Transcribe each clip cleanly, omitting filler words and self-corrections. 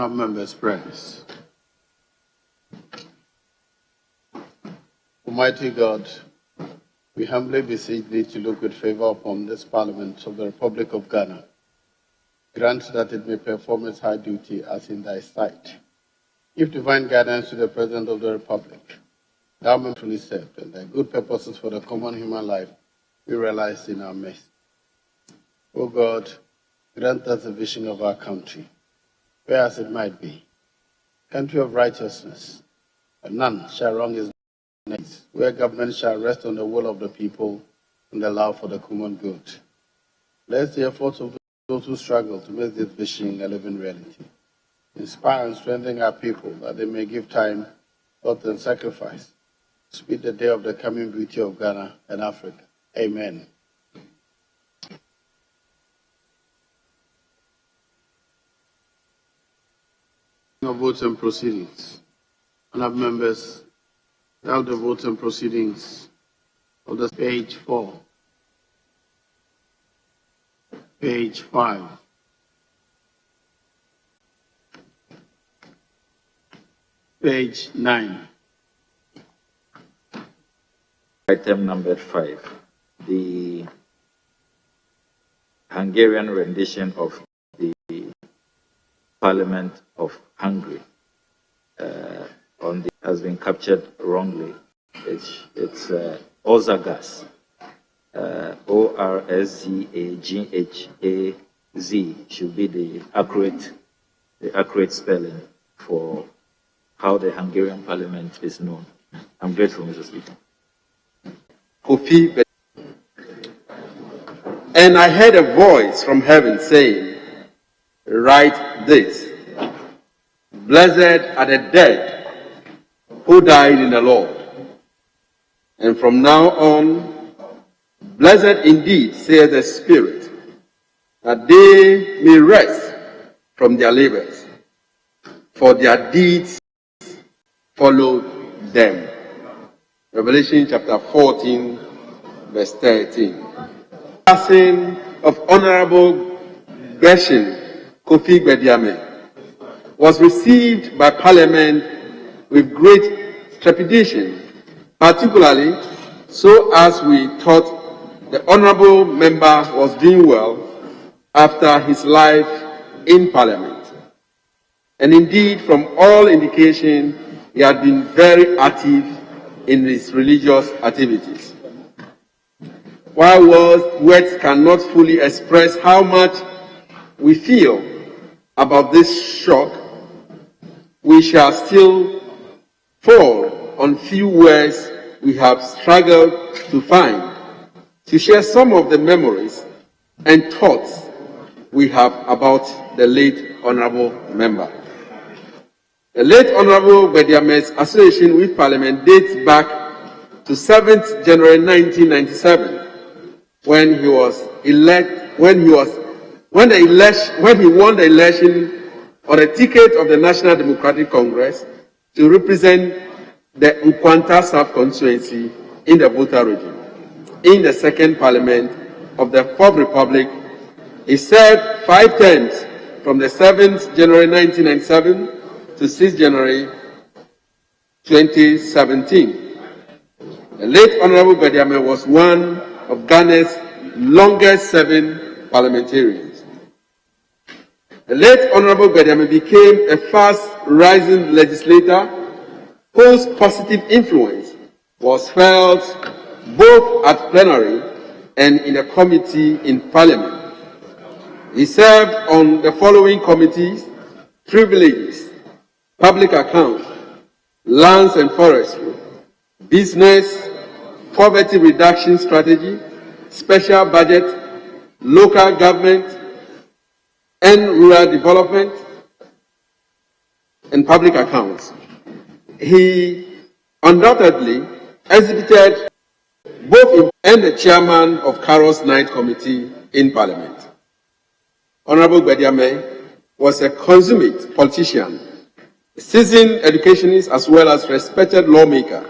Honourable members, prayers. Almighty God, we humbly beseech thee to look with favour upon this Parliament of the Republic of Ghana. Grant that it may perform its high duty as in thy sight. Give divine guidance to the President of the Republic. Thou may fully serve, and thy good purposes for the common human life be realized in our midst. O God, grant us the vision of our country, whereas it might be, country of righteousness, and none shall wrong his needs, where government shall rest on the will of the people and allow for the common good. Bless the efforts of those who struggle to make this vision a living reality. Inspire and strengthen our people that they may give time, thought, and sacrifice to speed the day of the coming beauty of Ghana and Africa. Amen. Of votes and proceedings. Honourable members, now the votes and proceedings of the page 4, page 5, page 9. Item number 5, the Hungarian rendition of the Parliament of Hungary has been captured wrongly. It's Orzagaz, O-R-S-Z-A-G-H-A-Z should be the accurate spelling for how the Hungarian Parliament is known. I'm grateful, Mr. Speaker. And I heard a voice from heaven saying, write this: Blessed are the dead who died in the Lord. And from now on, blessed indeed, saith the Spirit, that they may rest from their labors, for their deeds followed them. Revelation chapter 14, verse 13. Passing of Honorable Gershon Kofi Gbediame was received by Parliament with great trepidation, particularly so as we thought the Honourable Member was doing well after his life in Parliament. And indeed, from all indication, he had been very active in his religious activities. While words cannot fully express how much we feel about this shock, we shall still fall on few words we have struggled to find to share some of the memories and thoughts we have about the late Honourable Member. The late Honourable Gbediame's association with Parliament dates back to 7th January 1997, when he won the election on a ticket of the National Democratic Congress to represent the Nkwanta Constituency in the Volta region. In the second Parliament of the Fourth Republic, he served 5 terms from the 7th January 1997 to 6th January 2017. The late Honourable Gbediame was one of Ghana's longest-serving parliamentarians. The late Honourable Gbediame became a fast-rising legislator whose positive influence was felt both at plenary and in a committee in Parliament. He served on the following committees: Privileges, Public Accounts, Lands and Forestry, Business, Poverty Reduction Strategy, Special Budget, Local Government and Rural Development, and Public Accounts. He undoubtedly exhibited both and the chairman of Carol's Night Committee in Parliament. Honourable Gbediame was a consummate politician, a seasoned educationist as well as respected lawmaker.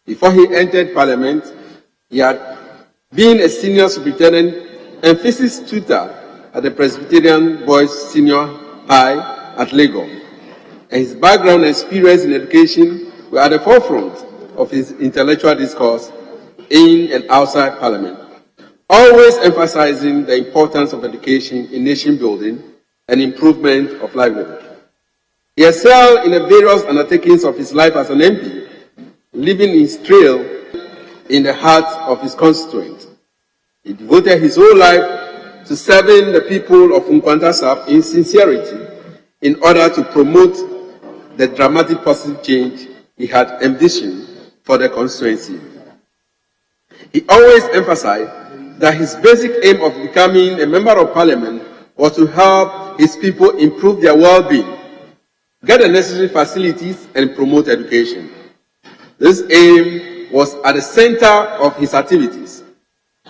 Before he entered Parliament, he had been a senior superintendent and physics tutor at the Presbyterian Boys Senior High at Lagos, and his background and experience in education were at the forefront of his intellectual discourse in and outside Parliament, always emphasizing the importance of education in nation building and improvement of livelihood. He excelled in the various undertakings of his life as an MP, leaving his trail in the hearts of his constituents. He devoted his whole life to serving the people of Nkwanta South in sincerity in order to promote the dramatic positive change he had envisioned for the constituency. He always emphasized that his basic aim of becoming a member of Parliament was to help his people improve their well-being, get the necessary facilities, and promote education. This aim was at the center of his activities.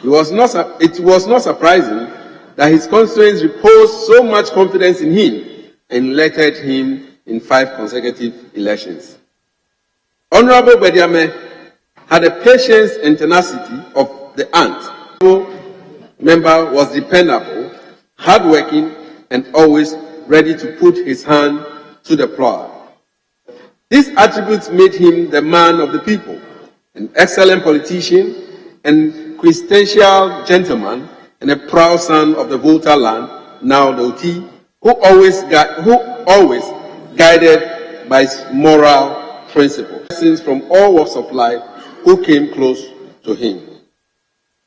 It was not surprising that his constituents reposed so much confidence in him and elected him in 5 consecutive elections. Honorable Bediame had the patience and tenacity of the ant. The member was dependable, hardworking, and always ready to put his hand to the plow. These attributes made him the man of the people, an excellent politician and quintessential gentleman, and a proud son of the Volta land, now the Oti, who always guided by his moral principles. Persons from all walks of life who came close to him.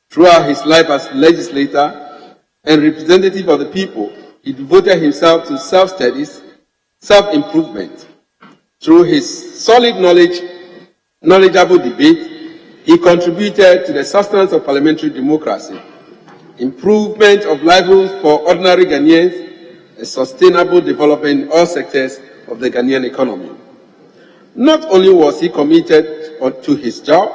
Throughout his life as legislator and representative of the people, he devoted himself to self-studies, self-improvement. Through his solid knowledgeable debate, he contributed to the sustenance of parliamentary democracy, improvement of livelihoods for ordinary Ghanaians, and sustainable development in all sectors of the Ghanaian economy. Not only was he committed to his job,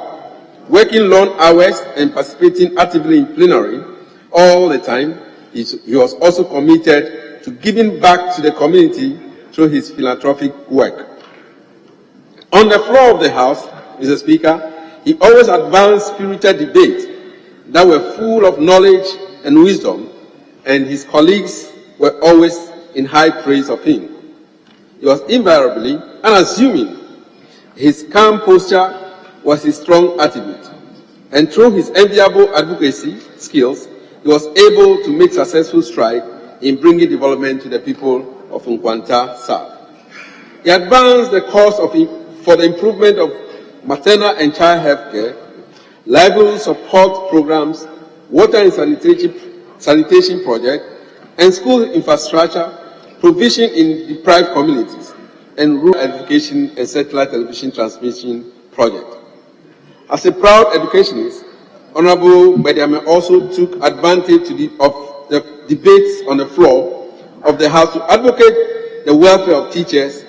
working long hours and participating actively in plenary all the time, he was also committed to giving back to the community through his philanthropic work. On the floor of the House, Mr. Speaker, he always advanced spirited debates that were full of knowledge and wisdom, and his colleagues were always in high praise of him. He was invariably unassuming. His calm posture was his strong attribute, and through his enviable advocacy skills, he was able to make successful strides in bringing development to the people of Nkwanta South. He advanced the cause for the improvement of maternal and child health care, livelihood support programs, water and sanitation projects, and school infrastructure, provision in deprived communities, and rural education and satellite television transmission project. As a proud educationist, Honorable Bediame also took advantage of the debates on the floor of the House to advocate the welfare of teachers.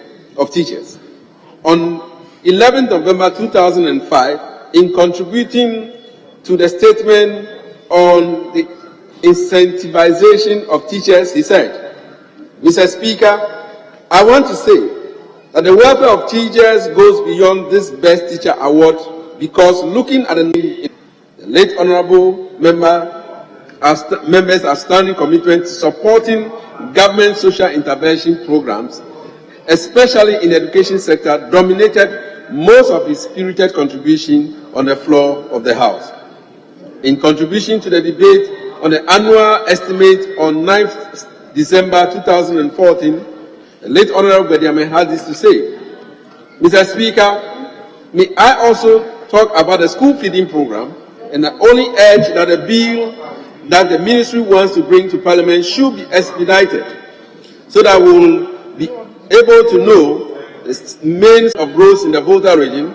On 11th November 2005, in contributing to the statement on the incentivization of teachers, he said, "Mr. Speaker, I want to say that the welfare of teachers goes beyond this Best Teacher Award because looking at the late Honorable members' outstanding commitment to supporting government social intervention programs, especially in the education sector, dominated most of his spirited contribution on the floor of the House. In contribution to the debate on the annual estimate on 9th December 2014, the late Honorable Bediame had this to say, "Mr. Speaker, may I also talk about the school feeding program, and I only urge that the bill that the ministry wants to bring to Parliament should be expedited so that we will be able to know the means of growth in the Volta region."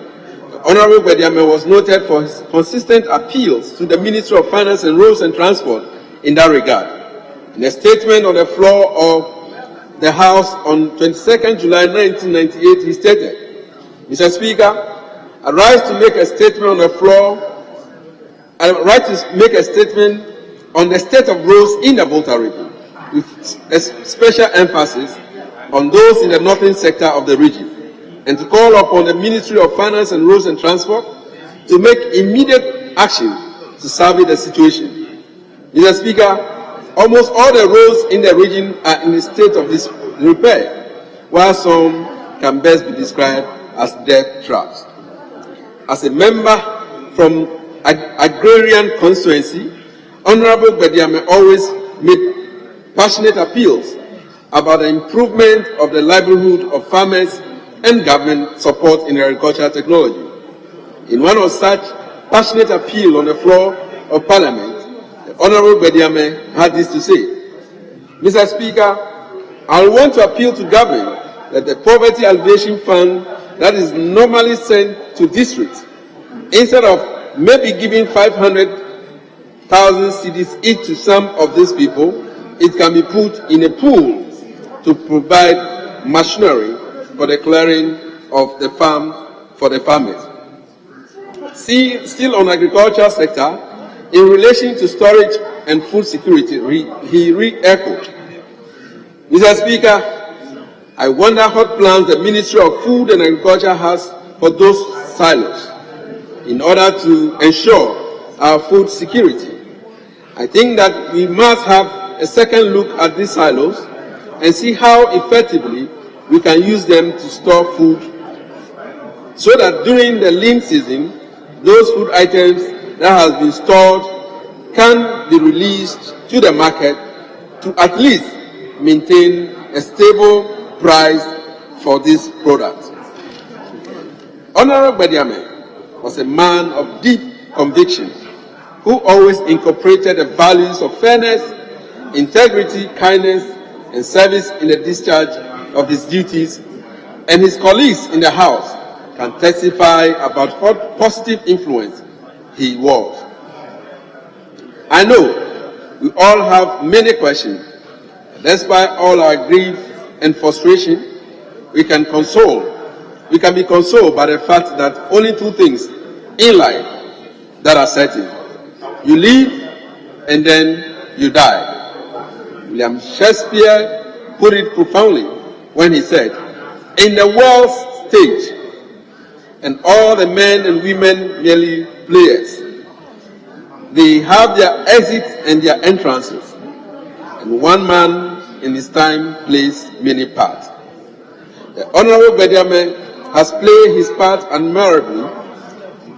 Honorable Bediame was noted for his consistent appeals to the Ministry of Finance and Roads and Transport in that regard. In a statement on the floor of the House on 22nd July 1998, he stated, "Mr. Speaker, I rise to make a statement on the floor. I rise to make a statement on the state of roads in the Volta region, with a special emphasis on those in the northern sector of the region, and to call upon the Ministry of Finance and Roads and Transport to make immediate action to salvage the situation. Mr. Speaker, almost all the roads in the region are in a state of disrepair, while some can best be described as death traps. As a member from agrarian constituency, Honorable Bediame always made passionate appeals about the improvement of the livelihood of farmers and government support in agricultural technology. In one of such passionate appeal on the floor of Parliament, the Honorable Bediame had this to say: Mr. Speaker, I want to appeal to government that the Poverty Alleviation Fund that is normally sent to districts, instead of maybe giving 500,000 cedis each to some of these people, it can be put in a pool to provide machinery for the clearing of the farm for the farmers. Still on agricultural sector, in relation to storage and food security, he re-echoed: Mr. Speaker, I wonder what plans the Ministry of Food and Agriculture has for those silos in order to ensure our food security. I think that we must have a second look at these silos and see how effectively we can use them to store food, so that during the lean season, those food items that have been stored can be released to the market to at least maintain a stable price for these products. Honorable Bediame was a man of deep conviction who always incorporated the values of fairness, integrity, kindness, and service in the discharge of his duties, and his colleagues in the House can testify about what positive influence he was. I know we all have many questions. Despite all our grief and frustration, we can be consoled by the fact that only two things in life that are certain: you live and then you die. William Shakespeare put it profoundly when he said, "In the world's stage, and all the men and women merely players. They have their exits and their entrances, and one man in his time plays many parts." The Honorable Bediame has played his part admirably,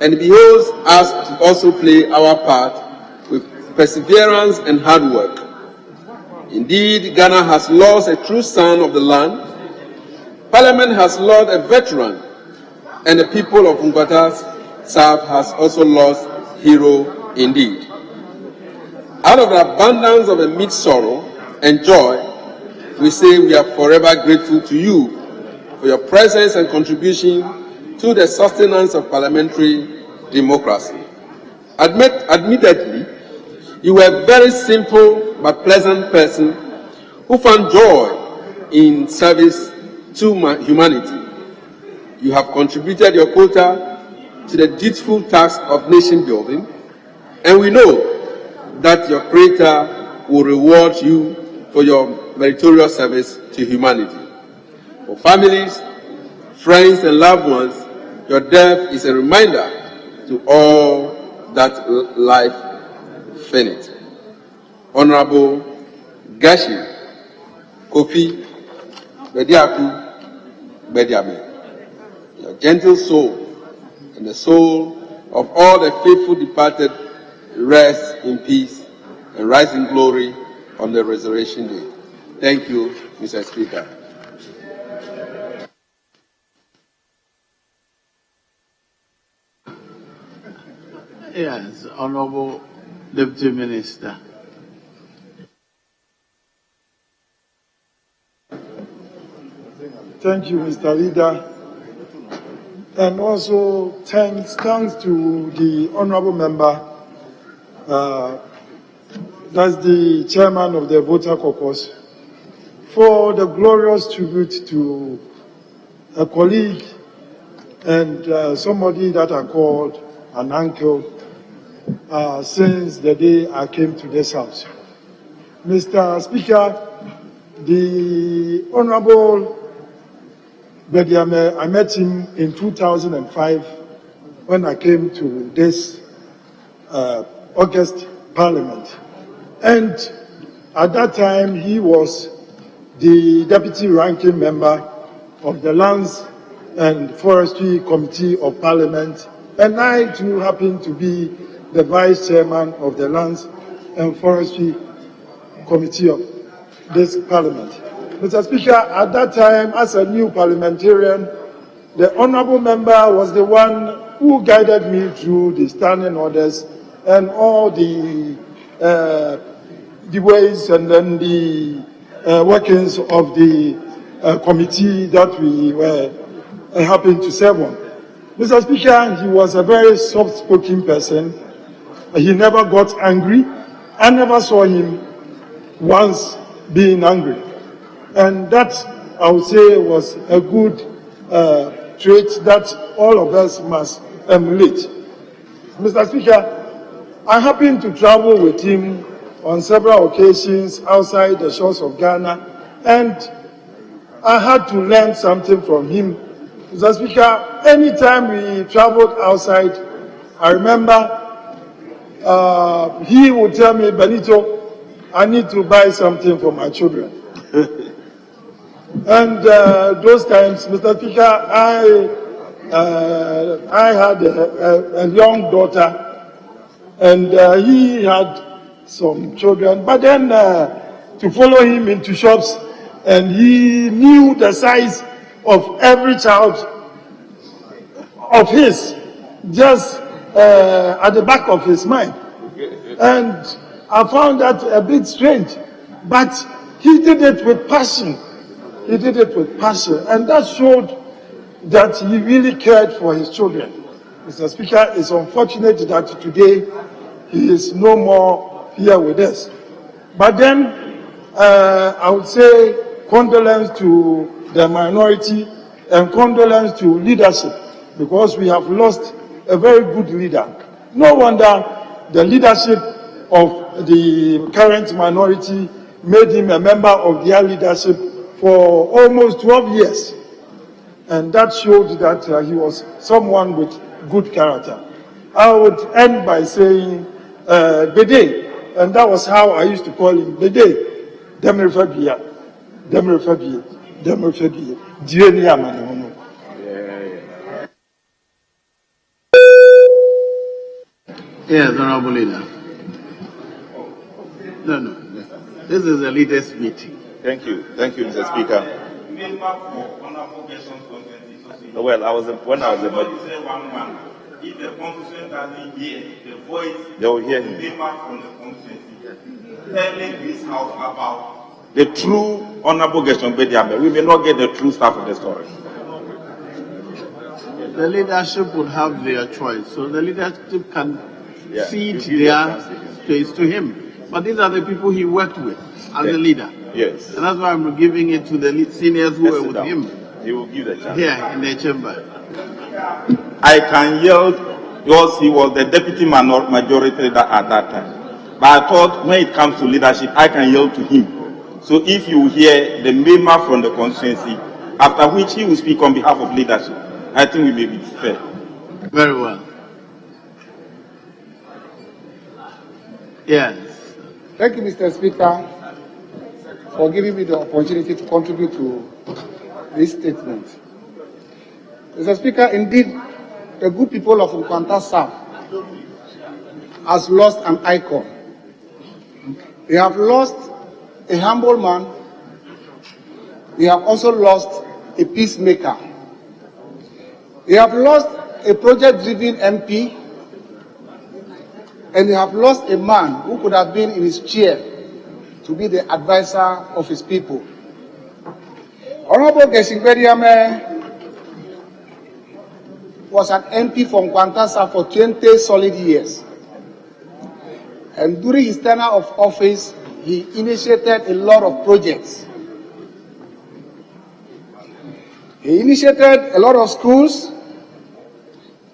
and it behoves us to also play our part with perseverance and hard work. Indeed, Ghana has lost a true son of the land. Parliament has lost a veteran, and the people of Ngwata South has also lost hero indeed. Out of the abundance of amid sorrow and joy, we say we are forever grateful to you for your presence and contribution to the sustenance of parliamentary democracy. Admittedly, you were a very simple but pleasant person who found joy in service to humanity. You have contributed your quota to the dutiful task of nation building, and we know that your Creator will reward you for your meritorious service to humanity. For families, friends, and loved ones, your death is a reminder to all that life finite. Honorable Gashi Kofi Bediame, your gentle soul and the soul of all the faithful departed rest in peace and rise in glory on the resurrection day. Thank you, Mr. Speaker. Yes, Honorable Deputy Minister. Thank you, Mr. Leader. And also thanks to the Honorable Member, that's the Chairman of the Voter Caucus, for the glorious tribute to a colleague and somebody that I called an uncle since the day I came to this house. Mr. Speaker, the Honorable Bediame, I met him in 2005 when I came to this August Parliament. And at that time, he was the deputy ranking member of the Lands and Forestry Committee of Parliament, and I too happen to be the Vice Chairman of the Lands and Forestry Committee of this Parliament. Mr. Speaker, at that time, as a new parliamentarian, the honourable member was the one who guided me through the standing orders and all the ways and then the workings of the committee that we were happy to serve on. Mr. Speaker, he was a very soft-spoken person. He never got angry. I never saw him once being angry. And that, I would say, was a good trait that all of us must emulate. Mr. Speaker, I happened to travel with him on several occasions outside the shores of Ghana, and I had to learn something from him. Mr. Speaker, anytime we traveled outside, I remember he would tell me, Benito, I need to buy something for my children. And those times, Mr. Speaker, I had a young daughter, and he had some children. But then to follow him into shops, and he knew the size of every child of his, just at the back of his mind. And I found that a bit strange, but he did it with passion. He did it with passion, and that showed that he really cared for his children. Mr. Speaker, it's unfortunate that today he is no more here with us. But then I would say condolence to the minority and condolence to leadership, because we have lost a very good leader. No wonder the leadership of the current minority made him a member of their leadership for almost 12 years. And that showed that he was someone with good character. I would end by saying, Bede, and that was how I used to call him, Bede, Demirfabia, Demirfabia, Demirfabia, Dienia Manono. Yes, Honorable Leader. No. This is a leaders' meeting. Thank you, Mr. Speaker. Well, when I was a if the constitution doesn't hear the voice, they will hear him. From the constituency, telling this house about the true honorable Gershon Bediame. We may not get the true stuff of the story. The leadership would have their choice, so the leadership can feed their choice to him. But these are the people he worked with as a leader. Yes. And that's why I'm giving it to the seniors who were with him. He will give the chance. Here in the chamber. I can yield because he was the deputy majority leader at that time. But I thought when it comes to leadership, I can yield to him. So if you hear the member from the constituency, after which he will speak on behalf of leadership, I think we may be fair. Very well. Yes. Thank you, Mr. Speaker, for giving me the opportunity to contribute to this statement. Mr. Speaker, indeed, the good people of Nkwanta South has lost an icon. They have lost a humble man. They have also lost a peacemaker. They have lost a project-driven MP, and they have lost a man who could have been in his chair to be the advisor of his people. Honorable Gershon Bediame was an MP from Nkwanta South for 20 solid years. And during his tenure of office, he initiated a lot of projects. He initiated a lot of schools,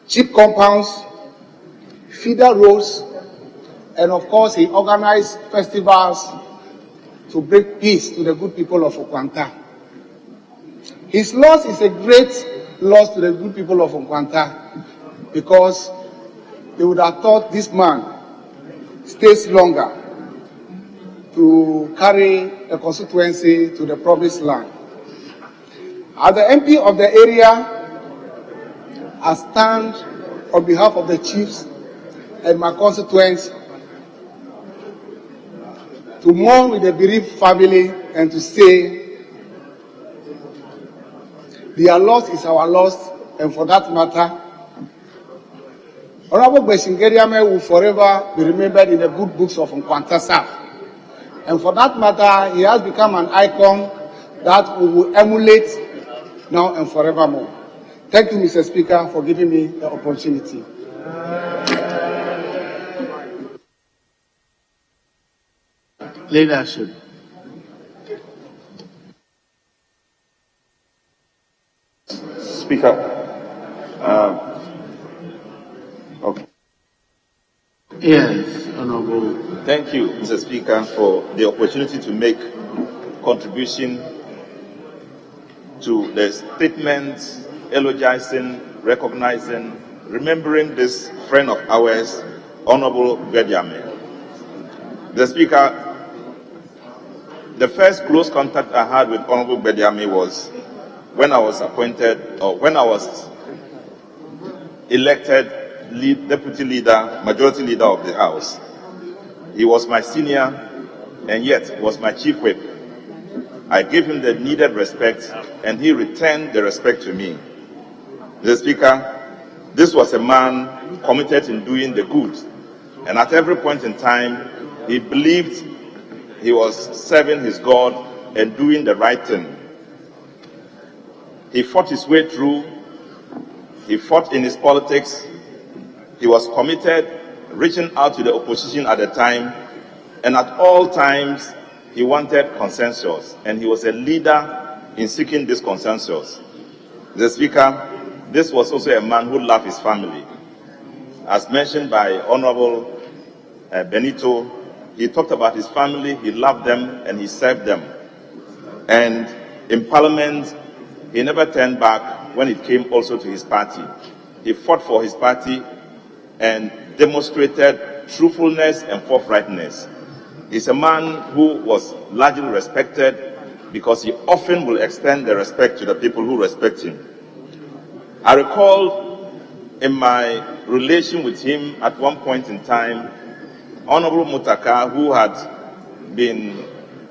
cheap compounds, feeder roads, and of course he organized festivals to bring peace to the good people of Nkwanta. His loss is a great loss to the good people of Nkwanta, because they would have thought this man stays longer to carry the constituency to the promised land. As the MP of the area, I stand on behalf of the chiefs and my constituents to mourn with the bereaved family and to say their loss is our loss, and for that matter, Honorable Gbesingeriame will forever be remembered in the good books of Nkwanta South. And for that matter, he has become an icon that we will emulate now and forevermore. Thank you, Mr. Speaker, for giving me the opportunity. Leadership. Speaker. Okay. Yes, Honorable. Thank you, Mr. Speaker, for the opportunity to make contribution to the statement eulogizing, recognizing, remembering this friend of ours, Honorable Gbediame. The Speaker, the first close contact I had with Honorable Gbediame was when I was appointed, or when I was elected deputy leader, majority leader of the House. He was my senior and yet was my chief whip. I gave him the needed respect and he returned the respect to me. Mr. Speaker, this was a man committed in doing the good, and at every point in time, he believed he was serving his God and doing the right thing. He fought his way through, he fought in his politics, he was committed, reaching out to the opposition at the time, and at all times, he wanted consensus, and he was a leader in seeking this consensus. The Speaker, this was also a man who loved his family. As mentioned by Honorable Benito, he talked about his family, he loved them, and he served them. And in Parliament, he never turned back when it came also to his party. He fought for his party and demonstrated truthfulness and forthrightness. He's a man who was largely respected because he often will extend the respect to the people who respect him. I recall in my relation with him at one point in time, Honorable Mutaka, who had been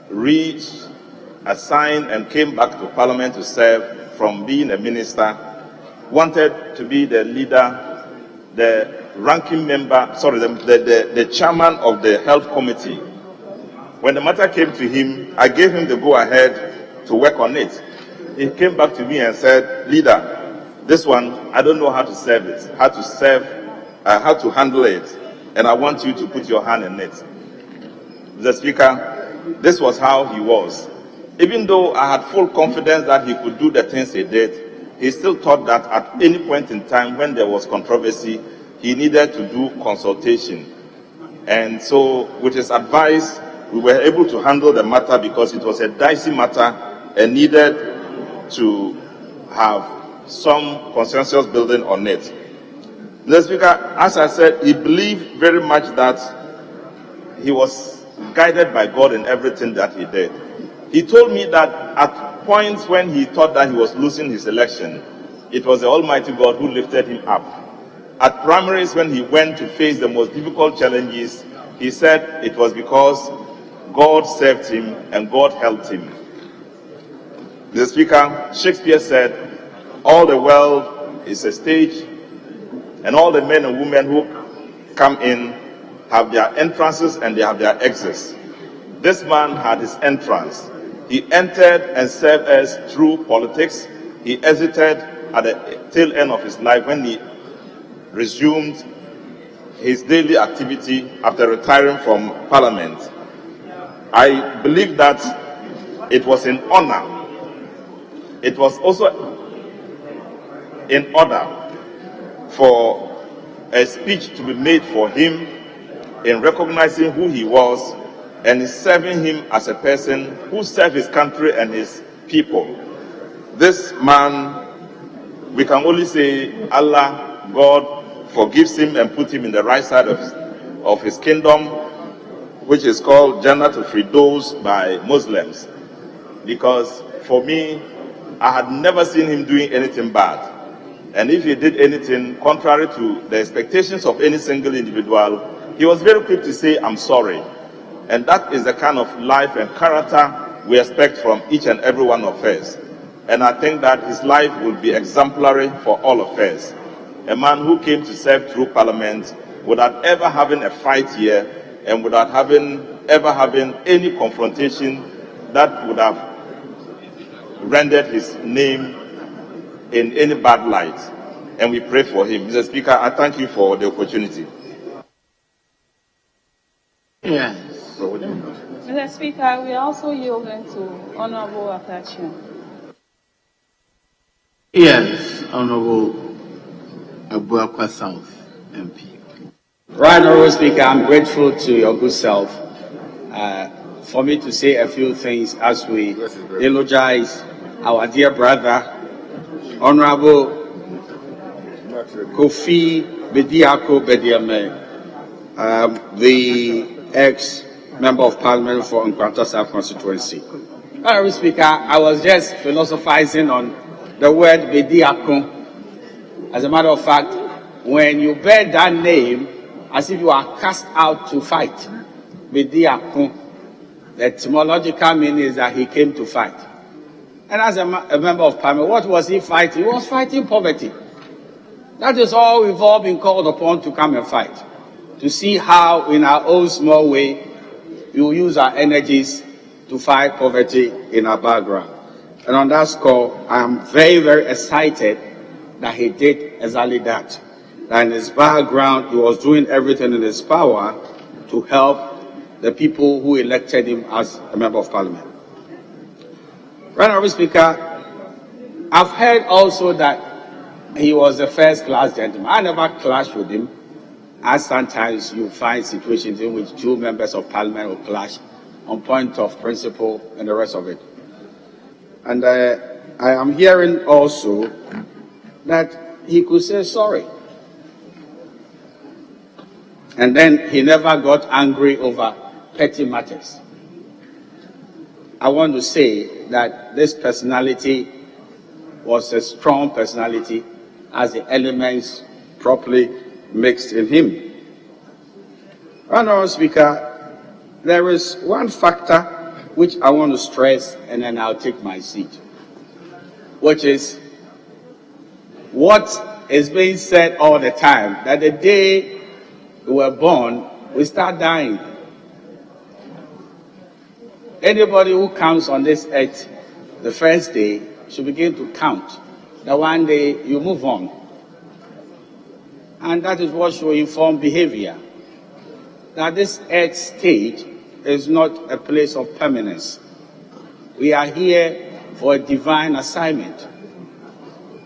reassigned and came back to Parliament to serve from being a minister, wanted to be the leader, the ranking member, the chairman of the health committee. When the matter came to him, I gave him the go-ahead to work on it. He came back to me and said, "Leader, this one, I don't know how to serve it, how to handle it, and I want you to put your hand in it." Mr. Speaker, this was how he was. Even though I had full confidence that he could do the things he did, he still thought that at any point in time when there was controversy, he needed to do consultation. And so, with his advice, we were able to handle the matter because it was a dicey matter and needed to have some consensus building on it. Mr. Speaker, as I said, he believed very much that he was guided by God in everything that he did. He told me that at points when he thought that he was losing his election, it was the Almighty God who lifted him up. At primaries, when he went to face the most difficult challenges, he said it was because God served him and God helped him. Mr. Speaker, Shakespeare said, "All the world is a stage, and all the men and women who come in have their entrances and they have their exits." This man had his entrance. He entered and served us through politics. He exited at the tail end of his life when he resumed his daily activity after retiring from Parliament. I believe that it was in honor. It was also in order for a speech to be made for him in recognizing who he was and in serving him as a person who served his country and his people. This man, we can only say Allah, God, forgives him and put him in the right side of his kingdom, which is called Jannah to Firdaus by Muslims. Because for me, I had never seen him doing anything bad. And if he did anything contrary to the expectations of any single individual, he was very quick to say, I'm sorry. And that is the kind of life and character we expect from each and every one of us. And I think that his life will be exemplary for all of us. A man who came to serve through Parliament without ever having a fight here and without ever having any confrontation that would have rendered his name in any bad light. And we pray for him. Mr. Speaker, I thank you for the opportunity. Yes. Mr. Speaker, we are also yielding to Honorable Akachian. Yes, Honorable Abuakwa South MP. Right, Honorable Speaker, I'm grateful to your good self for me to say a few things as we eulogize our dear brother, Honorable Kofi Bediako Bediame, the ex-member of Parliament for Nkwanta South Constituency. Honorable Speaker, I was just philosophizing on the word Bediako. As a matter of fact, when you bear that name, as if you are cast out to fight, Bediako, the etymological meaning is that he came to fight. And as a member of Parliament, what was he fighting? He was fighting poverty. That is all we've all been called upon to come and fight. To see how, in our own small way, we will use our energies to fight poverty in our background. And on that score, I am very, very excited that he did exactly that. That in his background, he was doing everything in his power to help the people who elected him as a member of Parliament. Right, Honorable Speaker, I've heard also that he was a first-class gentleman. I never clashed with him, as sometimes you find situations in which two members of Parliament will clash on point of principle and the rest of it. And I am hearing also that he could say sorry. And then he never got angry over petty matters. I want to say that this personality was a strong personality as the elements properly mixed in him. Honorable Speaker, there is one factor which I want to stress, and then I'll take my seat, which is what is being said all the time, that the day we were born, we start dying. Anybody who comes on this earth the first day should begin to count that one day you move on. And that is what should inform behavior. That this earth stage is not a place of permanence. We are here for a divine assignment.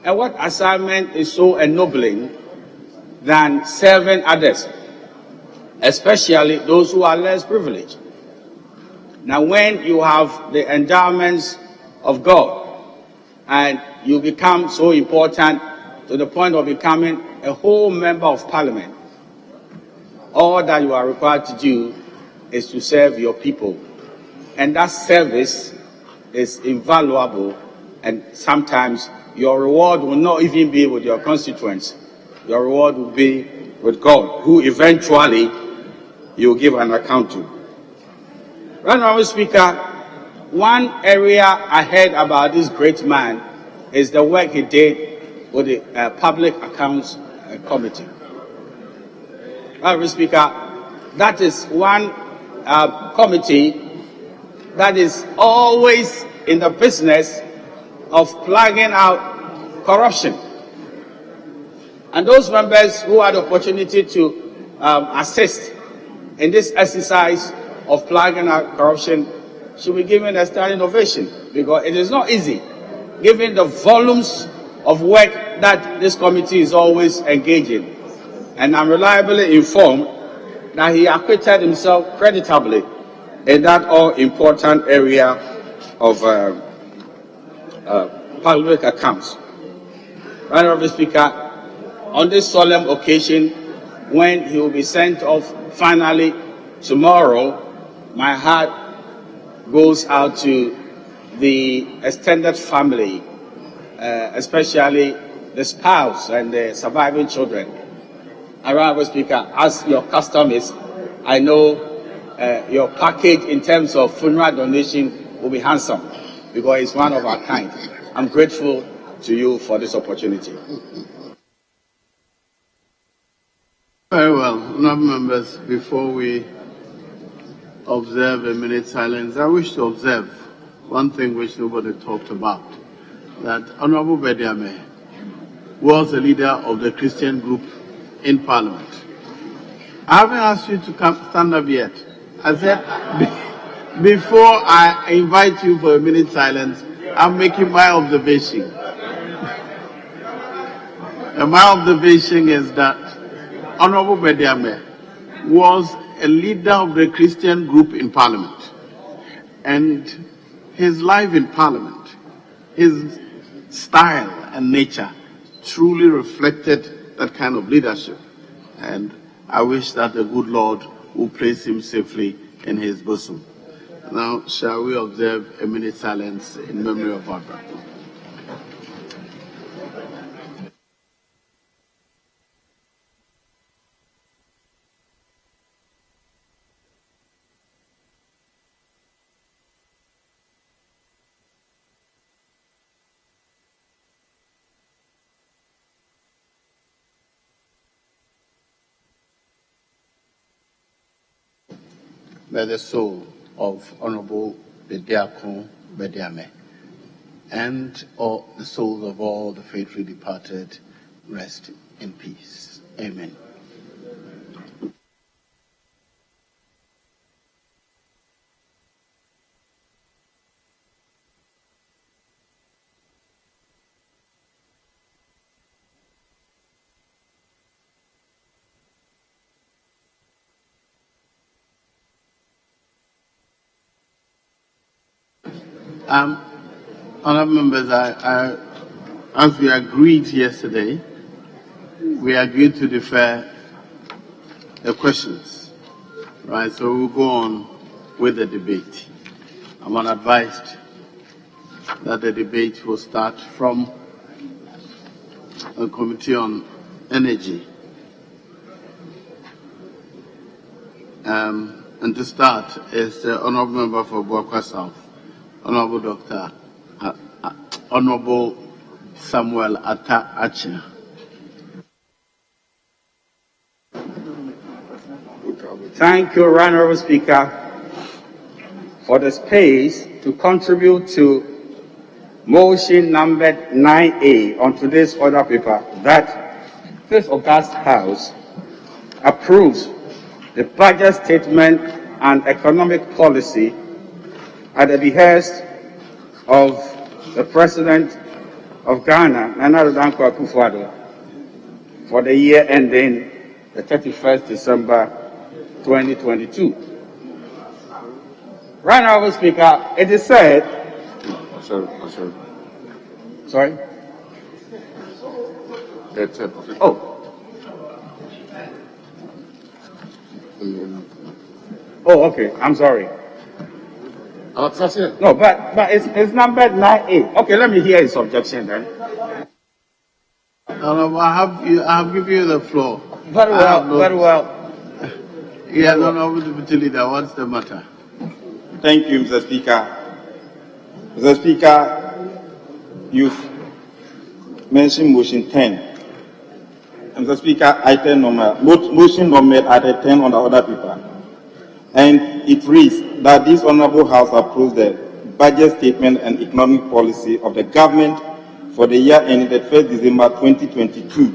And what assignment is so ennobling than serving others, especially those who are less privileged? Now, when you have the endowments of God and you become so important to the point of becoming a whole member of Parliament, all that you are required to do is to serve your people. And that service is invaluable, and sometimes your reward will not even be with your constituents. Your reward will be with God, who eventually you will give an account to. Right, Honorable Speaker, one area I heard about this great man is the work he did with the Public Accounts Committee. Right, Honorable Speaker, that is one committee that is always in the business of plugging out corruption. And those members who had the opportunity to assist in this exercise of plugging out corruption should be given a standing ovation, because it is not easy, given the volumes of work that this committee is always engaging. And I'm reliably informed that he acquitted himself creditably in that all-important area of public accounts. Right, Honorable Speaker, on this solemn occasion, when he will be sent off finally tomorrow, my heart goes out to the extended family especially the spouse and the surviving children. Honorable Speaker, as your custom is, I know your package in terms of funeral donation will be handsome because it's one of our kind. I'm grateful to you for this opportunity. Very well. Honourable members, before we observe a minute silence, I wish to observe one thing which nobody talked about, that Honourable Bediame was a leader of the Christian group in Parliament. I haven't asked you to stand up yet. I said, before I invite you for a minute silence, I'm making my observation. And my observation is that Honourable Bediame was a leader of the Christian group in Parliament. And his life in Parliament, his style and nature truly reflected that kind of leadership. And I wish that the good Lord will place him safely in his bosom. Now, shall we observe a minute silence in memory of our brother? May the soul of Honorable Bediakon Bediame and all the souls of all the faithfully departed rest in peace. Amen. Honourable members, as we agreed yesterday, we agreed to defer the questions, right? So we'll go on with the debate. I'm advised that the debate will start from the Committee on Energy. And to start is the Honourable Member for Buakwa South, Honourable Honourable Samuel Atta Acha. Thank you, Honourable Speaker, for the space to contribute to motion number 9A on today's order paper that this august House approves the budget statement and economic policy at the behest of the President of Ghana, Nana Dankwa Akufo-Addo, for the year ending the 31st December 2022. Right now, Mr. Speaker, it is said... Sorry? Oh. Oh, okay. I'm sorry. No, but it's numbered 9A. Okay, let me hear his objection then. I have given you the floor. Very well, very well. Yeah, no, Deputy Leader, what's the matter? Thank you, Mr. Speaker. Mr. Speaker, you've mentioned motion 10. Mr. Speaker, motion number item 10 on the order paper. And it reads that this Honourable House approves the budget statement and economic policy of the government for the year ending the 1st December 2022,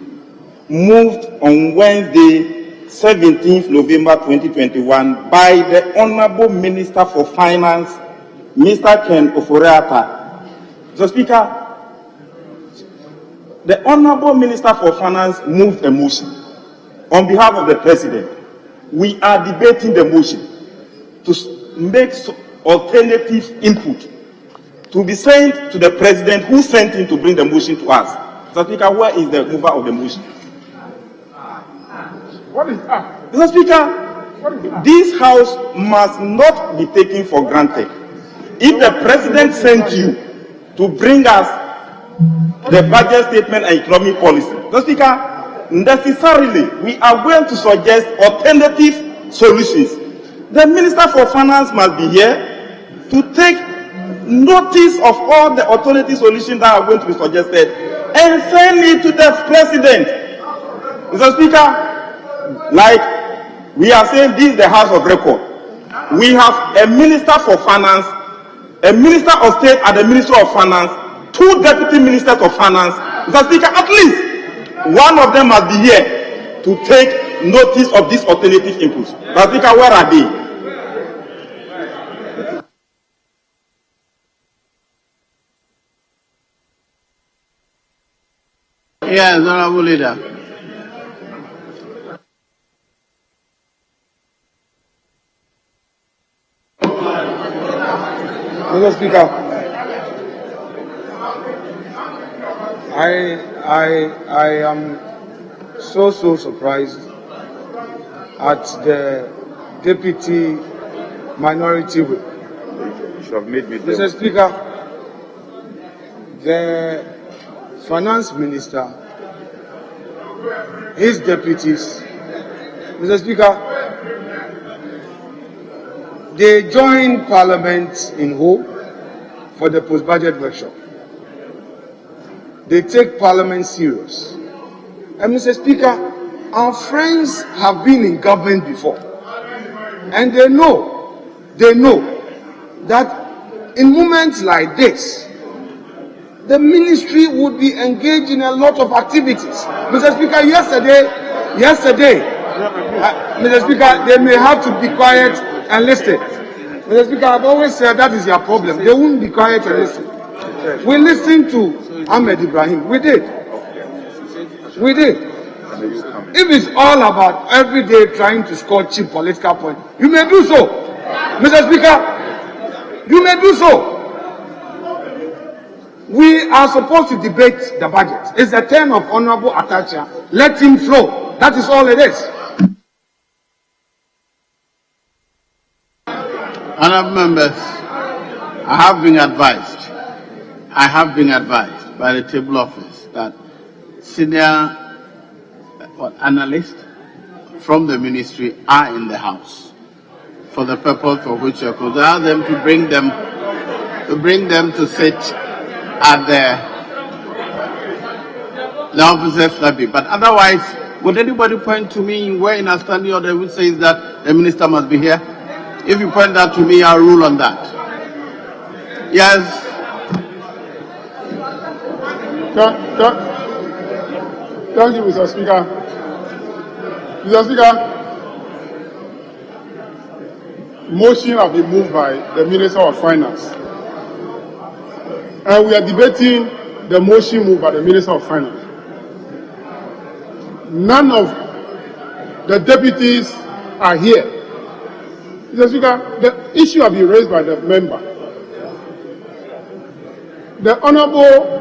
moved on Wednesday, 17th November 2021 by the Honourable Minister for Finance, Mr. Ken Ofori-Atta. Mr. Speaker, the Honourable Minister for Finance moved a motion on behalf of the President. We are debating the motion to make alternative input to be sent to the President who sent him to bring the motion to us. Mr. Speaker, where is the mover of the motion? What is that? Mr. Speaker, this House must not be taken for granted. If the President sent you to bring us the budget statement and economic policy. Mr. Speaker, necessarily we are going to suggest alternative solutions. The Minister for Finance must be here to take notice of all the alternative solutions that are going to be suggested and send it to the President. Mr. Speaker, like we are saying, this is the House of Record. We have a Minister for Finance, a Minister of State at the Ministry of Finance, 2 Deputy Ministers of Finance. Mr. Speaker, at least one of them must be here to take notice of these alternative inputs. Mr. Speaker, where are they? Yes, Honorable Leader. Mr. Speaker, I am so surprised at the Deputy Minority Whip. You should have made me Mr. Speaker, the Finance Minister, his deputies, Mr. Speaker, they joined Parliament in Ho for the post-budget workshop. They take Parliament serious. And Mr. Speaker, our friends have been in government before. And they know that in moments like this, the ministry would be engaged in a lot of activities. Mr. Speaker, yesterday, Mr. Speaker, they may have to be quiet and listen. Mr. Speaker, I've always said that is your problem. They won't be quiet and listen. We listened to Ahmed Ibrahim. We did. If it's all about every day trying to score cheap political points, you may do so. Mr. Speaker, you may do so. We are supposed to debate the budget. It's the turn of Honorable Atacha. Let him flow. That is all it is. Honourable members, I have been advised by the table office that senior analysts from the ministry are in the house for the purpose for which you could allow them to bring them to sit at the officers' lobby. But otherwise, would anybody point to me where in a standing order which says that the minister must be here? If you point that to me, I'll rule on that. Yes. Thank you, Mr. Speaker. Mr. Speaker, motion has been moved by the Minister of Finance. And we are debating the motion moved by the Minister of Finance. None of the deputies are here. Mr. Speaker, the issue has been raised by the member. The Honourable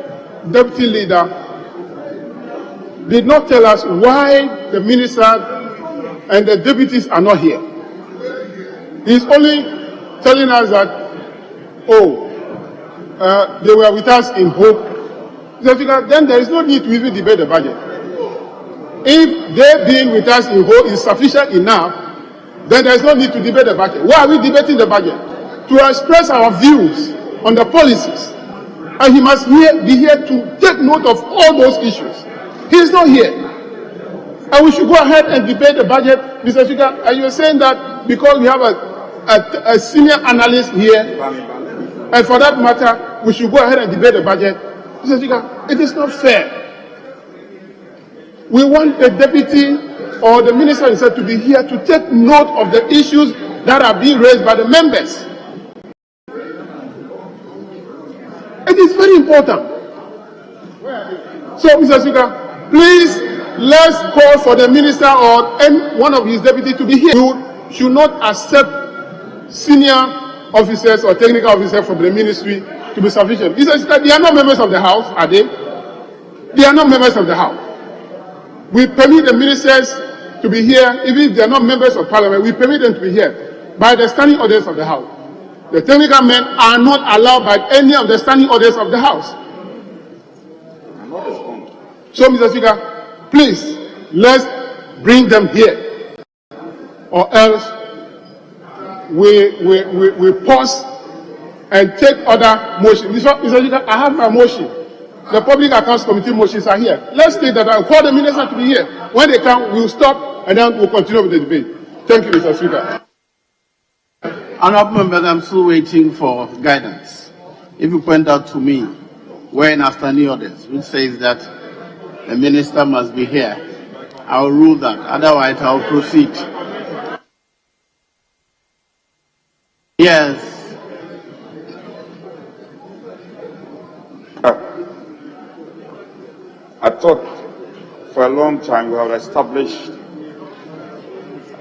Deputy Leader did not tell us why the Minister and the deputies are not here. He's only telling us that, they were with us in hope. Mr. Speaker, then there is no need to even debate the budget. If they being with us in hope is sufficient enough, then there is no need to debate the budget. Why are we debating the budget? To express our views on the policies. And he must be here to take note of all those issues. He is not here. And we should go ahead and debate the budget. Mr. Speaker, and you are saying that because we have a senior analyst here, and for that matter, we should go ahead and debate the budget. Mr. Speaker, it is not fair. We want the deputy or the minister himself to be here to take note of the issues that are being raised by the members. It is very important. So, Mr. Speaker, please, let's call for the minister or any one of his deputies to be here. We should not accept senior officers or technical officers from the ministry to be sufficient. Mr. Speaker, they are not members of the House, are they? They are not members of the House. We permit the ministers to be here, even if they are not members of Parliament. We permit them to be here by the standing orders of the House. The technical men are not allowed by any of the standing orders of the House. So, Mr. Speaker, please, let's bring them here, or else we pause and take other motions. Mr. Speaker, I have my motion. The Public Accounts Committee motions are here. Let's take that and call the minister to be here. When they come, we'll stop and then we'll continue with the debate. Thank you, Mr. Speaker. Honourable members, I'm still waiting for guidance. If you point out to me where in after new orders, which says that the minister must be here, I'll rule that. Otherwise, I'll proceed. Yes. I thought for a long time we have established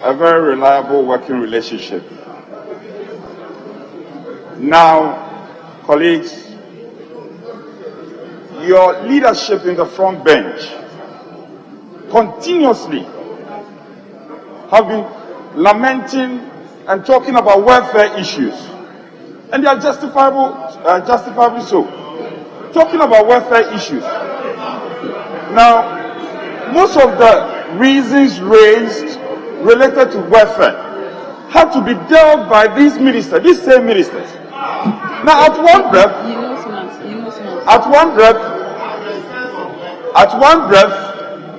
a very reliable working relationship. Now, colleagues, your leadership in the front bench continuously have been lamenting and talking about welfare issues, and they are justifiably so. Talking about welfare issues. Now, most of the reasons raised related to welfare have to be dealt by these ministers, these same ministers. Now, at one breath,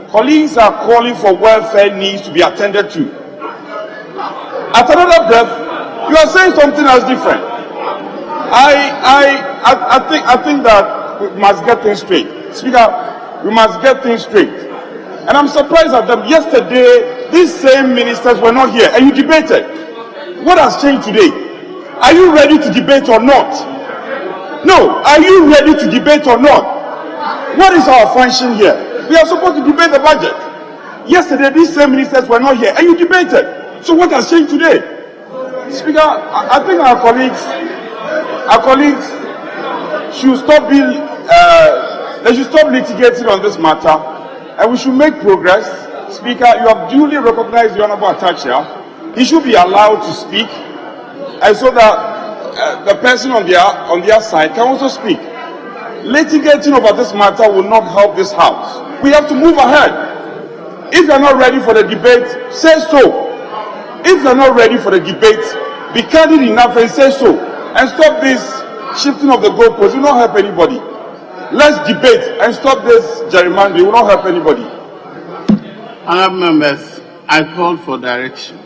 colleagues are calling for welfare needs to be attended to. At another breath, you are saying something else different. I think that we must get things straight. Speaker, we must get things straight. And I'm surprised at them. Yesterday, these same ministers were not here and you debated. What has changed today? Are you ready to debate or not? No, are you ready to debate or not? What is our function here? We are supposed to debate the budget. Yesterday, these same ministers were not here and you debated. So what has changed today? Speaker, I think our colleagues should stop they should stop litigating on this matter, and we should make progress. Speaker, you have duly recognized the Honourable Atacha. He should be allowed to speak, and so that the person on their side can also speak. Litigating over this matter will not help this House. We have to move ahead. If you are not ready for the debate, say so. If you are not ready for the debate, be candid enough and say so, and stop this shifting of the goalposts. It will not help anybody. Let's debate and stop this gerrymandering. It will not help anybody. Honourable members, I called for direction.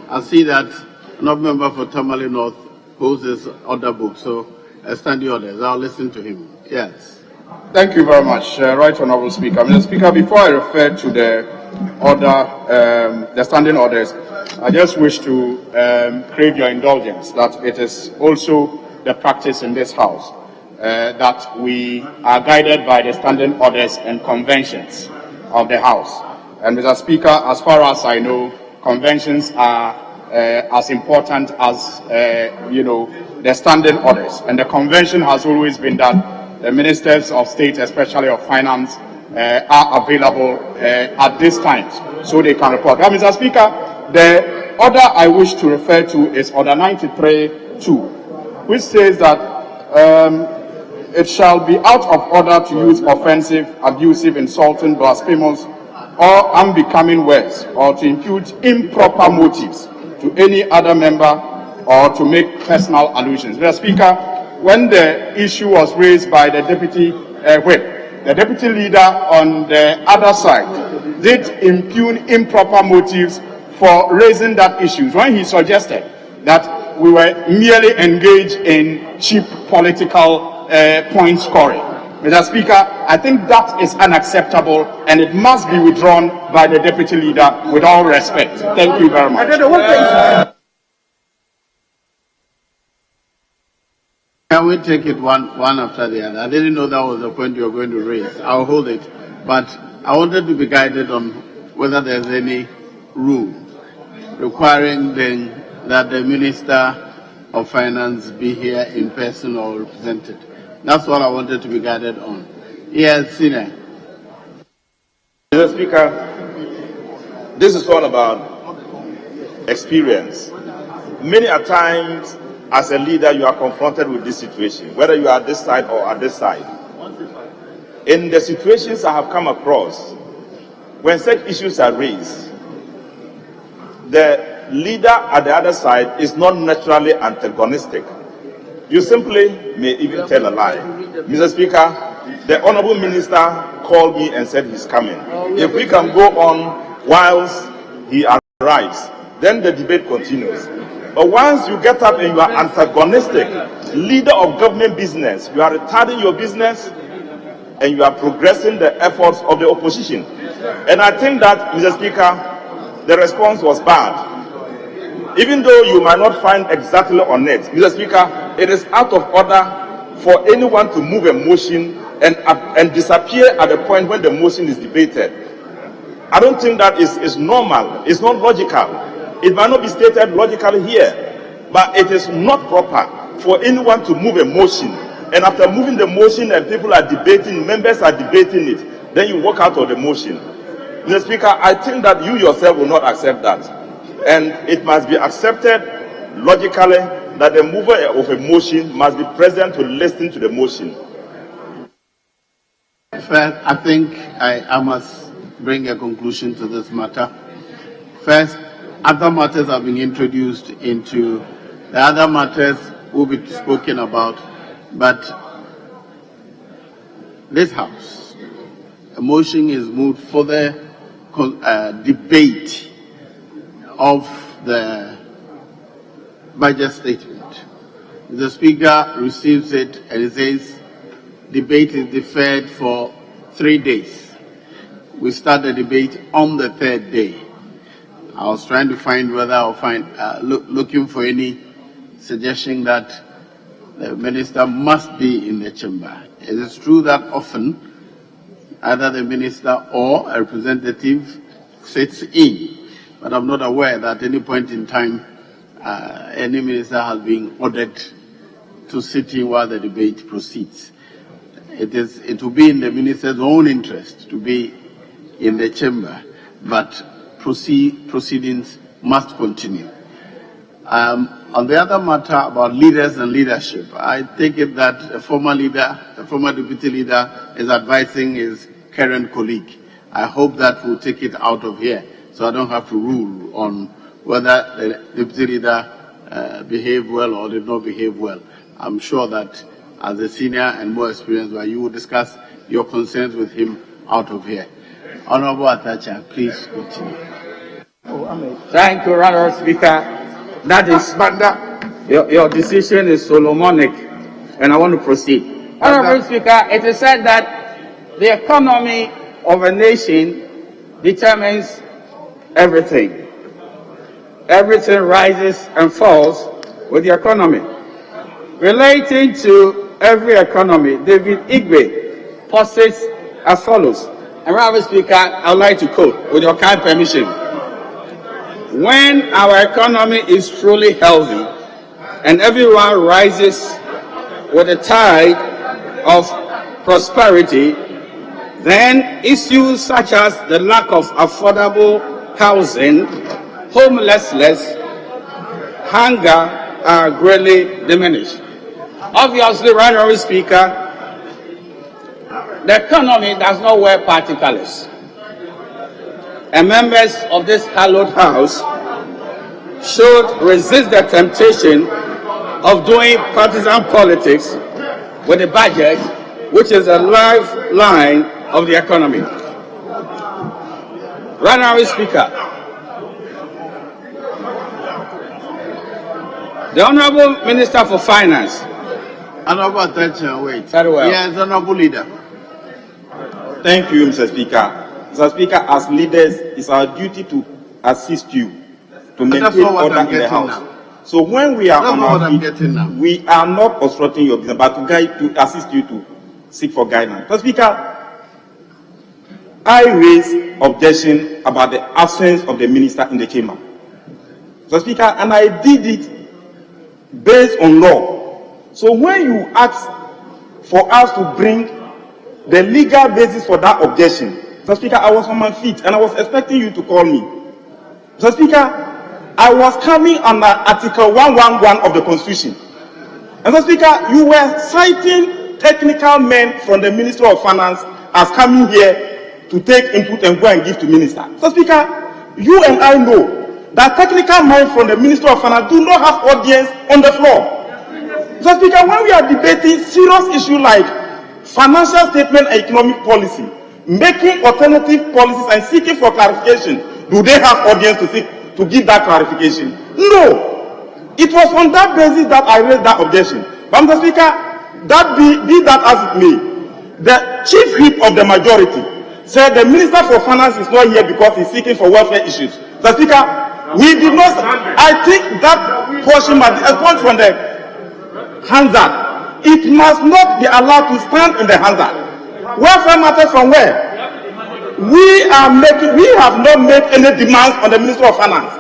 I see that honourable member for Tamale North holds his order book, so I stand the orders. I'll listen to him. Yes. Thank you very much, Right Honourable Speaker. Mr. Speaker, before I refer to the order, the standing orders, I just wish to crave your indulgence that it is also the practice in this House that we are guided by the standing orders and conventions of the House. And Mr. Speaker, as far as I know, conventions are as important as, the standing orders. And the convention has always been that the ministers of state, especially of finance, are available at this time, so they can report. Now, Mr. Speaker, the order I wish to refer to is Order 93-2, which says that it shall be out of order to use offensive, abusive, insulting, blasphemous, or unbecoming words, or to impute improper motives to any other member, or to make personal allusions. Mr. Speaker, when the issue was raised by the deputy whip, the deputy leader on the other side did impugn improper motives for raising that issue when he suggested that we were merely engaged in cheap political point scoring. Mr. Speaker, I think that is unacceptable and it must be withdrawn by the deputy leader with all respect. Thank you very much. Can we take it one after the other? I didn't know that was the point you were going to raise. I'll hold it. But I wanted to be guided on whether there's any rule requiring then that the Minister of Finance be here in person or represented. That's what I wanted to be guided on. Yes, Sine. Mr. Speaker, this is all about experience. Many a times, as a leader, you are confronted with this situation, whether you are at this side or at this side. in the situations I have come across, when such issues are raised, the leader at the other side is not naturally antagonistic. You simply may even tell a lie. Mr. Speaker, the Honorable Minister called me and said he's coming. If we can go on whilst he arrives, then the debate continues. But once you get up and you are antagonistic, leader of government business, you are retarding your business and you are progressing the efforts of the opposition. And I think that, Mr. Speaker, the response was bad. Even though you might not find exactly on it, Mr. Speaker, it is out of order for anyone to move a motion and disappear at the point when the motion is debated. I don't think that is normal. It's not logical. It might not be stated logically here, but it is not proper for anyone to move a motion. And after moving the motion and people are debating, members are debating it, then you walk out of the motion. Mr. Speaker, I think that you yourself will not accept that. And it must be accepted logically that the mover of a motion must be present to listen to the motion. First, I think I must bring a conclusion to this matter. First, other matters have been introduced into the other matters will be spoken about, but this House, a motion is moved for the debate of the budget statement. The Speaker receives it and it says debate is deferred for 3 days. We start the debate on the 3rd day. I was trying to find whether I'll find, looking for any suggestion that the minister must be in the chamber. It is true that often either the minister or a representative sits in, but I'm not aware that at any point in time any minister has been ordered to sit in while the debate proceeds. It will be in the minister's own interest to be in the chamber, but proceedings must continue. On the other matter about leaders and leadership, I take it that a former leader, a former deputy leader is advising his current colleague. I hope that we'll take it out of here, so I don't have to rule on whether the deputy leader behaved well or did not behave well. I'm sure that as a senior and more experienced, you will discuss your concerns with him out of here. Honorable Atacha, please continue. Thank you, Honorable Speaker. That is, your decision is Solomonic, and I want to proceed. Honorable Speaker, it is said that the economy of a nation determines everything. Everything rises and falls with the economy. Relating to every economy, David Igwe posits as follows. And Honorable Speaker, I would like to quote, with your kind permission. When our economy is truly healthy and everyone rises with the tide of prosperity, then issues such as the lack of affordable housing, homelessness, hunger are greatly diminished. Obviously, Honorable Speaker, the economy does not wear party colors. And members of this hallowed house should resist the temptation of doing partisan politics with the budget, which is a lifeline of the economy. Honorable Speaker, the Honorable Minister for Finance. Honorable attention, wait. Very well. Yes, Honorable Leader. Thank you, Mr. Speaker. Mr. Speaker, as leaders, it's our duty to assist you to maintain order in the House. Now. So when we are on our feet, we are not obstructing your business, but to assist you to seek for guidance. Mr. Speaker, I raise objection about the absence of the minister in the chamber. Mr. Speaker, and I did it based on law. So when you ask for us to bring the legal basis for that objection, Mr. Speaker, I was on my feet and I was expecting you to call me. Mr. Speaker, I was coming under Article 111 of the Constitution. And Mr. Speaker, you were citing technical men from the Ministry of Finance as coming here to take input and go and give to minister. So, Speaker, you and I know that technical men from the Ministry of Finance do not have audience on the floor. So, Speaker, when we are debating serious issues like financial statement and economic policy, making alternative policies and seeking for clarification, do they have audience to give that clarification? No. It was on that basis that I raised that objection. But, Mr. Speaker, that be that as it may, the chief whip of the majority said the Minister for Finance is not here because he's seeking for welfare issues. Mr. Speaker, we did not. I think that portion must be expunged from the Hansard. It must not be allowed to stand in the Hansard. Welfare matters from where? We have not made any demands on the Minister of Finance.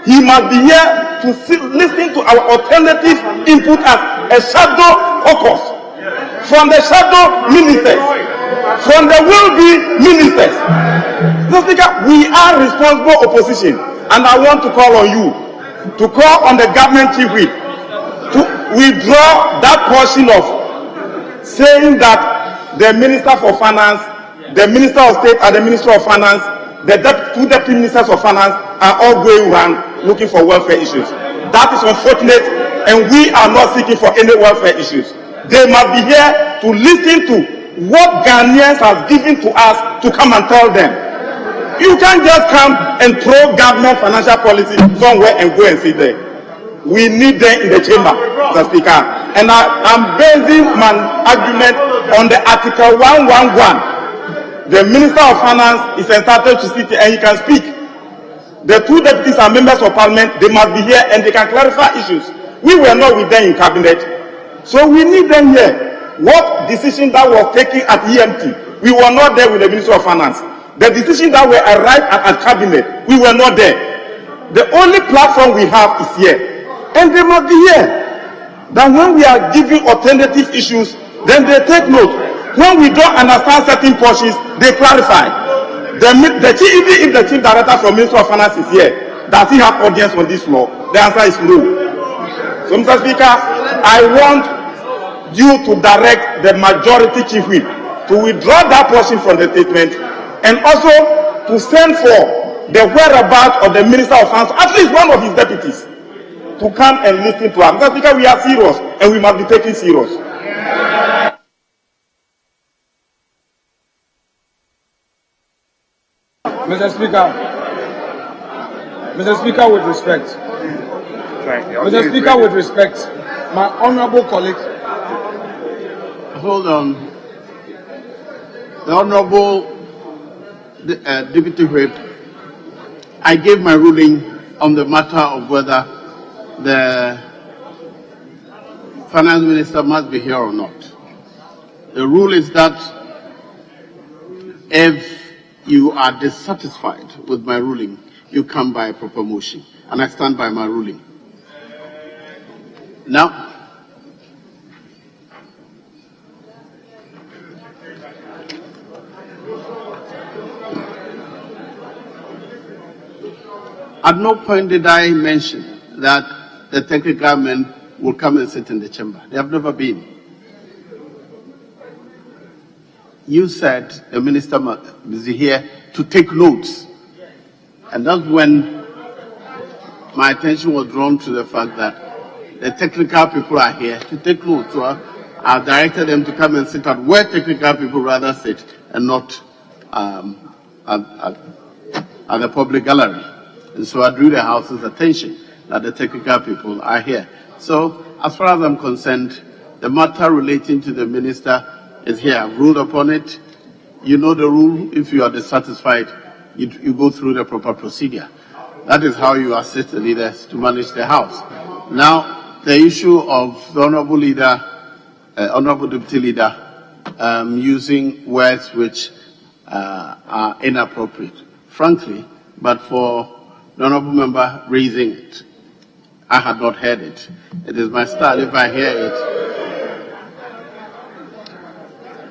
He must be here to listen to our alternative input as a shadow caucus from the shadow ministers, from the will-be ministers. Mr. Speaker, we are responsible opposition, and I want to call on you to call on the government chief whip to withdraw that portion of saying that the Minister for Finance, the Minister of State and the Minister of Finance, the two deputy ministers of Finance are all going around looking for welfare issues. That is unfortunate, and we are not seeking for any welfare issues. They must be here to listen to what Ghanaians have given to us to come and tell them. You can't just come and throw government financial policy somewhere and go and sit there. We need them in the chamber, Mr. Speaker. And I'm basing my argument on the Article 111. The Minister of Finance is entitled to sit and he can speak. The two deputies are members of Parliament. They must be here and they can clarify issues. We were not with them in cabinet, so we need them here. What decision that was taken at EMT, we were not there with the Minister of Finance. The decision that were arrived at cabinet, we were not there. The only platform we have is here, and they must be here. Then when we are giving alternative issues, then they take note. When we don't understand certain portions, they clarify. Even if the chief director from Ministry of Finance is here, does he have audience on this law? The answer is no. So, Mr. Speaker, I want you to direct the majority chief whip to withdraw that portion from the statement, and also to send for the whereabouts of the Minister of Finance, at least one of his deputies, to come and listen to us. Mr. Speaker, we are serious and we must be taken serious. Mr. Speaker, with respect. Mr. Speaker, with respect, my honorable colleague. Hold on. The honorable Deputy Whip, I gave my ruling on the matter of whether the Finance Minister must be here or not. The rule is that if you are dissatisfied with my ruling, you come by a proper motion, and I stand by my ruling. Now, at no point did I mention that the technical men will come and sit in the chamber. They have never been. You said the minister is here to take notes. And that's when my attention was drawn to the fact that the technical people are here to take notes. So I directed them to come and sit at where technical people rather sit and not at the public gallery. And so I drew the House's attention that the technical people are here. So as far as I'm concerned, the matter relating to the minister is here. I've ruled upon it. You know the rule. If you are dissatisfied, you go through the proper procedure. That is how you assist the leaders to manage the House. Now, the issue of the Honourable Leader, Honourable Deputy Leader, using words which are inappropriate, frankly, but for the Honourable Member raising it, I had not heard it. It is my style if I hear it.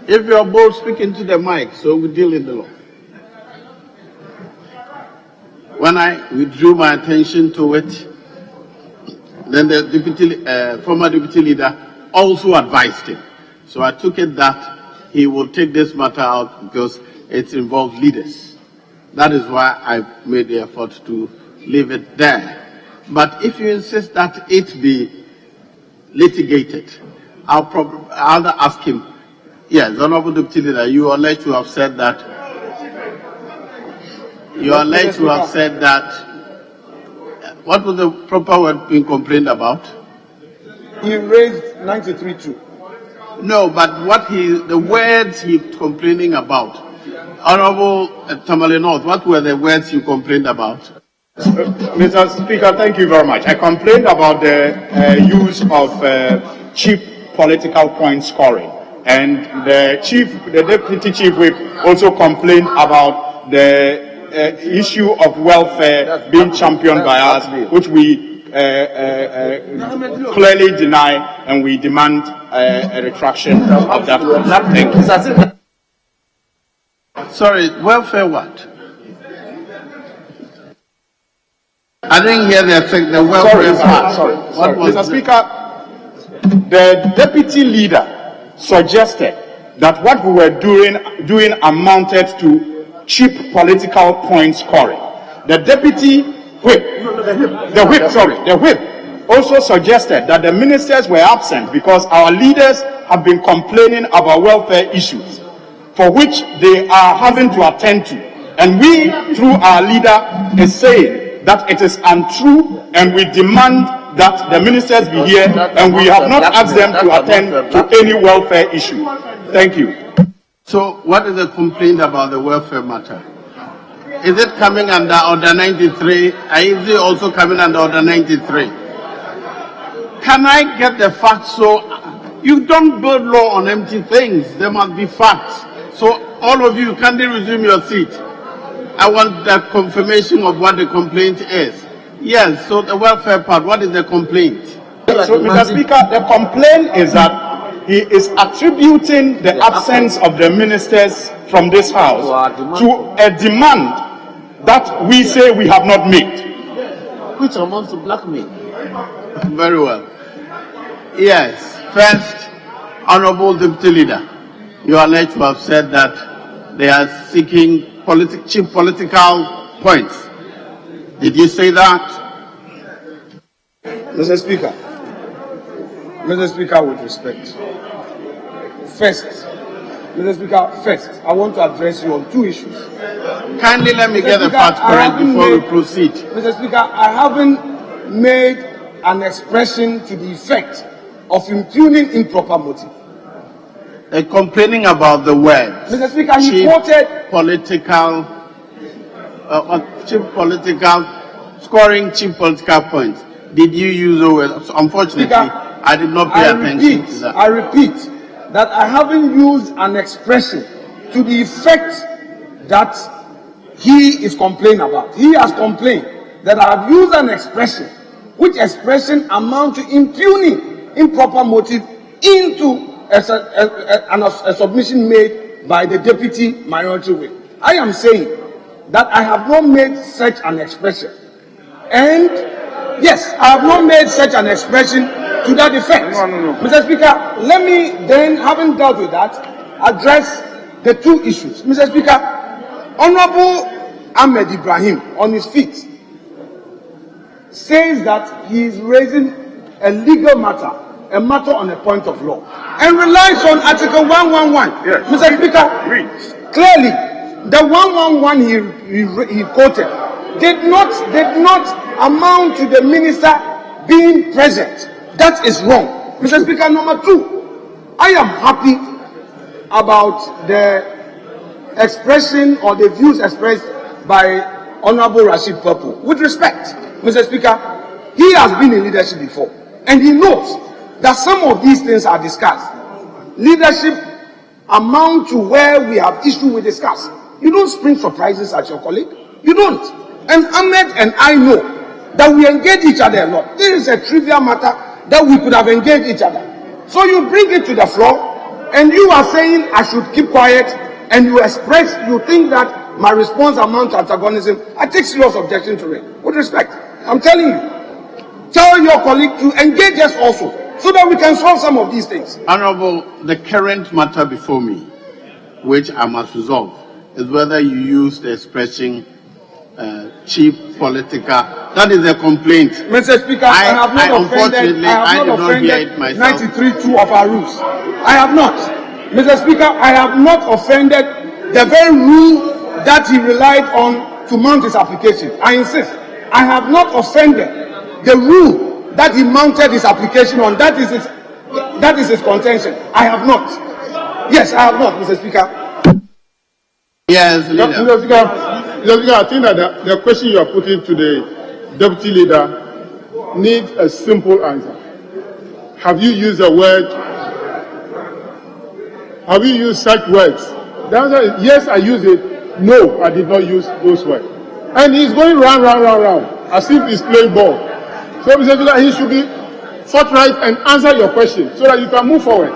If you are both speaking to the mic, so we deal in the law. When I withdrew my attention to it, then the former deputy leader also advised him. So I took it that he will take this matter out because it involves leaders. That is why I made the effort to leave it there. But if you insist that it be litigated, I'll ask him. Yes, Honorable Deputy Leader, you are alleged to have said that. You are alleged to have said that. What was the proper word being complained about? He raised 93-2. No, but the words he's complaining about. Honorable Tamale North, what were the words you complained about? Mr. Speaker, thank you very much. I complained about the use of cheap political point scoring. And the Deputy Chief Whip also complained about the issue of welfare being championed by us, which we clearly deny, and we demand a retraction of that. Thank you. Sorry, welfare what? I didn't hear the welfare part. Sorry. Mr. Speaker, the deputy leader suggested that what we were doing amounted to cheap political point scoring. The deputy whip, the whip also suggested that the ministers were absent because our leaders have been complaining about welfare issues for which they are having to attend to. And we, through our leader, is saying that it is untrue, and we demand that the ministers be here, and we have not asked them to attend to any welfare issue. Thank you. So what is the complaint about the welfare matter? Is it coming under Order 93? Is it also coming under Order 93? Can I get the facts? So you don't build law on empty things. There must be facts. So all of you, kindly resume your seat. I want the confirmation of what the complaint is. Yes, so the welfare part, what is the complaint? So, Mr. Speaker, the complaint is that he is attributing the absence of the ministers from this house to a demand that we say we have not made. Which amounts to blackmail. Very well. Yes, first, Honorable Deputy Leader, you are alleged to have said that they are seeking cheap political points. Did you say that? Mr. Speaker, with respect. First, I want to address you on two issues. Kindly let me get the facts correct before we proceed. Mr. Speaker, I haven't made an expression to the effect of impugning improper motive. Complaining about the words. Mr. Speaker, he quoted scoring cheap political points. Did you use the word? Unfortunately, Speaker, I did not pay attention to that. I repeat that I haven't used an expression to the effect that he is complaining about. He has complained that I have used an expression, which expression amount to impugning improper motive into a submission made by the deputy minority whip. I am saying that I have not made such an expression. And yes, I have not made such an expression to that effect. No. Mr. Speaker, let me then, having dealt with that, address the two issues. Mr. Speaker, Honorable Ahmed Ibrahim, on his feet, says that he is raising a legal matter, a matter on a point of law, and relies on Article 111. Yes. Mr. Speaker, clearly, the 111 he quoted did not amount to the minister being present. That is wrong. Mr. Speaker, number two, I am happy about the expression or the views expressed by Honorable Rashid Purple. With respect, Mr. Speaker, he has been in leadership before, and he knows that some of these things are discussed. Leadership amount to where we have issue we discuss. You don't spring surprises at your colleague. You don't. And Ahmed and I know that we engage each other a lot. This is a trivial matter that we could have engaged each other. So you bring it to the floor, and you are saying I should keep quiet, and you think that my response amounts to antagonism. I take serious objection to it. With respect, I'm telling you, tell your colleague to engage us also. so that we can solve some of these things. Honorable, the current matter before me, which I must resolve, is whether you use the expression cheap political. That is a complaint. Mr. Speaker, I have not offended 93(2) of our rules. I have not. Mr. Speaker, I have not offended the very rule that he relied on to mount his application. I insist. I have not offended the rule that he mounted his application on. That is his contention. I have not. Yes, I have not, Mr. Speaker. Yes, leader. Mr. Speaker, I think that the question you are putting to the deputy leader needs a simple answer. Have you used the word? Have you used such words? The answer is yes, I used it. No, I did not use those words. And he's going round, as if he's playing ball. So, Mr. Speaker, he should be forthright and answer your question so that you can move forward.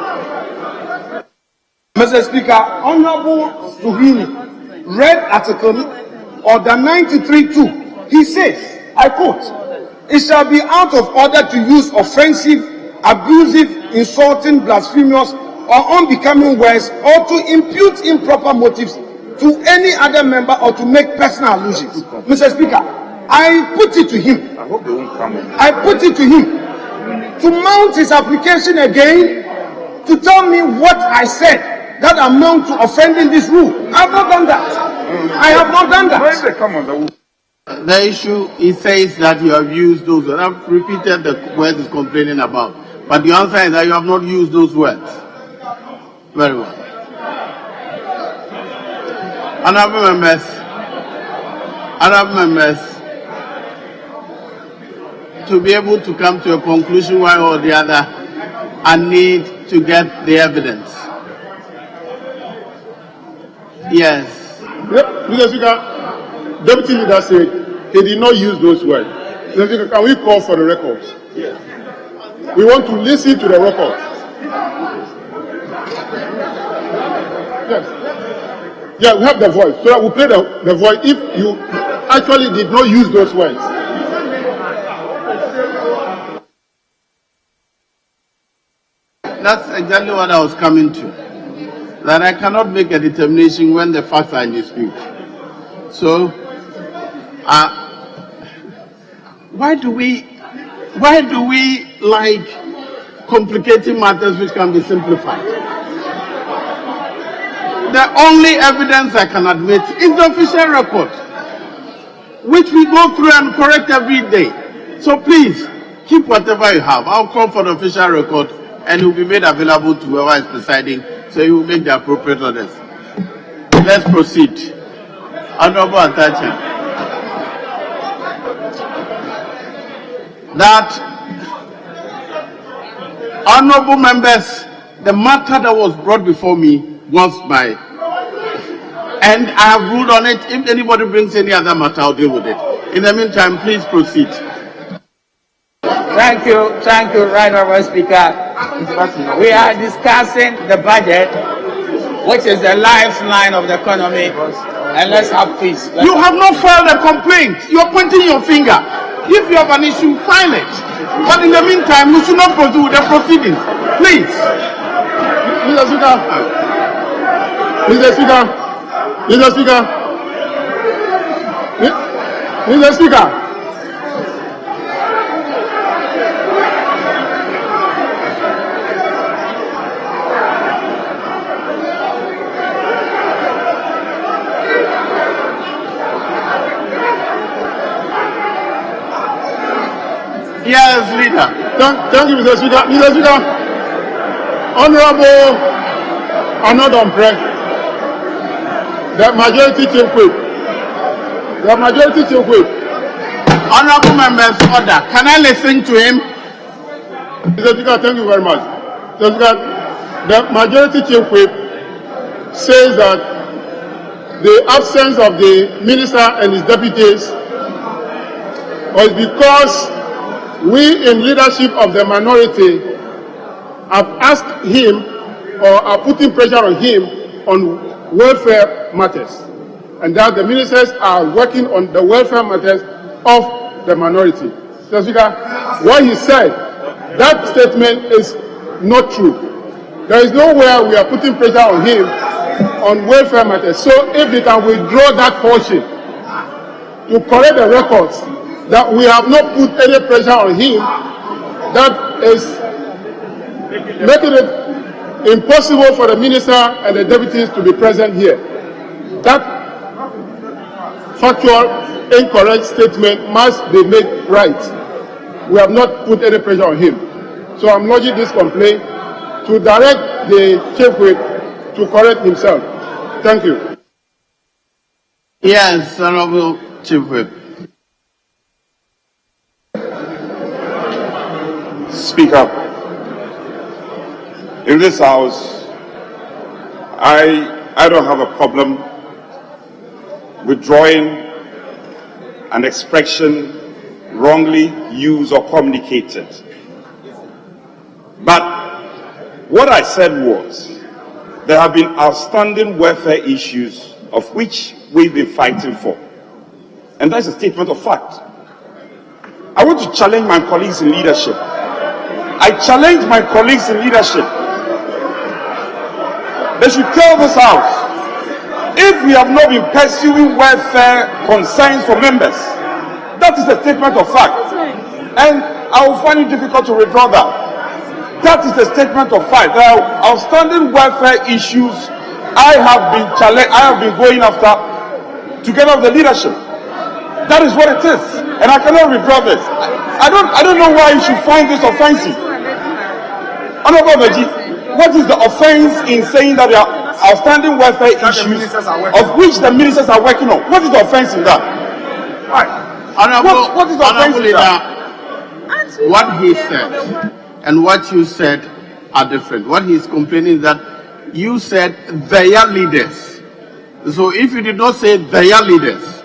Mr. Speaker, Honorable Suhini read Article Order 93(2). He says, I quote, "It shall be out of order to use offensive, abusive, insulting, blasphemous, or unbecoming words, or to impute improper motives to any other member, or to make personal allusions." Mr. Speaker, I put it to him. I put it to him to mount his application again to tell me what I said that amount to offending this rule. I have not done that. I have not done that. The issue, he says that you have used those words. I've repeated the words he's complaining about. But the answer is that you have not used those words. Very well. Honorable members, to be able to come to a conclusion one or the other, I need to get the evidence. Yes. Mr. Speaker, Deputy Leader said he did not use those words. Mr. Speaker, can we call for the records? Yes. We want to listen to the records. Yes. Yeah, we have the voice. So that we play the voice if you actually did not use those words. That's exactly what I was coming to. That I cannot make a determination when the facts are in dispute. So, why do we like complicating matters which can be simplified? The only evidence I can admit is the official record, which we go through and correct every day. So please, keep whatever you have. I'll call for the official record and it will be made available to whoever is presiding, so you will make the appropriate orders. Let's proceed. Honorable Attachment. That, honorable members, the matter that was brought before me was and I have ruled on it. If anybody brings any other matter, I'll deal with it. In the meantime, please proceed. Thank you, Right Honourable Speaker. We are discussing the budget, which is the lifeline of the economy, and let's have peace. You have not filed a complaint. You're pointing your finger. If you have an issue, file it. But in the meantime, we should not proceed with the proceedings. Please. Mr. Speaker. Mr. Speaker. Mr. Speaker. Mr. Speaker. Yes, leader. Thank you, Mr. Speaker. Mr. Speaker, Honorable Anodon Press, the majority chief whip. The majority chief whip. Honorable members, order. Can I listen to him? Mr. Speaker, thank you very much. Mr. Speaker, the majority chief whip says that the absence of the minister and his deputies was because we in leadership of the minority have asked him or are putting pressure on him on welfare matters, and that the ministers are working on the welfare matters of the minority. Mr. Speaker, what he said That statement is not true. There is nowhere we are putting pressure on him on welfare matters. So if they can withdraw that portion to correct the records that we have not put any pressure on him, that is making it impossible for the minister and the deputies to be present here. That factual, incorrect statement must be made right. We have not put any pressure on him. So I'm lodging this complaint to direct the chief whip to correct himself. Thank you. Yes, Honorable Chief Whip. Speaker, in this house, I don't have a problem withdrawing an expression wrongly used or communicated. But what I said was, there have been outstanding welfare issues of which we've been fighting for. And that's a statement of fact. I want to challenge my colleagues in leadership. I challenge my colleagues in leadership. They should tell this house, if we have not been pursuing welfare concerns for members, that is a statement of fact. And I will find it difficult to withdraw that. That is a statement of fact. There are outstanding welfare issues I have been going after together with the leadership. That is what it is. And I cannot withdraw this. I don't know why you should find this offensive. Honorable Veji, what is the offense in saying that there are outstanding welfare issues of which the ministers are working on? What is the offense in that? What is the offense in that? What he said and what you said are different. What he is complaining is that you said their leaders. So if you did not say their leaders,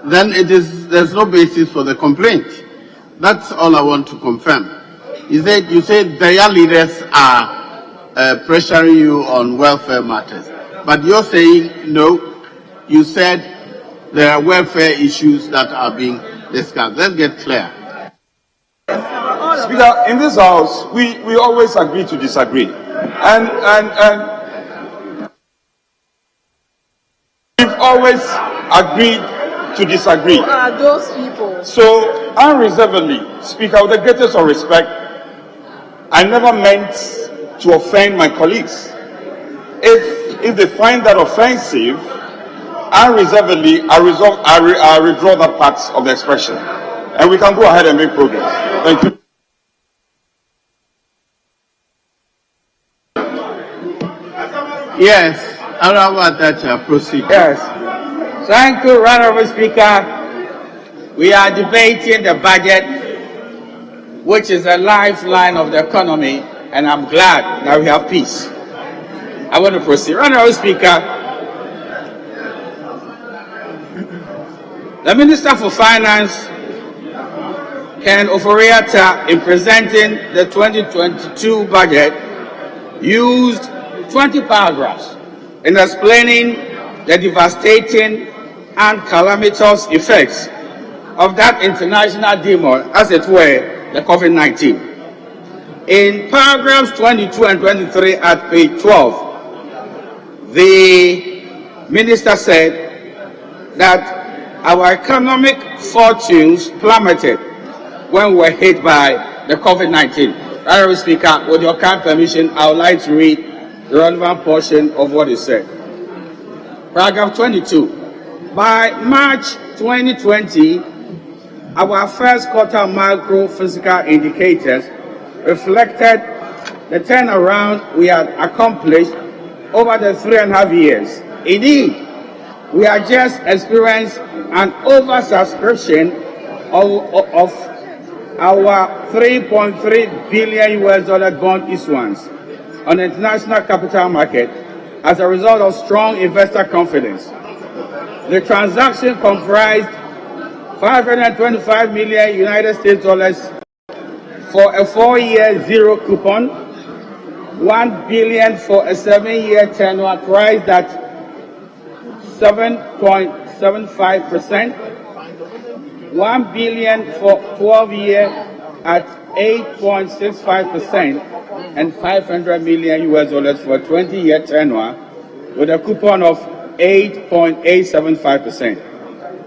then there's no basis for the complaint. That's all I want to confirm. You said their leaders are pressuring you on welfare matters. But you're saying no, you said there are welfare issues that are being discussed. Let's get clear. Speaker, in this house, we always agree to disagree. And we've always agreed to disagree. Who are those people? So, unreservedly, Speaker, with the greatest of respect, I never meant to offend my colleagues. If they find that offensive, unreservedly, I withdraw that part of the expression. And we can go ahead and make progress. Thank you. Yes, Honorable Atacha, proceed. Yes. Thank you, Honorable Speaker. We are debating the budget, which is a lifeline of the economy, and I'm glad that we have peace. I want to proceed. Honorable Speaker, the Minister for Finance, Ken Oforiatta, in presenting the 2022 budget, used 20 paragraphs in explaining the devastating and calamitous effects of that international demon, as it were, the COVID-19. In paragraphs 22 and 23 at page 12, the minister said that our economic fortunes plummeted when we were hit by the COVID-19. Honorable Speaker, with your kind permission, I would like to read the relevant portion of what is said. Paragraph 22. By March 2020, our first quarter macro physical indicators reflected the turnaround we had accomplished over the 3.5 years. Indeed, we had just experienced an oversubscription of our $3.3 billion bond issuance on the international capital market as a result of strong investor confidence. The transaction comprised $525 million United States dollars for a 4-year zero coupon, $1 billion for a 7-year tenure priced at 7.75%, $1 billion for 12-year at 8.65% and $500 million for a 20-year tenure with a coupon of 8.875%.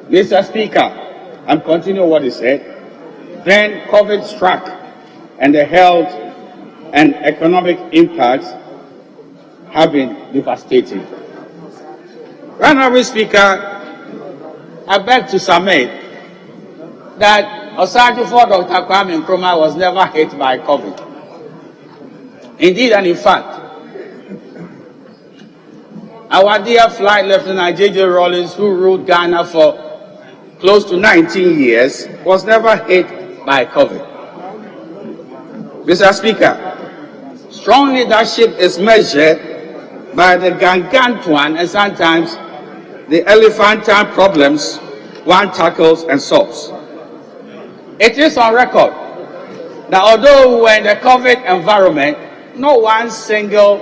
Mr. Speaker, I'm continuing what he said. Then COVID struck, and the health and economic impacts have been devastating. Honorable Speaker, I beg to submit that Osajifo Dr. Kwame Nkrumah was never hit by COVID. Indeed and in fact, our dear Flight Lieutenant J.J. Rawlings, who ruled Ghana for close to 19 years, was never hit by COVID. Mr. Speaker, strong leadership is measured by the gargantuan and sometimes the elephantine problems one tackles and solves. It is on record that although we were in the COVID environment, no one single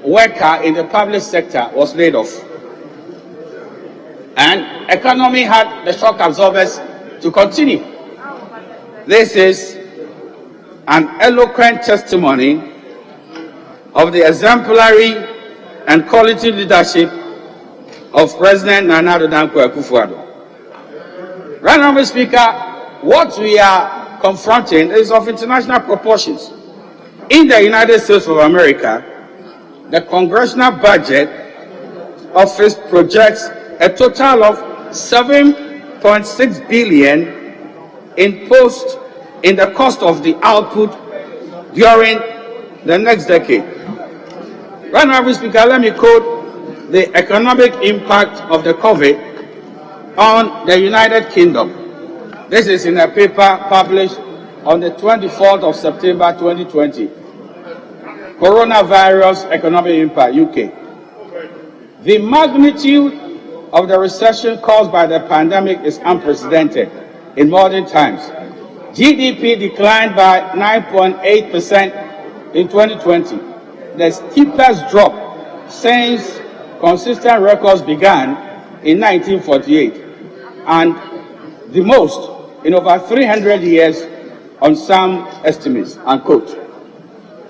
worker in the public sector was laid off. And economy had the shock absorbers to continue. This is an eloquent testimony of the exemplary and quality leadership of President Nana Addo Dankwa Akufo-Addo. Right now, Mr. Speaker, what we are confronting is of international proportions. In the United States of America, the Congressional Budget Office projects a total of $7.6 billion in the cost of the output during the next decade. Right now, Mr. Speaker, let me quote the economic impact of the COVID on the United Kingdom. This is in a paper published on the 24th of September 2020. Coronavirus economic impact, UK. The magnitude of the recession caused by the pandemic is unprecedented in modern times. GDP declined by 9.8% in 2020, the steepest drop since consistent records began in 1948, and the most in over 300 years on some estimates, unquote.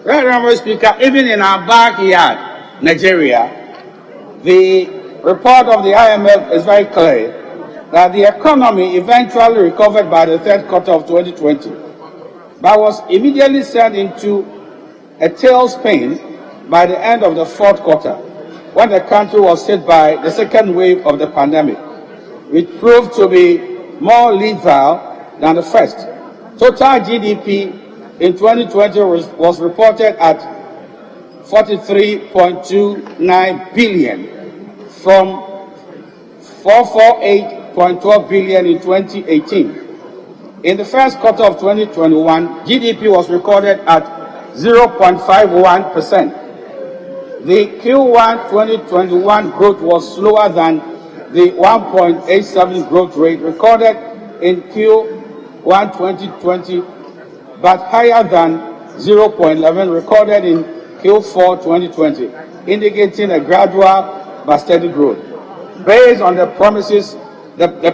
Right, Honorable Speaker, even in our backyard, Nigeria, the report of the IMF is very clear that the economy eventually recovered by the third quarter of 2020, but was immediately sent into a tailspin by the end of the fourth quarter, when the country was hit by the second wave of the pandemic, which proved to be more lethal than the first. Total GDP in 2020 was reported at $43.29 billion from $448.12 billion in 2018. In the first quarter of 2021, GDP was recorded at 0.51%. The Q1 2021 growth was slower than the 1.87 growth rate recorded in Q1 2020, but higher than 0.11 recorded in Q4 2020, indicating a gradual but steady growth. Based on the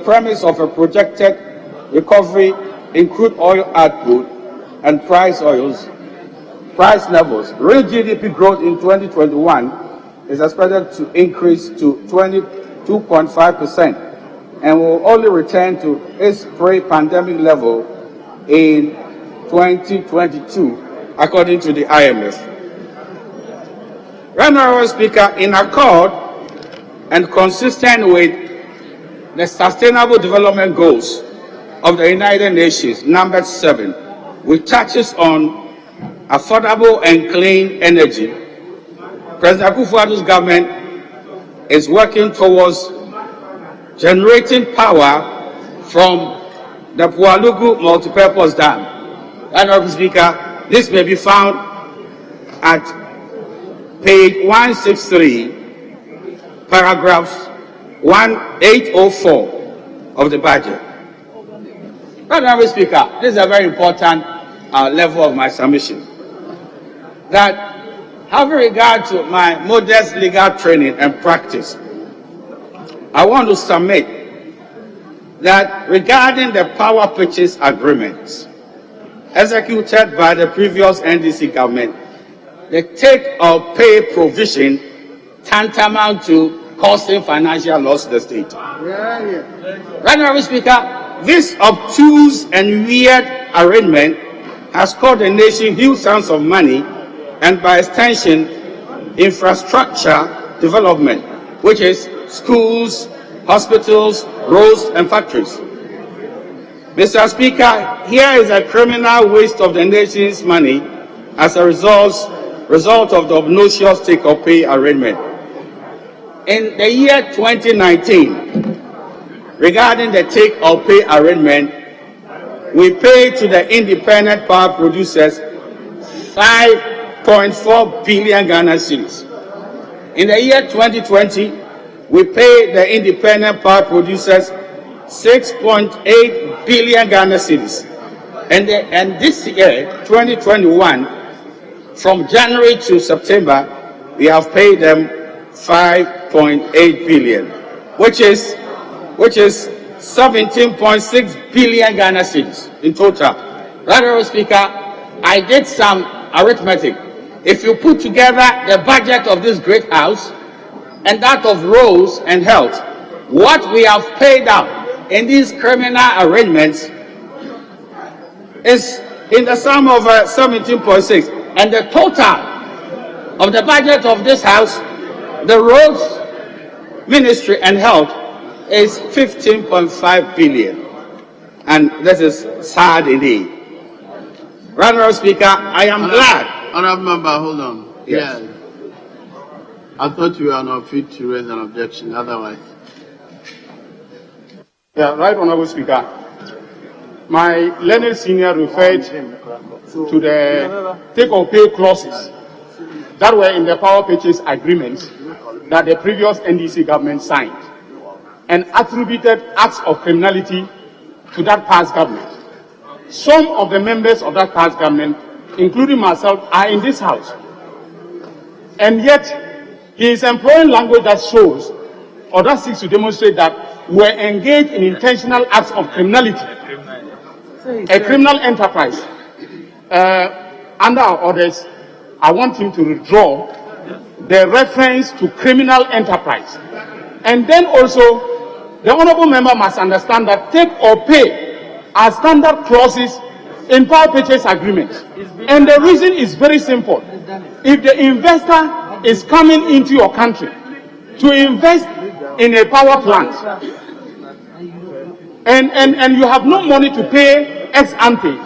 premise of a projected recovery in crude oil output and price levels, real GDP growth in 2021 is expected to increase to 22.5% and will only return to its pre-pandemic level in 2022, according to the IMF. Honorable Speaker, in accord and consistent with the Sustainable Development Goals of the United Nations, number 7, which touches on affordable and clean energy, President Akufo-Addo's government is working towards generating power from the Pualugu multipurpose dam. Honorable Speaker, this may be found at page 163, paragraph 1804 of the budget. Honorable Speaker, this is a very important level of my submission. That, having regard to my modest legal training and practice, I want to submit that regarding the power purchase agreements, executed by the previous NDC government, the take-or-pay provision tantamount to causing financial loss to the state. Right, Honorable Speaker, this obtuse and weird arrangement has cost the nation huge sums of money and, by extension, infrastructure development, which is schools, hospitals, roads, and factories. Mr. Speaker, here is a criminal waste of the nation's money as a result of the obnoxious take-or-pay arrangement. In the year 2019, regarding the take-or-pay arrangement, we paid to the independent power producers 5.4 billion Ghana cedis. In the year 2020, we paid the independent power producers 6.8 billion Ghana cedis. And this year, 2021, from January to September, we have paid them 5.8 billion, which is 17.6 billion Ghana cedis in total. Honorable Speaker, I did some arithmetic. If you put together the budget of this great house and that of roads and health, what we have paid out in these criminal arrangements is in the sum of 17.6, and the total of the budget of this house, the roads, ministry, and health is 15.5 billion, and this is sad indeed. Honorable Speaker, I am glad. Honorable Member, hold on. Yes. Yeah. I thought you were on fit to raise an objection, otherwise. Yeah, right, Honorable Speaker. My learned senior referred to the take-or-pay clauses that were in the power purchase agreement that the previous NDC government signed, and attributed acts of criminality to that past government. Some of the members of that past government, including myself, are in this house. And yet, he is employing language that shows, or that seeks to demonstrate that we're engaged in intentional acts of criminality, a criminal enterprise. Under our orders, I want him to withdraw the reference to criminal enterprise. And then also, the honorable member must understand that take or pay are standard clauses in power purchase agreements. And the reason is very simple. If the investor is coming into your country to invest in a power plant, and you have no money to pay ex ante,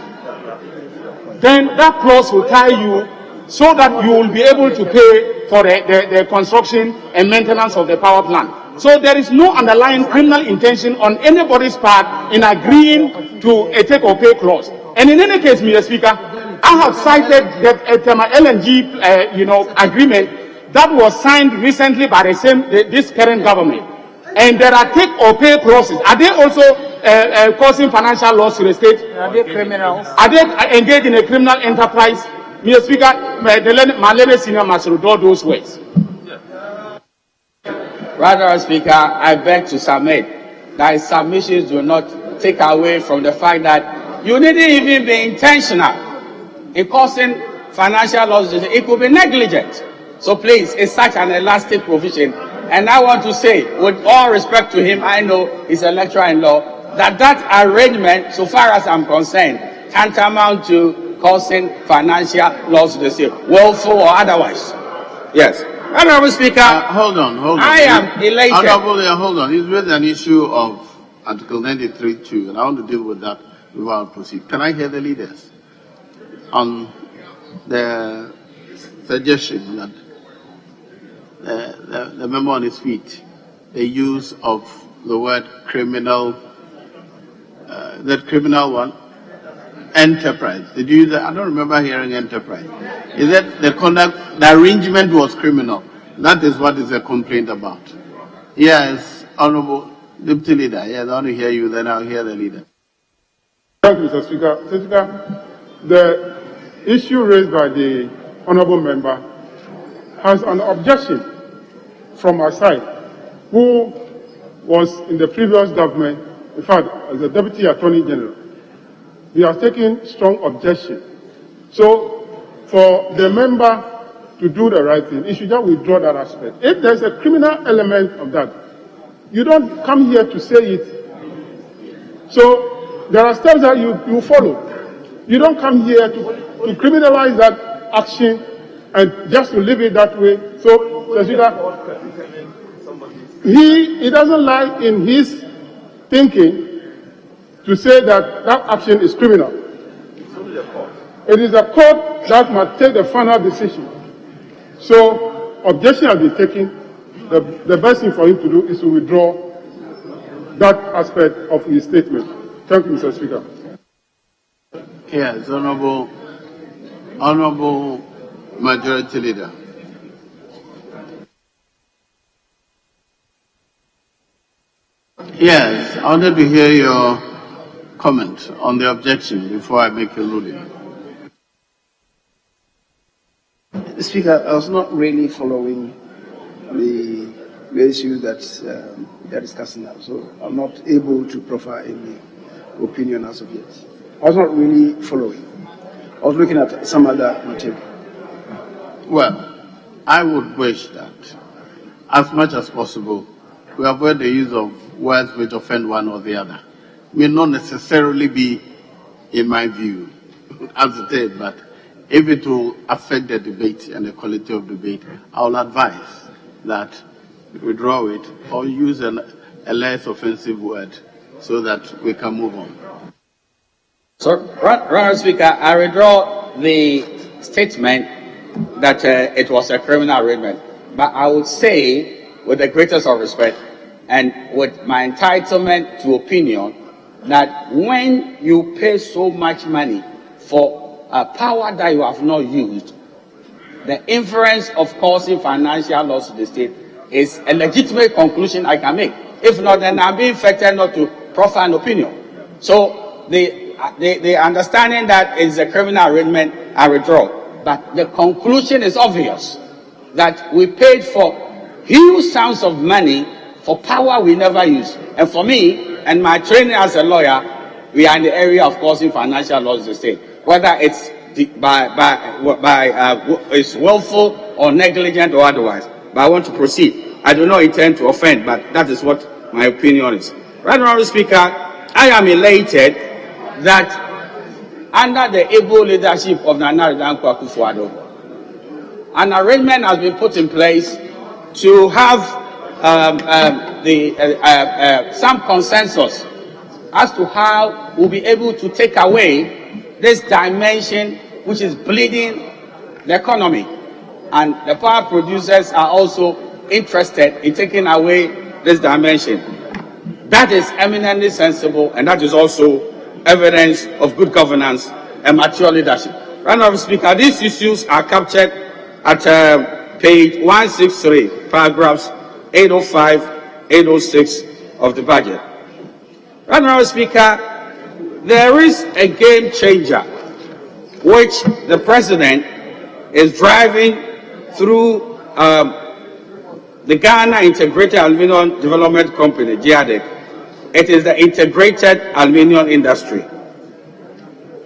then that clause will tie you so that you will be able to pay for the construction and maintenance of the power plant. So there is no underlying criminal intention on anybody's part in agreeing to a take-or-pay clause. And in any case, Mr. Speaker, I have cited that LNG agreement that was signed recently by this current government. And there are take-or-pay clauses. Are they also causing financial loss to the state? Are they criminals? Are they engaged in a criminal enterprise? Mr. Speaker, my learned senior must withdraw those words. Rather, Speaker, I beg to submit that his submissions do not take away from the fact that you needn't even be intentional in causing financial losses. It could be negligent. So please, it's such an elastic provision. And I want to say, with all respect to him, I know he's a lecturer in law, that arrangement, so far as I'm concerned, tantamount to causing financial loss to the state, willful or otherwise. Yes. Honorable Speaker, hold on. I am elated. Honorable, hold on. He's raised an issue of Article 93.2, and I want to deal with that before I proceed. Can I hear the leaders on the suggestion that the member on his feet, the use of the word criminal, that criminal one? Enterprise. Did you use that? I don't remember hearing enterprise. Is that the conduct, the arrangement was criminal? That is what is a complaint about. Yes, Honorable Deputy Leader. Yes, I want to hear you, then I'll hear the leader. Thank you, Mr. Speaker. Mr. Speaker, the issue raised by the honorable member has an objection from our side, who was in the previous government, in fact, as the Deputy Attorney General. he has taken strong objection. So for the member to do the right thing, he should just withdraw that aspect. If there's a criminal element of that, you don't come here to say it. So there are steps that you follow. You don't come here to criminalize that action and just to leave it that way. So, he doesn't lie in his thinking to say that that action is criminal. It is a court that must take the final decision. So, objection has been taken. The best thing for him to do is to withdraw that aspect of his statement. Thank you, Mr. Speaker. Yes, Honorable Majority Leader. Yes, I wanted to hear your comment on the objection before I make a ruling. Speaker, I was not really following the issue that they are discussing now, so I'm not able to provide any opinion as of yet. I was not really following. I was looking at some other material. Well, I would wish that, as much as possible, we avoid the use of words which offend one or the other. May not necessarily be, in my view, as it is, but if it will affect the debate and the quality of debate, I will advise that we withdraw it or use a less offensive word so that we can move on. So, Honourable Speaker, I withdraw the statement that it was a criminal arraignment. But I would say, with the greatest of respect, and with my entitlement to opinion, that when you pay so much money for a power that you have not used, the inference of causing financial loss to the state is a legitimate conclusion I can make. If not, then I'm being affected not to proffer an opinion. So the understanding that it's a criminal arraignment, I withdraw. But the conclusion is obvious, that we paid for huge sums of money for power we never used. And for me, and my training as a lawyer, we are in the area of causing financial loss to the state, whether it's it's willful or negligent or otherwise. But I want to proceed. I do not intend to offend, but that is what my opinion is. Right, Honourable Speaker, I am elated that under the able leadership of Nana Dankwa Akufo-Addo, an arrangement has been put in place to have some consensus as to how we'll be able to take away this dimension which is bleeding the economy. And the power producers are also interested in taking away this dimension. That is eminently sensible, and that is also evidence of good governance and mature leadership. Right, Honourable Speaker, these issues are captured at page 163, paragraphs 805, 806 of the budget. Right, Honourable Speaker, there is a game changer which the President is driving through the Ghana Integrated Aluminium Development Company, GIADEC. It is the integrated aluminium industry.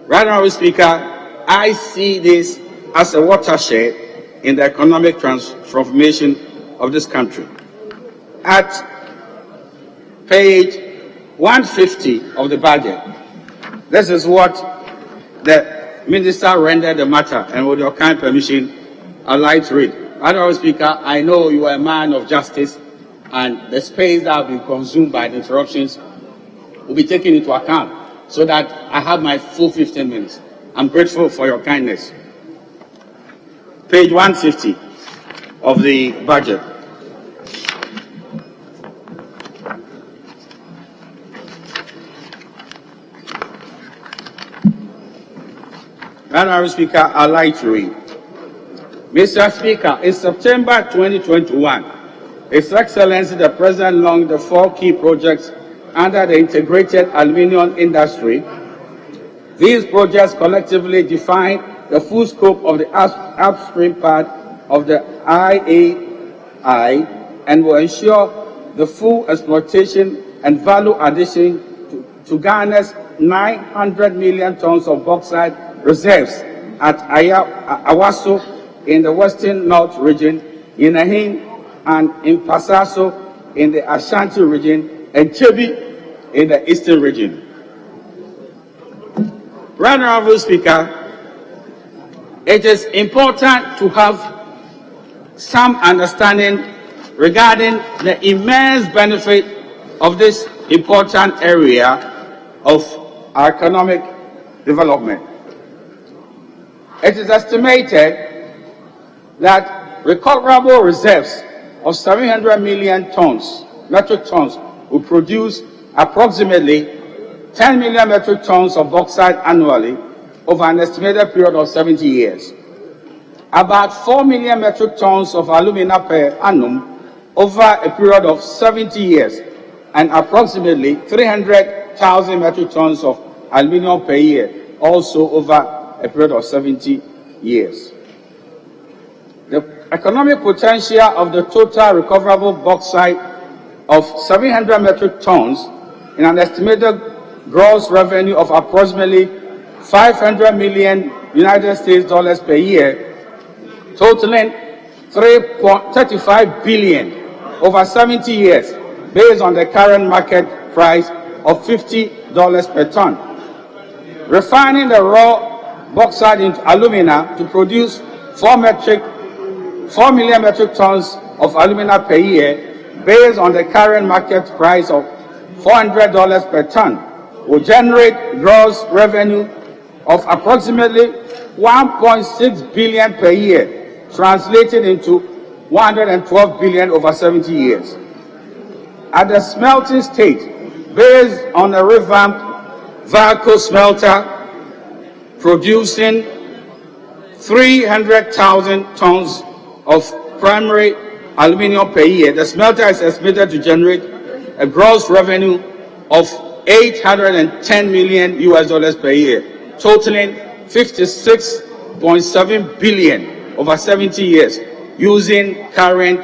Right, Honourable Speaker, I see this as a watershed in the economic transformation of this country. At page 150 of the budget, this is what the Minister rendered the matter, and with your kind permission, I'd like to read. Honourable Speaker, I know you are a man of justice, and the space that have been consumed by the interruptions will be taken into account so that I have my full 15 minutes. I'm grateful for your kindness. Page 150 of the budget. Honourable Speaker, I'd like to read. Mr. Speaker, in September 2021, His Excellency the President launched the 4 key projects under the integrated aluminium industry. These projects collectively define the full scope of the upstream part of the IAI and will ensure the full exploitation and value addition to Ghana's 900 million tons of bauxite reserves at Awaso in the Western North region, in Ahin and in Pasaso in the Ashanti region, and Chebi in the Eastern region. Right, Honorable Speaker, it is important to have some understanding regarding the immense benefit of this important area of our economic development. It is estimated that recoverable reserves of 700 million metric tons will produce approximately 10 million metric tons of bauxite annually over an estimated period of 70 years. About 4 million metric tons of alumina per annum over a period of 70 years, and approximately 300,000 metric tons of aluminum per year, also over a period of 70 years. The economic potential of the total recoverable bauxite of 700 metric tons in an estimated gross revenue of approximately $500 million United States dollars per year, totaling $3.35 billion over 70 years, based on the current market price of $50 per ton. Refining the raw bauxite into alumina to produce 4 million metric tons of alumina per year, based on the current market price of $400 per ton, will generate gross revenue of approximately $1.6 billion per year, translated into $112 billion over 70 years. At the smelting stage, based on a revamped Valco smelter producing 300,000 tons of primary aluminum per year, the smelter is estimated to generate a gross revenue of $810 million US dollars per year, totaling $56.7 billion over 70 years, using current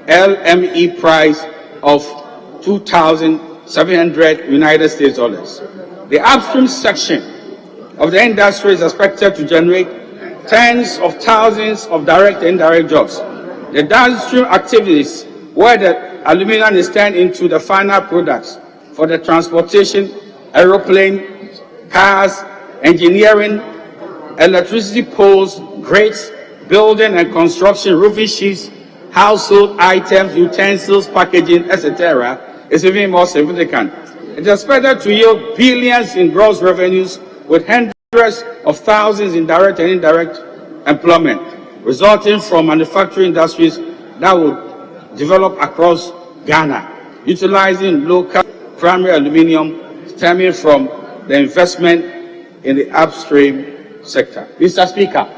LME price of $2,700 United States dollars. The upstream section of the industry is expected to generate tens of thousands of direct and indirect jobs. The downstream activities, where the aluminum is turned into the final products for the transportation, aeroplane, cars, engineering, electricity poles, grates, building and construction, roofing sheets, household items, utensils, packaging, etc., is even more significant. It is expected to yield billions in gross revenues, with hundreds of thousands in direct and indirect employment, resulting from manufacturing industries that will develop across Ghana, utilizing local primary aluminum stemming from the investment in the upstream sector. Mr. Speaker,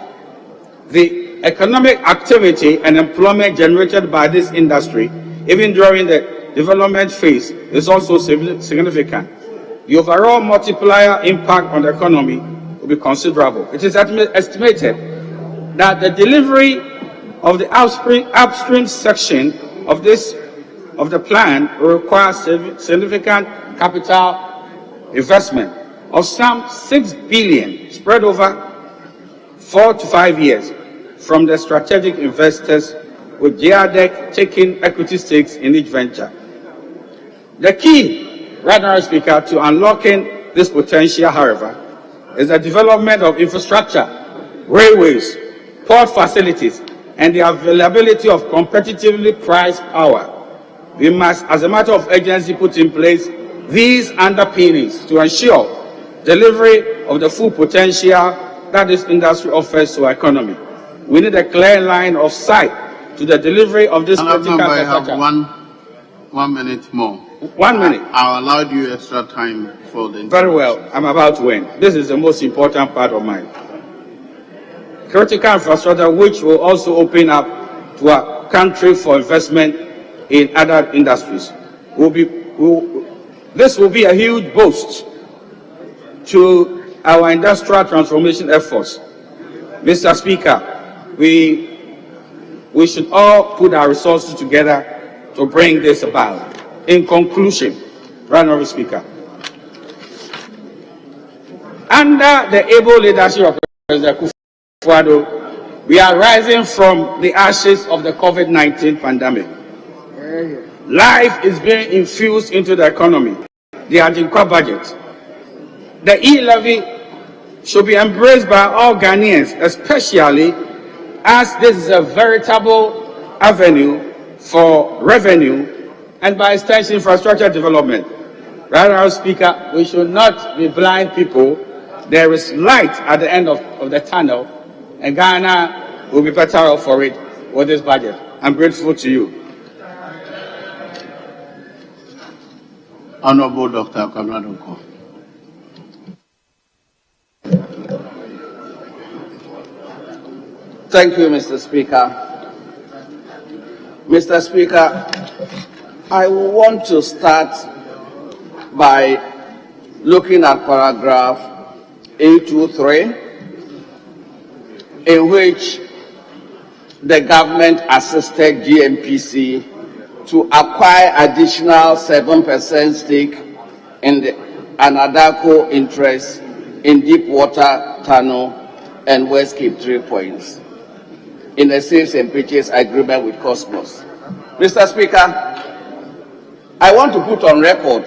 the economic activity and employment generated by this industry, even during the development phase, is also significant. The overall multiplier impact on the economy will be considerable. It is estimated that the delivery of the upstream section of the plan will require significant capital investment of some $6 billion spread over 4 to 5 years from the strategic investors, with GRDEC taking equity stakes in each venture. The key, right now, Speaker, to unlocking this potential, however, is the development of infrastructure, railways, port facilities, and the availability of competitively priced power. We must, as a matter of urgency, put in place these underpinnings to ensure delivery of the full potential that this industry offers to our economy. We need a clear line of sight to the delivery of this critical infrastructure. I have 1 minute more. 1 minute. I allowed you extra time for the... Very well. I'm about to end. This is the most important part of mine. Critical infrastructure, which will also open up to our country for investment in other industries. This will be a huge boost to our industrial transformation efforts. Mr. Speaker, we should all put our resources together to bring this about. In conclusion, Honorable Speaker, Under the able leadership of President Kufuor, we are rising from the ashes of the COVID-19 pandemic. Life is being infused into the economy, the adequate budget. The E-levy should be embraced by all Ghanaians, especially as this is a veritable avenue for revenue and by extension infrastructure development. Right now, Speaker, we should not be blind people. There is light at the end of the tunnel, and Ghana will be better off for it with this budget. I'm grateful to you. Honorable Dr. Konradoko. Thank you, Mr. Speaker. Mr. Speaker, I want to start by looking at paragraph 823, in which the government assisted GMPC to acquire additional 7% stake in the Anadako interest in Deepwater Tunnel and West Cape 3 Points in a sales and purchase agreement with Cosmos. Mr. Speaker, I want to put on record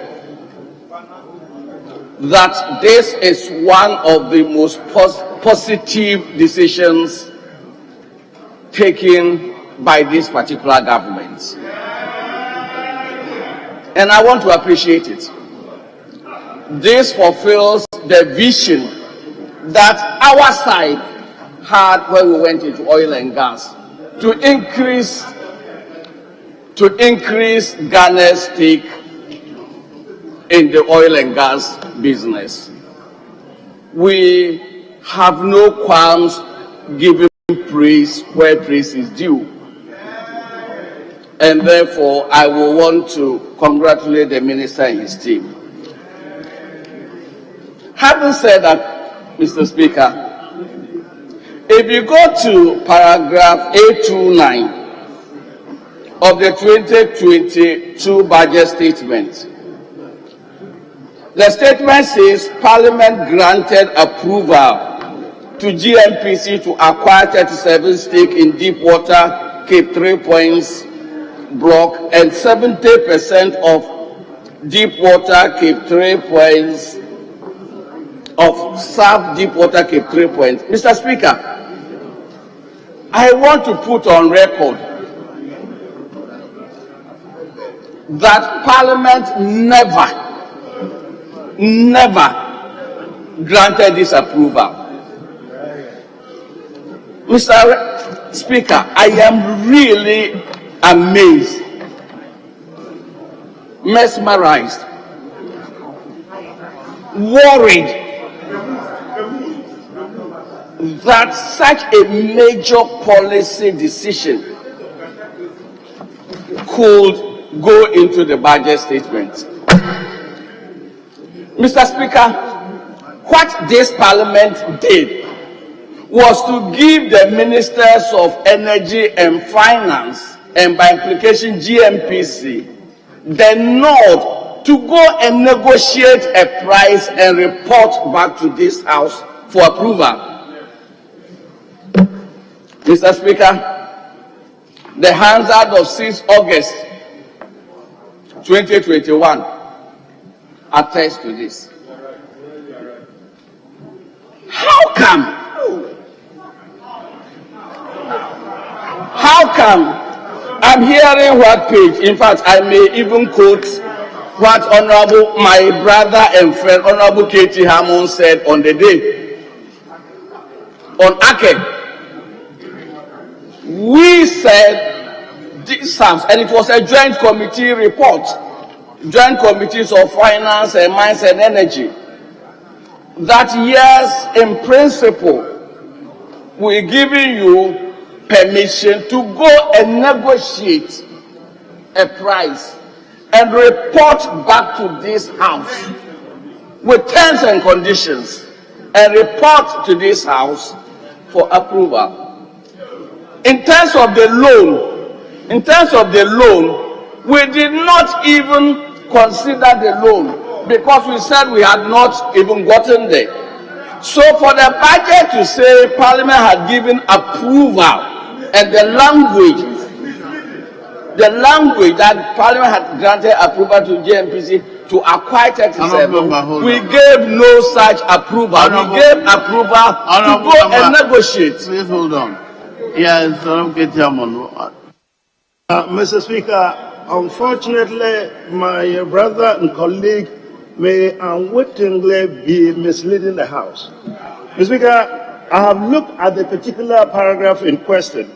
that this is one of the most positive decisions taken by this particular government. And I want to appreciate it. This fulfills the vision that our side had when we went into oil and gas to increase Ghana's stake in the oil and gas business. We have no qualms giving praise where praise is due. And therefore, I will want to congratulate the minister and his team. Having said that, Mr. Speaker, if you go to paragraph 829 of the 2022 budget statement, the statement says Parliament granted approval to GMPC to acquire 37 stake in Deepwater Cape 3 Points block and 70% of Deepwater Cape 3 Points of South Deepwater Cape 3 Points. Mr. Speaker, I want to put on record that Parliament never granted this approval. Mr. Speaker, I am really amazed, mesmerized, worried that such a major policy decision could go into the budget statement. Mr. Speaker, what this Parliament did was to give the Ministers of Energy and Finance, and by implication GMPC, the nod to go and negotiate a price and report back to this House for approval. Mr. Speaker, the Hansard of 6 August 2021 attests to this. How come I'm hearing what page? In fact, I may even quote what Honorable, my brother and friend, Honorable K.T. Hammond said on the day on Ake. We said this House, and it was a joint committee report, joint committees of finance and mines and energy, that yes, in principle, we're giving you permission to go and negotiate a price and report back to this House with terms and conditions and report to this House for approval. In terms of the loan, we did not even consider the loan because we said we had not even gotten there. So for the budget to say Parliament had given approval and the language that Parliament had granted approval to JMPC to acquire 37, we gave no such approval. We gave approval to go and negotiate. Please hold on. Yes, Mr. Speaker, unfortunately, my brother and colleague may unwittingly be misleading the House. Mr. Speaker, I have looked at the particular paragraph in question,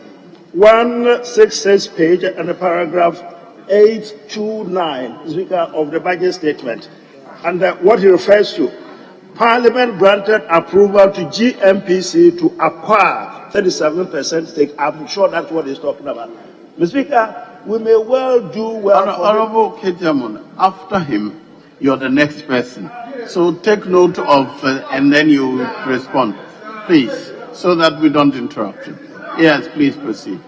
166 page and the paragraph 829, Speaker, of the budget statement, and what he refers to. Parliament granted approval to GMPC to acquire 37% stake. I'm sure that's what he's talking about. Mr. Speaker, we may well do well. Honorable Ketamon, after him, you're the next person. So take note of, and then you respond, please, so that we don't interrupt you. Yes, please proceed.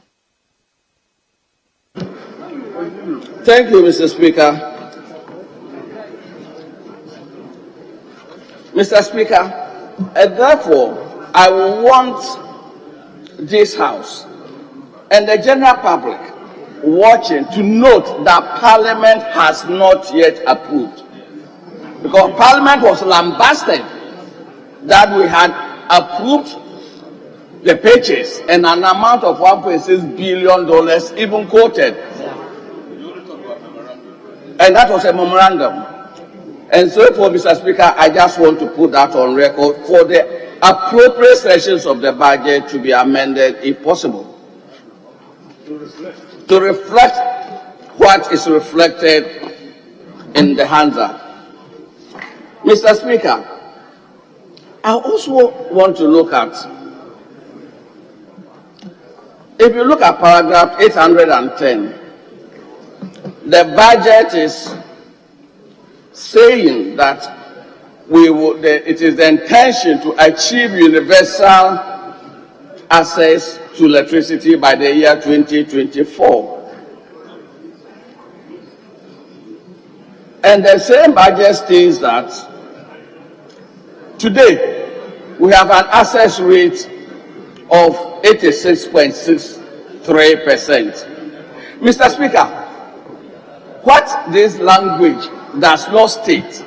Thank you, Mr. Speaker. Mr. Speaker, and therefore, I want this House and the general public watching to note that Parliament has not yet approved. Because Parliament was lambasted that we had approved the purchase and an amount of $1.6 billion even quoted. And that was a memorandum. And so for Mr. Speaker, I just want to put that on record for the appropriate sections of the budget to be amended if possible. To reflect what is reflected in the handout. Mr. Speaker, I also want to look at, if you look at paragraph 810, the budget is saying that it is the intention to achieve universal access to electricity by the year 2024. And the same budget states that today we have an access rate of 86.63%. Mr. Speaker, what this language does not state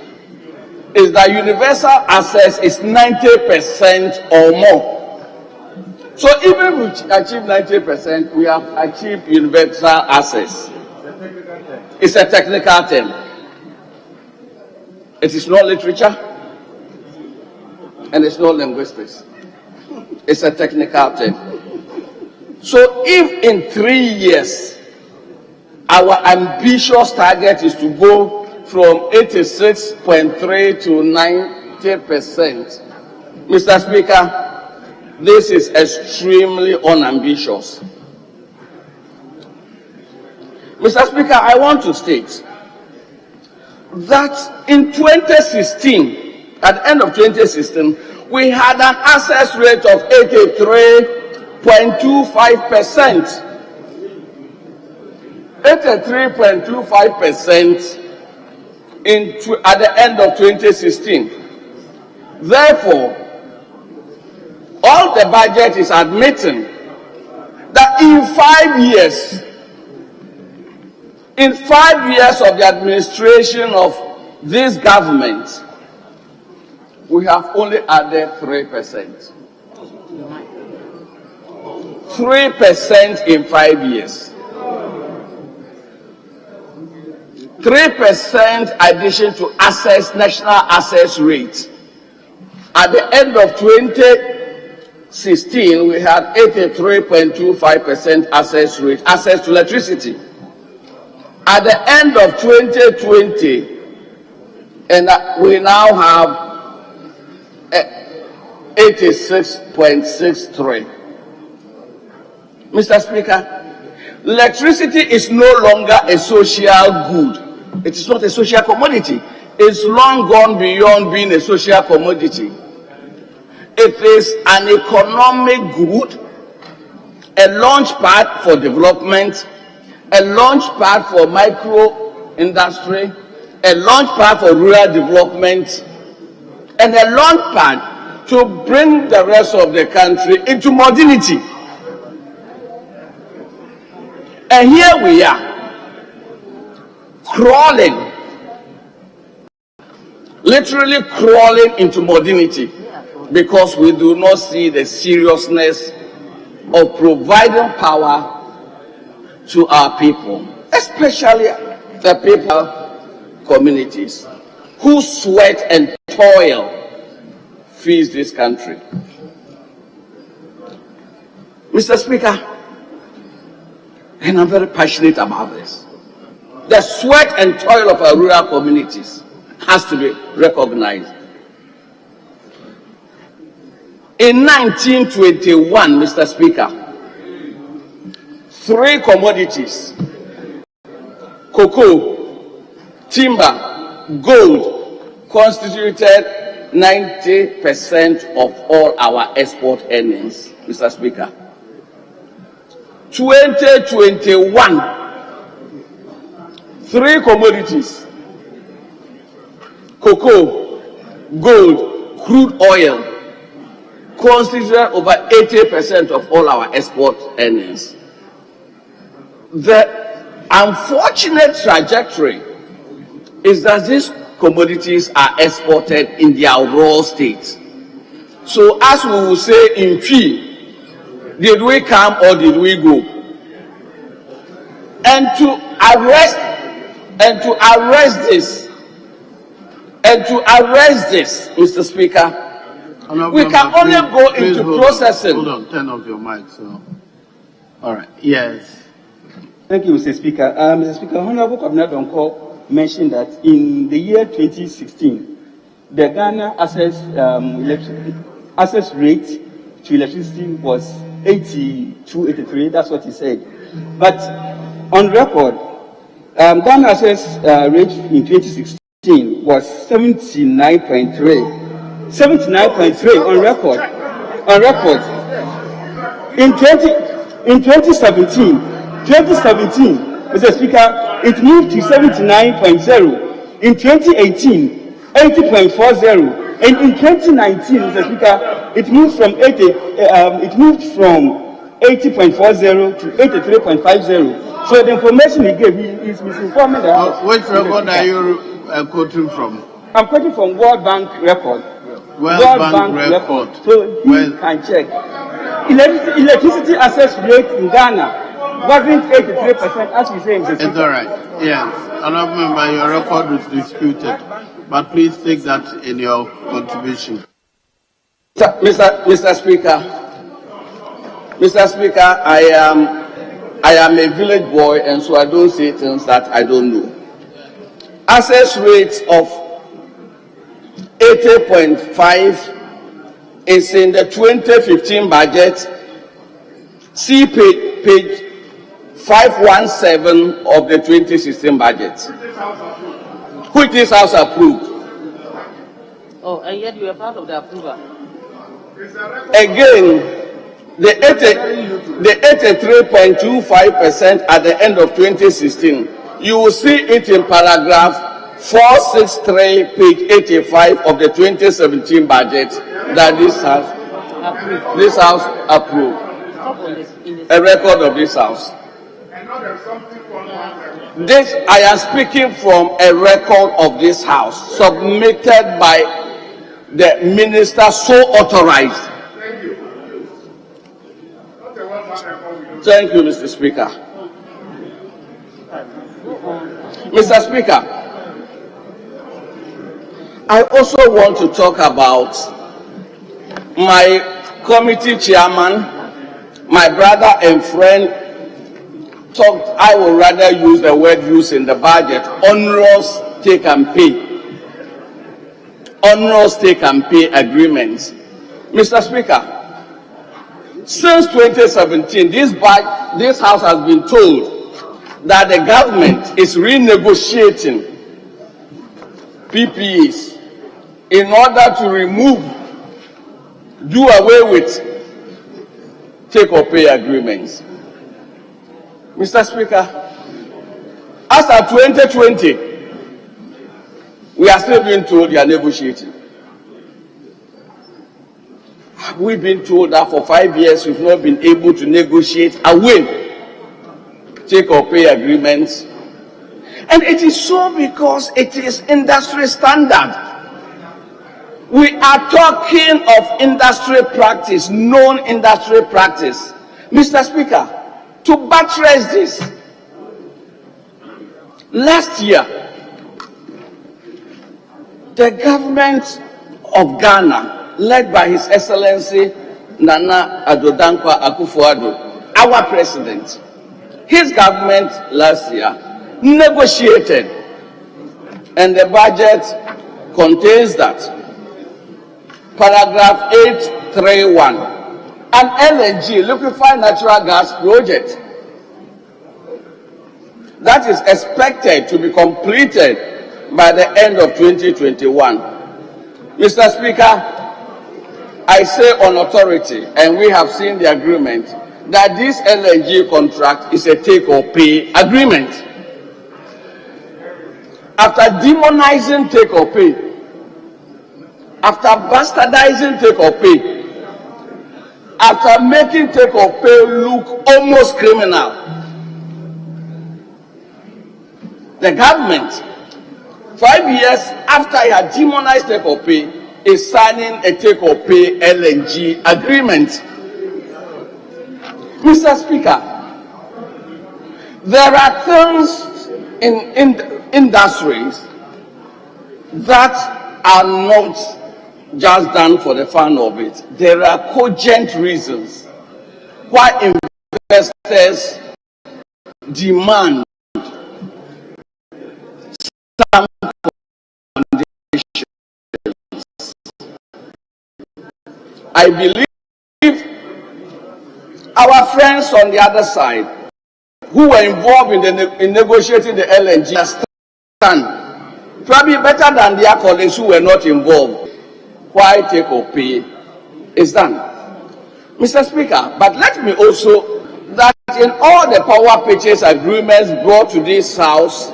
is that universal access is 90% or more. So even if we achieve 90%, we have achieved universal access. It's a technical term. It is not literature, and it's not linguistics. It's a technical term. So if in 3 years, our ambitious target is to go from 86.3 to 90%, Mr. Speaker, this is extremely unambitious. Mr. Speaker, I want to state that in 2016, at the end of 2016, we had an access rate of 83.25%. 83.25% at the end of 2016. Therefore, all the budget is admitting that in 5 years of the administration of this government, we have only added 3%. 3% in 5 years. 3% addition to national access rate. At the end of 2016, we had 83.25% access rate, access to electricity. At the end of 2020, and we now have 86.63. Mr. Speaker, electricity is no longer a social good. It is not a social commodity. It's long gone beyond being a social commodity. It is an economic good, a launch pad for development, a launch pad for micro industry, a launch pad for rural development, and a launch pad to bring the rest of the country into modernity. And here we are, crawling, literally crawling into modernity, because we do not see the seriousness of providing power to our people, especially the people communities whose sweat and toil feeds this country. Mr. Speaker, and I'm very passionate about this, the sweat and toil of our rural communities has to be recognized. In 1921, Mr. Speaker, 3 commodities, cocoa, timber, gold, constituted 90% of all our export earnings, Mr. Speaker. 2021, 3 commodities, cocoa, gold, crude oil, constituted over 80% of all our export earnings. The unfortunate trajectory is that these commodities are exported in their raw state. So as we will say in P, did we come or did we go? And to arrest this, Mr. Speaker, we can only go into processing. Hold on, turn off your mic. So, all right. Yes. Thank you, Mr. Speaker. Mr. Speaker, Honorable Governor Donko mentioned that in the year 2016, the Ghana access rate to electricity was 83. That's what he said. But on record, Ghana access rate in 2016 was 79.3. 79.3 on record. On record. In 2017, Mr. Speaker, it moved to 79.0. In 2018, 80.40. And in 2019, Mr. Speaker, it moved from 80.40 to 83.50. So the information he gave, he is misinforming the House. Which record are you quoting from? I'm quoting from World Bank record. World Bank record. So he can check. Electricity access rate in Ghana wasn't 83%, as we say in the It's all right. Yes. Honourable Member, your record was disputed. But please take that in your contribution. Mr. Speaker, I am a village boy, and so I don't say things that I don't know. Access rates of 80.5 is in the 2015 budget. See page 517 of the 2016 budget, which this House approved. Oh, and yet you are part of the approval. Again, the 83.25% at the end of 2016, you will see it in paragraph 463, page 85 of the 2017 budget that this House approved. A record of this House. This, I am speaking from a record of this House, submitted by the minister so authorized. Thank you, Mr. Speaker. Mr. Speaker, I also want to talk about my committee chairman, my brother and friend, I would rather use the word used in the budget, onerous take and pay. Onerous take and pay agreements. Mr. Speaker, since 2017, this House has been told that the government is renegotiating PPAs in order to do away with take or pay agreements. Mr. Speaker, as of 2020, we are still being told they are negotiating. we've been told that for 5 years we've not been able to negotiate away take-or-pay agreements. And it is so because it is industry standard. We are talking of industry practice, known industry practice. Mr. Speaker, to buttress this, last year, the government of Ghana, led by His Excellency Nana Addo Dankwa Akufo-Addo, our president, his government last year negotiated, and the budget contains that. Paragraph 831, an LNG, liquefied natural gas project, that is expected to be completed by the end of 2021. Mr. Speaker, I say on authority, and we have seen the agreement, that this LNG contract is a take-or-pay agreement. After demonizing take-or-pay, after bastardizing take-or-pay, after making take-or-pay look almost criminal, the government, 5 years after it had demonized take-or-pay, is signing a take-or-pay LNG agreement. Mr. Speaker, there are things in industries that are not just done for the fun of it. There are cogent reasons why investors demand some conditions. I believe our friends on the other side who were involved in negotiating the LNG understand probably better than their colleagues who were not involved why take-or-pay is done. Mr. Speaker, but let me also, that in all the power purchase agreements brought to this House,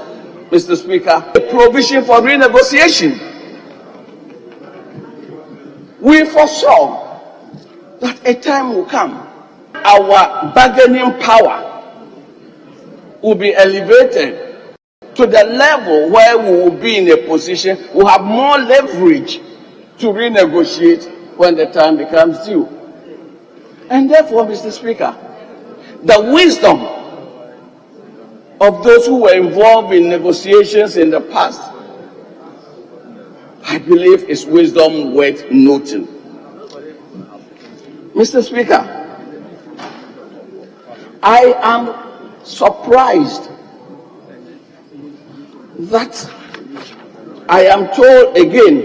Mr. Speaker, a provision for renegotiation. We foresaw that a time will come our bargaining power will be elevated to the level where we will be in a position, we have more leverage to renegotiate when the time becomes due. And therefore, Mr. Speaker, the wisdom of those who were involved in negotiations in the past, I believe is wisdom worth noting. Mr. Speaker, I am surprised that I am told again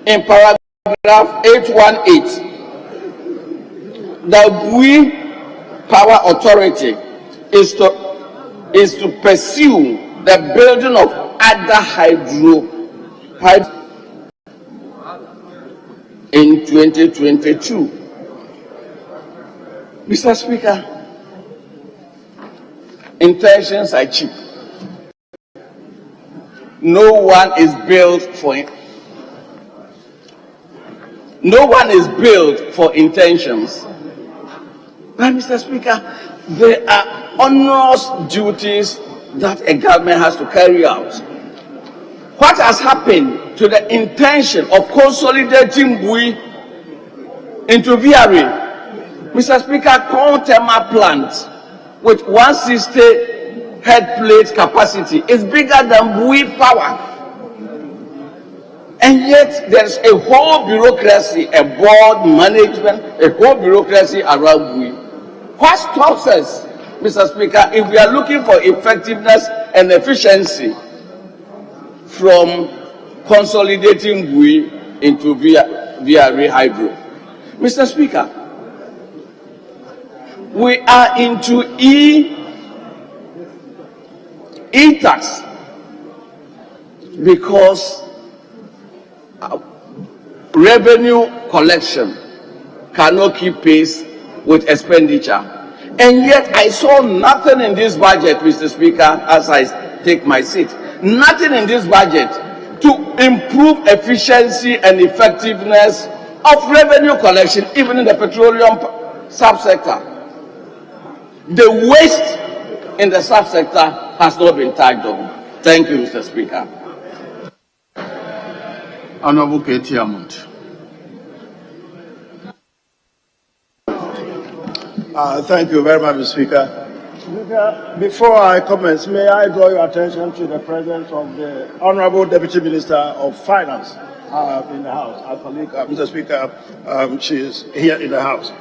in paragraph 818 that we, Power Authority, is to pursue the building of other hydro in 2022. Mr. Speaker, intentions are cheap. No one is built for intentions. But Mr. Speaker, there are onerous duties that a government has to carry out. What has happened to the intention of consolidating Bui into VRA? Mr. Speaker, Corn Thermal plant with 160 head plate capacity is bigger than Bui Power. And yet there's a whole bureaucracy, a board management, a whole bureaucracy around Bui. What stops us, Mr. Speaker, if we are looking for effectiveness and efficiency from consolidating Bui into VRA Hydro? Mr. Speaker, we are into e-tax because revenue collection cannot keep pace with expenditure. And yet I saw nothing in this budget, Mr. Speaker, as I take my seat, nothing in this budget to improve efficiency and effectiveness of revenue collection, even in the petroleum subsector. The waste in the subsector has not been touched on. Thank you, Mr. Speaker. Honorable Katie Amont. Thank you very much, Mr. Speaker. Before I commence, may I draw your attention to the presence of the Honorable Deputy Minister of Finance in the House, our colleague, Mr. Speaker. She is here in the House.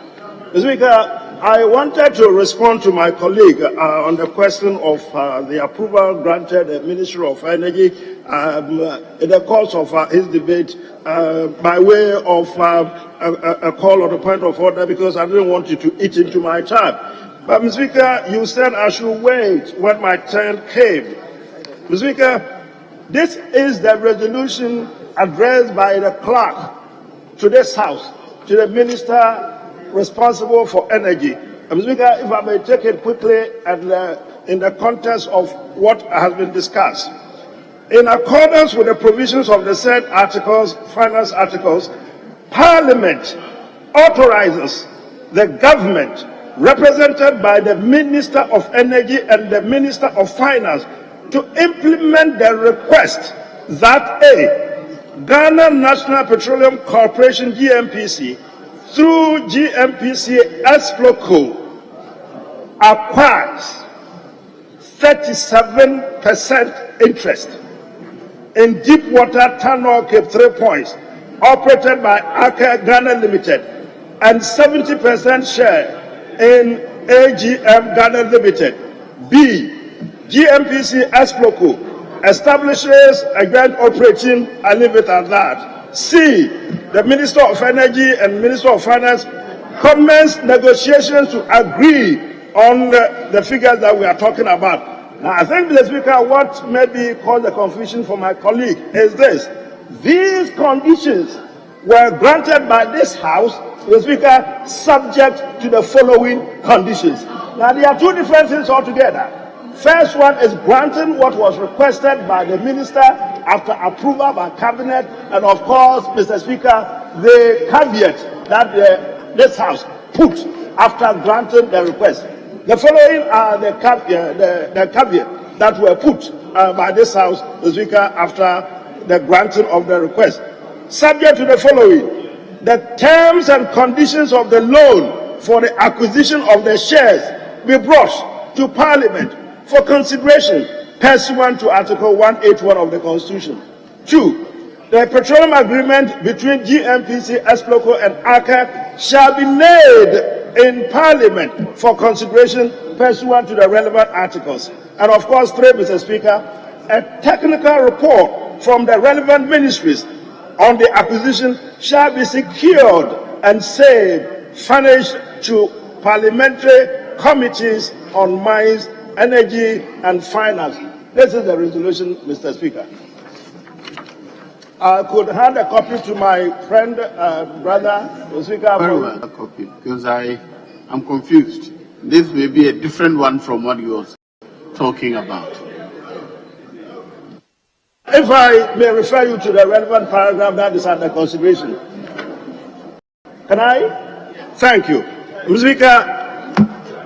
Mr. Speaker, I wanted to respond to my colleague on the question of the approval granted the Ministry of Energy in the course of his debate by way of a call on the point of order, because I didn't want you to eat into my time. But, Mr. Speaker, you said I should wait when my turn came. Mr. Speaker, this is the resolution addressed by the clerk to this House, to the Minister responsible for energy. Mr. Speaker, if I may take it quickly and in the context of what has been discussed. In accordance with the provisions of the said articles, finance articles, Parliament authorizes the government, represented by the Minister of Energy and the Minister of Finance, to implement the request that Ghana National Petroleum Corporation GNPC through GNPC Exploco acquires 37% interest in Deepwater Tunnel Cape 3 Points operated by Aker Ghana Limited and 70% share in AGM Ghana Limited. B. GNPC Exploco establishes a joint operating, I leave it at that. C. The Minister of Energy and Minister of Finance commence negotiations to agree on the figures that we are talking about. Now, I think, Mr. Speaker, what maybe caused the confusion for my colleague is this. These conditions were granted by this House, Mr. Speaker, subject to the following conditions. Now, there are two different things altogether. First one is granting what was requested by the minister after approval by cabinet, and of course, Mr. Speaker, the caveat that this House put after granting the request. The following are the caveat that were put by this House, Mr. Speaker, after the granting of the request. Subject to the following: the terms and conditions of the loan for the acquisition of the shares be brought to Parliament for consideration pursuant to Article 181 of the Constitution. 2. The petroleum agreement between GNPC, Exploco and Aker shall be laid in Parliament for consideration pursuant to the relevant articles. And of course, 3, Mr. Speaker, a technical report from the relevant ministries on the acquisition shall be secured and furnished to parliamentary committees on mines, energy and finance. This is the resolution, Mr. Speaker. I could hand a copy to my friend, brother, Mr. Speaker. Very well, a copy, because I am confused. This may be a different one from what you were talking about. If I may refer you to the relevant paragraph that is under consideration. Can I? Thank you. Mr. Speaker,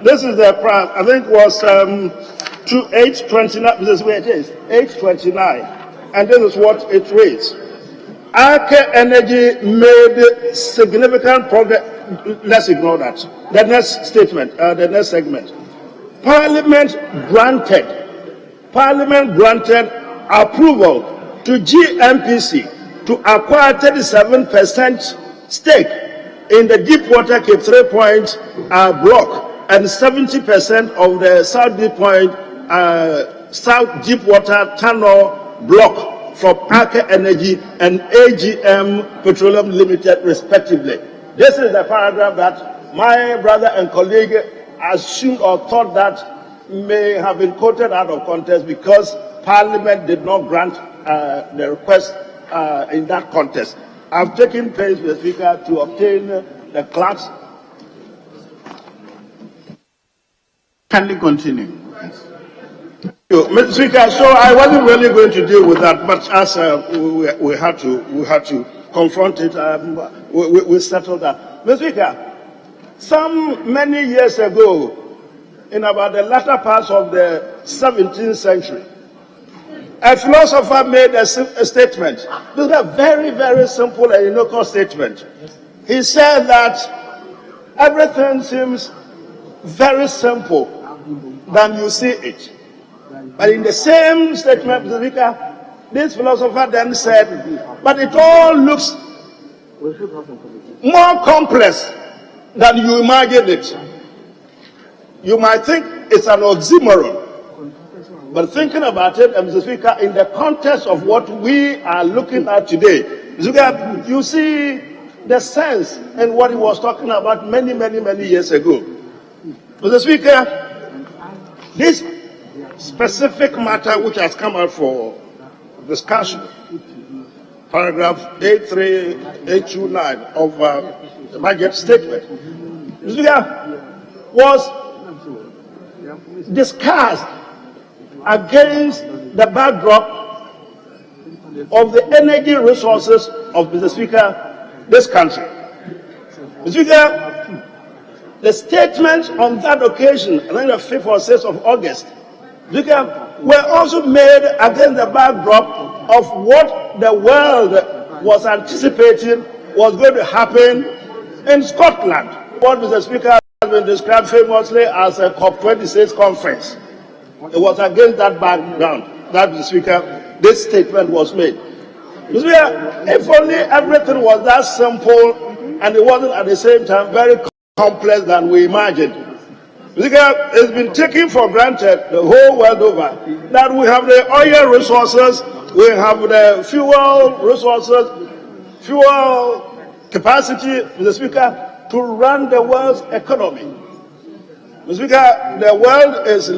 this is the price, I think was 829, this is where it is, 829, and this is what it reads. Aker Energy made significant progress. Let's ignore that. The next statement, the next segment. Parliament granted approval to GNPC to acquire 37% stake in the Deepwater Cape 3 Point block and 70% of the South Deepwater Tunnel block from Aker Energy and AGM Petroleum Limited, respectively. This is the paragraph that my brother and colleague assumed or thought that may have been quoted out of context because Parliament did not grant the request in that context. I've taken pains, Mr. Speaker, to obtain the clerk's. Can we continue? Mr. Speaker, so I wasn't really going to deal with that, but as we had to confront it. We settled that. Mr. Speaker, many years ago, in about the latter parts of the 17th century, a philosopher made a statement. This is a very, very simple and innocuous statement. He said that everything seems very simple than you see it. But in the same statement, Mr. Speaker, this philosopher then said, but it all looks more complex than you imagine it. You might think it's an oxymoron. But thinking about it, Mr. Speaker, in the context of what we are looking at today, Mr. Speaker, you see the sense in what he was talking about many, many, many years ago. Mr. Speaker, this specific matter which has come out for discussion, paragraph 829 of the budget statement, Mr. Speaker, was discussed against the backdrop of the energy resources of, Mr. Speaker, this country. Mr. Speaker, the statements on that occasion, I think the 5th or 6th of August, Mr. Speaker, were also made against the backdrop of what the world was anticipating was going to happen in Scotland. What, Mr. Speaker, has been described famously as a COP26 conference. It was against that background that, Mr. Speaker, this statement was made. Mr. Speaker, if only everything was that simple and it wasn't at the same time very complex than we imagined. Mr. Speaker, it's been taken for granted the whole world over that we have the oil resources, we have the fuel resources, fuel capacity, Mr. Speaker, to run the world's economy. Mr. Speaker, the world is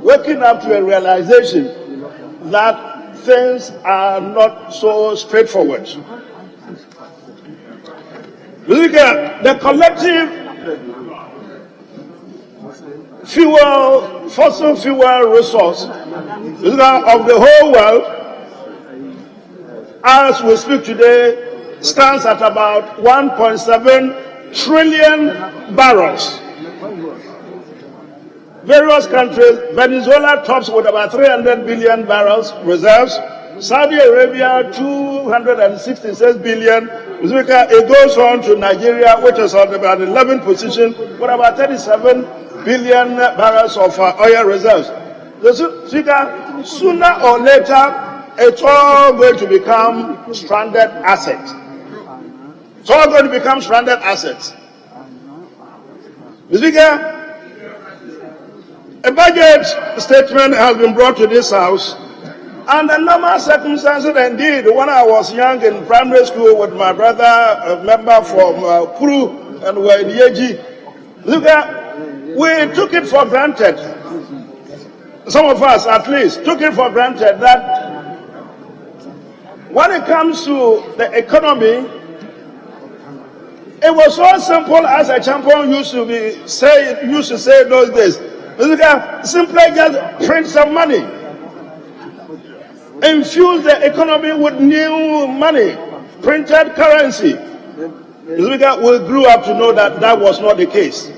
waking up to a realization that things are not so straightforward. Mr. Speaker, the collective fossil fuel resource, Mr. Speaker, of the whole world, as we speak today, stands at about 1.7 trillion barrels. Various countries, Venezuela tops with about 300 billion barrels reserves, Saudi Arabia 266 billion, it goes on to Nigeria, which is on about 11th position, with about 37 billion barrels of oil reserves. Speaker, sooner or later, it's all going to become stranded assets. It's all going to become stranded assets. Mr. Speaker, a budget statement has been brought to this House, under normal circumstances, indeed, when I was young in primary school with my brother, a member from Kuru, and we were in Yeji, we took it for granted, some of us at least, took it for granted that when it comes to the economy, it was so simple as a champion used to say those days. Simply just print some money, infuse the economy with new money, printed currency. We grew up to know that that was not the case.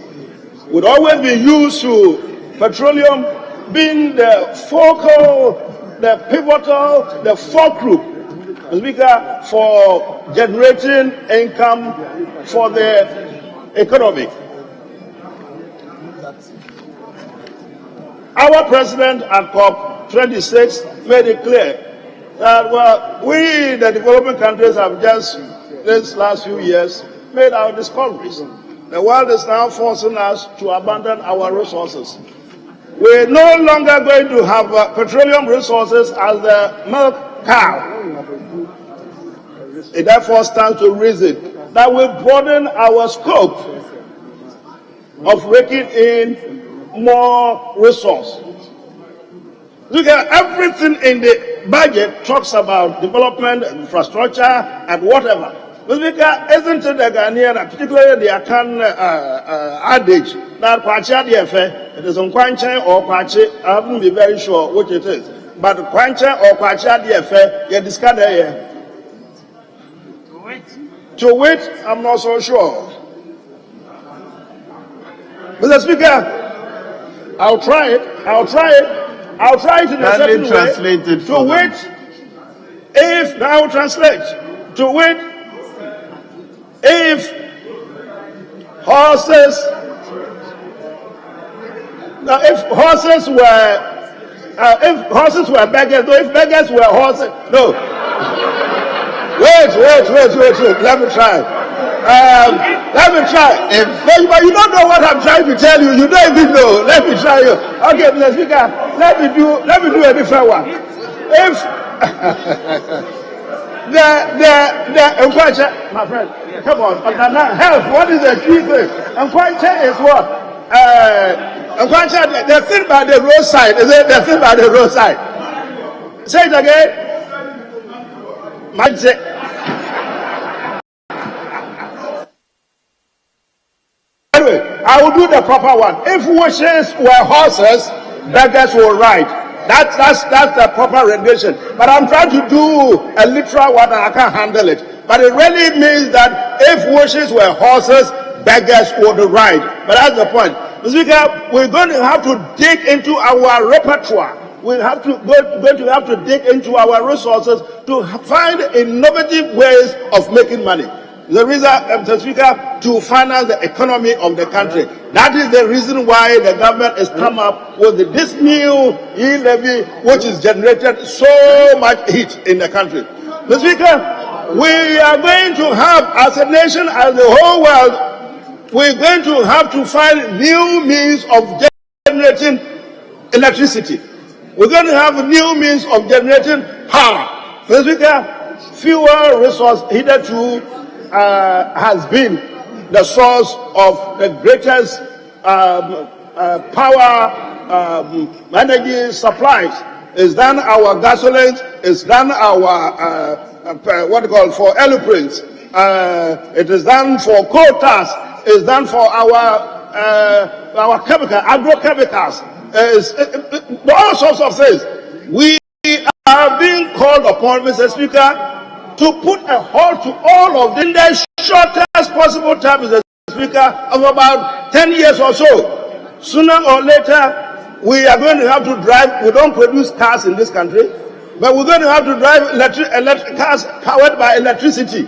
We'd always be used to petroleum being the focal, the pivotal, the fulcrum, for generating income for the economy. Our president at COP26 made it clear that, we, the developing countries, have just, these last few years, made our discoveries. The world is now forcing us to abandon our resources. We're no longer going to have petroleum resources as the milk cow. It therefore stands to reason that we broaden our scope of raking in more resource. Look at everything in the budget talks about development, infrastructure, and whatever. But isn't it the Ghanaian, particularly the Akan adage that Kwacha DFA, it is on Kwanche or Kwache, I haven't been very sure which it is, but Kwanche or Kwacha DFA, you discard here. To which I'm not so sure. Mr. Speaker, I'll try it in a certain way. Translate it To which, if I will translate, to which, if horses were beggars, no, if beggars were horses, no. Wait, let me try. But you don't know what I'm trying to tell you. You don't even know. Let me try you. Okay, Mr. Speaker, let me do a different one. If my friend, come on, health, what is the key thing? Is what? The thing by the roadside, is it the thing by the roadside? Say it again. Anyway, I will do the proper one. If wishes were horses, beggars will ride. That's the proper rendition. But I'm trying to do a literal one and I can't handle it. But it really means that if wishes were horses, beggars would ride. But that's the point. Mr. Speaker, we're going to have to dig into our repertoire. We're going to have to dig into our resources to find innovative ways of making money. The reason, Mr. Speaker, to finance the economy of the country. That is the reason why the government has come up with this new E-levy, which has generated so much heat in the country. Mr. Speaker, we are going to have, as a nation, as the whole world, we're going to have to find new means of generating electricity. We're going to have new means of generating power. Mr. Speaker, fuel resource hitherto has been the source of the greatest power energy supplies. It's done our gasolines, it's done our for aeroplanes, it is done for coal tar, it's done for our chemical agrochemicals, all sorts of things. We are being called upon, Mr. Speaker, to put a halt to all of them in the shortest possible time, Mr. Speaker, of about 10 years or so. Sooner or later, we are going to have to drive. We don't produce cars in this country, but we're going to have to drive electric cars powered by electricity.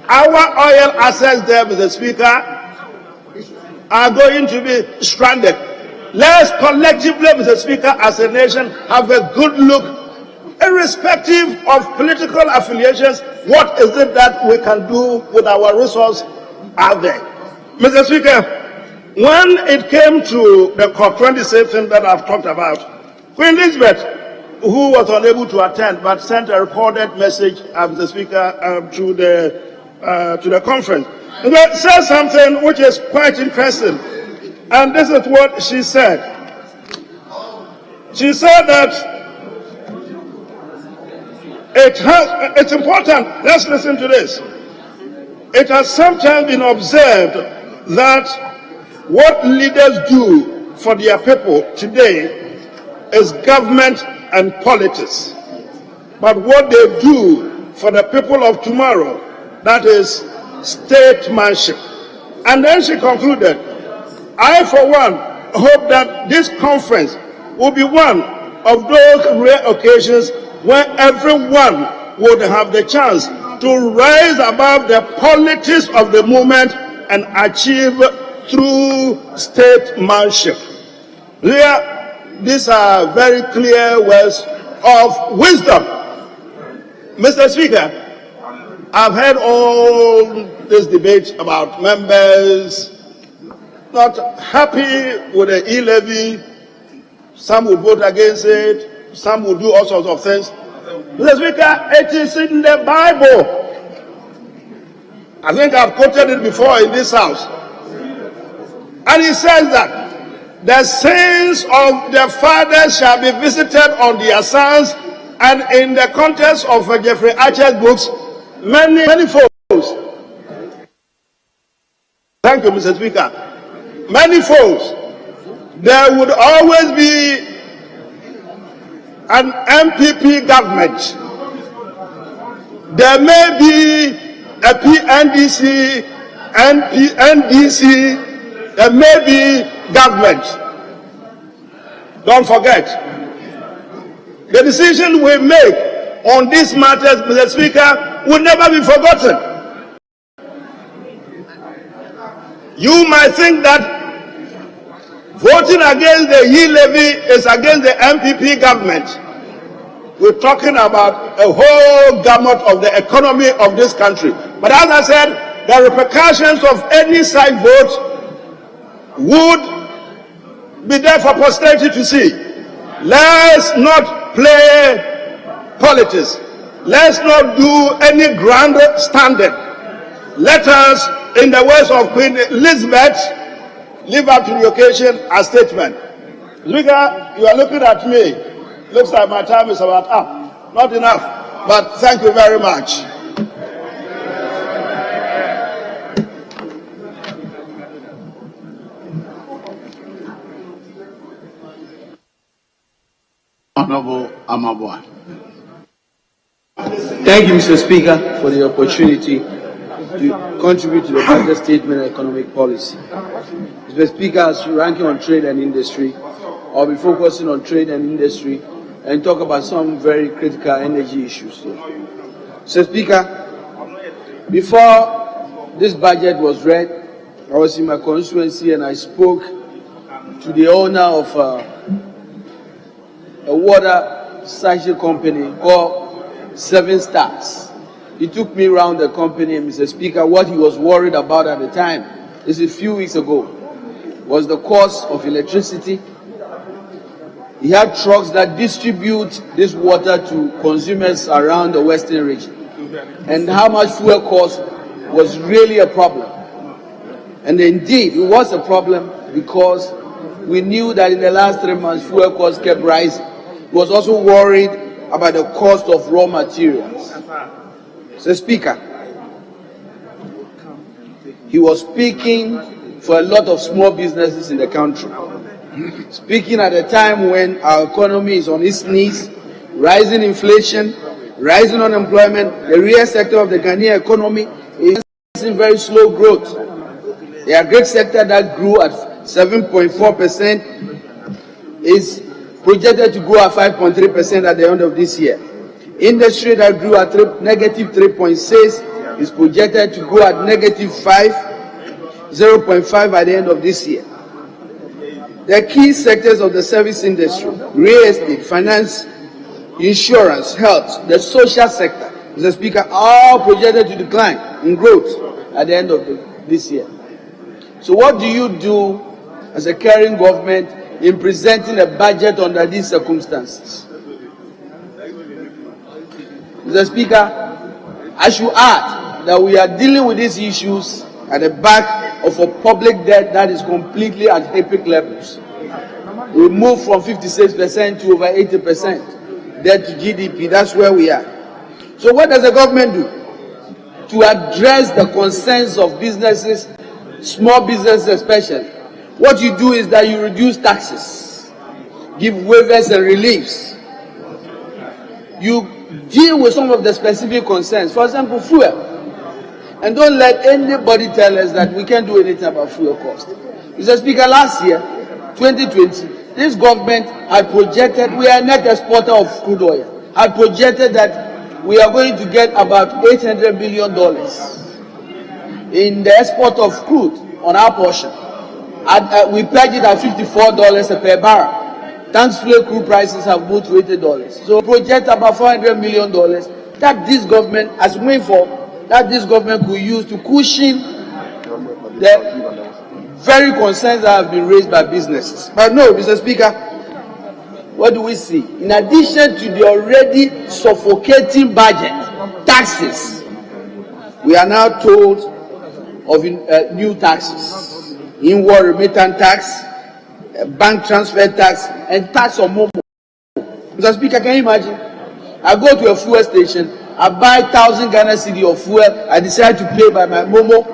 Our oil assets there, Mr. Speaker, are going to be stranded. Let's collectively, Mr. Speaker, as a nation, have a good look, irrespective of political affiliations. What is it that we can do with our resource out there? Mr. Speaker, when it came to the COP26 thing that I've talked about, Queen Elizabeth, who was unable to attend but sent a recorded message, Mr. Speaker, to the conference, said something which is quite interesting. And this is what she said. She said that it's important. Let's listen to this. It has sometimes been observed that what leaders do for their people today is government and politics. But what they do for the people of tomorrow, that is statesmanship. And then she concluded, I, for one, hope that this conference will be one of those rare occasions where everyone would have the chance to rise above the politics of the moment and achieve true statesmanship. These are very clear words of wisdom. Mr. Speaker, I've heard all this debate about members not happy with the E-levy. Some will vote against it. Some will do all sorts of things. Mr. Speaker, it is in the Bible. I think I've quoted it before in this house. And it says that the sins of the fathers shall be visited on their sons, and in the context of Jeffrey Archer's books, many folks. Thank you, Mr. Speaker. Many folks, there would always be an MPP government. There may be a PNDC, NDC, and maybe government. Don't forget, the decision we make on these matters, Mr. Speaker, will never be forgotten. You might think that voting against the E-levy is against the MPP government. We're talking about a whole gamut of the economy of this country. But as I said, the repercussions of any side vote would be there for posterity to see. Let's not play politics. Let's not do any grandstanding. Let us, in the words of Queen Elizabeth, live up to the occasion as statement. Speaker, you are looking at me. Looks like my time is about up. Not enough, but thank you very much. Honorable Amabwa. Thank you, Mr. Speaker, for the opportunity to contribute to the budget statement and economic policy. Mr. Speaker, as ranking on trade and industry, I'll be focusing on trade and industry and talk about some very critical energy issues. Mr. Speaker, before this budget was read, I was in my constituency and I spoke to the owner of a water sachet company called 7 Stars. He took me around the company, and Mr. Speaker, what he was worried about at the time, this is a few weeks ago, was the cost of electricity. He had trucks that distribute this water to consumers around the western region, and how much fuel cost was really a problem. And indeed, it was a problem because we knew that in the last 3 months, fuel costs kept rising. He was also worried about the cost of raw materials. So, Speaker, he was speaking for a lot of small businesses in the country. Speaking at a time when our economy is on its knees, rising inflation, rising unemployment, the real sector of the Ghanaian economy is in very slow growth. The agri sector that grew at 7.4% is projected to grow at 5.3% at the end of this year. Industry that grew at negative 3.6 is projected to grow at negative 0.5 at the end of this year. The key sectors of the service industry, real estate, finance, insurance, health, the social sector, Mr. Speaker, all projected to decline in growth at the end of this year. So what do you do as a caring government in presenting a budget under these circumstances? Mr. Speaker, I should add that we are dealing with these issues at the back of a public debt that is completely at epic levels. We moved from 56% to over 80% debt to GDP. That's where we are. So what does the government do to address the concerns of businesses, small businesses especially? What you do is that you reduce taxes, give waivers and reliefs. You deal with some of the specific concerns, for example, fuel. And don't let anybody tell us that we can't do anything about fuel cost. Mr. Speaker, last year, 2020, this government had projected, we are a net exporter of crude oil, had projected that we are going to get about $800 billion in the export of crude on our portion. We pledged it at $54 per barrel. Thanks to crude prices have moved to $80. So project about $400 million that this government has waited for, that this government could use to cushion the very concerns that have been raised by businesses. But no, Mr. Speaker, what do we see? In addition to the already suffocating budget, taxes, we are now told of new taxes. Inward remittance tax, bank transfer tax, and tax on momo. Mr. Speaker, can you imagine? I go to a fuel station, I buy 1,000 Ghana cedi of fuel, I decide to pay by my momo,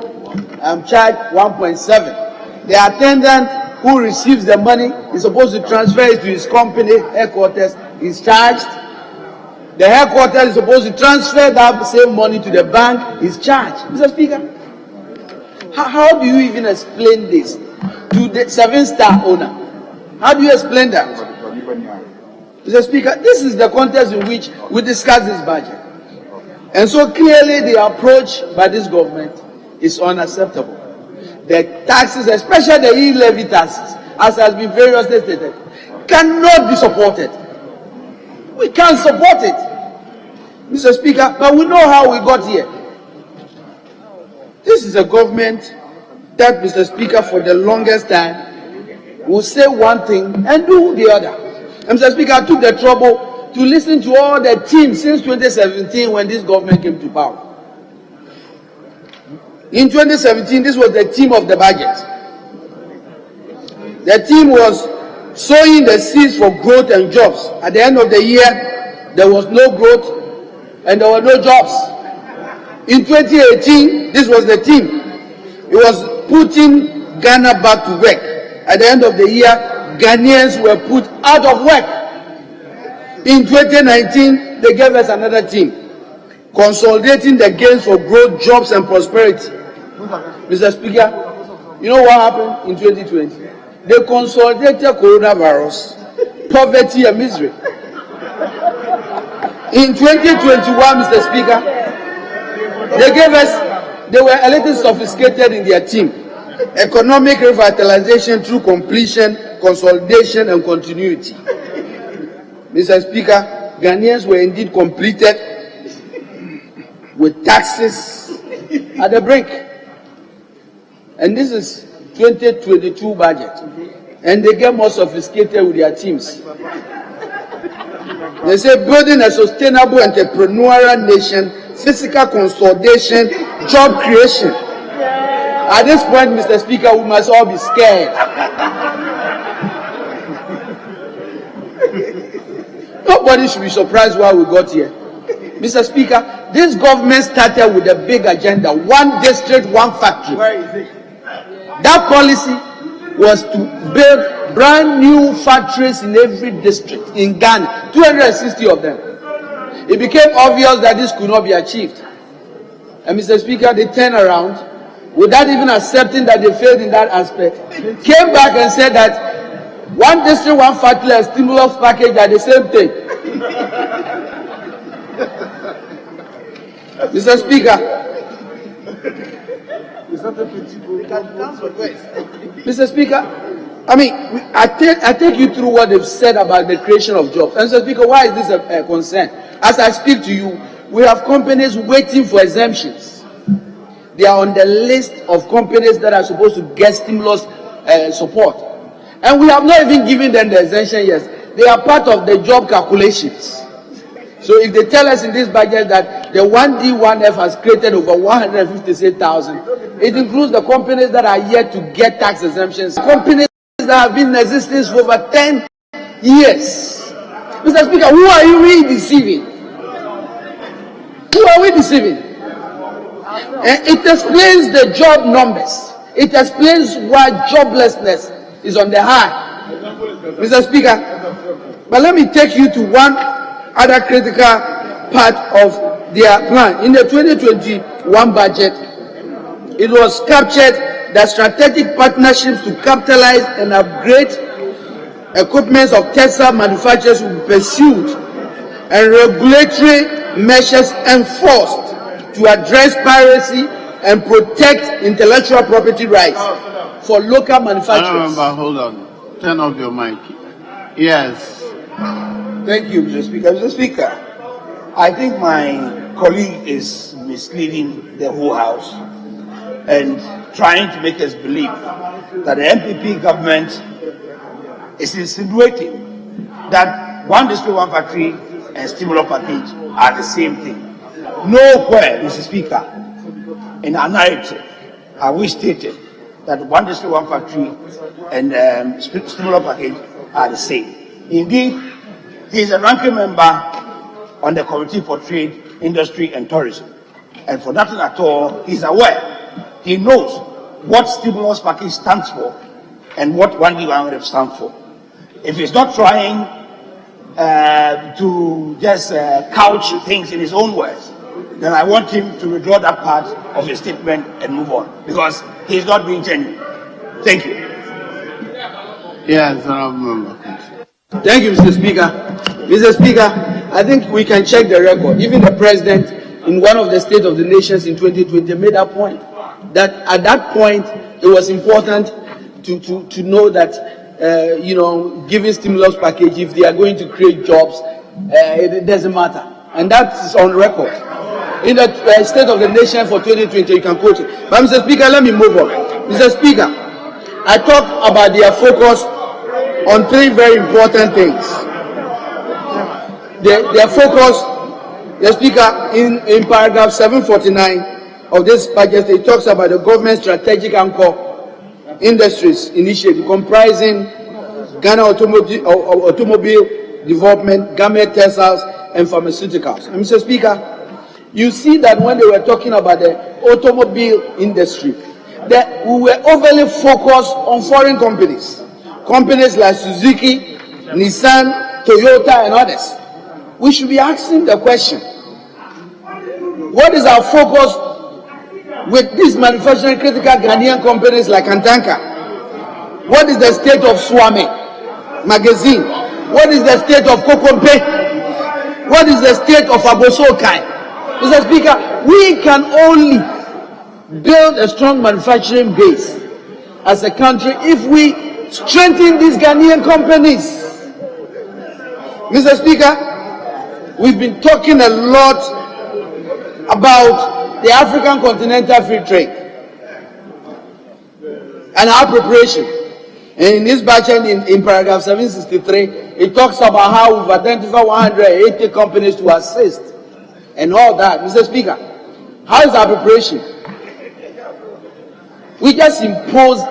I'm charged 1.7. The attendant who receives the money is supposed to transfer it to his company headquarters, is charged The headquarters is supposed to transfer that same money to the bank, is charged. Mr. Speaker, how do you even explain this to the 7-star owner? How do you explain that? Mr. Speaker, this is the context in which we discuss this budget. And so clearly the approach by this government is unacceptable. The taxes, especially the E-levy taxes, as has been variously stated, cannot be supported. We can't support it, Mr. Speaker, but we know how we got here. This is a government that, Mr. Speaker, for the longest time, will say one thing and do the other. And Mr. Speaker, I took the trouble to listen to all the teams since 2017 when this government came to power. In 2017, this was the team of the budget. The team was sowing the seeds for growth and jobs. At the end of the year, there was no growth and there were no jobs. In 2018, this was the team. It was putting Ghana back to work. At the end of the year, Ghanaians were put out of work. In 2019, they gave us another team, consolidating the gains for growth, jobs, and prosperity. Mr. Speaker, you know what happened in 2020? They consolidated coronavirus, poverty, and misery. In 2021, Mr. Speaker, they were a little sophisticated in their team. Economic revitalization through completion, consolidation, and continuity. Mr. Speaker, Ghanaians were indeed completed with taxes at the brink. And this is 2022 budget. And they get more sophisticated with their teams. They say building a sustainable entrepreneurial nation, physical consolidation, job creation. At this point, Mr. Speaker, we must all be scared. Nobody should be surprised why we got here. Mr. Speaker, this government started with a big agenda, one district, one factory. Where is it? That policy was to build brand new factories in every district in Ghana, 260 of them. It became obvious that this could not be achieved. And Mr. Speaker, they turned around, without even accepting that they failed in that aspect, came back and said that one district, one factory, and stimulus package are the same thing. Mr. Speaker, Mr. Speaker, I mean, I take you through what they've said about the creation of jobs. And Mr. Speaker, why is this a concern? As I speak to you, we have companies waiting for exemptions. They are on the list of companies that are supposed to get stimulus support. And we have not even given them the exemption yet. They are part of the job calculations. So if they tell us in this budget that the 1D, 1F has created over 156,000, it includes the companies that are yet to get tax exemptions. Companies that have been in existence for over 10 years. Mr. Speaker, who are you really deceiving? Who are we deceiving? It explains the job numbers. It explains why joblessness is on the high. Mr. Speaker, but let me take you to one other critical part of their plan. In the 2021 budget, it was captured that strategic partnerships to capitalize and upgrade equipment of textile manufacturers will be pursued and regulatory measures enforced to address piracy and protect intellectual property rights for local manufacturers. Hold on. Turn off your mic. Yes. Thank you, Mr. Speaker. Mr. Speaker, I think my colleague is misleading the whole House and trying to make us believe that the MPP government is insinuating that one district, one factory and stimulus package are the same thing. Nowhere, Mr. Speaker, in our narrative have we stated that one district, one factory and stimulus package are the same. Indeed, he is a ranking member on the Committee for Trade, Industry and Tourism. And for nothing at all, he is aware. He knows what stimulus package stands for and what 1D1 stands for. If he's not trying to just couch things in his own words, then I want him to withdraw that part of his statement and move on, because he's not being genuine. Thank you. Yes, member. Thank you, Mr. Speaker. Mr. Speaker, I think we can check the record. Even the president, in one of the State of the Nations in 2020, made that point. That at that point, it was important to know that, giving stimulus package, if they are going to create jobs, it doesn't matter. And that is on record. In the State of the Nation for 2020, you can quote it. But Mr. Speaker, let me move on. Mr. Speaker, I talk about their focus on three very important things. Their focus, the Speaker, in paragraph 749 of this budget, it talks about the government strategic anchor industries initiative comprising Ghana automobile development, garment, textiles, and pharmaceuticals. And Mr. Speaker, you see that when they were talking about the automobile industry, that we were overly focused on foreign companies like Suzuki, Nissan, Toyota, and others. We should be asking the question, what is our focus with these manufacturing critical Ghanaian companies like Antanka? What is the state of Swami Magazine? What is the state of Kokompe? What is the state of Abosokai? Mr. Speaker, we can only build a strong manufacturing base as a country if we strengthen these Ghanaian companies. Mr. Speaker, we've been talking a lot about the African Continental Free Trade and our preparation. And in this budget, in paragraph 763, it talks about how we've identified 180 companies to assist and all that. Mr. Speaker, how is our preparation? We just imposed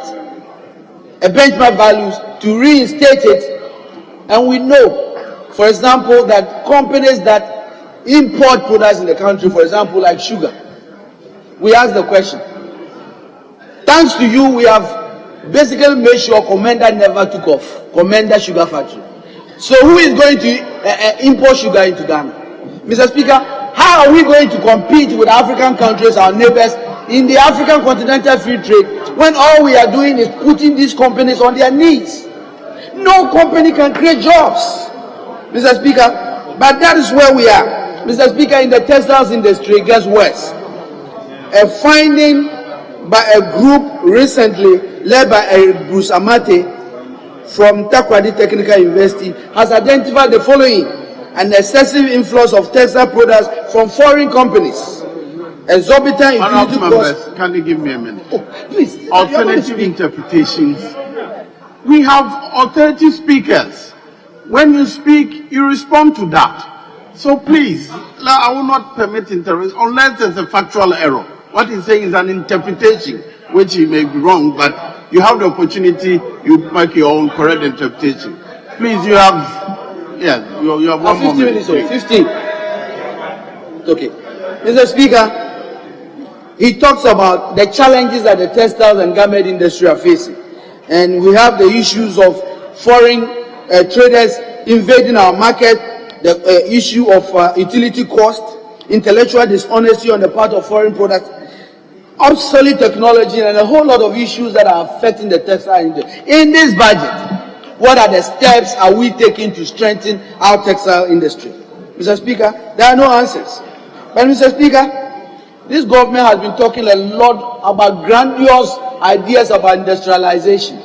a benchmark values to reinstate it, and we know, for example, that companies that import products in the country, for example, like sugar, we ask the question, thanks to you, we have basically made sure Commander never took off, Commander Sugar Factory. So who is going to import sugar into Ghana? Mr. Speaker, how are we going to compete with African countries, our neighbors, in the African Continental Free Trade, when all we are doing is putting these companies on their knees? No company can create jobs, Mr. Speaker, but that is where we are. Mr. Speaker, in the textiles industry, it gets worse. A finding by a group recently led by Bruce Amate from Takoradi Technical University has identified the following: an excessive influx of textile products from foreign companies, exorbitant utility costs. Can you give me a minute? Oh, please. Alternative interpretations. We have alternative speakers. When you speak, you respond to that. So please, I will not permit intervention unless there's a factual error. What he's saying is an interpretation, which he may be wrong, but you have the opportunity, you make your own correct interpretation. Please, you have, yes, you have 1 more minute. 15. Okay. Mr. Speaker, he talks about the challenges that the textiles and garment industry are facing. And we have the issues of foreign traders invading our market, the issue of utility cost, intellectual dishonesty on the part of foreign products, obsolete technology, and a whole lot of issues that are affecting the textile industry. In this budget, what are the steps are we taking to strengthen our textile industry? Mr. Speaker, there are no answers. But Mr. Speaker, this government has been talking a lot about grandiose ideas about industrialization.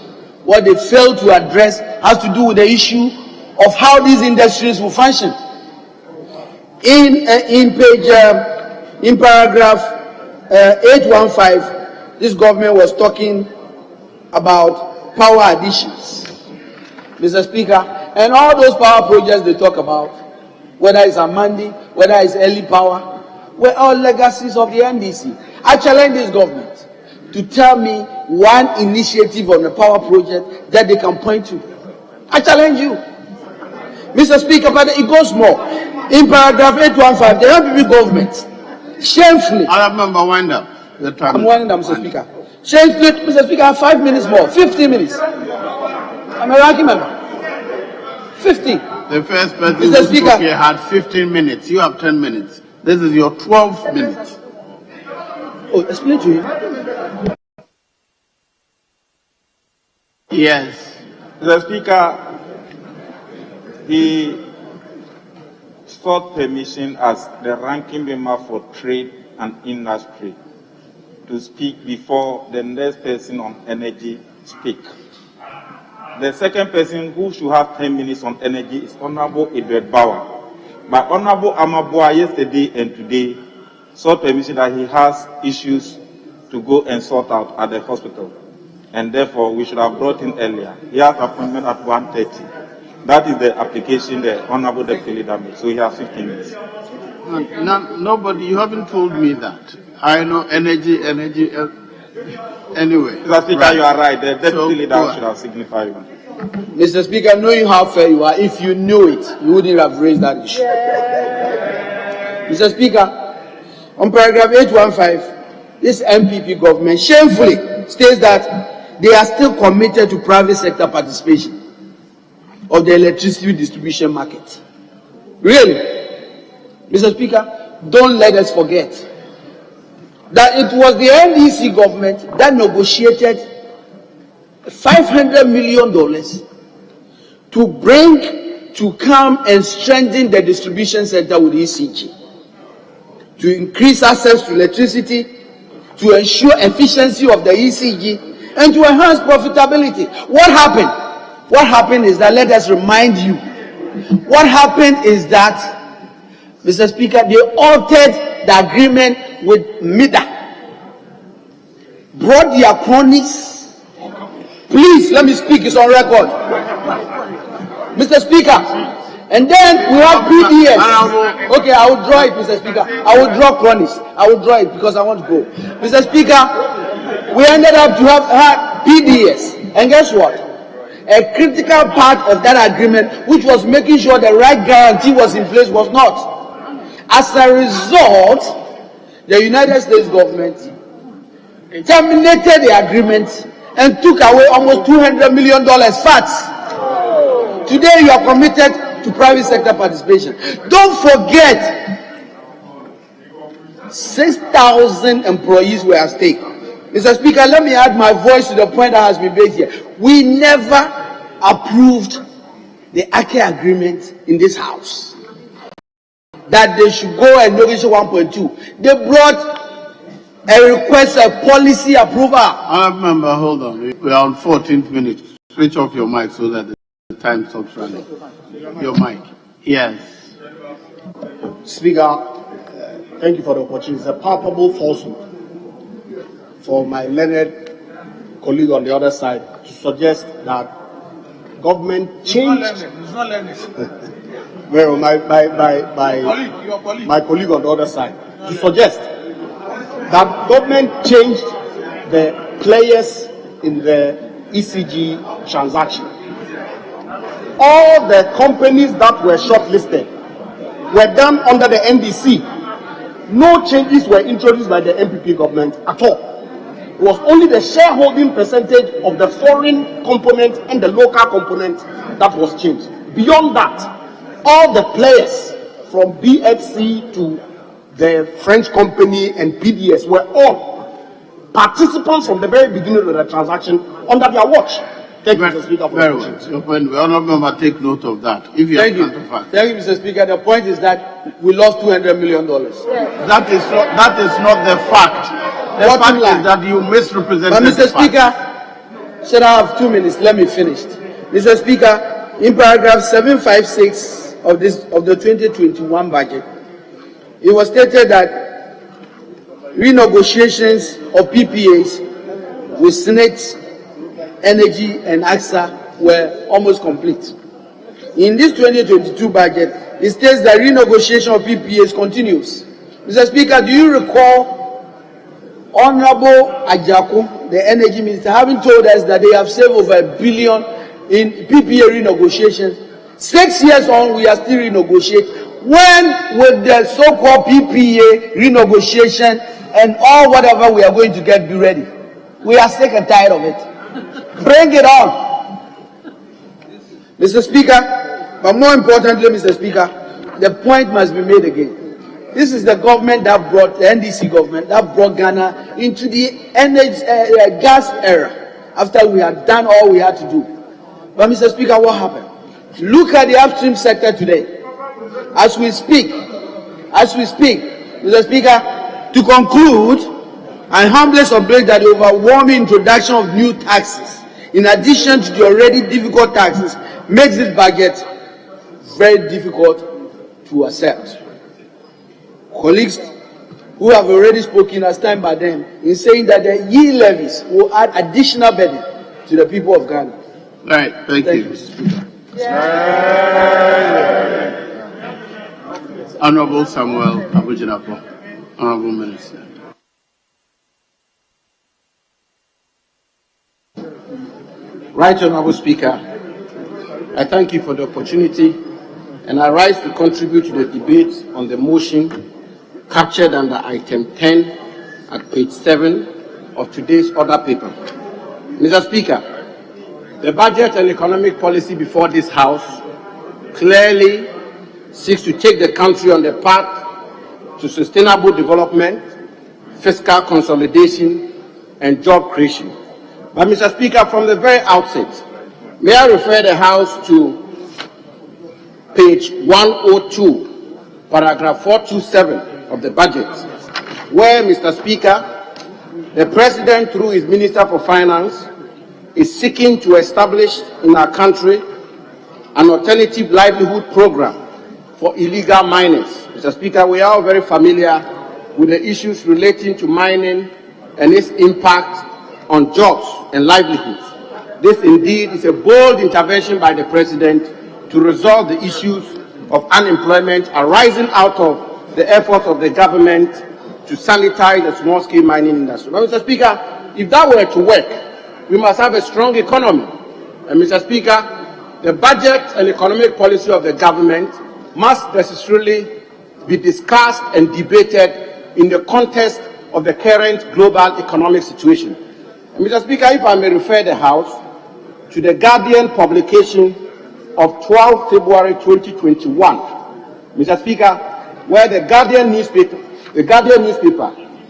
What they fail to address has to do with the issue of how these industries will function. In paragraph 815, this government was talking about power additions, Mr. Speaker, and all those power projects they talk about, whether it's Amandi, whether it's early power, were all legacies of the NDC. I challenge this government to tell me one initiative on the power project that they can point to. I challenge you, Mr. Speaker, but it goes more. In paragraph 815, the NPP government shamefully. I remember wind up. I'm winding up, Mr. Speaker. Shamefully, Mr. Speaker, I have 5 minutes more. 15 minutes. I'm a ranking member. 15. The first person Mr. who Speaker. spoke here had 15 minutes. You have 10 minutes. This is your 12th minute. Oh, explain to him. Yes. Mr. Speaker, he sought permission as the ranking member for trade and industry to speak before the next person on energy speak. The second person who should have 10 minutes on energy is Honorable Edward Bauer. But Honorable Amabua yesterday and today sought permission that he has issues to go and sort out at the hospital. And therefore, we should have brought in earlier. He has appointment at 1:30. That is the application the Honorable Deputy Leader made. So he has 15 minutes. Nobody, you haven't told me that. I know energy. Anyway. Mr. Speaker, right. You are right. The Deputy Leader should have signified one. Mr. Speaker, knowing how fair you are, if you knew it, you wouldn't have raised that issue. Mr. Speaker, on paragraph 815, this MPP government shamefully states that they are still committed to private sector participation of the electricity distribution market. Really? Mr. Speaker, don't let us forget that it was the NDC government that negotiated $500 million to come and strengthen the distribution center with ECG, to increase access to electricity, to ensure efficiency of the ECG, and to enhance profitability. What happened? What happened is that, let us remind you, what happened is that, Mr. Speaker, they altered the agreement with MIDA, brought their cronies. Please, let me speak, it's on record. Mr. Speaker, and then we have PDS. Okay, I will draw it, Mr. Speaker. I will draw cronies. I will draw it because I want to go. Mr. Speaker, we ended up to have PDS. And guess what? A critical part of that agreement, which was making sure the right guarantee was in place, was not. As a result, the United States government terminated the agreement and took away almost $200 million fats. Today you are committed to private sector participation. Don't forget, 6,000 employees were at stake. Mr. Speaker, let me add my voice to the point that has been made here. We never approved the ACE agreement in this house, that they should go and negotiate 1.2. They brought a request, a policy approval. I remember, hold on. We are on 14th minute. Switch off your mic so that the time stops running. Your mic. Yes. Speaker, thank you for the opportunity. It's a palpable falsehood for my learned colleague on the other side to suggest that government changed. It's not learning. Well, my colleague on the other side to suggest that government changed the players in the ECG transaction. All the companies that were shortlisted were done under the NDC. No changes were introduced by the MPP government at all. It was only the shareholding percentage of the foreign component and the local component that was changed. Beyond that, all the players from BFC to the French company and PDS were all participants from the very beginning of the transaction under their watch. Thank you, Mr. Speaker. Very well. Your point, the honourable member, take note of that. If you Thank you. Thank you, Mr. Speaker. The point is that we lost $200 million. That is not the fact. The fact is that you misrepresented. But Mr. Speaker, should I have 2 minutes? Let me finish. Mr. Speaker, in paragraph 756 of the 2021 budget, it was stated that renegotiations of PPAs with Senate, Energy and AXA were almost complete. In this 2022 budget, it states that renegotiation of PPAs continues. Mr. Speaker, do you recall Honorable Ajaku, the Energy Minister, having told us that they have saved over $1 billion in PPA renegotiations? 6 years on, we are still renegotiating. When will the so-called PPA renegotiation and all whatever we are going to get be ready? We are sick and tired of it. Bring it on. Mr. Speaker, But more importantly, Mr. Speaker, the point must be made again. This is the government that brought, the NDC government, that brought Ghana into the energy, gas era after we had done all we had to do. But Mr. Speaker, what happened? Look at the upstream sector today. As we speak, Mr. Speaker, to conclude, I humbly submit that the overwhelming introduction of new taxes, in addition to the already difficult taxes, makes this budget very difficult to accept. Colleagues who have already spoken as time by them in saying that the E-levies will add additional burden to the people of Ghana. All right, thank you. Mr. Speaker. Honorable Samuel Abujinapo, Honorable Minister. Right Honorable Speaker, I thank you for the opportunity and I rise to contribute to the debate on the motion captured under item 10 at page 7 of today's order paper. Mr. Speaker, the budget and economic policy before this House clearly seeks to take the country on the path to sustainable development, fiscal consolidation, and job creation. But Mr. Speaker, from the very outset, may I refer the House to page 102, paragraph 427 of the budget, where, Mr. Speaker, the President, through his Minister for Finance, is seeking to establish in our country an alternative livelihood program for illegal miners. Mr. Speaker, we are all very familiar with the issues relating to mining and its impact on jobs and livelihoods. This indeed is a bold intervention by the President to resolve the issues of unemployment arising out of the efforts of the government to sanitize the small-scale mining industry. But Mr. Speaker, if that were to work, we must have a strong economy. And Mr. Speaker, the budget and economic policy of the government must necessarily be discussed and debated in the context of the current global economic situation. And Mr. Speaker, if I may refer the House to the Guardian publication of 12 February 2021, Mr. Speaker, where the Guardian newspaper,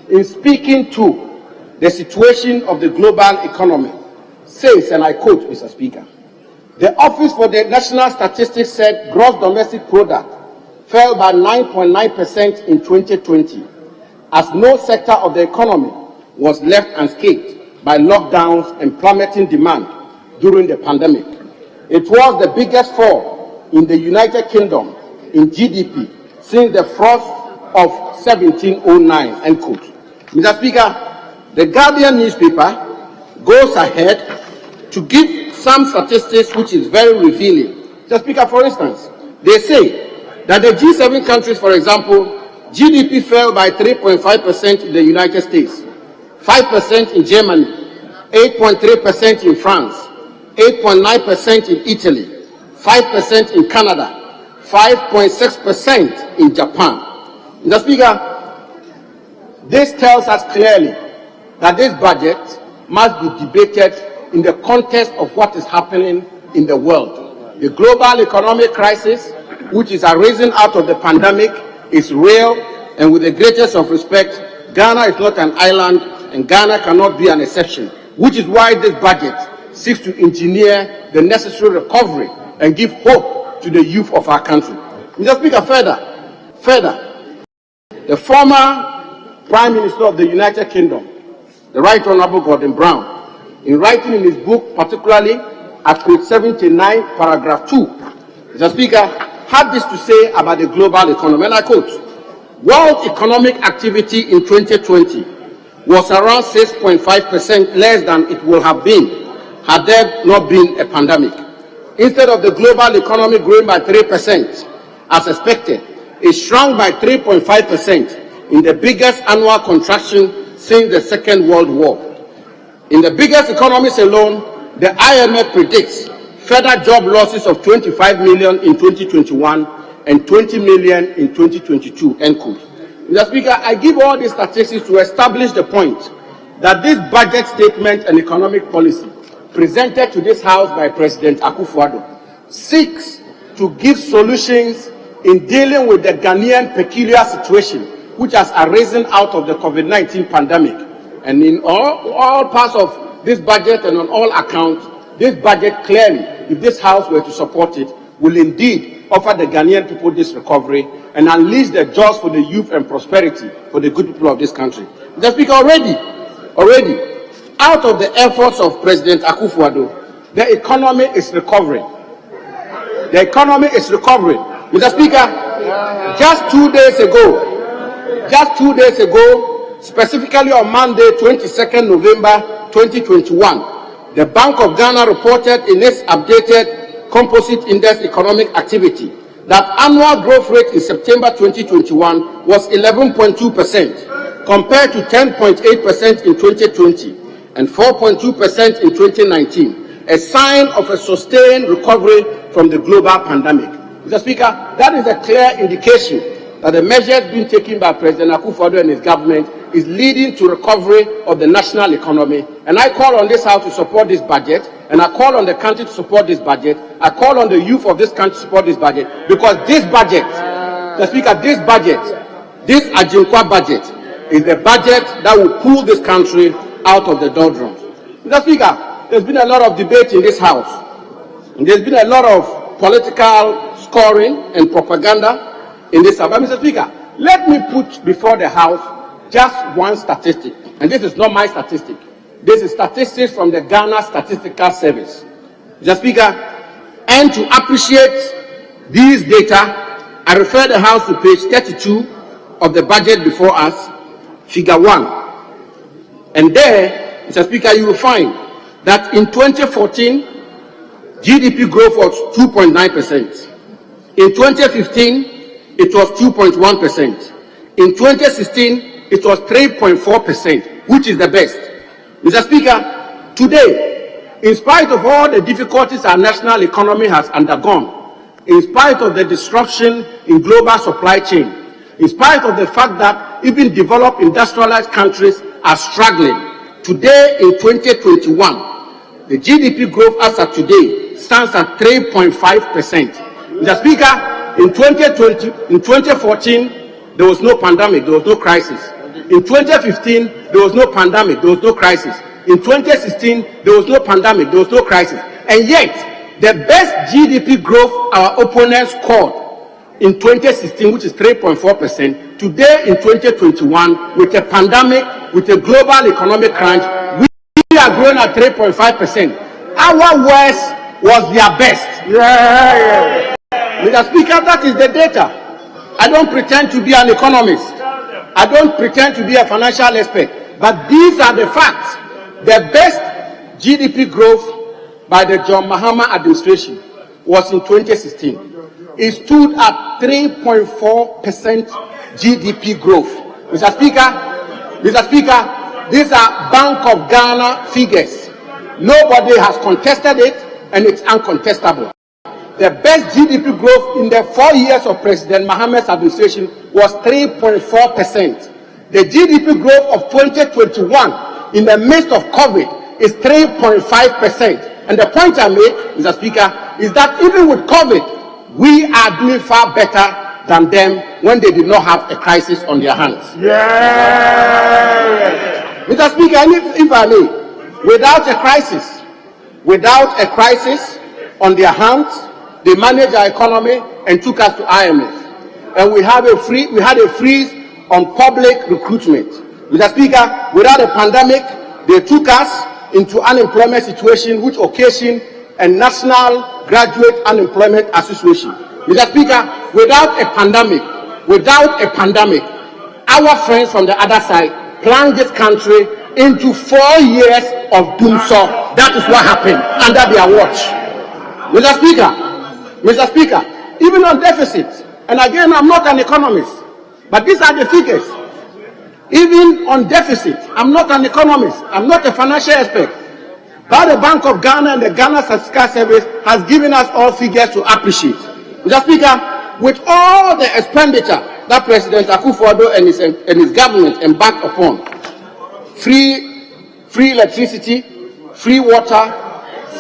in speaking to the situation of the global economy, says, and I quote, Mr. Speaker, the Office for the National Statistics said gross domestic product fell by 9.9% in 2020, as no sector of the economy was left unscathed by lockdowns and plummeting demand during the pandemic. It was the biggest fall in the United Kingdom in GDP since the frost of 1709, end quote. Mr. Speaker, the Guardian newspaper goes ahead to give some statistics which is very revealing. Mr. Speaker, for instance, they say that the G7 countries, for example, GDP fell by 3.5% in the United States, 5% in Germany, 8.3% in France, 8.9% in Italy, 5% in Canada, 5.6% in Japan. Mr. Speaker, this tells us clearly that this budget must be debated in the context of what is happening in the world. The global economic crisis, which is arisen out of the pandemic, is real, and with the greatest of respect, Ghana is not an island, and Ghana cannot be an exception, which is why this budget seeks to engineer the necessary recovery and give hope to the youth of our country. Mr. Speaker, further, the former Prime Minister of the United Kingdom, the Right Honourable Gordon Brown, in writing in his book, particularly at page 79, paragraph 2, Mr. Speaker, had this to say about the global economy, and I quote, world economic activity in 2020 was around 6.5% less than it would have been had there not been a pandemic. Instead of the global economy growing by 3%, as expected, it shrunk by 3.5% in the biggest annual contraction since the Second World War. In the biggest economies alone, the IMF predicts further job losses of 25 million in 2021 and 20 million in 2022, end quote. Mr. Speaker, I give all these statistics to establish the point that this budget statement and economic policy presented to this House by President Akufo-Addo seeks to give solutions in dealing with the Ghanaian peculiar situation which has arisen out of the COVID-19 pandemic. And in all parts of this budget and on all accounts, this budget clearly, if this House were to support it, will indeed offer the Ghanaian people this recovery and unleash the jobs for the youth and prosperity for the good people of this country. Mr. Speaker, already, out of the efforts of President Akufo-Addo, the economy is recovering. The economy is recovering. Mr. Speaker, just 2 days ago, specifically on Monday, 22nd November 2021, the Bank of Ghana reported in its updated Composite Index Economic Activity that annual growth rate in September 2021 was 11.2% compared to 10.8% in 2020 and 4.2% in 2019, a sign of a sustained recovery from the global pandemic. Mr. Speaker, that is a clear indication that the measures being taken by President Akufo-Addo and his government is leading to recovery of the national economy. And I call on this House to support this budget, and I call on the country to support this budget. I call on the youth of this country to support this budget, because this budget, Mr. Speaker, this Ajinkwa budget is the budget that will pull this country out of the doldrums. Mr. Speaker, there's been a lot of debate in this House, and there's been a lot of political scoring and propaganda in this House. But Mr. Speaker, let me put before the House just one statistic, and this is not my statistic. This is statistics from the Ghana Statistical Service. Mr. Speaker, and to appreciate these data, I refer the House to page 32 of the budget before us, figure 1. And there, Mr. Speaker, you will find that in 2014, GDP growth was 2.9%. In 2015, it was 2.1%. In 2016, it was 3.4%, which is the best. Mr. Speaker, today, in spite of all the difficulties our national economy has undergone, in spite of the disruption in global supply chain, in spite of the fact that even developed industrialized countries are struggling, today in 2021, the GDP growth as of today stands at 3.5%. Mr. Speaker, in 2014, there was no pandemic, there was no crisis. In 2015, there was no pandemic, there was no crisis. In 2016, there was no pandemic, there was no crisis. And yet, the best GDP growth our opponents scored in 2016, which is 3.4%, today in 2021, with a pandemic, with a global economic crunch, we are growing at 3.5%. Our worst was their best. Mr. Speaker, that is the data. I don't pretend to be an economist. I don't pretend to be a financial expert. But these are the facts. The best GDP growth by the John Mahama administration was in 2016. It stood at 3.4% GDP growth. Mr. Speaker, these are Bank of Ghana figures. Nobody has contested it, and it's uncontestable. The best GDP growth in the 4 years of President Mahama's administration was 3.4%. The GDP growth of 2021 in the midst of COVID is 3.5%. And the point I make, Mr. Speaker, is that even with COVID, we are doing far better than them when they did not have a crisis on their hands. Mr. Speaker, if I may, without a crisis on their hands, they managed our economy and took us to IMF. And we had a freeze on public recruitment. Mr. Speaker, without a pandemic, they took us into unemployment situation, which occasioned a national graduate unemployment association. Mr. Speaker, without a pandemic, our friends from the other side plunged this country into 4 years of doomsday. That is what happened under their watch. Mr. Speaker, even on deficit, and again, I'm not an economist, but these are the figures. Even on deficit, I'm not an economist, I'm not a financial expert, but the Bank of Ghana and the Ghana Statistical Service has given us all figures to appreciate. Mr. Speaker, with all the expenditure that President Akufo-Addo and his government embarked upon, free electricity, free water,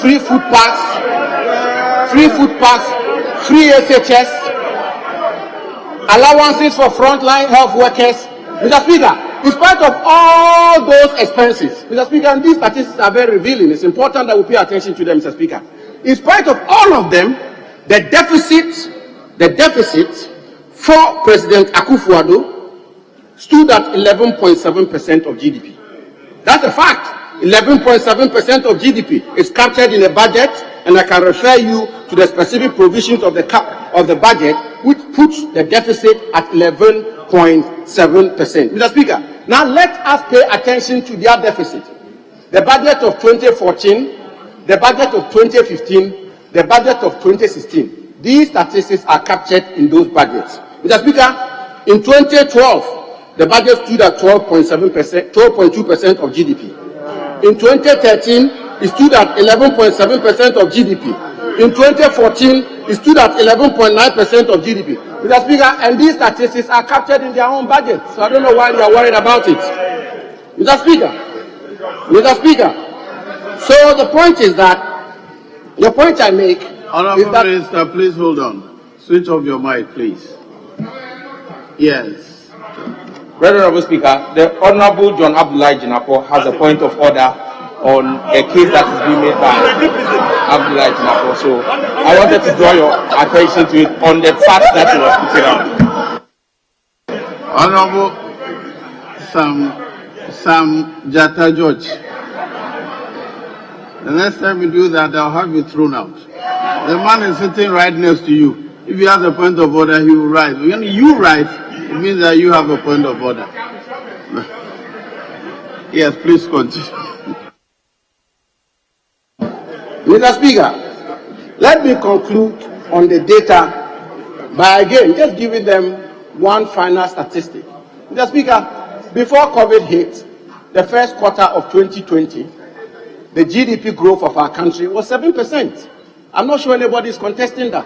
free food pass, free SHS, allowances for frontline health workers. Mr. Speaker, in spite of all those expenses, Mr. Speaker, and these statistics are very revealing. It's important that we pay attention to them, Mr. Speaker. In spite of all of them, the deficit for President Akufo-Addo stood at 11.7% of GDP. That's a fact. 11.7% of GDP is captured in the budget, and I can refer you to the specific provisions of the budget, which puts the deficit at 11.7%. Mr. Speaker, now let us pay attention to their deficit. The budget of 2014, the budget of 2015, the budget of 2016. These statistics are captured in those budgets. Mr. Speaker, in 2012, the budget stood at 12.2% of GDP. In 2013, it stood at 11.7% of GDP. In 2014, it stood at 11.9% of GDP. Mr. Speaker, and these statistics are captured in their own budget. So I don't know why they are worried about it. Mr. Speaker, so the point is that, the point I make Honourable is that... Minister, please hold on. Switch off your mic, please. Yes. Very Honourable Speaker, the Honourable John Abdullahi Jinapo has a point of order on a case that is being made by Abdullahi Jinapo. So I wanted to draw your attention to it on the fact that he was put out. Honourable Sam Jata George. The next time you do that, I'll have you thrown out. The man is sitting right next to you. If he has a point of order, he will rise. When you rise, it means that you have a point of order. Yes, please continue. Mr. Speaker, let me conclude on the data by again just giving them one final statistic. Mr. Speaker, before COVID hit, the first quarter of 2020, the GDP growth of our country was 7%. I'm not sure anybody is contesting that.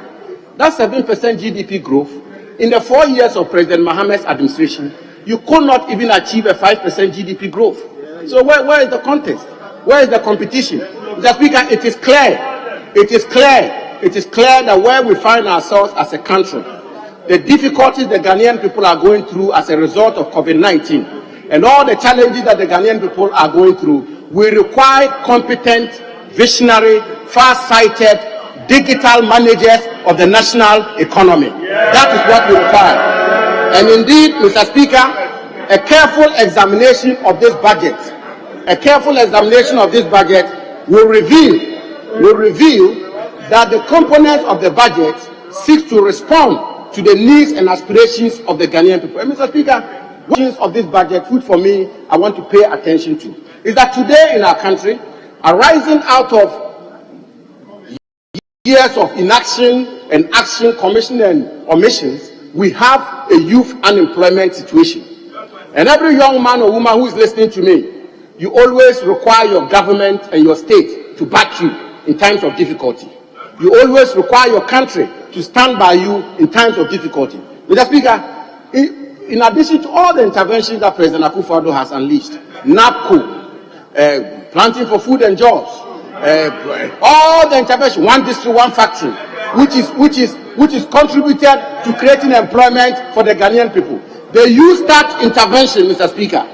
That 7% GDP growth, in the 4 years of President Mohammed's administration, you could not even achieve a 5% GDP growth. So where is the contest? Where is the competition? Mr. Speaker, it is clear that where we find ourselves as a country, the difficulties the Ghanaian people are going through as a result of COVID-19, and all the challenges that the Ghanaian people are going through, we require competent, visionary, far-sighted, digital managers of the national economy. That is what we require. And indeed, Mr. Speaker, a careful examination of this budget, will reveal that the components of the budget seek to respond to the needs and aspirations of the Ghanaian people. And Mr. Speaker, one of this budget, which for me I want to pay attention to, is that today in our country, arising out of years of inaction and action, commission and omissions, we have a youth unemployment situation. And every young man or woman who is listening to me, you always require your government and your state to back you in times of difficulty. You always require your country to stand by you in times of difficulty. Mr. Speaker, in addition to all the interventions that President Akufo-Addo has unleashed, NAPCO, planting for food and jobs, all the intervention, one district, one factory, which is contributed to creating employment for the Ghanaian people. The USTAT intervention, Mr. Speaker,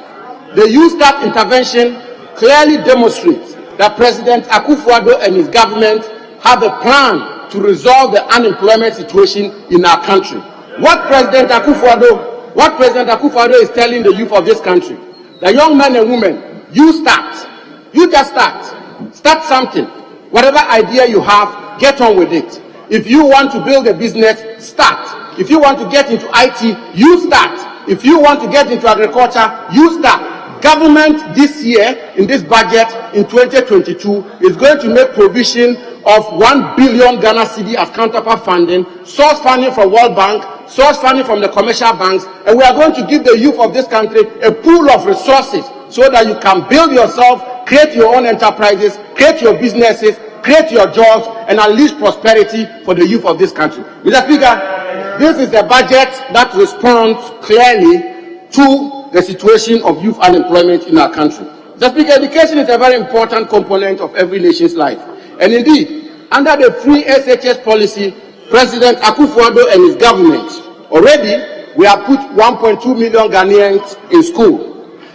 the USTAT intervention clearly demonstrates that President Akufo-Addo and his government have a plan to resolve the unemployment situation in our country. What President Akufo-Addo is telling the youth of this country, the young men and women, you start. You just start. Start something. Whatever idea you have, get on with it. If you want to build a business, start. If you want to get into IT, you start. If you want to get into agriculture, you start. Government this year, in this budget, in 2022, is going to make provision of 1 billion Ghana cedi as counterpart funding, source funding from World Bank, source funding from the commercial banks, and we are going to give the youth of this country a pool of resources so that you can build yourself, create your own enterprises, create your businesses, create your jobs, and unleash prosperity for the youth of this country. Mr. Speaker, this is a budget that responds clearly to the situation of youth unemployment in our country. Mr. Speaker, education is a very important component of every nation's life. And indeed, under the free SHS policy, President Akufo-Addo and his government. Already, we have put 1.2 million Ghanaians in school.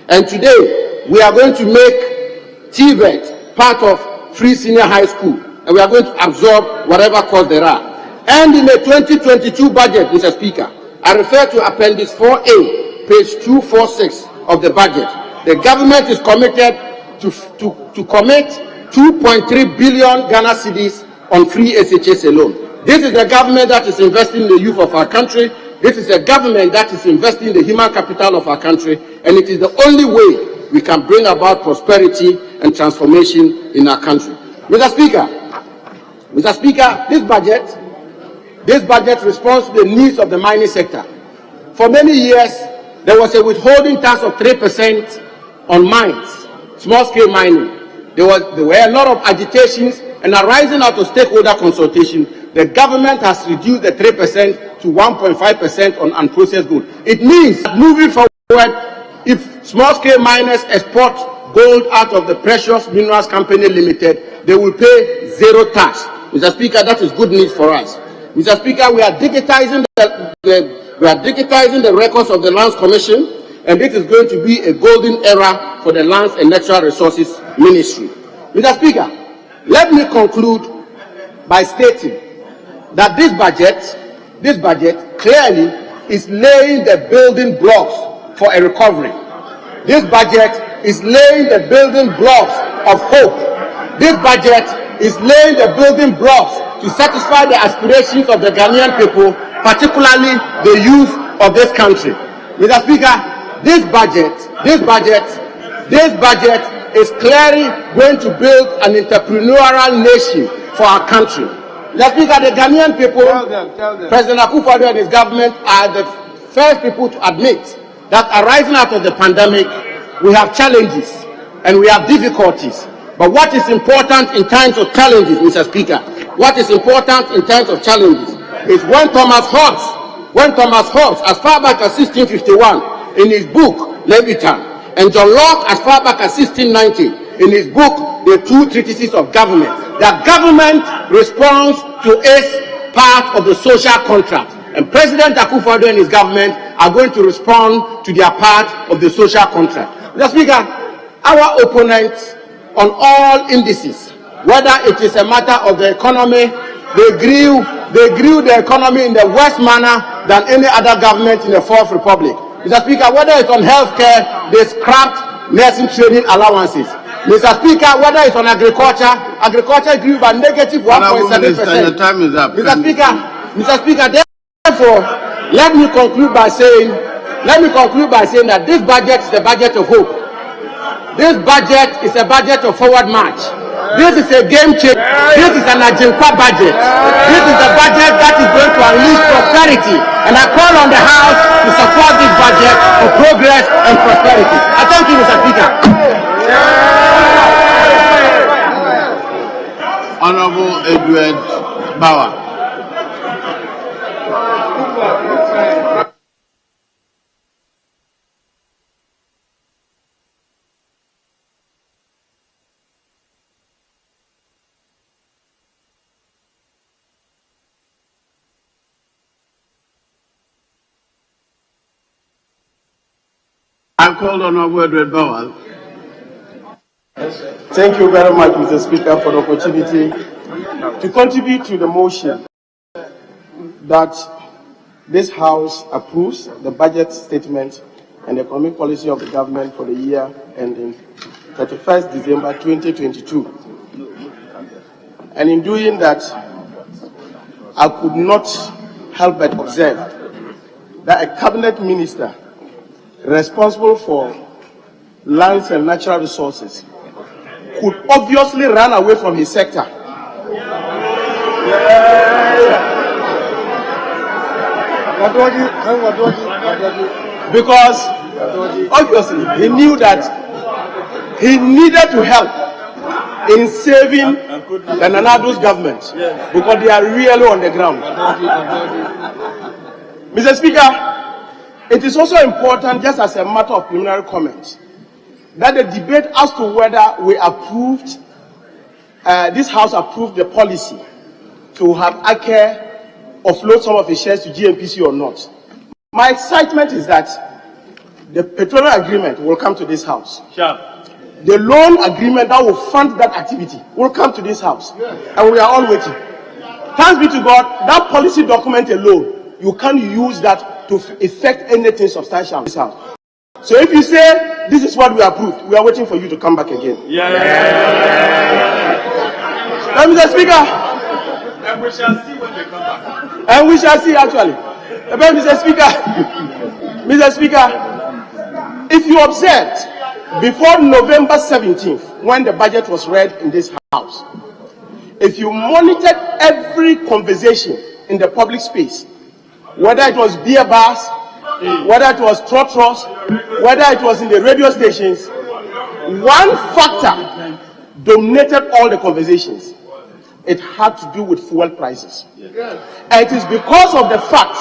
And today, we are going to make TVET part of free senior high school. And we are going to absorb whatever costs there are. And in the 2022 budget, Mr. Speaker, I refer to Appendix 4A, page 246 of the budget. The government is committed to commit 2.3 billion Ghana cedis on free SHS alone. This is the government that is investing in the youth of our country. This is a government that is investing in the human capital of our country. And it is the only way we can bring about prosperity and transformation in our country. Mr. Speaker, this budget responds to the needs of the mining sector. For many years, there was a withholding tax of 3% on mines, small-scale mining. There were a lot of agitations, and arising out of stakeholder consultation, the government has reduced the 3% to 1.5% on unprocessed gold. It means that moving forward, if small-scale miners export gold out of the Precious Minerals Company Limited, they will pay zero tax. Mr. Speaker, that is good news for us. Mr. Speaker, we are digitizing the records of the Lands Commission, and this is going to be a golden era for the Lands and Natural Resources Ministry. Mr. Speaker, let me conclude by stating that this budget clearly is laying the building blocks for a recovery. This budget is laying the building blocks of hope. This budget is laying the building blocks to satisfy the aspirations of the Ghanaian people, particularly the youth of this country. Mr. Speaker, this budget is clearly going to build an entrepreneurial nation for our country. Mr. Speaker, the Ghanaian people, President Akufo-Addo and his government are the first people to admit that arising out of the pandemic, we have challenges and we have difficulties. But what is important in times of challenges, Mr. Speaker, what is important in times of challenges is when Thomas Hobbes, as far back as 1651, in his book, Leviathan, and John Locke, as far back as 1690, in his book, The Two Treatises of Government, that government responds to its part of the social contract. And President Akufo-Addo and his government are going to respond to their part of the social contract. Mr. Speaker, our opponents on all indices, whether it is a matter of the economy, they grew the economy in the worst manner than any other government in the Fourth Republic. Mr. Speaker, whether it's on healthcare, they scrapped nursing training allowances. Mr. Speaker, whether it's on agriculture grew by negative 1.7%. Your time is up. Mr. Speaker, therefore, let me conclude by saying that this budget is the budget of hope. This budget is a budget of forward march. This is a game changer. This is an Ajinpa budget. This is a budget that is going to unleash prosperity. And I call on the House to support this budget for progress and prosperity. I thank you, Mr. Speaker. Honorable Edward Bauer. I called on Edward Bauer. Thank you very much, Mr. Speaker, for the opportunity to contribute to the motion that this House approves the budget statement and the economic policy of the government for the year ending 31st December 2022. And in doing that, I could not help but observe that a cabinet minister responsible for lands and natural resources could obviously run away from his sector. Because obviously he knew that he needed to help in saving the Nanado's government because they are really on the ground. Mr. Speaker, it is also important, just as a matter of preliminary comment, that the debate as to whether we approved, this House approved the policy to have ACARE offload some of his shares to GNPC or not. My excitement is that the petroleum agreement will come to this house. Sure. The loan agreement that will fund that activity will come to this house. And we are all waiting. Thanks be to God, that policy document alone, you can't use that to effect anything substantial in this house. So if you say this is what we approved, we are waiting for you to come back again. Now, Mr. Speaker. And we shall see when they come back. And we shall see actually. But Mr. Speaker, Mr. Speaker, if you observed, before November 17th, when the budget was read in this house, if you monitored every conversation in the public space, whether it was beer bars, whether it was trotros, whether it was in the radio stations, one factor dominated all the conversations. It had to do with fuel prices. And it is because of the fact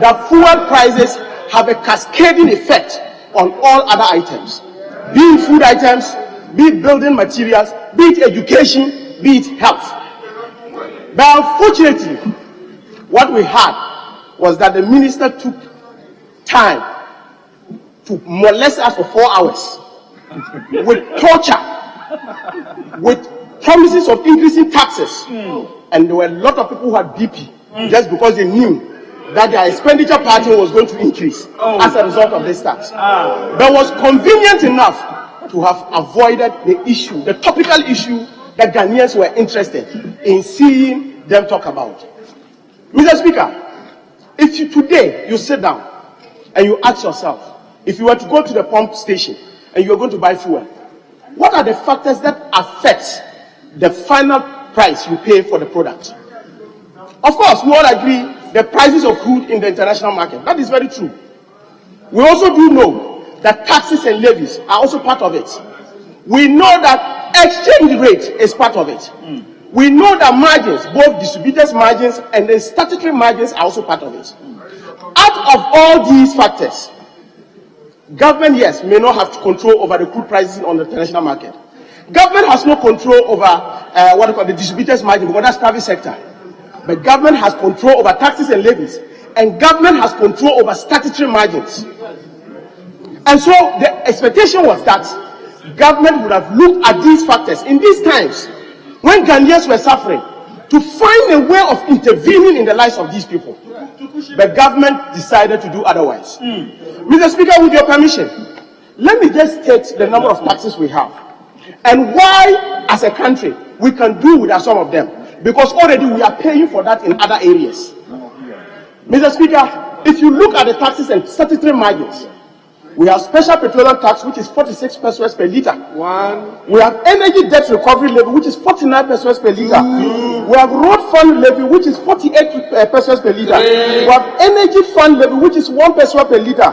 that fuel prices have a cascading effect on all other items, be it food items, be it building materials, be it education, be it health. But unfortunately, what we had was that the minister took time to molest us for 4 hours with torture, with promises of increasing taxes. And there were a lot of people who had BP just because they knew that their expenditure pattern was going to increase as a result of this tax. But was convenient enough to have avoided the issue, the topical issue that Ghanaians were interested in seeing them talk about. Mr. Speaker, if you today you sit down and you ask yourself, if you were to go to the pump station and you are going to buy fuel, what are the factors that affect the final price you pay for the product? Of course, we all agree the prices of crude in the international market. That is very true. We also do know that taxes and levies are also part of it. We know that exchange rate is part of it. We know that margins, both distributors' margins and the statutory margins, are also part of it. Out of all these factors, government, yes, may not have control over the crude prices on the international market. Government has no control over what they call the distributors' margin, because that's private sector. But government has control over taxes and levies, and government has control over statutory margins. And so the expectation was that government would have looked at these factors in these times when Ghanaians were suffering to find a way of intervening in the lives of these people. But government decided to do otherwise. Mr. Speaker, with your permission, let me just state the number of taxes we have and why, as a country, we can do without some of them. Because already we are paying for that in other areas. Mr. Speaker, if you look at the taxes and statutory margins, we have special petroleum tax, which is 46 pesos per litre. We have energy debt recovery levy, which is 49 pesos per litre. We have road fund levy, which is 48 pesos per litre. We have energy fund levy, which is 1 peso per litre.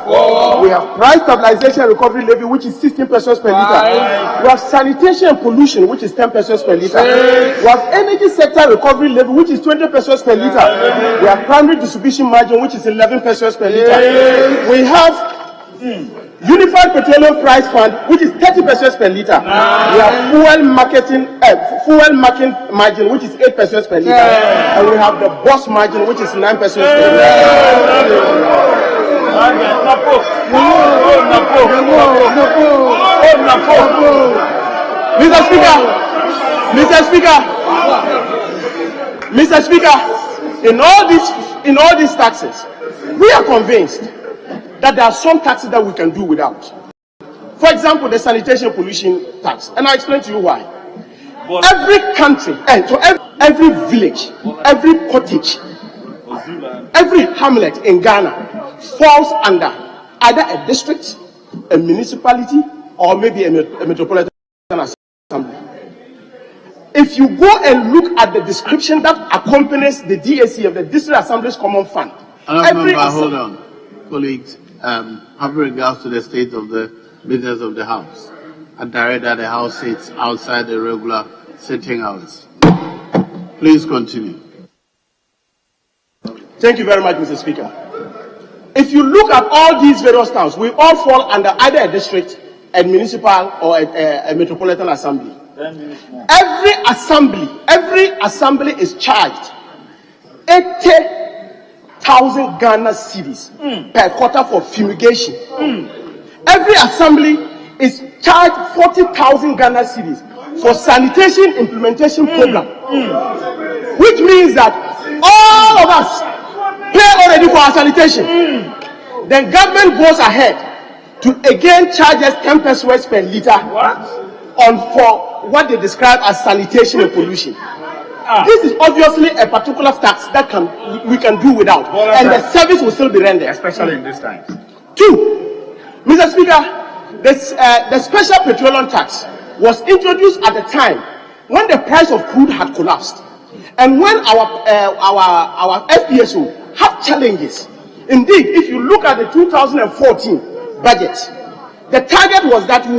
We have price stabilization and recovery levy, which is 16 pesos per litre. We have sanitation and pollution, which is 10 pesos per litre. We have energy sector recovery levy, which is 20 pesos per litre. We have primary distribution margin, which is 11 pesos per litre. We have Unified Petroleum Price Fund, which is 30 pesos per litre. We have fuel market margin, which is 8 pesos per litre. And we have the boss margin, which is 9 pesos per litre. Mr. Speaker, in all these taxes, we are convinced that there are some taxes that we can do without. For example, the sanitation pollution tax. And I'll explain to you why. Every country, so every village, every cottage, every hamlet in Ghana falls under either a district, a municipality, or maybe a metropolitan assembly. If you go and look at the description that accompanies the DAC of the District Assembly's Common Fund, hold on, colleagues. Having regards to the state of the business of the House, I direct that the House sits outside the regular sitting hours. Please continue. Thank you very much, Mr. Speaker. If you look at all these various towns, we all fall under either a district, a municipal, or a metropolitan assembly. Every assembly is charged 80 40,000 Ghana cedis per quarter for fumigation. Every assembly is charged 40,000 Ghana cedis for sanitation implementation program, which means that all of us pay already for our sanitation. Then government goes ahead to again charge us 10 pesos per liter for what they describe as sanitation and pollution. This is obviously a particular tax that we can do without, and the service will still be rendered, especially in these times. 2, Mr. Speaker, the special petroleum tax was introduced at the time when the price of crude had collapsed, and when our FPSO had challenges. Indeed, if you look at the 2014 budget, the target was that we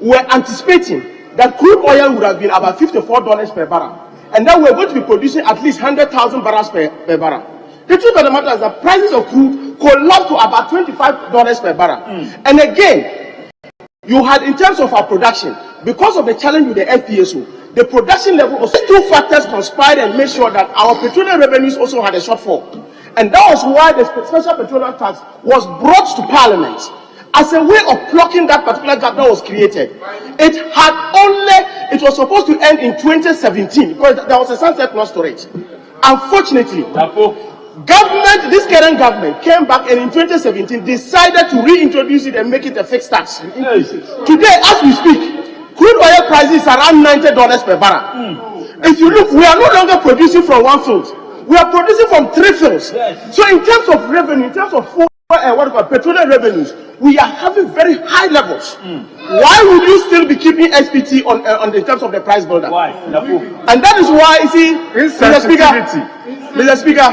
were anticipating that crude oil would have been about $54 per barrel, and that we're going to be producing at least 100,000 barrels per barrel. The truth of the matter is that prices of crude collapsed to about $25 per barrel. And again, you had, in terms of our production, because of the challenge with the FPSO, the production level of 2 factors conspired and made sure that our petroleum revenues also had a shortfall. And that was why the special petroleum tax was brought to Parliament as a way of plucking that particular gap that was created. It was supposed to end in 2017 because there was a sunset clause to it. Unfortunately, this current government came back and in 2017 decided to reintroduce it and make it a fixed tax. Today, as we speak, crude oil prices are around $90 per barrel. If you look, we are no longer producing from one field. We are producing from 3 fields. So in terms of revenue, in terms of petroleum revenues, we are having very high levels. Why would you still be keeping SPT on the terms of the price builder? Why? And that is why, you see, Mr. Speaker,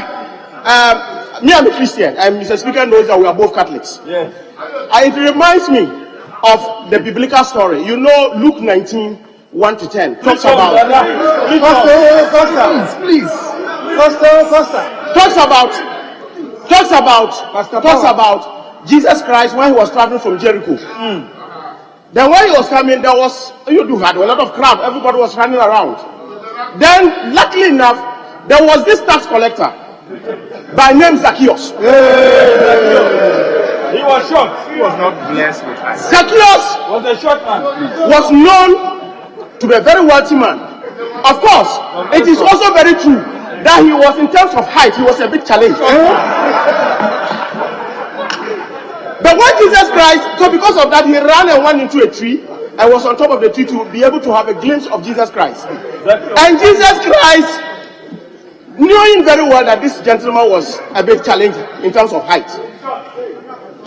me, I'm a Christian, and Mr. Speaker knows that we are both Catholics. Yes. It reminds me of the biblical story. You know, Luke 19:1-10 talks about. Talks about Jesus Christ when he was traveling from Jericho. Then when he was coming, had a lot of crowd. Everybody was running around. Then, luckily enough, there was this tax collector by name Zacchaeus. He was short. He was not blessed with us. Zacchaeus was a short man. Was known to be a very wealthy man. Of course, it is also very true that he was, in terms of height, he was a bit challenged. But when Jesus Christ, so because of that, he ran and went into a tree and was on top of the tree to be able to have a glimpse of Jesus Christ. And Jesus Christ, knowing very well that this gentleman was a bit challenged in terms of height,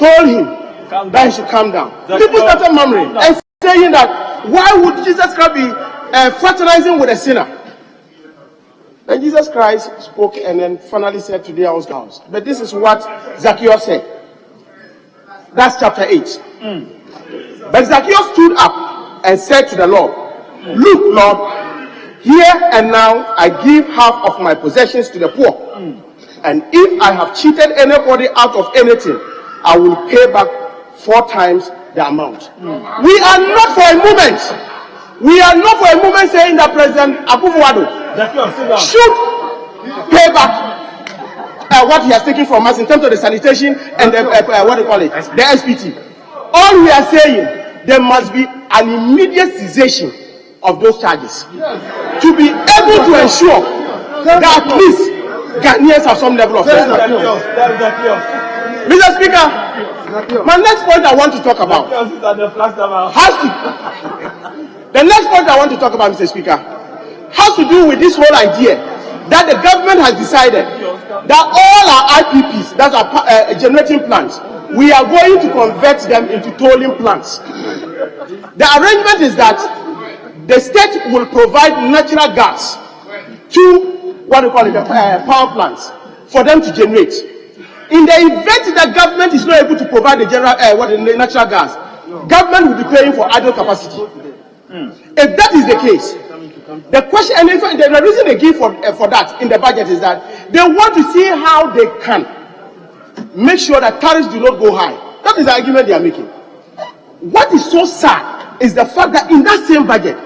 told him that he should calm down. People started murmuring and saying that, why would Jesus Christ be fraternizing with a sinner? Then Jesus Christ spoke and then finally said to the house. But this is what Zacchaeus said. That's chapter 8. But Zacchaeus stood up and said to the Lord, look, Lord, here and now I give half of my possessions to the poor. And if I have cheated anybody out of anything, I will pay back 4 times the amount. We are not for a moment saying that President Akufo-Addo should pay back what he has taken from us in terms of the sanitation and the the SPT. All we are saying, there must be an immediate cessation of those charges to be able to ensure that at least Ghanaians have some level of respect. Mr. Speaker, my next point I want to talk about Mr. Speaker, has to do with this whole idea that the government has decided that all our IPPs, that are generating plants, we are going to convert them into tolling plants. The arrangement is that the state will provide natural gas to power plants for them to generate. In the event that government is not able to provide the natural gas, government will be paying for idle capacity. If that is the case, the question, and the reason they give for that in the budget is that they want to see how they can make sure that tariffs do not go high. That is the argument they are making. What is so sad is the fact that in that same budget,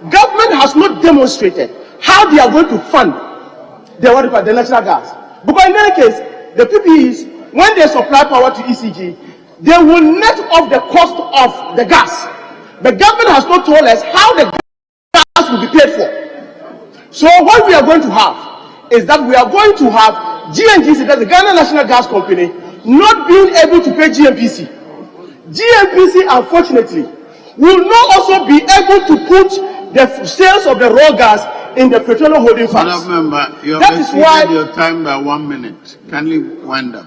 government has not demonstrated how they are going to fund the natural gas. Because in any case, the PPEs, when they supply power to ECG, they will net off the cost of the gas. The government has not told us how the gas will be paid for. So what we are going to have is that we are going to have GNGC, that's the Ghana National Gas Company, not being able to pay GNPC. GNPC, unfortunately, will not also be able to put the sales of the raw gas in the petroleum holding funds. Member, you have that is why your time by 1 minute. Kindly wind up.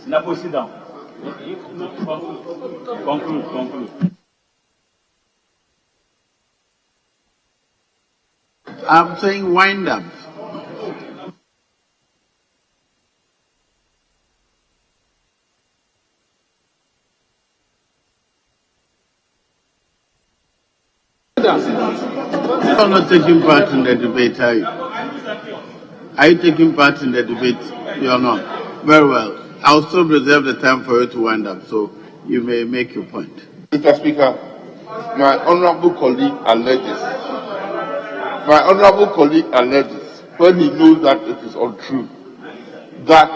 Now, sit down. Conclude. I'm saying wind up. You're not taking part in the debate, are you? Are you taking part in the debate? You're not. Very well. I'll still reserve the time for you to wind up, so you may make your point. Mr. Speaker, my honorable colleague alleges, when he knows that it is untrue, that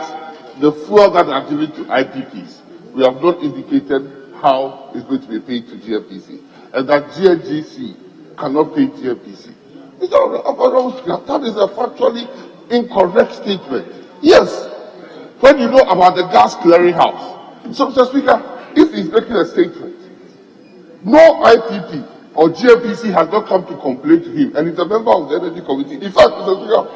the fuel that are given to IPPs, we have not indicated how it's going to be paid to GNPC, and that GNGC cannot pay GNPC. That is a factually incorrect statement. Yes, when you know about the gas clearinghouse. So, Mr. Speaker, if he's making a statement, no IPP or GNPC has not come to complain to him, and he's a member of the Energy Committee. In fact, Mr. Speaker,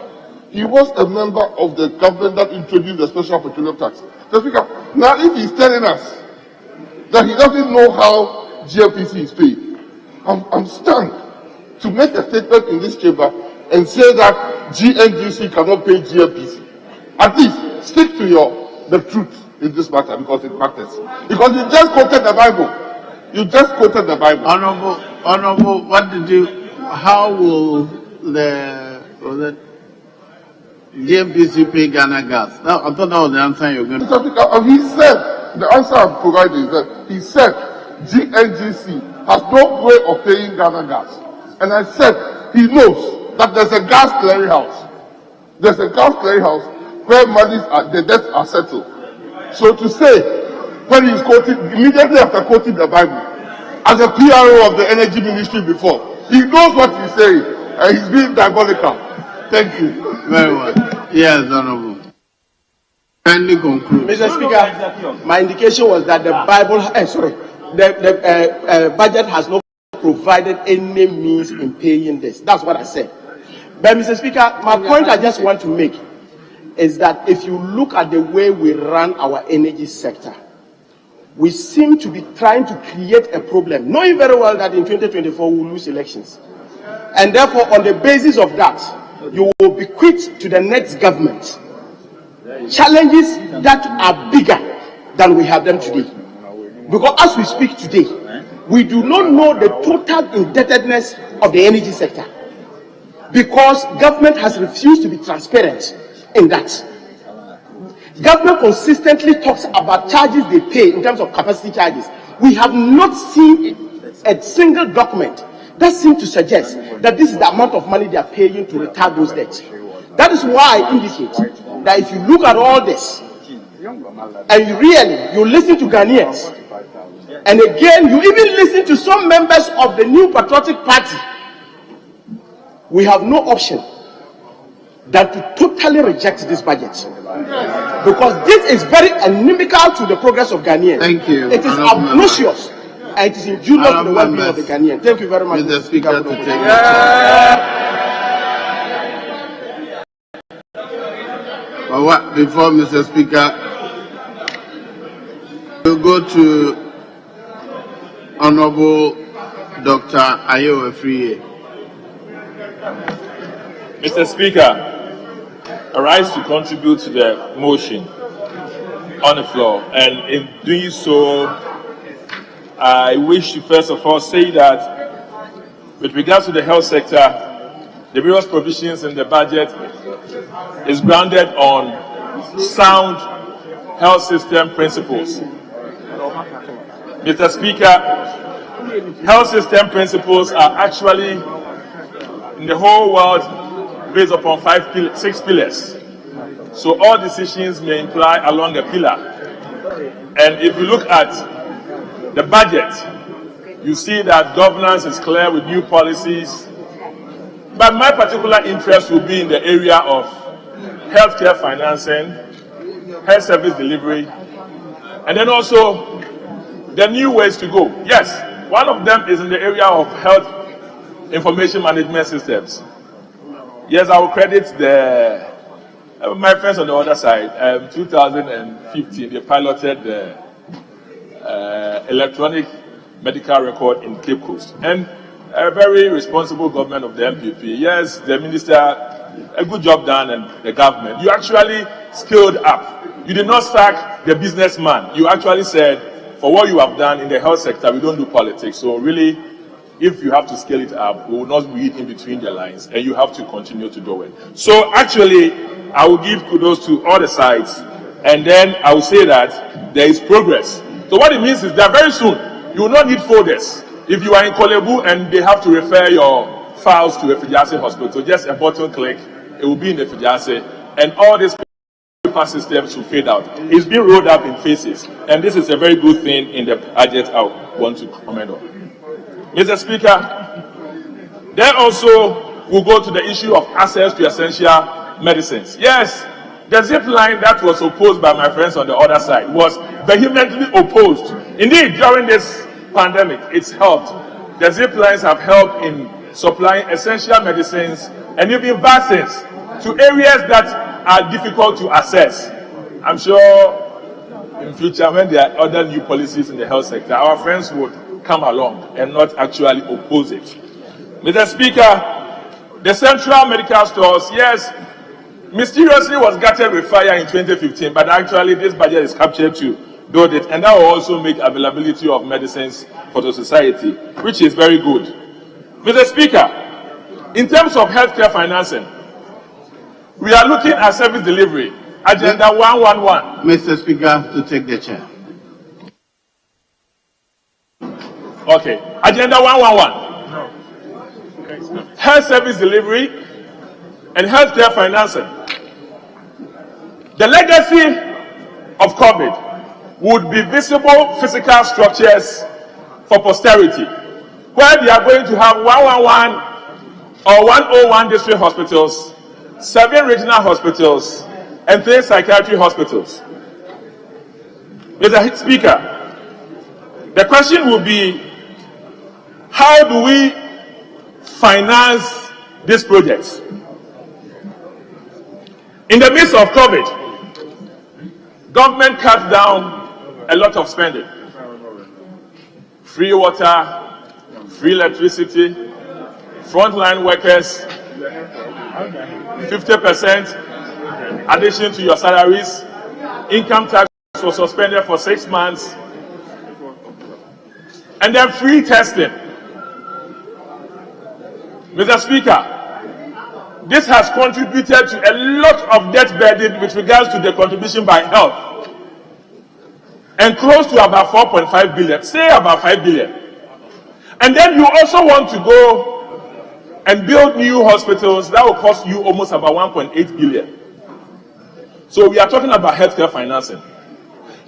he was a member of the government that introduced the special petroleum tax. Mr. Speaker, now if he's telling us that he doesn't know how GNPC is paid, I'm stunned to make a statement in this chamber and say that GNGC cannot pay GNPC. At least stick to the truth in this matter, because it matters. Because you just quoted the Bible. Honorable, how will the GNPC pay Ghana gas? Now, I thought that was the answer you were going to. He said, the answer I'm providing is that he said GNGC has no way of paying Ghana gas. And I said he knows that there's a gas clearinghouse. There's a gas clearinghouse where the debts are settled. So to say, when he's quoting, immediately after quoting the Bible, as a PRO of the Energy Ministry before, he knows what he's saying, and he's being diabolical. Thank you. Very well. Yes, Honorable. Kindly conclude. Mr. Speaker, my indication was that the budget has not provided any means in paying this. That's what I said. But Mr. Speaker, my point I just want to make is that if you look at the way we run our energy sector, we seem to be trying to create a problem, knowing very well that in 2024 we will lose elections. And therefore, on the basis of that, you will bequeath to the next government challenges that are bigger than we have them today. Because as we speak today, we do not know the total indebtedness of the energy sector, because government has refused to be transparent in that. Government consistently talks about charges they pay in terms of capacity charges. We have not seen a single document that seems to suggest that this is the amount of money they are paying to retire those debts. That is why I indicate that if you look at all this, and you listen to Ghanaians, and again, you even listen to some members of the New Patriotic Party, we have no option than to totally reject this budget. Because this is very inimical to the progress of Ghanaians. Thank you. It is obnoxious, and it is injurious to the well-being of the Ghanaians. Thank you very much, Mr. Speaker. Before Mr. Speaker, we'll go to Honorable Dr. Ayo Afriye. Mr. Speaker, I rise to contribute to the motion on the floor, and in doing so, I wish to first of all say that with regards to the health sector, the various provisions in the budget is grounded on sound health system principles. Mr. Speaker, health system principles are actually in the whole world based upon 6 pillars. So all decisions may imply along a pillar. And if you look at the budget, you see that governance is clear with new policies. But my particular interest will be in the area of healthcare financing, health service delivery, and then also the new ways to go. Yes, one of them is in the area of health information management systems. Yes, I will credit my friends on the other side. 2015, they piloted the electronic medical record in Cape Coast. And a very responsible government of the MPP. Yes, the minister, a good job done, and the government. You actually scaled up. You did not sack the businessman. You actually said, for what you have done in the health sector, we don't do politics. So really, if you have to scale it up, we will not read in between the lines, and you have to continue to do it. So actually, I will give kudos to all the sides, and then I will say that there is progress. So what it means is that very soon, you will not need folders. If you are in Kolebu and they have to refer your files to a Fijase hospital, just a button click, it will be in the Fijase, and all these paper systems will fade out. It's been rolled up in phases, and this is a very good thing in the budget I want to comment on. Mr. Speaker, then also we'll go to the issue of access to essential medicines. Yes, the zip line that was opposed by my friends on the other side was vehemently opposed. Indeed, during this pandemic, it's helped. The zip lines have helped in supplying essential medicines and even vaccines to areas that are difficult to access. I'm sure in future, when there are other new policies in the health sector, our friends would come along and not actually oppose it. Mr. Speaker, the central medical stores, yes, mysteriously was gutted with fire in 2015, but actually this budget is captured to build it, and that will also make availability of medicines for the society, which is very good. Mr. Speaker, in terms of healthcare financing, we are looking at service delivery, Agenda 111. Mr. Speaker, to take the chair. Okay, Agenda 111. Health service delivery and healthcare financing. The legacy of COVID would be visible physical structures for posterity, where they are going to have 111 or 101 district hospitals, 7 regional hospitals, and 3 psychiatry hospitals. Mr. Speaker, the question will be, how do we finance these projects? In the midst of COVID, government cut down a lot of spending. Free water, free electricity, frontline workers, 50% addition to your salaries, income tax was suspended for 6 months, and then free testing. Mr. Speaker, this has contributed to a lot of debt burden with regards to the contribution by health, and close to about 4.5 billion, say about 5 billion. And then you also want to go and build new hospitals that will cost you almost about 1.8 billion. So we are talking about healthcare financing.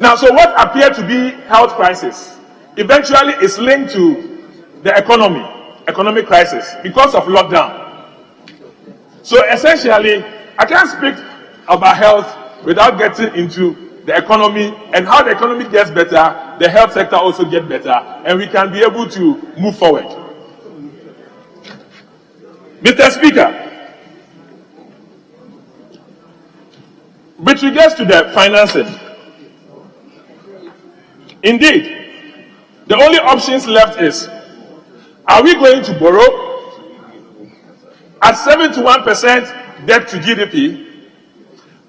Now, so what appeared to be health crisis eventually is linked to the economic crisis because of lockdown. So essentially, I can't speak about health without getting into the economy, and how the economy gets better, the health sector also gets better, and we can be able to move forward. Mr. Speaker, with regards to the financing, indeed, the only options left is, are we going to borrow at 71% debt to GDP,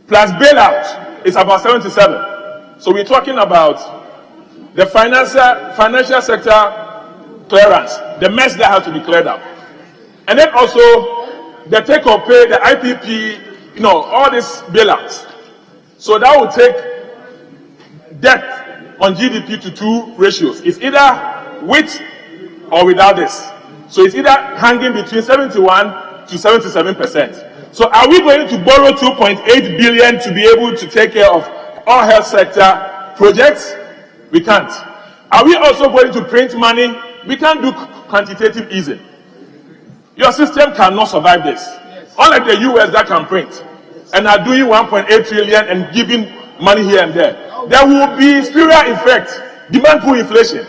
plus bailout is about 77. So we're talking about the financial sector clearance, the mess that has to be cleared up. And then also the take or pay, the IPP, all these bailouts. So that will take debt on GDP to 2 ratios. It's either with or without this. So it's either hanging between 71 to 77%. So are we going to borrow 2.8 billion to be able to take care of all health sector projects? We can't. Are we also going to print money? We can't do quantitative easing. Your system cannot survive this. Unlike the US that can print and are doing 1.8 trillion and giving money here and there. There will be spillover effect, demand pull inflation.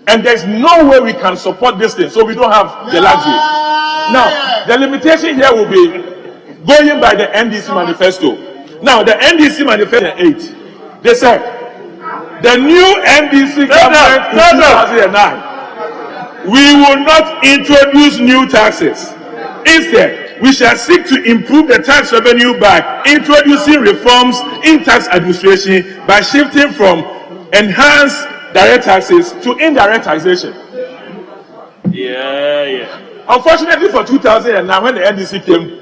And there's no way we can support this thing, so we don't have the luxury. Now, the limitation here will be going by the NDC manifesto. Now, the NDC manifesto 8, they said, the new NDC government in 2009, we will not introduce new taxes. Instead, we shall seek to improve the tax revenue by introducing reforms in tax administration by shifting from enhanced direct taxes to indirect taxation. Unfortunately for 2009, when the NDC came,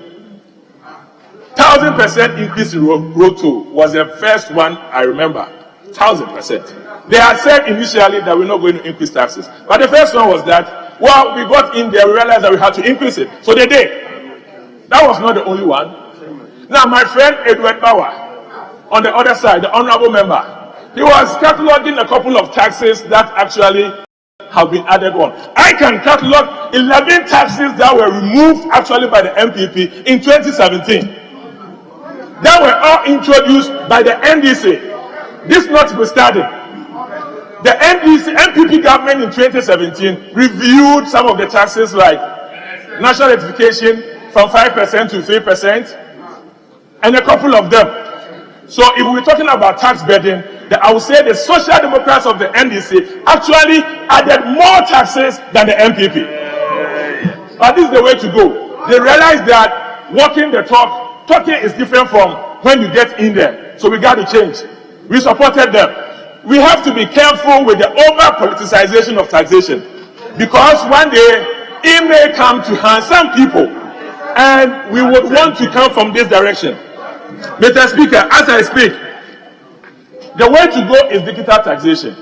1,000% increase in road toll was the first one I remember. 1,000%. They had said initially that we're not going to increase taxes. But the first one was that, well, we got in there, we realized that we had to increase it. So they did. That was not the only one. Now, my friend Edward Bauer, on the other side, the honorable member, he was cataloging a couple of taxes that actually have been added on. I can catalog 11 taxes that were removed actually by the MPP in 2017. That were all introduced by the NDC. This notwithstanding, the MPP government in 2017 reviewed some of the taxes like national identification from 5% to 3%, and a couple of them. So if we're talking about tax burden, I would say the Social Democrats of the NDC actually added more taxes than the MPP. But this is the way to go. They realized that walking the talk, talking is different from when you get in there. So we got to change. We supported them. We have to be careful with the over-politicization of taxation, because one day it may come to harm some people, and we would want to come from this direction. Mr. Speaker, as I speak, the way to go is digital taxation.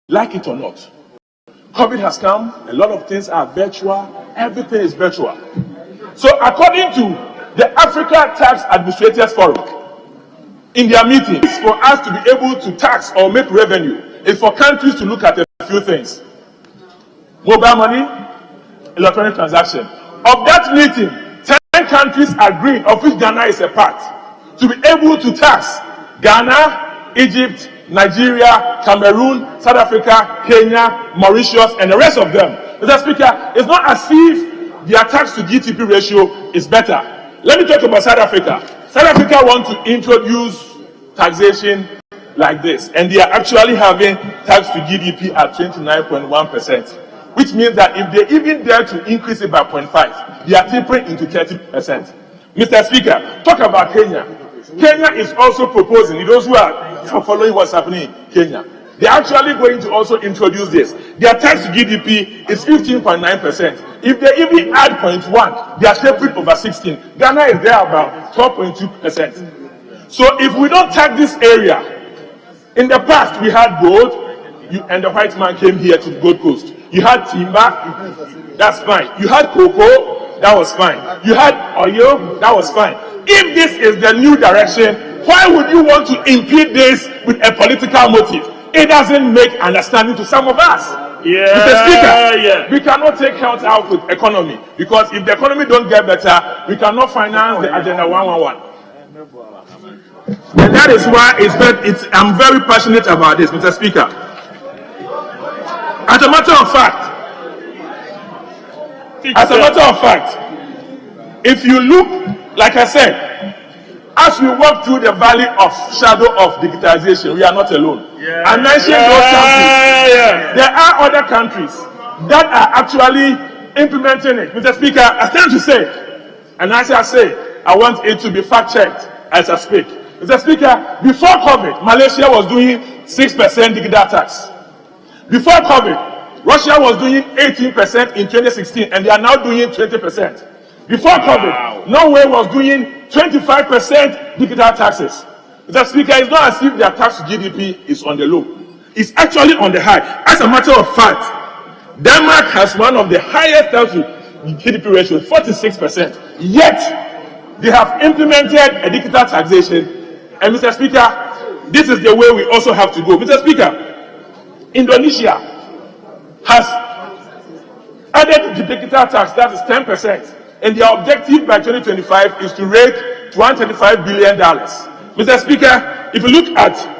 Like it or not. COVID has come, a lot of things are virtual, everything is virtual. So according to the Africa Tax Administrators Forum, in their meetings, for us to be able to tax or make revenue, is for countries to look at a few things. Mobile money, electronic transaction. Of that meeting, 10 countries agreed, of which Ghana is a part, to be able to tax Ghana, Egypt, Nigeria, Cameroon, South Africa, Kenya, Mauritius, and the rest of them. Mr. Speaker, it's not as if their tax to GDP ratio is better. Let me talk about South Africa. South Africa wants to introduce taxation like this, and they are actually having tax to GDP at 29.1%, which means that if they even dare to increase it by 0.5, they are tapering into 30%. Mr. Speaker, talk about Kenya. Kenya is also proposing, those who are following what's happening in Kenya, they're actually going to also introduce this. Their tax to GDP is 15.9%. If they even add 0.1, they are tapering over 16. Ghana is there about 12.2%. So if we don't tax this area, in the past we had gold, and the white man came here to the Gold Coast. You had timber, that's fine. You had cocoa, that was fine. You had oil, that was fine. If this is the new direction, why would you want to impede this with a political motive? It doesn't make understanding to some of us. Mr. Speaker, we cannot take health out with economy, because if the economy don't get better, we cannot finance the Agenda 111. And that is why I'm very passionate about this, Mr. Speaker. As a matter of fact, if you look, like I said, as we walk through the valley of shadow of digitization, we are not alone. I mentioned those countries. There are other countries that are actually implementing it. Mr. Speaker, I stand to say, and as I say, I want it to be fact-checked as I speak. Mr. Speaker, before COVID, Malaysia was doing 6% digital tax. Before COVID, Russia was doing 18% in 2016, and they are now doing 20%. Before COVID, Norway was doing 25% digital taxes. Mr. Speaker, it's not as if their tax to GDP is on the low. It's actually on the high. As a matter of fact, Denmark has one of the highest tax to GDP ratios, 46%. Yet, They have implemented a digital taxation. And Mr. Speaker, this is the way we also have to go. Mr. Speaker, Indonesia has added the digital tax, that is 10%. And their objective by 2025 is to raise $135 billion. Mr. Speaker, if you look at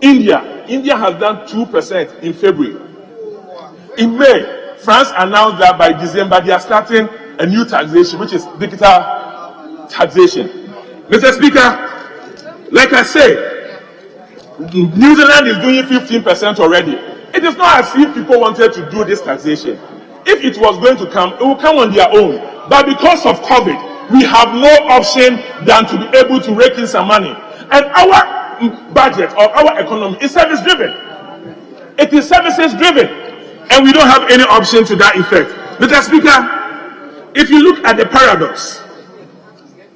India has done 2% in February. In May, France announced that by December they are starting a new taxation, which is digital taxation. Mr. Speaker, like I said, New Zealand is doing 15% already. It is not as if people wanted to do this taxation. If it was going to come, it will come on their own. But because of COVID, we have no option than to be able to rake in some money. And our budget or our economy is service driven. It is services driven. And we don't have any option to that effect. Mr. Speaker, if you look at the paradox,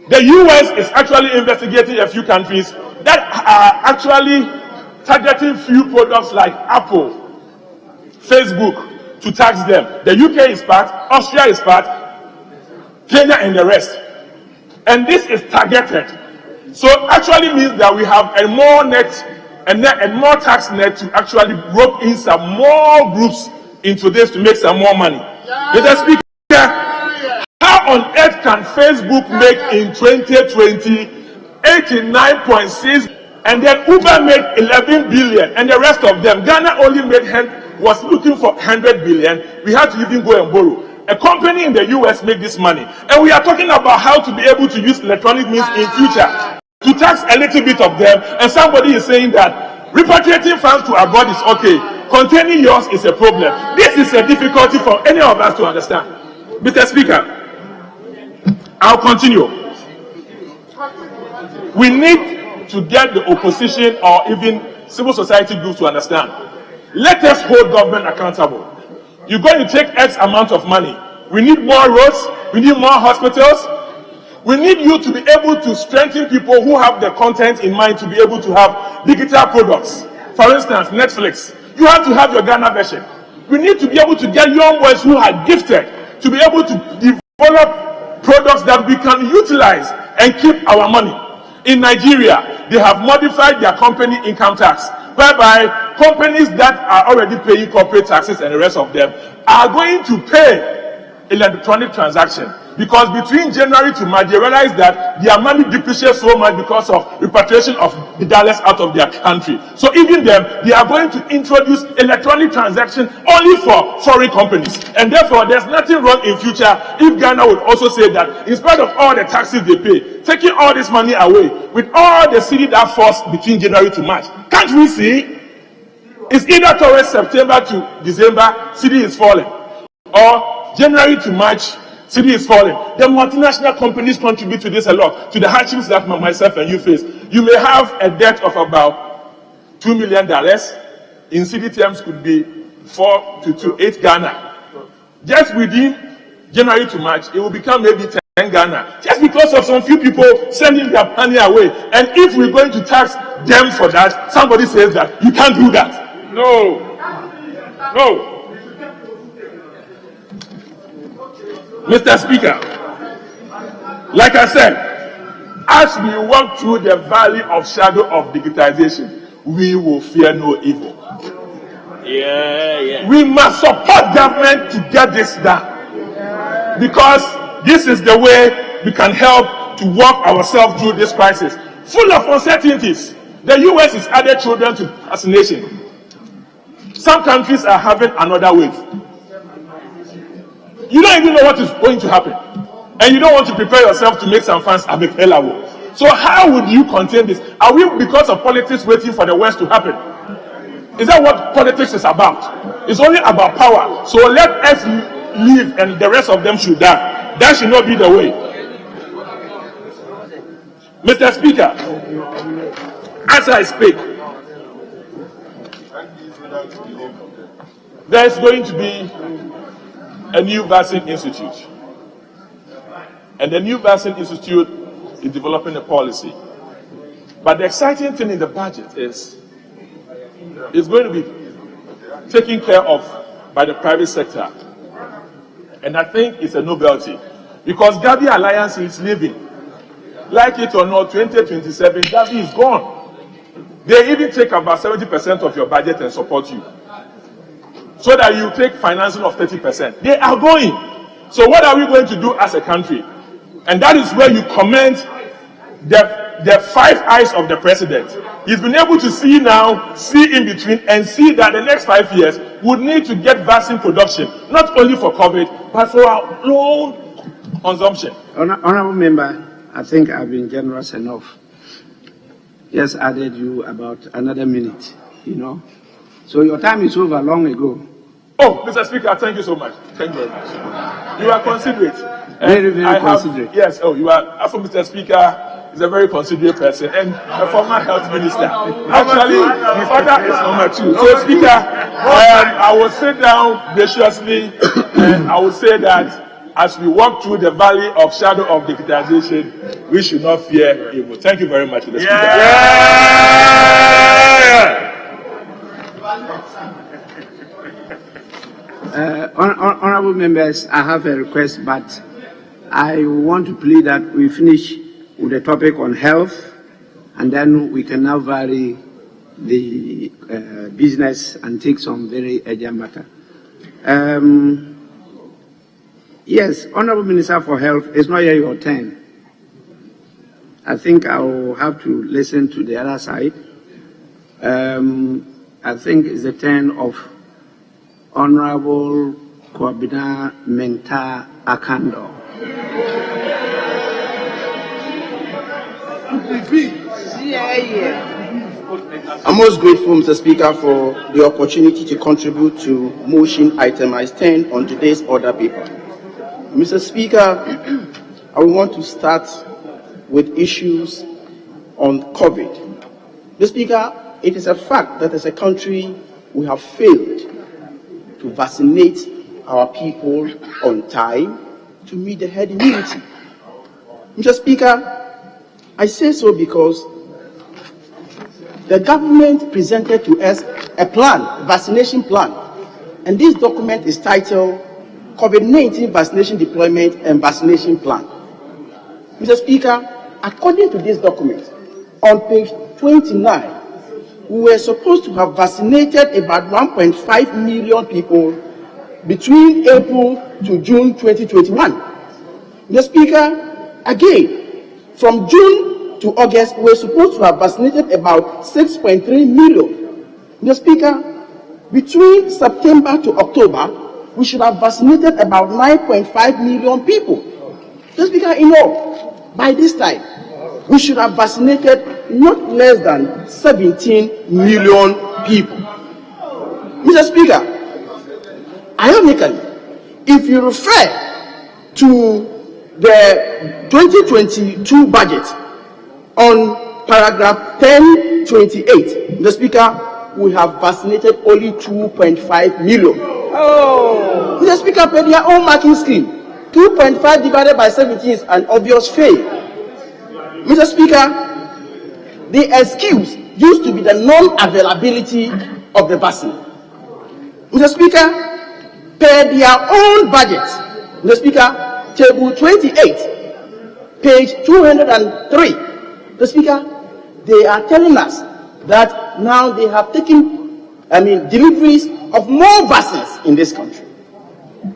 the US is actually investigating a few countries that are actually targeting few products like Apple, Facebook, to tax them. The UK is part, Austria is part, Kenya and the rest. And this is targeted. So actually means that we have a more more tax net to actually rope in some more groups into this to make some more money. Mr. Speaker, how on earth can Facebook make in 2020 89.6 and then Uber made 11 billion and the rest of them, Ghana only was looking for 100 billion. We had to even go and borrow. A company in the US make this money. And we are talking about how to be able to use electronic means in future to tax a little bit of them. And somebody is saying that repatriating funds to abroad is okay. Containing yours is a problem. This is a difficulty for any of us to understand. Mr. Speaker, I'll continue. We need to get the opposition or even civil society groups to understand. Let us hold government accountable. You're going to take X amount of money. We need more roads. We need more hospitals. We need you to be able to strengthen people who have the content in mind to be able to have digital products. For instance, Netflix. You have to have your Ghana version. We need to be able to get young boys who are gifted to be able to develop products that we can utilize and keep our money. In Nigeria, they have modified their company income tax, whereby companies that are already paying corporate taxes and the rest of them are going to pay electronic transaction. Because between January to March, they realized that their money depreciates so much because of repatriation of the dollars out of their country. So even them, they are going to introduce electronic transaction only for foreign companies. And therefore, there's nothing wrong in future if Ghana would also say that in spite of all the taxes they pay, taking all this money away with all the city that falls between January to March. Can't we see? It's either towards September to December, city is falling, or January to March, city is falling. The multinational companies contribute to this a lot, to the hardships that myself and you face. You may have a debt of about $2 million. In city terms, could be 4 to 8 Ghana. Just within January to March, it will become maybe 10 Ghana. Just because of some few people sending their money away. And if we're going to tax them for that, somebody says that you can't do that. No. No. Mr. Speaker, like I said, as we walk through the valley of shadow of digitization, we will fear no evil. We must support government to get this done. Because this is the way we can help to walk ourselves through this crisis. Full of uncertainties. The US is added children to vaccination. Some countries are having another wave. You don't even know what is going to happen. And you don't want to prepare yourself to make some funds a big hell. So how would you contain this? Are we, because of politics, waiting for the worst to happen? Is that what politics is about? It's only about power. So let us live and the rest of them should die. That should not be the way. Mr. Speaker, as I speak, there is going to be a new vaccine institute. And the new vaccine institute is developing a policy. But the exciting thing in the budget is it's going to be taken care of by the private sector. And I think it's a novelty. because Gavi Alliance is leaving. Like it or not, 2027, Gavi is gone. They even take about 70% of your budget and support you, so that you take financing of 30%. They are going. So what are we going to do as a country? And that is where you commend the 5 eyes of the president. He's been able to see now, see in between, and see that the next 5 years would need to get vaccine production, not only for COVID, but for our own consumption. Honorable member, I think I've been generous enough. Just added you about another minute, So your time is over long ago. Oh, Mr. Speaker, thank you so much. Thank you very much. You are considerate. Very, very considerate. Yes, you are. Also, Mr. Speaker is a very considerate person and a former health minister. Actually, my father is number 2. So, Speaker, I will sit down graciously and I will say that as we walk through the valley of shadow of digitization, we should not fear evil. Thank you very much, Mr. Speaker. Honorable members, I have a request, but I want to plead that we finish with the topic on health, and then we can now vary the business and take some very urgent matter. Yes, Honorable Minister for Health, it's not yet your turn. I think I will have to listen to the other side. I think it's the turn of Honorable Kwabena Menta Akando. I'm most grateful, Mr. Speaker, for the opportunity to contribute to motion itemized 10 on today's order paper. Mr. Speaker, I want to start with issues on COVID. Mr. Speaker, it is a fact that as a country we have failed to vaccinate our people on time to meet the herd immunity. Mr. Speaker, I say so because the government presented to us a plan, vaccination plan, and this document is titled COVID-19 Vaccination Deployment and Vaccination Plan. Mr. Speaker, according to this document, on page 29, we were supposed to have vaccinated about 1.5 million people between April to June 2021. Mr. Speaker, again, from June to August, we were supposed to have vaccinated about 6.3 million. Mr. Speaker, between September to October, we should have vaccinated about 9.5 million people. Mr. Speaker, by this time, we should have vaccinated not less than 17 million people. Mr. Speaker, ironically, if you refer to the 2022 budget on paragraph 1028, Mr. Speaker, we have vaccinated only 2.5 million. Oh. Mr. Speaker, per their own marking scheme, 2.5 divided by 17 is an obvious fail. Mr. Speaker, the excuse used to be the non-availability of the vaccine. Mr. Speaker, per their own budget, Mr. Speaker, table 28, page 203, Mr. Speaker, they are telling us that now they have taken, deliveries of more vaccines in this country.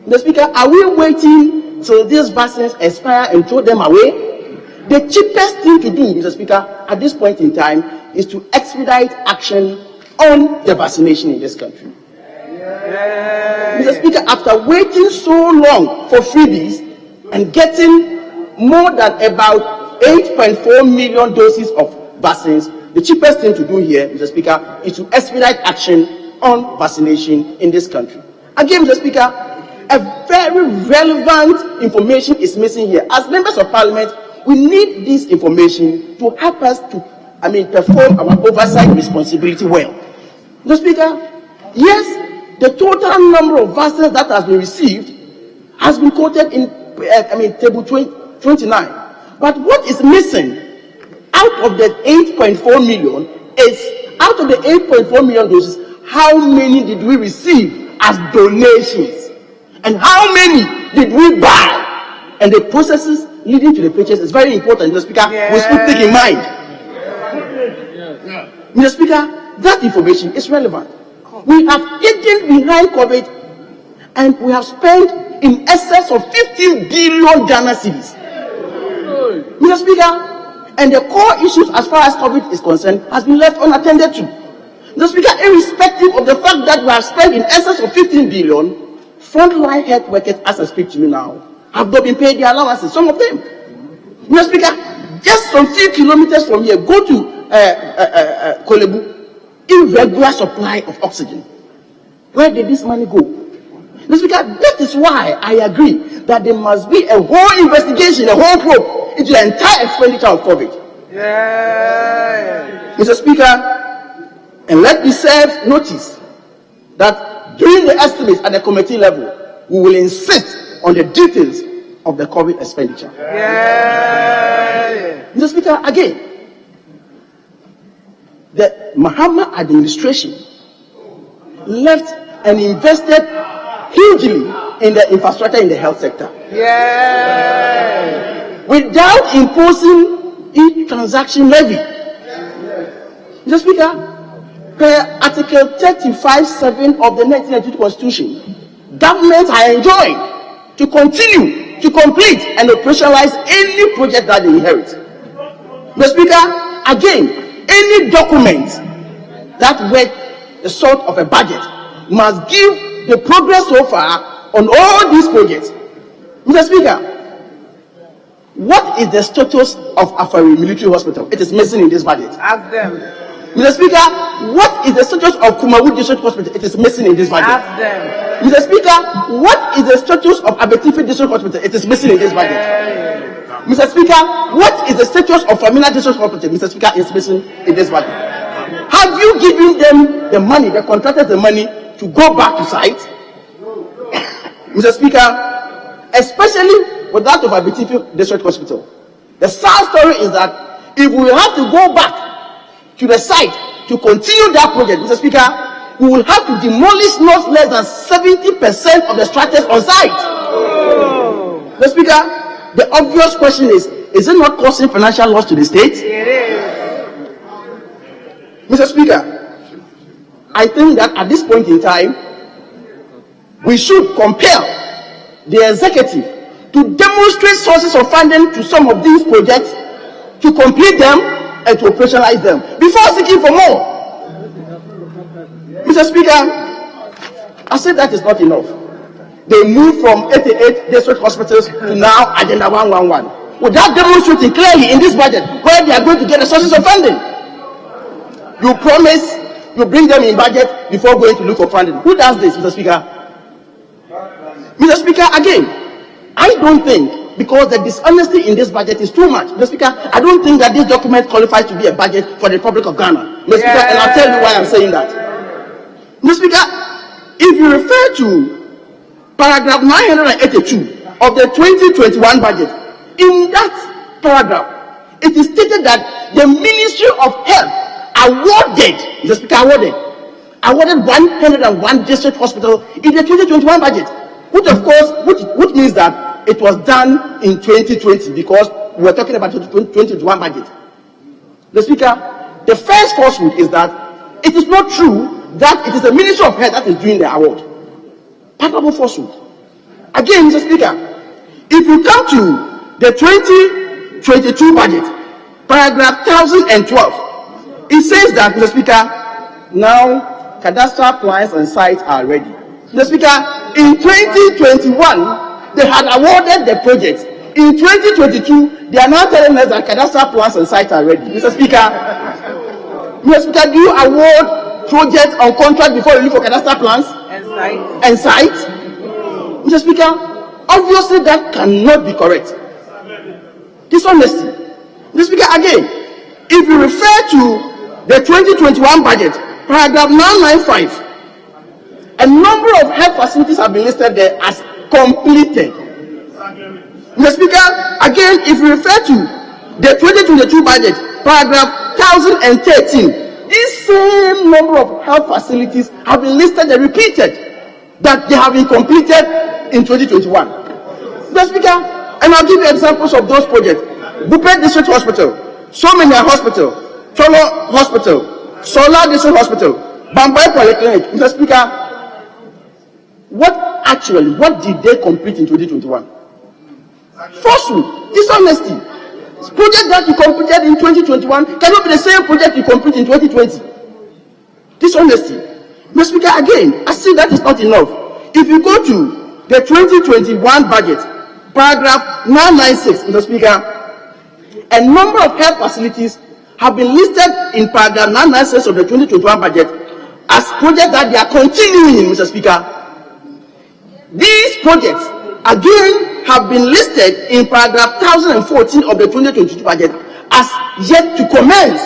Mr. Speaker, are we waiting till these vaccines expire and throw them away? The cheapest thing to do, Mr. Speaker, at this point in time is to expedite action on the vaccination in this country. Mr. Speaker, after waiting so long for freebies and getting more than about 8.4 million doses of vaccines, the cheapest thing to do here, Mr. Speaker, is to expedite action on vaccination in this country. Again, Mr. Speaker, a very relevant information is missing here. As members of Parliament, we need this information to help us to, perform our oversight responsibility well. Mr. Speaker, yes, the total number of vaccines that has been received has been quoted in, table 29. But what is missing out of the 8.4 million is, out of the 8.4 million doses, how many did we receive as donations? And how many did we buy? and the processes leading to the purchase is very important, Mr. Speaker. We should take in mind. Mr. Speaker, that information is relevant. We have hidden behind COVID and we have spent in excess of 15 billion Ghana cedis. Mr. Speaker, and the core issues as far as COVID is concerned has been left unattended to. Mr. Speaker, irrespective of the fact that we have spent in excess of 15 billion, frontline health workers, as I speak to you now, have not been paid their allowances, some of them. Mr. Speaker, just some few kilometers from here, go to Kolebu, irregular supply of oxygen. Where did this money go? Mr. Speaker, that is why I agree that there must be a whole investigation, a whole probe into the entire expenditure of COVID. Mr. Speaker, and let me serve notice that during the estimates at the committee level, we will insist on the details of the COVID expenditure. Mr. Speaker, again, the Mahama administration left and invested hugely in the infrastructure in the health sector. Without imposing e-transaction levy. Mr. Speaker, per Article 35(7) of the 1992 Constitution, governments are enjoined to continue to complete and operationalize any project that they inherit. Mr. Speaker, again, any document that with the sort of a budget must give the progress so far on all these projects. Mr. Speaker, what is the status of Afari Military Hospital? It is missing in this budget. Ask them. Mr. Speaker, what is the status of Kumawu District Hospital? It is missing in this budget. Ask them. Mr. Speaker, what is the status of Abetifi District Hospital? It is missing in this budget. Mr. Speaker, what is the status of Famina District Hospital? Mr. Speaker, is missing in this budget. Have you given them the money, the contractors the money to go back to site? Mr. Speaker, especially with that of Abetifi District Hospital, the sad story is that if we have to go back to the site to continue that project, Mr. Speaker, we will have to demolish not less than 70% of the structures on site. Mr. Speaker, the obvious question is it not causing financial loss to the state? It is. Mr. Speaker, I think that at this point in time, we should compel the executive to demonstrate sources of funding to some of these projects, to complete them and to operationalize them before seeking for more. Mr. Speaker, I said that is not enough. They moved from 88 district hospitals to now Agenda 111 without demonstrating clearly in this budget where they are going to get the sources of funding. You promise you bring them in budget before going to look for funding. Who does this, Mr. Speaker? Mr. Speaker, again, I don't think, because the dishonesty in this budget is too much, Mr. Speaker, I don't think that this document qualifies to be a budget for the Republic of Ghana. Mr. Speaker, and I'll tell you why I'm saying that. Mr. Speaker, if you refer to paragraph 982 of the 2021 budget, in that paragraph, it is stated that the Ministry of Health awarded 101 district hospitals in the 2021 budget, which of course, which means that it was done in 2020 because we are talking about the 2021 budget. The Speaker, the first falsehood is that it is not true that it is the Ministry of Health that is doing the award. Palpable falsehood. Again, Mr. Speaker, if you come to the 2022 budget, paragraph 1012, it says that, Mr. Speaker, now cadastral plans and sites are ready. Mr. Speaker, in 2021, they had awarded the project. In 2022, they are now telling us that cadastral plans and sites are ready. Mr. Speaker, do you award projects on contract before you look for cadastral plans and sites? Mr. Speaker, obviously that cannot be correct. Dishonesty. Mr. Speaker, again, if you refer to the 2021 budget, paragraph 995, a number of health facilities have been listed there as completed. Mr. Speaker, again, if you refer to the 2022 budget, paragraph 1013, this same number of health facilities have been listed and repeated that they have been completed in 2021. Mr. Speaker, And I'll give you examples of those projects. Bupe District Hospital, Somenia Hospital, Cholo Hospital, Solar District Hospital, Bambai Polyclinic. Mr. Speaker, what did they complete in 2021? Falsehood, dishonesty. Project that you completed in 2021 cannot be the same project you complete in 2020. Dishonesty. Mr. Speaker, again, I see that is not enough. If you go to the 2021 budget, paragraph 996, Mr. Speaker, a number of health facilities have been listed in paragraph 996 of the 2021 budget as projects that they are continuing, Mr. Speaker. These projects, again, have been listed in paragraph 1014 of the 2022 budget as yet to commence.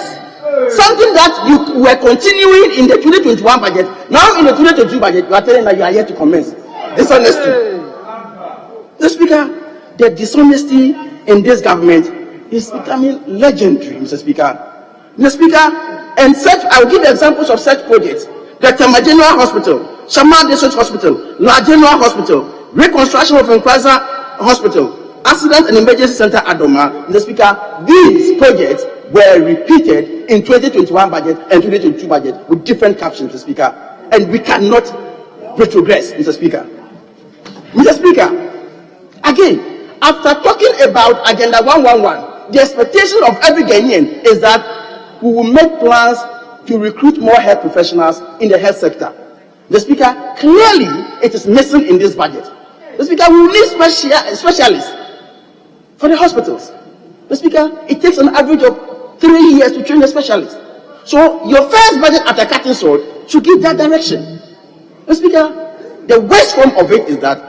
Something that you were continuing in the 2021 budget, now in the 2022 budget, you are telling that you are yet to commence. Dishonesty. Mr. Speaker, the dishonesty in this government is becoming legendary, Mr. Speaker. Mr. Speaker, and such, I will give examples of such projects. The Tema General Hospital, Shama District Hospital, La General Hospital, reconstruction of Nkwasa Hospital, Accident and Emergency Center Adoma. Mr. Speaker, these projects were repeated in 2021 budget and 2022 budget with different captions, Mr. Speaker. And we cannot retrogress, Mr. Speaker. Mr. Speaker, again, after talking about Agenda 111, the expectation of every Ghanaian is that we will make plans to recruit more health professionals in the health sector. The Speaker, clearly it is missing in this budget. The Speaker, we need specialists for the hospitals. The Speaker, it takes an average of 3 years to train a specialist. So your first budget at a cutting sword should give that direction. The Speaker, the worst form of it is that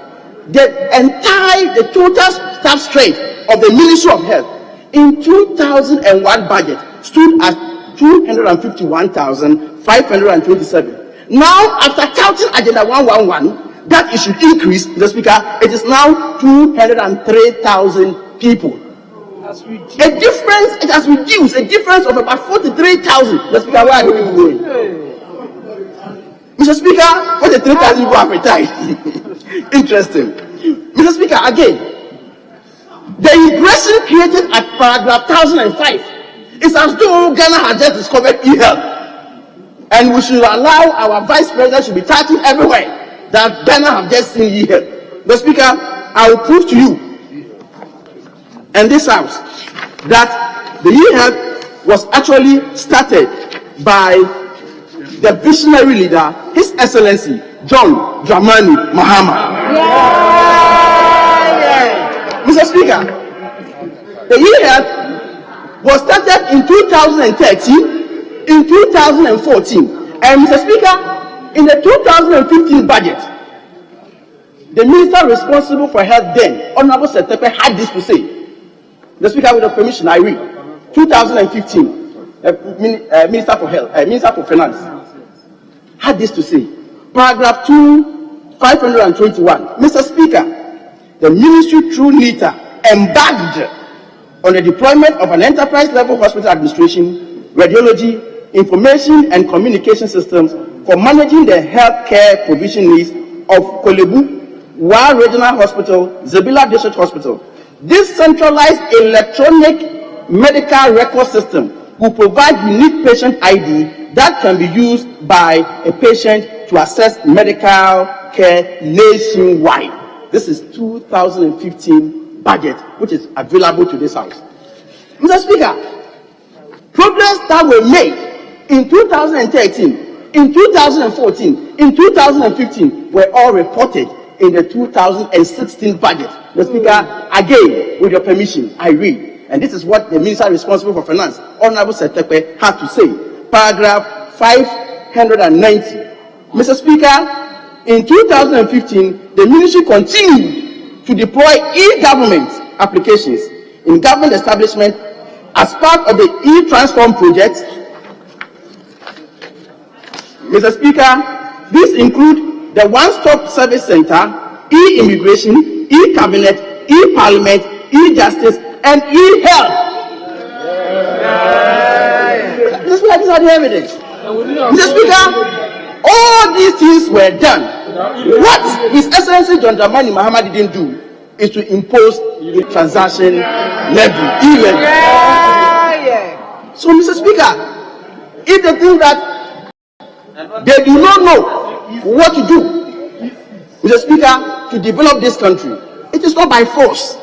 the total staff strength of the Ministry of Health in 2001 budget stood at 251,527. Now, after counting Agenda 111, that it should increase, the Speaker, it is now 203,000 people. It has reduced a difference of about 43,000. The Speaker, why are people going? Mr. Speaker, 43,000 people have retired. Interesting. Mr. Speaker, again, the impression created at paragraph 1005 is as though Ghana has just discovered e-health, and we should allow our vice president to be touching everywhere that Ghana have just seen e-health. The Speaker, I will prove to you and this house that the e-health was actually started by the visionary leader, His Excellency John Dramani Mahama. Mr. Speaker, the e-health was started in 2013, in 2014, and Mr. Speaker, in the 2015 budget, the minister responsible for health then, Honorable Setepe, had this to say. The Speaker, with the permission, I read. 2015, Minister for Health, Minister for Finance, had this to say. Paragraph 521. Mr. Speaker, the ministry through NITA embarked on the deployment of an enterprise-level hospital administration, radiology, information and communication systems for managing the healthcare provision needs of Kolebu, Wa Regional Hospital, Zebila District Hospital. This centralized electronic medical record system will provide unique patient ID that can be used by a patient to access medical care nationwide. This is 2015 budget, which is available to this house. Mr. Speaker, progress that were made in 2013, in 2014, in 2015 were all reported in the 2016 budget. Mr. Speaker, again, with your permission, I read, and this is what the minister responsible for finance, Honorable Setepe, had to say. Paragraph 590. Mr. Speaker, in 2015, the ministry continued to deploy e-government applications in government establishment as part of the e-transform project. Mr. Speaker, these include the one-stop service center, e-immigration, e-cabinet, e-parliament, e-justice, and e-health. Mr. Speaker, these are the evidence. Mr. Speaker, all these things were done. What His Excellency John Dramani Mahama didn't do is to impose a transaction levy, E-levy. So, Mr. Speaker, if they think that they do not know what to do, Mr. Speaker, to develop this country, it is not by force.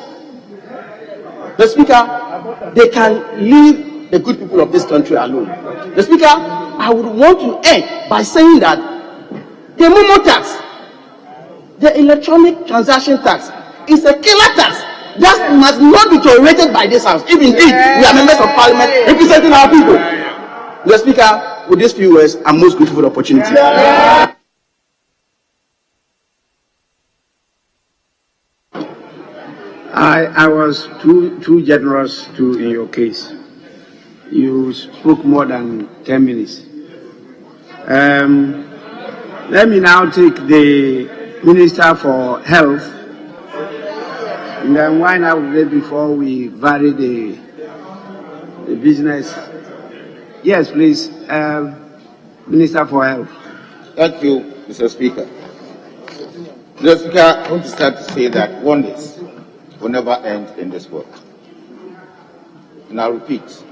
Mr. Speaker, they can leave the good people of this country alone. Mr. Speaker, I would want to end by saying that the Momo tax, the electronic transaction tax, is a killer tax that must not be tolerated by this House. If indeed we are members of Parliament representing our people. Mr. Speaker, with these few words, I'm most grateful for the opportunity. I was too generous in your case. You spoke more than 10 minutes. Let me now take the Minister for Health and then wind up with it before we vary the business. Yes, please. Minister for Health. Thank you, Mr. Speaker. Mr. Speaker, I want to start to say that wonders will never end in this world. And I'll repeat,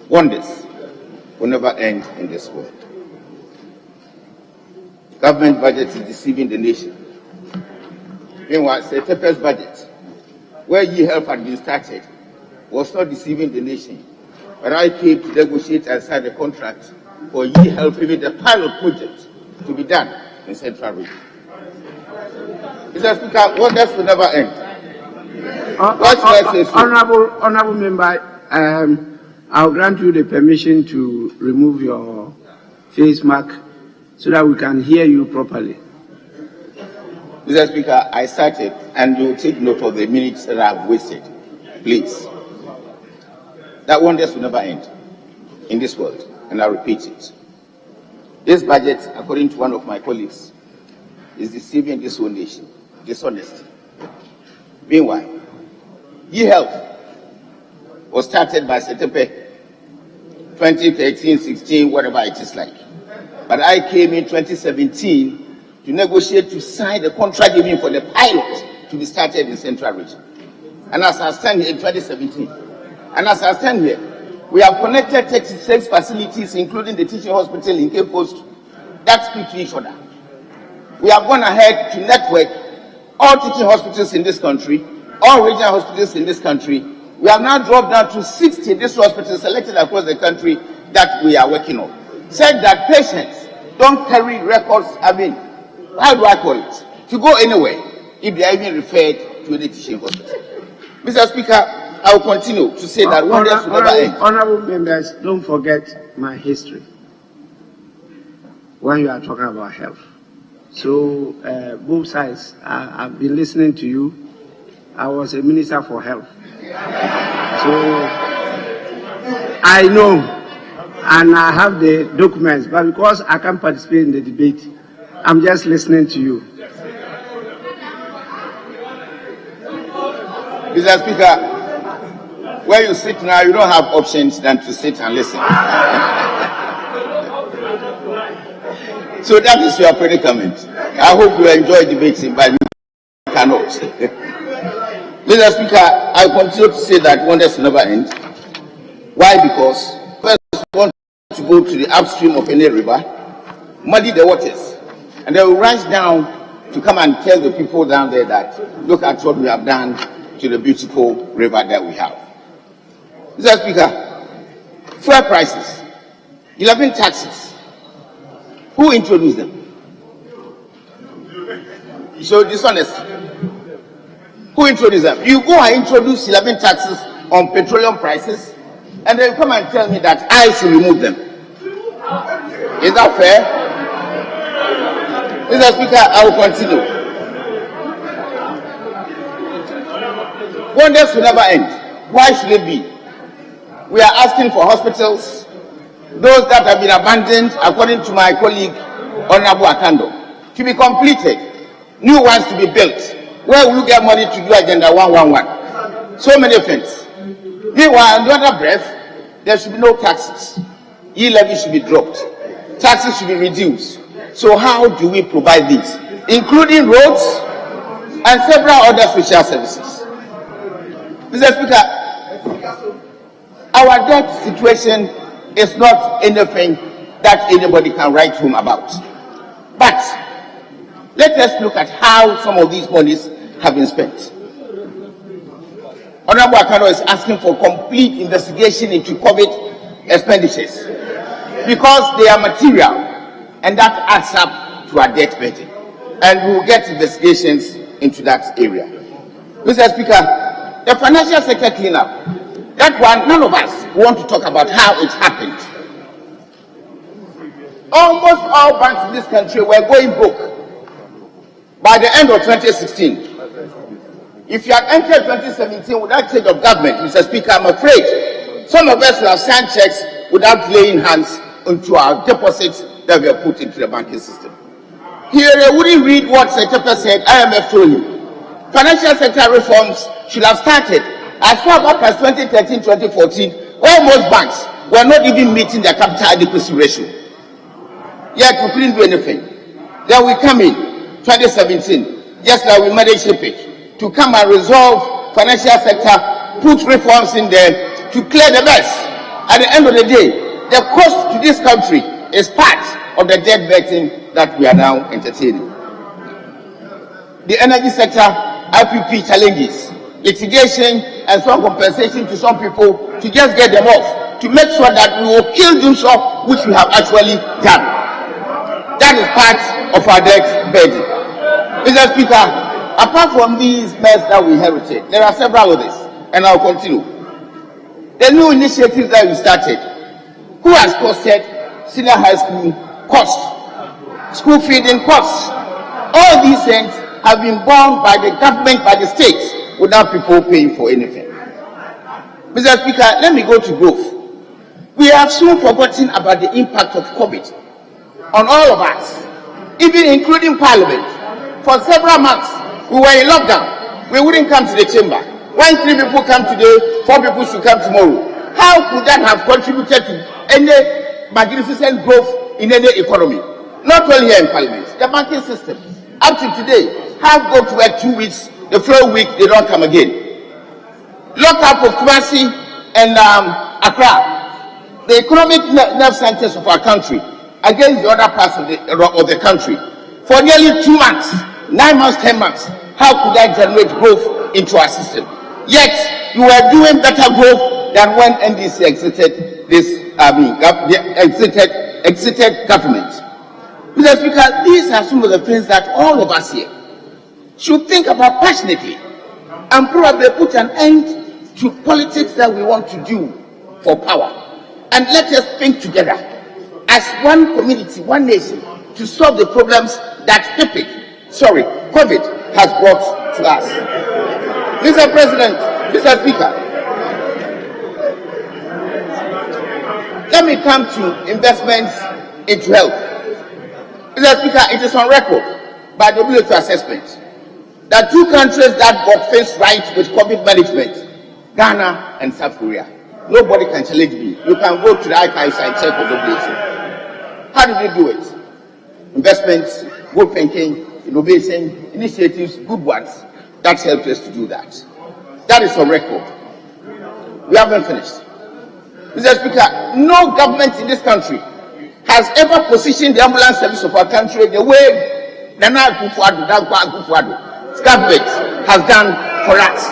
wonders will never end in this world. Government budget is deceiving the nation. Meanwhile, Sectoral budget, where E-help had been started, was not deceiving the nation. But I came to negotiate and sign a contract for E-help, even the pilot project, to be done in Central Region. Mr. Speaker, wonders will never end. Honorable member, I'll grant you the permission to remove your face mask so that we can hear you properly. Mr. Speaker, I started, and you will take note of the minutes that I have wasted. Please. That wonders will never end in this world, and I repeat it. This budget, according to one of my colleagues, is deceiving this whole nation. Dishonesty. Meanwhile, E-help was started by Sectoral 2013, 16, whatever it is like. But I came in 2017 to negotiate to sign the contract even for the pilot to be started in Central Region. And as I stand here in 2017, and as I stand here, we have connected 36 facilities, including the teaching hospital in Cape Coast, that speak to each other. We have gone ahead to network all teaching hospitals in this country, all regional hospitals in this country. We have now dropped down to 60 district hospitals selected across the country that we are working on. Said that patients don't carry records, how do I call it? To go anywhere if they are even referred to the teaching hospital. Mr. Speaker, I will continue to say that wonders will never end. Honorable members, don't forget my history when you are talking about health. So, both sides, I've been listening to you. I was a minister for health. So, I know, and I have the documents, but because I can't participate in the debate, I'm just listening to you. Mr. Speaker, where you sit now, you don't have options than to sit and listen. So that is your predicament. I hope you enjoy debating, but you cannot. Mr. Speaker, I continue to say that wonders will never end. Why? Because first we want to go to the upstream of any river, muddy the waters, and they will rise down to come and tell the people down there that look at what we have done to the beautiful river that we have. Mr. Speaker, fuel prices, 11 taxes. Who introduced them? So dishonest. Who introduced them? You go and introduce 11 taxes on petroleum prices, and then come and tell me that I should remove them. Is that fair? Mr. Speaker, I will continue. Wonders will never end. Why should it be? We are asking for hospitals, those that have been abandoned, according to my colleague, Honorable Akando, to be completed, new ones to be built. Where will you get money to do Agenda 111? So many things. Meanwhile, in the other breath, there should be no taxes. E-levy should be dropped. Taxes should be reduced. So how do we provide this? Including roads, and several other social services. Mr. Speaker, our debt situation is not anything that anybody can write home about. But let us look at how some of these monies have been spent. Honorable Akano is asking for complete investigation into COVID expenditures because they are material and that adds up to our debt burden. And we will get investigations into that area. Mr. Speaker, the financial sector cleanup, that one, none of us want to talk about how it happened. Almost all banks in this country were going broke by the end of 2016. If you had entered 2017 without change of government, Mr. Speaker, I'm afraid some of us will have signed checks without laying hands into our deposits that were put into the banking system. Here, they wouldn't read what Secretary said, IMF told you. Financial sector reforms should have started as far back as 2013-2014, where most banks were not even meeting their capital adequacy ratio. Yet we couldn't do anything. Then we come in 2017, just like we managed it, to come and resolve financial sector, put reforms in there to clear the mess. At the end of the day, the cost to this country is part of the debt burden that we are now entertaining. The energy sector, IPP challenges, litigation and some compensation to some people to just get them off, to make sure that we will kill them off, which we have actually done. That is part of our debt burden. Mr. Speaker, apart from these mess that we inherited, there are several others, and I'll continue. The new initiatives that we started, who has costed senior high school costs, school feeding costs? All these things have been borne by the government, by the states, without people paying for anything. Mr. Speaker, let me go to growth. We have soon forgotten about the impact of COVID on all of us, even including Parliament. For several months, we were in lockdown. We wouldn't come to the chamber. When 3 people come today, 4 people should come tomorrow. How could that have contributed to any magnificent growth in any economy? Not only here in Parliament, the banking system. Up to today, have go to work 2 weeks, the following week they don't come again. Lockup of Kumasi and Accra, the economic nerve centers of our country, against the other parts of the country. For nearly 2 months, 9 months, 10 months, how could that generate growth into our system? Yet, you were doing better growth than when NDC exited exited government. Mr. Speaker, these are some of the things that all of us here should think about passionately and probably put an end to politics that we want to do for power. And let us think together as one community, one nation, to solve the problems that COVID has brought to us. Mr. President, Mr. Speaker, let me come to investments into health. Mr. Speaker, it is on record by the WHO assessment that 2 countries that got things right with COVID management, Ghana and South Korea. Nobody can challenge me. You can go to the archives and check with the WHO. How did we do it? Investments, good thinking, innovation, initiatives, good ones. That helped us to do that. That is on record. We haven't finished. Mr. Speaker, no government in this country has ever positioned the ambulance service of our country the way Nana Akufo-Addo's government has done for us.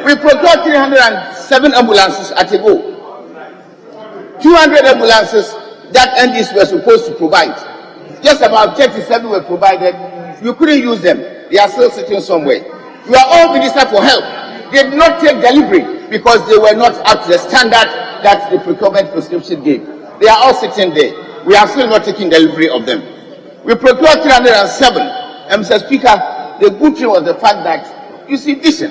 We procured 307 ambulances at a go. 200 ambulances that NDs were supposed to provide. Just about 37 were provided. You couldn't use them. They are still sitting somewhere. You are all Minister for Health. They did not take delivery because they were not up to the standard that the procurement prescription gave. They are all sitting there. We are still not taking delivery of them. We procured 307. And Mr. Speaker, the good thing was the fact that, you see, vision.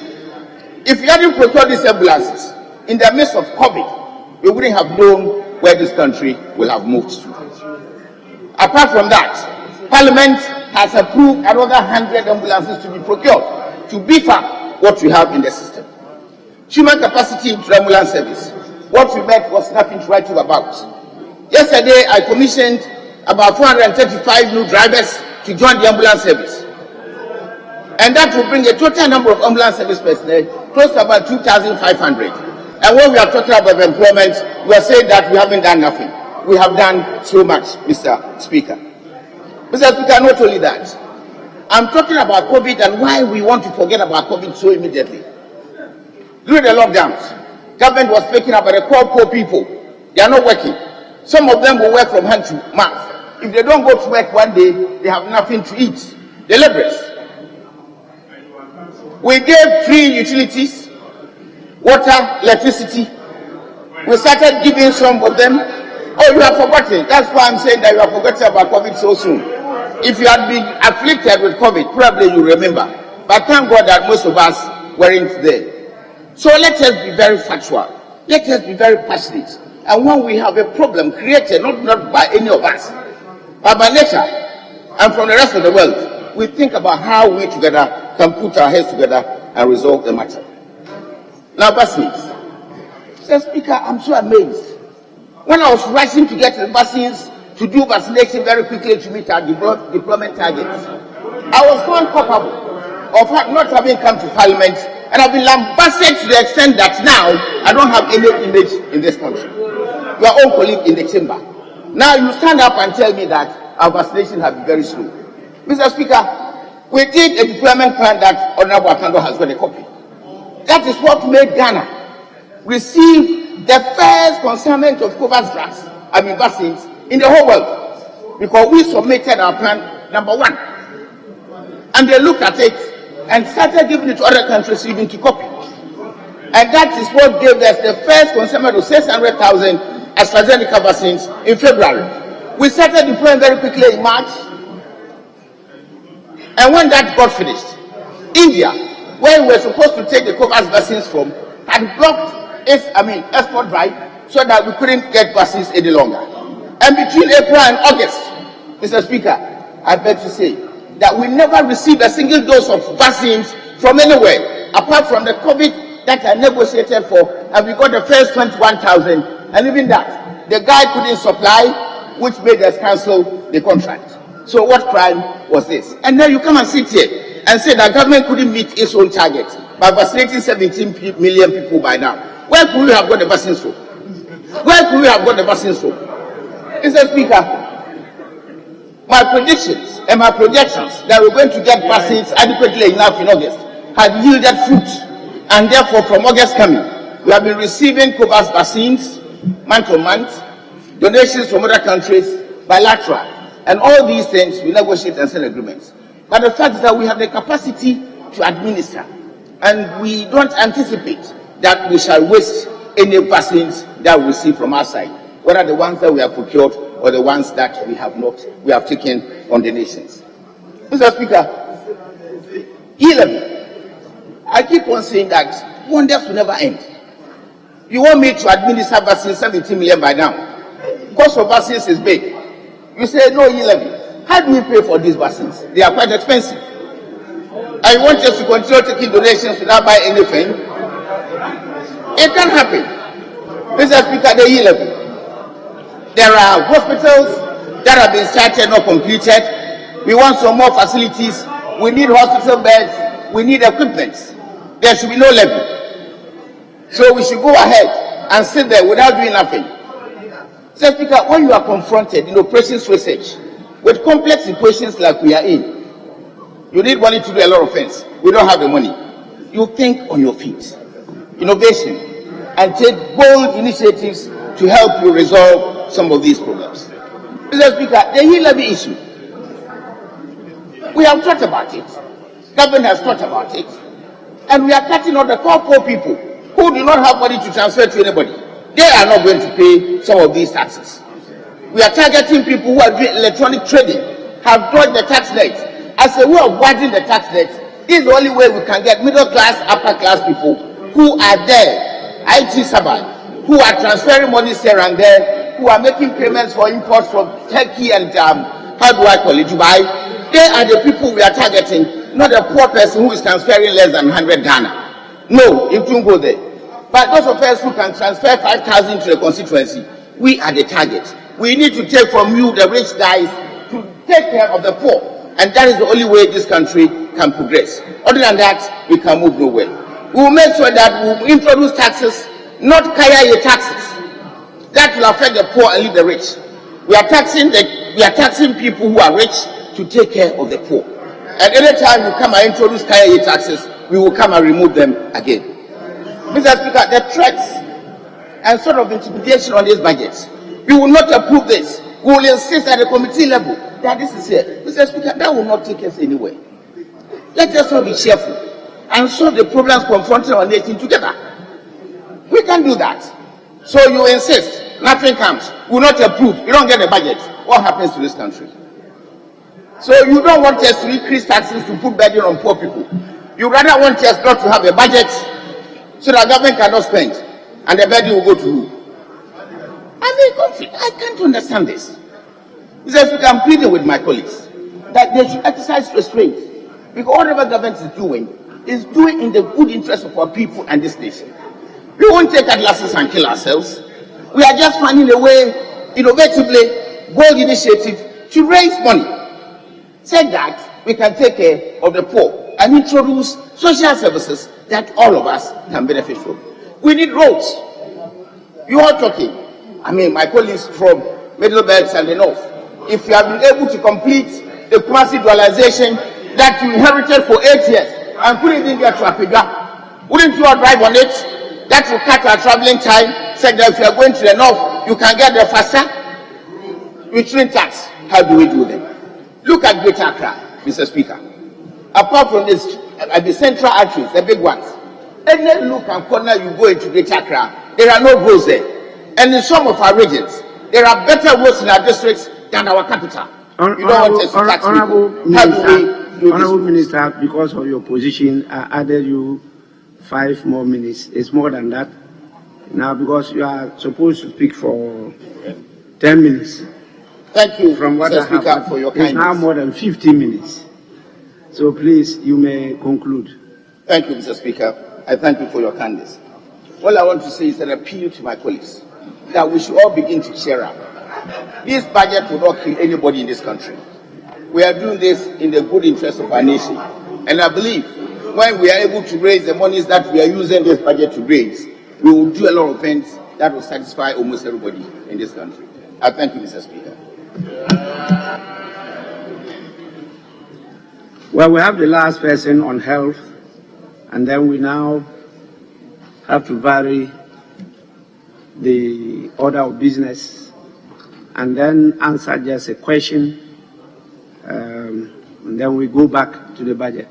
If we hadn't procured these ambulances in the midst of COVID, we wouldn't have known where this country will have moved to. Apart from that, Parliament has approved another 100 ambulances to be procured to beef up what we have in the system. Human capacity into the ambulance service. What we met was nothing to write about. Yesterday, I commissioned about 435 new drivers to join the ambulance service. And that will bring a total number of ambulance service personnel close to about 2,500. And when we are talking about employment, we are saying that we haven't done nothing. We have done so much, Mr. Speaker. Mr. Speaker, not only that, I'm talking about COVID and why we want to forget about COVID so immediately. During the lockdowns, government was speaking about the poor people. They are not working. Some of them will work from hand to mouth. If they don't go to work one day, they have nothing to eat. The laborers. We gave free utilities, water, electricity. We started giving some of them. Oh, you have forgotten. That's why I'm saying that you have forgotten about COVID so soon. If you had been afflicted with COVID, probably you remember. But thank God that most of us weren't there. So let us be very factual. Let us be very passionate. And when we have a problem created, not by any of us, but by nature and from the rest of the world, we think about how we together can put our heads together and resolve the matter. Now, vaccines. Mr. Speaker, I'm so amazed. When I was rushing to get the vaccines to do vaccination very quickly to meet our deployment targets, I was found culpable of not having come to Parliament, and I've been lambasted to the extent that now I don't have any image in this country. Your own colleague in the chamber. Now you stand up and tell me that our vaccination has been very slow. Mr. Speaker, we did a deployment plan that Honorable Akando has got a copy. That is what made Ghana receive the first consignment of COVID drugs, vaccines, in the whole world. Because we submitted our plan, number 1. And they looked at it and started giving it to other countries even to copy. And that is what gave us the first consignment of 600,000 AstraZeneca vaccines in February. We started deploying very quickly in March. And when that got finished, India, where we were supposed to take the COVID vaccines from, had blocked its export drive so that we couldn't get vaccines any longer. And between April and August, Mr. Speaker, I beg to say that we never received a single dose of vaccines from anywhere, apart from the COVID that I negotiated for, and we got the first 21,000, and even that, the guy couldn't supply, which made us cancel the contract. So what crime was this? And then you come and sit here and say that government couldn't meet its own target by vaccinating 17 million people by now. Where could we have got the vaccines from? Where could we have got the vaccines from? Mr. Speaker, my predictions and my projections that we're going to get vaccines adequately enough in August had yielded fruit. And therefore, from August coming, we have been receiving COVID vaccines month to month, donations from other countries, bilateral. And all these things, we negotiate and sign agreements. But the fact is that we have the capacity to administer. And we don't anticipate that we shall waste any vaccines that we receive from our side, whether the ones that we have procured or the ones that we have taken on donations. Mr. Speaker, E-levy. I keep on saying that wonders will never end. You want me to administer vaccines 17 million by now? Cost of vaccines is big. You say no E-levy. How do we pay for these vaccines? They are quite expensive. And you want us to continue taking donations without buying anything? It can happen. Mr. Speaker, the E-levy. There are hospitals that have been started, not completed. We want some more facilities. We need hospital beds. We need equipment. There should be no levy. So we should go ahead and sit there without doing nothing. Mr. Speaker, when you are confronted in operations research with complex equations like we are in, you need money to do a lot of things. We don't have the money. You think on your feet. Innovation. And take bold initiatives to help you resolve some of these problems. Mr. Speaker, the E-levy issue. We have thought about it. Government has thought about it. And we are cutting out the poor people who do not have money to transfer to anybody. They are not going to pay some of these taxes. We are targeting people who are doing electronic trading, have dodged the tax net. As a way of avoiding the tax net, this is the only way we can get middle class, upper class people who are there, IT servers, who are transferring money here and there, who are making payments for imports from Turkey and Dubai. They are the people we are targeting, not a poor person who is transferring less than 100 Ghana. No, it won't go there. But those of us who can transfer 5,000 to the constituency, we are the target. We need to take from you, the rich guys, to take care of the poor. And that is the only way this country can progress. Other than that, we can move nowhere. We will make sure that we will introduce taxes, not kaya taxes. That will affect the poor and leave the rich. We are taxing people who are rich to take care of the poor. And any time we come and introduce kaya taxes, we will come and remove them again. Mr. Speaker, the threats and sort of intimidation on these budgets, we will not approve this. We will insist at the committee level that this is here. Mr. Speaker, that will not take us anywhere. Let us all be cheerful and solve the problems confronting our nation together. We can do that. So you insist, nothing comes. We will not approve. You don't get the budget. What happens to this country? So you don't want us to increase taxes to put burden on poor people. You rather want us not to have a budget so that government cannot spend and the burden will go to who? I can't understand this. Mr. Speaker, I'm pleading with my colleagues that they should exercise restraint, because whatever government is doing in the good interest of our people and this nation. We won't take cutlasses and kill ourselves. We are just finding a way, innovatively, bold initiative to raise money. Say that we can take care of the poor and introduce social services that all of us can benefit from. We need roads. You are talking. I mean, my colleagues from Middle Belt and the North. If you have been able to complete the Kumasi dualization that you inherited for 8 years and put it in there to Apiga, wouldn't you all drive on it? That will cut our traveling time. Said that if you are going to the north, you can get there faster. With train tax, how do we do them? Look at Greater Accra, Mr. Speaker. Apart from this, at the central arteries, the big ones, any look and corner you go into Greater Accra, there are no roads there. And in some of our regions, there are better roads in our districts than our capital. You don't want us to tax people. Honorable Minister, because of your position, I added you 5 more minutes. It's more than that. Now, because you are supposed to speak for 10 minutes. Thank you, from what Mr. Speaker, for your kindness. It's now more than 15 minutes. So please, you may conclude. Thank you, Mr. Speaker. I thank you for your kindness. All I want to say is an appeal to my colleagues that we should all begin to cheer up. This budget will not kill anybody in this country. We are doing this in the good interest of our nation. And I believe when we are able to raise the monies that we are using this budget to raise, we will do a lot of things that will satisfy almost everybody in this country. I thank you, Mr. Speaker. Well, we have the last person on health, and then we now have to vary the order of business and then answer just a question, and then we go back to the budget.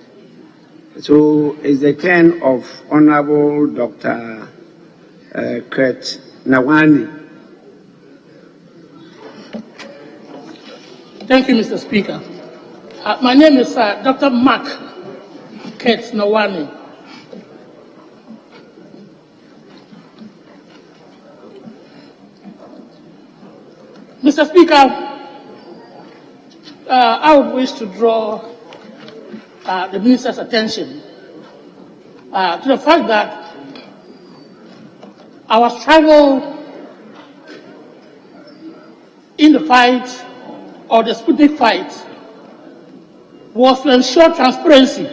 So it's the turn of Honorable Dr. Kurt Nawani. Thank you, Mr. Speaker. My name is Dr. Mark Kurt Nawani. Mr. Speaker, I would wish to draw the Minister's attention to the fact that our struggle in the fight, or the Sputnik fight, was to ensure transparency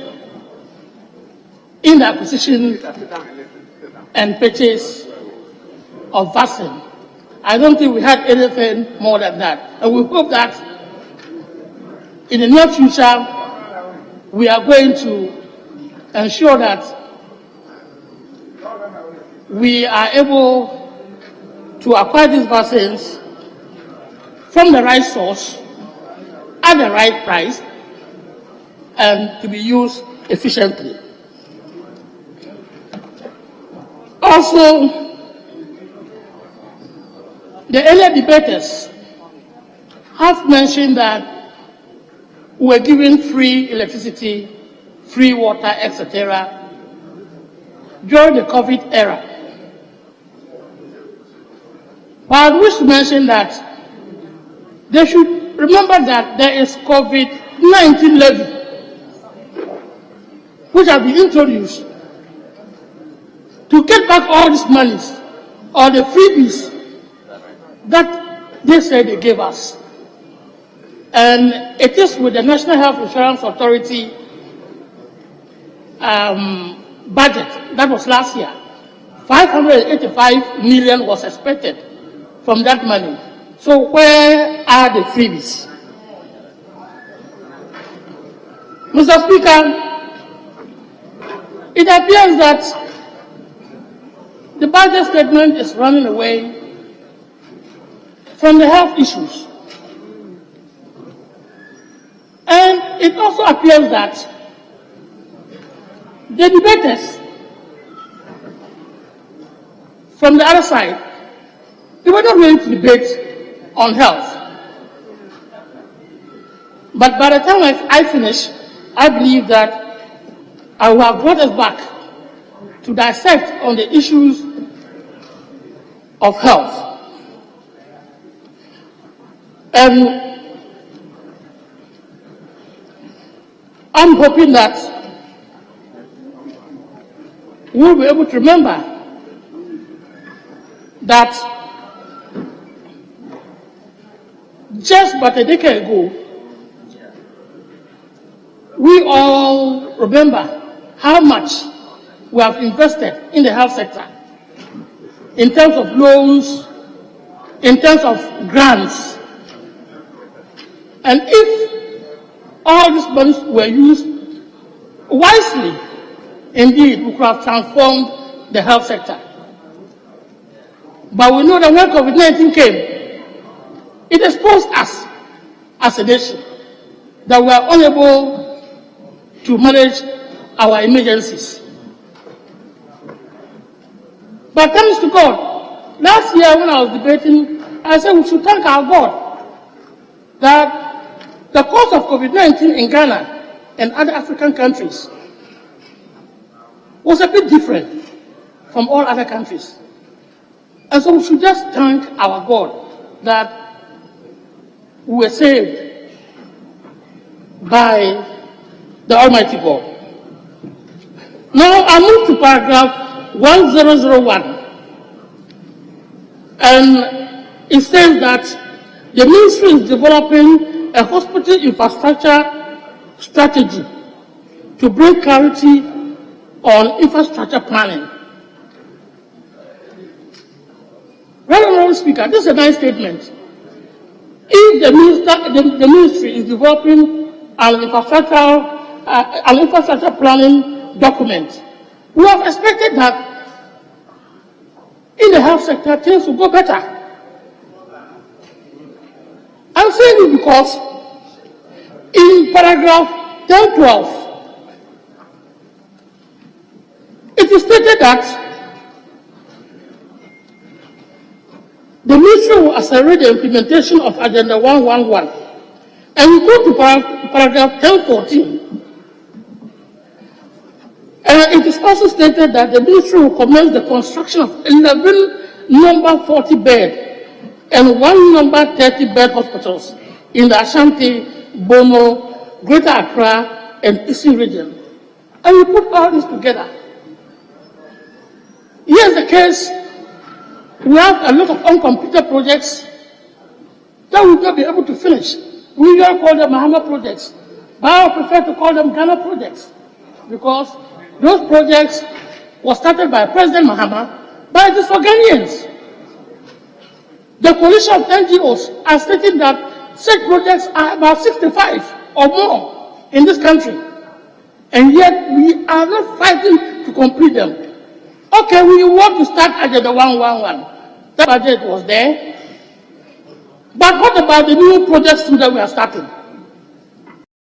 in the acquisition and purchase of vaccine. I don't think we had anything more than that. And we hope that in the near future, we are going to ensure that we are able to acquire these vaccines from the right source at the right price and to be used efficiently. Also, the earlier debaters have mentioned that we were given free electricity, free water, etc. during the COVID era. But I wish to mention that they should remember that there is COVID-19 levy, which have been introduced to get back all these monies or the freebies that they said they gave us. And it is with the National Health Insurance Authority budget, that was last year, 585 million was expected from that money. So where are the freebies? Mr. Speaker, it appears that the budget statement is running away from the health issues. And it also appears that the debaters from the other side, they were not willing to debate on health. But by the time I finish, I believe that I will have brought us back to dissect on the issues of health. And I'm hoping that we'll be able to remember that just but a decade ago, we all remember how much we have invested in the health sector in terms of loans, in terms of grants. And if all these monies were used wisely, indeed, we could have transformed the health sector. But we know that when COVID-19 came, it exposed us as a nation that we are unable to manage our emergencies. But thanks to God, last year when I was debating, I said we should thank our God that the cause of COVID-19 in Ghana and other African countries was a bit different from all other countries. And so we should just thank our God that we were saved by the Almighty God. Now I move to paragraph 1001. And it says that the ministry is developing a hospital infrastructure strategy to bring clarity on infrastructure planning. Right, Honourable Speaker, this is a nice statement. If the ministry is developing an infrastructure planning document, we have expected that in the health sector things will go better. I'm saying it because in paragraph 1012, it is stated that the ministry will accelerate the implementation of Agenda 111. And we go to paragraph 1014. It is also stated that the ministry will commence the construction of 11 number 40 bed and 1 number 30 bed hospitals in the Ashanti, Bono, Greater Accra, and Eastern region. And we put all this together. Here's the case. We have a lot of uncompleted projects that we will not be able to finish. We usually call them Mahama projects, but I prefer to call them Ghana projects because those projects were started by President Mahama, but it is for Ghanaians. The coalition of NGOs are stating that such projects are about 65 or more in this country, and yet we are not fighting to complete them. Okay, we want to start Agenda 111. That budget was there. But what about the new projects that we are starting?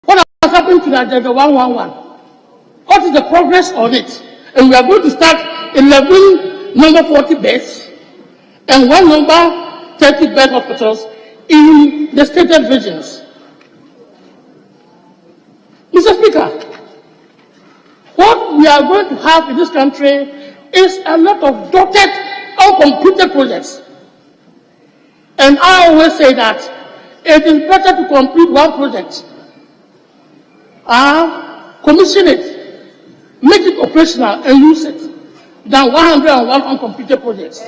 What has happened to the Agenda 111? What is the progress on it? And we are going to start 11 number 40 beds and 1 number 30 bed hospitals in the stated regions. Mr. Speaker, what we are going to have in this country is a lot of dotted, uncompleted projects. And I always say that it is better to complete one project, commission it, make it operational and use it, than 101 uncompleted projects.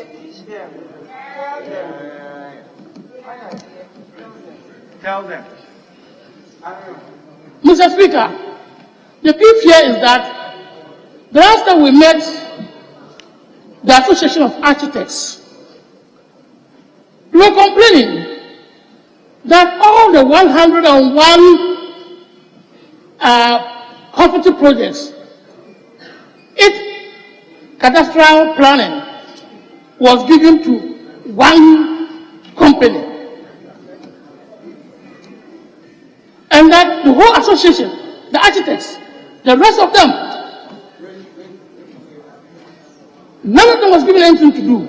Tell them. Mr. Speaker, the big fear is that The last time we met the Association of Architects, we were complaining that all the 101 hospital projects, its cadastral planning was given to one company. And that the whole association, the architects, the rest of them, none of them was given anything to do.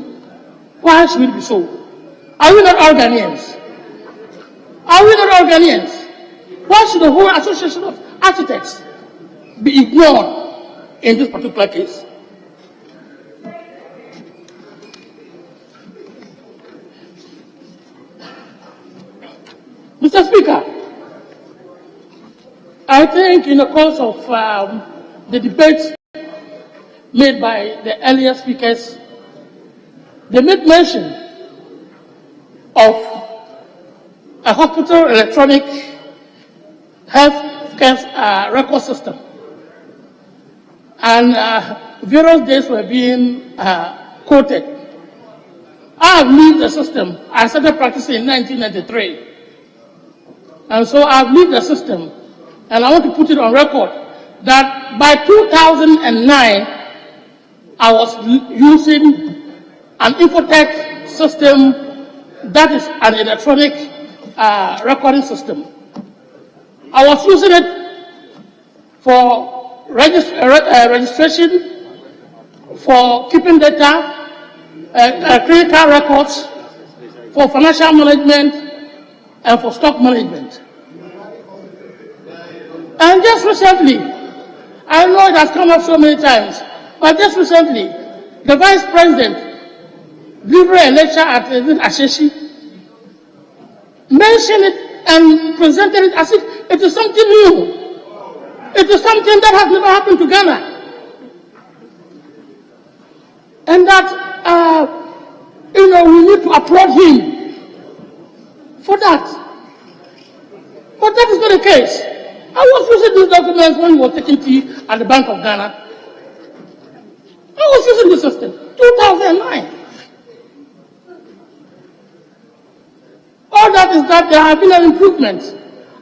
Why should it be so? Are we not all Ghanaians? Are we not all Ghanaians? Why should the whole association of architects be ignored in this particular case? Mr. Speaker, I think in the course of the debates made by the earlier speakers, they made mention of a hospital electronic health care record system. And various days were being quoted. I have lived the system. I started practicing in 1993. And so I've lived the system. And I want to put it on record that by 2009, I was using an Infotech system that is an electronic recording system. I was using it for registration, for keeping data, clinical records, for financial management, and for stock management. And just recently, I know it has come up so many times, but just recently, the Vice President delivering a lecture at Asheshi mentioned it and presented it as if it is something new. It is something that has never happened to Ghana. And that, we need to applaud him for that. But that is not the case. I was using these documents when we were taking tea at the Bank of Ghana. I was using the system, 2009. All that is that there have been an improvement.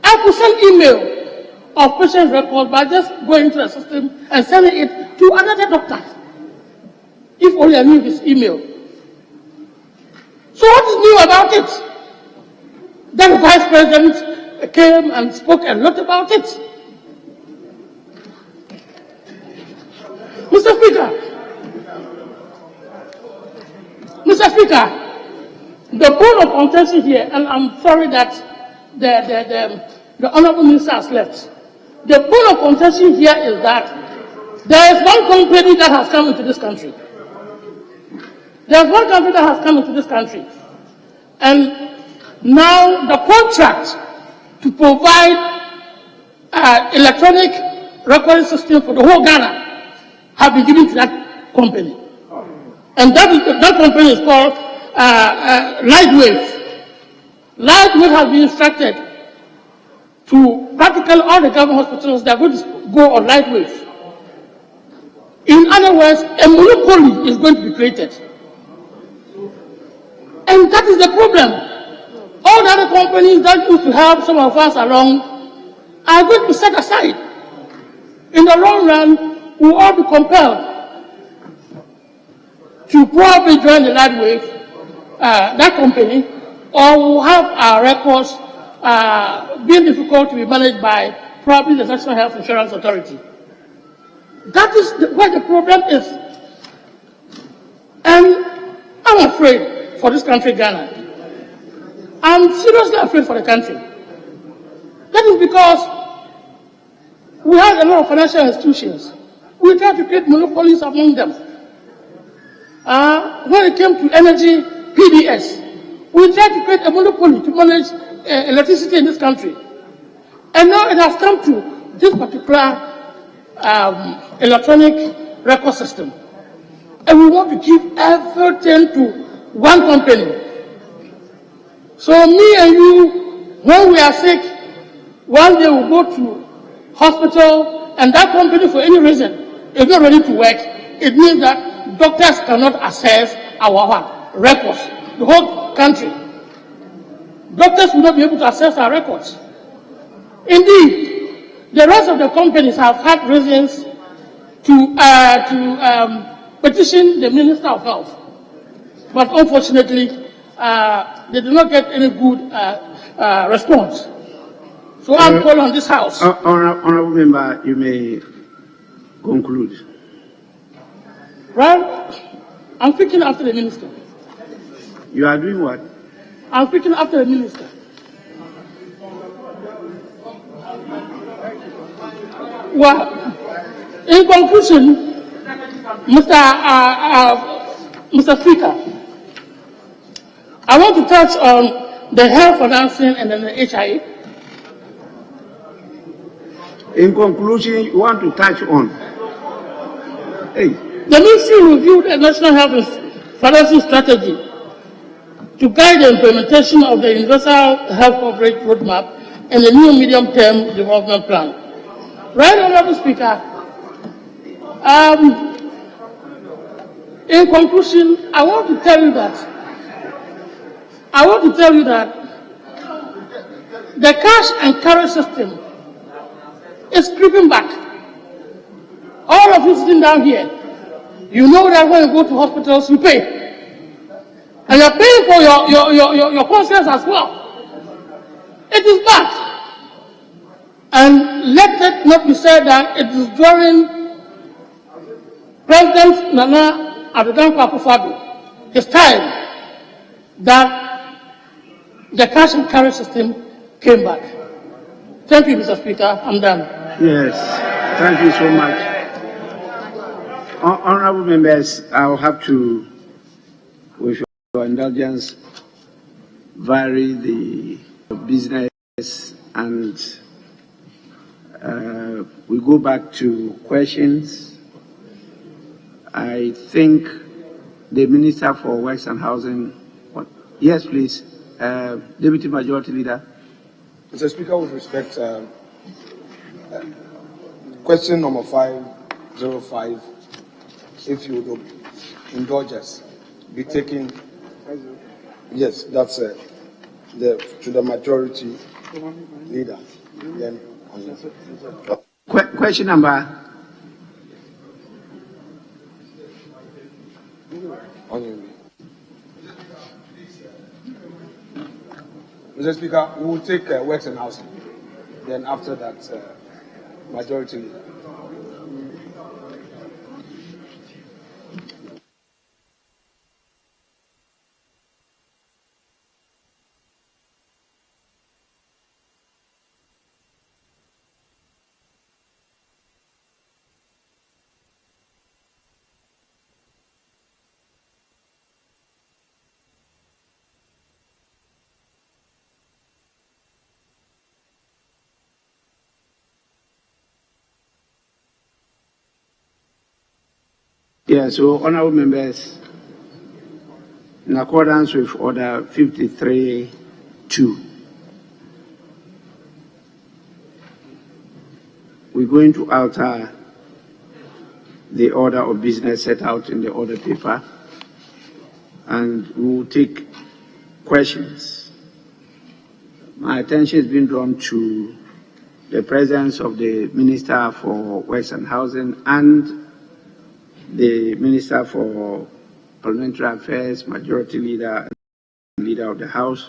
I could send email of patient records by just going to the system and sending it to another doctor. If only I knew his email. So what is new about it? Then the Vice President came and spoke a lot about it. Mr. Speaker, the bone of contention here, and I'm sorry that the Honourable Minister has left. The bone of contention here is that there is one company that has come into this country. There's one company that has come into this country. And now the contract to provide electronic recording system for the whole Ghana have been given to that company. And that company is called Lightwave. Lightwave has been instructed to practically all the government hospitals that are going to go on Lightwave. In other words, a monopoly is going to be created. And that is the problem. All the other companies that used to help some of us along are going to be set aside. In the long run, we will all be compelled to probably join the Lightwave, that company, or we'll have our records being difficult to be managed by probably the National Health Insurance Authority. That is where the problem is. And I'm afraid for this country, Ghana. I'm seriously afraid for the country. That is because we have a lot of financial institutions. We try to create monopolies among them. When it came to energy, PDS, we tried to create a monopoly to manage electricity in this country. And now it has come to this particular electronic record system. And we want to give everything to one company. So me and you, when we are sick, one day we'll go to hospital and that company for any reason is not ready to work, it means that doctors cannot access our records. The whole country. Doctors will not be able to access our records. Indeed, the rest of the companies have had reasons to petition the Minister of Health. But unfortunately, they did not get any good response. So I'm calling on this House. Honorable Member, you may conclude. Well, I'm speaking after the Minister. You are doing what? I'm speaking after the Minister. Well, in conclusion, Mr. Speaker, I want to touch on the health financing and then the HIA. In conclusion, you want to touch on? Hey. The Ministry reviewed a national health financing strategy to guide the implementation of the Universal Health Coverage Roadmap and the new medium-term development plan. Right, Honorable Speaker, in conclusion, I want to tell you that the cash and carry system is creeping back. All of you sitting down here, you know that when you go to hospitals, you pay. And you're paying for your conscience as well. It is bad. And let it not be said that it is during President Nana Addo Akufo-Addo, his time, that the cash and carry system came back. Thank you, Mr. Speaker. I'm done. Yes, thank you so much. Honorable members, I'll have to, with your indulgence, vary the business and we go back to questions. I think the Minister for Works and Housing. Yes, please. Deputy Majority Leader. Mr. Speaker, with respect, question number 505, if you would indulge us, be taken. Yes, that's to the Majority Leader. Then question number. Mr. Speaker, we will take Works and Housing. Then after that, Majority Leader. Yeah, so honorable members, in accordance with Order 53.2, we're going to alter the order of business set out in the order paper, and we will take questions. My attention has been drawn to the presence of the Minister for Works and Housing and the Minister for Parliamentary Affairs, Majority Leader, and Leader of the House.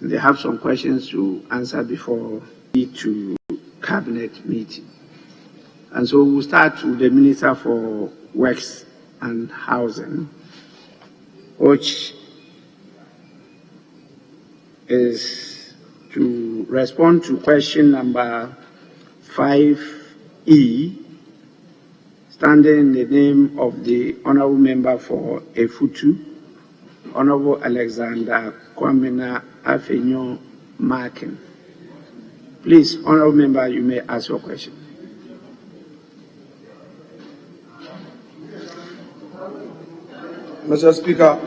They have some questions to answer before to Cabinet meeting. And so we'll start with the Minister for Works and Housing, which is to respond to question number 5E, standing in the name of the Honourable Member for Efutu, Honourable Alexander Kwamina Afenyo Markin. Please, Honourable Member, you may ask your question. Mr. Speaker,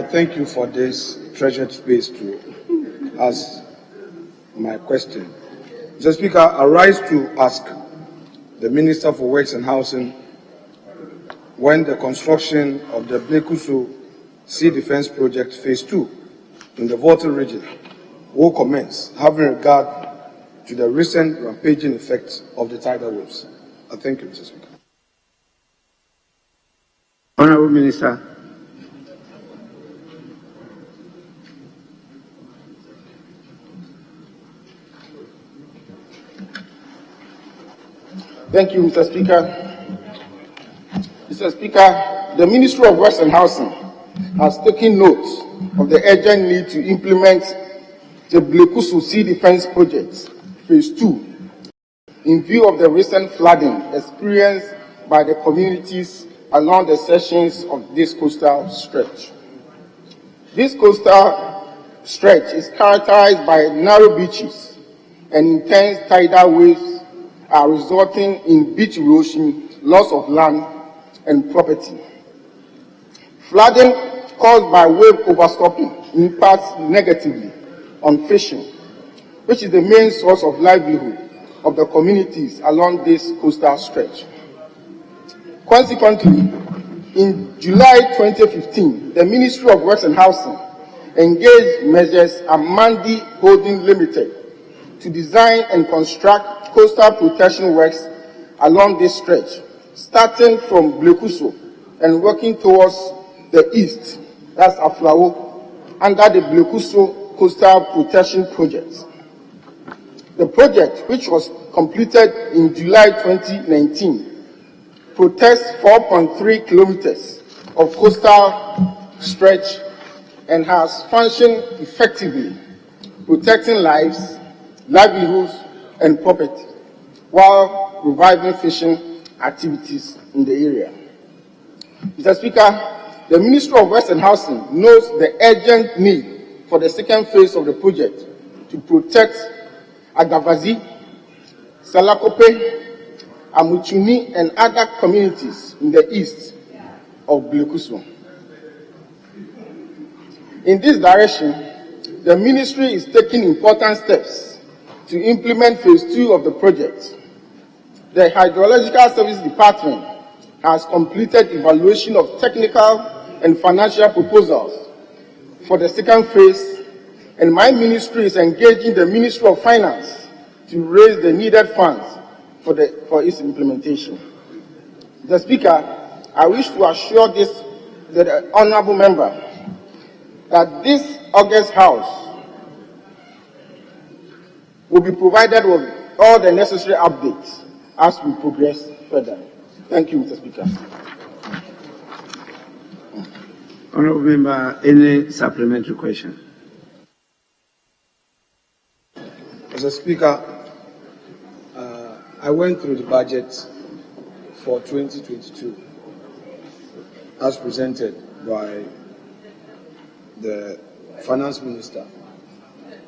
thank you for this treasured space to ask my question. Mr. Speaker, I rise to ask the Minister for Works and Housing, when the construction of the Blekuso Sea Defense Project Phase 2 in the Volta region will commence, having regard to the recent rampaging effects of the tidal waves. I thank you, Mr. Speaker. Honorable Minister. Thank you, Mr. Speaker. Mr. Speaker, the Ministry of Works and Housing has taken note of the urgent need to implement the Blekuso Sea Defense Project, Phase 2, in view of the recent flooding experienced by the communities along the sections of this coastal stretch. This coastal stretch is characterized by narrow beaches and intense tidal waves are resulting in beach erosion, loss of land and property. Flooding caused by wave overstopping impacts negatively on fishing, which is the main source of livelihood of the communities along this coastal stretch. Consequently, in July 2015, the Ministry of Works and Housing engaged Measures Amandi Holding Limited to design and construct coastal protection works along this stretch, starting from Blekuso and working towards the east, that's Aflao, under the Blekuso Coastal Protection Project. The project, which was completed in July 2019, protects 4.3 kilometers of coastal stretch and has functioned effectively, protecting lives, livelihoods, and property, while reviving fishing activities in the area. Mr. Speaker, the Ministry of Works and Housing knows the urgent need for the second phase of the project to protect Agavazi, Salakope, Amuchuni, and other communities in the east of Blekuso. In this direction, the ministry is taking important steps to implement Phase 2 of the project. The Hydrological Services Department has completed evaluation of technical and financial proposals for the second phase, and my ministry is engaging the Ministry of Finance to raise the needed funds for its implementation. Mr. Speaker, I wish to assure the honourable member that this August House will be provided with all the necessary updates as we progress further. Thank you, Mr. Speaker. Honourable member, any supplementary question? Mr. Speaker, I went through the budget for 2022 as presented by the Finance Minister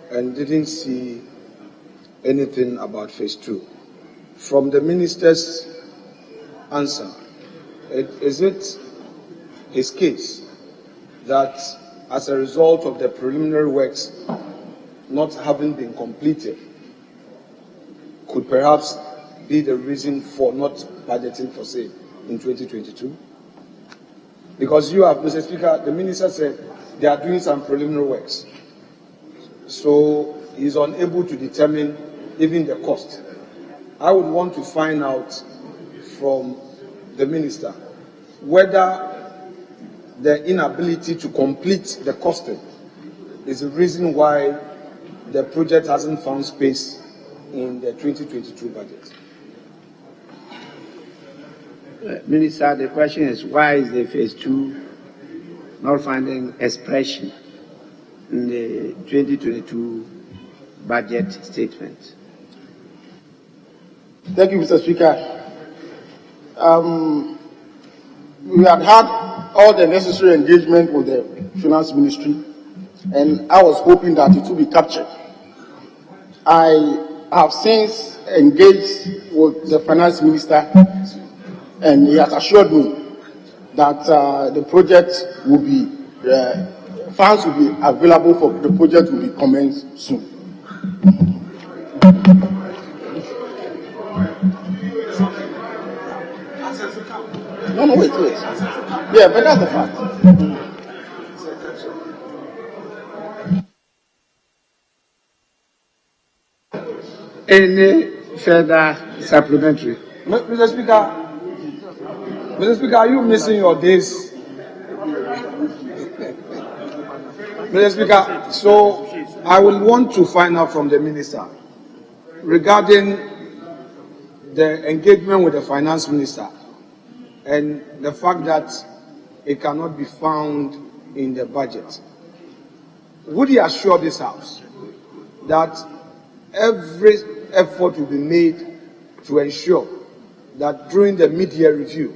and didn't see anything about Phase 2. From the Minister's answer, is it his case that as a result of the preliminary works not having been completed could perhaps be the reason for not budgeting for sale in 2022? Because you have, Mr. Speaker, the Minister said they are doing some preliminary works. So he's unable to determine even the cost. I would want to find out from the Minister whether the inability to complete the costing is the reason why the project hasn't found space in the 2022 budget. Minister, the question is, why is the Phase 2 not finding expression in the 2022 budget statement? Thank you, Mr. Speaker. We had all the necessary engagement with the Finance Ministry, and I was hoping that it would be captured. I have since engaged with the Finance Minister, and he has assured me that the project will be, funds will be available for the project will be commenced soon. No, wait. Yeah, but that's the fact. Any further supplementary? Mr. Speaker, are you missing your days? Mr. Speaker, so I will want to find out from the minister regarding the engagement with the finance minister and the fact that it cannot be found in the budget. Would he assure this House that every effort will be made to ensure that during the mid-year review,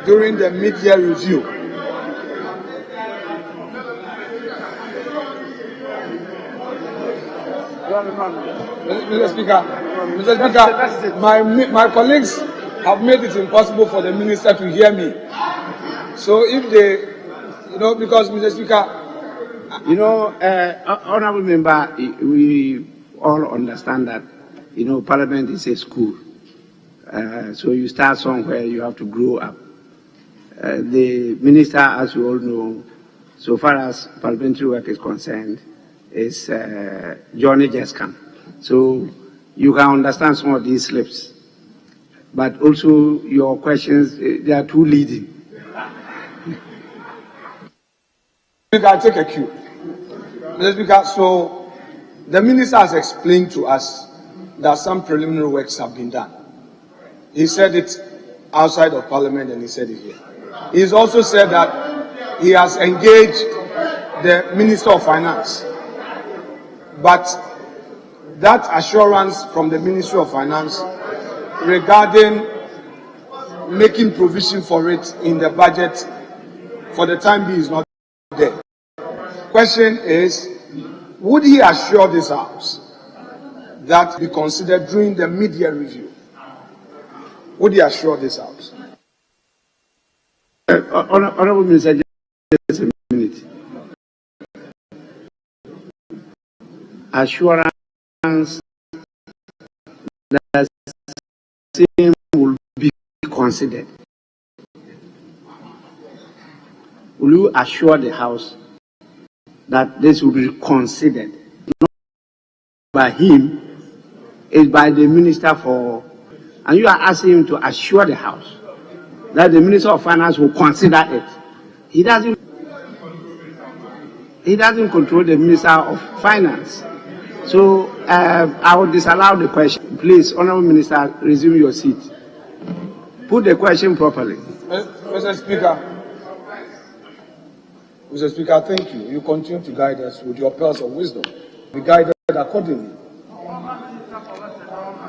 during the mid-year review, Mr. Speaker, my colleagues have made it impossible for the minister to hear me. So if they, because Mr. Speaker, Honourable Member, we all understand that, Parliament is a school. So you start somewhere, you have to grow up. The minister, as you all know, so far as parliamentary work is concerned, is Johnny just come. So you can understand some of these slips. But also your questions, they are too leading. I'll take a cue. Mr. Speaker, so the minister has explained to us that some preliminary works have been done. He said it outside of Parliament and he said it here. He's also said that he has engaged the Minister of Finance. But that assurance from the Ministry of Finance regarding making provision for it in the budget for the time being is not there. Question is, would he assure this House that be considered during the mid-year review? Would he assure this House? Honourable Minister, just a minute. Assurance that same will be considered. Will you assure the House that this will be considered? Not by him, it's by the Minister for, and you are asking him to assure the House that the Minister of Finance will consider it. He doesn't control the Minister of Finance. So I will disallow the question. Please, Honourable Minister, resume your seat. Put the question properly. Mr. Speaker, thank you. You continue to guide us with your pearls of wisdom. We guided accordingly.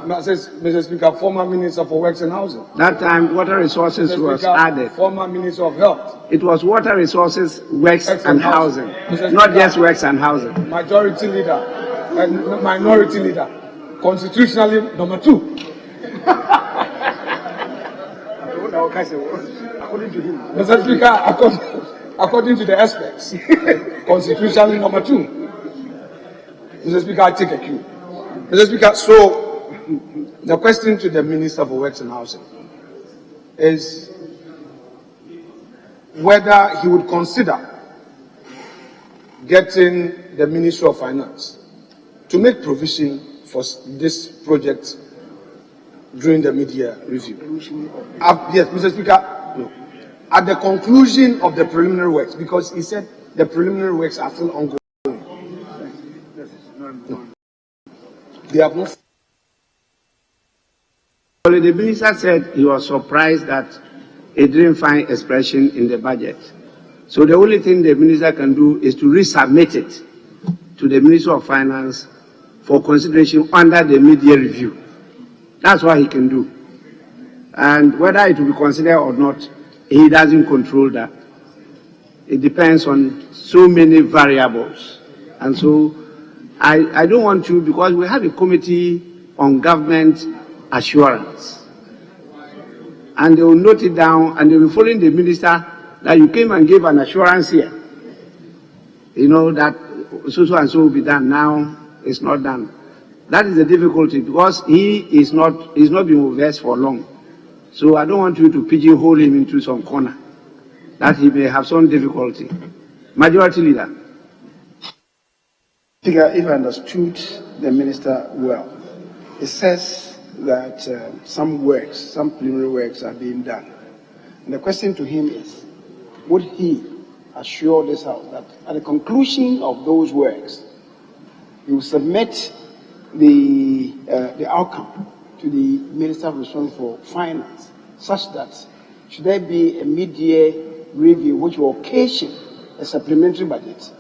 Mr. Speaker, former Minister for Works and Housing. That time, water resources Mr. was Speaker, added. Former Minister of Health. It was water resources, works and housing, not just works and housing. Majority leader and minority leader, constitutionally number 2. Mr. Speaker, according to the experts, constitutionally number 2. Mr. Speaker, I take a cue. Mr. Speaker, so the question to the Minister for Works and Housing is whether he would consider getting the Ministry of Finance to make provision for this project during the mid-year review. Yes, Mr. Speaker, no. At the conclusion of the preliminary works, because he said the preliminary works are still ongoing. No. They have not. The minister said he was surprised that it didn't find expression in the budget. So the only thing the minister can do is to resubmit it to the Ministry of Finance for consideration under the mid-year review. That's what he can do. And whether it will be considered or not, he doesn't control that. It depends on so many variables. And so I don't want to, because we have a committee on government assurance. And they will note it down and they will follow the minister that you came and gave an assurance here. That so and so will be done. Now it's not done. That is the difficulty, because he's not been with us for long. So I don't want you to pigeonhole him into some corner that he may have some difficulty. Majority Leader. Speaker, if I understood the minister well, it says that some preliminary works are being done. And the question to him is, would he assure this House that at the conclusion of those works, he will submit the outcome to the Minister responsible for Finance, such that should there be a mid-year review which will occasion a supplementary budget,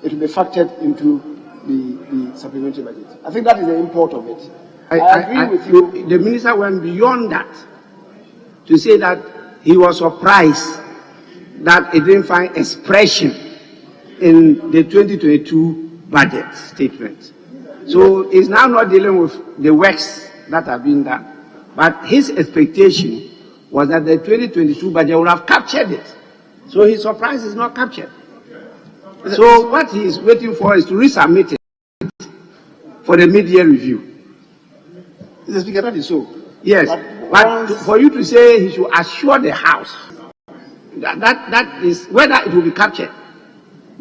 it will be factored into the supplementary budget. I think that is the import of it. I agree with you. The minister went beyond that to say that he was surprised that it didn't find expression in the 2022 budget statement. So he's now not dealing with the works that have been done. But his expectation was that the 2022 budget would have captured it. So his surprise is not captured. So what he is waiting for is to resubmit it for the mid-year review. Mr. Speaker, that is so. Yes, but for you to say he should assure the House that is whether it will be captured,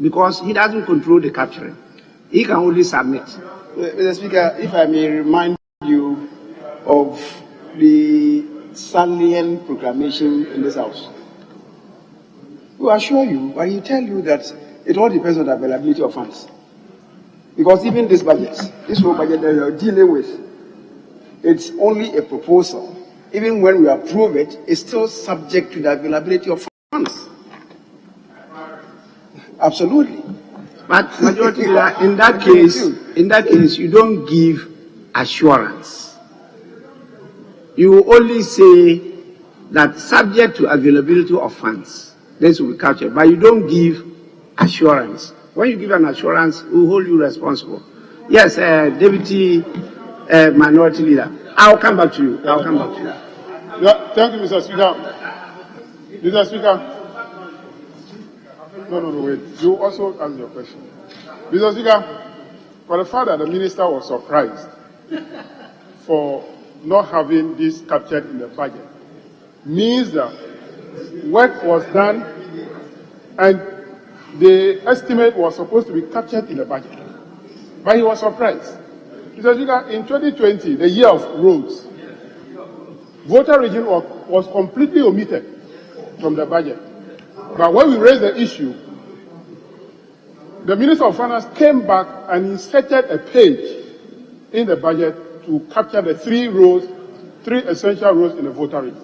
because he doesn't control the capturing. He can only submit. Mr. Speaker, if I may remind you of the salient proclamation in this House. We assure you, but he tell you that it all depends on the availability of funds. Because even this budget, this whole budget that we are dealing with, it's only a proposal. Even when we approve it, it's still subject to the availability of funds. Absolutely. But majority leader, in that case, you don't give assurance. You only say that subject to availability of funds, this will be captured. But you don't give assurance. When you give an assurance, we hold you responsible. Yes, Deputy Minority Leader. I'll come back to you. I'll come back to you. Yeah, thank you, Mr. Speaker. Mr. Speaker. No, wait. You also ask your question. Mr. Speaker, for the fact that the minister was surprised for not having this captured in the budget means that work was done and the estimate was supposed to be captured in the budget. But he was surprised. Mr. Speaker, in 2020, the year of roads, voter region was completely omitted from the budget. But when we raised the issue, the Minister of Finance came back and inserted a page in the budget to capture the three essential roads in the voter region.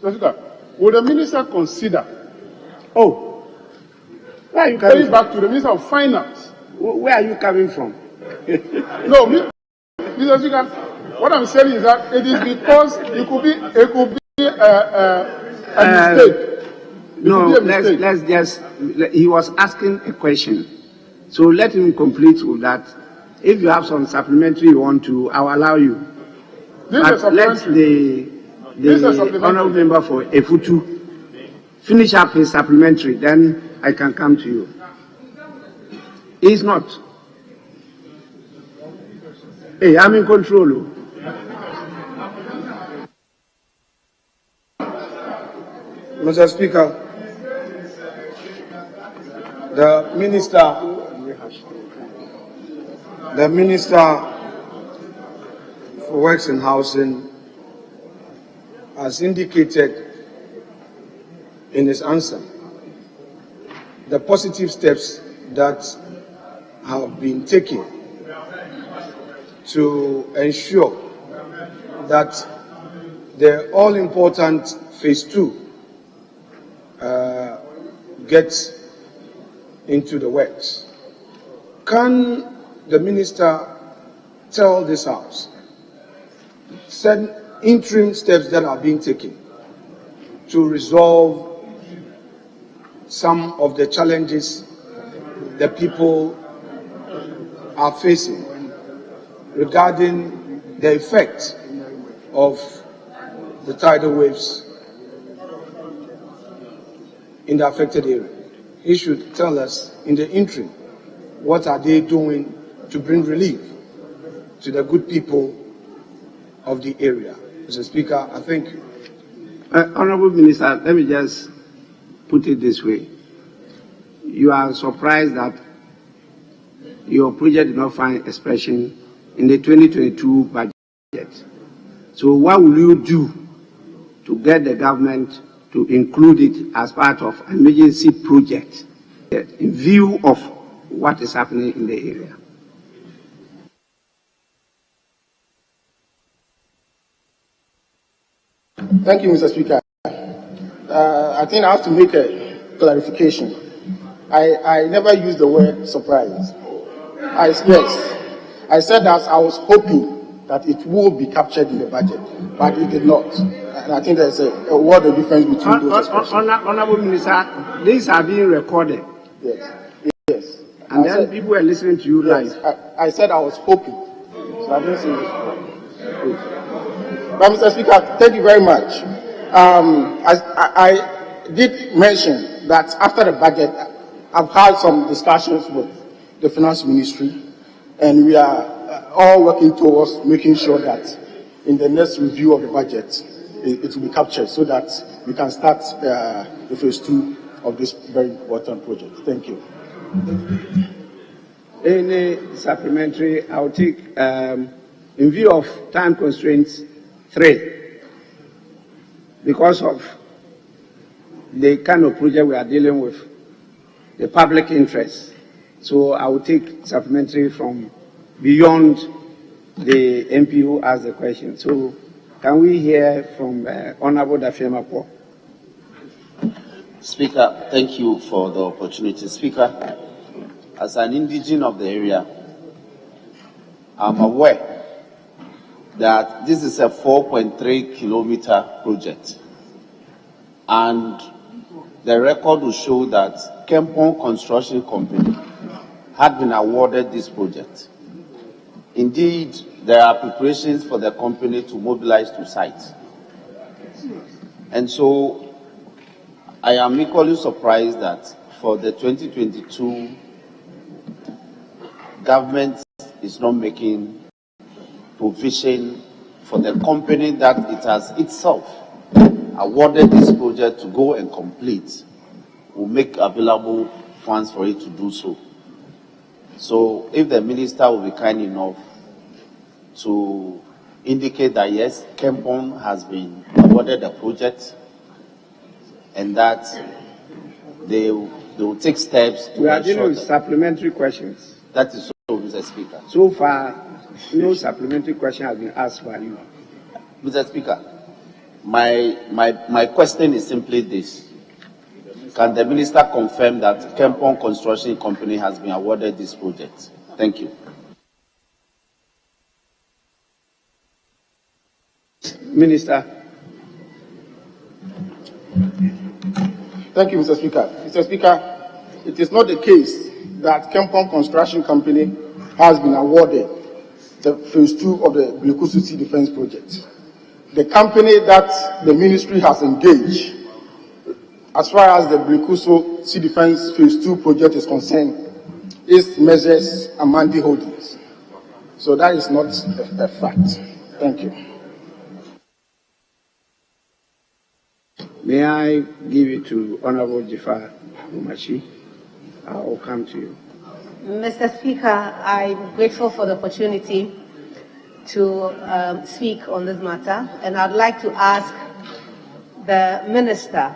Mr. Speaker, would the minister consider, where are you going back to the Minister of Finance? Where are you coming from? No, Mr. Speaker, what I'm saying is that it is because it could be a mistake. No, let's just, he was asking a question. So let him complete with that. If you have some supplementary you want to, I'll allow you. But let the honorable member for Efutu finish up his supplementary, then I can come to you. He's not. Hey, I'm in control. Mr. Speaker, the Minister for Works and Housing has indicated in his answer the positive steps that have been taken to ensure that the all-important Phase 2 gets into the works. Can the minister tell this House certain interim steps that are being taken to resolve some of the challenges the people are facing regarding the effect of the tidal waves in the affected area? He should tell us in the interim what are they doing to bring relief to the good people of the area. Mr. Speaker, I thank you. Honorable Minister, let me just put it this way. You are surprised that your project did not find expression in the 2022 budget. So what will you do to get the government to include it as part of an emergency project in view of what is happening in the area? Thank you, Mr. Speaker. I think I have to make a clarification. I never used the word surprise. I said that I was hoping that it will be captured in the budget, but it did not. And I think there's a word of difference between those expressions. Honorable Minister, these are being recorded. Yes. And then people are listening to you live. I said I was hoping. So I didn't say it. But Mr. Speaker, thank you very much. I did mention that after the budget, I've had some discussions with the Finance Ministry, and we are all working towards making sure that in the next review of the budget, it will be captured so that we can start the phase 2 of this very important project. Thank you. Any supplementary, I'll take, in view of time constraints, 3. Because of the kind of project we are dealing with, the public interest. So I will take supplementary from beyond the MP who asked the question. So can we hear from Honorable Dafiema-Poh? Speaker, thank you for the opportunity. Speaker, as an indigene of the area, I'm aware that this is a 4.3 kilometer project, and the record will show that Kempon Construction Company had been awarded this project. Indeed, there are preparations for the company to mobilize to site. And so I am equally surprised that for the 2022, government is not making provision for the company that it has itself awarded this project to go and complete, will make available funds for it to do so. So if the minister will be kind enough to indicate that yes, Kempon has been awarded the project and that they will take steps to We are dealing with supplementary questions. That is so, Mr. Speaker. So far, no supplementary question has been asked by you. Mr. Speaker, my question is simply this. Can the minister confirm that Kempon Construction Company has been awarded this project? Thank you. Minister. Thank you, Mr. Speaker. Mr. Speaker, it is not the case that Kempon Construction Company has been awarded the phase 2 of the Blekusu Sea Defense Project. The company that the ministry has engaged, as far as the Blekusu Sea Defense phase 2 project is concerned, is Measures Amandi Holdings. So that is not a fact. Thank you. May I give it to Honorable Jafar Umachi? I will come to you. Mr. Speaker, I'm grateful for the opportunity to speak on this matter, and I'd like to ask the Minister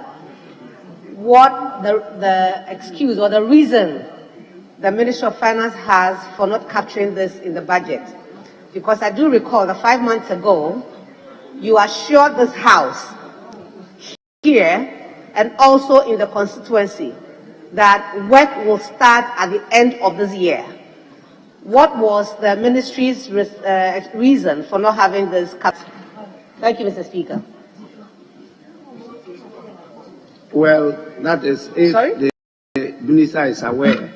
what the excuse or the reason the Ministry of Finance has for not capturing this in the budget. Because I do recall that 5 months ago, you assured this House here and also in the constituency that work will start at the end of this year. What was the ministry's reason for not having this cut? Thank you, Mr. Speaker. Well, that is, if the minister is aware,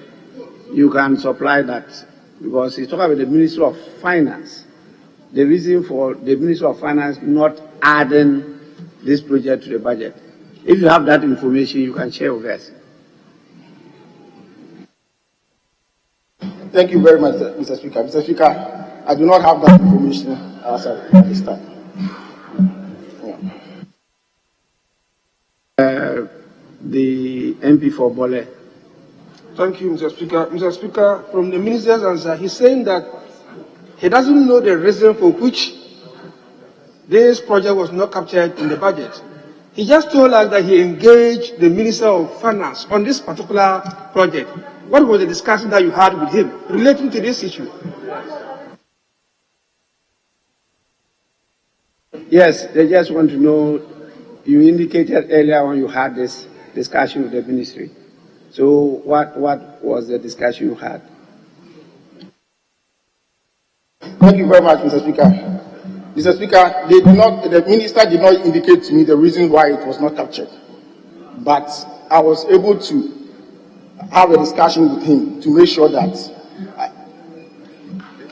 you can supply that, because he's talking about the Ministry of Finance. The reason for the Ministry of Finance not adding this project to the budget. If you have that information, you can share with us. Thank you very much, Mr. Speaker. Mr. Speaker, I do not have that information as at this time. The MP for Bole. Thank you, Mr. Speaker. Mr. Speaker, from the minister's answer, he's saying that he doesn't know the reason for which this project was not captured in the budget. He just told us that he engaged the Minister of Finance on this particular project. What was the discussion that you had with him relating to this issue? Yes, they just want to know, you indicated earlier when you had this discussion with the ministry. So what was the discussion you had? Thank you very much, Mr. Speaker. Mr. Speaker, the minister did not indicate to me the reason why it was not captured. But I was able to have a discussion with him to make sure that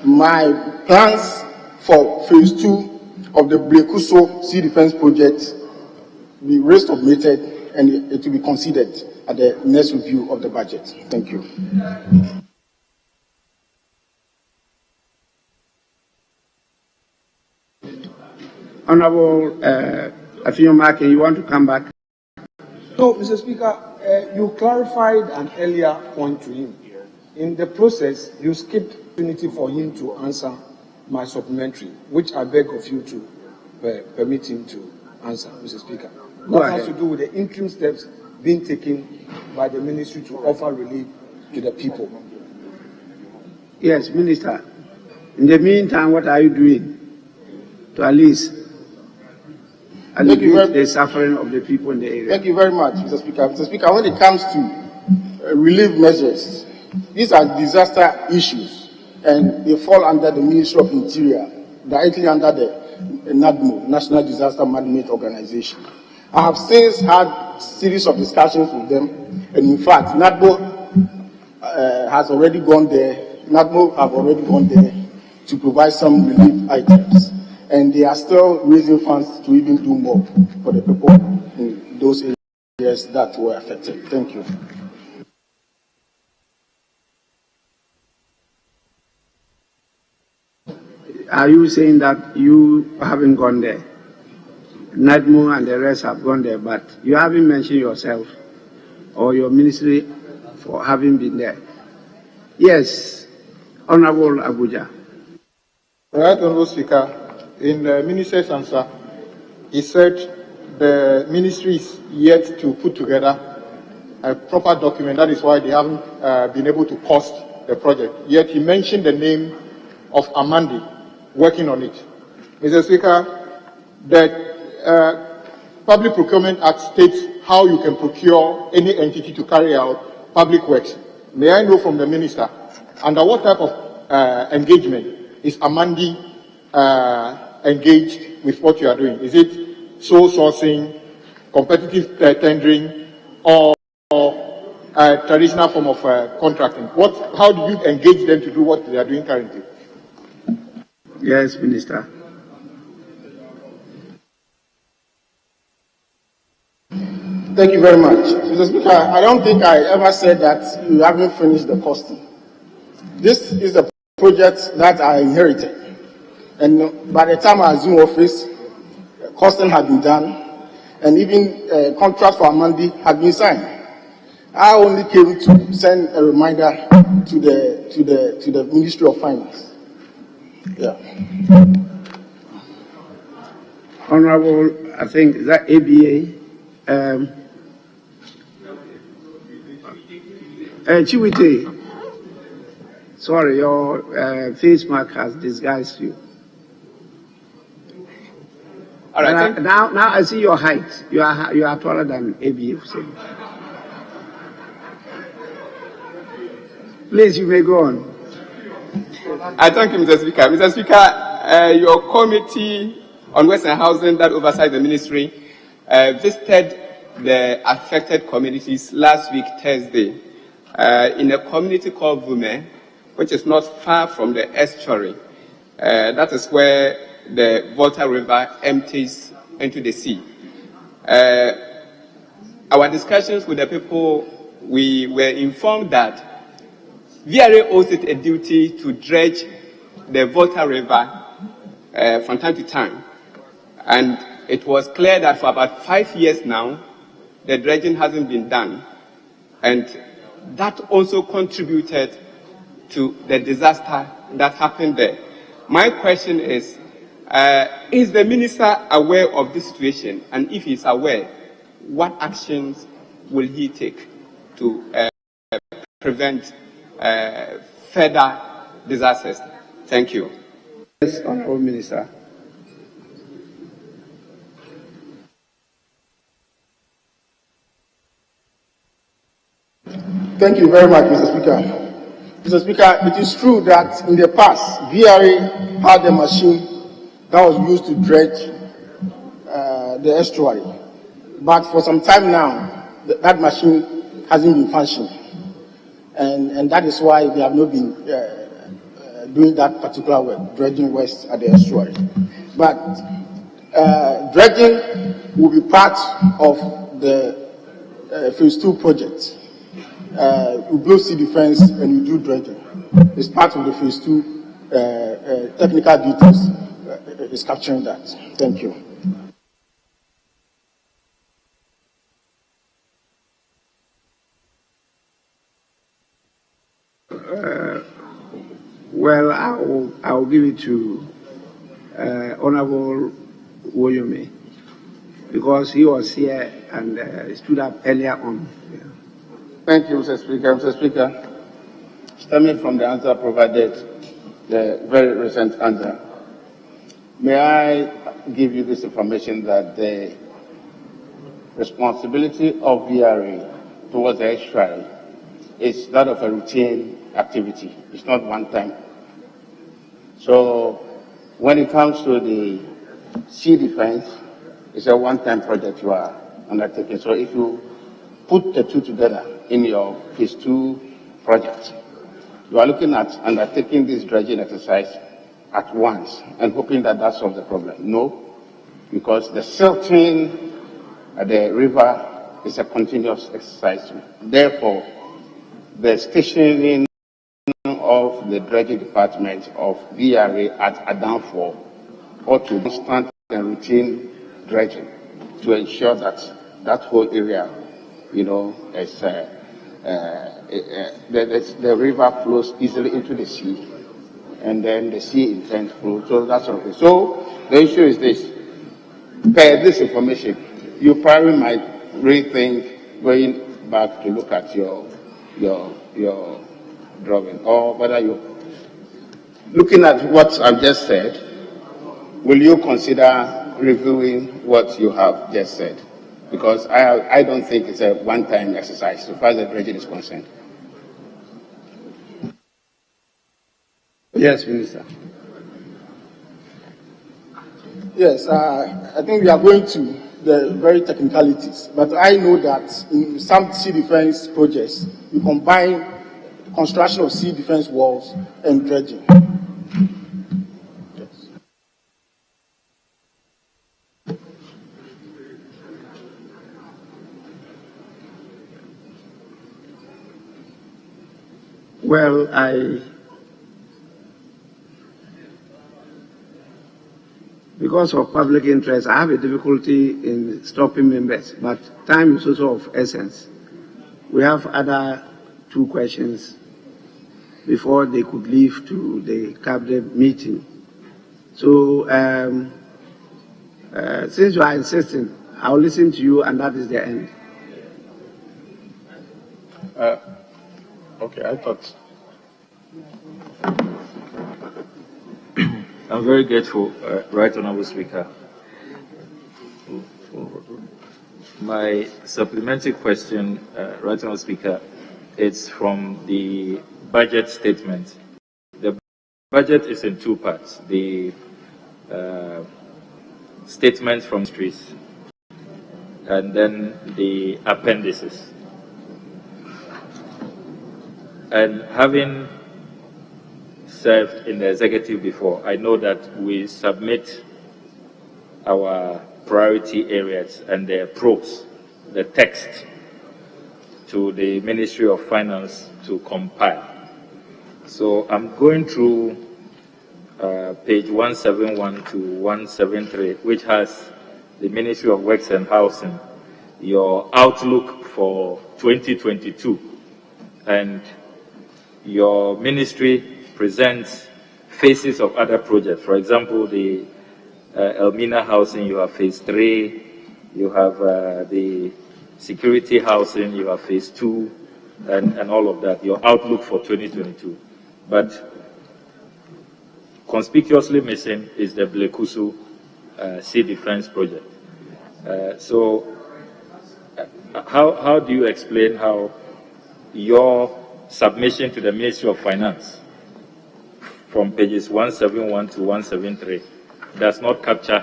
my plans for phase 2 of the Blekuso Sea Defense Project be resubmitted and it will be considered at the next review of the budget. Thank you. Honorable Afiyomake, you want to come back? No, Mr. Speaker, you clarified an earlier point to him. In the process, you skipped opportunity for him to answer my supplementary, which I beg of you to permit him to answer, Mr. Speaker. That has to do with the interim steps being taken by the ministry to offer relief to the people. Yes, Minister. In the meantime, what are you doing to at least alleviate the suffering of the people in the area? Thank you very much, Mr. Speaker. Mr. Speaker, when it comes to relief measures, these are disaster issues, and they fall under the Ministry of Interior, directly under the NADMO, National Disaster Management Organization. I have since had series of discussions with them, and in fact, NADMO has already gone there. NADMO have already gone there to provide some relief items, and they are still raising funds to even do more for the people in those areas that were affected. Thank you. Are you saying that you haven't gone there? NADMO and the rest have gone there, but you haven't mentioned yourself or your ministry for having been there. Yes, Honorable Abuja. Right, Honorable Speaker, in the minister's answer, he said the ministry is yet to put together a proper document. That is why they haven't been able to cost the project. Yet he mentioned the name of Amandi working on it. Mr. Speaker, the Public Procurement Act states how you can procure any entity to carry out public works. May I know from the minister, under what type of engagement is Amandi engaged with what you are doing? Is it sole sourcing, competitive tendering, or a traditional form of contracting? How do you engage them to do what they are doing currently? Yes, Minister. Thank you very much. Mr. Speaker, I don't think I ever said that you haven't finished the costing. This is the project that I inherited. And by the time I assumed office, costing had been done, and even contract for Amandi had been signed. I only came to send a reminder to the Ministry of Finance. Yeah. Honorable, I think, is that ABA? Chiwite, sorry, your face mark has disguised you. All right. Now I see your height. You are taller than ABA. Please, you may go on. I thank you, Mr. Speaker. Mr. Speaker, your committee on Western Housing that oversight the ministry visited the affected communities last week, Thursday, in a community called Bame, which is not far from the estuary. That is where the Volta River empties into the sea. Our discussions with the people, we were informed that VRA owes it a duty to dredge the Volta River from time to time. And it was clear that for about 5 years now, the dredging hasn't been done. And that also contributed to the disaster that happened there. My question is the minister aware of this situation? And if he's aware, what actions will he take to prevent further disasters? Thank you. Yes, Honorable Minister. Thank you very much, Mr. Speaker. Mr. Speaker, it is true that in the past, VRA had a machine that was used to dredge the estuary. But for some time now, that machine hasn't been functioning. And that is why they have not been doing that particular work, dredging west at the estuary. But dredging will be part of the Phase 2 project. You blow sea defense and you do dredging. It's part of the Phase 2 technical details. Is capturing that. Thank you. Well, I will give it to Honorable Woyome, because he was here and stood up earlier on. Thank you, Mr. Speaker. Mr. Speaker, stemming from the answer provided, the very recent answer, may I give you this information that the responsibility of VRA towards the estuary is that of a routine activity. It's not one time. So when it comes to the sea defense, it's a one-time project you are undertaking. So if you put the two together in your Phase 2 project, you are looking at undertaking this dredging exercise at once and hoping that that solves the problem. No, because the silting at the river is a continuous exercise. Therefore, the stationing of the dredging department of VRA at Adanfor ought to constant and routine dredging to ensure that that whole area, is the river flows easily into the sea, and then the sea intends flow. So that's all. So the issue is this: per this information, you probably might rethink going back to look at your drawing, or whether you're looking at what I've just said. Will you consider reviewing what you have just said? Because I don't think it's a one-time exercise so far as the dredging is concerned. Yes, Minister. Yes, I think we are going to the very technicalities, but I know that in some sea defense projects, you combine construction of sea defense walls and dredging. Yes. Well, because of public interest, I have a difficulty in stopping members, but time is also of essence. We have other 2 questions before they could leave to the cabinet meeting. So, since you are insisting, I'll listen to you, and that is the end. Okay, I thought. I'm very grateful, Right Honourable Speaker. My supplementary question, Right Honourable Speaker, it's from the budget statement. The budget is in 2 parts. The statement from ministries and then the appendices. And having served in the executive before, I know that we submit our priority areas and their pros, the text, to the Ministry of Finance to compile. So I'm going through page 171 to 173, which has the Ministry of Works and Housing, your outlook for 2022, and your ministry presents phases of other projects. For example, the Elmina housing, you have phase 3, you have the security housing, you have phase 2, and all of that, your outlook for 2022. But conspicuously missing is the Blekusu Sea Defense project. So how do you explain how your submission to the Ministry of Finance from pages 171 to 173 does not capture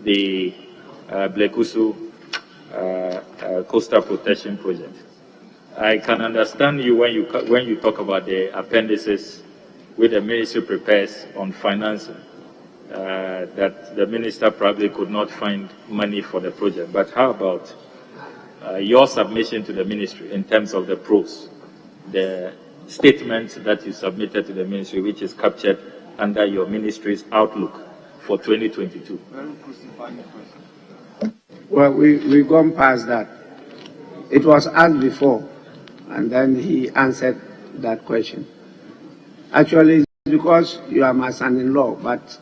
the Blekusu Coastal Protection Project? I can understand you when you talk about the appendices which the ministry prepares on financing, that the minister probably could not find money for the project. But how about your submission to the ministry in terms of the pros, the statement that you submitted to the ministry, which is captured under your ministry's outlook for 2022? Well, we've gone past that. It was asked before, and then he answered that question. Actually, it's because you are my son-in-law, but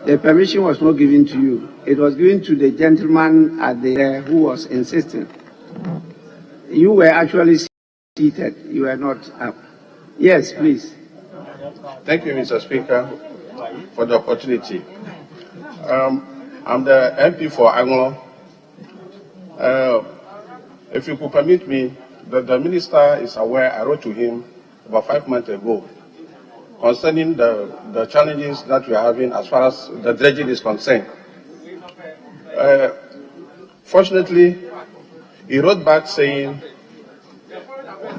the permission was not given to you. It was given to the gentleman at the who was insisting. You were actually seated. You were not up. Yes, please. Thank you, Mr. Speaker, for the opportunity. I'm the MP for Anglo. If you could permit me, the minister is aware. I wrote to him about 5 months ago concerning the challenges that we are having as far as the dredging is concerned. Fortunately, he wrote back saying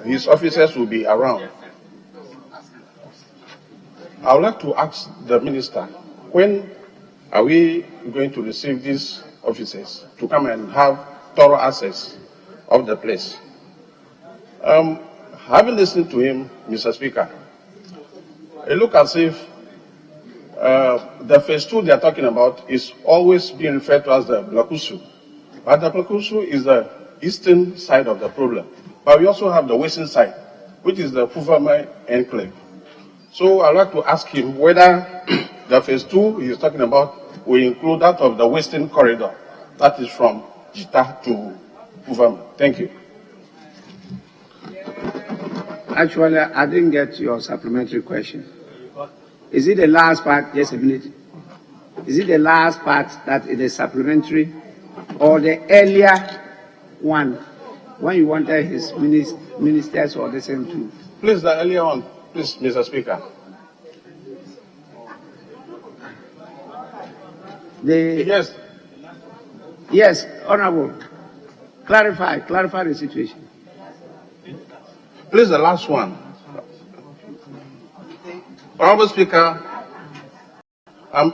his officers will be around. I would like to ask the minister, when are we going to receive these officers to come and have thorough access of the place? Having listened to him, Mr. Speaker, it looks as if the phase 2 they are talking about is always being referred to as the Blekusu. But the Blekusu is the eastern side of the problem. But we also have the western side, which is the Puvama enclave. So I'd like to ask him whether the phase 2 he is talking about will include that of the western corridor, that is from Jita to Puvama. Thank you. Actually, I didn't get your supplementary question. Is it the last part? Just a minute. Is it the last part that it is supplementary, or the earlier one, when you wanted his ministers or the same too? Please, the earlier one, please, Mr. Speaker. Yes. Yes, Honorable. Clarify the situation. Please, the last one. Honorable Speaker, I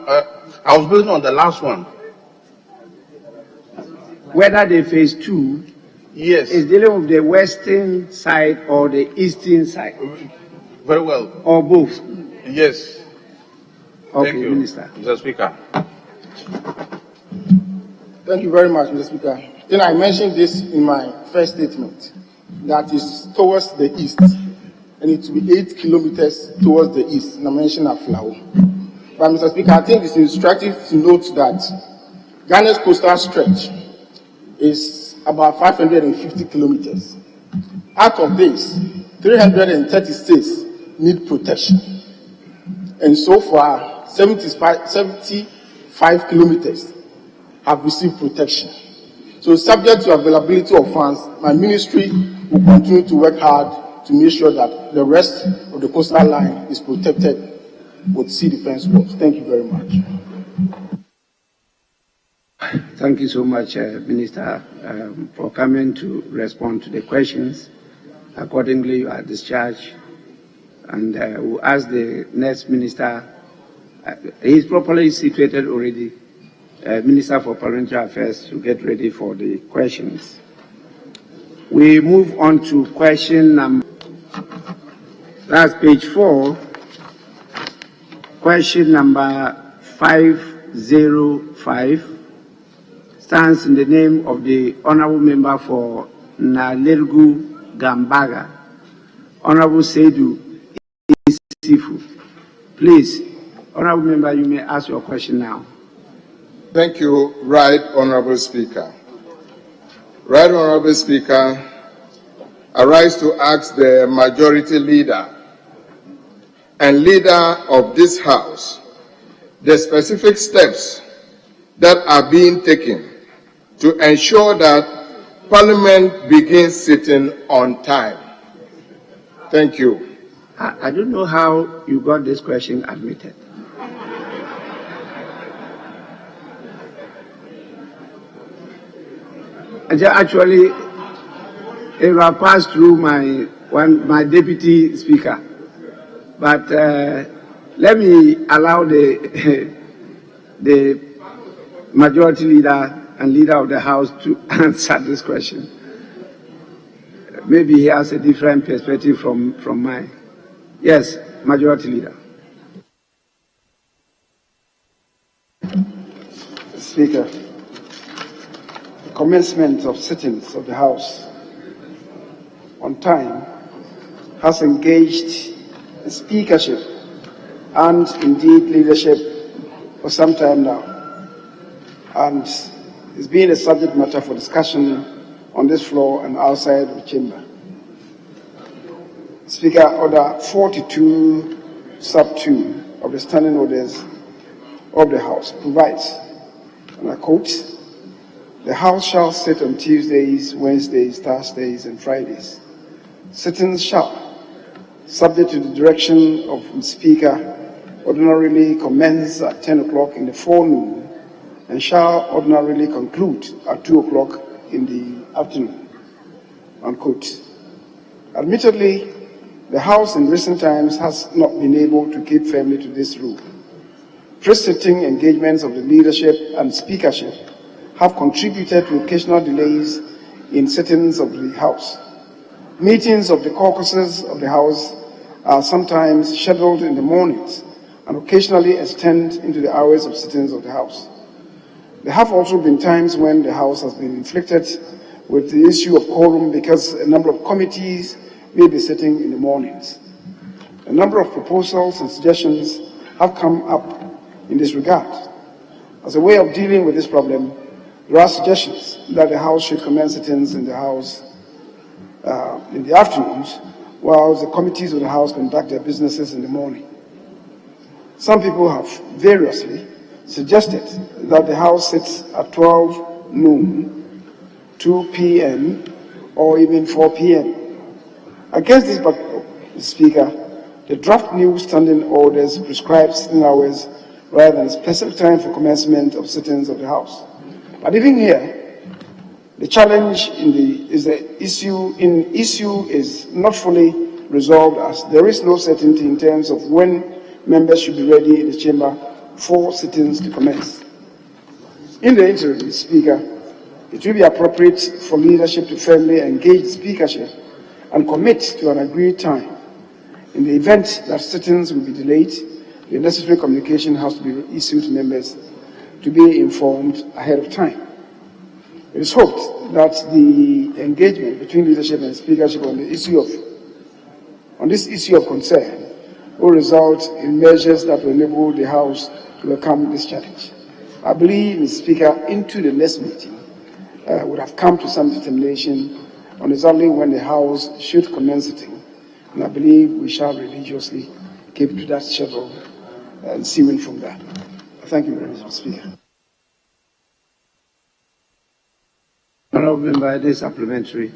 was building on the last one. Whether the phase 2 is dealing with the western side or the eastern side? Very well. Or both? Yes. Okay, Thank you, Minister. Mr. Speaker. Thank you very much, Mr. Speaker. Then I mentioned this in my first statement, that is towards the east, and it will be 8 kilometers towards the east, and I mentioned Aflao. But Mr. Speaker, I think it's instructive to note that Ghana's coastal stretch is about 550 kilometers. Out of this, 330 states need protection. And so far, 75 kilometers have received protection. So subject to availability of funds, my ministry will continue to work hard to make sure that the rest of the coastal line is protected with sea defense works. Thank you very much. Thank you so much, Minister, for coming to respond to the questions. Accordingly, you are discharged. And we'll ask the next minister, he is properly situated already, Minister for Parliamentary Affairs, to get ready for the questions. We move on to question number. That's page 4. Question number 505 stands in the name of the Honorable Member for Nalirgu Gambaga, Honorable Seidu Isifu. Please, Honorable Member, you may ask your question now. Thank you, Right Honorable Speaker. Right Honorable Speaker, I rise to ask the Majority Leader and Leader of this House the specific steps that are being taken to ensure that Parliament begins sitting on time. Thank you. I don't know how you got this question admitted. Actually, it will pass through my deputy speaker, but let me allow the the majority leader and leader of the House to answer this question. Maybe he has a different perspective from mine. Yes, majority leader. Speaker, the commencement of sittings of the House on time has engaged the speakership and indeed leadership for some time now, and it's been a subject matter for discussion on this floor and outside the chamber. Speaker, Order 42 sub 2 of the Standing Orders of the House provides, and I quote, "The House shall sit on Tuesdays, Wednesdays, Thursdays, and Fridays. Sittings shall, subject to the direction of the Speaker, ordinarily commence at 10 o'clock in the forenoon and shall ordinarily conclude at 2 o'clock in the afternoon." Unquote. Admittedly, the House in recent times has not been able to keep firmly to this rule. Pre-sitting engagements of the leadership and speakership have contributed to occasional delays in sittings of the House. Meetings of the caucuses of the House are sometimes scheduled in the mornings and occasionally extend into the hours of sittings of the House. There have also been times when the House has been inflicted with the issue of quorum because a number of committees may be sitting in the mornings. A number of proposals and suggestions have come up in this regard. As a way of dealing with this problem, there are suggestions that the House should commence sittings in the House in the afternoons, while the committees of the House conduct their businesses in the morning. Some people have variously suggested that the House sits at 12 noon, 2 p.m., or even 4 p.m. Against this backdrop, Mr. Speaker, the draft new standing orders prescribe sitting hours rather than specific time for commencement of sittings of the House. But even here, the challenge is not fully resolved, as there is no certainty in terms of when members should be ready in the chamber for sittings to commence. In the interim, Mr. Speaker, it will be appropriate for leadership to firmly engage the speakership and commit to an agreed time. In the event that sittings will be delayed, the necessary communication has to be issued to members to be informed ahead of time. It is hoped that the engagement between leadership and speakership on this issue of concern will result in measures that will enable the House to overcome this challenge. I believe, Mr. Speaker, into the next meeting, would have come to some determination on exactly when the House should commence sitting, and I believe we shall religiously keep to that schedule and see win from that. Thank you very much, Mr. Speaker. Honourable Member, it is supplementary.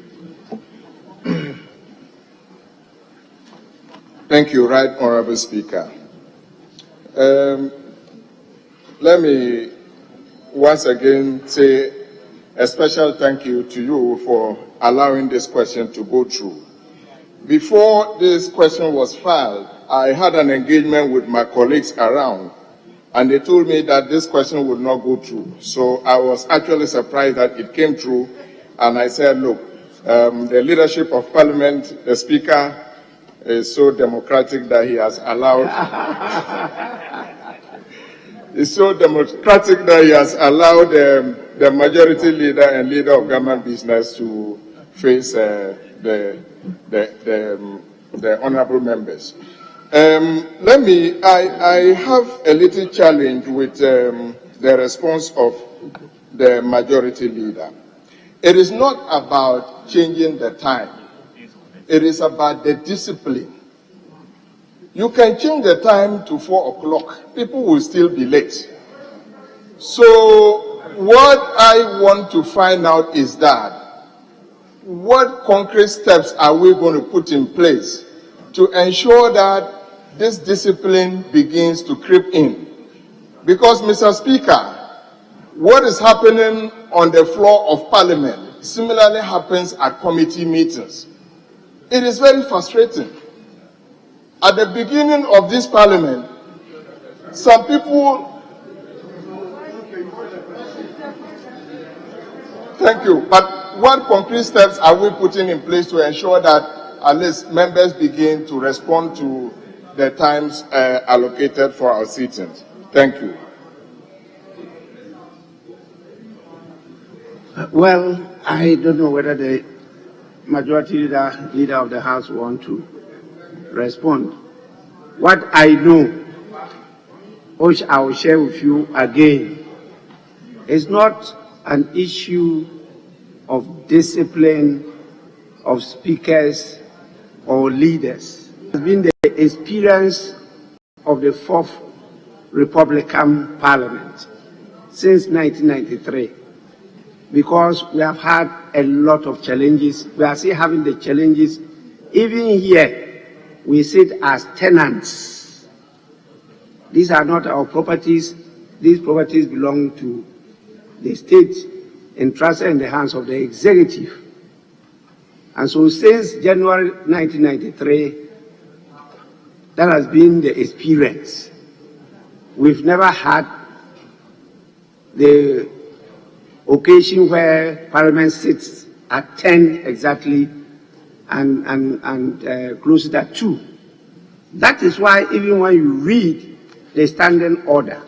Thank you, Right Honourable Speaker. Let me once again say a special thank you to you for allowing this question to go through. Before this question was filed, I had an engagement with my colleagues around, and they told me that this question would not go through. So I was actually surprised that it came through, and I said, look, the leadership of Parliament, the Speaker, is so democratic that he has allowed the majority leader and leader of government business to face the honorable members. I have a little challenge with the response of the majority leader. It is not about changing the time. It is about the discipline. You can change the time to 4 o'clock. People will still be late. So what I want to find out is that what concrete steps are we going to put in place to ensure that this discipline begins to creep in? Because, Mr. Speaker, what is happening on the floor of Parliament similarly happens at committee meetings. It is very frustrating. At the beginning of this Parliament, some people... Thank you. But what concrete steps are we putting in place to ensure that at least members begin to respond to the times allocated for our sittings? Thank you. Well, I don't know whether the majority leader of the House want to respond. What I know, which I will share with you again, is not an issue of discipline of speakers or leaders. It has been the experience of the 4th Republican Parliament since 1993. Because we have had a lot of challenges. We are still having the challenges. Even here, we sit as tenants. These are not our properties. These properties belong to the state, entrusted in the hands of the executive. And so since January 1993, that has been the experience. We've never had the occasion where Parliament sits at 10 exactly and closes at 2. That is why even when you read the standing order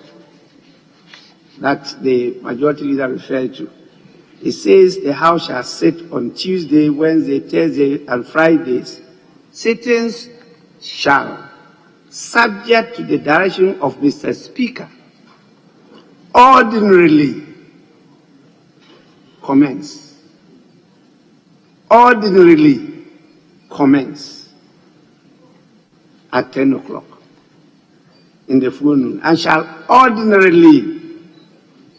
that the majority leader referred to, it says the House shall sit on Tuesday, Wednesday, Thursday, and Fridays. Sittings shall, subject to the direction of Mr. Speaker, ordinarily commence. Ordinarily commence at 10 o'clock in the forenoon and shall ordinarily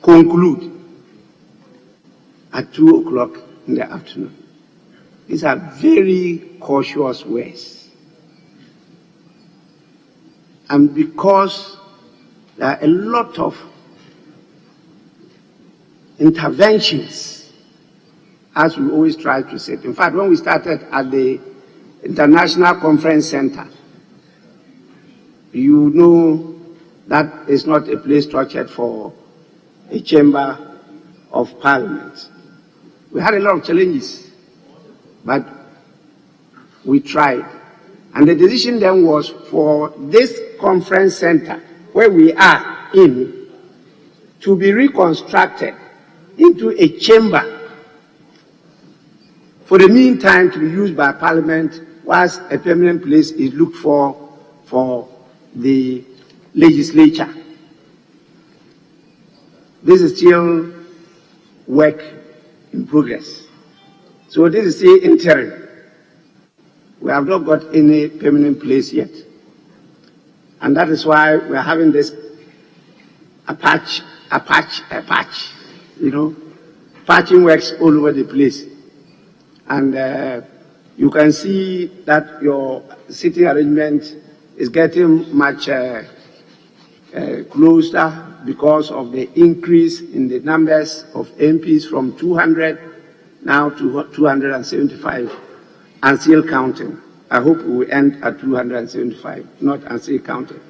conclude at 2 o'clock in the afternoon. These are very cautious words. And because there are a lot of interventions, as we always try to say. In fact, when we started at the International Conference Center, you know that is not a place structured for a chamber of parliament. We had a lot of challenges, but we tried. And the decision then was for this conference center, where we are in, to be reconstructed into a chamber for the meantime to be used by Parliament whilst a permanent place is looked for the legislature. This is still work in progress. So this is still interim. We have not got any permanent place yet. And that is why we are having this a patch, you know, patching works all over the place. And you can see that your sitting arrangement is getting much closer because of the increase in the numbers of MPs from 200 now to 275 and still counting. I hope we will end at 275, not and still counting.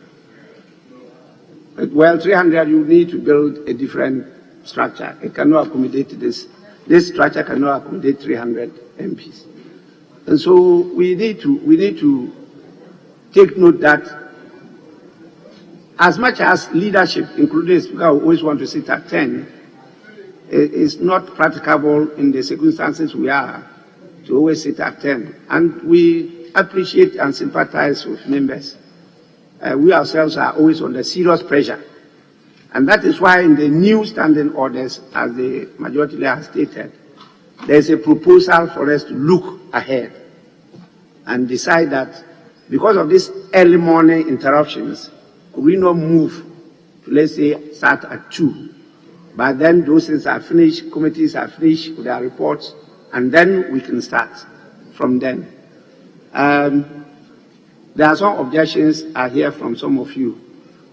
But well, 300, you need to build a different structure. It cannot accommodate this. This structure cannot accommodate 300 MPs. And so we need to take note that as much as leadership, including the Speaker, who always want to sit at 10, it is not practicable in the circumstances we are to always sit at 10. And we appreciate and sympathize with members. We ourselves are always under serious pressure. And that is why in the new standing orders, as the majority leader has stated, there is a proposal for us to look ahead and decide that because of these early morning interruptions, we not move to, let's say, start at 2. But then those things are finished, committees are finished with their reports, and then we can start from then. There are some objections I hear from some of you,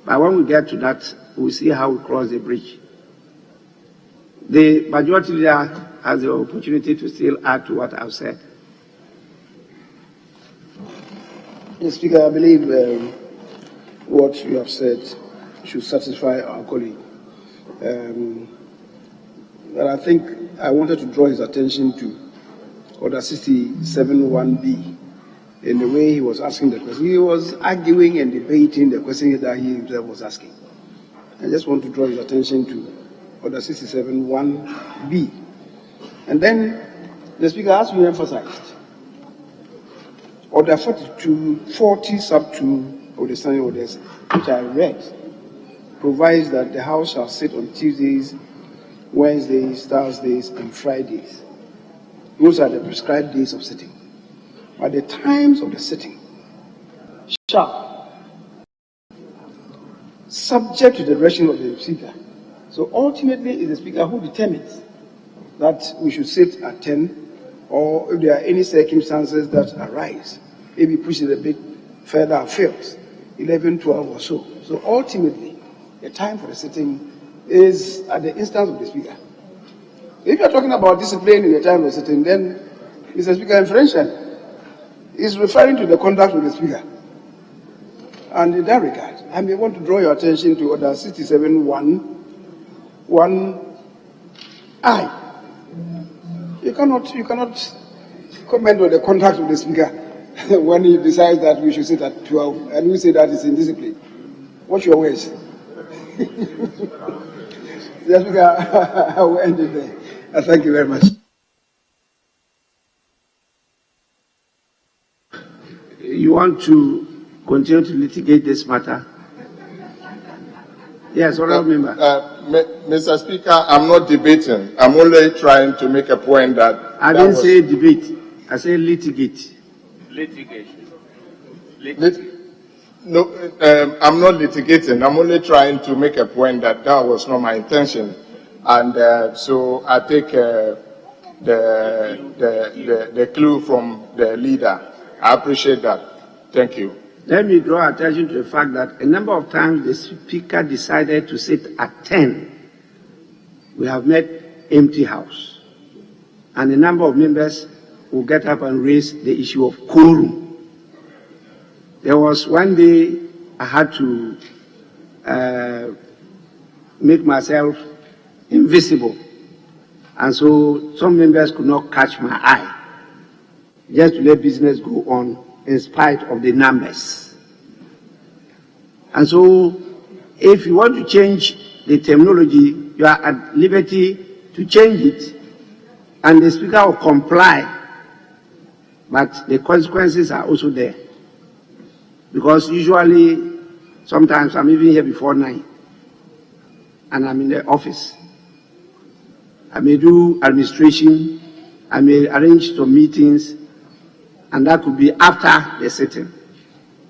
but when we get to that, we'll see how we cross the bridge. The majority leader has the opportunity to still add to what I've said. Mr. Speaker, I believe what you have said should satisfy our colleague. But I think I wanted to draw his attention to Order 67(1)B in the way he was asking the question. He was arguing and debating the question that he himself was asking. I just want to draw his attention to Order 67(1)B. And then the Speaker, as you emphasized, Order 40 sub 2 of the standing orders, which I read, provides that the House shall sit on Tuesdays, Wednesdays, Thursdays, and Fridays. Those are the prescribed days of sitting. But the times of the sitting shall, subject to the direction of the Speaker. So ultimately, it's the Speaker who determines that we should sit at 10, or if there are any circumstances that arise, maybe push it a bit further afield, 11, 12 or so. So ultimately, the time for the sitting is at the instance of the Speaker. If you are talking about discipline in the time of sitting, then Mr. Speaker, inferentially, is referring to the conduct of the Speaker. And in that regard, I may want to draw your attention to Order 67(1)(I). You cannot comment on the conduct of the Speaker when he decides that we should sit at 12, and we say that is indiscipline. What's your ways? Yes, Speaker, I will end it there. Thank you very much. You want to continue to litigate this matter? Yes, honourable member. Mr. Speaker, I'm not debating. I'm only trying to make a point that... I didn't say debate. I said litigate. Litigation. No, I'm not litigating. I'm only trying to make a point that that was not my intention. And so I take the clue from the leader. I appreciate that. Thank you. Let me draw attention to the fact that a number of times the Speaker decided to sit at 10. We have met empty house. And a number of members will get up and raise the issue of quorum. There was one day I had to make myself invisible. And so some members could not catch my eye, just to let business go on in spite of the numbers. And so if you want to change the terminology, you are at liberty to change it, and the Speaker will comply, but the consequences are also there. Because usually, sometimes I'm even here before 9, and I'm in the office. I may do administration, I may arrange some meetings, and that could be after the sitting.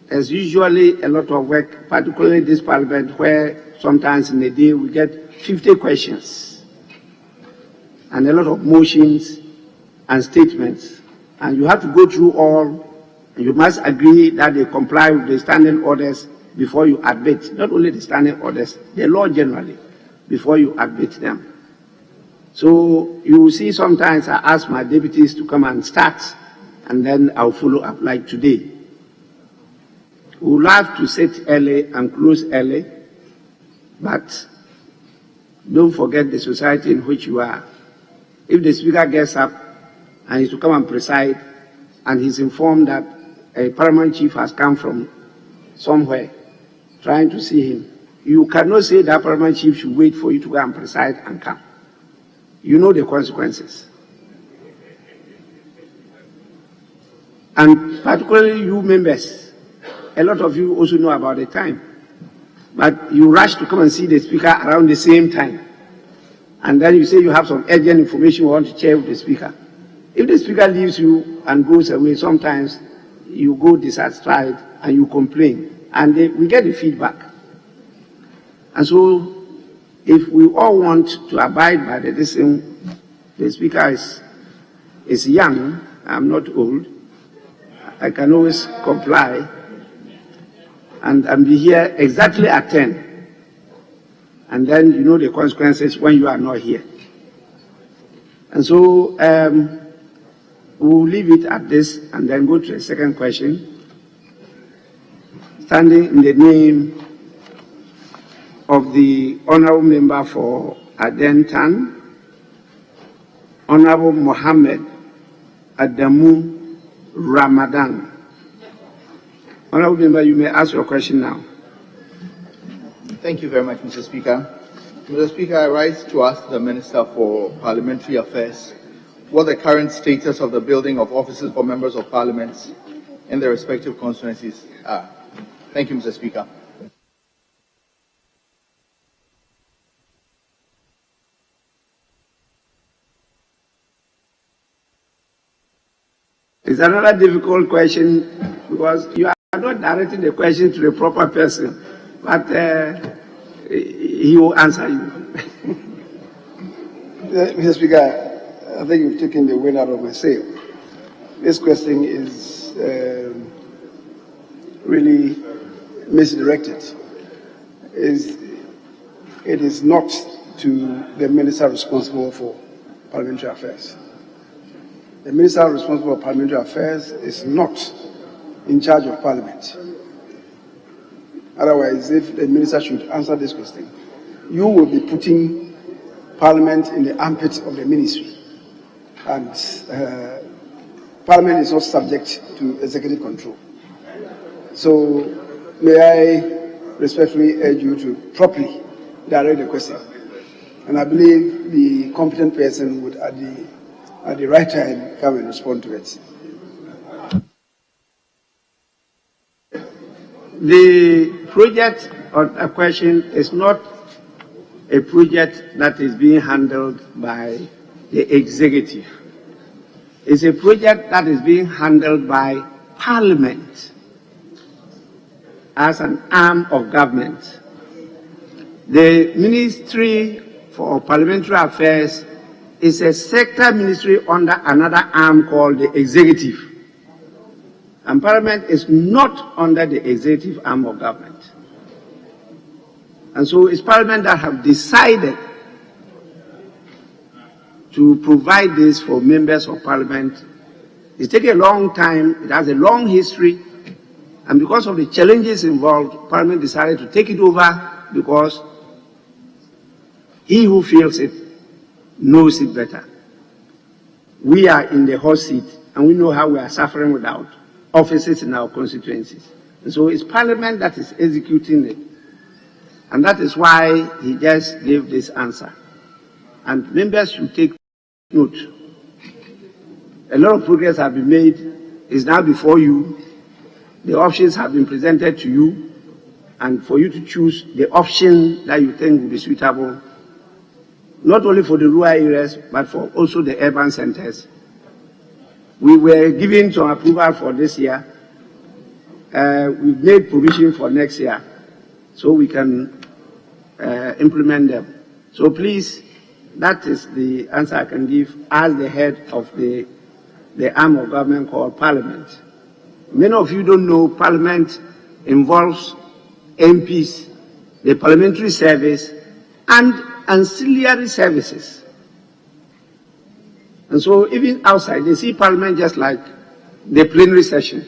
There's usually a lot of work, particularly in this Parliament, where sometimes in a day we get 50 questions and a lot of motions and statements. And you have to go through all, and you must agree that they comply with the standing orders before you admit, not only the standing orders, the law generally, before you admit them. So you will see sometimes I ask my deputies to come and start, and then I'll follow up like today. We would love to sit early and close early, but don't forget the society in which you are. If the Speaker gets up and is to come and preside, and he's informed that a paramount chief has come from somewhere trying to see him. You cannot say that Parliament chief should wait for you to go and preside and come. You know the consequences. And particularly you members, a lot of you also know about the time. But you rush to come and see the speaker around the same time. And then you say you have some urgent information you want to share with the speaker. If the speaker leaves you and goes away, sometimes you go dissatisfied and you complain. And we get the feedback. And so, if we all want to abide by the decision, the speaker is young, I'm not old, I can always comply and be here exactly at 10. And then you know the consequences when you are not here. And so, we'll leave it at this and then go to the second question. Standing in the name of the Honorable Member for Adentan, Honorable Mohammed Adamu Ramadan. Honorable Member, you may ask your question now. Thank you very much, Mr. Speaker. Mr. Speaker, I rise to ask the Minister for Parliamentary Affairs what the current status of the building of offices for members of Parliament in their respective constituencies are. Thank you, Mr. Speaker. It's another difficult question because you are not directing the question to the proper person, but he will answer you. Mr. Speaker, I think you've taken the wind out of my sail. This question is really misdirected. It is not to the minister responsible for parliamentary affairs. The minister responsible for parliamentary affairs is not in charge of parliament. Otherwise, if the minister should answer this question, you will be putting parliament in the armpits of the ministry. And parliament is not subject to executive control. So may I respectfully urge you to properly direct the question. And I believe the competent person would at the right time come and respond to it. The project or a question is not a project that is being handled by the executive. It's a project that is being handled by Parliament as an arm of government. The Ministry for Parliamentary Affairs is a sector ministry under another arm called the executive. And Parliament is not under the executive arm of government. And so it's Parliament that have decided to provide this for members of Parliament. It's taken a long time, it has a long history, and because of the challenges involved, Parliament decided to take it over because he who feels it knows it better. We are in the hot seat and we know how we are suffering without offices in our constituencies. And so it's Parliament that is executing it. And that is why he just gave this answer. And members should take note. A lot of progress has been made. It's now before you. The options have been presented to you. And for you to choose the option that you think will be suitable, not only for the rural areas, but for also the urban centers. We were given some approval for this year. We've made provision for next year, so we can implement them. So please, that is the answer I can give as the head of the arm of government called Parliament. Many of you don't know Parliament involves MPs, the parliamentary service, and ancillary services. And so even outside, they see Parliament just like the plenary session.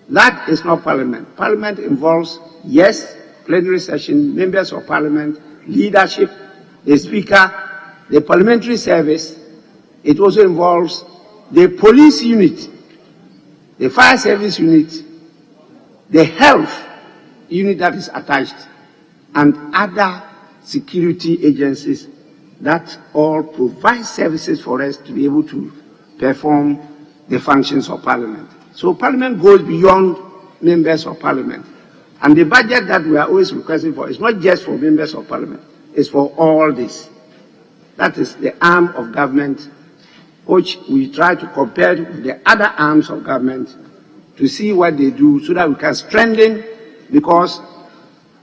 That is not Parliament. Parliament involves, yes, plenary session, members of Parliament, leadership, the Speaker, the parliamentary service. It also involves the police unit, the fire service unit, the health unit that is attached, and other security agencies that all provide services for us to be able to perform the functions of Parliament. So Parliament goes beyond members of Parliament. And the budget that we are always requesting for is not just for members of Parliament, it's for all this. That is the arm of government which we try to compare with the other arms of government to see what they do so that we can strengthen, because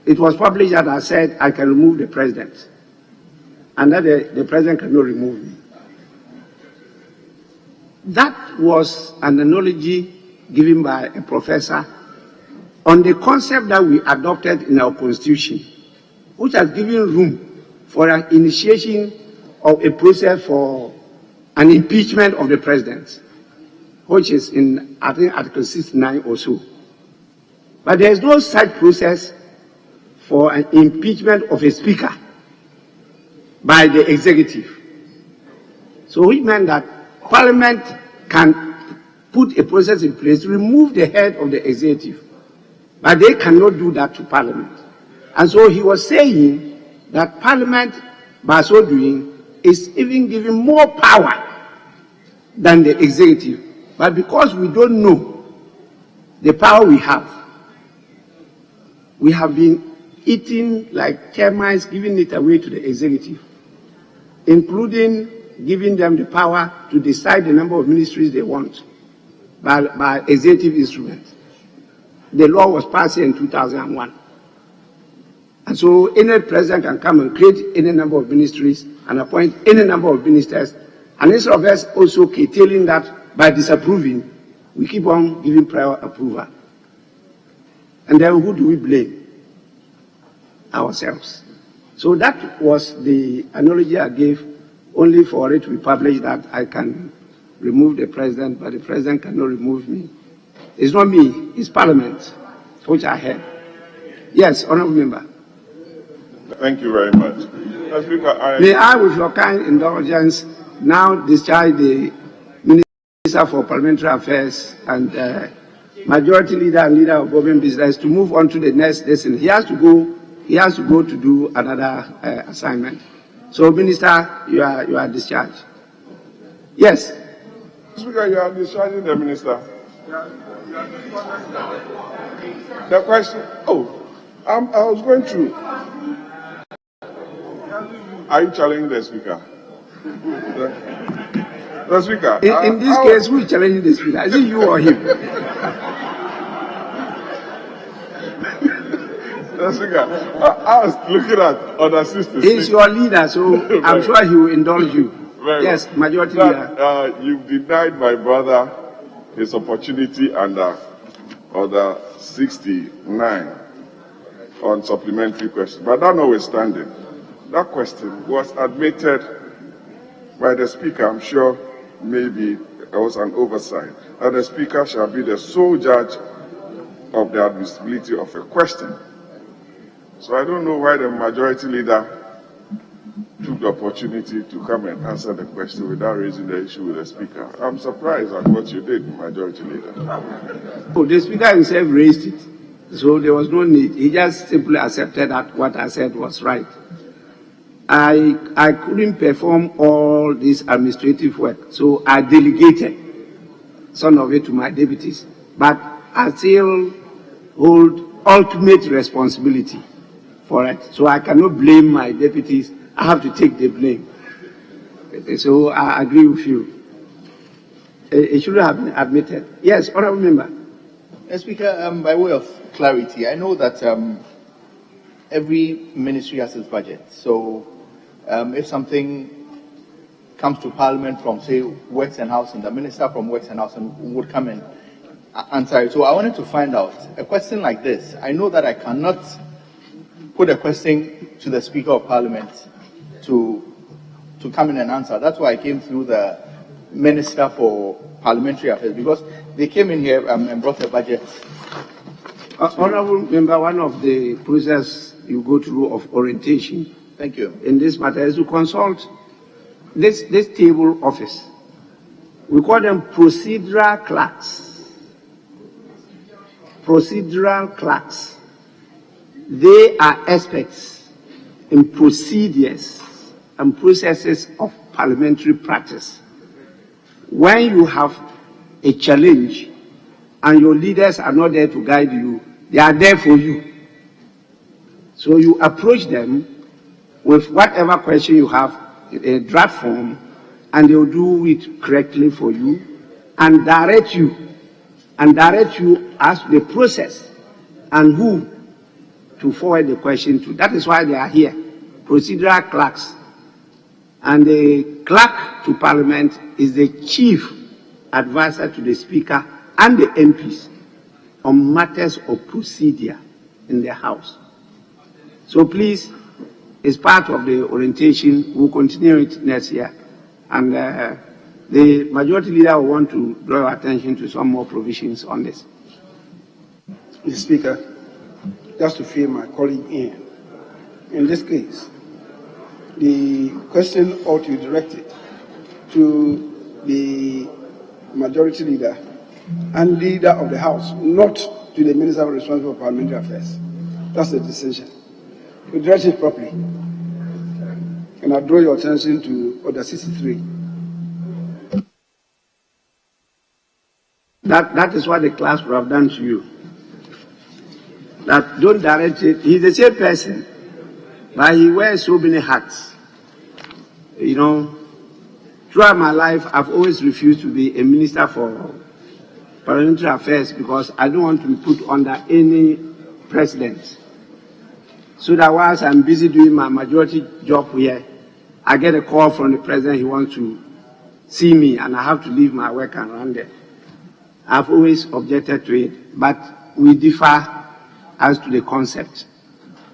it was published that I said I can remove the president and that the president cannot remove me. That was an analogy given by a professor on the concept that we adopted in our constitution, which has given room for an initiation of a process for an impeachment of the president, which is in, I think, Article 69 or so. But there is no such process for an impeachment of a speaker by the executive. So it meant that Parliament can put a process in place to remove the head of the executive, but they cannot do that to Parliament. And so he was saying that Parliament, by so doing, is even giving more power than the executive. But because we don't know the power we have been eating like termites, giving it away to the executive, including giving them the power to decide the number of ministries they want by executive instruments. The law was passed in 2001. And so any president can come and create any number of ministries and appoint any number of ministers. And instead of us also curtailing that by disapproving, we keep on giving prior approval. And then who do we blame? Ourselves. So that was the analogy I gave, only for it to be published that I can remove the president, but the president cannot remove me. It's not me, it's Parliament, which I had. Yes, Honourable Member. Thank you very much. Speaker, May I, with your kind indulgence, now discharge the Minister for Parliamentary Affairs and Majority Leader and Leader of Government Business to move on to the next lesson. He has to go to do another assignment. So, Minister, you are discharged. Yes. Speaker, you are discharging the Minister. The question, I was going through. Are you challenging the Speaker? The Speaker. In this case, who is challenging the Speaker? Is it you or him? The Speaker, I was looking at other systems. He's your leader, so I'm sure he will indulge you. Yes, Majority Leader. You've denied my brother his opportunity under Order 69 on supplementary questions. But that notwithstanding, that question was admitted by the Speaker. I'm sure maybe there was an oversight. That the Speaker shall be the sole judge of the admissibility of a question. So I don't know why the Majority Leader took the opportunity to come and answer the question without raising the issue with the Speaker. I'm surprised at what you did, Majority Leader. Oh, the Speaker himself raised it, so there was no need. He just simply accepted that what I said was right. I couldn't perform all this administrative work, so I delegated some of it to my deputies. But I still hold ultimate responsibility for it, so I cannot blame my deputies. I have to take the blame. So I agree with you. It should have been admitted. Yes, Honourable Member. Speaker, by way of clarity, I know that every ministry has its budget. So if something comes to Parliament from, say, Works and Housing, the Minister from Works and Housing would come and answer it. So I wanted to find out, a question like this, I know that I cannot put a question to the Speaker of Parliament to come in and answer. That's why I came through the Minister for Parliamentary Affairs, because they came in here and brought a budget. Honourable Member, one of the process you go through of orientation, thank you, in this matter is to consult this table office. We call them procedural clerks. Procedural clerks. they are experts in procedures and processes of parliamentary practice. When you have a challenge and your leaders are not there to guide you, they are there for you. So you approach them with whatever question you have in a draft form, and they will do it correctly for you and direct you as to the process and who to forward the question to. That is why they are here, procedural clerks. And the clerk to Parliament is the chief advisor to the Speaker and the MPs on matters of procedure in the House. So please, it's part of the orientation. We'll continue it next year. And the majority leader will want to draw your attention to some more provisions on this. Mr. Speaker, just to fill my colleague in this case, the question ought to be directed to the majority leader and leader of the House, not to the minister responsible for parliamentary affairs. That's the decision. We direct it properly. And I draw your attention to Order 63. That is what the class would have done to you. That don't direct it. He's the same person, but he wears so many hats. You know, throughout my life, I've always refused to be a minister for parliamentary affairs because I don't want to be put under any president. So that whilst I'm busy doing my majority job here, I get a call from the president, he wants to see me, and I have to leave my work and run there. I've always objected to it, but we differ as to the concept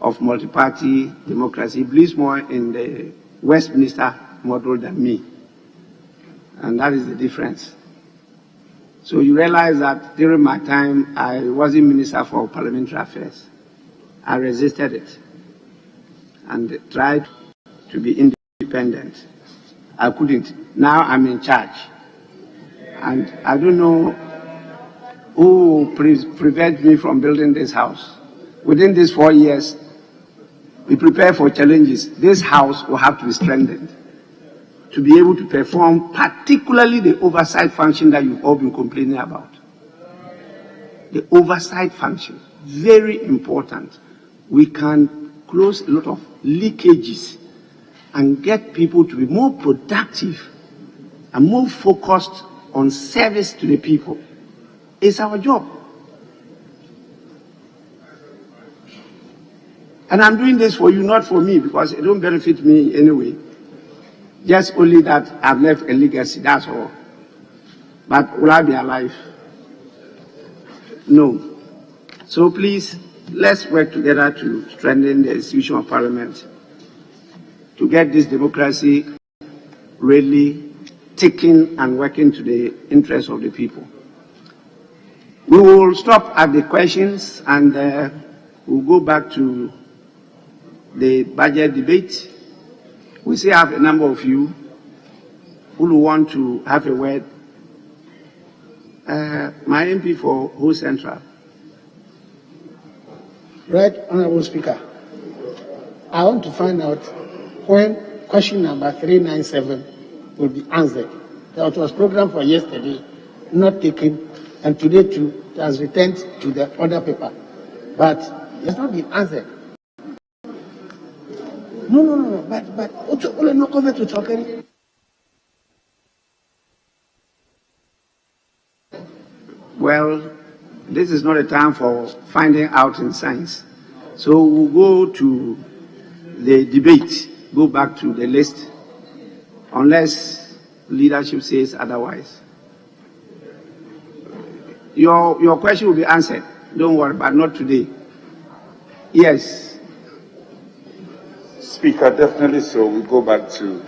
of multi-party democracy. He believes more in the Westminster model than me, and that is the difference. So you realize that during my time, I wasn't Minister for Parliamentary Affairs. I resisted it and tried to be independent. I couldn't. Now I'm in charge. And I don't know who prevented me from building this house. Within these 4 years, we prepare for challenges. This house will have to be strengthened to be able to perform particularly the oversight function that you've all been complaining about. The oversight function, very important. We can close a lot of leakages and get people to be more productive and more focused on service to the people. It's our job. And I'm doing this for you, not for me, because it don't benefit me anyway. Just only that I've left a legacy, that's all. But will I be alive? No. So please, let's work together to strengthen the institution of Parliament, to get this democracy really ticking and working to the interests of the people. We will stop at the questions and we'll go back to the budget debate. We still have a number of you who will want to have a word. My MP for Whole Central. Right, Honorable Speaker. I want to find out when question number 397 will be answered. That was programmed for yesterday, not taken, and today too, it has returned to the other paper. But it's not been answered. No, but no comment to talk. Well, this is not a time for finding out in science. So we'll go to the debate, go back to the list, unless leadership says otherwise. Your question will be answered. Don't worry, but not today. Yes. Speaker, definitely so. We'll go back to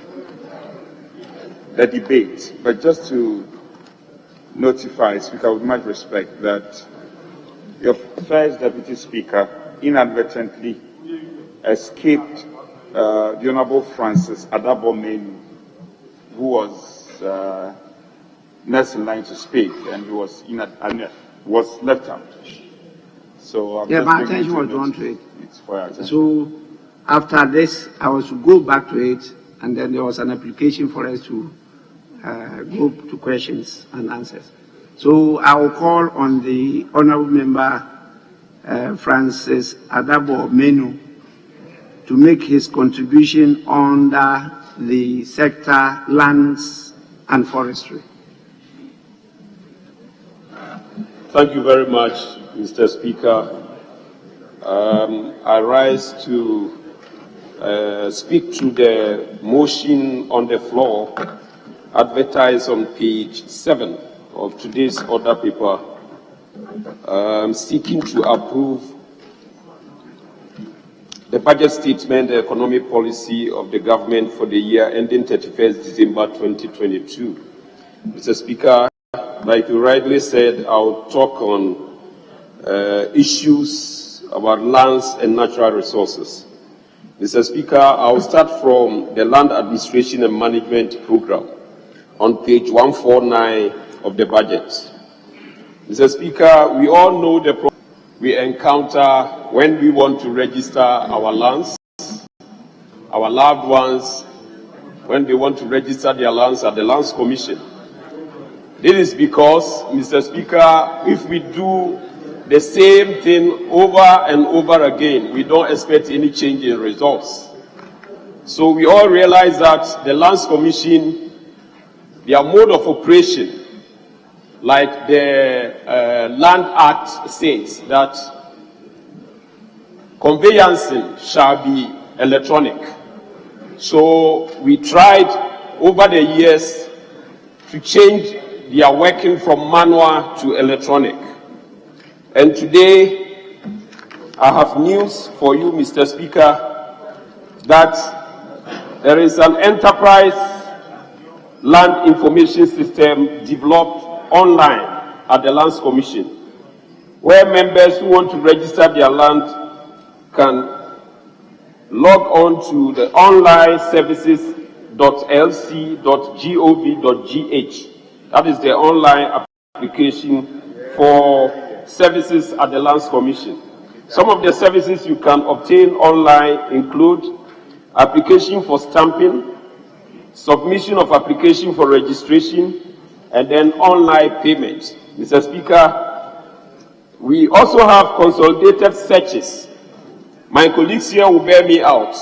the debate. But just to notify, Speaker, with much respect, that your first Deputy Speaker inadvertently escaped the Honorable Francis Bame, who was next in line to speak, and he was left out. So yeah, my attention was drawn to it. It's for your attention. So after this, I was to go back to it, and then there was an application for us to go to questions and answers. So I will call on the Honourable Member Francis Adabo Menu to make his contribution under the sector lands and forestry. Thank you very much, Mr. Speaker. I rise to speak to the motion on the floor advertised on page 7 of today's order paper, seeking to approve the budget statement, the economic policy of the government for the year ending 31st December 2022. Mr. Speaker, like you rightly said, I'll talk on issues about lands and natural resources. Mr. Speaker, I'll start from the Land Administration and Management Program on page 149 of the budget. Mr. Speaker, we all know the problem we encounter when we want to register our lands, our loved ones, when they want to register their lands at the Lands Commission. This is because, Mr. Speaker, if we do the same thing over and over again, we don't expect any change in results. So we all realize that the Lands Commission, their mode of operation, like the Land Act says, that conveyancing shall be electronic. So we tried over the years to change their working from manual to electronic. And today, I have news for you, Mr. Speaker, that there is an enterprise land information system developed online at the Lands Commission, where members who want to register their land can log on to the online services.lc.gov.gh. That is the online application for services at the Lands Commission. Some of the services you can obtain online include application for stamping, submission of application for registration, and then online payment. Mr. Speaker, we also have consolidated searches. My colleagues here will bear me out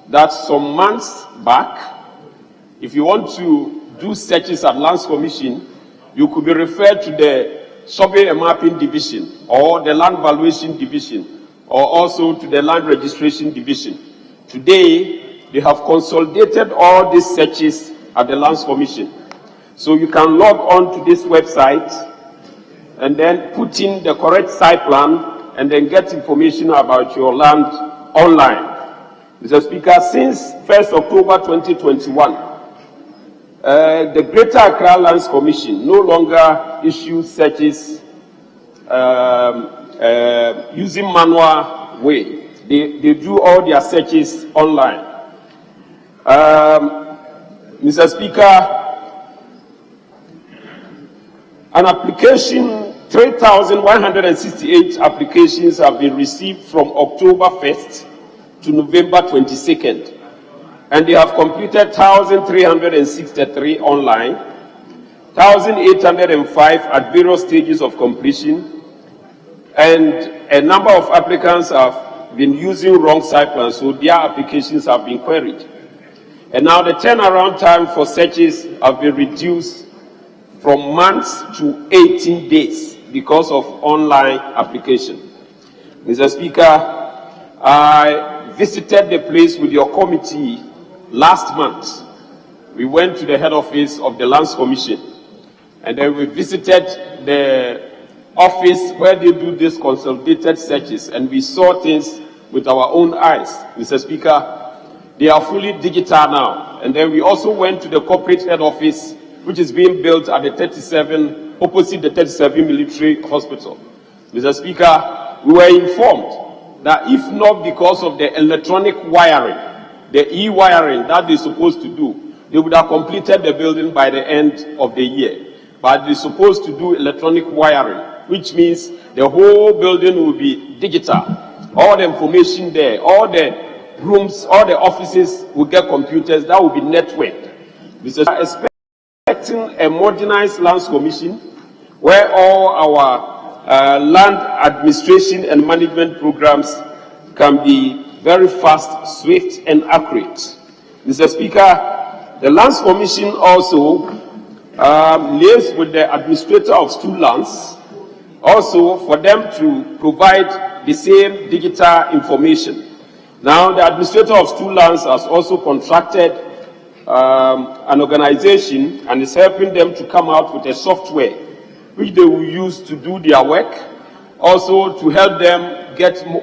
that some months back, if you want to do searches at Lands Commission, you could be referred to the Survey and Mapping Division or the Land Valuation Division or also to the Land Registration Division. Today, they have consolidated all these searches at the Lands Commission. So you can log on to this website and then put in the correct site plan and then get information about your land online. Mr. Speaker, since 1st October 2021, the Greater Accra Lands Commission no longer issues searches using manual way. They do all their searches online. Mr. Speaker, an application, 3,168 applications have been received from October 1st to November 22nd. And they have completed 1,363 online, 1,805 at various stages of completion, and a number of applicants have been using wrong site plans, so their applications have been queried. And now the turnaround time for searches have been reduced from months to 18 days because of online application. Mr. Speaker, I visited the place with your committee last month. We went to the head office of the Lands Commission, and then we visited the office where they do these consolidated searches, and we saw things with our own eyes. Mr. Speaker, they are fully digital now. And then we also went to the corporate head office, which is being built at the 37, opposite the 37 military hospital. Mr. Speaker, we were informed that if not because of the electronic wiring, the e-wiring that they're supposed to do, they would have completed the building by the end of the year. But they're supposed to do electronic wiring. which means the whole building will be digital. All the information there, all the rooms, all the offices will get computers. That will be networked. Mr. Speaker, expecting a modernized lands commission where all our land administration and management programs can be very fast, swift, and accurate. Mr. Speaker, the Lands Commission also liaised with the administrator of school lands, also for them to provide the same digital information. Now, the administrator of school lands has also contracted an organization and is helping them to come out with a software which they will use to do their work, also to help them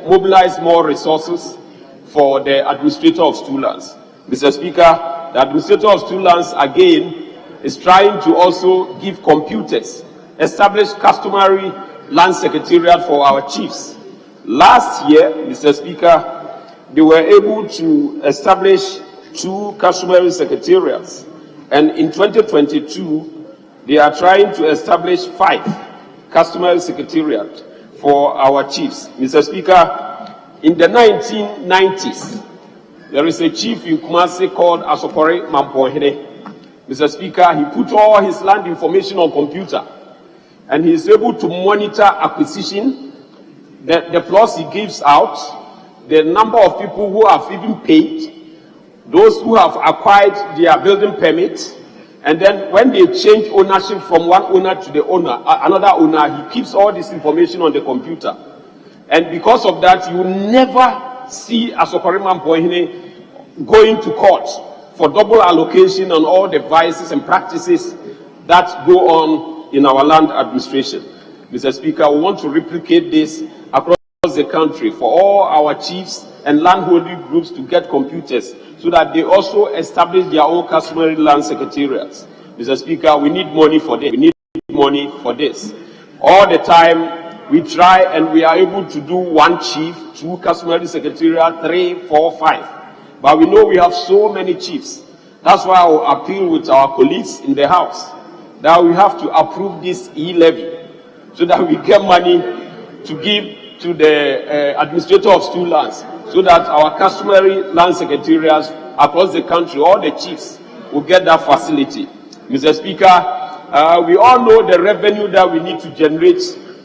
mobilize more resources for the administrator of school lands. Mr. Speaker, the administrator of school lands again is trying to also give computers, establish customary land secretariat for our chiefs. Last year, Mr. Speaker, they were able to establish 2 customary secretariats, and in 2022, they are trying to establish 5 customary secretariats for our chiefs. Mr. Speaker, in the 1990s, there is a chief in Kumasi called Asokore Mampohene. Mr. Speaker, he put all his land information on computer, and he is able to monitor acquisition, the plots he gives out, the number of people who have even paid, those who have acquired their building permit, and then when they change ownership from one owner to the owner, another owner, he keeps all this information on the computer. And because of that, you never see Asokore Mampohene going to court for double allocation on all the vices and practices that go on in our land administration. Mr. Speaker, we want to replicate this across the country for all our chiefs and landholding groups to get computers so that they also establish their own customary land secretariats. Mr. Speaker, we need money for this. We need money for this. All the time, we try and we are able to do 1 chief, 2 customary secretariat, 3, 4, 5. But we know we have so many chiefs. That's why I will appeal with our colleagues in the House that we have to approve this E-levy so that we get money to give to the administrator of school lands so that our customary land secretariats across the country, all the chiefs, will get that facility. Mr. Speaker, we all know the revenue that we need to generate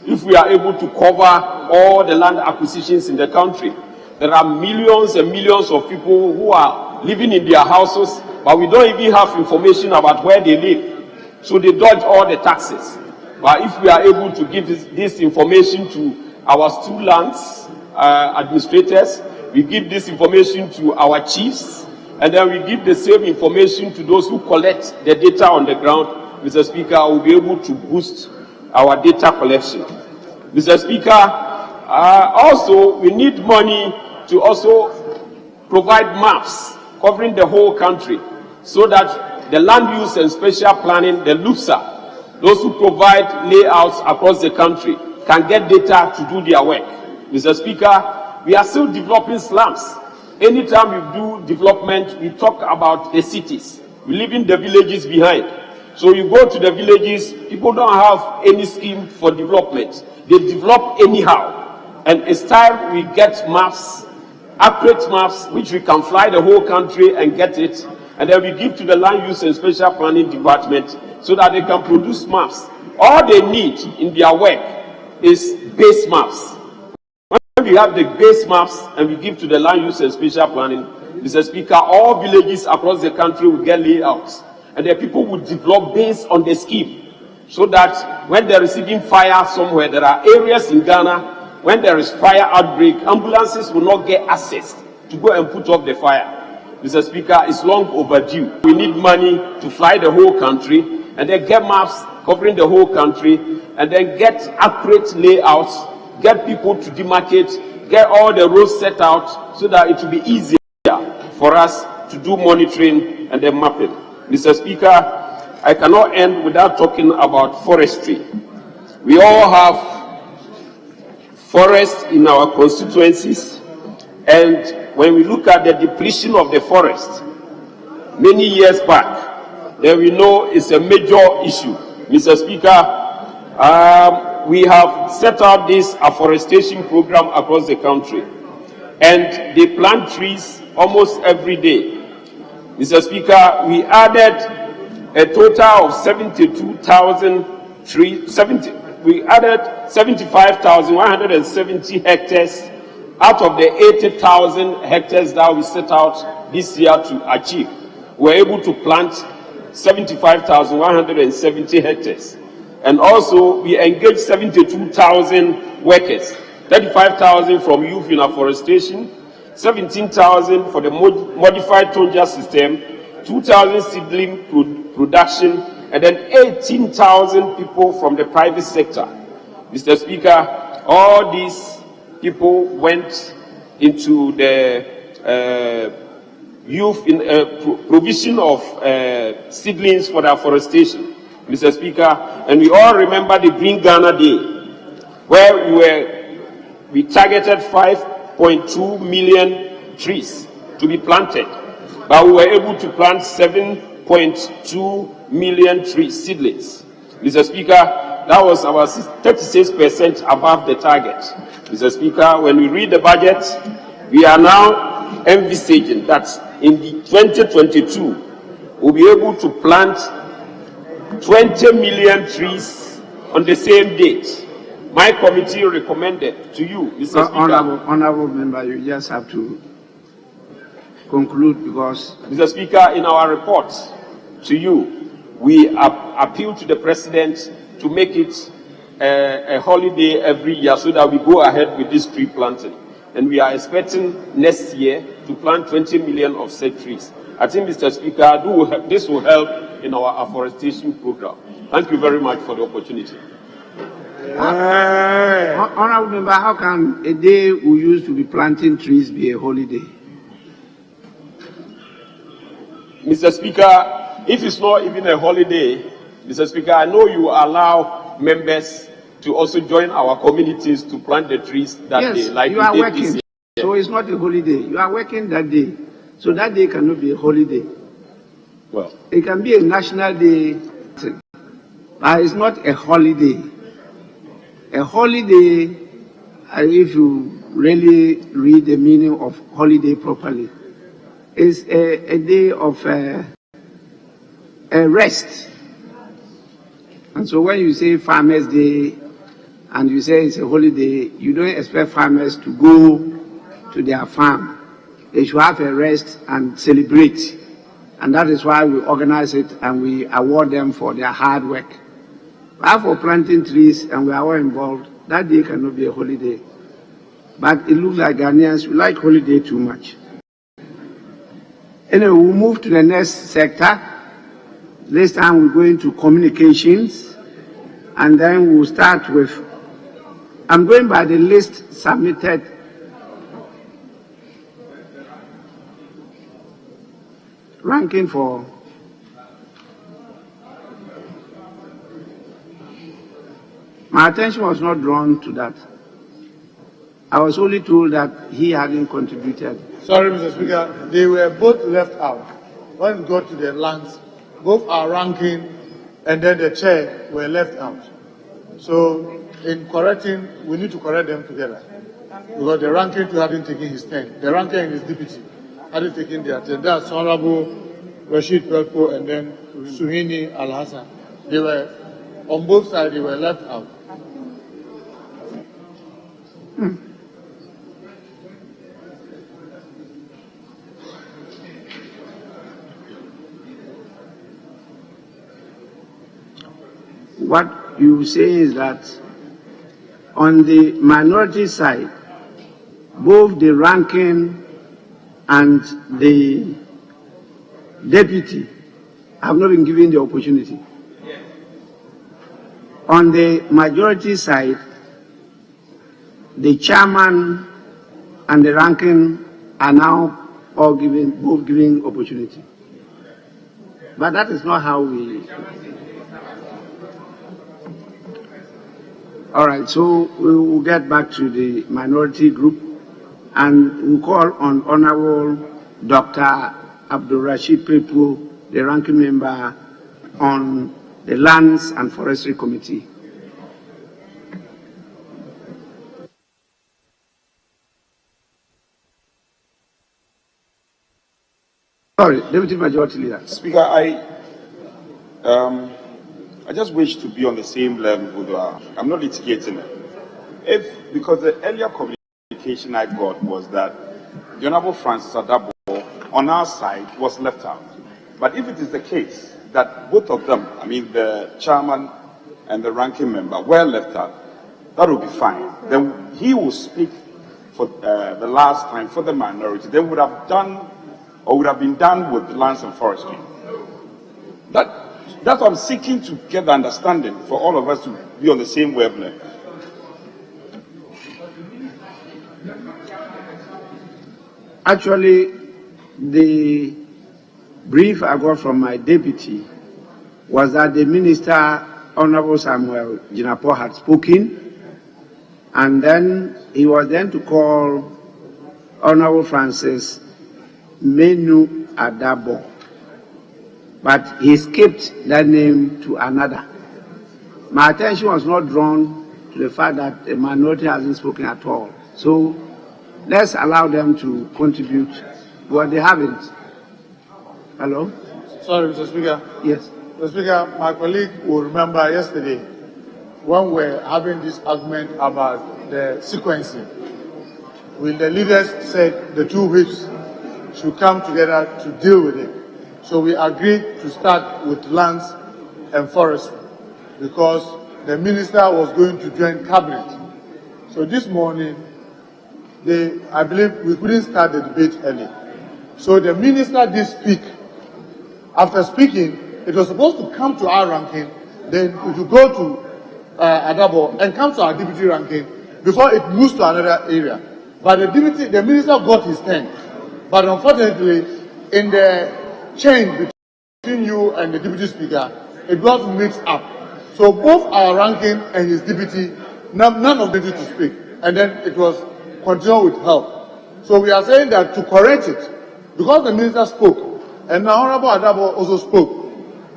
if we are able to cover all the land acquisitions in the country. There are millions and millions of people who are living in their houses, but we don't even have information about where they live. So they dodge all the taxes. But if we are able to give this information to our school lands administrators, we give this information to our chiefs, and then we give the same information to those who collect the data on the ground, Mr. Speaker, we'll be able to boost our data collection. Mr. Speaker, also we need money to also provide maps covering the whole country so that the land use and spatial planning, the LUPSA, those who provide layouts across the country, can get data to do their work. Mr. Speaker, we are still developing slums. Anytime we do development, we talk about the cities. We leave in the villages behind. So you go to the villages, people don't have any scheme for development. They develop anyhow. And it's time we get maps, accurate maps, which we can fly the whole country and get it. And then we give to the land use and spatial planning department so that they can produce maps. All they need in their work is base maps. When we have the base maps and we give to the land use and spatial planning, Mr. Speaker, all villages across the country will get layouts. And the people will develop based on the scheme. So that when there is even fire somewhere, there are areas in Ghana, when there is fire outbreak, ambulances will not get access to go and put off the fire. Mr. Speaker, it's long overdue. We need money to fly the whole country and then get maps covering the whole country and then get accurate layouts, get people to demarcate, get all the roads set out so that it will be easier for us to do monitoring and then mapping. Mr. Speaker, I cannot end without talking about forestry. We all have forests in our constituencies, and when we look at the depletion of the forest many years back, then we know it's a major issue. Mr. Speaker, we have set out this afforestation program across the country, and they plant trees almost every day. Mr. Speaker, we added a total of 72,000 trees, we added 75,170 hectares out of the 80,000 hectares that we set out this year to achieve. We were able to plant 75,170 hectares. And also, we engaged 72,000 workers, 35,000 from youth in afforestation, 17,000 for the modified tonja system, 2,000 seedling production, and then 18,000 people from the private sector. Mr. Speaker, all these people went into the youth in provision of seedlings for the afforestation, Mr. Speaker, and we all remember the Green Ghana Day, where we targeted 5.2 million trees to be planted, but we were able to plant 7.2 million tree seedlings. Mr. Speaker, that was about 36% above the target. Mr. Speaker, when we read the budget, we are now envisaging that in the 2022, we'll be able to plant 20 million trees on the same date. My committee recommended to you, Mr. Speaker. Honorable member, you just have to conclude because... Mr. Speaker, in our report to you, we appeal to the President to make it a holiday every year so that we go ahead with this tree planting. And we are expecting next year to plant 20 million of said trees. I think, Mr. Speaker, this will help in our afforestation program. Thank you very much for the opportunity. Honorable member, how can a day we used to be planting trees be a holiday? Mr. Speaker, if it's not even a holiday, Mr. Speaker, I know you allow members to also join our communities to plant the trees that day, like you are we did working, this year. so it's not a holiday. You are working that day, so that day cannot be a holiday. Well, it can be a national day, but it's not a holiday. A holiday, if you really read the meaning of holiday properly, is a day of a rest. And so when you say Farmers' Day and you say it's a holiday, you don't expect farmers to go to their farm. They should have a rest and celebrate. And that is why we organize it and we award them for their hard work. But for planting trees and we are all involved, that day cannot be a holiday. But it looks like Ghanaians like holiday too much. Anyway, we'll move to the next sector. This time we're going to communications, and then we'll start with, I'm going by the list submitted. Ranking for my attention was not drawn to that. I was only told that he hadn't contributed. Sorry, Mr. Speaker, they were both left out. When we got to the lands, both our ranking and then the chair were left out. So in correcting, we need to correct them together. Because the ranking hadn't taken his turn. The ranking and his deputy hadn't taken their turn. That's Honorable Rashid Pelpo and then Suhini Al-Hassan. They were, on both sides, they were left out. What you say is that on the minority side, both the ranking and the deputy have not been given the opportunity. On the majority side, the chairman and the ranking are now both given opportunity. But that is not how we... All right, so we will get back to the minority group and we'll call on Honorable Dr. Abdul Rashid Pepu, the ranking member on the Lands and Forestry Committee. Sorry, Deputy Majority Leader. Speaker, I just wish to be on the same level with I'm not litigating it. Because the earlier communication I got was that the Honorable Francis Adabo on our side was left out. But if it is the case that both of them, I mean the chairman and the ranking member, were left out, that will be fine. Then he will speak for the last time for the minority. They would have done or would have been done with lands and forestry. That's what I'm seeking to get the understanding for all of us to be on the same wavelength. Actually, the brief I got from my deputy was that the Minister, Honorable Samuel Jinapo, had spoken, and then he was then to call Honorable Francis Menu Adabo, but he skipped that name to another. My attention was not drawn to the fact that the minority hasn't spoken at all. So let's allow them to contribute, but they haven't. Hello? Sorry, Mr. Speaker. Yes. Mr. Speaker, my colleague will remember yesterday when we were having this argument about the sequencing. When the leaders said the two whips should come together to deal with it. So we agreed to start with lands and forestry because the minister was going to join cabinet. So this morning, I believe we couldn't start the debate early. So the minister did speak. After speaking, it was supposed to come to our ranking, then it would go to Adabo and come to our deputy ranking before it moves to another area. But the minister got his turn. But unfortunately, in the chain between you and the deputy speaker, it got mixed up. So both our ranking and his deputy, none of them to speak. And then it was continued with help. So we are saying that to correct it, because the minister spoke, and now Honorable Adabo also spoke,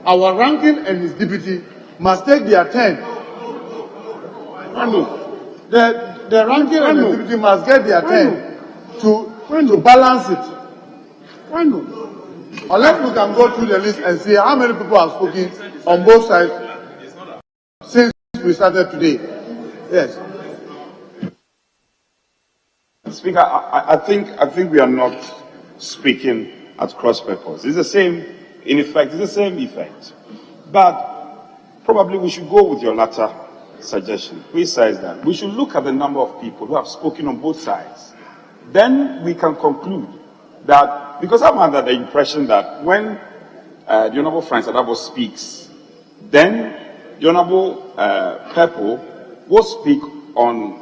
our ranking and his deputy must take their turn. The ranking and the deputy must get their turn to balance it. Unless we can go through the list and see how many people have spoken on both sides since we started today. Yes. Speaker, I think we are not speaking at cross purpose. It's the same, in effect, it's the same effect. But probably we should go with your latter suggestion, which says that we should look at the number of people who have spoken on both sides. Then we can conclude that, because I'm under the impression that when the Honorable Francis Adabo speaks, then the Honorable Pepple will speak on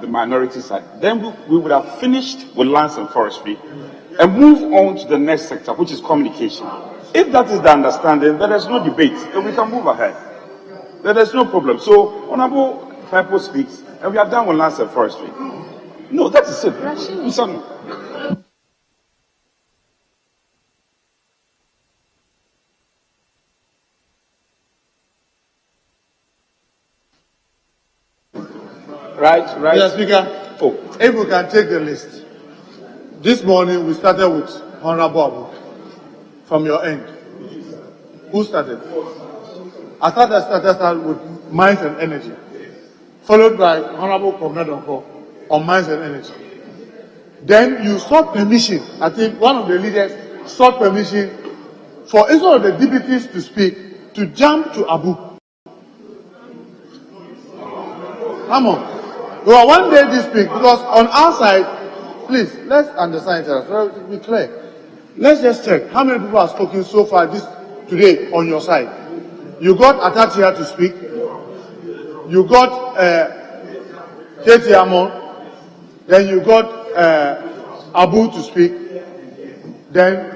the minority side. Then we would have finished with lands and forestry and move on to the next sector, which is communication. If that is the understanding, then there's no debate, then we can move ahead. Then there's no problem. So Honorable Pepple speaks, and we are done with lands and forestry. No, that is it. Right. Mr. Speaker, if we can take the list. This morning we started with Honorable Abu from your end. Who started? I started with Mines and Energy, followed by Honorable Procedural on Mines and Energy. Then you sought permission. I think one of the leaders sought permission for each of the deputies to speak, to jump to Abu. Come on. Well, one day this speak, because on our side, please, let's understand each other, so to be clear. Let's just check how many people have spoken so far today on your side. You got Attach here to speak. You got Katie Amon. Then you got Abu to speak. Then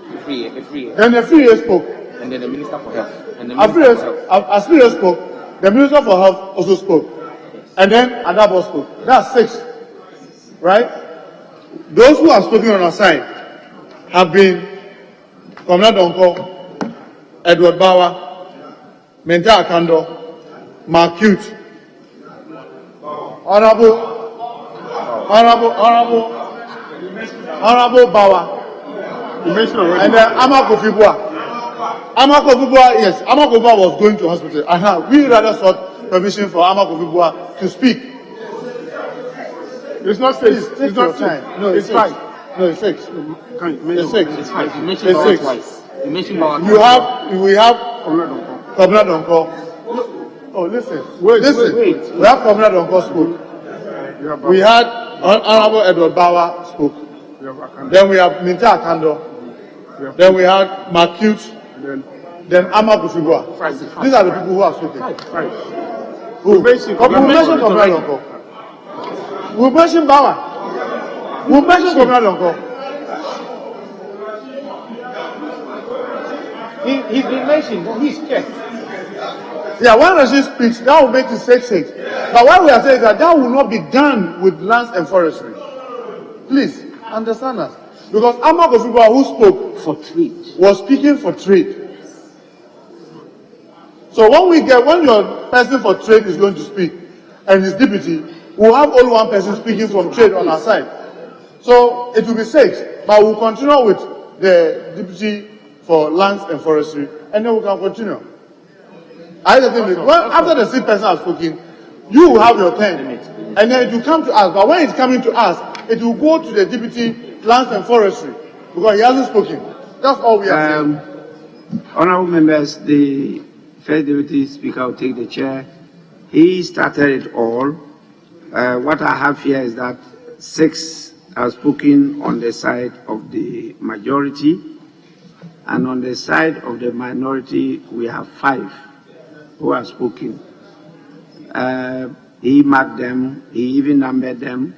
the Free spoke. And then the Minister for Health. Afriya spoke. The Minister for Health also spoke. And then Adabo spoke. That's 6. Right? Those who have spoken on our side have been Comrade Donko, Edward Bawa, Menta Akando, Marcute, Honorable Bawa, And then Amakofibua, yes, Amakofibua was going to hospital. We rather sought permission for Amakofibua to speak. It's not fixed. It's not time. No, it's fixed. No, it's fixed. It's fixed. It's fixed. You mentioned Bauer twice. You mentioned Bauer twice. We have Comrade Donko. Oh, listen. Wait. We have Comrade Donko spoke. We had Honorable Edward Bauer spoke. Then we have Minta Akando. Then we had Mark Hughes. Then Amakofibua. These are the people who have spoken. Who? We mentioned Comrade Donko. We mentioned Bauer. We mentioned Comrade Donko. He's been mentioned, but he's checked. Yeah, when Rashid speaks, that will make it 6-6. But what we are saying is that will not be done with lands and forestry. Please, understand us. Because Amakofibua, who spoke for trade, was speaking for trade. So when your person for trade is going to speak, and his deputy, we'll have only one person speaking from trade on our side. So it will be 6, but we'll continue with the deputy for lands and forestry, and then we can continue. After the 6 person has spoken, you will have your turn, and then it will come to us. But when it's coming to us, it will go to the deputy lands and forestry because he hasn't spoken. That's all we are saying. Honourable members, the first deputy speaker will take the chair. He started it all. What I have here is that 6 have spoken on the side of the majority, and on the side of the minority, we have 5 who have spoken. He marked them, he even numbered them.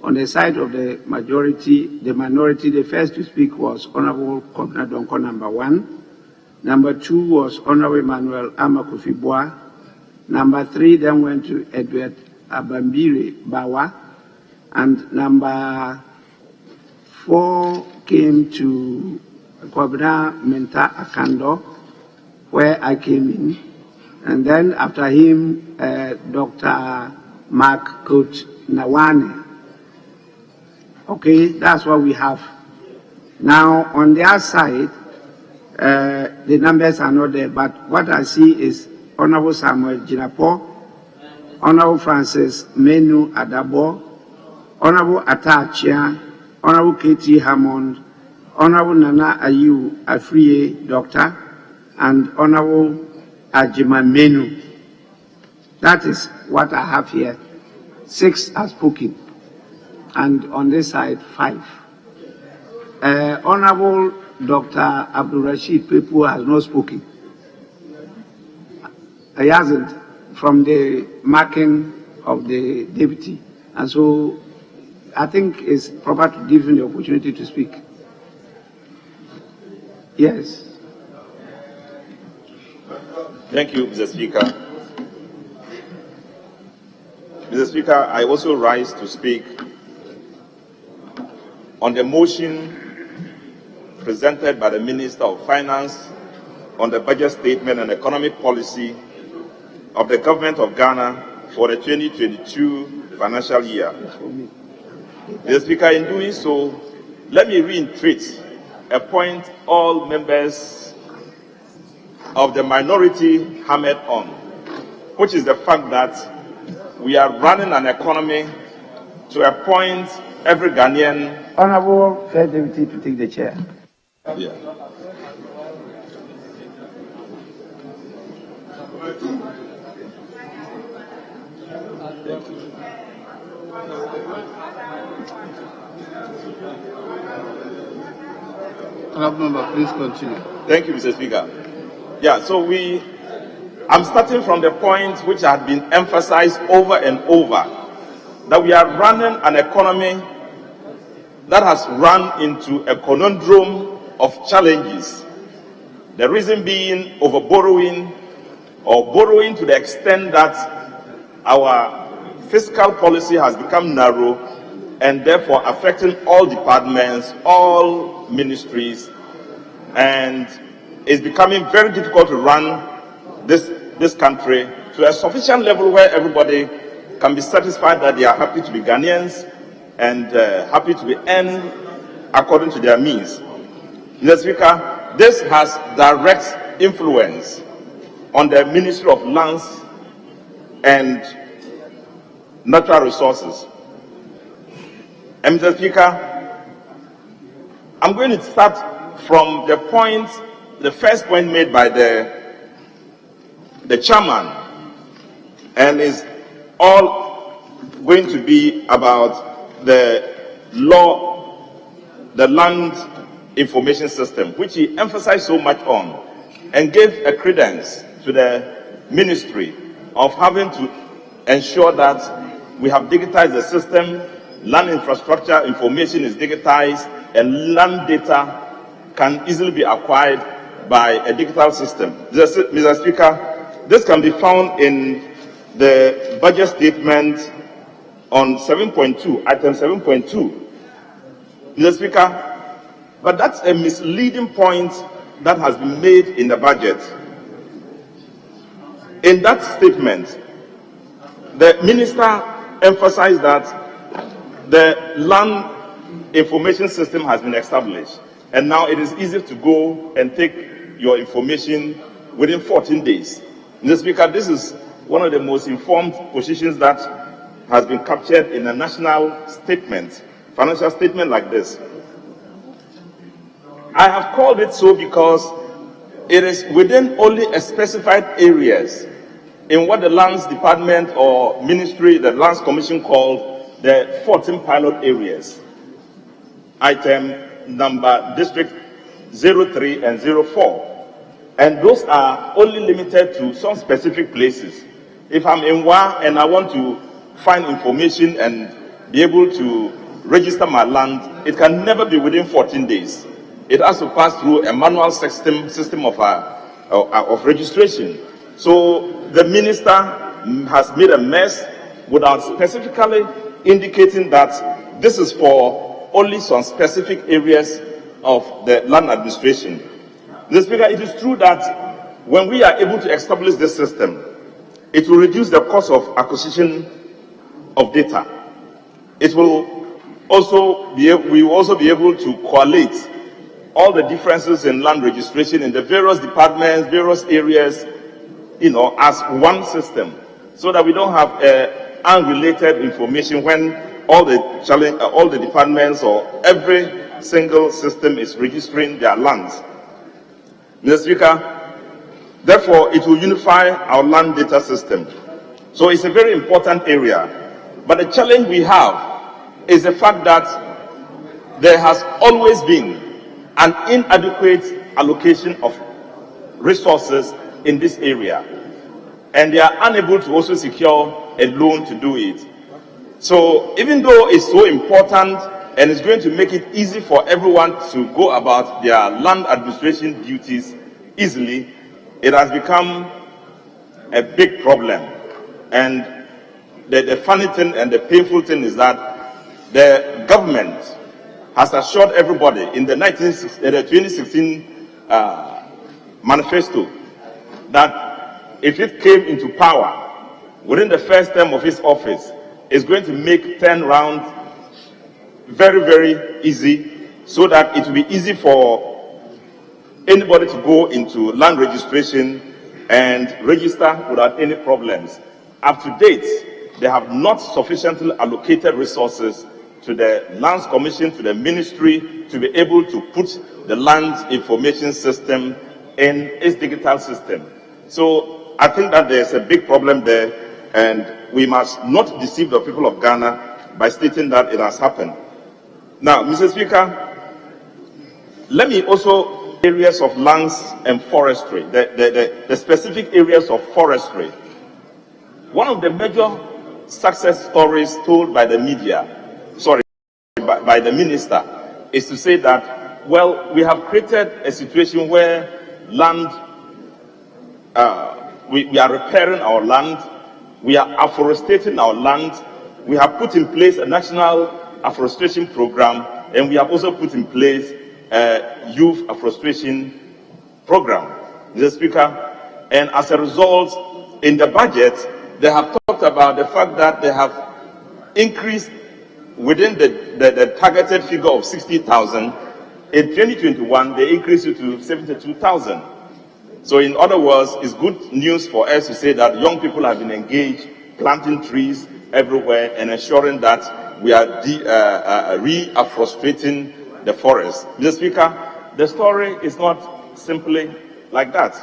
On the side of the majority, the minority, the first to speak was Honorable Comrade Donko, number 1. Number 2 was Honorable Emmanuel Amakofibua. Number 3 then went to Edward Abambire Bawa. And number 4 came to Kwabena Minta Akando, where I came in. And then after him, Dr. Mark Coach Nawane. Okay, that's what we have. Now, on their side, the numbers are not there, but what I see is Honorable Samuel Jinapo, Honorable Francis Menu Adabo, Honorable Atachia, Honorable K.T. Hammond, Honorable Nana Ayu Afriye, Doctor, and Honorable Ajima Menu. That is what I have here. 6 are spoken, and on this side, 5. Honorable Dr. Abdul Rashid Pepu has not spoken. He hasn't, from the marking of the deputy, and so I think it's proper to give him the opportunity to speak. Yes. Thank you, Mr. Speaker. Mr. Speaker, I also rise to speak on the motion presented by the Minister of Finance on the budget statement and economic policy of the Government of Ghana for the 2022 financial year. Mr. Speaker, in doing so, let me reiterate a point all members of the minority hammered on, which is the fact that we are running an economy to a point every Ghanaian... Honorable First Deputy to take the chair. Yeah. Honorable Member, please continue. Thank you, Mr. Speaker. Yeah, so I'm starting from the point which had been emphasized over and over, that we are running an economy that has run into a conundrum of challenges. The reason being over-borrowing, or borrowing to the extent that our fiscal policy has become narrow and therefore affecting all departments, all ministries, and it's becoming very difficult to run this country to a sufficient level where everybody can be satisfied that they are happy to be Ghanaians and happy to be earning according to their means. Mr. Speaker, this has direct influence on the Ministry of Lands and Natural Resources. And Mr. Speaker, I'm going to start from the first point made by the chairman, and is all going to be about the law, the land information system, which he emphasized so much on, and gave a credence to the ministry of having to ensure that we have digitized the system, land infrastructure information is digitized, and land data can easily be acquired by a digital system. Mr. Speaker, this can be found in the budget statement on 7.2, item 7.2. Mr. Speaker, but that's a misleading point that has been made in the budget. In that statement, the minister emphasized that the land information system has been established, and now it is easy to go and take your information within 14 days. Mr. Speaker, this is one of the most informed positions that has been captured in a national statement, financial statement like this. I have called it so because it is within only a specified areas in what the Lands Department or Ministry, the Lands Commission called the 14 pilot areas. Item number District 03 and 04. And those are only limited to some specific places. If I'm in Wa and I want to find information and be able to register my land, it can never be within 14 days. It has to pass through a manual system of registration. So the minister has made a mess without specifically indicating that this is for only some specific areas of the land administration. Mr. Speaker, it is true that when we are able to establish this system, it will reduce the cost of acquisition of data. It will also we will also be able to collate all the differences in land registration in the various departments, various areas, as one system, so that we don't have unrelated information when all the departments or every single system is registering their lands. Mr. Speaker, therefore, it will unify our land data system. So it's a very important area. But the challenge we have is the fact that there has always been an inadequate allocation of resources in this area, and they are unable to also secure a loan to do it. So even though it's so important and it's going to make it easy for everyone to go about their land administration duties easily, it has become a big problem. And the funny thing and the painful thing is that the government has assured everybody in the 2016 manifesto that if it came into power within the first term of its office, it's going to make turnaround very, very easy, so that it will be easy for anybody to go into land registration and register without any problems. Up to date, they have not sufficiently allocated resources to the Lands Commission, to the ministry, to be able to put the land information system in its digital system. So I think that there's a big problem there, and we must not deceive the people of Ghana by stating that it has happened. Now, Mr. Speaker, let me also areas of lands and forestry, the specific areas of forestry. One of the major success stories told by the media, by the minister, is to say that, well, we have created a situation where land, we are repairing our land, we are afforestating our land, we have put in place a national afforestation program, and we have also put in place a youth afforestation program, Mr. Speaker. And as a result, in the budget, they have talked about the fact that they have increased within the targeted figure of 60,000, In 2021, they increased it to 72,000. So in other words, it's good news for us to say that young people have been engaged, planting trees everywhere and ensuring that we are re-afforesting the forest. Mr. Speaker, the story is not simply like that.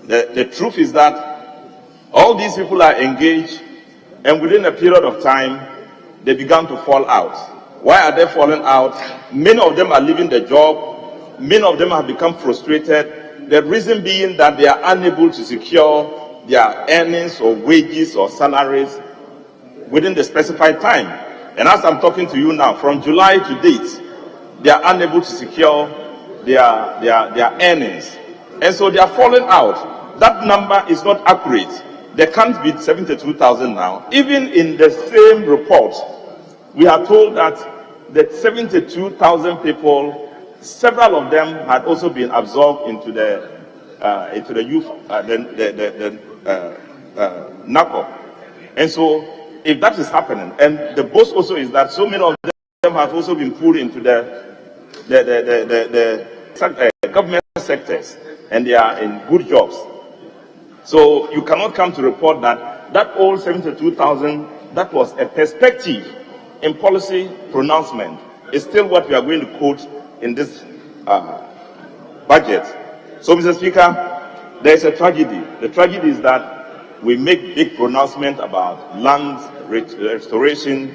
The truth is that all these people are engaged, and within a period of time, they began to fall out. Why are they falling out? Many of them are leaving the job. Many of them have become frustrated. The reason being that they are unable to secure their earnings or wages or salaries within the specified time. And as I'm talking to you now, from July to date, they are unable to secure their earnings. And so they are falling out. That number is not accurate. There can't be 72,000 now. Even in the same report, we are told that the 72,000 people, several of them had also been absorbed into the youth, NACO. And so, if that is happening, and the boast also is that so many of them have also been pulled into the government sectors, and they are in good jobs. So you cannot come to report that old 72,000, that was a perspective in policy pronouncement, is still what we are going to quote in this budget. So, Mr. Speaker, there is a tragedy. The tragedy is that we make big pronouncement about land restoration.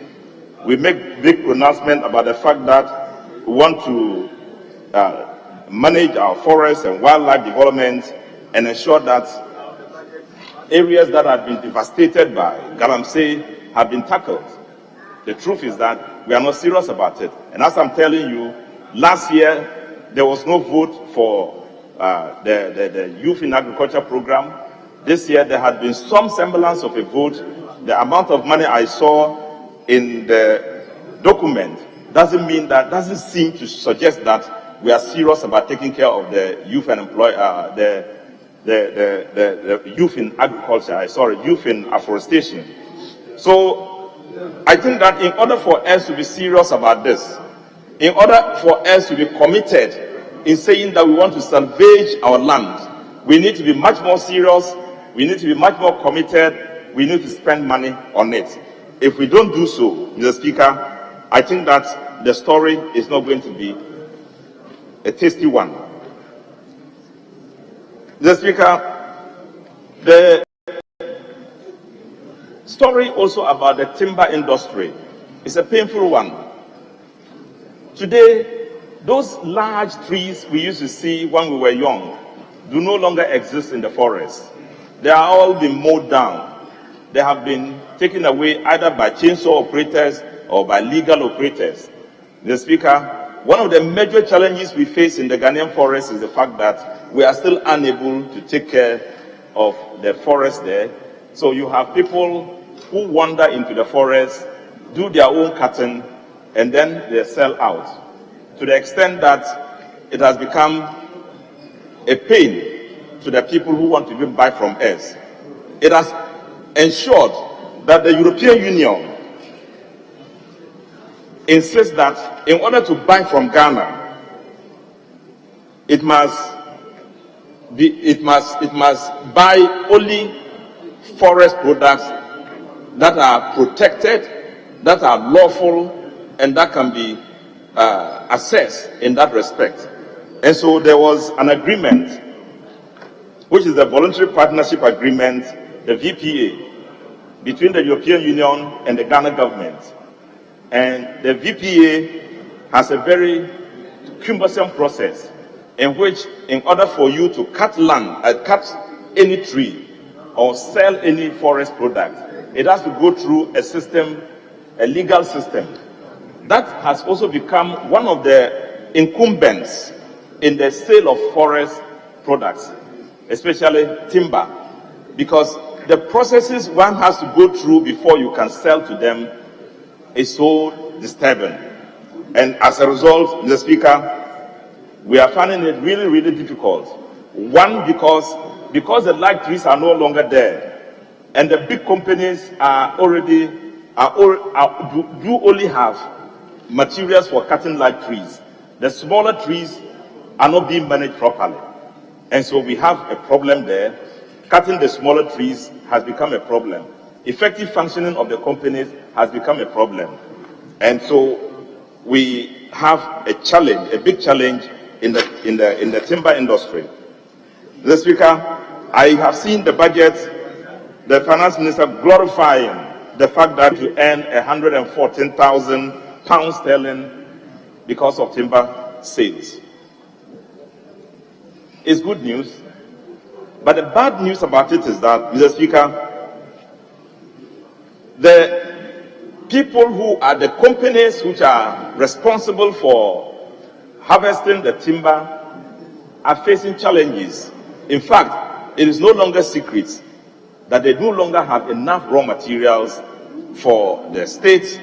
We make big pronouncement about the fact that we want to manage our forests and wildlife development and ensure that areas that have been devastated by galamsey have been tackled. The truth is that we are not serious about it. And as I'm telling you, last year there was no vote for the Youth in Agriculture program. This year there had been some semblance of a vote. The amount of money I saw in the document doesn't seem to suggest that we are serious about taking care of the youth and the youth in agriculture, youth in afforestation. So I think that in order for us to be serious about this, in order for us to be committed in saying that we want to salvage our land, we need to be much more serious, we need to be much more committed, we need to spend money on it. If we don't do so, Mr. Speaker, I think that the story is not going to be a tasty one. Mr. Speaker, the story also about the timber industry is a painful one. Today, those large trees we used to see when we were young do no longer exist in the forest. They are all being mowed down. They have been taken away either by chainsaw operators or by legal operators. Mr. Speaker, one of the major challenges we face in the Ghanaian forest is the fact that we are still unable to take care of the forest there. So you have people who wander into the forest, do their own cutting, and then they sell out. To the extent that it has become a pain to the people who want to even buy from us. It has ensured that the European Union insists that in order to buy from Ghana, it must buy only forest products that are protected, that are lawful, and that can be assessed in that respect. And so there was an agreement, which is the Voluntary Partnership Agreement, the VPA, between the European Union and the Ghana government. And the VPA has a very cumbersome process in which, in order for you to cut any tree or sell any forest product, it has to go through a system, a legal system. That has also become one of the incumbents in the sale of forest products, especially timber, because the processes one has to go through before you can sell to them is so disturbing. And as a result, Mr. Speaker, we are finding it really, really difficult. One, because the light trees are no longer there, and the big companies do only have materials for cutting light trees. The smaller trees are not being managed properly. And so we have a problem there. Cutting the smaller trees has become a problem. Effective functioning of the companies has become a problem. And so we have a challenge, a big challenge in the timber industry. Mr. Speaker, I have seen the budget, the finance minister glorifying the fact that you earn £114,000 sterling because of timber sales. It's good news, but the bad news about it is that, Mr. Speaker, the people who are the companies which are responsible for harvesting the timber are facing challenges. In fact, it is no longer secret that they no longer have enough raw materials for the state,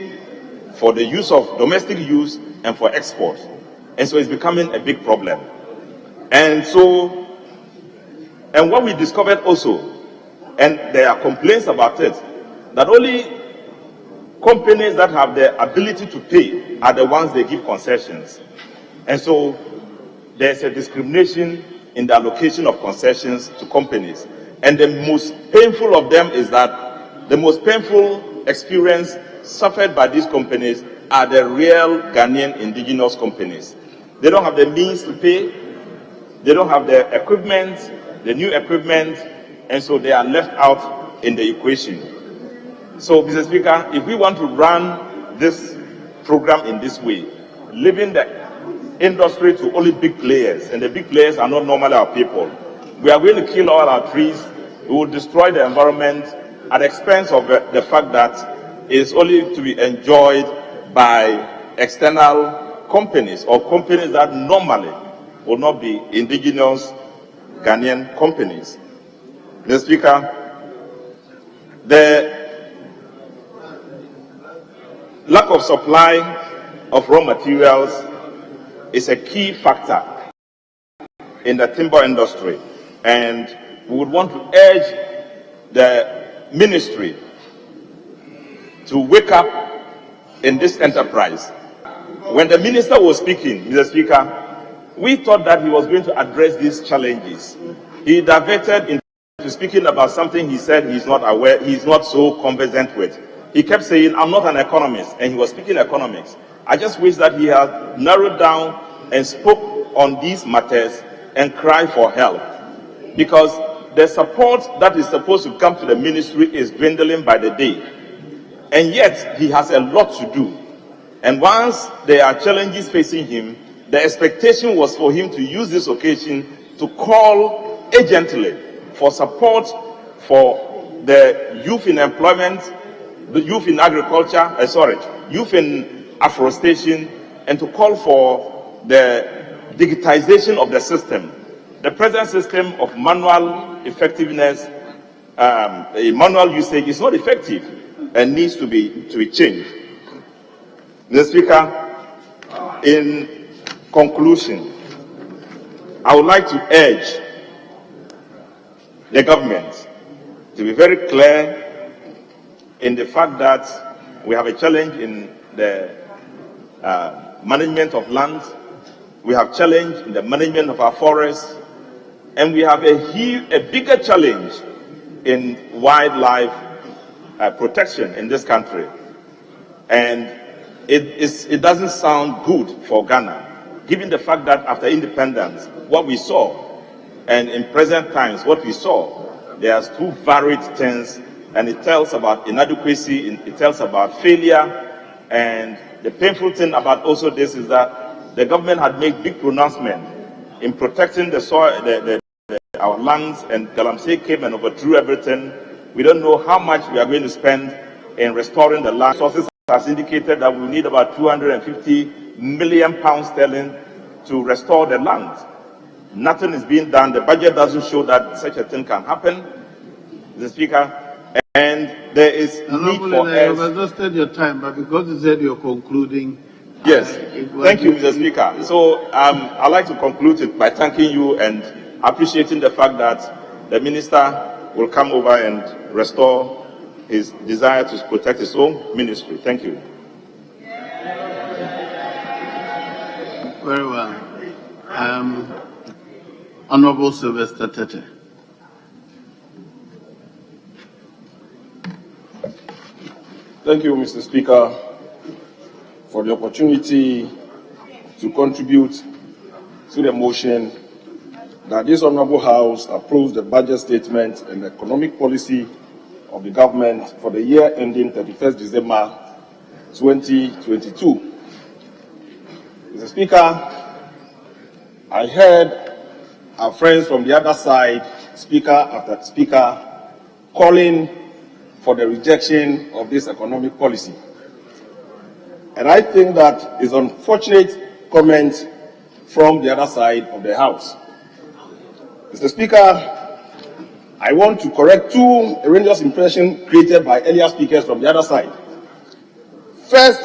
for the use of domestic use, and for export. And so it's becoming a big problem. And what we discovered also, and there are complaints about it, that only companies that have the ability to pay are the ones they give concessions. And so there's a discrimination in the allocation of concessions to companies. And the most painful of them is that the most painful experience suffered by these companies are the real Ghanaian indigenous companies. They don't have the means to pay, they don't have the equipment, the new equipment, and so they are left out in the equation. So, Mr. Speaker, if we want to run this program in this way, leaving the industry to only big players, and the big players are not normally our people, we are going to kill all our trees, we will destroy the environment at the expense of the fact that it is only to be enjoyed by external companies or companies that normally will not be indigenous Ghanaian companies. Mr. Speaker, the lack of supply of raw materials is a key factor in the timber industry, and we would want to urge the ministry to wake up in this enterprise. When the minister was speaking, Mr. Speaker, we thought that he was going to address these challenges. He diverted into speaking about something he said he's not aware, he's not so conversant with. He kept saying, I'm not an economist, and he was speaking economics. I just wish that he had narrowed down and spoke on these matters and cried for help. Because the support that is supposed to come to the ministry is dwindling by the day. And yet, he has a lot to do. And once there are challenges facing him, the expectation was for him to use this occasion to call urgently for support for the youth in employment, the youth in agriculture, youth in afforestation, and to call for the digitization of the system. The present system of manual effectiveness, manual usage is not effective and needs to be changed. Mr. Speaker, in conclusion, I would like to urge the government to be very clear in the fact that we have a challenge in the management of land, we have challenge in the management of our forests, and we have a bigger challenge in wildlife protection in this country. And it doesn't sound good for Ghana, given the fact that after independence, what we saw, and in present times, what we saw, there's two varied things, and it tells about inadequacy, it tells about failure, and the painful thing about also this is that the government had made big pronouncements in protecting the soil, our lands, and Galamsey came and overthrew everything. We don't know how much we are going to spend in restoring the land. Sources has indicated that we need about £250 million sterling to restore the land. Nothing is being done. The budget doesn't show that such a thing can happen, Mr. Speaker. And there is need for us. You have exhausted your time, but because you said you're concluding. Yes, thank you, Mr. Speaker. So I'd like to conclude it by thanking you and appreciating the fact that the minister will come over and restore his desire to protect his own ministry. Thank you. Very well. Honorable Sylvester Tete. Thank you, Mr. Speaker, for the opportunity to contribute to the motion that this Honorable House approves the budget statement and economic policy of the government for the year ending 31st December 2022. Mr. Speaker, I heard our friends from the other side, speaker after speaker, calling for the rejection of this economic policy. And I think that is unfortunate comment from the other side of the House. Mr. Speaker, I want to correct two erroneous impressions created by earlier speakers from the other side. First,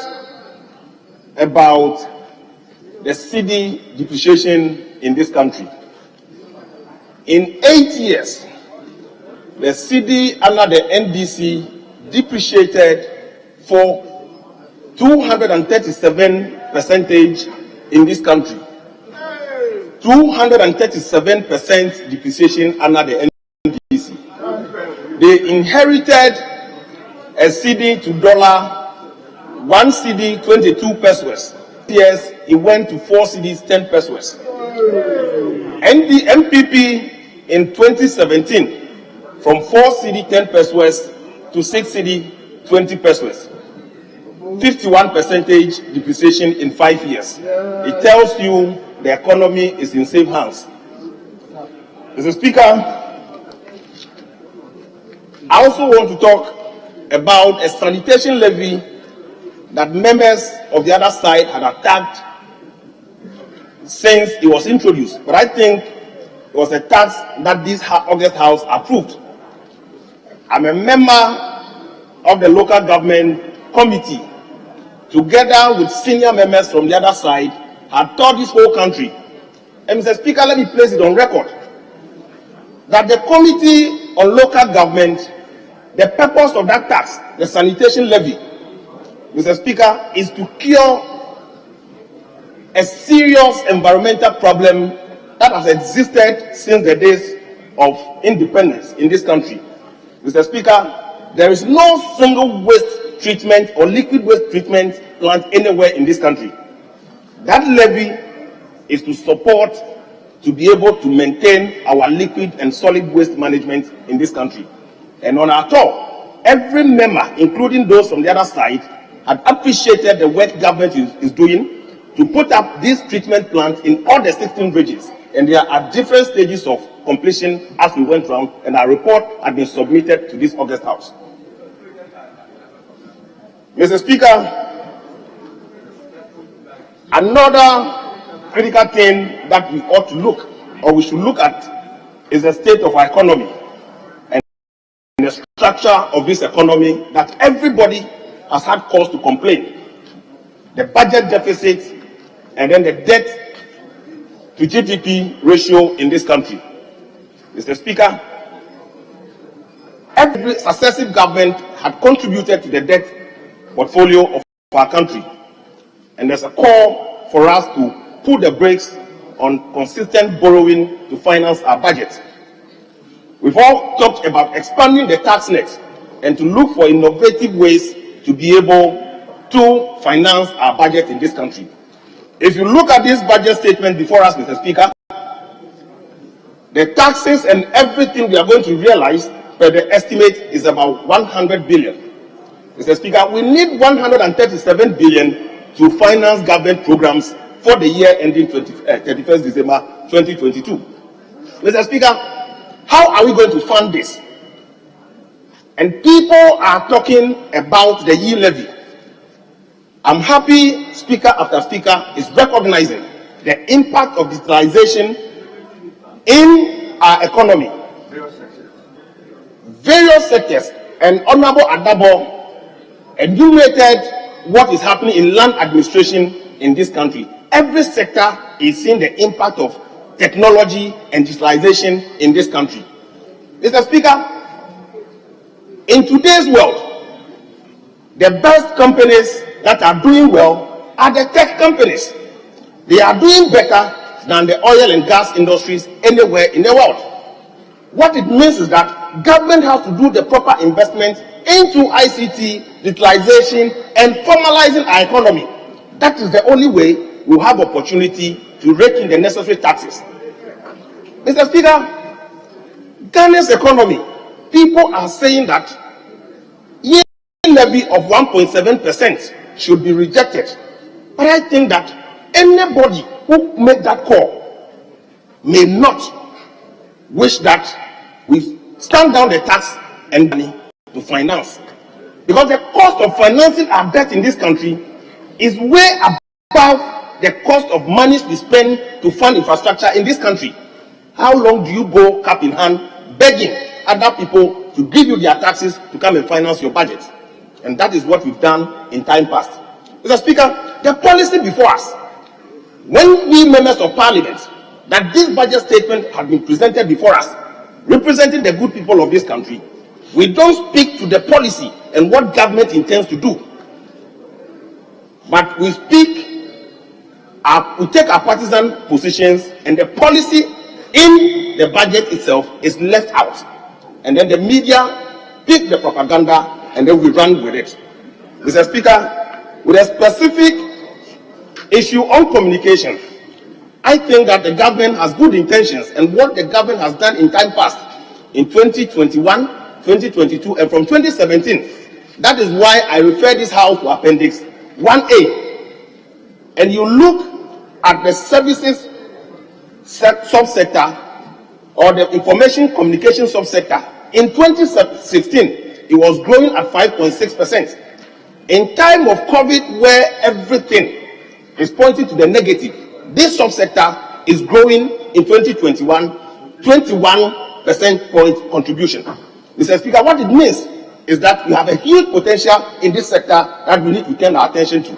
about the cedi depreciation in this country. In 8 years, the cedi under the NDC depreciated for 237% in this country. 237% depreciation under the NDC. They inherited a cedi to dollar, 1 cedi 22 pesos. Yes, it went to 4 cedis 10 pesos. And the MPP in 2017 from 4 cedi 10 pesos to 6 cedi 20 pesos. 51% depreciation in 5 years. It tells you the economy is in safe hands. Mr. Speaker, I also want to talk about a sanitation levy that members of the other side had attacked since it was introduced. But I think it was a tax that this August House approved. I'm a member of the local government committee, together with senior members from the other side, had taught this whole country. And Mr. Speaker, let me place it on record that the Committee on Local Government, the purpose of that tax, the sanitation levy, Mr. Speaker, is to cure a serious environmental problem that has existed since the days of independence in this country. Mr. Speaker, there is no single waste treatment or liquid waste treatment plant anywhere in this country. That levy is to support, to be able to maintain our liquid and solid waste management in this country. And on our tour, every member, including those from the other side, had appreciated the work government is doing to put up these treatment plants in all the 16 regions. And they are at different stages of completion as we went round, and our report had been submitted to this August House. Mr. Speaker, another critical thing that we ought to look, or we should look at, is the state of our economy and the structure of this economy that everybody has had cause to complain. The budget deficit and then the debt to GDP ratio in this country. Mr. Speaker, every successive government had contributed to the debt portfolio of our country. And there's a call for us to put the brakes on consistent borrowing to finance our budget. We've all talked about expanding the tax net and to look for innovative ways to be able to finance our budget in this country. If you look at this budget statement before us, Mr. Speaker, the taxes and everything we are going to realize per the estimate is about 100 billion. Mr. Speaker, we need 137 billion to finance government programs for the year ending 31st December 2022. Mr. Speaker, how are we going to fund this? And people are talking about the E-levy. I'm happy Speaker after Speaker is recognizing the impact of digitalization in our economy. Various sectors, and Honorable Adabo enumerated what is happening in land administration in this country. Every sector is seeing the impact of technology and digitalization in this country. Mr. Speaker, in today's world, the best companies that are doing well are the tech companies. They are doing better than the oil and gas industries anywhere in the world. What it means is that government has to do the proper investment into ICT, digitalization, and formalizing our economy. That is the only way we'll have opportunity to rake in the necessary taxes. Mr. Speaker, Ghana's economy, people are saying that E-levy of 1.7% should be rejected. But I think that anybody who made that call may not wish that we stand down the tax and money to finance. Because the cost of financing our debt in this country is way above the cost of money we spend to fund infrastructure in this country. How long do you go cap in hand begging other people to give you their taxes to come and finance your budget? And that is what we've done in time past. Mr. Speaker, the policy before us, when we members of parliament, that this budget statement had been presented before us, representing the good people of this country, we don't speak to the policy and what government intends to do. But we take our partisan positions, and the policy in the budget itself is left out. And then the media pick the propaganda and then we run with it. Mr. Speaker, with a specific issue on communication, I think that the government has good intentions, and what the government has done in time past, in 2021, 2022, and from 2017, that is why I refer this House to Appendix 1A. And you look at the services subsector or the information communication subsector. In 2016, it was growing at 5.6%. In time of COVID, where everything is pointing to the negative, this subsector is growing in 2021, 21 percent point contribution. Mr. Speaker, what it means is that we have a huge potential in this sector that we need to turn our attention to.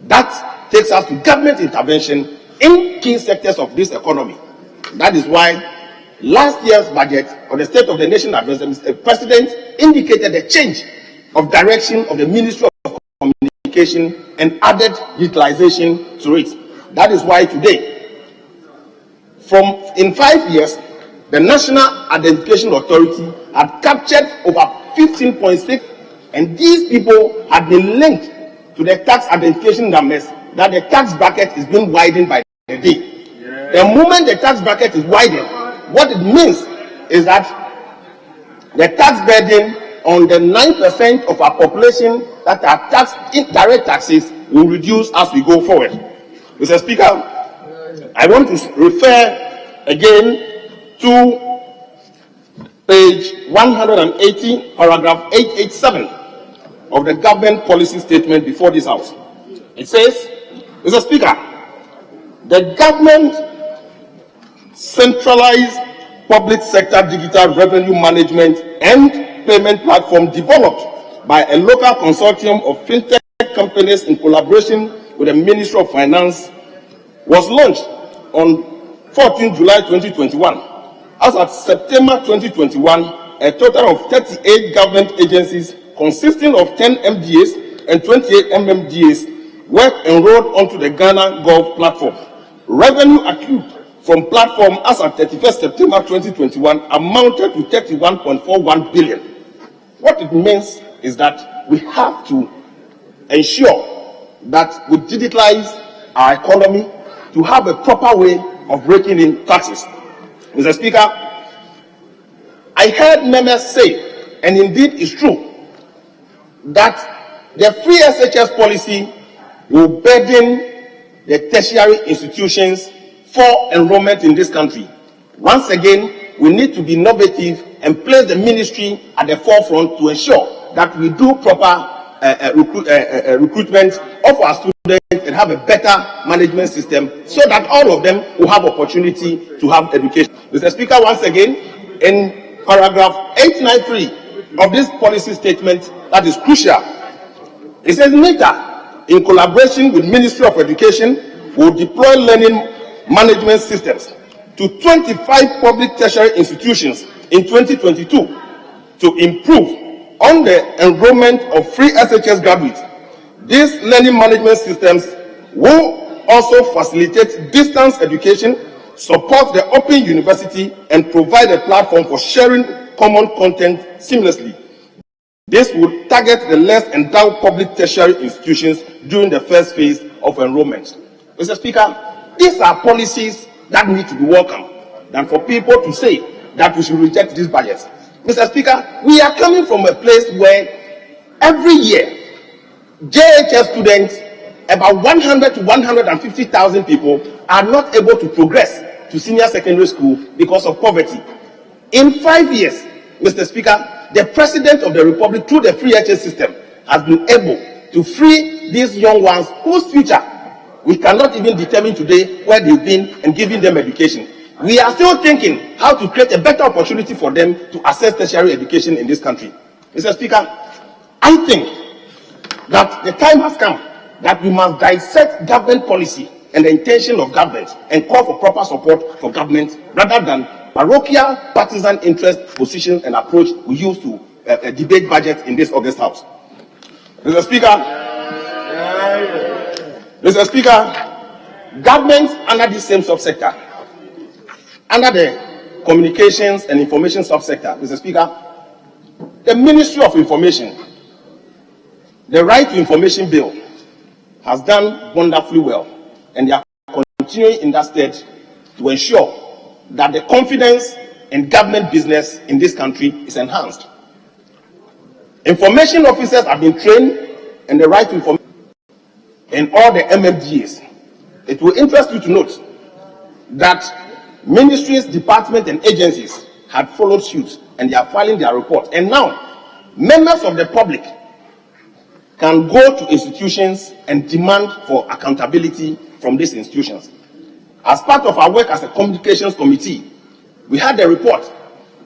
That takes us to government intervention in key sectors of this economy. That is why last year's budget, or the State of the Nation address, the President indicated the change of direction of the Ministry of Communication and added utilization to it. That is why today, in 5 years, the National Identification Authority had captured over 15.6, and these people had been linked to the tax identification numbers, that the tax bracket is being widened by the day. The moment the tax bracket is widened, what it means is that the tax burden on the 9% of our population that are taxed in direct taxes will reduce as we go forward. Mr. Speaker, I want to refer again to page 180, paragraph 887 of the government policy statement before this House. It says, Mr. Speaker, the government centralized public sector digital revenue management and payment platform developed by a local consortium of fintech companies in collaboration with the Ministry of Finance was launched on 14 July 2021. As of September 2021, a total of 38 government agencies consisting of 10 MDAs and 28 MMDAs were enrolled onto the Ghana Gov platform. Revenue accrued from platform as of 31st September 2021 amounted to 31.41 billion. What it means is that we have to ensure that we digitalize our economy to have a proper way of breaking in taxes. Mr. Speaker, I heard members say, and indeed it's true, that the free SHS policy will burden the tertiary institutions for enrollment in this country. Once again, we need to be innovative and place the ministry at the forefront to ensure that we do proper recruitment of our students and have a better management system so that all of them will have opportunity to have education. Mr. Speaker, once again, in paragraph 893 of this policy statement that is crucial, it says NITA, in collaboration with Ministry of Education, will deploy learning management systems to 25 public tertiary institutions in 2022 to improve on the enrollment of free SHS graduates. These learning management systems will also facilitate distance education, support the Open University, and provide a platform for sharing common content seamlessly. This would target the less endowed public tertiary institutions during the first phase of enrollment. Mr. Speaker, these are policies that need to be welcomed than for people to say that we should reject these budgets. Mr. Speaker, we are coming from a place where every year JHS students, about 100 to 150,000 people, are not able to progress to senior secondary school because of poverty. In 5 years, Mr. Speaker, the President of the Republic, through the free HS system, has been able to free these young ones whose future we cannot even determine today where they've been and giving them education. We are still thinking how to create a better opportunity for them to access tertiary education in this country. Mr. Speaker, I think that the time has come that we must dissect government policy and the intention of government and call for proper support for government rather than parochial partisan interest position and approach we use to debate budget in this August House. Mr. Speaker, governments under this same subsector, under the communications and information subsector, Mr. Speaker, the Ministry of Information, the Right to Information Bill has done wonderfully well, and they are continuing in that state to ensure that the confidence in government business in this country is enhanced. Information officers have been trained in the right to information in all the MMDAs. It will interest you to note that ministries, departments, and agencies had followed suit, and they are filing their report. And now, members of the public can go to institutions and demand for accountability from these institutions. As part of our work as a communications committee, we had a report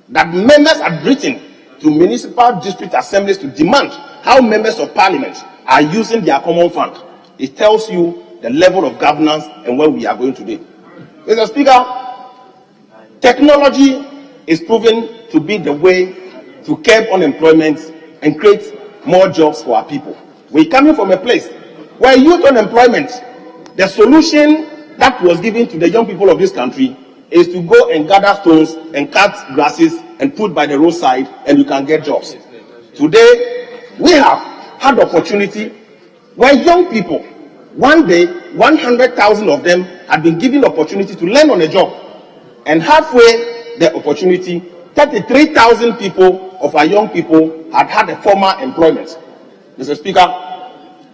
that members had written to municipal district assemblies to demand how members of parliament are using their common fund. It tells you the level of governance and where we are going today. Mr. Speaker, technology is proven to be the way to curb unemployment and create more jobs for our people. We're coming from a place where youth unemployment, the solution that was given to the young people of this country is to go and gather stones and cut grasses and put by the roadside, and you can get jobs. Today, we have had opportunity where young people, one day, 100,000 of them had been given opportunity to learn on a job. And halfway the opportunity, 33,000 people of our young people had had a formal employment. Mr. Speaker,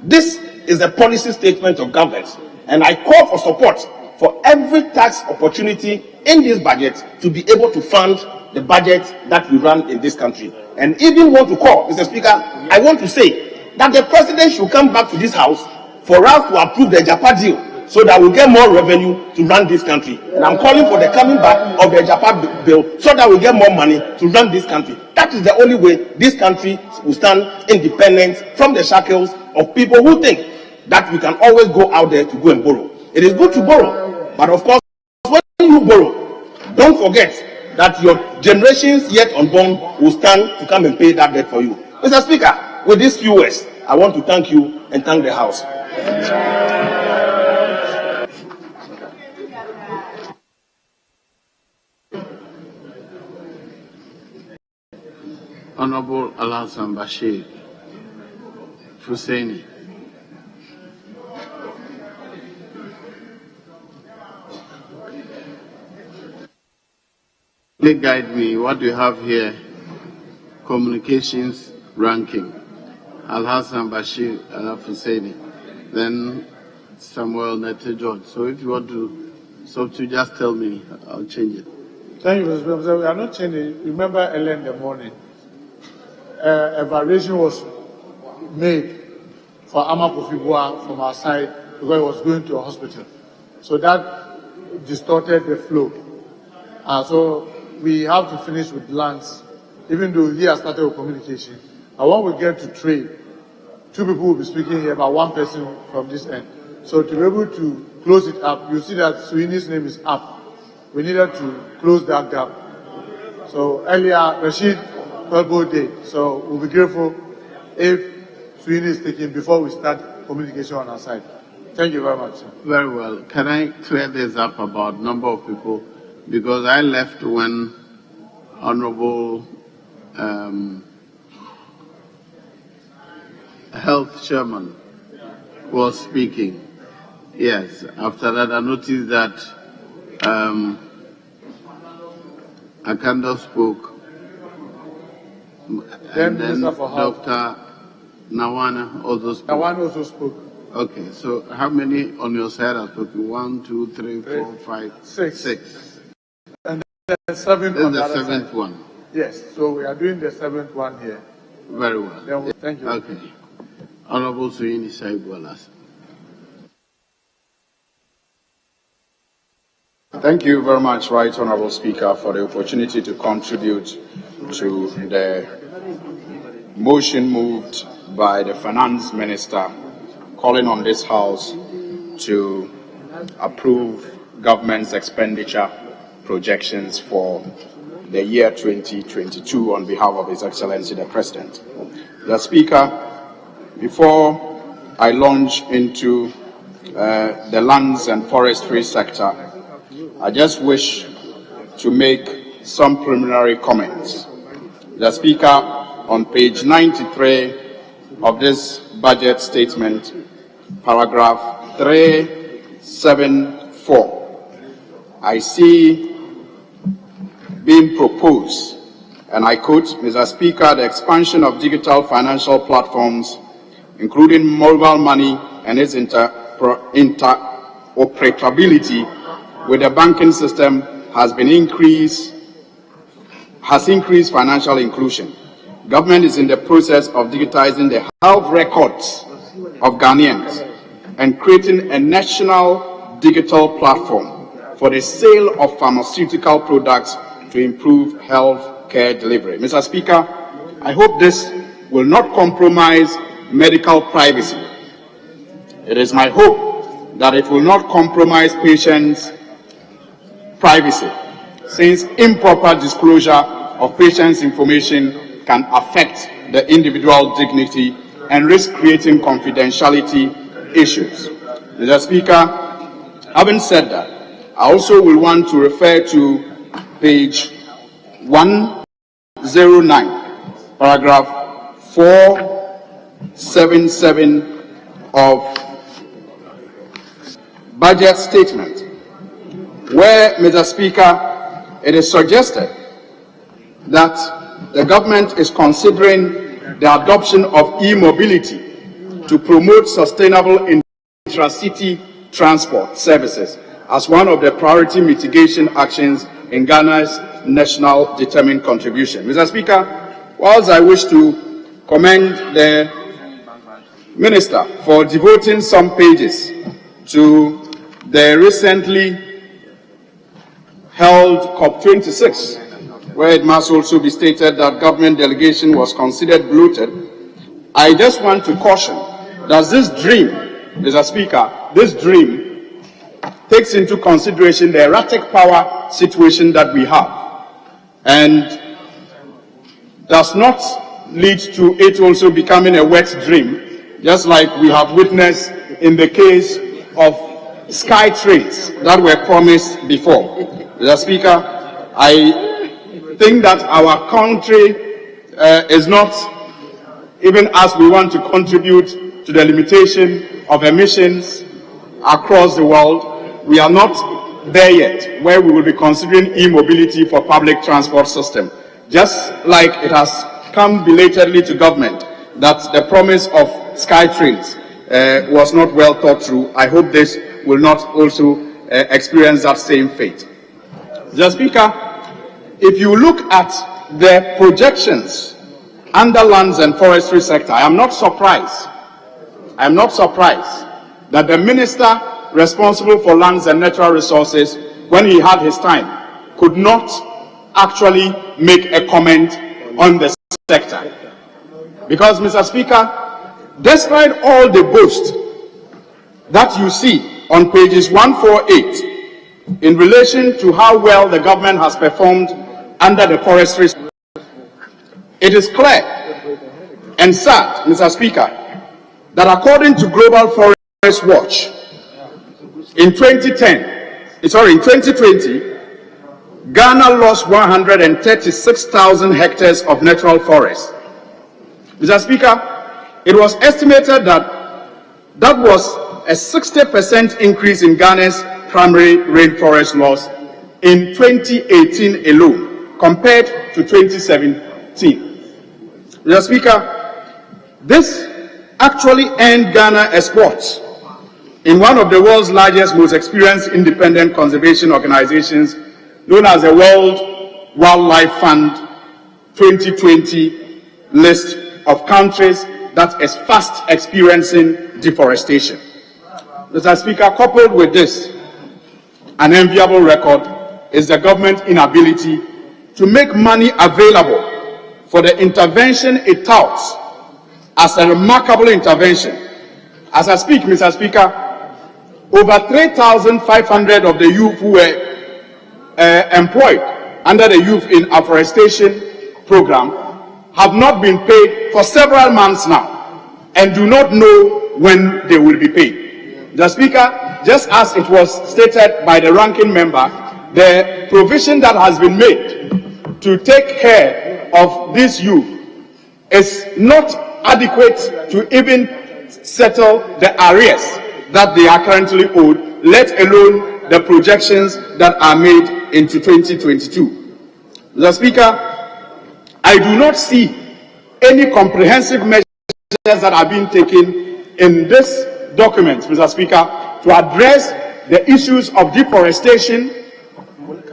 this is a policy statement of government, and I call for support for every tax opportunity in this budget to be able to fund the budget that we run in this country. And even want to call, Mr. Speaker, I want to say that the president should come back to this house for us to approve the JAPA deal so that we get more revenue to run this country. And I'm calling for the coming back of the JAPA bill so that we get more money to run this country. That is the only way this country will stand independent from the shackles of people who think that we can always go out there to go and borrow. It is good to borrow, but of course, when you borrow, don't forget that your generations yet unborn will stand to come and pay that debt for you. Mr. Speaker, with these few words, I want to thank you and thank the House. Honorable Alhassan Bashir Husseini. Please guide me. What do you have here? Communications ranking. Alhassan Bashir Husseini. Then Samuel Nete George. So if you want to substitute, just tell me. I'll change it. Thank you, Mr. President. We are not changing. Remember earlier in the morning, a variation was made for Ama Kofibua from our side because he was going to a hospital. So that distorted the flow. So we have to finish with Lance, even though he has started with communication. And when we get to trade, two people will be speaking here, but one person from this end. So to be able to close it up, you see that Sweeney's name is up. We needed to close that gap. So earlier, Rashid Pelbo did. So we'll be grateful if Sweeney is taken before we start communication on our side. Thank you very much, sir. Very well. Can I clear this up about number of people? Because I left when Honorable Health Chairman was speaking. Yes. After that, I noticed that Akanda spoke. And then Dr. Nawana also spoke. Nawana also spoke. Okay, so how many on your side are spoken? 1, 2, 3, 4, 5, 6. And then the seventh This on is the the other seventh side. one. Yes, so we are doing the seventh one here. Very well. Thank you. Okay. Honorable Suini Saigwalas. Thank you very much, Right Honorable Speaker, for the opportunity to contribute to the motion moved by the Finance Minister calling on this House to approve government's expenditure projections for the year 2022 on behalf of His Excellency the President. The Speaker, before I launch into the lands and forestry sector, I just wish to make some preliminary comments. The Speaker, on page 93 of this budget statement, paragraph 374, I see being proposed, and I quote, Mr. Speaker, the expansion of digital financial platforms, including mobile money and its interoperability with the banking system has increased financial inclusion. Government is in the process of digitizing the health records of Ghanaians and creating a national digital platform for the sale of pharmaceutical products to improve health care delivery. Mr. Speaker, I hope this will not compromise medical privacy. It is my hope that it will not compromise patients' privacy, since improper disclosure of patients' information can affect the individual dignity and risk creating confidentiality issues. Mr. Speaker, having said that, I also will want to refer to page 109, paragraph 477 of budget statement, where, Mr. Speaker, it is suggested that the government is considering the adoption of e-mobility to promote sustainable intra-city transport services as one of the priority mitigation actions in Ghana's national determined contribution. Mr. Speaker, whilst I wish to commend the Minister for devoting some pages to the recently held COP26, where it must also be stated that government delegation was considered bloated, I just want to caution that this dream, Mr. Speaker, this dream takes into consideration the erratic power situation that we have and does not lead to it also becoming a wet dream, just like we have witnessed in the case of sky trains that were promised before. Mr. Speaker, I think that our country is not, even as we want to contribute to the limitation of emissions across the world, we are not there yet, where we will be considering e-mobility for public transport system. Just like it has come belatedly to government that the promise of sky trains was not well thought through, I hope this will not also experience that same fate. Mr. Speaker, if you look at the projections under lands and forestry sector, I am not surprised that the minister responsible for lands and natural resources, when he had his time, could not actually make a comment on the sector. Because, Mr. Speaker, despite all the boast that you see on pages 148 in relation to how well the government has performed under the forestry, it is clear and sad, Mr. Speaker, that according to Global Forest Watch, In 2020, Ghana lost 136,000 hectares of natural forest. Mr. Speaker, it was estimated that that was a 60% increase in Ghana's primary rainforest loss in 2018 alone, compared to 2017. Mr. Speaker, this actually earned Ghana a spot in one of the world's largest, most experienced independent conservation organizations, known as the World Wildlife Fund 2020 list of countries that is fast experiencing deforestation. Mr. Speaker, coupled with this, an enviable record is the government's inability to make money available for the intervention it touts as a remarkable intervention. As I speak, Mr. Speaker, over 3,500 of the youth who were employed under the Youth in Afforestation program have not been paid for several months now and do not know when they will be paid. The Speaker, just as it was stated by the ranking member, the provision that has been made to take care of this youth is not adequate to even settle the arrears that they are currently owed, let alone the projections that are made into 2022. Mr. Speaker, I do not see any comprehensive measures that are being taken in this document, Mr. Speaker, to address the issues of deforestation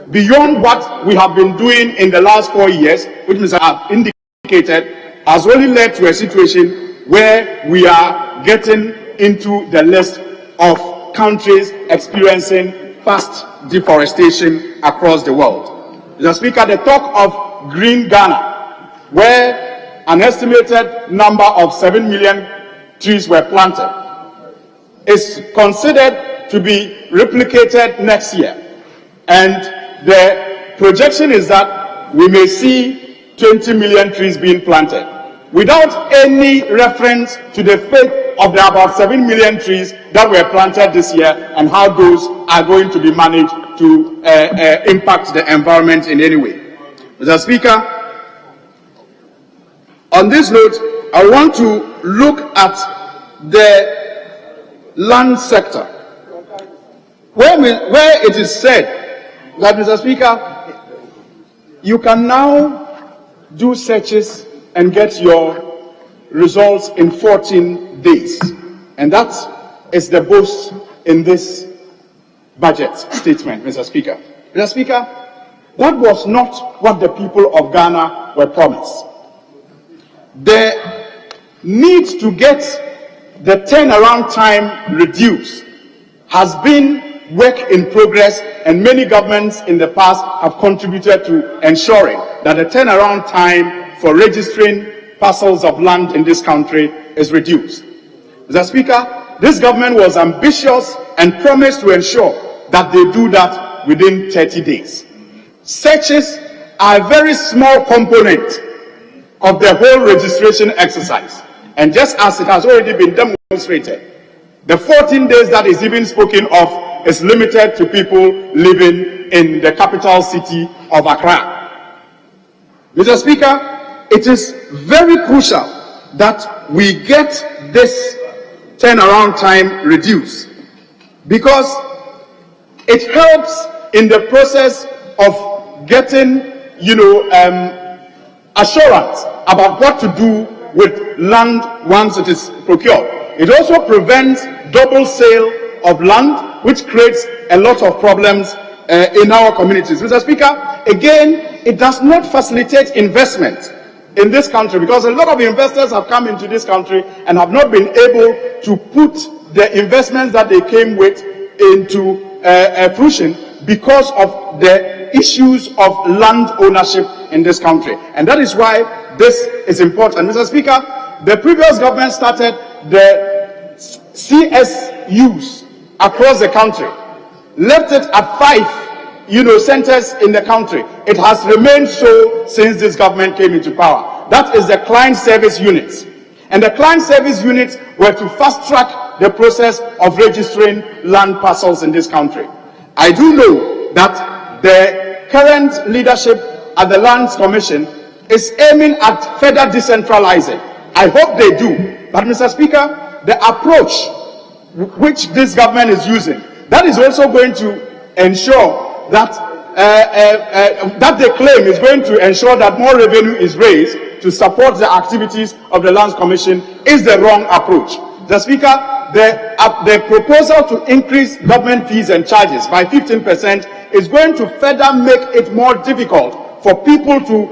beyond what we have been doing in the last 4 years, which Mr. have indicated has only led to a situation where we are getting into the list of countries experiencing fast deforestation across the world. Mr. Speaker, the talk of Green Ghana, where an estimated number of 7 million trees were planted, is considered to be replicated next year. And the projection is that we may see 20 million trees being planted, without any reference to the fate of the about 7 million trees that were planted this year and how those are going to be managed to impact the environment in any way. Mr. Speaker, on this note, I want to look at the land sector, where it is said that, Mr. Speaker, you can now do searches and get your results in 14 days. And that is the boast in this budget statement, Mr. Speaker. Mr. Speaker, that was not what the people of Ghana were promised. The need to get the turnaround time reduced has been work in progress, and many governments in the past have contributed to ensuring that the turnaround time for registering parcels of land in this country is reduced. Mr. Speaker, this government was ambitious and promised to ensure that they do that within 30 days. Searches are a very small component of the whole registration exercise. And just as it has already been demonstrated, the 14 days that is even spoken of is limited to people living in the capital city of Accra. Mr. Speaker, it is very crucial that we get this turnaround time reduced, because it helps in the process of getting, assurance about what to do with land once it is procured. It also prevents double sale of land, which creates a lot of problems in our communities. Mr. Speaker, again, it does not facilitate investment in this country, because a lot of investors have come into this country and have not been able to put the investments that they came with into fruition because of the issues of land ownership in this country. And that is why this is important. Mr. Speaker, the previous government started the CSUs across the country, left it at 5 centers in the country. It has remained so since this government came into power. That is the client service units. And the client service units were to fast track the process of registering land parcels in this country. I do know that the current leadership at the Lands Commission is aiming at further decentralizing. I hope they do. But Mr. Speaker, the approach which this government is using, that is also going to ensure that that they claim is going to ensure that more revenue is raised to support the activities of the Lands Commission is the wrong approach. The Speaker, the proposal to increase government fees and charges by 15% is going to further make it more difficult for people to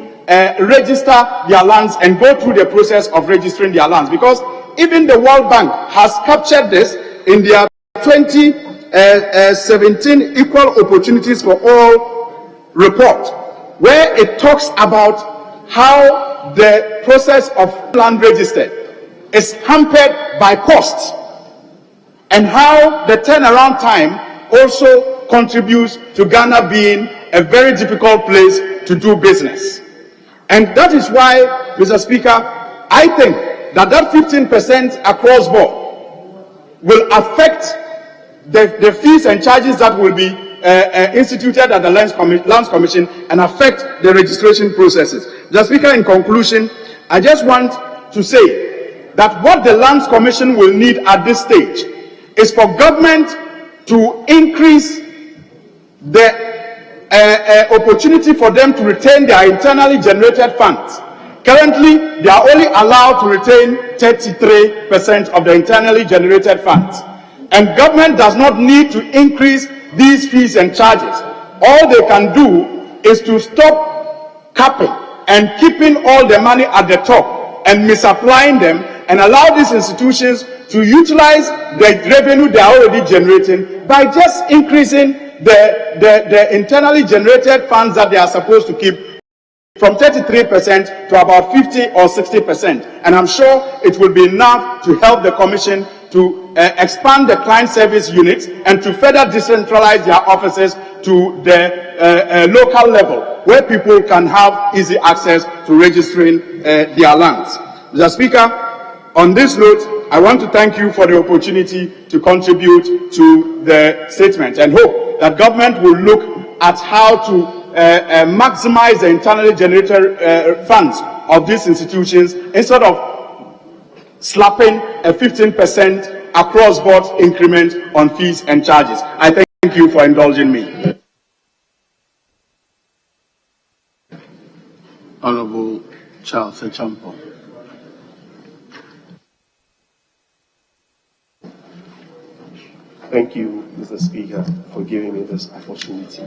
register their lands and go through the process of registering their lands, because even the World Bank has captured this in their 2017 Equal Opportunities for All report, where it talks about how the process of land registered is hampered by costs and how the turnaround time also contributes to Ghana being a very difficult place to do business. And that is why, Mr. Speaker, I think that 15% across board will affect the fees and charges that will be instituted at the Lands Commission and affect the registration processes. Mr. Speaker, in conclusion, I just want to say that what the Lands Commission will need at this stage is for government to increase the opportunity for them to retain their internally generated funds. Currently, they are only allowed to retain 33% of the internally generated funds. And government does not need to increase these fees and charges. All they can do is to stop capping and keeping all the money at the top and misapplying them, and allow these institutions to utilize the revenue they are already generating by just increasing the internally generated funds that they are supposed to keep from 33% to about 50 or 60%. And I'm sure it will be enough to help the Commission to expand the client service units and to further decentralize their offices to the local level, where people can have easy access to registering their lands. Mr. Speaker, on this note, I want to thank you for the opportunity to contribute to the statement, and hope that government will look at how to maximize the internally generated funds of these institutions instead of slapping a 15% across-board increment on fees and charges. I thank you for indulging me. Honorable Charles Echampo. Thank you, Mr. Speaker, for giving me this opportunity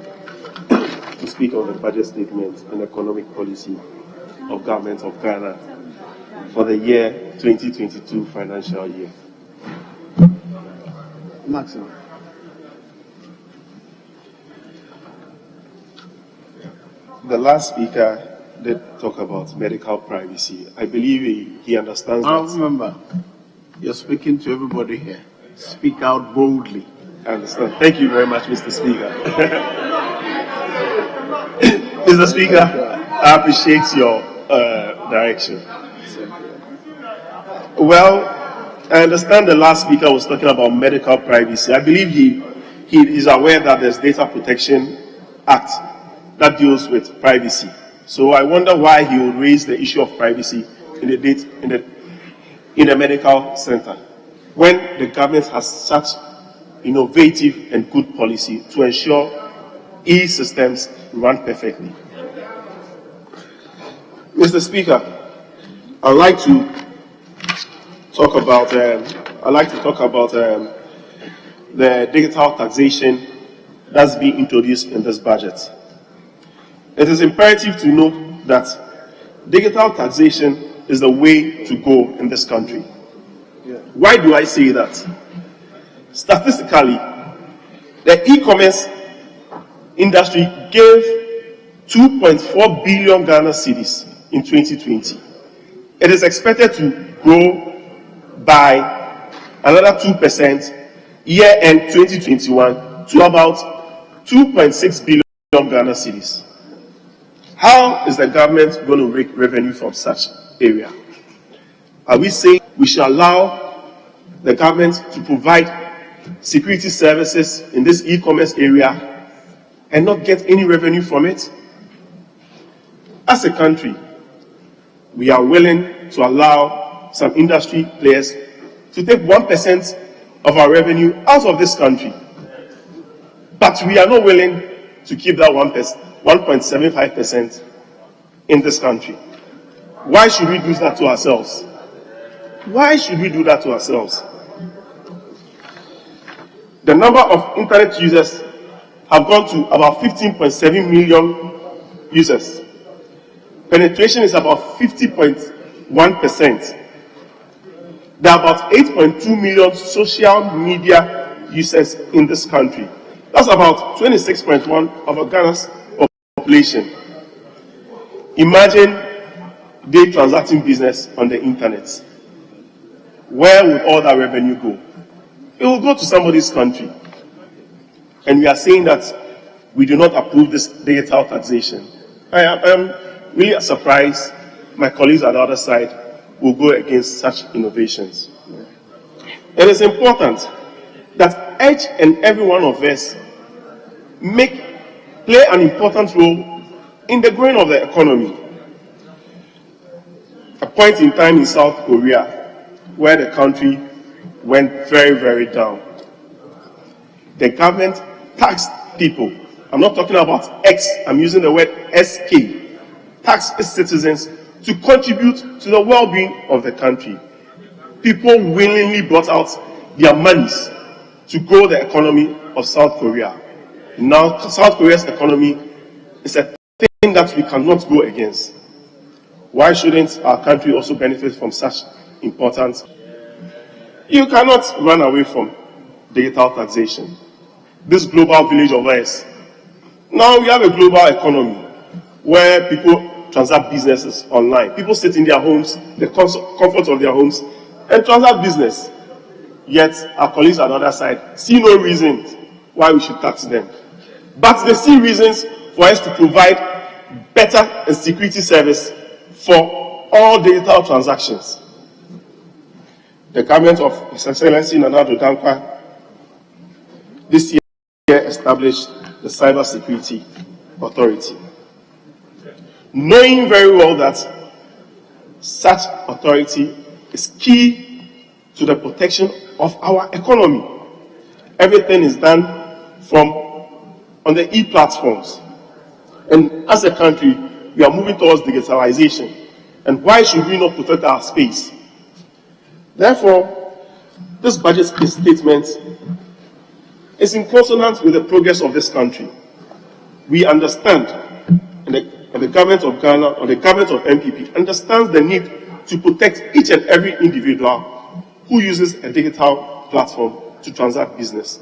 to speak on the budget statement and economic policy of Government of Ghana for the year 2022 financial year. Maximum. The last speaker did talk about medical privacy. I believe he understands that. Remember, you're speaking to everybody here. Speak out boldly. I understand. Thank you very much, Mr. Speaker. Mr. Speaker, I appreciate your direction. Well, I understand the last speaker was talking about medical privacy. I believe he is aware that there's Data Protection Act that deals with privacy. So I wonder why he will raise the issue of privacy in a medical center, when the government has such innovative and good policy to ensure e-systems run perfectly. Mr. Speaker, I'd like to talk about the digital taxation that's being introduced in this budget. It is imperative to note that digital taxation is the way to go in this country. Why do I say that? Statistically, the e-commerce industry gave 2.4 billion Ghana cedis in 2020. It is expected to grow by another 2% year-end 2021 to about 2.6 billion Ghana cedis. How is the government going to make revenue from such area? Are we saying we should allow the government to provide security services in this e-commerce area and not get any revenue from it? As a country, we are willing to allow some industry players to take 1% of our revenue out of this country. But we are not willing to keep that 1.75% in this country. Why should we do that to ourselves? Why should we do that to ourselves? The number of internet users have gone to about 15.7 million users. Penetration is about 50.1%. There are about 8.2 million social media users in this country. That's about 26.1% of Ghana's population. Imagine they transacting business on the internet. Where would all that revenue go? It will go to somebody's country. And we are saying that we do not approve this digital taxation. I am really surprised my colleagues on the other side will go against such innovations. It is important that each and every one of us play an important role in the growing of the economy. A point in time in South Korea where the country went very, very down. The government taxed people. I'm not talking about X, I'm using the word SK. Taxed its citizens to contribute to the well-being of the country. People willingly brought out their monies to grow the economy of South Korea. Now, South Korea's economy is a thing that we cannot go against. Why shouldn't our country also benefit from such importance? You cannot run away from digital taxation. This global village of ours. Now we have a global economy where people transact businesses online. People sit in their homes, the comfort of their homes, and transact business. Yet our colleagues on the other side see no reason why we should tax them. But they see reasons for us to provide better and security service for all digital transactions. The government of His Excellency Nana Addo Dankwa this year established the Cyber Security Authority, knowing very well that such authority is key to the protection of our economy. Everything is done on the e-platforms. And as a country, we are moving towards digitalization. And why should we not protect our space? Therefore, this budget statement is in consonance with the progress of this country. We understand, and the government of Ghana, or the government of MPP, understands the need to protect each and every individual who uses a digital platform to transact business.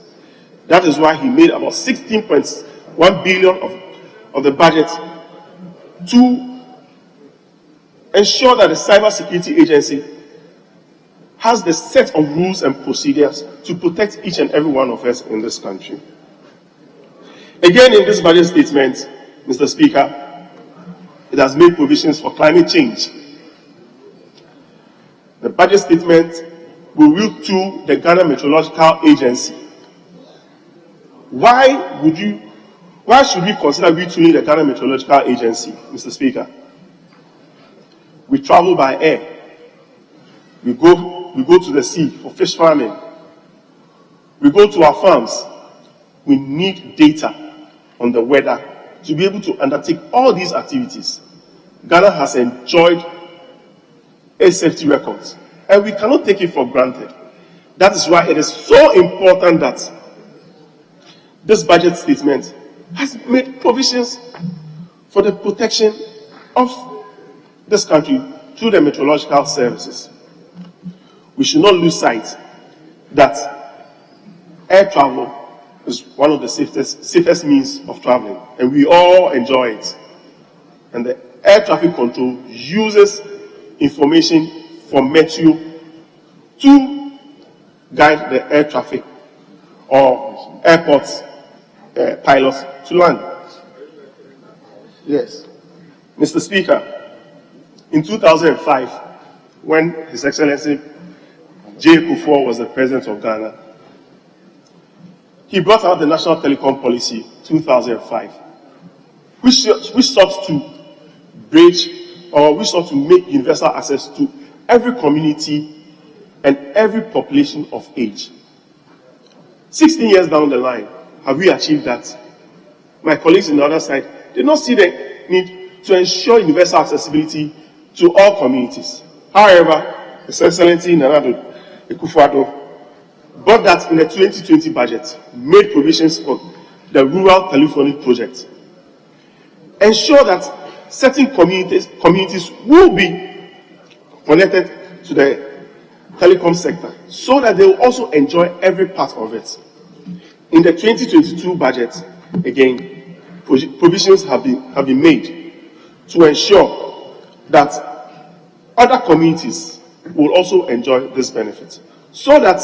That is why he made about 16.1 billion of the budget to ensure that the Cyber Security Agency has the set of rules and procedures to protect each and every one of us in this country. Again, in this budget statement, Mr. Speaker, it has made provisions for climate change. The budget statement will route to the Ghana Meteorological Agency. Why should we consider retooling the Ghana Meteorological Agency, Mr. Speaker? We travel by air. We go to the sea for fish farming. We go to our farms. We need data on the weather to be able to undertake all these activities. Ghana has enjoyed air safety records, and we cannot take it for granted. That is why it is so important that this budget statement has made provisions for the protection of this country through the meteorological services. We should not lose sight that air travel is one of the safest means of traveling, and we all enjoy it. And the air traffic control uses information from Meteo to guide the air traffic or airports pilots to land. Yes. Mr. Speaker, in 2005, when His Excellency J. Kufuor was the president of Ghana, he brought out the National Telecom Policy 2005, which sought to bridge, or which sought to make universal access to every community and every population of age. 16 years down the line, have we achieved that? My colleagues on the other side did not see the need to ensure universal accessibility to all communities. However, His Excellency Nana Akufo-Addo brought that in the 2020 budget, made provisions for the rural telephony project. Ensure that certain communities will be connected to the telecom sector so that they will also enjoy every part of it. In the 2022 budget, again, provisions have been made to ensure that other communities will also enjoy this benefit so that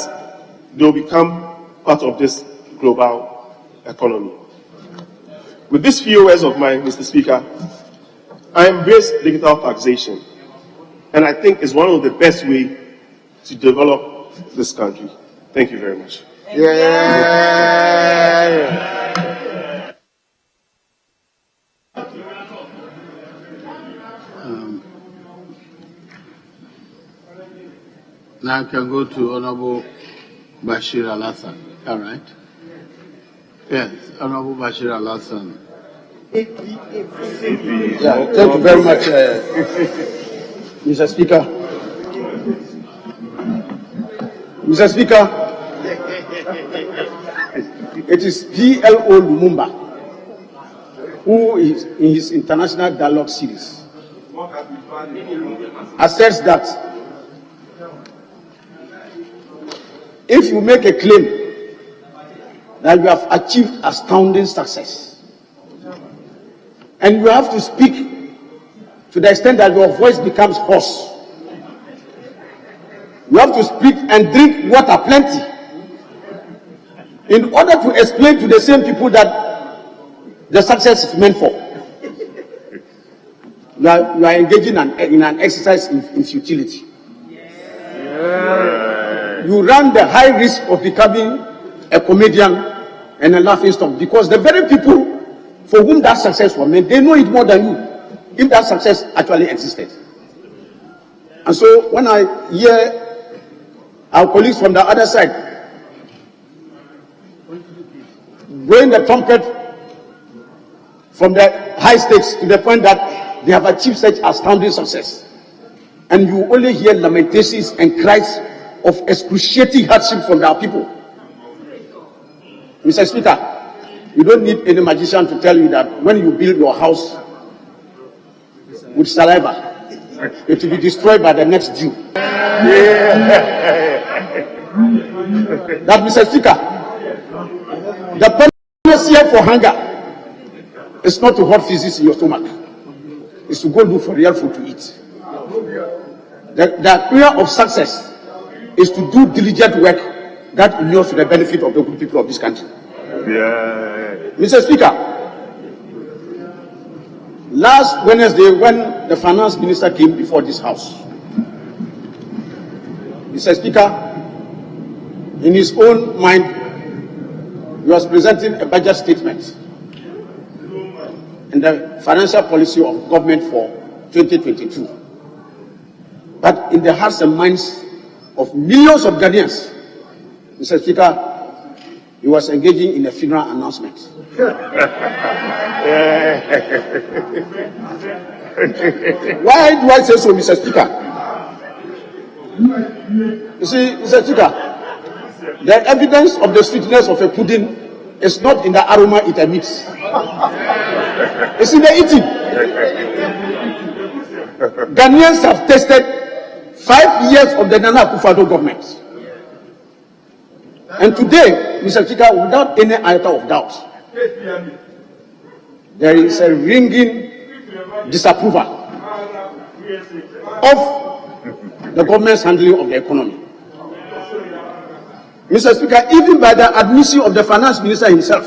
they will become part of this global economy. With these few words of mine, Mr. Speaker, I embrace digital taxation, and I think it's one of the best ways to develop this country. Thank you very much. Now I can go to Honorable Bashir Al-Hassan. All right. Yes, Honorable Bashir Al-Hassan. Yeah, thank you very much, Mr. Speaker. Mr. Speaker, it is PLO Lumumba who is in his international dialogue series asserts that if you make a claim that you have achieved astounding success and you have to speak to the extent that your voice becomes hoarse, you have to speak and drink water plenty in order to explain to the same people that the success is meant for. You are engaging in an exercise in futility. You run the high risk of becoming a comedian and a laughing stock, because the very people for whom that success was meant, they know it more than you, if that success actually existed. And so when I hear our colleagues from the other side blowing the trumpet from the high stakes to the point that they have achieved such astounding success, and you only hear lamentations and cries of excruciating hardship from our people. Mr. Speaker, you don't need any magician to tell you that when you build your house with saliva, it will be destroyed by the next Jew. That, Mr. Speaker, the panacea for hunger is not to hold physics in your stomach. It's to go look for real food to eat. The prayer of success is to do diligent work that inures to the benefit of the good people of this country. Mr. Speaker, last Wednesday when the finance minister came before this house, Mr. Speaker, in his own mind, he was presenting a budget statement and the financial policy of government for 2022. But in the hearts and minds of millions of Ghanaians, Mr. Speaker, he was engaging in a funeral announcement. Why do I say so, Mr. Speaker? You see, Mr. Speaker, the evidence of the sweetness of a pudding is not in the aroma it emits. It's in the eating. Ghanaians have tasted 5 years of the Nana Akufo-Addo government. And today, Mr. Speaker, without any iota of doubt, there is a ringing disapproval of the government's handling of the economy. Mr. Speaker, even by the admission of the finance minister himself,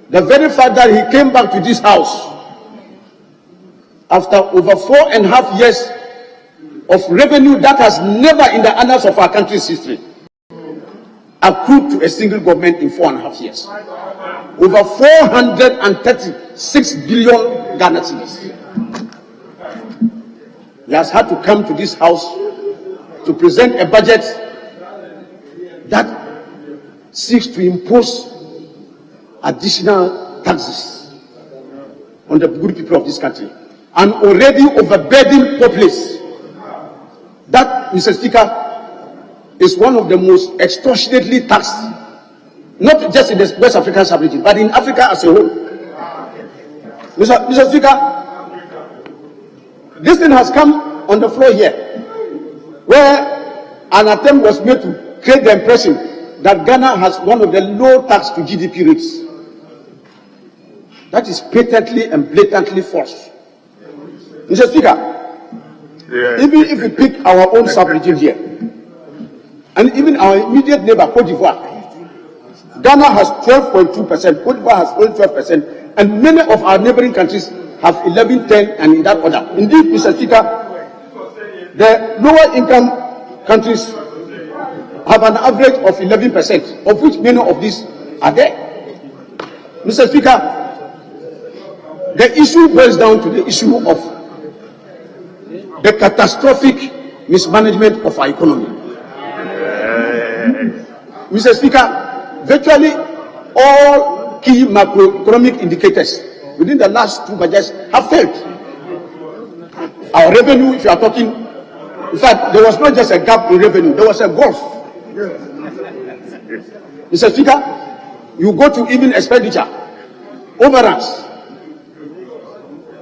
the very fact that he came back to this house after over 4.5 years of revenue that has never in the annals of our country's history accrued to a single government in 4.5 years. Over 436 billion Ghana cedis. He has had to come to this house to present a budget that seeks to impose additional taxes on the good people of this country, an already overburdened populace that, Mr. Speaker, is one of the most extortionately taxed, not just in the West African sub-region, but in Africa as a whole. Mr. Speaker, this thing has come on the floor here, where an attempt was made to create the impression that Ghana has one of the low tax to GDP rates. That is patently and blatantly false. Mr. Speaker, even if we pick our own sub-region here, and even our immediate neighbor, Cote d'Ivoire, Ghana has 12.2%, Cote d'Ivoire has only 12%, and many of our neighboring countries have 11, 10, and in that order. Indeed, Mr. Speaker, the lower income countries have an average of 11%, of which many of these are there. Mr. Speaker, the issue boils down to the issue of the catastrophic mismanagement of our economy. Mr. Speaker, virtually all key macroeconomic indicators within the last 2 budgets have failed. Our revenue, if you are talking, in fact, there was not just a gap in revenue, there was a gulf. Mr. Speaker, you go to even expenditure, overruns.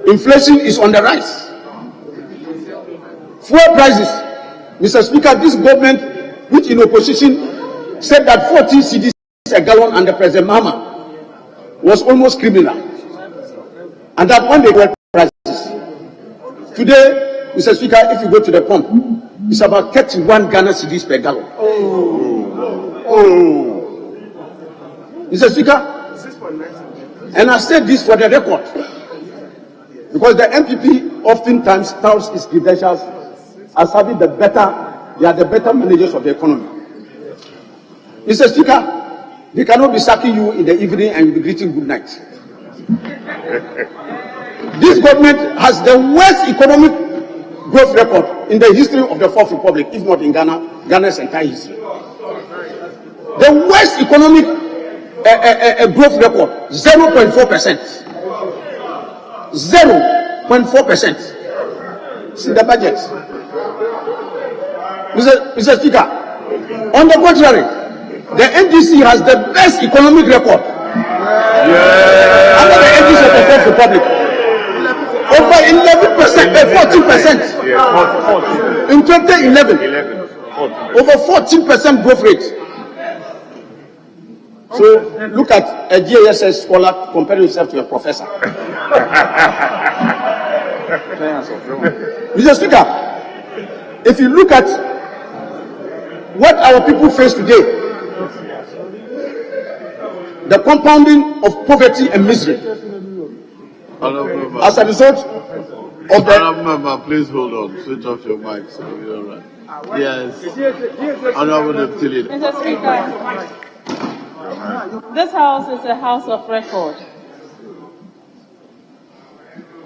Inflation is on the rise. Fuel prices. Mr. Speaker, this government, which in opposition said that 40 cedis a gallon under President Mahama was almost criminal, and that when they were prices. Today, Mr. Speaker, if you go to the pump, it's about 31 Ghana cedis per gallon. Mr. Speaker, and I said this for the record, because the MPP oftentimes touts its credentials as having they are the better managers of the economy. Mr. Speaker, they cannot be sacking you in the evening and you'll be greeting good night. This government has the worst economic growth record in the history of the Fourth Republic, if not in Ghana's entire history. The worst economic growth record, 0.4%. 0.4%. See the budget. Mr. Speaker, on the contrary, the NDC has the best economic record under the NDC of the Fourth Republic. Over 11%, 14%. In 2011, over 14% growth rate. So look at a GSS scholar comparing himself to a professor. Mr. Speaker, if you look at what our people face today, the compounding of poverty and misery as a result of the... Honourable Member, please hold on. Switch off your mic so we don't run. Yes. Honourable Deputy. Mr. Speaker, this house is a house of record.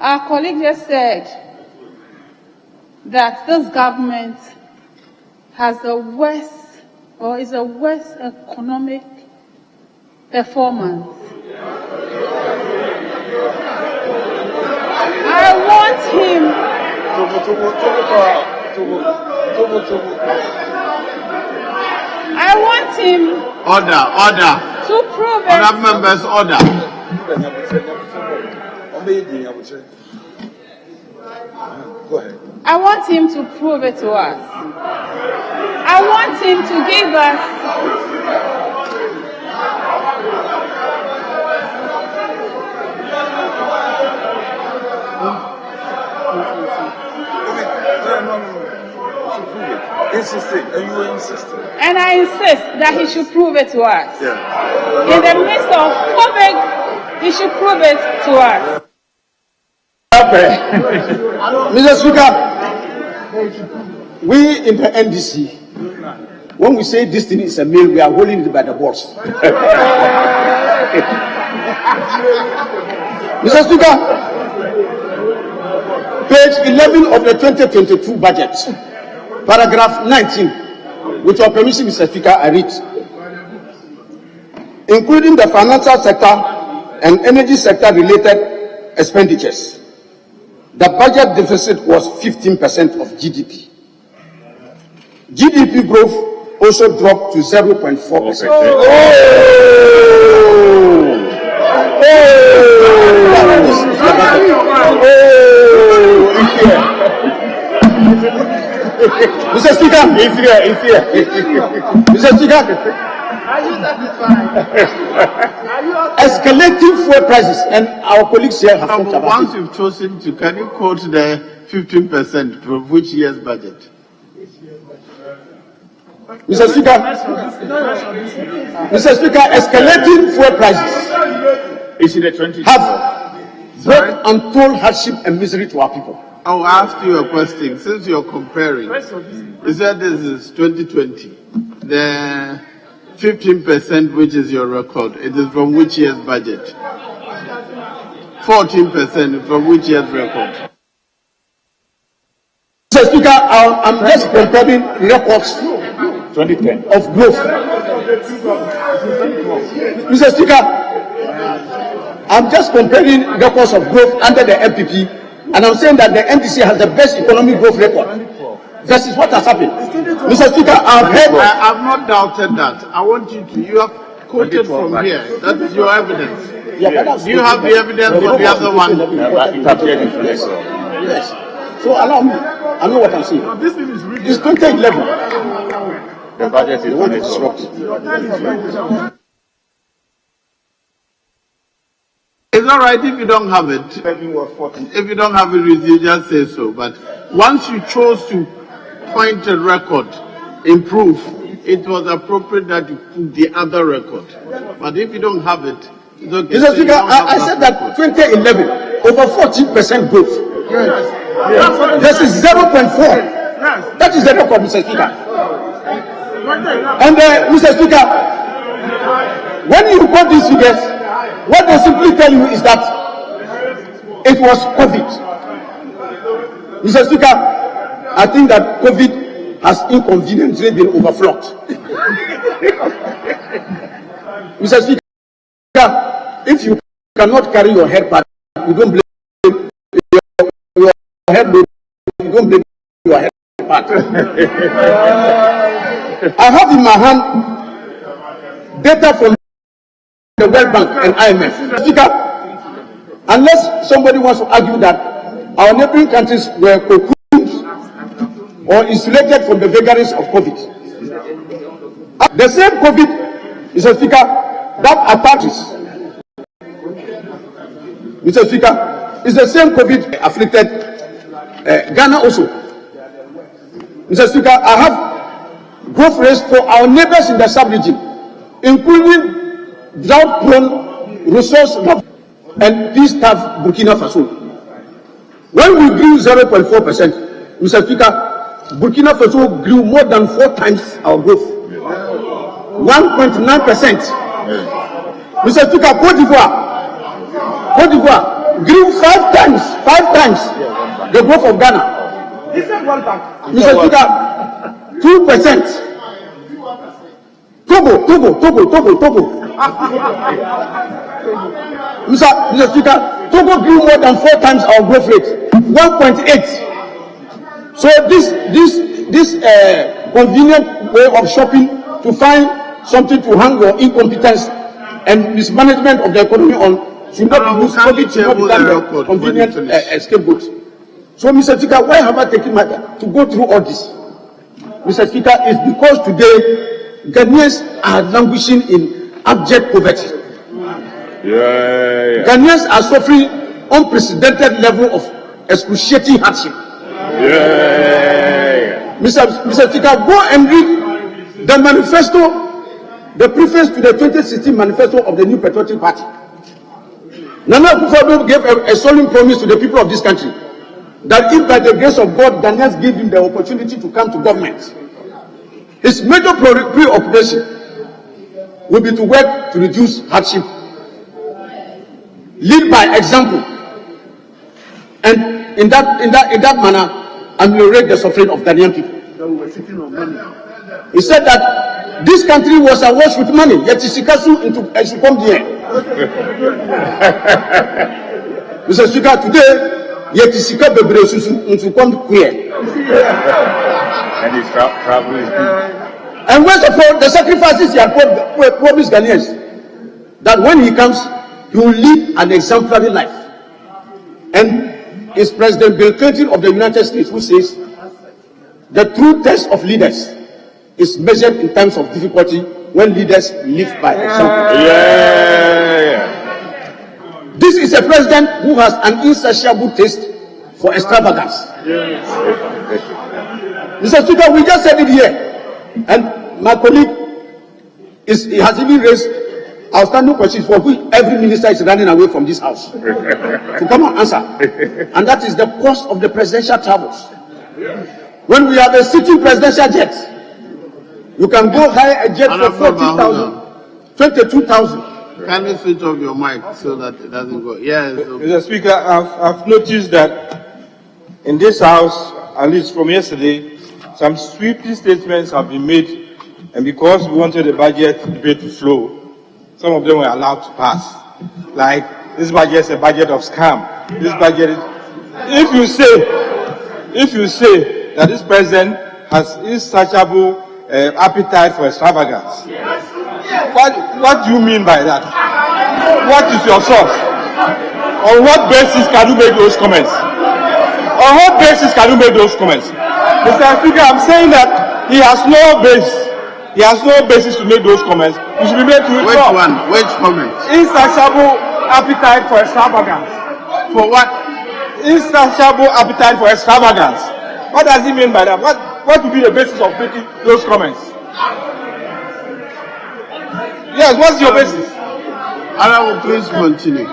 Our colleague just said that this government has the worst, or is the worst economic performance. I want him Order. to prove it. Honourable members, order. Go ahead. I want him to prove it to us. I want him to give us and I insist that he should prove it to us. In the midst of COVID, he should prove it to us. Mr. Speaker, we in the NDC, when we say this thing is a meal, we are holding it by the balls. Mr. Speaker, page 11 of the 2022 budget, paragraph 19, with your permission, Mr. Speaker, I read. Including the financial sector and energy sector related expenditures, the budget deficit was 15% of GDP. GDP growth also dropped to 0.4%. Mr. Speaker, Mr. Speaker, are you satisfied? Escalating fuel prices, and our colleagues here have talked about once you've chosen to, can you quote the 15% from which year's budget? Mr. Speaker, escalating fuel prices have brought untold hardship and misery to our people. I'll ask you a question. Since you're comparing, you said this is 2020. The 15%, which is your record, it is from which year's budget? 14% from which year's record? Mr. Speaker, I'm just comparing records 2010 of growth. Mr. Speaker, I'm just comparing records of growth under the MPP, and I'm saying that the NDC has the best economic growth record. This is what has happened. Mr. Speaker, I've not doubted that. I want you to, you have quoted from here. That is your evidence. Yeah, do you have the evidence for the other one? Yes. So allow me. I know what I'm saying. It's 2011. The budget is on its It's all right if you don't have it. If you don't have it, you just say so. But once you chose to point a record, improve, it was appropriate that you put the other record. But if you don't have it, it's okay. Mr. Speaker, I said that 2011, over 14% growth. Yes. This is 0.4. That is the record, Mr. Speaker. And Mr. Speaker, when you quote these figures, what they simply tell you is that it was COVID. Mr. Speaker, I think that COVID has inconveniently been overflowed. Mr. Speaker, if you cannot carry your head part, you don't blame your head load, you don't blame your head part. I have in my hand data from the World Bank and IMF. Speaker, unless somebody wants to argue that our neighboring countries were cocooned or insulated from the vagaries of COVID, the same COVID, Mr. Speaker, that attacked us, Mr. Speaker, is the same COVID afflicted Ghana also. Mr. Speaker, I have growth rates for our neighbors in the sub-region, including drought-prone resource and peace-starved Burkina Faso. When we grew 0.4%, Mr. Speaker, Burkina Faso grew more than 4 times our growth, 1.9%. Mr. Speaker, Cote d'Ivoire grew 5 times the growth of Ghana. Mr. Speaker, 2%. Togo. Mr. Speaker, Togo grew more than 4 times our growth rate, 1.8. So this convenient way of shopping to find something to hang your incompetence and mismanagement of the economy on should not be used. COVID should not become the convenient scapegoat. So, Mr. Speaker, why have I taken my time to go through all this? Mr. Speaker, it's because today Ghanaians are languishing in abject poverty. Ghanaians are suffering unprecedented level of excruciating hardship. Mr. Speaker, go and read the manifesto, the preface to the 2016 manifesto of the New Patriotic Party. Nana Akufo-Addo gave a solemn promise to the people of this country that if by the grace of God, Ghanaians give him the opportunity to come to government, his major preoccupation will be to work to reduce hardship, lead by example, and in that manner, ameliorate the suffering of Ghanaian people. He said that this country was awash with money, yet Isikasu into Eshukom here. Mr. Speaker, today, yet Isika Bebresusu into come here. And his travel is big. And first of all, the sacrifices he had promised Ghanaians, that when he comes, he will lead an exemplary life. And it's President Bill Clinton of the United States who says, the true test of leaders is measured in times of difficulty when leaders live by example. This is a president who has an insatiable taste for extravagance. Mr. Speaker, we just said it here. And my colleague he has even raised outstanding questions for which every minister is running away from this house to come and answer. And that is the cost of the presidential travels. When we have a sitting presidential jet, you can go hire a jet for 40,000, 22,000. Can you switch off your mic so that it doesn't go? Yes. Okay. Mr. Speaker, I've noticed that in this house, at least from yesterday, some sweeping statements have been made, and because we wanted the budget debate to flow, some of them were allowed to pass. Like, this budget is a budget of scam. This budget is... If you say that this president has insatiable appetite for extravagance, what do you mean by that? What is your source? On what basis can you make those comments? On what basis can you make those comments? Mr. Speaker, I'm saying that he has no base. He has no basis to make those comments. He should be made to withdraw. Which one? Which comment? Insatiable appetite for extravagance. For what? Insatiable appetite for extravagance. What does he mean by that? What would be the basis of making those comments? Yes, what's your basis? Honorable, please continue.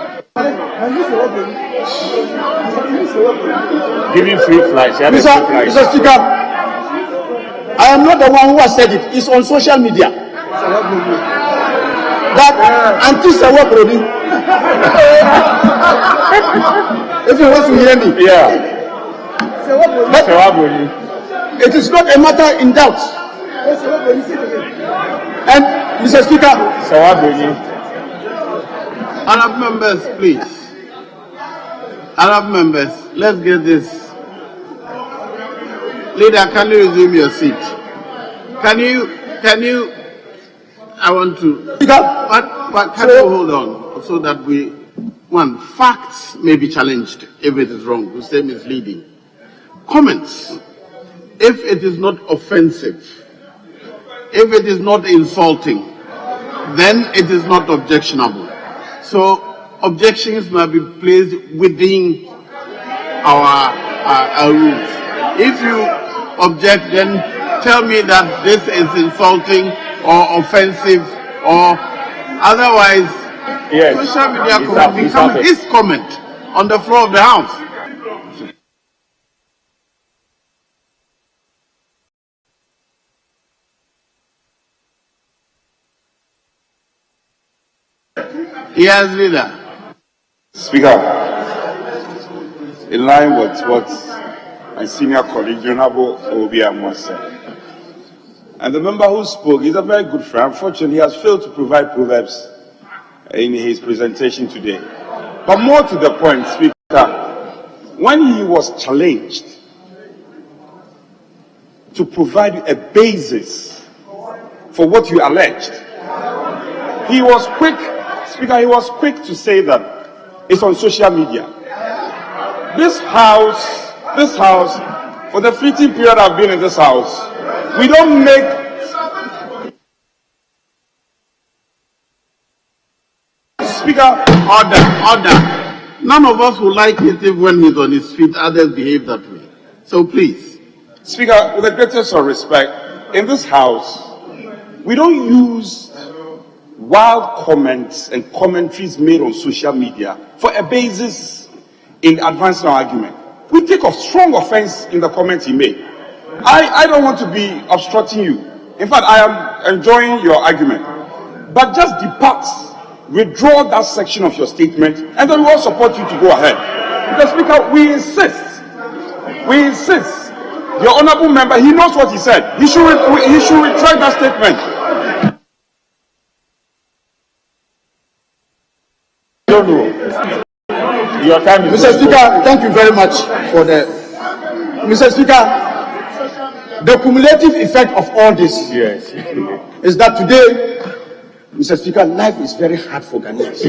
Give him free flights. Mr. Speaker, I am not the one who has said it. It's on social media. That anti-Sewabrodi. If you want to hear me. Yeah. It is not a matter in doubt. And Mr. Speaker, Arab members, please. Arab members, let's get this. Leader, can you resume your seat? Can you, I want to, but can you hold on so that facts may be challenged if it is wrong, to say misleading. Comments, if it is not offensive, if it is not insulting, then it is not objectionable. So objections must be placed within our rules. If you object, then tell me that this is insulting or offensive, or otherwise, yes, social media could become his comment on the floor of the House. Yes, leader. Speaker, in line with what my senior colleague, Honorable Obiamo said, and the member who spoke is a very good friend. Unfortunately, he has failed to provide proverbs in his presentation today. But more to the point, Speaker, when he was challenged to provide a basis for what you alleged, he was quick, Speaker, he was quick to say that it's on social media. This house, for the fleeting period I've been in this house, we don't make Speaker, order. None of us will like it if when he's on his feet, others behave that way. So please. Speaker, with the greatest of respect, in this house, we don't use wild comments and commentaries made on social media for a basis in advancing our argument. we take a strong offense in the comment he made. I don't want to be obstructing you. In fact, I am enjoying your argument. But just depart, withdraw that section of your statement, and then we will support you to go ahead. Because Speaker, we insist. The honourable member, he knows what he said. He should retract that statement. Your time is Mr. Speaker, thank you very much for the. Mr. Speaker, the cumulative effect of all this is that today, Mr. Speaker, life is very hard for Ghanaians.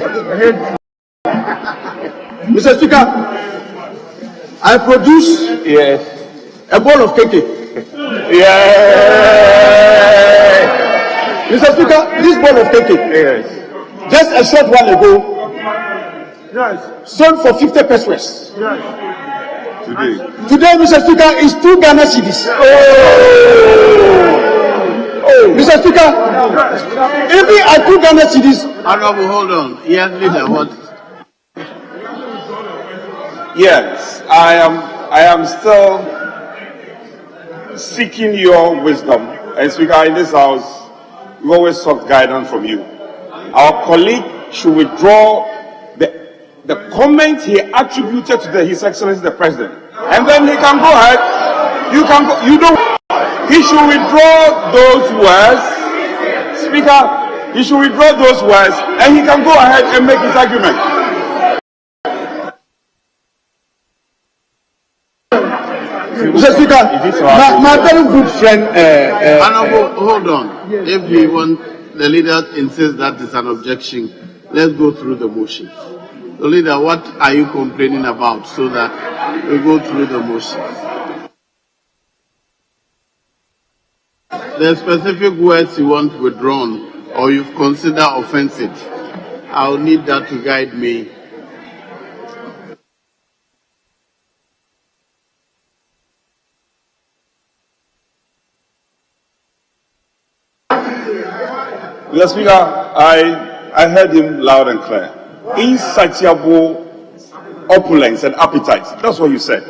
Mr. Speaker, I produce a bowl of cake. Mr. Speaker, this bowl of cake, just a short while ago, sold for 50 pesos. Today, Mr. Speaker, is 2 Ghana cedis. Mr. Speaker, even at 2 Ghana cedis. Honorable, hold on. Yes, leader, what? Yes, I am still seeking your wisdom. And Speaker, in this house, we always sought guidance from you. Our colleague should withdraw the comment he attributed to His Excellency the President, and then he can go ahead. He should withdraw those words, Speaker. He should withdraw those words, and he can go ahead and make his argument. Mr. Speaker, my very good friend. Honorable, hold on. If we want the leader insists that is an objection, let's go through the motion. So, leader, what are you complaining about so that we go through the motions? The specific words you want withdrawn or you've considered offensive, I'll need that to guide me. Mr. Speaker, I heard him loud and clear. Insatiable opulence and appetite. That's what you said.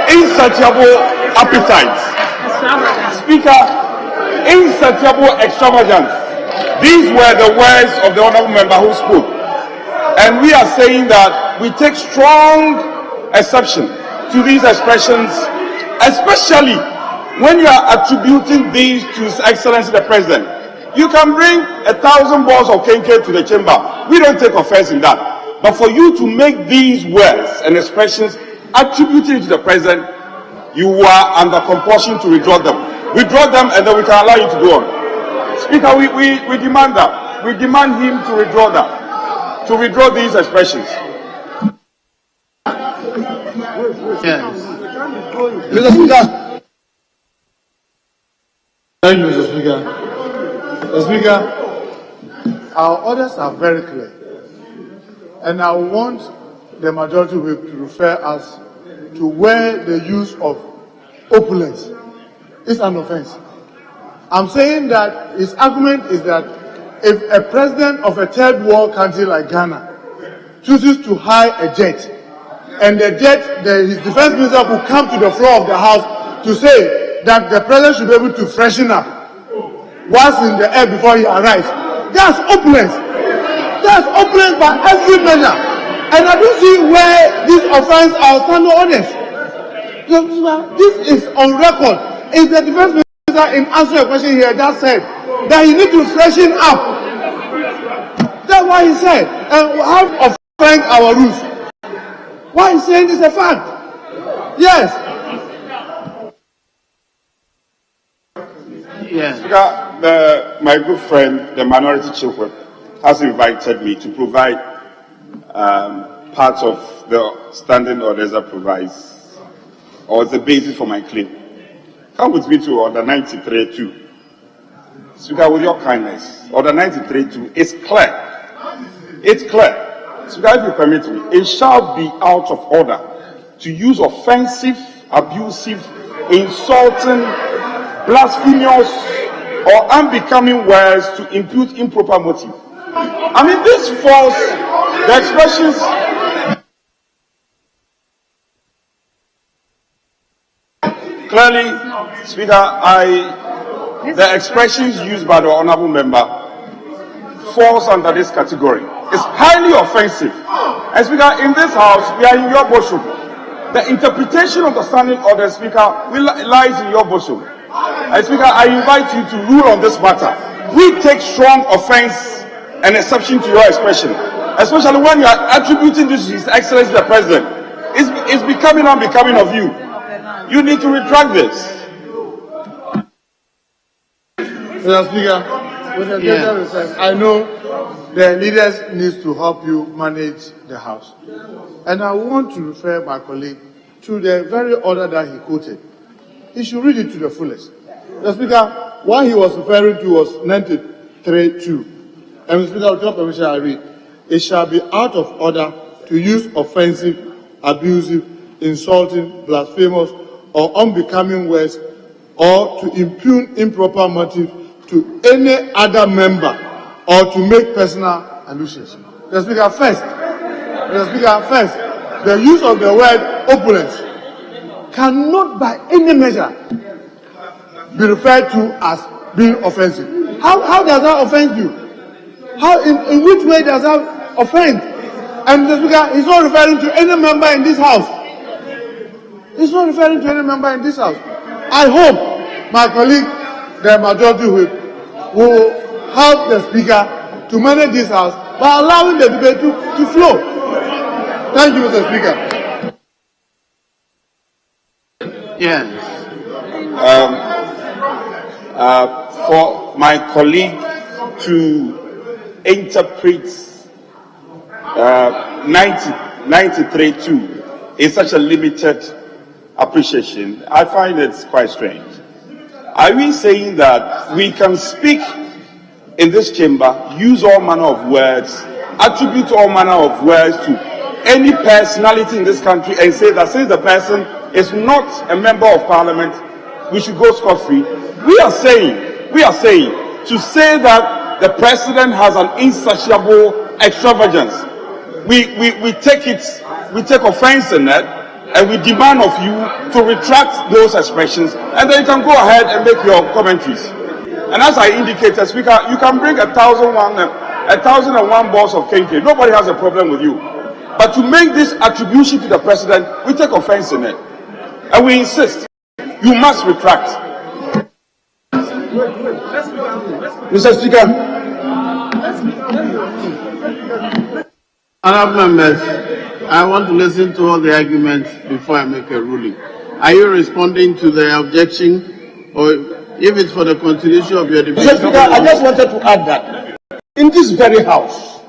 Insatiable appetite. Speaker, insatiable extravagance. These were the words of the honourable member who spoke. And we are saying that we take strong exception to these expressions, especially when you are attributing these to His Excellency the President. You can bring 1,000 balls of kenke to the chamber. We don't take offense in that. But for you to make these words and expressions attributed to the President, you are under compulsion to withdraw them. Withdraw them, and then we can allow you to go on. Speaker, we demand that. We demand him to withdraw that. To withdraw these expressions. Yes. Mr. Speaker. Thank you, Mr. Speaker. Mr. Speaker, our orders are very clear. And I want the majority to refer us to where the use of opulence is an offense. I'm saying that his argument is that if a president of a third world country like Ghana chooses to hire a jet, and the jet, his defense minister will come to the floor of the house to say that the president should be able to freshen up once in the air before he arrives. That's opulence. That's opulence by every measure. And I don't see where this offense are standing honest. This is on record. Is the defense minister in answering a question here that said that he need to freshen up? That's what he said. And how offend our rules? Why he's saying this is a fact? Yes. Yes. Speaker, my good friend, the minority chief whip, has invited me to provide part of the standing orders that provides, or the basis for my claim. Come with me to Order 93.2. Speaker, with your kindness, Order 93.2 is clear. It's clear. Speaker, if you permit me, it shall be out of order to use offensive, abusive, insulting, blasphemous, or unbecoming words to impute improper motive. I mean, this false, the expressions. Clearly, Speaker, the expressions used by the honourable member falls under this category. It's highly offensive. And Speaker, in this house, we are in your bosom. The interpretation of the standing order, Speaker, lies in your bosom. And Speaker, I invite you to rule on this matter. We take strong offense and exception to your expression, especially when you are attributing this to His Excellency the President. It's becoming unbecoming of you. You need to retract this. Mr. Speaker, I know the leaders need to help you manage the House. And I want to refer my colleague to the very order that he quoted. He should read it to the fullest. Mr. Speaker, what he was referring to was 93.2. And Mr. Speaker, with your permission, I read, it shall be out of order to use offensive, abusive, insulting, blasphemous, or unbecoming words, or to impugn improper motives to any other member, or to make personal allusions. Mr. Speaker, first, the use of the word opulence cannot by any measure be referred to as being offensive. How does that offend you? How, in which way does that offend? And Mr. Speaker, he's not referring to any member in this house. He's not referring to any member in this house. I hope my colleague, the majority whip, will help the Speaker to manage this house by allowing the debate to flow. Thank you, Mr. Speaker. Yes. For my colleague to interpret 93.2 in such a limited appreciation, I find it quite strange. Are we saying that we can speak in this chamber, use all manner of words, attribute all manner of words to any personality in this country and say that since the person is not a member of Parliament, we should go scot-free? We are saying to say that the President has an insatiable extravagance. We take offense in that, and we demand of you to retract those expressions, and then you can go ahead and make your commentaries. And as I indicated, Speaker, you can bring 1,001 balls of kenke. Nobody has a problem with you. But to make this attribution to the President, we take offense in it. And we insist, you must retract. Mr. Speaker. Honourable members, I want to listen to all the arguments before I make a ruling. Are you responding to the objection, or if it's for the continuation of your debate? Mr. Speaker, I just wanted to add that in this very house,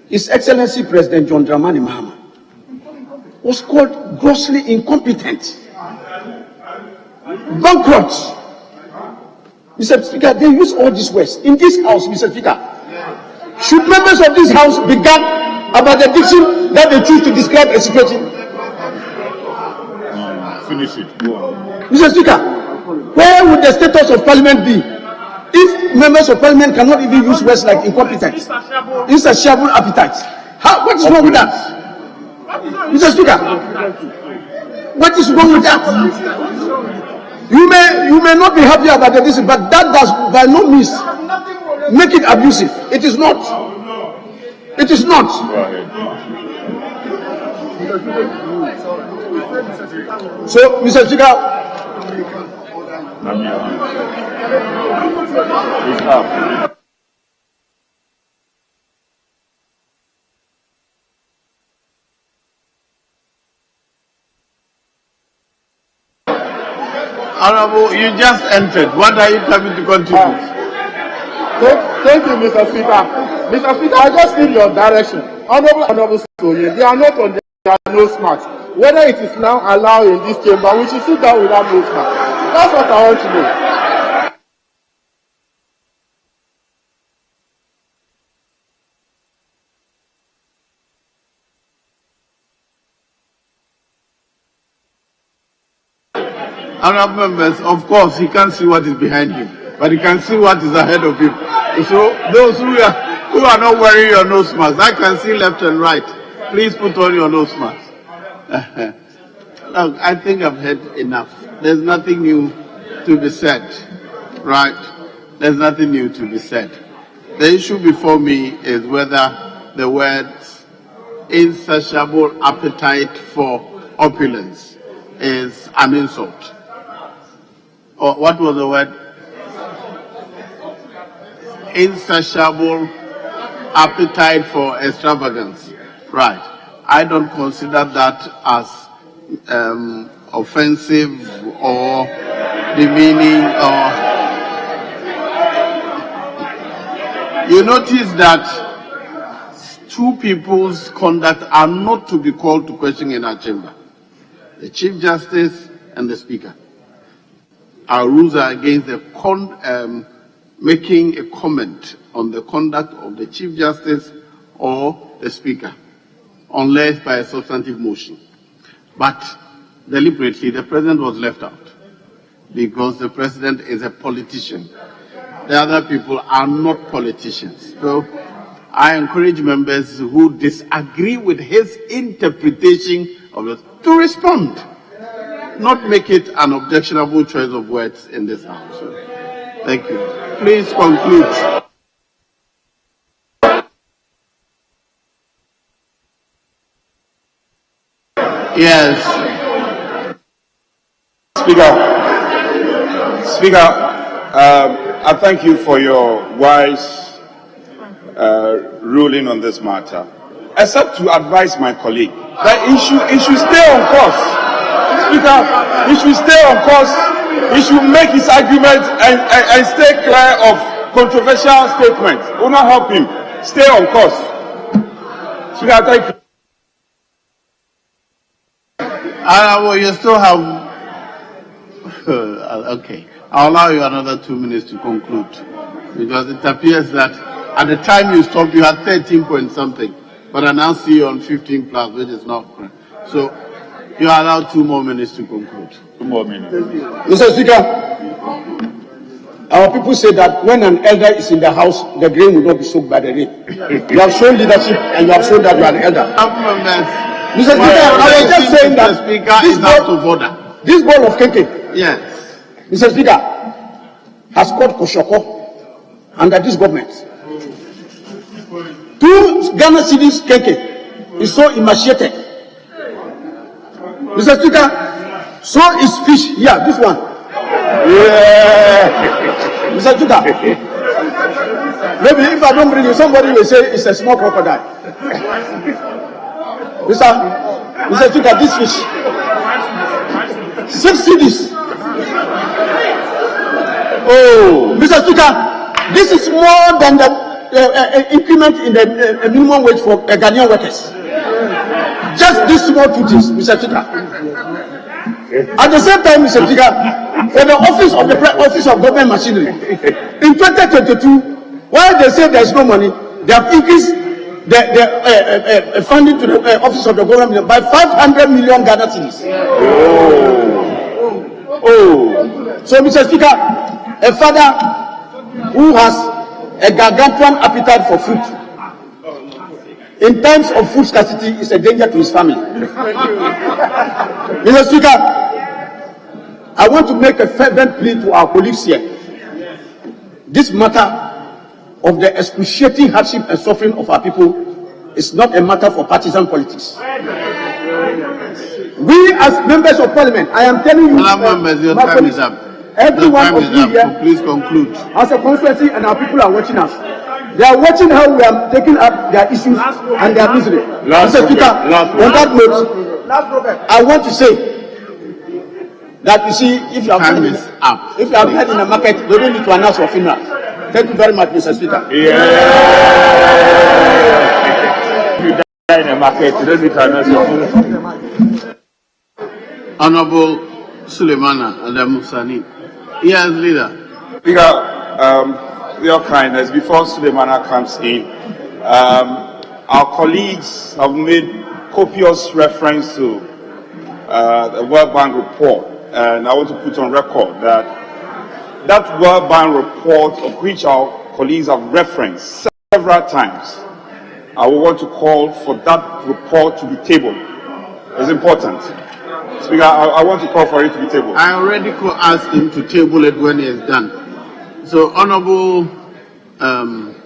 His Excellency President John Dramani Mahama was called grossly incompetent, bankrupt. Mr. Speaker, they use all these words in this house, Mr. Speaker. Should members of this house be gagged about the diction that they choose to describe a situation? Finish it. Go on. Mr. Speaker, where would the status of Parliament be if members of Parliament cannot even use words like incompetent, insatiable appetite? What is wrong with that? Mr. Speaker, what is wrong with that? You may not be happy about the decision, but that does by no means make it abusive. It is not. It is not. So, Mr. Speaker, Honourable, you just entered. What are you coming to contribute? Thank you, Mr. Speaker. Mr. Speaker, I just need your direction. Honourable Soye, they are not on their nose marks. Whether it is now allowed in this chamber, we should sit down without nose marks. That's what I want to know. Honourable members, of course, he can't see what is behind him, but he can see what is ahead of him. So those who are not wearing your nose masks, I can see left and right. Please put on your nose mask. Look, I think I've heard enough. There's nothing new to be said, right? There's nothing new to be said. The issue before me is whether the words insatiable appetite for opulence is an insult. Or what was the word? Insatiable appetite for extravagance. Right. I don't consider that as offensive or demeaning or... You notice that two people's conduct are not to be called to question in our chamber. The Chief Justice and the Speaker. Our rules are against the making a comment on the conduct of the Chief Justice or the Speaker, unless by a substantive motion. But deliberately, the President was left out because the President is a politician. The other people are not politicians. So I encourage members who disagree with his interpretation of it to respond, not make it an objectionable choice of words in this House. So, thank you. Please conclude. Yes. Speaker, I thank you for your wise ruling on this matter, except to advise my colleague that it should stay on course. Speaker, it should stay on course. He should make his argument and stay clear of controversial statements. It will not help him. Stay on course. Speaker, thank you. Well, you still have... okay. I'll allow you another 2 minutes to conclude. Because it appears that at the time you stopped, you had 13 point something. But I now see you on 15 plus, which is not correct. So, you are allowed 2 more minutes to conclude. 2 more minutes. Mr. Speaker, our people say that when an elder is in the house, the grain will not be soaked by the rain. You have shown leadership and you have shown that you are an elder. Mr. Speaker, I was just saying that this ball of keke, yes, Mr. Speaker, has caught Koshoko under this government. 2 Ghana cedis keke is so emaciated. Mr. Speaker, so is fish here, this one. Yeah. Mr. Speaker, maybe if I don't bring you, somebody will say it's a small crocodile. Mr. Speaker, this fish, 6 cedis. Oh, Mr. Speaker, this is more than the increment in the minimum wage for Ghanaian workers. Just these small duties, Mr. Speaker. At the same time, Mr. Speaker, for the office of government machinery, in 2022, while they say there is no money, they have increased the funding to the office of the government by 500 million Ghana cedis. Oh. So, Mr. Speaker, a father who has a gargantuan appetite for food, in times of food scarcity, is a danger to his family. Mr. Speaker, I want to make a fervent plea to our colleagues here. This matter of the excruciating hardship and suffering of our people is not a matter for partisan politics. We as members of parliament, I am telling you, members, your time is up. Every one of you here, so please conclude. As a constituency, and our people are watching us. They are watching how we are taking up their issues and their misery. Mr. Speaker, on that note, I want to say that you see, if you have heard in a market, they don't need to announce your funeral. Thank you very much, Mr. Speaker. You die in a market, you don't need to announce your funeral. Honorable Suleimana Adamusani. Yes, leader. Speaker, your kindness, before Suleimana comes in, our colleagues have made copious reference to the World Bank report, and I want to put on record that that World Bank report, of which our colleagues have referenced several times, I will want to call for that report to be tabled. It's important. Speaker, I want to call for it to be tabled. I already asked him to table it when he is done. So, Honorable ABA,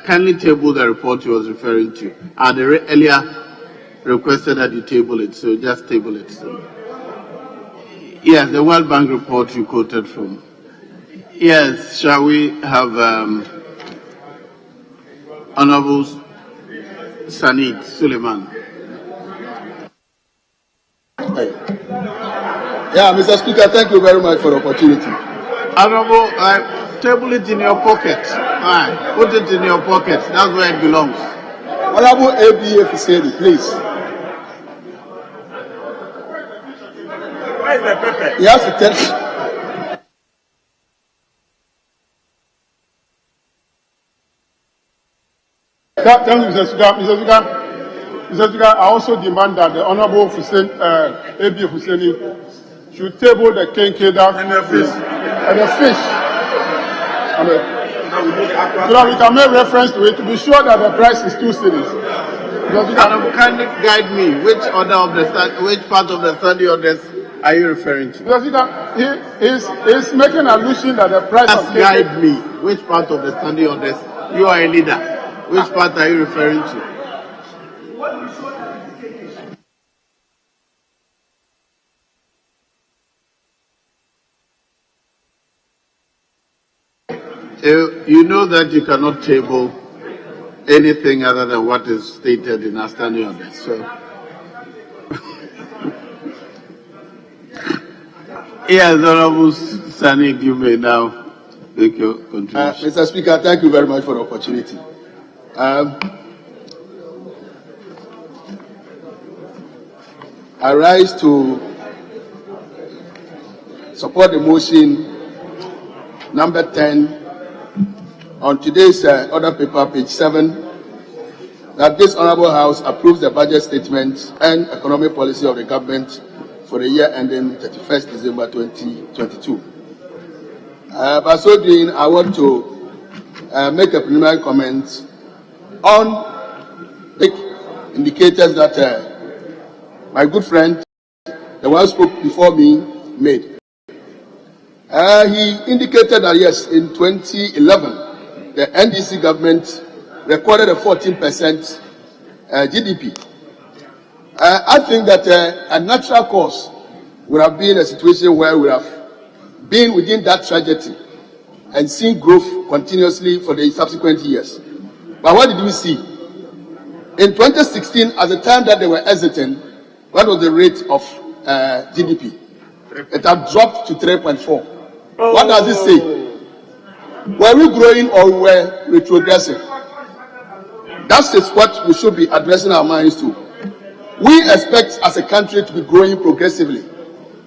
kindly table the report he was referring to. I had earlier requested that you table it, so just table it. Yes, the World Bank report you quoted from. Yes, shall we have Honorable Sanid Suleiman? Yeah, Mr. Speaker, thank you very much for the opportunity. Honorable, table it in your pocket. Put it in your pocket. That's where it belongs. Honorable ABA Fuseni, please. Where is the paper? He has to tell. Thank you, Mr. Speaker. Mr. Speaker, I also demand that the Honorable ABA Fuseni should table the Kenkeda and the fish. So that we can make reference to it to be sure that the price is 2 cedis. Honorable, kindly guide me. Which part of the study orders are you referring to? Mr. Speaker, he's making allusion that the price of guide me. Which part of the study orders? You are a leader. Which part are you referring to? You know that you cannot table anything other than what is stated in our standing order. So, yes, Honorable Sanik, you may now make your contribution. Mr. Speaker, thank you very much for the opportunity. I rise to support the motion number 10 on today's order paper, page 7, that this Honourable House approves the budget statement and economic policy of the government for the year ending 31st December 2022. By so doing, I want to make a preliminary comment on the indicators that my good friend, the one who spoke before me, made. He indicated that yes, in 2011, the NDC government recorded a 14% GDP. I think that a natural course would have been a situation where we have been within that trajectory and seen growth continuously for the subsequent years. But what did we see? In 2016, at the time that they were exiting, what was the rate of GDP? It had dropped to 3.4. What does it say? Were we growing or were we retrogressing? That is what we should be addressing our minds to. We expect as a country to be growing progressively,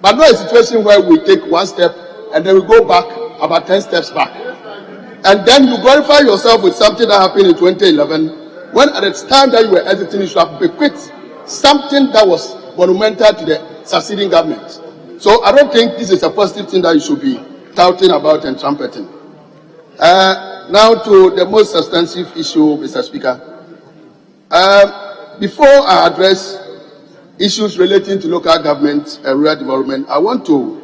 but not a situation where we take one step and then we go back about 10 steps back. And then you glorify yourself with something that happened in 2011, when at the time that you were exiting, you should have bequeathed something that was monumental to the succeeding government. So I don't think this is a positive thing that you should be touting about and trumpeting. Now to the most substantive issue, Mr. Speaker. Before I address issues relating to local government and rural development, I want to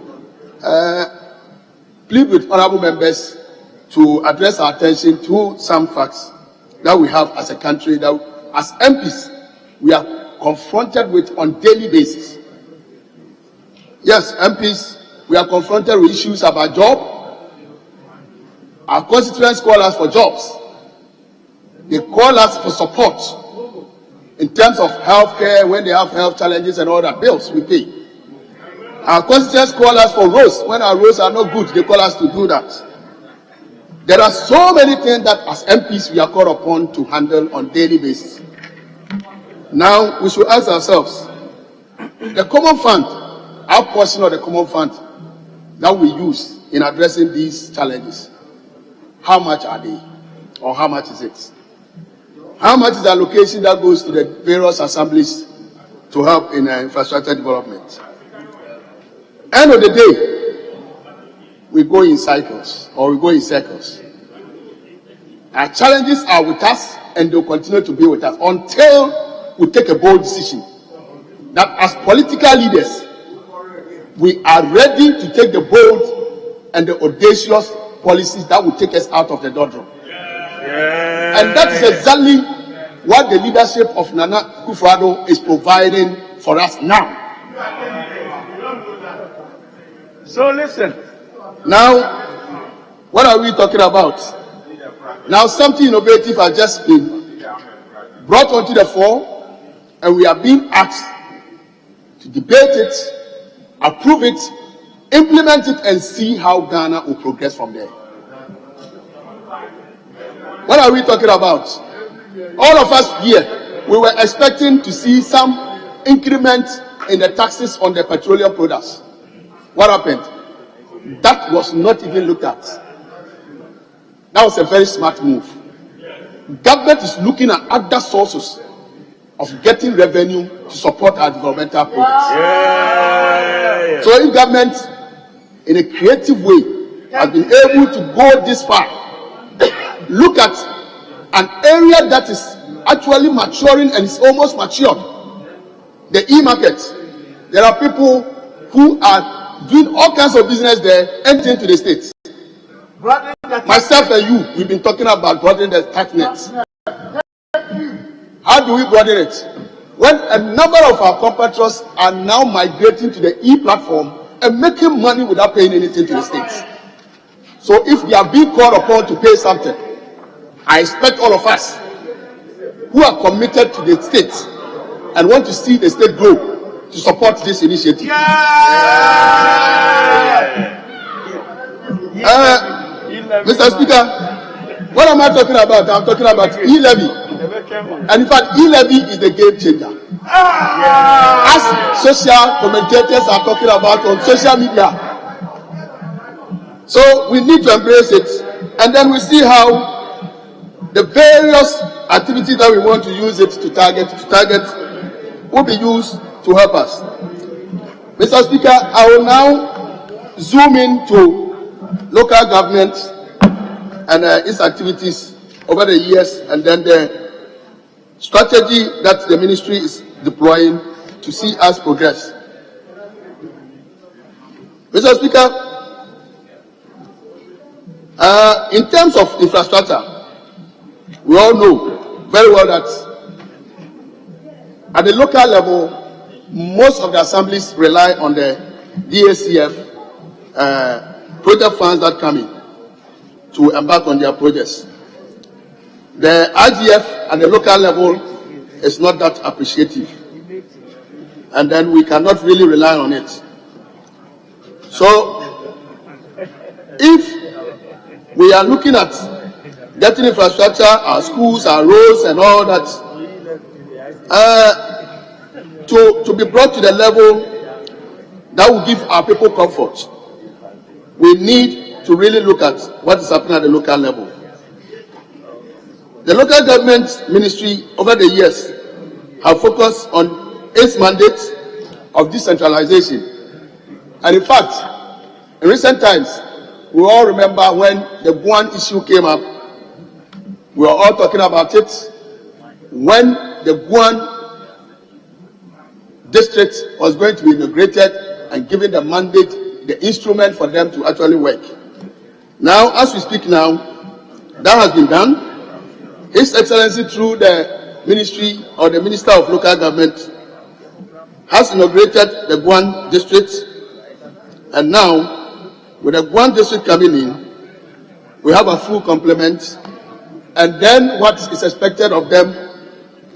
plead with honorable members to address our attention to some facts that we have as a country, that as MPs we are confronted with on daily basis. Yes, MPs, we are confronted with issues about job. Our constituents call us for jobs. They call us for support in terms of healthcare, when they have health challenges and all that, bills we pay. Our constituents call us for roads. When our roads are not good, they call us to do that. There are so many things that as MPs we are called upon to handle on daily basis. Now, we should ask ourselves, the common fund, our portion of the common fund that we use in addressing these challenges, how much are they? Or how much is it? How much is the allocation that goes to the various assemblies to help in infrastructure development? End of the day, we go in cycles or we go in circles. Our challenges are with us and they'll continue to be with us until will take a bold decision. That as political leaders, we are ready to take the bold and the audacious policies that will take us out of the doldrum. And that is exactly what the leadership of Nana Akufo-Addo is providing for us now. So listen. Now, what are we talking about? Now, something innovative has just been brought onto the fore, and we are being asked to debate it, approve it, implement it, and see how Ghana will progress from there. What are we talking about? All of us here, we were expecting to see some increment in the taxes on the petroleum products. What happened? That was not even looked at. That was a very smart move. Government is looking at other sources of getting revenue to support our developmental projects. So if government, in a creative way, has been able to go this far, look at an area that is actually maturing and is almost matured, the e-market. There are people who are doing all kinds of business there, entering to the states. Myself and you, we've been talking about broadening the tax nets. How do we broaden it? When a number of our compatriots are now migrating to the e-platform and making money without paying anything to the states. So if they are being called upon to pay something, I expect all of us who are committed to the state and want to see the state grow to support this initiative. Mr. Speaker, what am I talking about? I'm talking about E-levy. And in fact, E-levy is the game changer. As social commentators are talking about on social media. So we need to embrace it. And then we see how the various activities that we want to use it to target will be used to help us. Mr. Speaker, I will now zoom into local government and its activities over the years, and then the strategy that the ministry is deploying to see us progress. Mr. Speaker, in terms of infrastructure, we all know very well that at the local level, most of the assemblies rely on the DACF project funds that come in to embark on their projects. The IGF at the local level is not that appreciative, and then we cannot really rely on it. So, if we are looking at getting infrastructure, our schools, our roads, and all that, to be brought to the level that will give our people comfort, we need to really look at what is happening at the local level. The local government ministry over the years have focused on its mandate of decentralization. And in fact, in recent times, we all remember when the Guan issue came up, we were all talking about it. When the Guan district was going to be inaugurated and given the mandate, the instrument for them to actually work. Now, as we speak now, that has been done. His Excellency, through the ministry or the Minister of Local Government, has inaugurated the Guan district, and now, with the Guan district coming in, we have a full complement, and then what is expected of them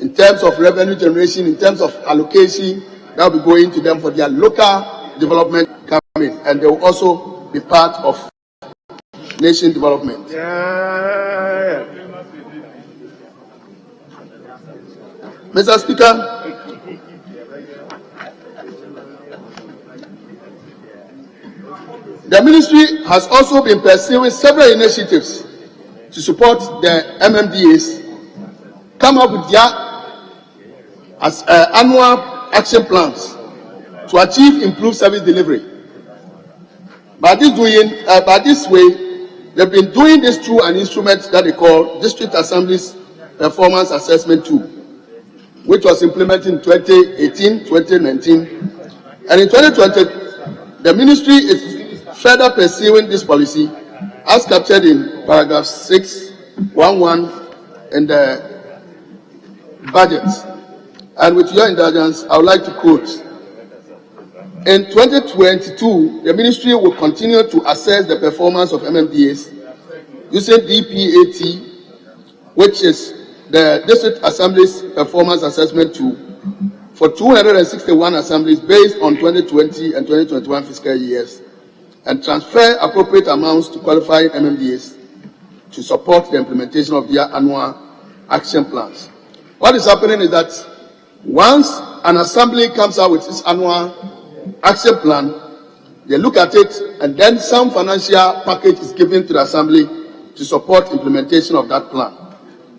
in terms of revenue generation, in terms of allocation, that will be going to them for their local development coming, and they will also be part of nation development. Mr. Speaker, the ministry has also been pursuing several initiatives to support the MMDAs come up with their annual action plans to achieve improved service delivery. By this way, they've been doing this through an instrument that they call District Assemblies Performance Assessment Tool. which was implemented in 2018, 2019. And in 2020, the ministry is further pursuing this policy as captured in paragraph 611 in the budget. And with your indulgence, I would like to quote: in 2022, the ministry will continue to assess the performance of MMDAs using DPAT, which is the District Assembly's Performance Assessment Tool, for 261 assemblies based on 2020 and 2021 fiscal years, and transfer appropriate amounts to qualifying MMDAs to support the implementation of their annual action plans. What is happening is that once an assembly comes out with its annual action plan, they look at it, and then some financial package is given to the assembly to support implementation of that plan.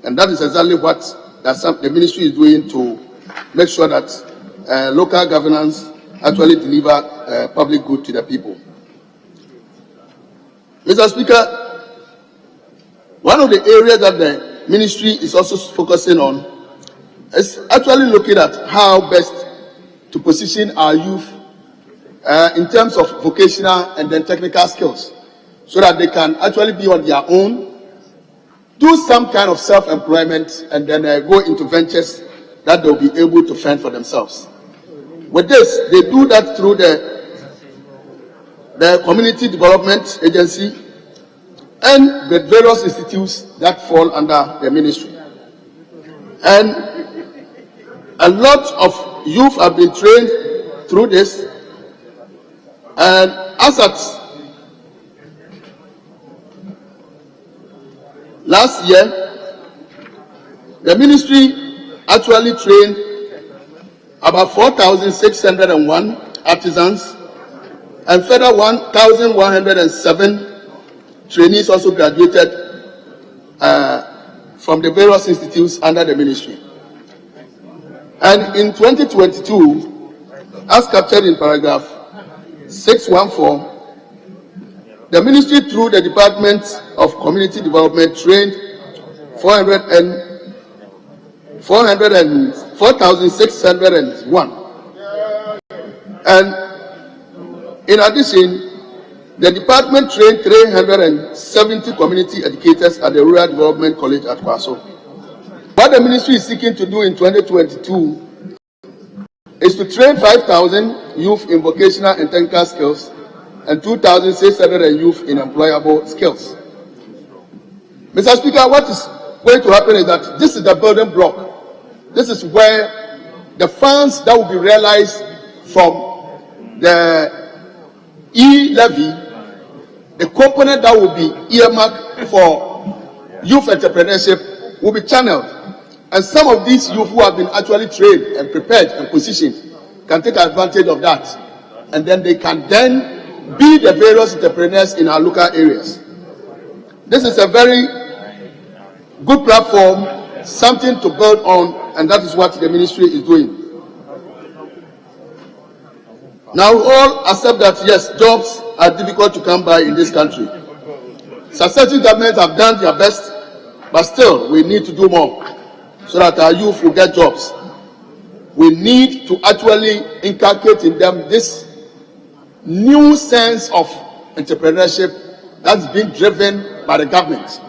And that is exactly what the ministry is doing to make sure that local governance actually deliver public good to the people. Mr. Speaker, one of the areas that the ministry is also focusing on is actually looking at how best to position our youth in terms of vocational and then technical skills, so that they can actually be on their own, do some kind of self-employment, and then go into ventures that they'll be able to fend for themselves. With this, they do that through the Community Development Agency and the various institutes that fall under the ministry. And a lot of youth have been trained through this, and as at last year, the ministry actually trained about 4,601 artisans, and further 1,107 trainees also graduated from the various institutes under the ministry. And in 2022, as captured in paragraph 614, the ministry, through the Department of Community Development, trained 4,601. And in addition, the department trained 370 community educators at the Rural Development College at Kwaso. What the ministry is seeking to do in 2022 is to train 5,000 youth in vocational and technical skills and 2,600 youth in employable skills. Mr. Speaker, what is going to happen is that this is the building block. This is where the funds that will be realized from the E-levy, the component that will be earmarked for youth entrepreneurship, will be channeled. And some of these youth who have been actually trained and prepared and positioned can take advantage of that. And then they can then be the various entrepreneurs in our local areas. This is a very good platform, something to build on, and that is what the ministry is doing. Now, we all accept that, yes, jobs are difficult to come by in this country. Successive governments have done their best, but still, we need to do more so that our youth will get jobs. We need to actually inculcate in them this new sense of entrepreneurship that's being driven by the government,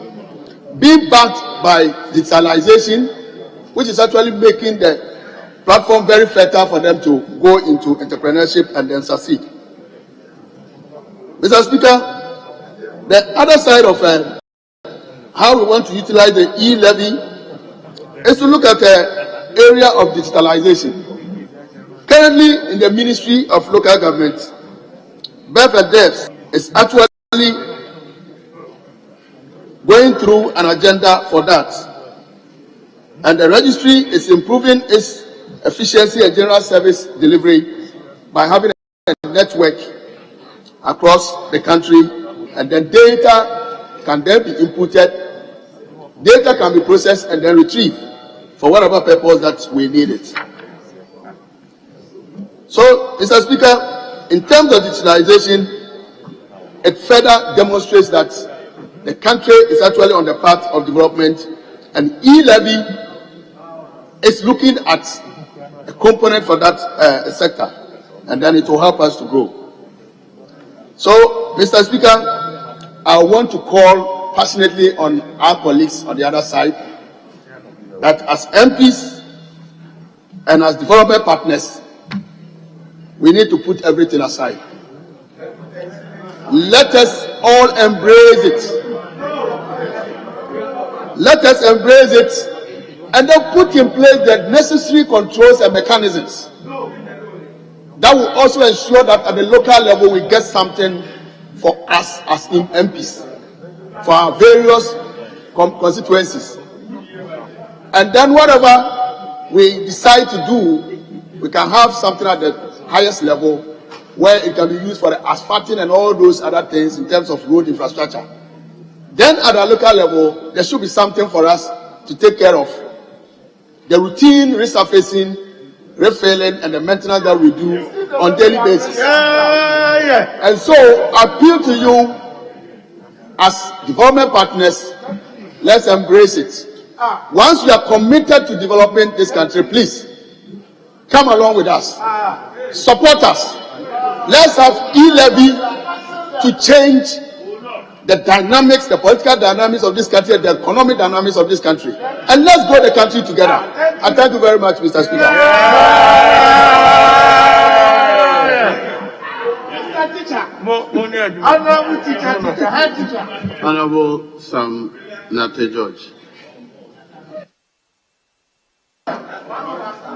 being backed by digitalization, which is actually making the platform very fertile for them to go into entrepreneurship and then succeed. Mr. Speaker, the other side of how we want to utilize the E-levy is to look at the area of digitalization. Currently, in the Ministry of Local Government, BFDEFs is actually going through an agenda for that. And the registry is improving its efficiency and general service delivery by having a network across the country, and then data can then be inputted, data can be processed and then retrieved for whatever purpose that we need it. So, Mr. Speaker, in terms of digitalization, it further demonstrates that the country is actually on the path of development, and E-levy is looking at a component for that sector, and then it will help us to grow. So, Mr. Speaker, I want to call passionately on our colleagues on the other side that as MPs and as development partners, we need to put everything aside. Let us all embrace it. Let us embrace it and then put in place the necessary controls and mechanisms that will also ensure that at the local level we get something for us as MPs, for our various constituencies. And then whatever we decide to do, we can have something at the highest level where it can be used for the asphalting and all those other things in terms of road infrastructure. Then at the local level, there should be something for us to take care of the routine resurfacing, refilling, and the maintenance that we do on daily basis. And so, I appeal to you as development partners, let's embrace it. Once we are committed to developing this country, please come along with us. Support us. Let's have E-levy to change the dynamics, the political dynamics of this country, the economic dynamics of this country. And let's grow the country together. And thank you very much, Mr. Speaker. Honorable Sam Nate George.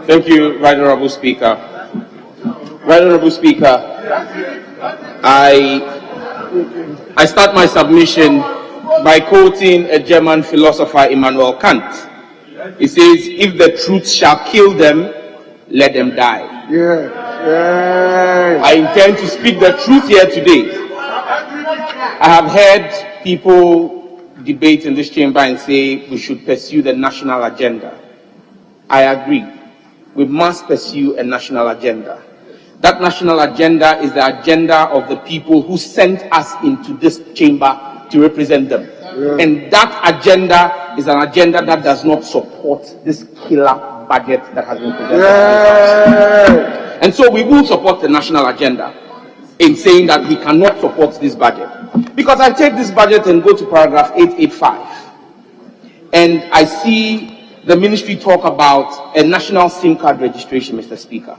Thank you, Right Honorable Speaker. Right Honorable Speaker, I start my submission by quoting a German philosopher, Immanuel Kant. He says, if the truth shall kill them, let them die. I intend to speak the truth here today. I have heard people debate in this chamber and say we should pursue the national agenda. I agree. We must pursue a national agenda. That national agenda is the agenda of the people who sent us into this chamber to represent them. And that agenda is an agenda that does not support this killer budget that has been presented. And so we will support the national agenda in saying that we cannot support this budget. Because I take this budget and go to paragraph 885. And I see the ministry talk about a national SIM card registration, Mr. Speaker,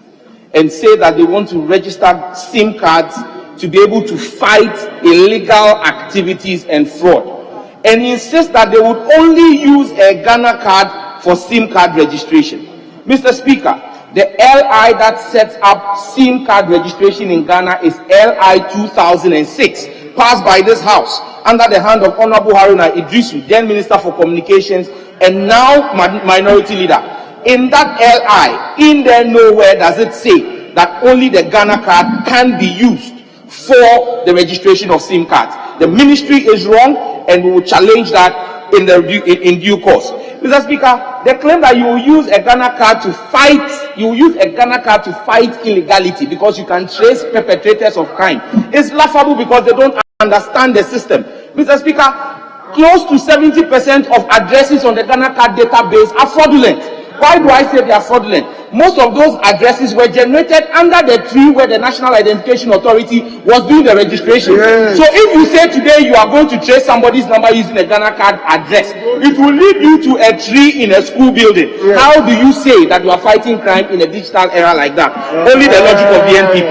and say that they want to register SIM cards to be able to fight illegal activities and fraud, and insist that they would only use a Ghana card for SIM card registration. Mr. Speaker, the LI that sets up SIM card registration in Ghana is LI 2006, passed by this House under the hand of Honorable Haruna Idrisu, then Minister for Communications and now Minority Leader. In that LI, in there nowhere does it say that only the Ghana card can be used for the registration of SIM cards. The ministry is wrong, and we will challenge that in due course. Mr. Speaker, they claim that you will use a Ghana card to fight, illegality because you can trace perpetrators of crime. It's laughable because they don't understand the system. Mr. Speaker, close to 70% of addresses on the Ghana card database are fraudulent. Why do I say they are fraudulent? Most of those addresses were generated under the tree where the National Identification Authority was doing the registration. So if you say today you are going to trace somebody's number using a Ghana card address, it will lead you to a tree in a school building. How do you say that you are fighting crime in a digital era like that? Only the logic of the NPP.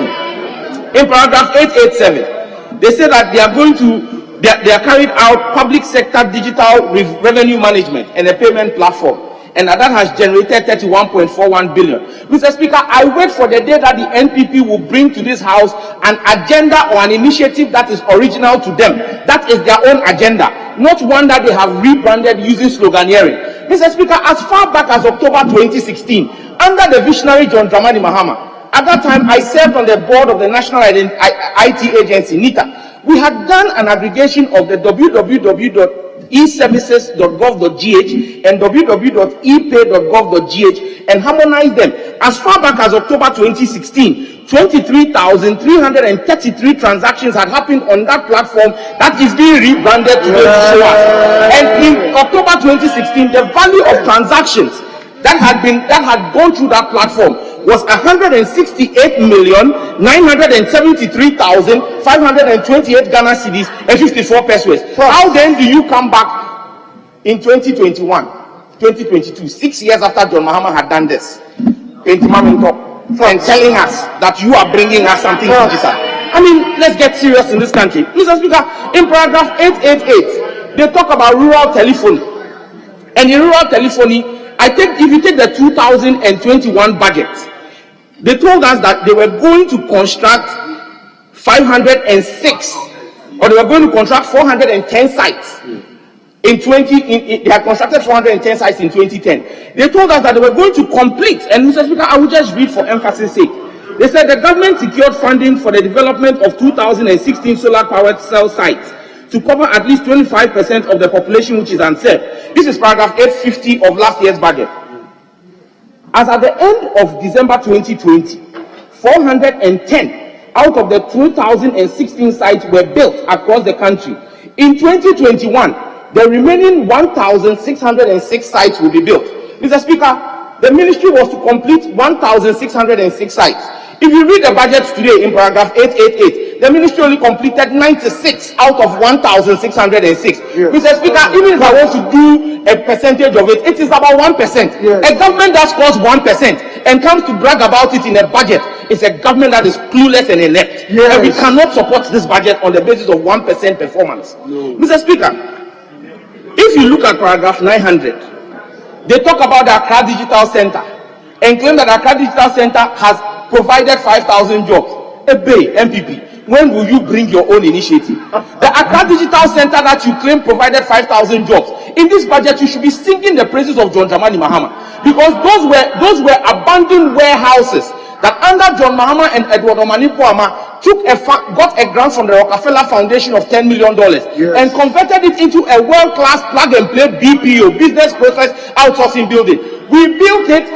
In paragraph 887, they say that they are going to they are carried out public sector digital revenue management and a payment platform, and that has generated 31.41 billion. Mr. Speaker, I wait for the day that the NPP will bring to this House an agenda or an initiative that is original to them. That is their own agenda, not one that they have rebranded using sloganeering. Mr. Speaker, as far back as October 2016, under the visionary John Dramani Mahama, at that time I served on the board of the National IT Agency, NITA. We had done an aggregation of the www.eservices.gov.gh and www.epay.gov.gh and harmonized them. As far back as October 2016, 23,333 transactions had happened on that platform that is being rebranded to SOAS. And in October 2016, the value of transactions that had gone through that platform was 168,973,528 Ghana cedis and 54 pesos. How then do you come back in 2021, 2022, 6 years after John Mahama had done this, and telling us that you are bringing us something digital? I mean, let's get serious in this country. Mr. Speaker, in paragraph 888, they talk about rural telephony. And in rural telephony, if you take the 2021 budget, they told us that they were going to construct 506, or they were going to construct 410 sites. They had constructed 410 sites in 2010. They told us that they were going to complete, and Mr. Speaker, I will just read for emphasis sake. They said the government secured funding for the development of 2016 solar-powered cell sites to cover at least 25% of the population which is unserved. This is paragraph 850 of last year's budget. As at the end of December 2020, 410 out of the 2016 sites were built across the country. In 2021, the remaining 1,606 sites will be built. Mr. Speaker, the ministry was to complete 1,606 sites. If you read the budget today in paragraph 888, the ministry only completed 96 out of 1,606. Yes. Mr. Speaker, even if I want to do a percentage of it, it is about 1%. Yes. A government that scores 1% and comes to brag about it in a budget is a government that is clueless and inept. Yes. And we cannot support this budget on the basis of 1% performance. No. Mr. Speaker, if you look at paragraph 900, they talk about the Accra Digital Center and claim that the Accra Digital Center has provided 5,000 jobs. Bame, MPP, when will you bring your own initiative? The Accra Digital Center that you claim provided 5,000 jobs. In this budget, you should be singing the praises of John Dramani Mahama, because those were abandoned warehouses that under John Mahama and Edward Omani Poama got a grant from the Rockefeller Foundation of $10 million, yes, and converted it into a world-class plug-and-play BPO, business process outsourcing building. We built it,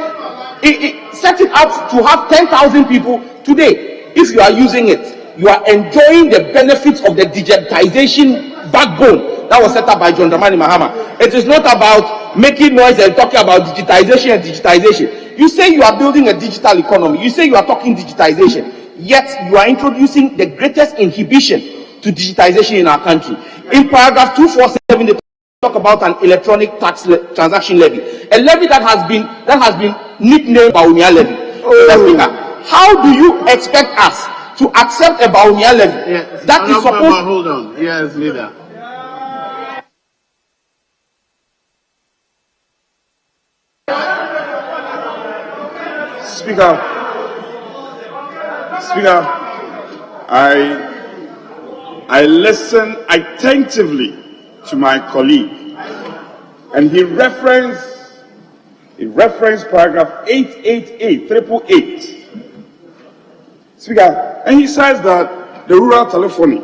set it up to have 10,000 people. Today, if you are using it, you are enjoying the benefits of the digitization backbone that was set up by John Dramani Mahama. It is not about making noise and talking about digitization and digitization. You say you are building a digital economy. You say you are talking digitization. Yet you are introducing the greatest inhibition to digitization in our country. In paragraph 247, they talk about an electronic tax transaction levy, a levy that has been nicknamed Baunia levy. How do you expect us to accept a Baunia levy? Yes. That is supposed. Hold on. Yes, leader. Speaker, I listened attentively to my colleague, and he referenced paragraph 888. Speaker, and he says that the rural telephony,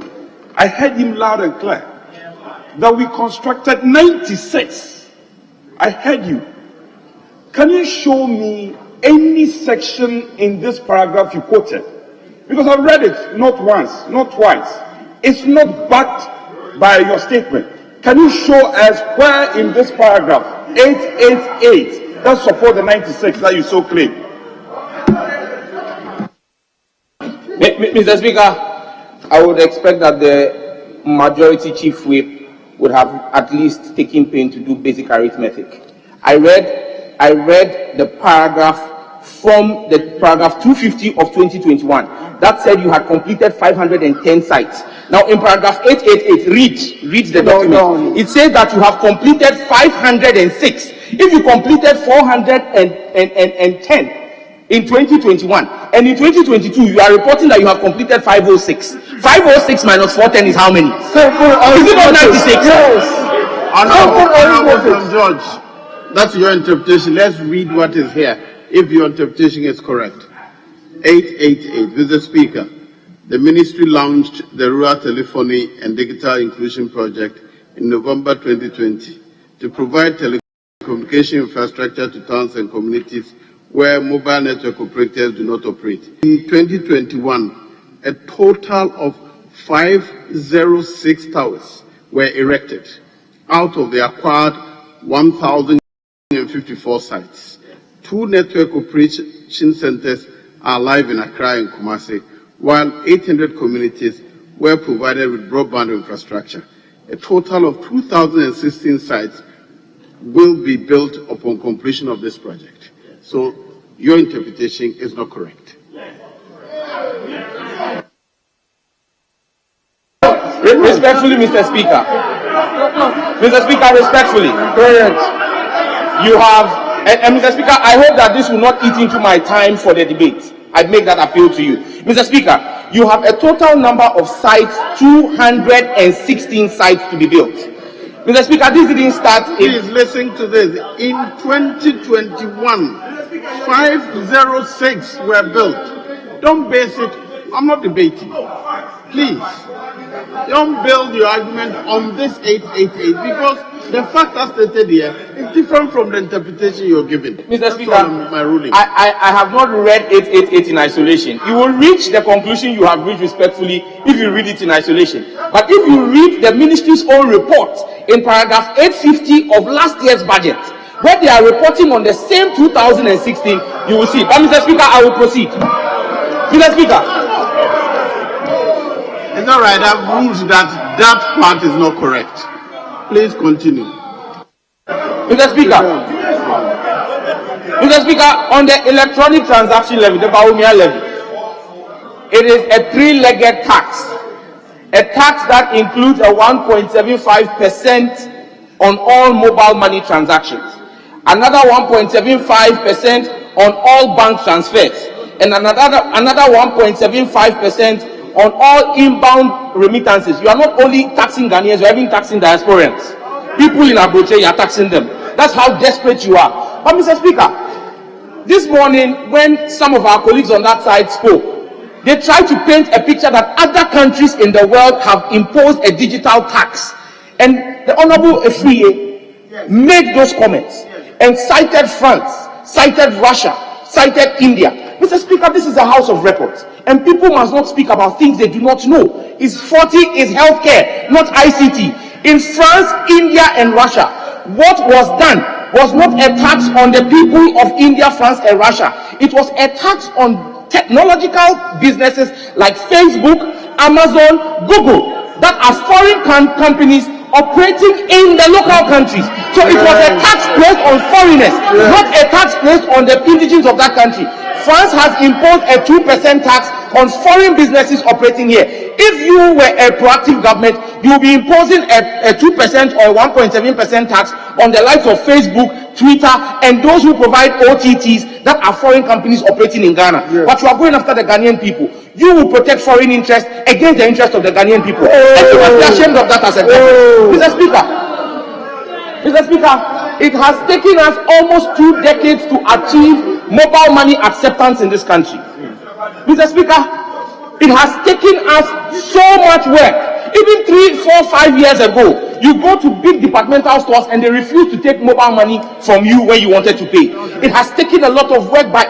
I heard him loud and clear, that we constructed 96. I heard you. Can you show me any section in this paragraph you quoted? Because I've read it not once, not twice. It's not backed by your statement. Can you show us where in this paragraph 888 that support the 96 that you so claim? Mr. Speaker, I would expect that the majority chief whip would have at least taken pain to do basic arithmetic. I read the paragraph from the paragraph 250 of 2021 that said you had completed 510 sites. Now in paragraph 888, read the document. No. It says that you have completed 506. If you completed 410 in 2021 and in 2022 you are reporting that you have completed 506. 506 minus 410 is how many? Is it not 96? Yes. George, that's your interpretation. Let's read what is here, if your interpretation is correct. 888, Mr. Speaker, the ministry launched the Rural Telephony and Digital Inclusion Project in November 2020 to provide telecommunication infrastructure to towns and communities where mobile network operators do not operate. In 2021, a total of 506 towers were erected out of the acquired 1,054 sites. 2 network operation centers are live in Accra and Kumasi, while 800 communities were provided with broadband infrastructure. A total of 2,016 sites will be built upon completion of this project. So your interpretation is not correct. Respectfully, Mr. Speaker. Mr. Speaker, respectfully. You have, and Mr. Speaker, I hope that this will not eat into my time for the debate. I make that appeal to you. Mr. Speaker, you have a total number of sites, 216 sites to be built. Mr. Speaker, this didn't start in... Please listen to this. In 2021, 506 were built. Don't base it, I'm not debating. Please, don't build your argument on this 888 because the fact as stated here is different from the interpretation you're giving. Mr. Speaker, my ruling. I have not read 888 in isolation. You will reach the conclusion you have reached respectfully if you read it in isolation. But if you read the ministry's own report in paragraph 850 of last year's budget, where they are reporting on the same 2016, you will see. But Mr. Speaker, I will proceed. Mr. Speaker. It's all right. I've ruled that that part is not correct. Please continue. Mr. Speaker. Mr. Speaker, on the electronic transaction levy, the Baumia levy, it is a three-legged tax. A tax that includes a 1.75% on all mobile money transactions, another 1.75% on all bank transfers, and another 1.75% on all inbound remittances. You are not only taxing Ghanaians, you are even taxing diasporans. People in Abuja, you are taxing them. That's how desperate you are. But Mr. Speaker, this morning when some of our colleagues on that side spoke, they tried to paint a picture that other countries in the world have imposed a digital tax. And the Honorable Efriye made those comments and cited France, cited Russia, cited India. Mr. Speaker, this is a house of records, and people must not speak about things they do not know. Is 40 is healthcare, not ICT. In France, India, and Russia, what was done was not a tax on the people of India, France, and Russia. It was a tax on technological businesses like Facebook, Amazon, Google, that are foreign companies operating in the local countries. So it was a tax placed on foreigners, not a tax placed on the indigents of that country. France has imposed a 2% tax on foreign businesses operating here. If you were a proactive government, you will be imposing a 2% or 1.7% tax on the likes of Facebook, Twitter, and those who provide OTTs that are foreign companies operating in Ghana. But you are going after the Ghanaian people. You will protect foreign interests against the interests of the Ghanaian people. And you must be ashamed of that as a government. Mr. Speaker, it has taken us almost 2 decades to achieve mobile money acceptance in this country. Mr. Speaker, it has taken us so much work. Even 3, 4, 5 years ago, you go to big departmental stores and they refuse to take mobile money from you when you wanted to pay. It has taken a lot of work by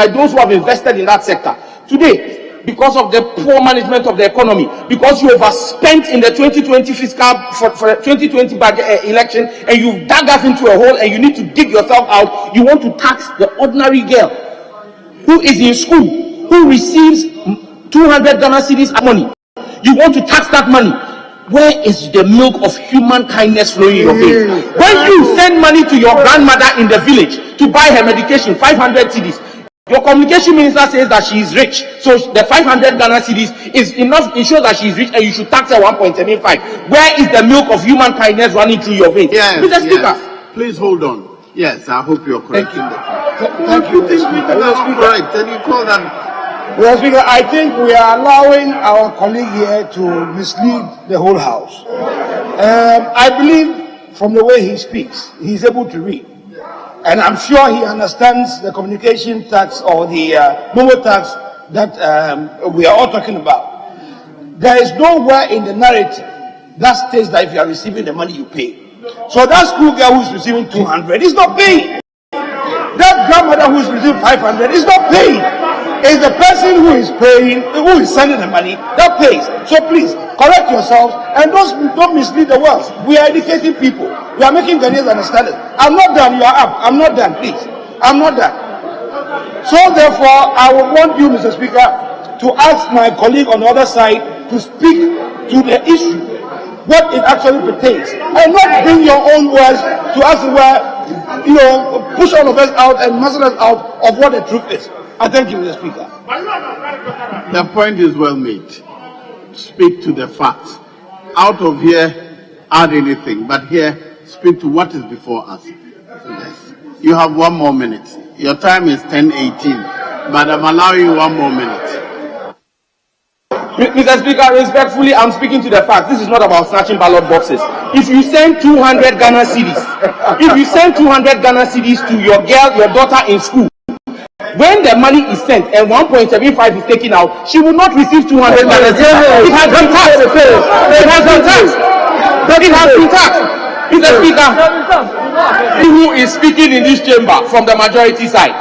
those who have invested in that sector. Today, because of the poor management of the economy, because you overspent in the 2020 fiscal for the 2020 budget election, and you've dug us into a hole and you need to dig yourself out, you want to tax the ordinary girl who is in school, who receives 200 Ghana cedis money. You want to tax that money. Where is the milk of human kindness flowing in your veins? When you send money to your grandmother in the village to buy her medication, 500 cedis, your communication minister says that she is rich, so the 500 Ghana cedis is enough. It shows that she is rich, and you should tax her 1.75. Where is the milk of human kindness running through your veins? Yes, Mr. Speaker. Yes. Please hold on. Yes, I hope you're correct. Thank you, Mr. Speaker. Right, then you call that. Mr. Speaker, I think we are allowing our colleague here to mislead the whole House. I believe from the way he speaks, he's able to read. And I'm sure he understands the communication tax or the mobile tax that we are all talking about. There is nowhere in the narrative that states that if you are receiving the money, you pay. So that school girl who is receiving 200 is not paying. That grandmother who is receiving 500 is not paying. It's the person who is paying, who is sending the money, that pays. So please, correct yourselves and don't mislead the world. We are educating people. We are making Ghanaians understand it. I'm not done. You are up. I'm not done. Please. I'm not that. So therefore, I would want you, Mr. Speaker, to ask my colleague on the other side to speak to the issue, what it actually pertains, and not bring your own words to us where, push all of us out and muscle us out of what the truth is. I thank you, Mr. Speaker. The point is well made. Speak to the facts. Out of here, add anything, but here, speak to what is before us. Yes. You have 1 more minute. Your time is 10:18, but I'm allowing you 1 more minute. Mr. Speaker, respectfully, I'm speaking to the facts. This is not about snatching ballot boxes. If you send 200 Ghana cedis, to your girl, your daughter in school, when the money is sent and 1.75 is taken out, she will not receive 200 Ghana cedis. It has been taxed. Mr. Speaker, who is speaking in this chamber from the majority side,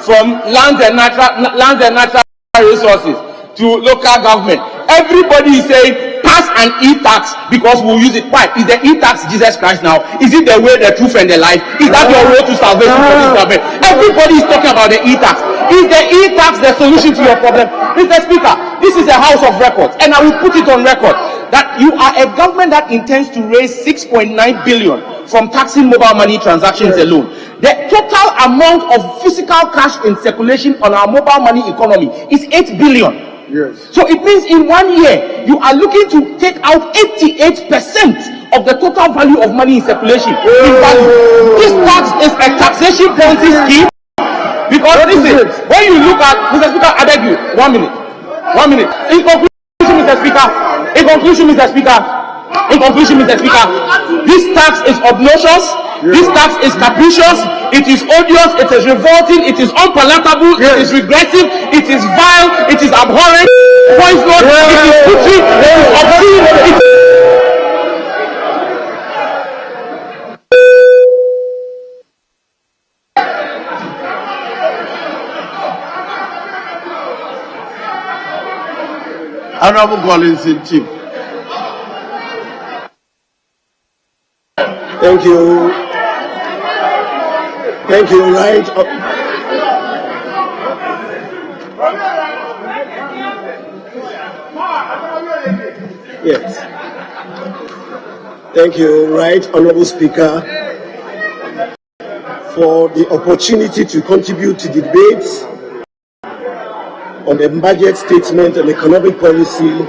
from lands and natural resources to local government, everybody is saying pass an e-tax because we'll use it. Why? Is the e-tax Jesus Christ now? Is it the way, the truth, and the life? Is that your road to salvation for this government? Everybody is talking about the e-tax. Is the e-tax the solution to your problem? Mr. Speaker, this is a house of records, and I will put it on record that you are a government that intends to raise 6.9 billion from taxing mobile money transactions alone. The total amount of physical cash in circulation on our mobile money economy is 8 billion. Yes. So it means in 1 year, you are looking to take out 88% of the total value of money in circulation. In value. This tax is a taxation policy scheme. Because listen, when you look at, Mr. Speaker, I beg you, 1 minute. In conclusion, Mr. Speaker, this tax is obnoxious, this tax is capricious, it is odious, it is revolting, it is unpalatable, it is regressive, it is vile, it is abhorrent, poisonous, it is putrid, it is obscene, Honorable Collins in Chief. Thank you. Right. Yes. Thank you, Right Honorable Speaker, for the opportunity to contribute to the debate on the budget statement and economic policy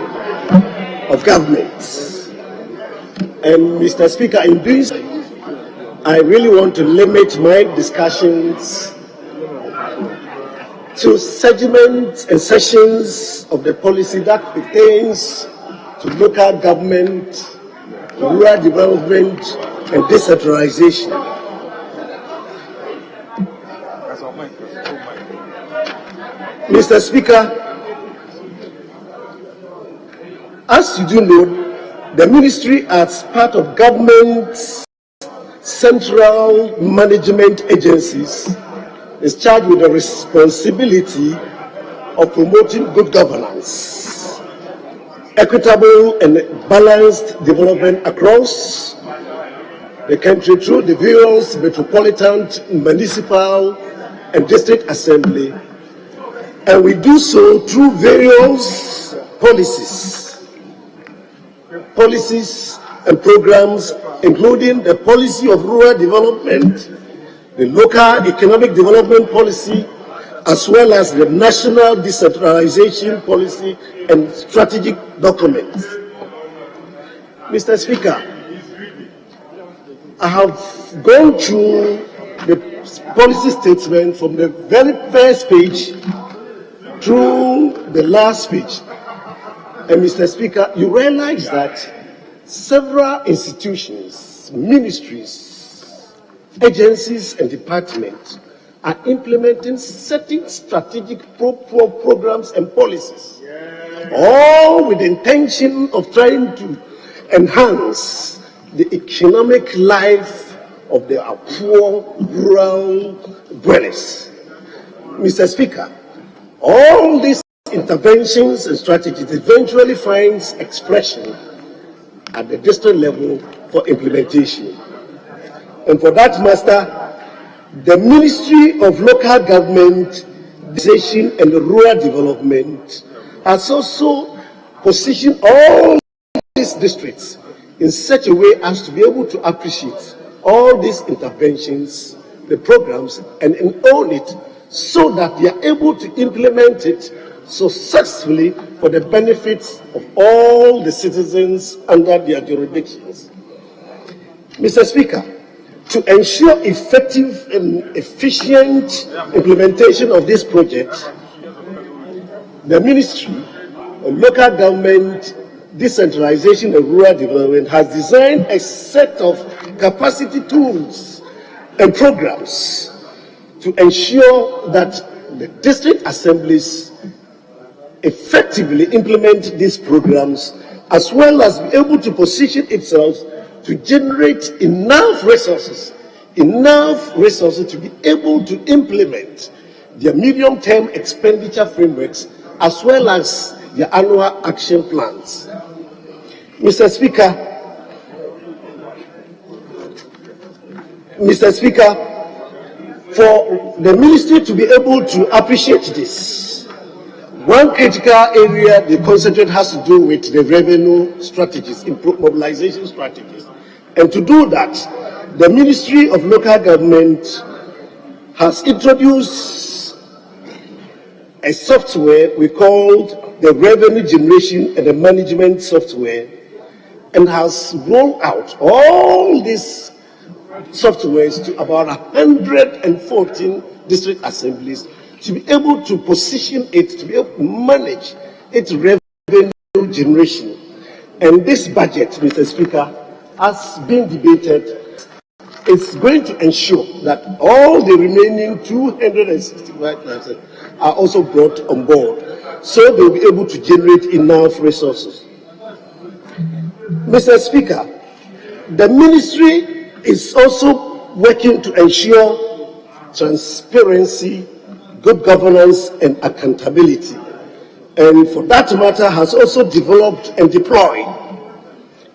of government. And Mr. Speaker, in doing so, I really want to limit my discussions to segments and sessions of the policy that pertains to local government, rural development, and decentralization. Mr. Speaker, as you do know, the ministry, as part of government's central management agencies, is charged with the responsibility of promoting good governance, equitable and balanced development across the country through the various metropolitan, municipal, and district assembly. And we do so through various policies and programs, including the policy of rural development, the local economic development policy, as well as the national decentralization policy and strategic documents. Mr. Speaker, I have gone through the policy statement from the very first page through the last page. And Mr. Speaker, you realize that several institutions, ministries, agencies, and departments are implementing certain strategic programs and policies, all with the intention of trying to enhance the economic life of the poor rural dwellers. Mr. Speaker, all these interventions and strategies eventually finds expression at the district level for implementation. And for that matter, The Ministry of Local Government, Taxation and Rural Development has also positioned all these districts in such a way as to be able to appreciate all these interventions, the programs, and own it, so that they are able to implement it successfully for the benefits of all the citizens under their jurisdictions. Mr. Speaker, to ensure effective and efficient implementation of this project, the Ministry of Local Government, Decentralization and Rural Development has designed a set of capacity tools and programs to ensure that the district assemblies effectively implement these programs, as well as be able to position itself to generate enough resources to be able to implement their medium-term expenditure frameworks, as well as their annual action plans. Mr. Speaker, for the ministry to be able to appreciate this, one critical area the concentrate has to do with the revenue strategies, mobilization strategies. And to do that, the Ministry of Local Government has introduced a software we called the Revenue Generation and the Management Software, and has rolled out all these softwares to about 114 district assemblies to be able to position it, to be able to manage its revenue generation. And this budget, Mr. Speaker, has been debated. It's going to ensure that all the remaining 265% are also brought on board, so they'll be able to generate enough resources. Mr. Speaker, the ministry is also working to ensure transparency, good governance, and accountability. And for that matter, has also developed and deployed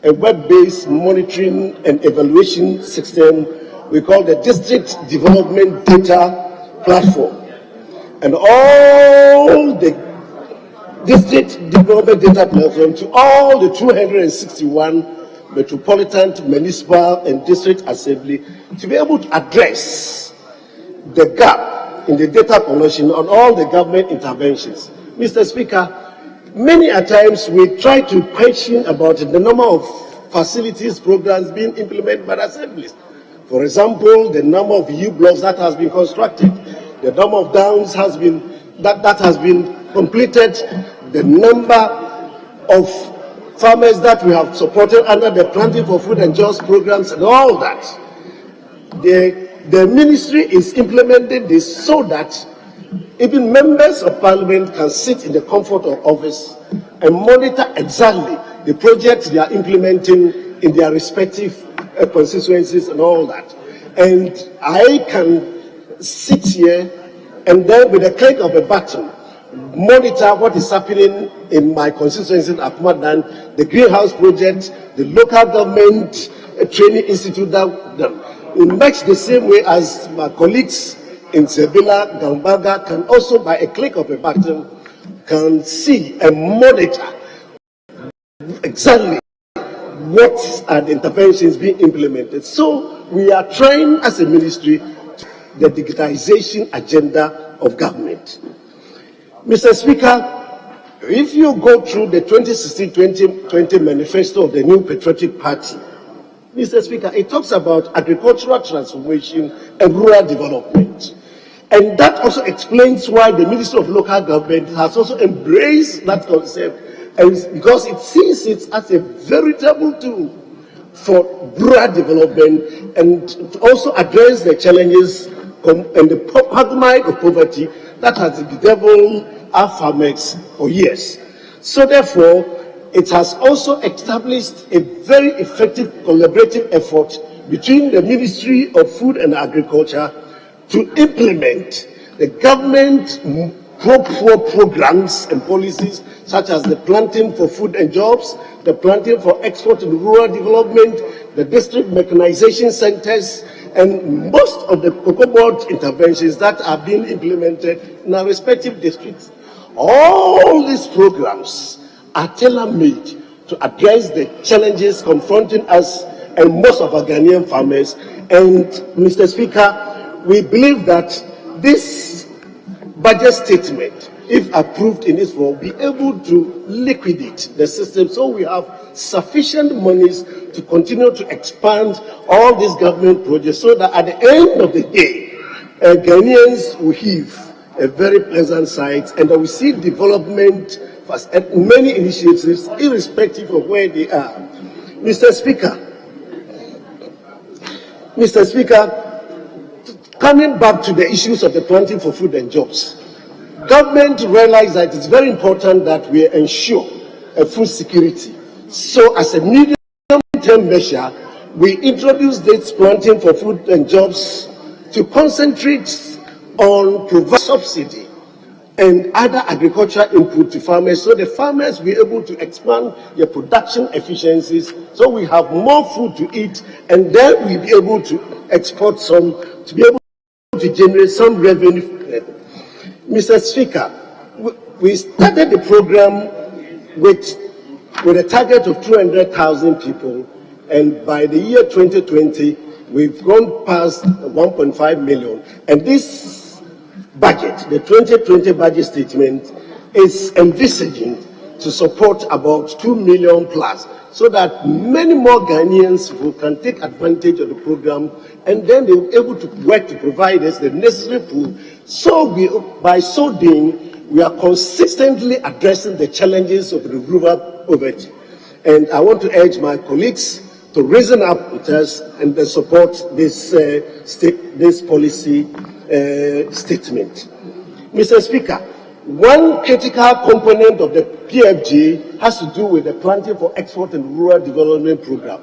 a web-based monitoring and evaluation system we call the District Development Data Platform. And all the District Development Data Platform to all the 261 metropolitan, municipal, and district assembly to be able to address the gap in the data collection on all the government interventions. Mr. Speaker, many a times we try to question about the number of facilities programs being implemented by the assemblies. For example, the number of U blocks that has been constructed, the number of dams has been that has been completed, the number of farmers that we have supported under the Planting for Food and Jobs programs, and all that. The ministry is implementing this so that even members of parliament can sit in the comfort of office and monitor exactly the projects they are implementing in their respective constituencies and all that. And I can sit here and then with a click of a button monitor what is happening in my constituency at Madan, the greenhouse project, the local government training institute, that in much the same way as my colleagues in Sevilla, Gambaga can also, by a click of a button, can see and monitor exactly what are the interventions being implemented. So we are trying as a ministry the digitization agenda of government. Mr. Speaker, if you go through the 2016-2020 manifesto of the New Patriotic Party, Mr. Speaker, it talks about agricultural transformation and rural development. And that also explains why the Ministry of Local Government has also embraced that concept, and because it sees it as a veritable tool for rural development and to also address the challenges and the quagmire of poverty that has bedeviled our farmers for years. So therefore, it has also established a very effective collaborative effort between the Ministry of Food and Agriculture to implement the government programs and policies such as the Planting for Food and Jobs, the Planting for Export and Rural Development, the district mechanization centers, And most of the cocoa board interventions that are being implemented in our respective districts, all these programs are tailor-made to address the challenges confronting us and most of our Ghanaian farmers. And Mr. Speaker, we believe that this budget statement, if approved in this form, will be able to liquidate the system so we have sufficient monies to continue to expand all these government projects so that at the end of the day, Ghanaians will have a very pleasant sight and that we see development and many initiatives irrespective of where they are. Mr. Speaker, coming back to the issues of the planting for food and jobs, government realized that it's very important that we ensure a food security. So as a medium-term measure, we introduced this planting for food and jobs to concentrate on providing subsidy and other agricultural input to farmers so the farmers will be able to expand their production efficiencies so we have more food to eat and then we'll be able to export some to be able to generate some revenue. Mr. Speaker, we started the program with a target of 200,000 people, and by the year 2020, we've gone past 1.5 million. And this budget, the 2020 budget statement, is envisaging to support about 2 million plus, so that many more Ghanaians who can take advantage of the program, and then they'll be able to work to provide us the necessary food. So by so doing, we are consistently addressing the challenges of the rural poverty. And I want to urge my colleagues to reason up with us and support this policy statement. Mr. Speaker, one critical component of the PFG has to do with the Planting for Export and Rural Development Program.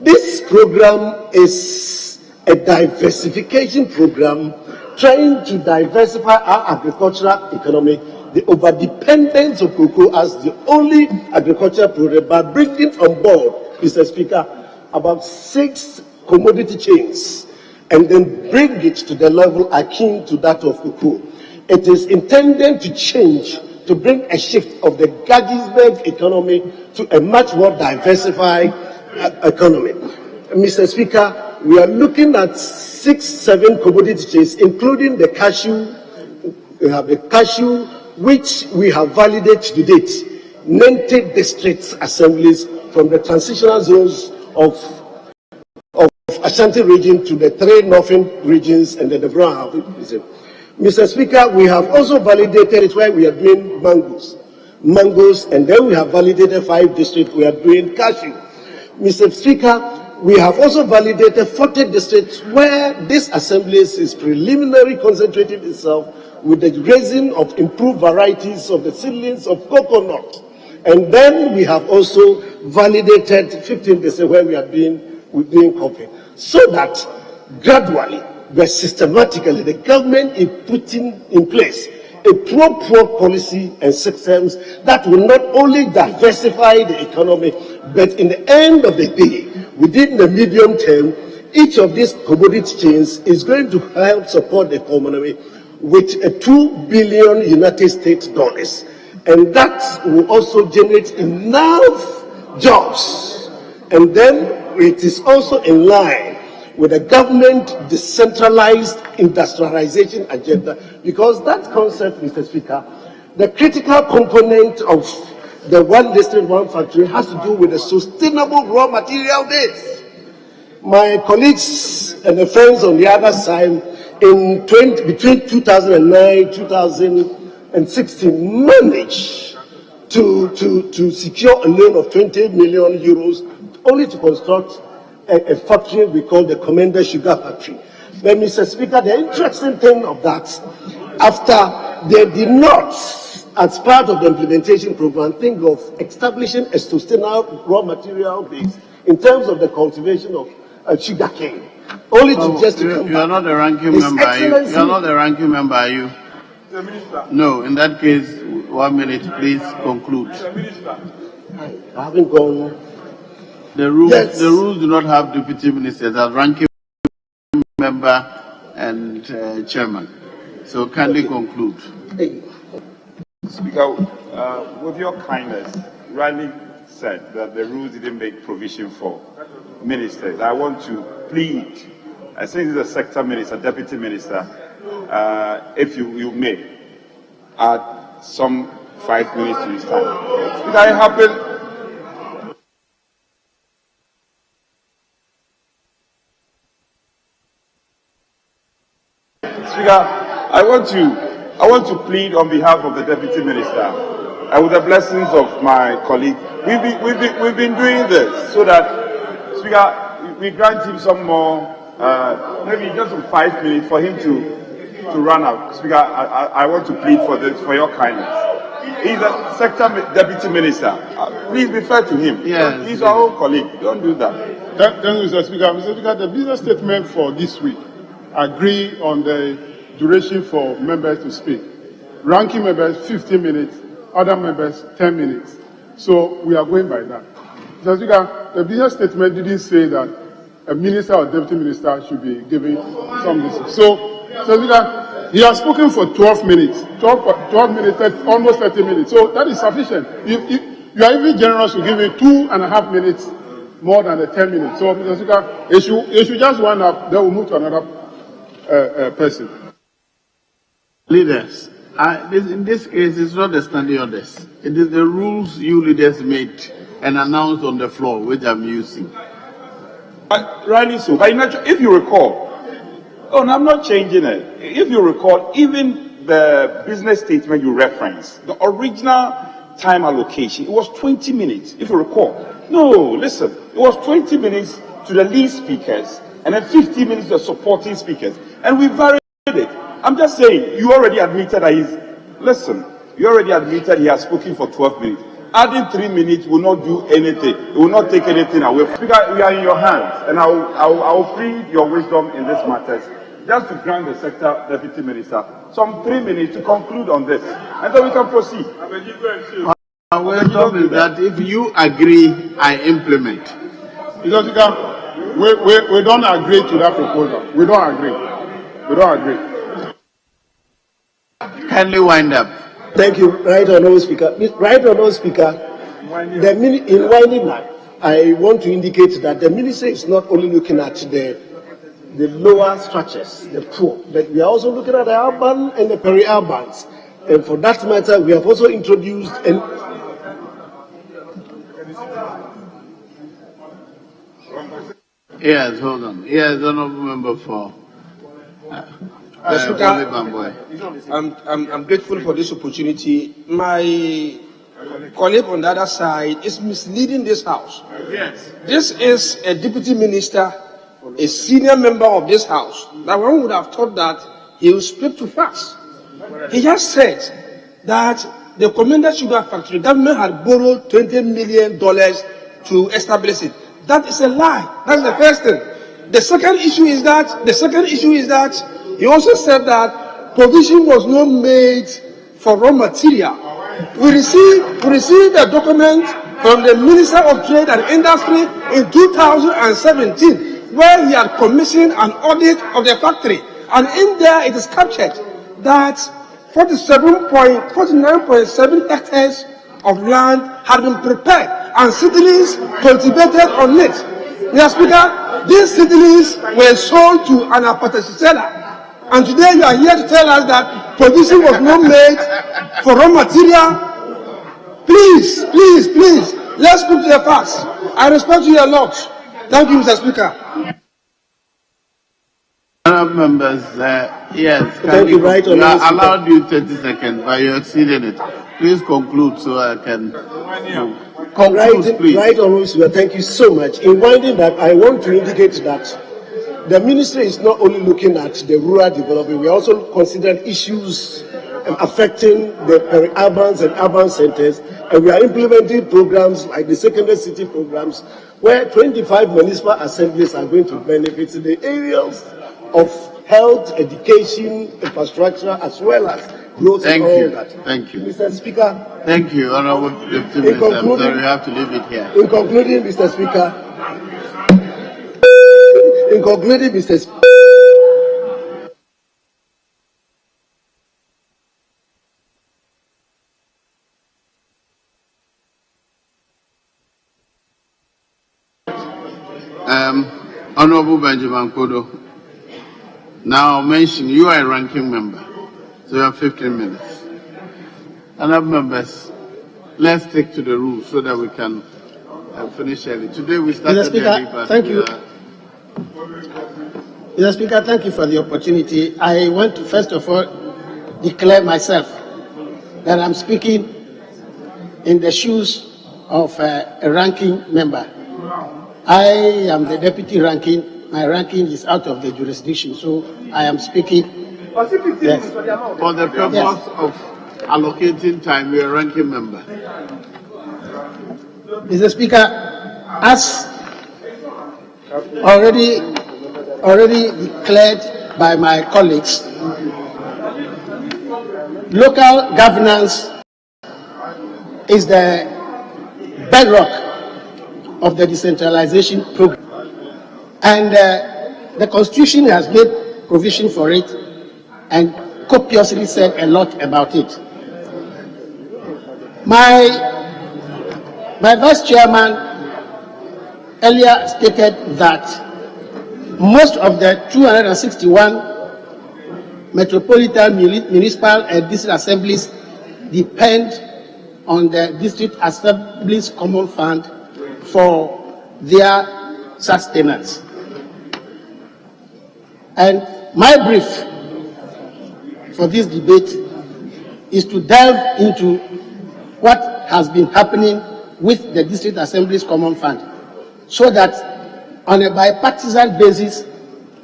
This program is a diversification program trying to diversify our agricultural economy, the overdependence of cocoa as the only agricultural product, by bringing on board, Mr. Speaker, about 6 commodity chains and then bring it to the level akin to that of cocoa. It is intended to change, to bring a shift of the Gettysburg economy to a much more diversified economy. Mr. Speaker, we are looking at 6-7 commodity chains, including the cashew. We have the cashew, which we have validated to date, 90 district assemblies from the transitional zones of Ashanti region to the 3 northern regions and the brown. Mr. Speaker, we have also validated it where we are doing mangoes, and then we have validated 5 districts we are doing cashew. Mr. Speaker, we have also validated 40 districts where this assemblies is preliminary concentrating itself with the raising of improved varieties of the seedlings of coconut. And then we have also validated 15 districts where we are doing coffee. So that gradually, but systematically, the government is putting in place a pro-poor policy and systems that will not only diversify the economy, but in the end of the day, within the medium term, each of these commodity chains is going to help support the economy with a $2 billion United States dollars. And that will also generate enough jobs. And then it is also in line with the government decentralized industrialization agenda, because that concept, Mr. Speaker, the critical component of the one district, one factory has to do with the sustainable raw material base. My colleagues and the friends on the other side, between 2009 2016, managed to secure a loan of 20 million euros only to construct a factory we call the Commander Sugar Factory. But Mr. Speaker, the interesting thing of that, after they did not, as part of the implementation program, think of establishing a sustainable raw material base in terms of the cultivation of sugar cane. Only to just you are not the ranking member. You are not the ranking member, are you? No, in that case, 1 minute, please conclude. I haven't gone. The rules do not have deputy ministers as ranking member and chairman. So kindly conclude. Speaker, with your kindness, rightly said that the rules didn't make provision for ministers. I want to plead, I think this is a sector minister, deputy minister, if you may, add some 5 minutes to his time. Speaker, I happen. Speaker, I want to plead on behalf of the Deputy Minister, with the blessings of my colleague. We've been doing this so that, Speaker, we grant him some more, maybe just 5 minutes for him to run out. Speaker, I want to plead for this, for your kindness. He's a sector Deputy Minister. Please be fair to him. Yes. He's our own colleague. Don't do that. Thank you, Mr. Speaker. Mr. Speaker, the business statement for this week agree on the duration for members to speak. Ranking members, 15 minutes. Other members, 10 minutes. So we are going by that. Mr. Speaker, the business statement didn't say that a minister or deputy minister should be giving some list. So, Mr. Speaker, he has spoken for 12 minutes. 12 minutes, almost 30 minutes. So that is sufficient. You are even generous to give him 2.5 minutes more than the 10 minutes. So, Mr. Speaker, you should just wind up, then we'll move to another person. Leaders, in this case, it's not the standing orders. It is the rules you leaders made and announced on the floor, which I'm using. Rightly so. But if you recall, oh, no, I'm not changing it. If you recall, even the business statement you referenced, the original time allocation, it was 20 minutes, if you recall. No, listen, it was 20 minutes to the lead speakers and then 15 minutes to the supporting speakers. And we varied it. I'm just saying, you already admitted that you already admitted he has spoken for 12 minutes. Adding 3 minutes will not do anything. It will not take anything away. Speaker, we are in your hands, and I will plead your wisdom in this matter. Just to grant the sector deputy minister some 3 minutes to conclude on this, and then we can proceed. Our wisdom is that if you agree, I implement. Mr. Speaker, we don't agree to that proposal. We don't agree. We don't agree. Kindly wind up. Thank you, Right Honourable Speaker. Right Honourable Speaker, in winding up, I want to indicate that the minister is not only looking at the lower structures, the poor, but we are also looking at the urban and the peri-urbans. And for that matter, we have also introduced an Yes, hold on. Yes, honourable member for. I'm grateful for this opportunity. My colleague on the other side is misleading this house. Yes. This is a deputy minister, a senior member of this house. That one would have thought that he will speak too fast. He just said that the Commander Sugar Factory government had borrowed $20 million to establish it. That is a lie. That's the first thing. The second issue is that he also said that provision was not made for raw material. We received a document from the Minister of Trade and Industry in 2017 where he had commissioned an audit of the factory. And in there it is captured that 49.7 hectares of land had been prepared and seedlings cultivated on it. Mr. Speaker, these seedlings were sold to an apartheid seller. And today you are here to tell us that provision was not made for raw material. Please, let's put to the facts. I respect you a lot. Thank you, Mr. Speaker. Members, yes. Thank you, Right I allowed you 30 seconds, but you exceeded it. Please conclude so I can conclude, please. Right Honourable Speaker, thank you so much. In winding up, I want to indicate that the ministry is not only looking at the rural development, we are also considering issues affecting the peri-urbans and urban centers, and we are implementing programs like the secondary city programs, where 25 municipal assemblies are going to benefit in the areas of health, education, infrastructure, as well as growth and all that. Thank you. Mr. Speaker. Thank you, Honourable Deputy Minister. I'm sorry, we have to leave it here. In concluding, Mr. Speaker. Honorable Benjamin Kodo, now mention you are a ranking member, so you have 15 minutes. Other members, let's stick to the rules so that we can finish early. Today we started Mr. Speaker, early, but thank you. Mr. Speaker, thank you for the opportunity. I want to first of all declare myself that I'm speaking in the shoes of a ranking member. I am the deputy ranking. My ranking is out of the jurisdiction, so I am speaking. Yes. For the purpose of allocating time, we are a ranking member. Mr. Speaker, as already declared by my colleagues, local governance is the bedrock of the decentralization program. And the Constitution has made provision for it and copiously said a lot about it. My vice chairman earlier stated that most of the 261 metropolitan municipal and district assemblies depend on the district assemblies common fund for their sustenance. And my brief for this debate is to delve into what has been happening with the district assemblies common fund, so that on a bipartisan basis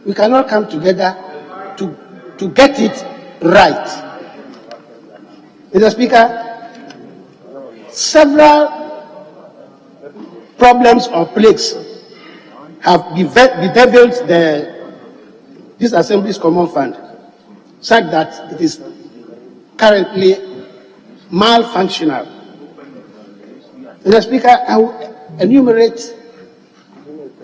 we can all come together to get it right. Mr. Speaker, several problems or plagues have bedeviled this Assembly's Common Fund, such that it is currently malfunctional. Mr. Speaker, I will enumerate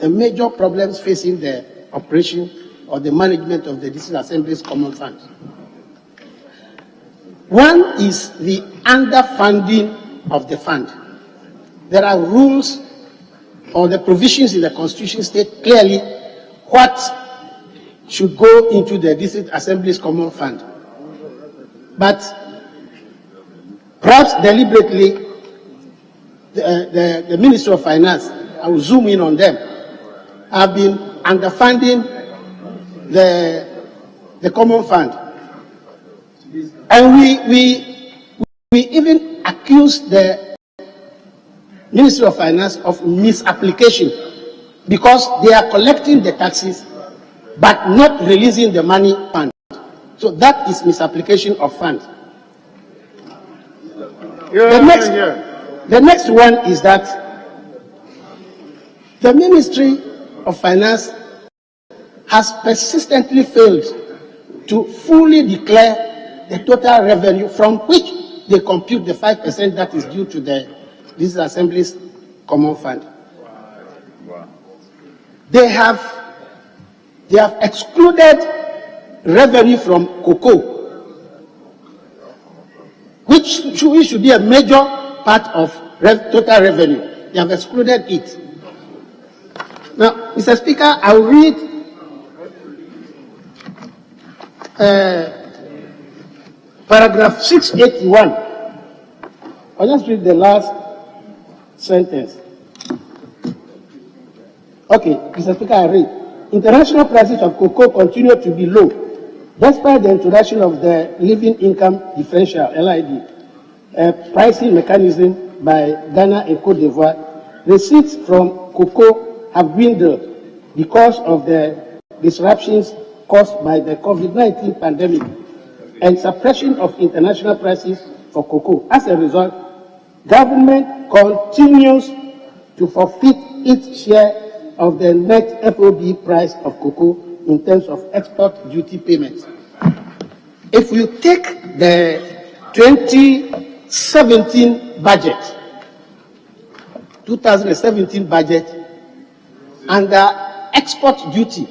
the major problems facing the operation or the management of the District Assembly's Common Fund. One is the underfunding of the fund. There are rules or the provisions in the Constitution state clearly what should go into the District Assembly's Common Fund. But perhaps deliberately, the Ministry of Finance, I will zoom in on them, have been underfunding the Common Fund. And we even accuse the Ministry of Finance of misapplication, because they are collecting the taxes but not releasing the money fund. So that is misapplication of funds. The next one is that the Ministry of Finance has persistently failed to fully declare the total revenue from which they compute the 5% that is due to this Assembly's Common Fund. They have excluded revenue from cocoa, which should be a major part of total revenue. They have excluded it. Now, Mr. Speaker, I will read paragraph 681. I'll just read the last sentence. Okay, Mr. Speaker, I read. International prices of cocoa continue to be low, despite the introduction of the Living Income Differential, LID, a pricing mechanism by Ghana and Cote d'Ivoire. Receipts from cocoa have dwindled because of the disruptions caused by the COVID-19 pandemic and suppression of international prices for cocoa. As a result, government continues to forfeit its share of the net FOB price of cocoa in terms of export duty payments. If you take the 2017 budget, under export duty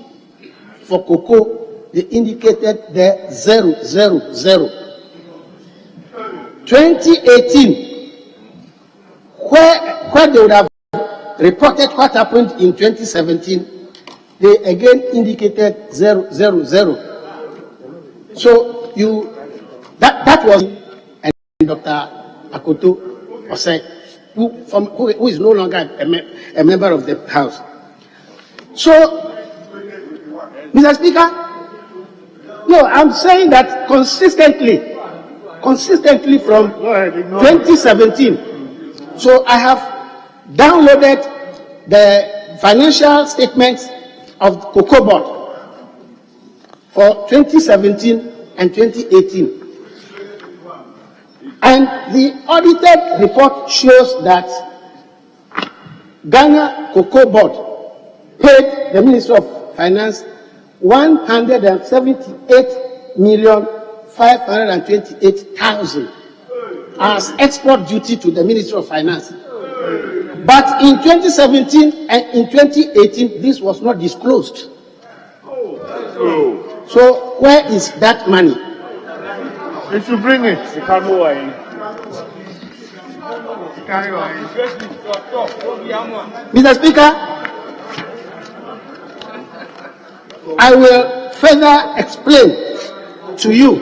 for cocoa, they indicated the 000. 2018, where they would have reported what happened in 2017, they again indicated 000. So that was, and Dr. Akoto Osei, who is no longer a member of the House. So, Mr. Speaker, no, I'm saying that consistently from 2017. So I have downloaded the financial statements of Cocoa Board for 2017 and 2018. And the audited report shows that Ghana Cocoa Board paid the Ministry of Finance 178,528,000 as export duty to the Ministry of Finance. But in 2017 and in 2018, this was not disclosed. So where is that money? If you bring it, you can go away. Mr. Speaker, I will further explain to you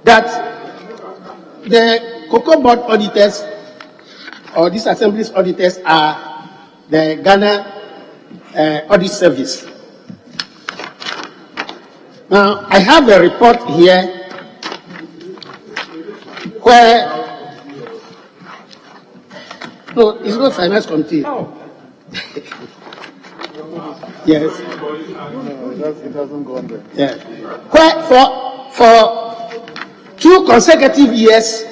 that the Cocoa Board auditors, or this Assembly's auditors, are the Ghana Audit Service. Now, I have a report here where, no, it's not Finance Committee. Oh. Yes. No, it doesn't go on there. Yeah. Where for 2 consecutive years,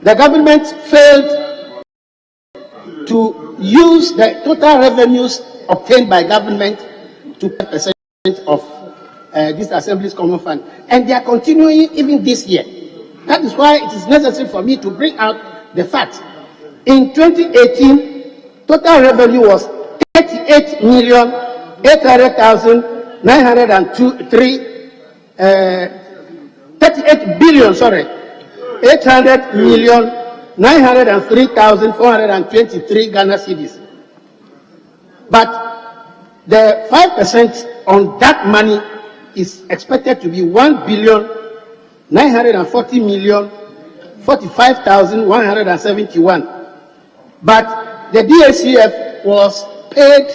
the government failed to use the total revenues obtained by government to 5% of this Assembly's Common Fund. And they are continuing even this year. That is why it is necessary for me to bring out the fact. In 2018, total revenue was 800,903,423 Ghana cedis. But the 5% on that money is expected to be 1,940,045,171. But the DACF was paid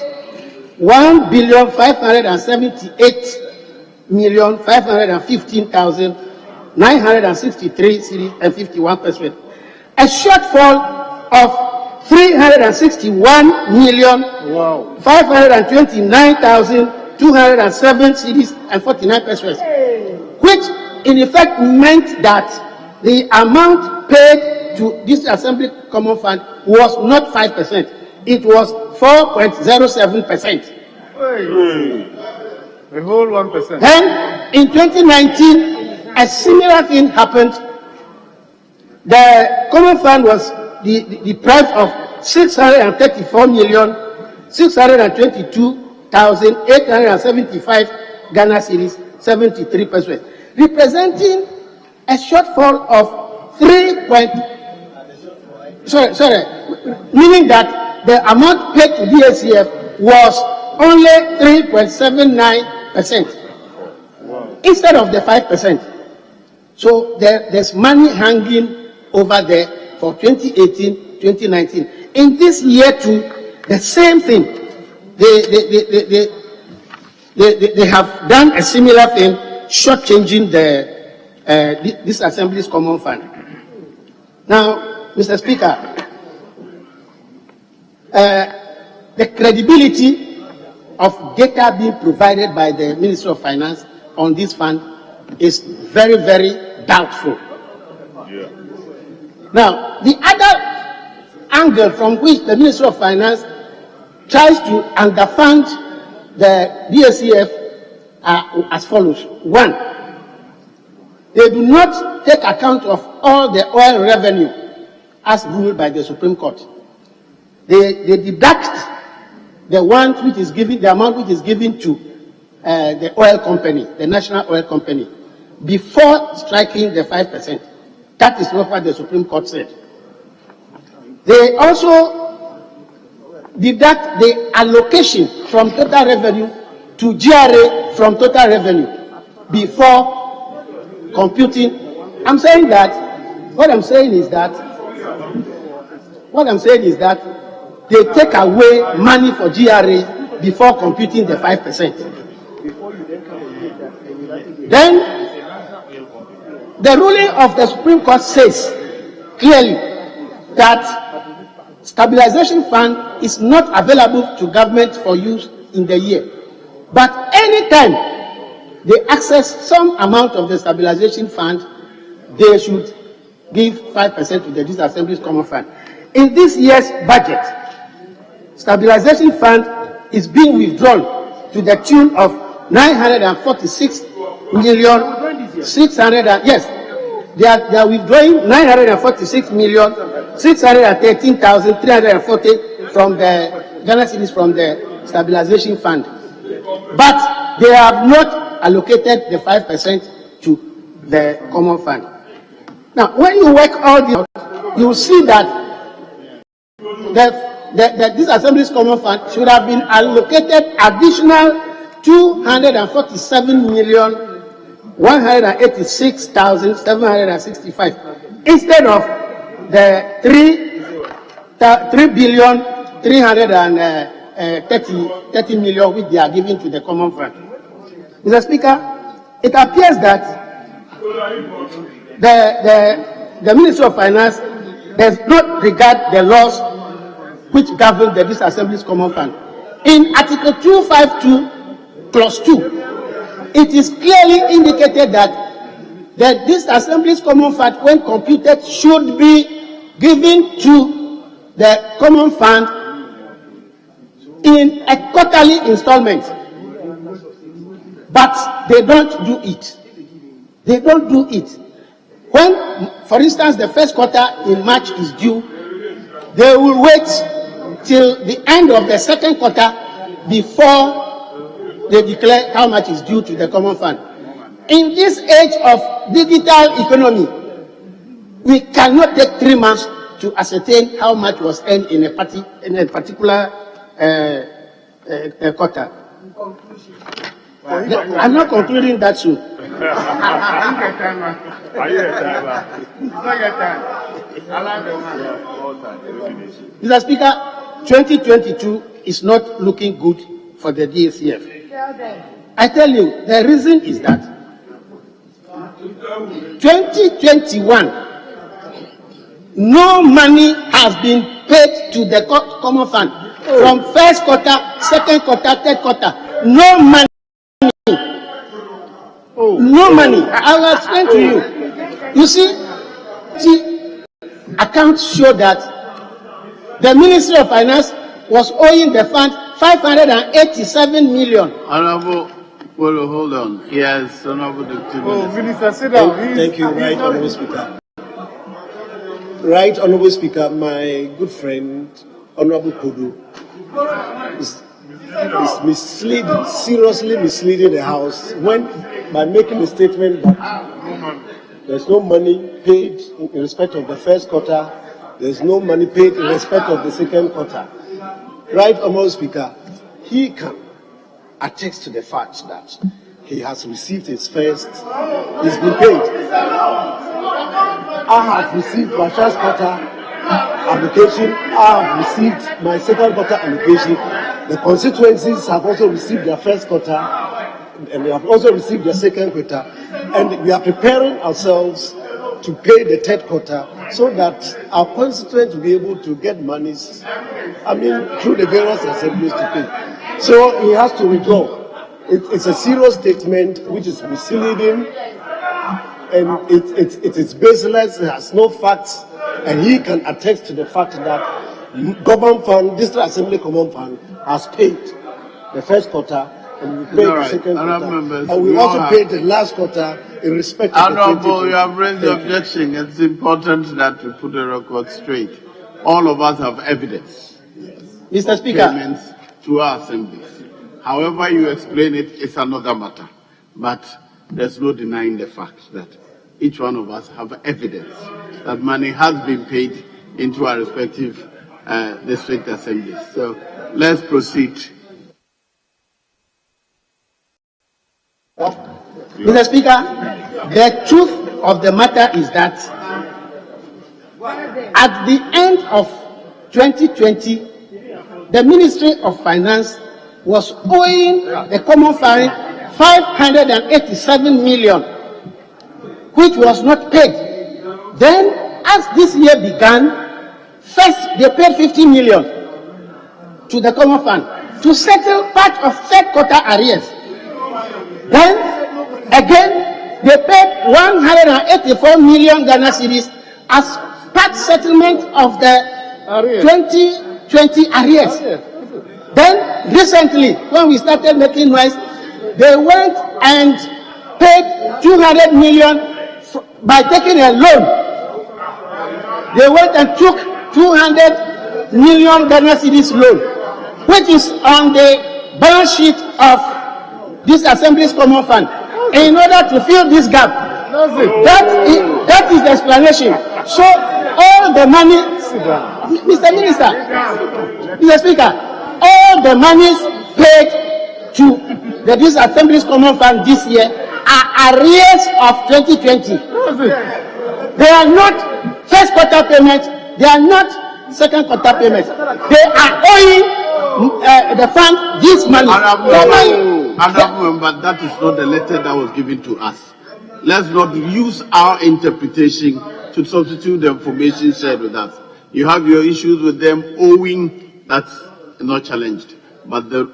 1,578,515,963 cedis and 51%. A shortfall of 361,529,207 cedis and 49%, which in effect meant that the amount paid to this Assembly Common Fund was not 5%, it was 4.07%. The whole 1%. Then in 2019, a similar thing happened. The Common Fund was deprived of 634,622,875 Ghana cedis, 73%, representing a shortfall of meaning that the amount paid to DACF was only 3.79% instead of the 5%. So there's money hanging over there for 2018, 2019. In this year too, the same thing. They have done a similar thing, shortchanging this Assembly's Common Fund. Now, Mr. Speaker, the credibility of data being provided by the Ministry of Finance on this fund is very, very doubtful. Yeah. Now, the other angle from which the Ministry of Finance tries to underfund the DACF are as follows. One, they do not take account of all the oil revenue as ruled by the Supreme Court. They deduct the amount which is given to the oil company, the national oil company, before striking the 5%. That is not what the Supreme Court said. They also deduct the allocation from total revenue to GRA from total revenue before computing. What I'm saying is that they take away money for GRA before computing the 5%. Then the ruling of the Supreme Court says clearly that stabilization fund is not available to government for use in the year. But anytime they access some amount of the stabilization fund, they should give 5% to the Disassembly's Common Fund. In this year's budget, stabilization fund is being withdrawn to the tune of 946,600,000. Yes, they are withdrawing 946,613,340 from the Ghana cedis from the stabilization fund, but they have not allocated the 5% to the common fund. Now, when you work all this out, you will see that this Assembly's Common Fund should have been allocated additional 246,186,765 instead of the 3,330 million which they are giving to the Common Fund. Mr. Speaker, it appears that the Ministry of Finance does not regard the laws which govern the Disassembly's Common Fund. In Article 252, Clause 2, it is clearly indicated that the Disassembly's Common Fund, when computed, should be given to the Common Fund in a quarterly installment. But they don't do it. They don't do it. When, for instance, the first quarter in March is due, they will wait till the end of the second quarter before they declare how much is due to the Common Fund. In this age of digital economy, we cannot take 3 months to ascertain how much was earned in a particular quarter. I'm not concluding that soon. Mr. Speaker, 2022 is not looking good for the DACF. I tell you, the reason is that 2021, no money has been paid to the Common Fund from first quarter, second quarter, third quarter. No money. No money. I will explain to you. You see, accounts show that the Ministry of Finance was owing the fund 587 million. Honorable, well, hold on. Yes, Honorable Deputy Minister. Minister, sit down. Thank you, Right Honorable Speaker. Right Honorable Speaker, my good friend, Honorable Kodu, is misleading, seriously misleading the House when, by making a statement that there's no money paid in respect of the first quarter, there's no money paid in respect of the second quarter. Right Honorable Speaker, he can attest to the fact that he has received his first, he's been paid. I have received my first quarter application, I have received my second quarter application. The constituencies have also received their first quarter, and they have also received their second quarter, and we are preparing ourselves to pay the third quarter so that our constituents will be able to get monies, through the various assemblies to pay. So he has to withdraw. It's a serious statement which is misleading, and it is baseless, it has no facts, and he can attest to the fact that Government Fund, District Assembly Common Fund, has paid the first quarter, and we paid the second quarter, and we also paid the last quarter in respect of the 2020. You have raised the objection. It's important that we put the record straight. All of us have evidence. Mr. Speaker. Payments to our assemblies. However you explain it, it's another matter. But there's no denying the fact that each one of us have evidence that money has been paid into our respective district assemblies. So let's proceed. Mr. Speaker, the truth of the matter is that at the end of 2020, the Ministry of Finance was owing the Common Fund 587 million, which was not paid. Then, as this year began, first they paid 50 million to the Common Fund to settle part of third quarter arrears. Then, again, they paid 184 million Ghana cedis as part settlement of the 2020 arrears. Then, recently, when we started making noise, they went and paid 200 million by taking a loan. They went and took 200 million Ghana cedis loan, which is on the balance sheet of this Assembly's Common Fund, in order to fill this gap. That is the explanation. So all the money, Mr. Minister, Mr. Speaker, all the monies paid to this Assembly's Common Fund this year are arrears of 2020. They are not first quarter payments. They are not second quarter payments. They are owing the fund this money. But that is not the letter that was given to us. Let's not use our interpretation to substitute the information shared with us. You have your issues with them owing, that's not challenged. But the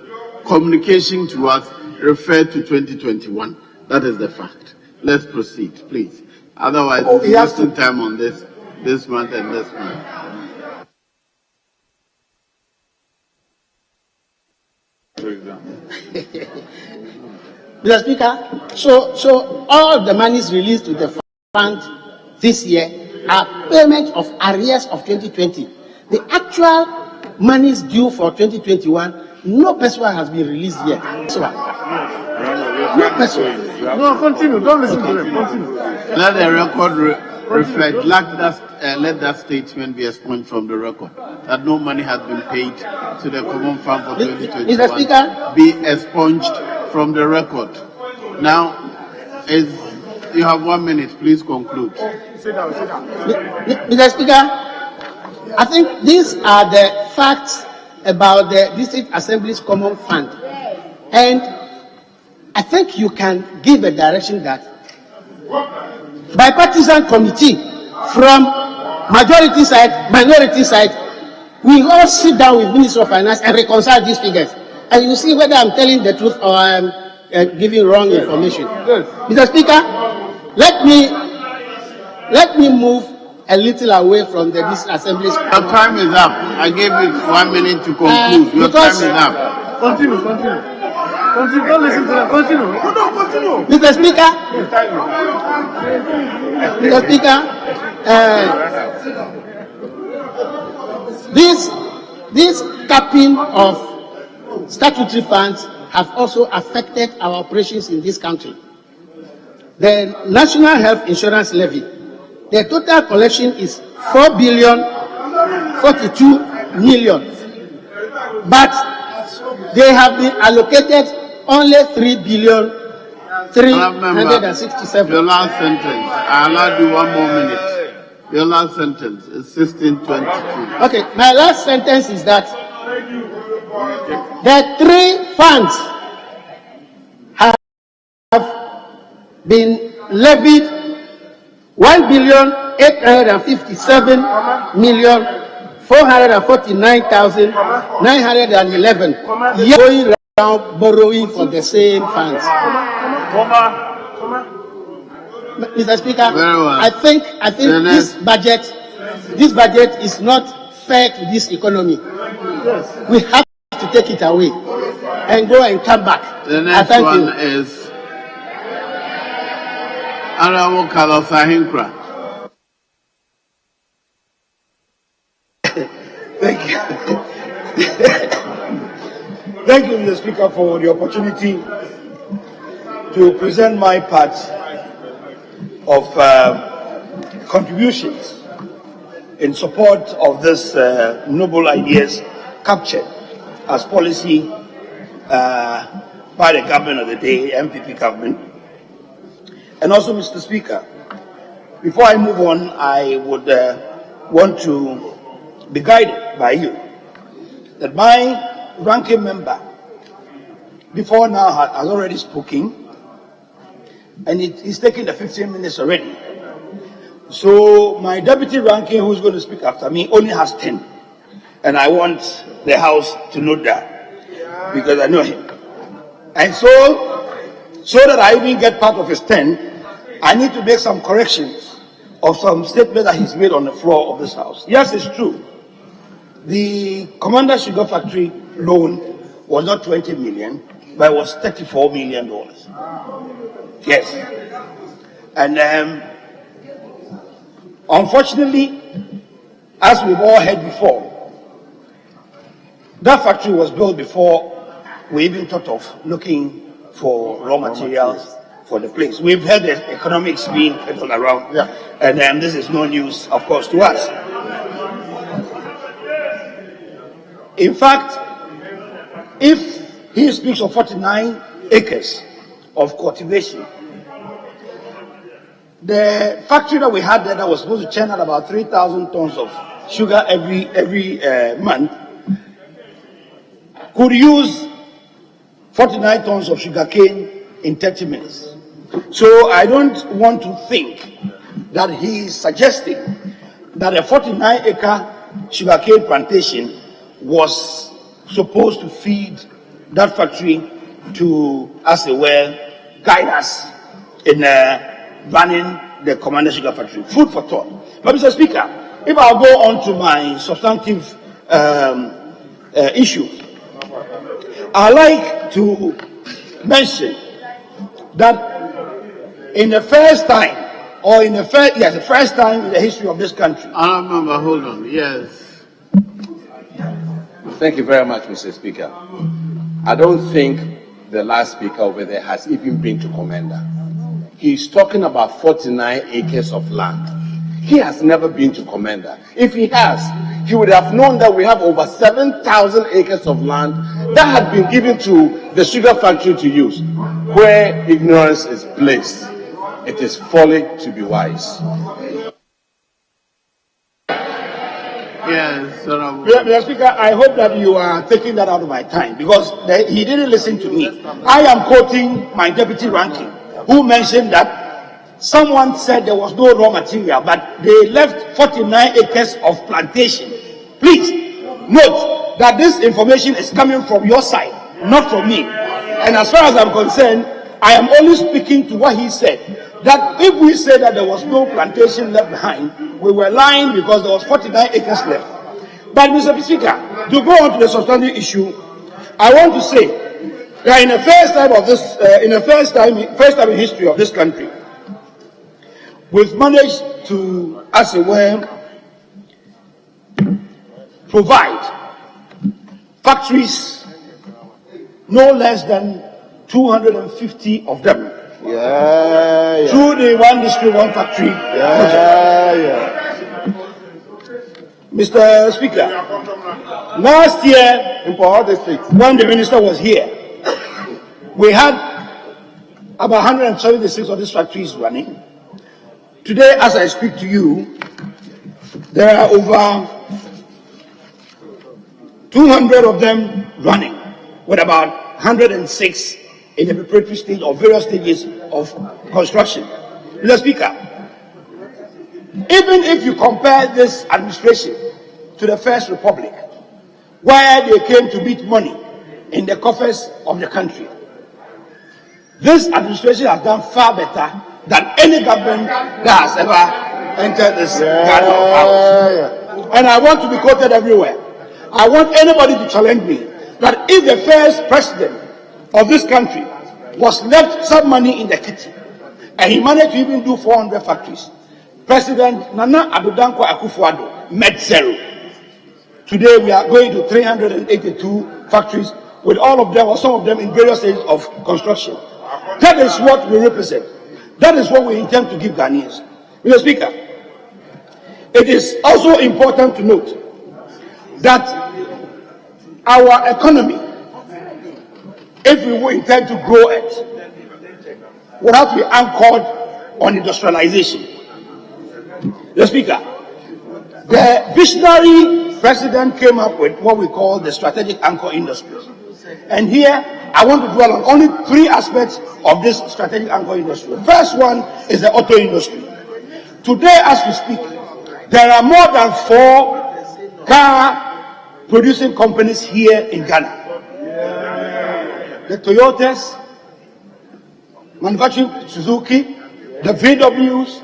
communication to us referred to 2021. That is the fact. Let's proceed, please. Otherwise, we're wasting time on this month and this month. Mr. Speaker, so all the monies released to the fund this year are payment of arrears of 2020. The actual monies due for 2021, no person has been released yet. So, no person. No, continue. Don't listen to them. Continue. Let the record reflect. Let that statement be expunged from the record. That no money has been paid to the Common Fund for 2021. Mr. Speaker, be expunged from the record. Now, you have 1 minute. Please conclude. Mr. Speaker, I think these are the facts about the District Assembly's Common Fund. And I think you can give a direction that bipartisan committee from majority side, minority side, we all sit down with Minister of Finance and reconcile these figures. And you see whether I'm telling the truth or I'm giving wrong information. Mr. Speaker, let me move a little away from the District Assembly's. Your time is up. I gave you 1 minute to conclude. Your time is up. Continue. Continue. Don't listen to them. Continue. No, continue. Mr. Speaker, this capping of statutory funds have also affected our operations in this country. The National Health Insurance Levy, the total collection is 4 billion 42 million, but they have been allocated only 3 billion 367. Your last sentence. I allowed you 1 more minute. Your last sentence is 1622. Okay, my last sentence is that the three funds have been levied 1 billion 857 million 449,911 going around borrowing for the same funds. Mr. Speaker, I think this budget is not fair to this economy. We have to take it away and go and come back. The next one is Honorable Carlos Ahinkra. Thank you. Thank you, Mr. Speaker, for the opportunity to present my part of contributions in support of this noble ideas captured as policy by the government of the day, MPP government. And also, Mr. Speaker, before I move on, I would want to be guided by you that my ranking member before now has already spoken, and he's taking the 15 minutes already. So my deputy ranking, who's going to speak after me, only has 10. And I want the House to note that, because I know him. And so that I even get part of his 10, I need to make some corrections of some statements that he's made on the floor of this House. Yes, it's true. The Commander Sugar Factory loan was not 20 million, but it was $34 million. Yes. And unfortunately, as we've all heard before, that factory was built before we even thought of looking for raw materials for the place. We've heard the economics being peddled around, and this is no news, of course, to us. In fact, if he speaks of 49 acres of cultivation, the factory that we had there that was supposed to churn out about 3,000 tons of sugar every month could use 49 tons of sugarcane in 30 minutes. So I don't want to think that he is suggesting that a 49-acre sugarcane plantation was supposed to feed that factory to, as it were, guide us in running the Commander Sugar Factory. Food for thought. But Mr. Speaker, if I'll go on to my substantive issue, I'd like to mention that in the first time, or in the first time in the history of this country. Hold on. Yes. Thank you very much, Mr. Speaker. I don't think the last speaker over there has even been to Commander. He's talking about 49 acres of land. He has never been to Commander. If he has, he would have known that we have over 7,000 acres of land that had been given to the sugar factory to use. Where ignorance is placed, it is folly to be wise. Yes, Mr. Speaker, I hope that you are taking that out of my time, because he didn't listen to me. I am quoting my deputy ranking, who mentioned that someone said there was no raw material, but they left 49 acres of plantation. Please note that this information is coming from your side, not from me. And as far as I'm concerned, I am only speaking to what he said. That if we say that there was no plantation left behind, we were lying, because there was 49 acres left. But Mr. Speaker, to go on to the substantive issue, I want to say that in the first time of this, first time in history of this country, we've managed to, as it were, provide factories, no less than 250 of them. Through the One District, One Factory project. Mr. Speaker, last year, when the minister was here, we had about 176 of these factories running. Today, as I speak to you, there are over 200 of them running, with about 106 in the preparatory stage or various stages of construction. Mr. Speaker, even if you compare this administration to the First Republic, where they came to beat money in the coffers of the country, this administration has done far better than any government that has ever entered this kind of house. And I want to be quoted everywhere. I want anybody to challenge me that if the first president of this country was left some money in the kitchen, and he managed to even do 400 factories, President Nana Addo Dankwa Akufo-Addo met zero. Today we are going to 382 factories, with all of them or some of them in various stages of construction. That is what we represent. That is what we intend to give Ghanaians. Mr. Speaker, it is also important to note that our economy, if we will intend to grow it, will have to be anchored on industrialization. The Speaker, the visionary president came up with what we call the strategic anchor industries. And here, I want to dwell on only 3 aspects of this strategic anchor industry. The first one is the auto industry. Today, as we speak, there are more than 4 car producing companies here in Ghana. The Toyotas, manufacturing Suzuki, the VWs,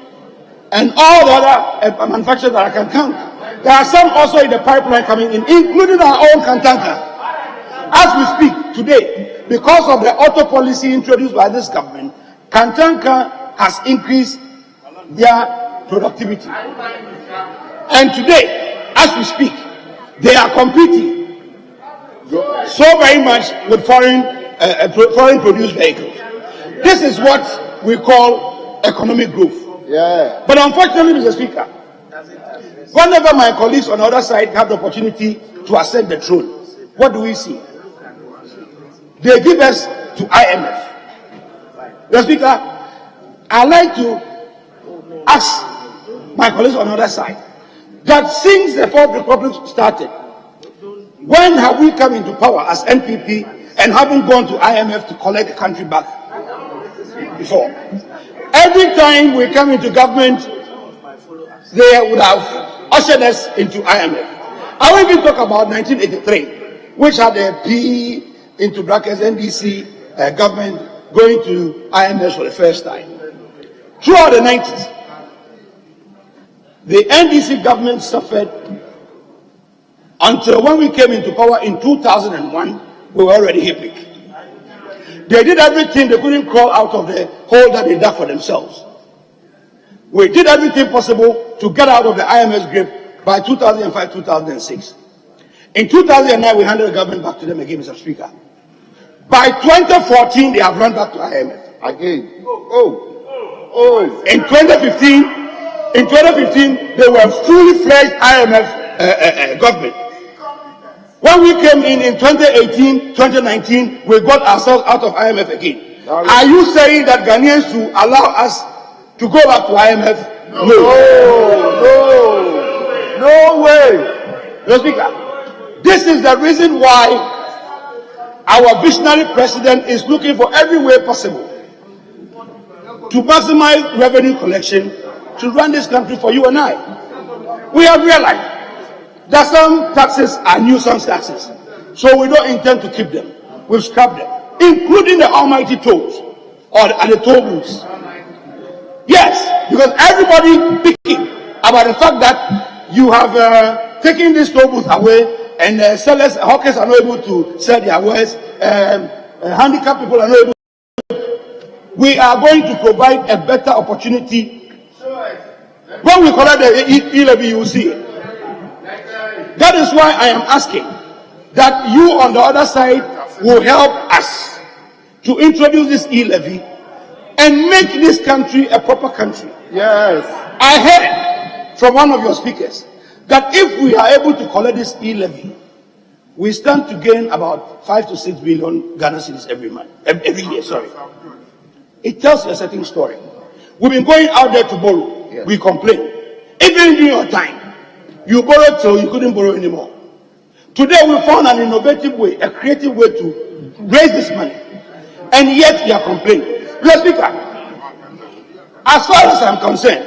and all the other manufacturers that I can count. There are some also in the pipeline coming in, including our own Kantanka. As we speak today, because of the auto policy introduced by this government, Kantanka has increased their productivity. And today, as we speak, they are competing so very much with foreign produced vehicles. This is what we call economic growth. Yeah. But unfortunately, Mr. Speaker, whenever my colleagues on the other side have the opportunity to ascend the throne, what do we see? They give us to IMF. Mr. Speaker, I'd like to ask my colleagues on the other side that since the Fourth Republic started, when have we come into power as NPP and haven't gone to IMF to collect the country back before? Every time we come into government, they would have ushered us into IMF. I won't even talk about 1983, which had a P into brackets NDC government going to IMF for the first time. Throughout the 90s, the NDC government suffered until when we came into power in 2001, we were already HIPIC. They did everything, they couldn't crawl out of the hole that they dug for themselves. We did everything possible to get out of the IMF's grip by 2005, 2006. In 2009, we handed the government back to them again, Mr. Speaker. By 2014, they have run back to IMF. Again. In 2015, they were fully fledged IMF government. When we came in 2018, 2019, we got ourselves out of IMF again. Are you saying that Ghanaians should allow us to go back to IMF? No way. Mr. Speaker, this is the reason why our visionary president is looking for every way possible to maximize revenue collection to run this country for you and I. We have realized that some taxes are nuisance taxes, so we don't intend to keep them. We've scrapped them, including the almighty tolls and the toll booths. Yes, because everybody picking about the fact that you have taken these toll booths away, and sellers, hawkers are not able to sell their wares, handicapped people are not able to. We are going to provide a better opportunity. When we collect the E-levy, you will see it. That is why I am asking that you on the other side will help us to introduce this E-levy and make this country a proper country. Yes. I heard from one of your speakers that if we are able to collect this E-levy, we stand to gain about 5 to 6 billion Ghana cedis every year. Sorry. It tells a certain story. We've been going out there to borrow. Yes. We complain. Even during your time, you borrowed till you couldn't borrow anymore. Today we found an innovative way, a creative way to raise this money, and yet you are complaining. Mr. Speaker, as far as I'm concerned,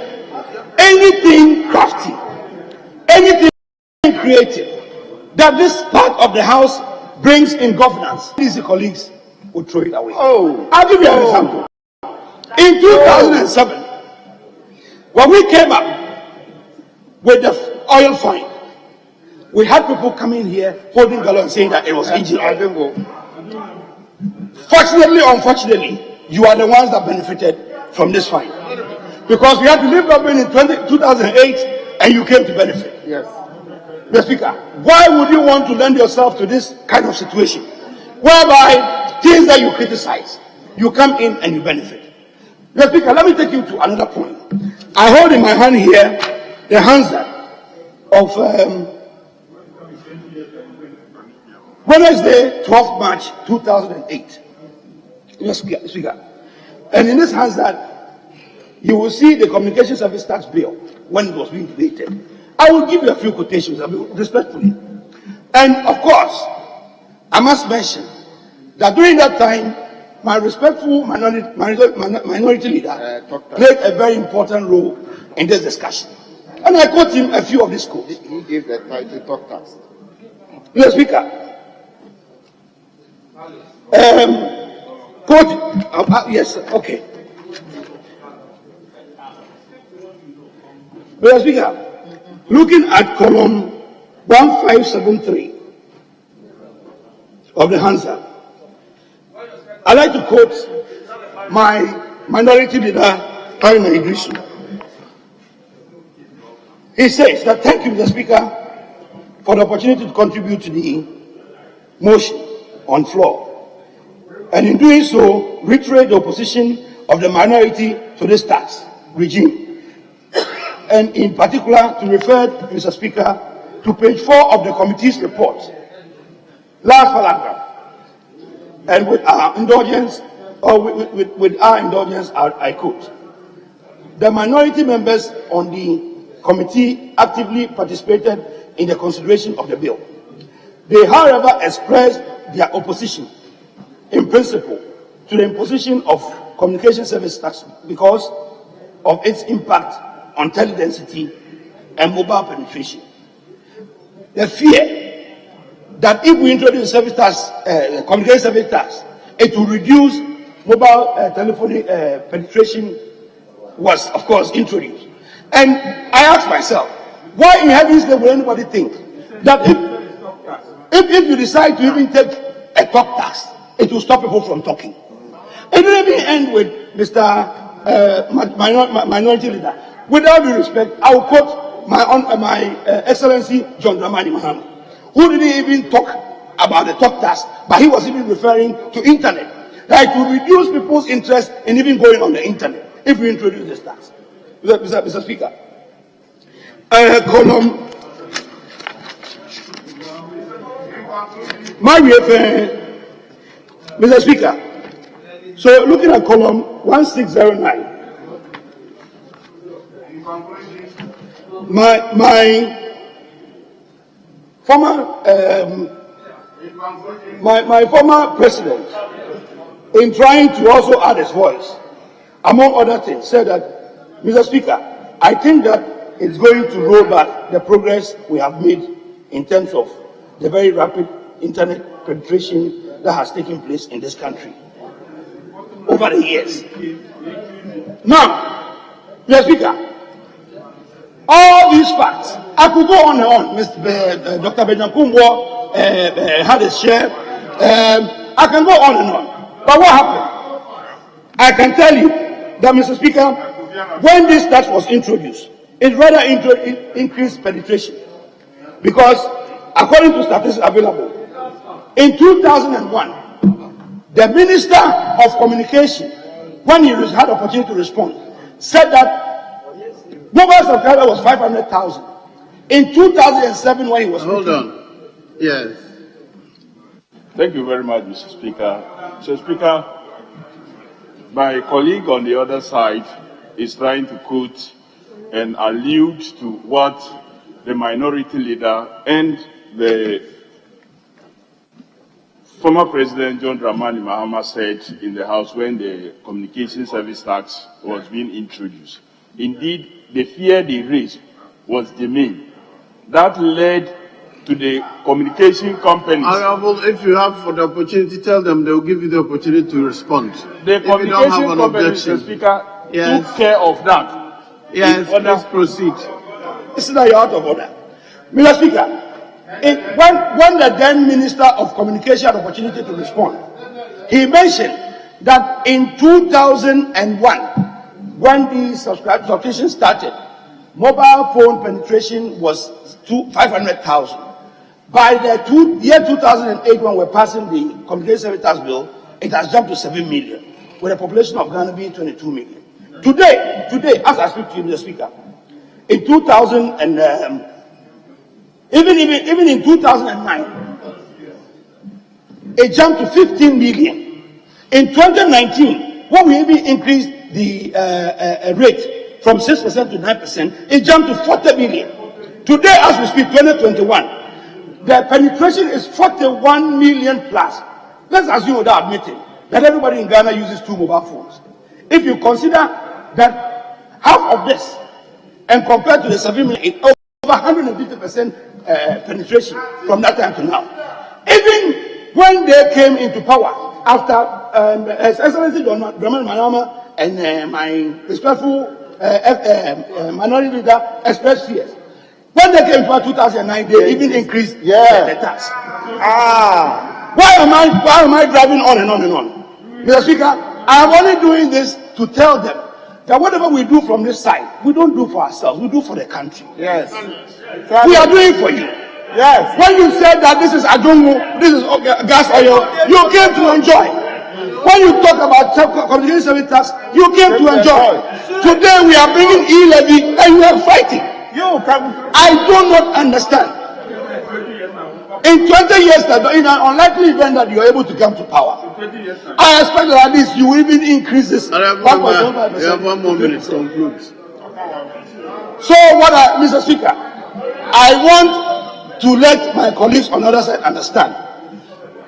anything crafty, anything creative that this part of the house brings in governance, these colleagues will throw it away. I'll give you an example. In 2007, when we came up with the oil fine, we had people coming here holding gallons saying that it was engine oil. Fortunately, unfortunately, you are the ones that benefited from this fine, because we had to leave government in 2008 and you came to benefit. Yes. Mr. Speaker, why would you want to lend yourself to this kind of situation whereby things that you criticize, you come in and you benefit? Mr. Speaker, let me take you to another point. I hold in my hand here the Hansard of Wednesday, 12th March 2008. Mr. Speaker. And in this hands that you will see the Communication Service Tax Bill when it was being debated. I will give you a few quotations, respectfully. And of course, I must mention that during that time, my respectful minority leader played a very important role in this discussion. And I quote him a few of these quotes. He gave the title talk tax. Mr. Speaker, quote, yes, okay. Mr. Speaker, looking at column 1573 of the Hansard, I'd like to quote my minority leader, Haruna Idrisu. He says that, thank you, Mr. Speaker, for the opportunity to contribute to the motion on floor. And in doing so, reiterate the opposition of the minority to this tax regime. And in particular, to refer, Mr. Speaker, to page 4 of the committee's report. Last paragraph. And with our indulgence, with our indulgence, I quote, the minority members on the committee actively participated in the consideration of the bill. They, however, expressed their opposition in principle to the imposition of communication service tax because of its impact on teledensity and mobile penetration. The fear that if we introduce service tax, communication service tax, it will reduce mobile telephony penetration was, of course, introduced. And I asked myself, why in heaven's name will anybody think that if you decide to even take a talk tax, it will stop people from talking? It didn't even end with Mr. Minority Leader. With all due respect, I will quote my Excellency John Dramani Mahama, who didn't even talk about the talk tax, but he was even referring to internet. That it will reduce people's interest in even going on the internet if we introduce this tax. Mr. Speaker, column Mr. Speaker, so looking at column 1609, my former president, in trying to also add his voice, among other things, said that, Mr. Speaker, I think that it's going to roll back the progress we have made in terms of the very rapid internet penetration that has taken place in this country over the years. Now, Mr. Speaker, all these facts, I could go on and on. Dr. Benjamin Kumbo had his share. I can go on and on. But what happened? I can tell you that, Mr. Speaker, when this tax was introduced, it rather increased penetration. Because, according to statistics available, in 2001, the Minister of Communication, when he had the opportunity to respond, said that mobile subscriber was 500,000. In 2007, when he was... Hold on. Yes. Thank you very much, Mr. Speaker. Mr. Speaker, my colleague on the other side is trying to quote and allude to what the minority leader and the former President John Dramani Mahama said in the House when the communication service tax was being introduced. Indeed, the fear they raised was germane. That led to the communication companies. Honorable, if you have for the opportunity, tell them they will give you the opportunity to respond. The communication companies, Mr. Speaker, took care of that. Yes, let's proceed. This is not out of order. Mr. Speaker, when the then Minister of Communication had the opportunity to respond, he mentioned that in 2001, when the subscription started, mobile phone penetration was 500,000. By the year 2008, when we're passing the communication service tax bill, it has jumped to 7 million, with a population of Ghana being 22 million. Today, as I speak to you, Mr. Speaker, in 2008, Even in 2009, it jumped to 15 million. In 2019, when we even increased the rate from 6% to 9%, it jumped to 40 million. Today, as we speak, 2021, the penetration is 41 million plus. Let's assume without admitting that everybody in Ghana uses 2 mobile phones. If you consider that half of this, and compared to the 7 million, over 150% penetration from that time to now. Even when they came into power, after His Excellency Dramani Mahama and my respectful minority leader expressed fears, when they came to 2009, they even increased the tax. Why am I driving on and on and on? Mr. Speaker, I am only doing this to tell them that whatever we do from this side, we don't do for ourselves, we do for the country. Yes. We are doing it for you. Yes. When you said that this is adongo, this is gas oil, you came to enjoy. When you talk about communication service tax, you came to enjoy. Today we are bringing E-levy and you are fighting. I do not understand. In 20 years, in an unlikely event that you are able to come to power, I expect that at least you will even increase this. You have 1 more minute to conclude. So, Mr. Speaker, I want to let my colleagues on the other side understand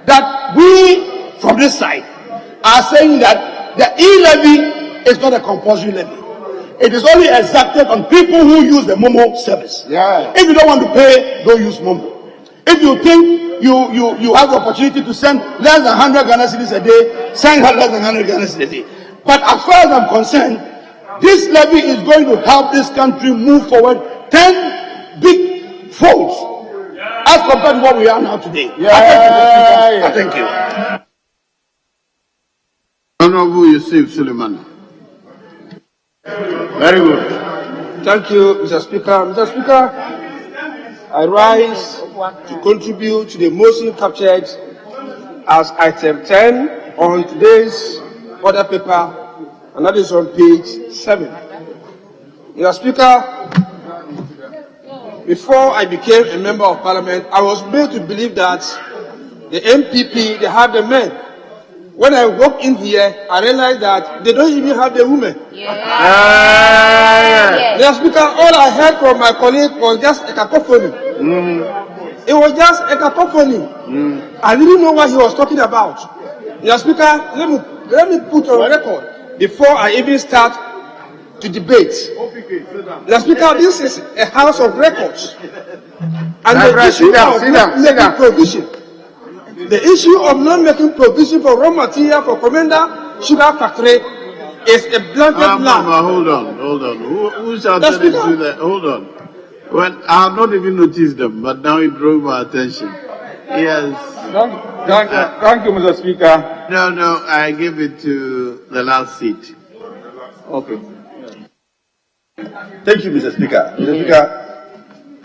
that we, from this side, are saying that the E-levy is not a compulsory levy. It is only exacted on people who use the Momo service. If you don't want to pay, don't use Momo. If you think you have the opportunity to send less than 100 Ghana cedis a day, send less than 100 Ghana cedis a day. But as far as I'm concerned, this levy is going to help this country move forward 10 big folds as compared to what we are now today. I thank you. Honorable Yusuf Suleiman. Very good. Thank you, Mr. Speaker. Mr. Speaker, I rise to contribute to the motion captured as item 10 on today's order paper, and that is on page 7. Mr. Speaker, before I became a member of Parliament, I was made to believe that the MPP, they have the men. When I walk in here, I realized that they don't even have the women. Mr. Speaker, all I heard from my colleague was just a cacophony. It was just a cacophony. I didn't know what he was talking about. Mr. Speaker, let me put on record before I even start to debate. Mr. Speaker, this is a house of records. And the issue of not making provision. The issue of not making provision for raw material for Commander Sugar Factory is a blanket lie. Hold on. Who shouted into that? Hold on. Well, I have not even noticed them, but now it drove my attention. Yes. Thank you, Mr. Speaker. No, I give it to the last seat. Okay. Thank you, Mr. Speaker. Mr. Speaker,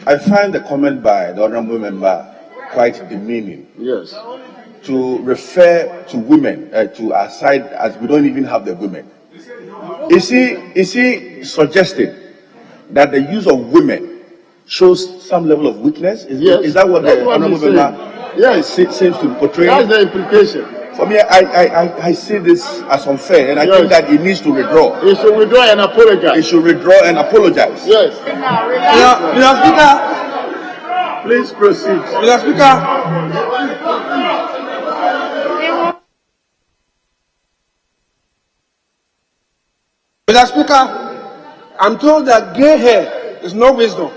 I find the comment by the honourable member quite demeaning. Yes. To refer to women, to our side, as we don't even have the women. Is he suggesting that the use of women shows some level of weakness? Is that what the honourable member seems to portray? That's the implication. For me, I see this as unfair, and I think that he needs to withdraw. He should withdraw and apologize. He should withdraw and apologize. Yes. Mr. Speaker, please proceed. Mr. Speaker, Mr. Speaker, I'm told that gray hair is no wisdom,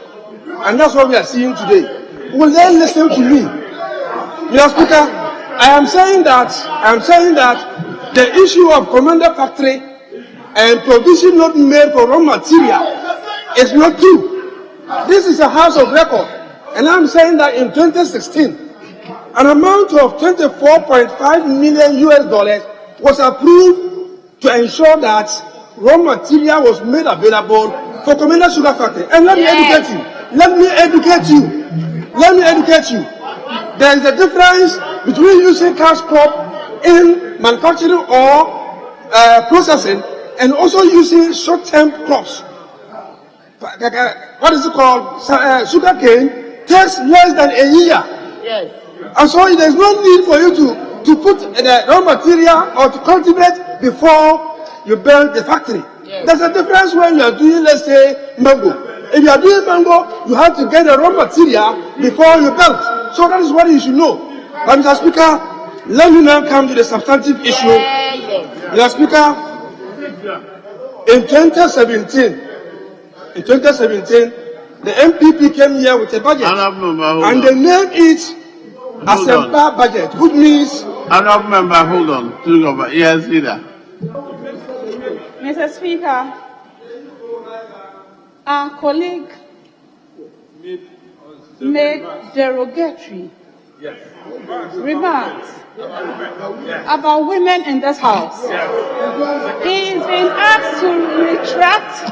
and that's what we are seeing today. Will they listen to me? Mr. Speaker, I am saying that the issue of Commander Factory and provision not made for raw material is not true. This is a house of record, and I'm saying that in 2016, an amount of $24.5 million was approved to ensure that raw material was made available for Commander Sugar Factory. And let me educate you. There is a difference between using cash crop in manufacturing or processing and also using short-term crops. What is it called? Sugar cane takes less than a year. Yes. And so there's no need for you to put the raw material or to cultivate before you build the factory. Yes. There's a difference when you are doing, let's say, mango. If you are doing mango, you have to get the raw material before you build. So that is what you should know. But Mr. Speaker, let me now come to the substantive issue. Mr. Speaker, in 2017, the MPP came here with a budget, and they named it as a budget, which means. Honourable member, hold on. Yes, leader. Mr. Speaker, our colleague made derogatory remarks about women in this house. He is being asked to retract,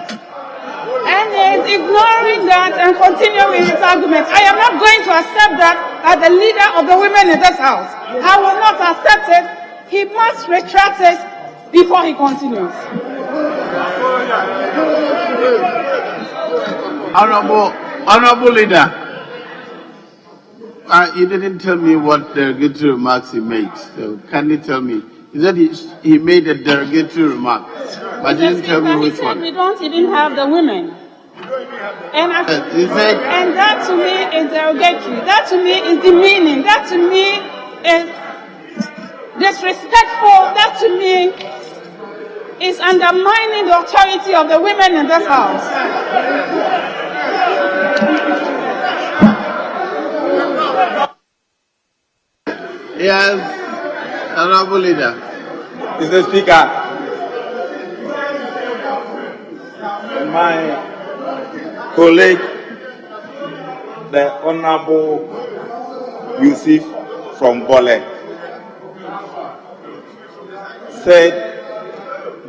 and he is ignoring that and continuing with his arguments. I am not going to accept that as the leader of the women in this house. I will not accept it. He must retract it before he continues. Honourable leader, you didn't tell me what derogatory remarks he made. So kindly tell me. He said he made a derogatory remark, but didn't tell me which one. We don't even have the women. And that to me is derogatory. That to me is demeaning. That to me is disrespectful. That to me is undermining the authority of the women in this house. Yes, Honourable Leader. Mr. Speaker, my colleague, the Honourable Yusuf from Bole, said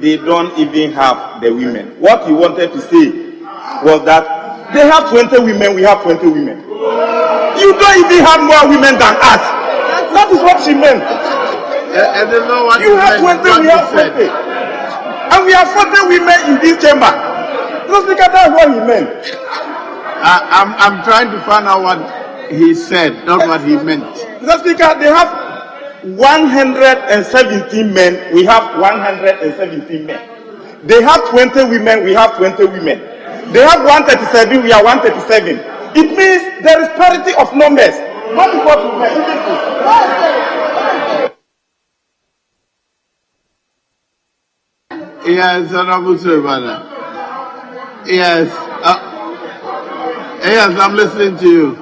they don't even have the women. What he wanted to say was that they have 20 women, we have 20 women. You don't even have more women than us. That is what she meant. You have 20, we have 20. And we have 40 women in this chamber. Mr. Speaker, that's what he meant. I'm trying to find out what he said, not what he meant. Mr. Speaker, they have 117 men, we have 117 men. They have 20 women, we have 20 women. They have 137, we are 137. It means there is parity of numbers. What is what we meant? Yes, Honourable Suleimana. Yes. Yes, I'm listening to you.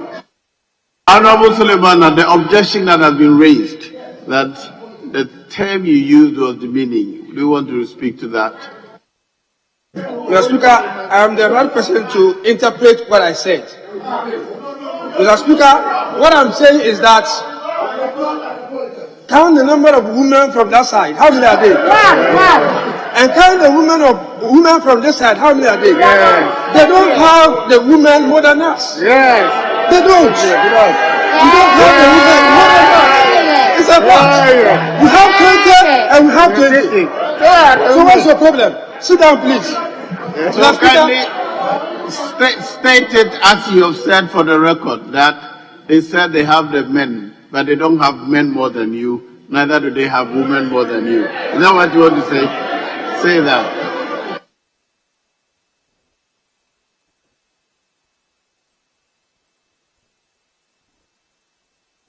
Honourable Suleimana, the objection that has been raised, that the term you used was demeaning. Do you want to speak to that? Mr. Speaker, I am the right person to interpret what I said. Mr. Speaker, what I'm saying is that count the number of women from that side. How many are they? And count the women from this side. How many are they? Yes. They don't have the women more than us. Yes. They don't. We don't have the women more than us. It's a fact. We have 20 and we have 20. So what's the problem? Sit down, please. So state it as you have said for the record, that they said they have the men, but they don't have men more than you, neither do they have women more than you. Is that what you want to say? Say that.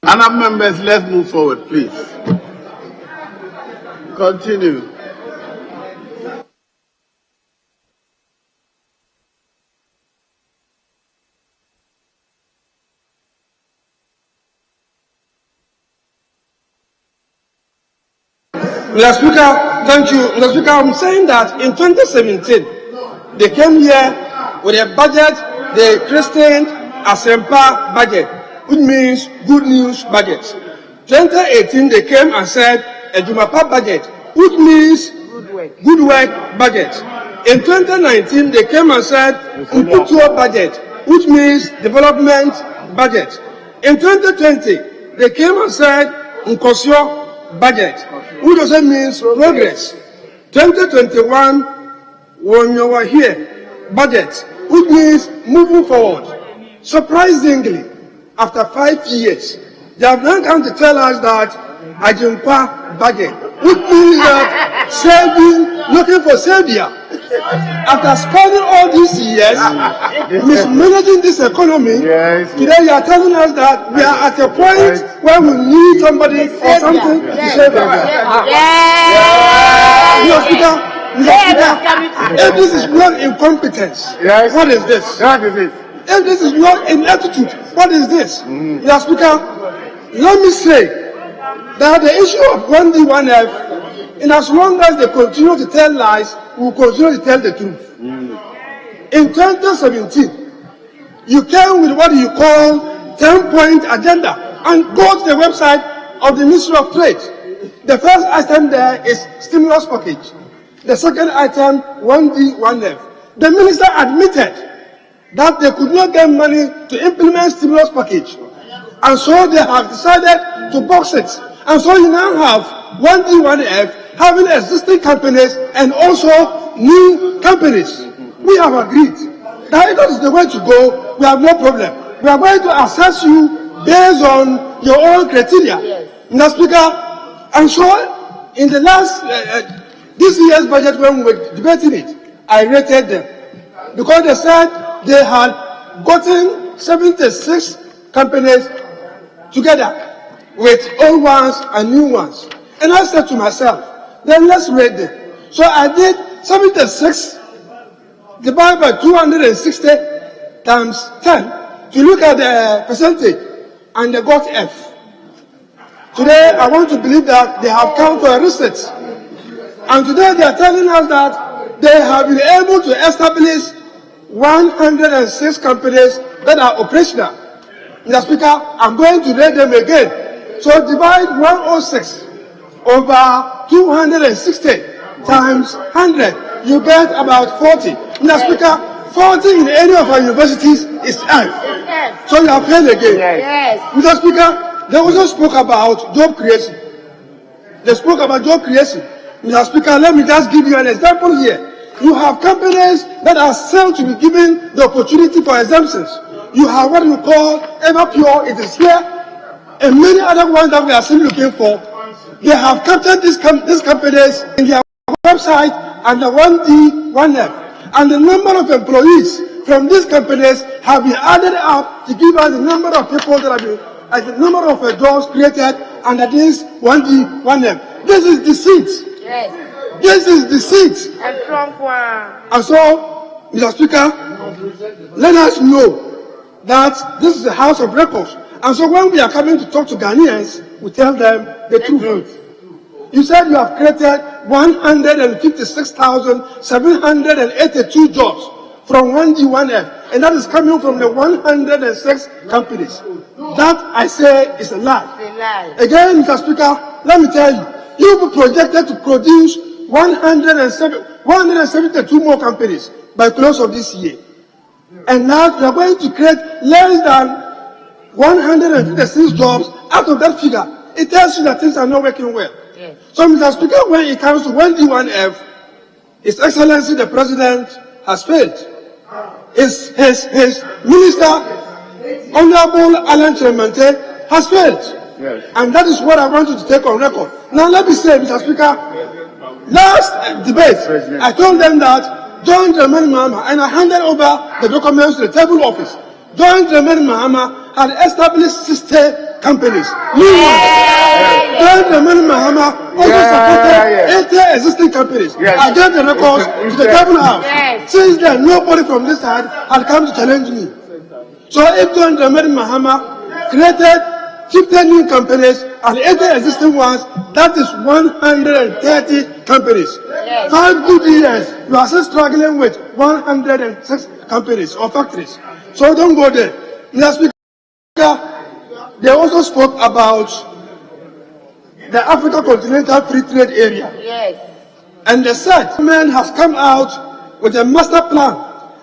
Other members, let's move forward, please. Continue. Mr. Speaker, thank you. Mr. Speaker, I'm saying that in 2017, they came here with a budget they christened Asempa budget, which means good news budget. 2018, they came and said a Jumapa budget, which means good work budget. In 2019, they came and said Mputuo budget, which means development budget. In 2020, they came and said Nkosio budget, which also means progress. 2021, when you were here, budget, which means moving forward. Surprisingly, after 5 years, they have now come to tell us that Ajinkwa budget, which means that looking for savior. After spending all these years mismanaging this economy, today you are telling us that we are at a point where we need somebody or something to save us. Mr. Speaker, if this is not incompetence, what is this? If this is not ineptitude, what is this? Mr. Speaker, let me say that the issue of 1D, 1F, and as long as they continue to tell lies, we will continue to tell the truth. In 2017, you came with what you call 10-point agenda and go to the website of the Ministry of Trade. The first item there is stimulus package. The second item, 1D, 1F. The minister admitted that they could not get money to implement stimulus package. And so they have decided to box it. And so you now have 1D, 1F having existing companies and also new companies. We have agreed that if that is the way to go, we have no problem. We are going to assess you based on your own criteria. Mr. Speaker, I'm sure in the last, this year's budget when we were debating it, I rated them because they said they had gotten 76 companies together with old ones and new ones. And I said to myself, then let's rate them. So I did 76 divided by 260 times 10 to look at the percentage, and they got F. Today, I want to believe that they have come to a reset. And today they are telling us that they have been able to establish 106 companies that are operational. Mr. Speaker, I'm going to rate them again. So divide 106 over 260 times 100, you get about 40. Mr. Speaker, 40 in any of our universities is F. So you have failed again. Mr. Speaker, they also spoke about job creation. They spoke about job creation. Mr. Speaker, let me just give you an example here. You have companies that are still to be given the opportunity for exemptions. You have what you call Everpure, it is here, and many other ones that we are still looking for. They have captured these companies in their website under 1D, 1F. And the number of employees from these companies have been added up to give us the number of people that have been, the number of jobs created under this 1D, 1F. This is deceit. This is deceit. And so, Mr. Speaker, let us know that this is the House of Records. And so when we are coming to talk to Ghanaians, we tell them the truth. You said you have created 156,782 jobs from 1D, 1F, and that is coming from the 106 companies. That, I say, is a lie. Again, Mr. Speaker, let me tell you, you were projected to produce 172 more companies by close of this year. And now you are going to create less than 156 jobs out of that figure. It tells you that things are not working well. So, Mr. Speaker, when it comes to 1D, 1F, His Excellency the President has failed. His Minister, Honorable Alan Tremente, has failed. And that is what I want you to take on record. Now, let me say, Mr. Speaker, last debate, I told them that John Dramani Mahama, and I handed over the documents to the table office. John Dramani Mahama had established 60 companies. New ones. John Dramani Mahama also supported 80 existing companies. I gave the records to the table house. Since then, nobody from this side had come to challenge me. So if John Dramani Mahama created 50 new companies and 80 existing ones, that is 130 companies. 5 good years, you are still struggling with 106 companies or factories. So don't go there. Mr. Speaker, they also spoke about the Africa Continental Free Trade Area. And they said, government has come out with a master plan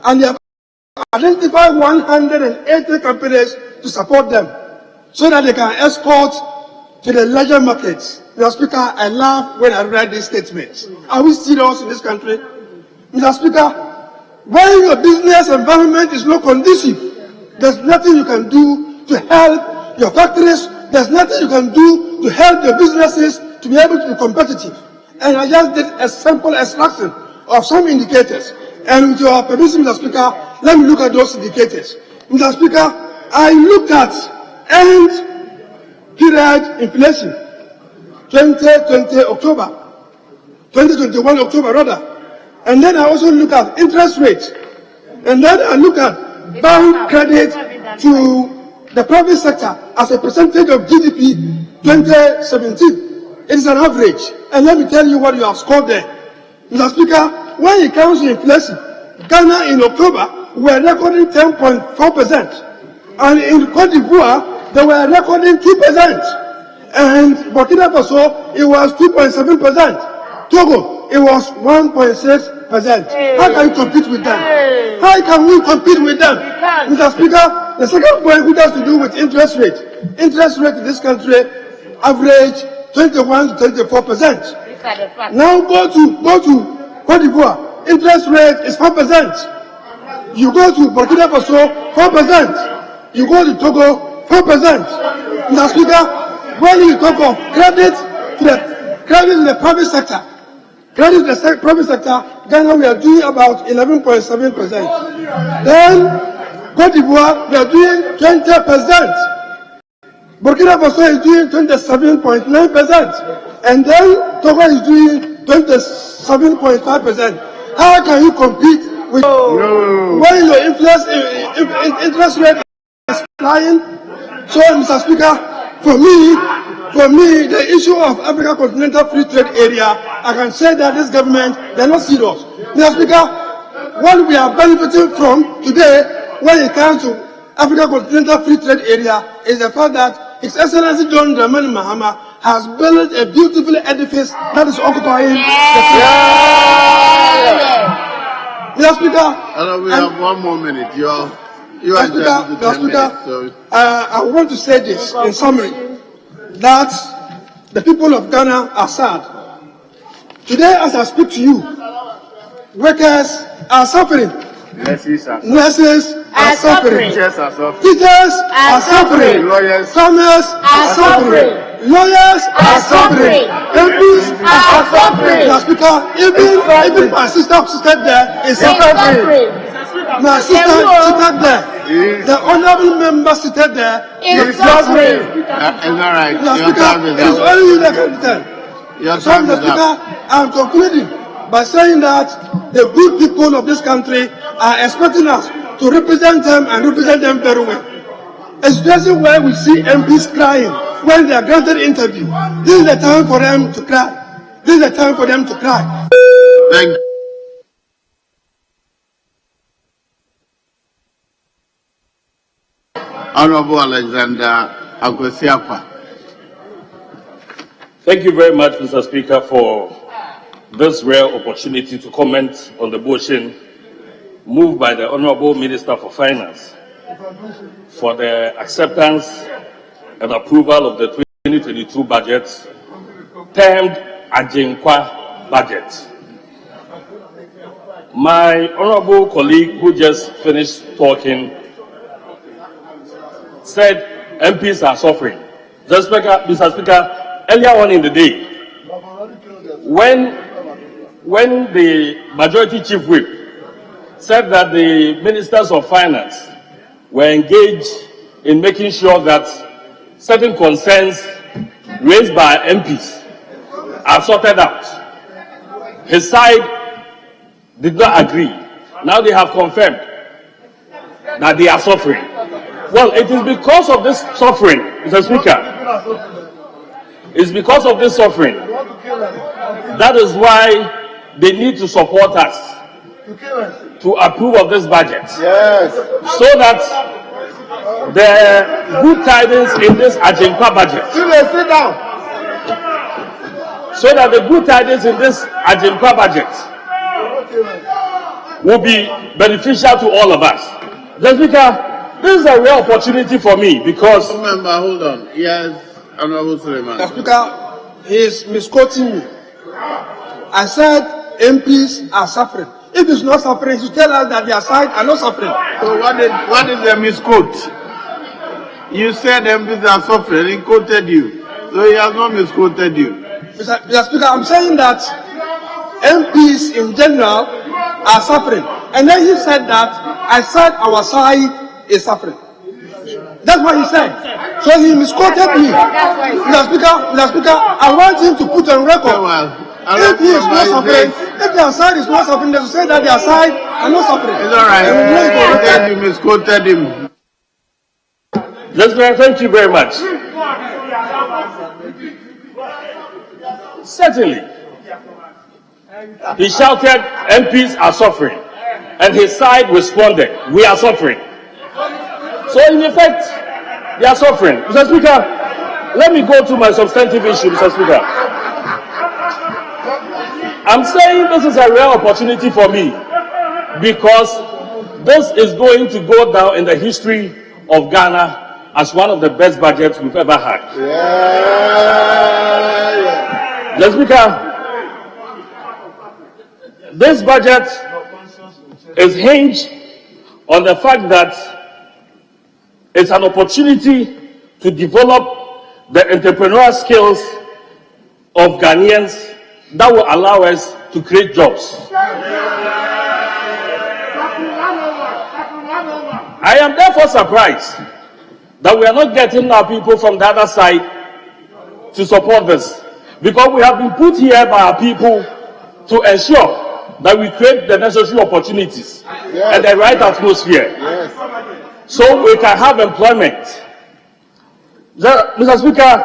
and they have identified 180 companies to support them so that they can export to the larger markets. Mr. Speaker, I laughed when I read these statements. Are we serious in this country? Mr. Speaker, when your business environment is not conducive, there's nothing you can do to help your factories. There's nothing you can do to help your businesses to be able to be competitive. And I just did a simple extraction of some indicators. And with your permission, Mr. Speaker, let me look at those indicators. Mr. Speaker, I looked at end period inflation, 2020 October, 2021 October rather. And then I also look at interest rates. And then I look at bank credit to the private sector as a percentage of GDP 2017. It is an average. And let me tell you what you have scored there. Mr. Speaker, when it comes to inflation, Ghana in October were recording 10.4%. And in Cote d'Ivoire, they were recording 2%. And Burkina Faso, it was 2.7%. Togo, it was 1.6%. How can you compete with them? How can we compete with them? Mr. Speaker, the second point which has to do with interest rate. Interest rate in this country average 21 to 24%. Now go to Cote d'Ivoire, interest rate is 4%. You go to Burkina Faso, 4%. You go to Togo, 4%. Mr. Speaker, when you talk of credit to the private sector, credit to the private sector, Ghana we are doing about 11.7%. Then Cote d'Ivoire we are doing 20%. Burkina Faso is doing 27.9%, and then Togo is doing 27.5%. How can you compete with when your interest rate is flying? So, Mr. Speaker, for me, the issue of Africa Continental Free Trade Area, I can say that this government, they are not serious. Mr. Speaker, what we are benefiting from today when it comes to Africa Continental Free Trade Area is the fact that His Excellency John Dramani Mahama has built a beautiful edifice that is occupying the Mr. Speaker, we have 1 more minute. You are Mr. Speaker, I want to say this in summary, that the people of Ghana are sad. Today, as I speak to you, workers are suffering. Nurses are suffering. Teachers are suffering. Farmers are suffering. Lawyers are suffering. MPs are suffering. Mr. Speaker, even my sister seated there is suffering. My sister seated there. The honorable member seated there is suffering. It's all right. Mr. Speaker, it is only you that can tell. So, Mr. Speaker, I am concluding by saying that the good people of this country are expecting us to represent them and represent them very well. Especially where we see MPs crying when they are granted interview. This is the time for them to cry. This is the time for them to cry. Thank you. Honorable Alexander Agwesiapa. Thank you very much, Mr. Speaker, for this rare opportunity to comment on the motion moved by the Honorable Minister for Finance for the acceptance and approval of the 2022 budget, termed Ajinkwa budget. My honorable colleague who just finished talking said MPs are suffering. Mr. Speaker, earlier on in the day, when the majority chief whip said that the ministers of finance were engaged in making sure that certain concerns raised by MPs are sorted out, his side did not agree. Now they have confirmed that they are suffering. Well, it is because of this suffering, Mr. Speaker. It's because of this suffering. That is why they need to support us to approve of this budget. Yes. So that the good tidings in this Ajinkwa budget. Sit down. So that the good tidings in this Ajinkwa budget will be beneficial to all of us. Mr. Speaker, this is a real opportunity for me because. Remember, hold on. Yes, Honorable Suleiman. Mr. Speaker, he is misquoting me. I said MPs are suffering. If it's not suffering, you tell us that their side are not suffering. So what is the misquote? You said MPs are suffering. He quoted you. So he has not misquoted you. Mr. Speaker, I'm saying that MPs in general are suffering. And then he said that I said our side is suffering. That's what he said. So he misquoted me. Mr. Speaker, I want him to put on record. If he is not suffering, if their side is not suffering, they will say that their side are not suffering. It's all right. You misquoted him. Gentlemen, thank you very much. Certainly, he shouted, MPs are suffering. And his side responded, we are suffering. So in effect, they are suffering. Mr. Speaker, let me go to my substantive issue, Mr. Speaker. I'm saying this is a rare opportunity for me because this is going to go down in the history of Ghana as one of the best budgets we've ever had. Mr. Speaker, this budget is hinged on the fact that it's an opportunity to develop the entrepreneurial skills of Ghanaians that will allow us to create jobs. I am therefore surprised that we are not getting our people from the other side to support this, because we have been put here by our people to ensure that we create the necessary opportunities and the right atmosphere so we can have employment. Mr. Speaker,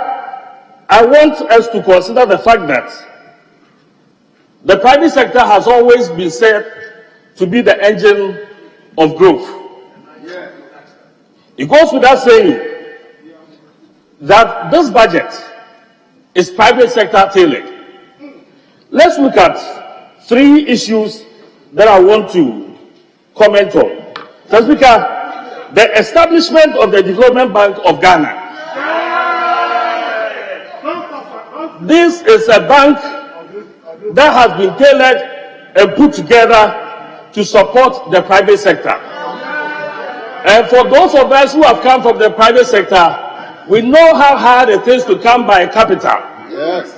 I want us to consider the fact that the private sector has always been said to be the engine of growth. It goes without saying that this budget is private sector tailored. Let's look at three issues that I want to comment on. Mr. Speaker, the establishment of the Development Bank of Ghana. This is a bank that has been tailored and put together to support the private sector. And for those of us who have come from the private sector, we know how hard it is to come by capital. Yes.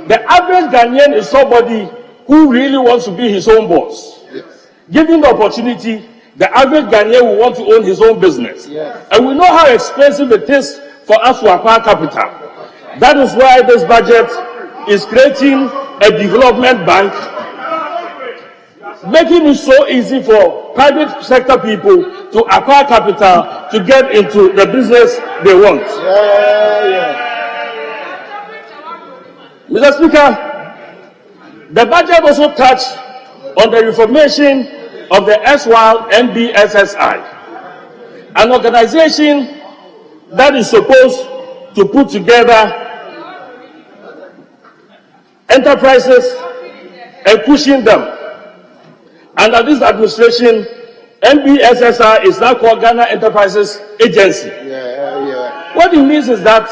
The average Ghanaian is somebody who really wants to be his own boss. Yes. Given the opportunity, the average Ghanaian will want to own his own business. Yes. And we know how expensive it is for us to acquire capital. That is why this budget is creating a development bank, making it so easy for private sector people to acquire capital to get into the business they want. Mr. Speaker, the budget also touched on the reformation of the SWAL NBSSI, an organization that is supposed to put together enterprises and pushing them. Under this administration, NBSSI is now called Ghana Enterprises Agency. What it means is that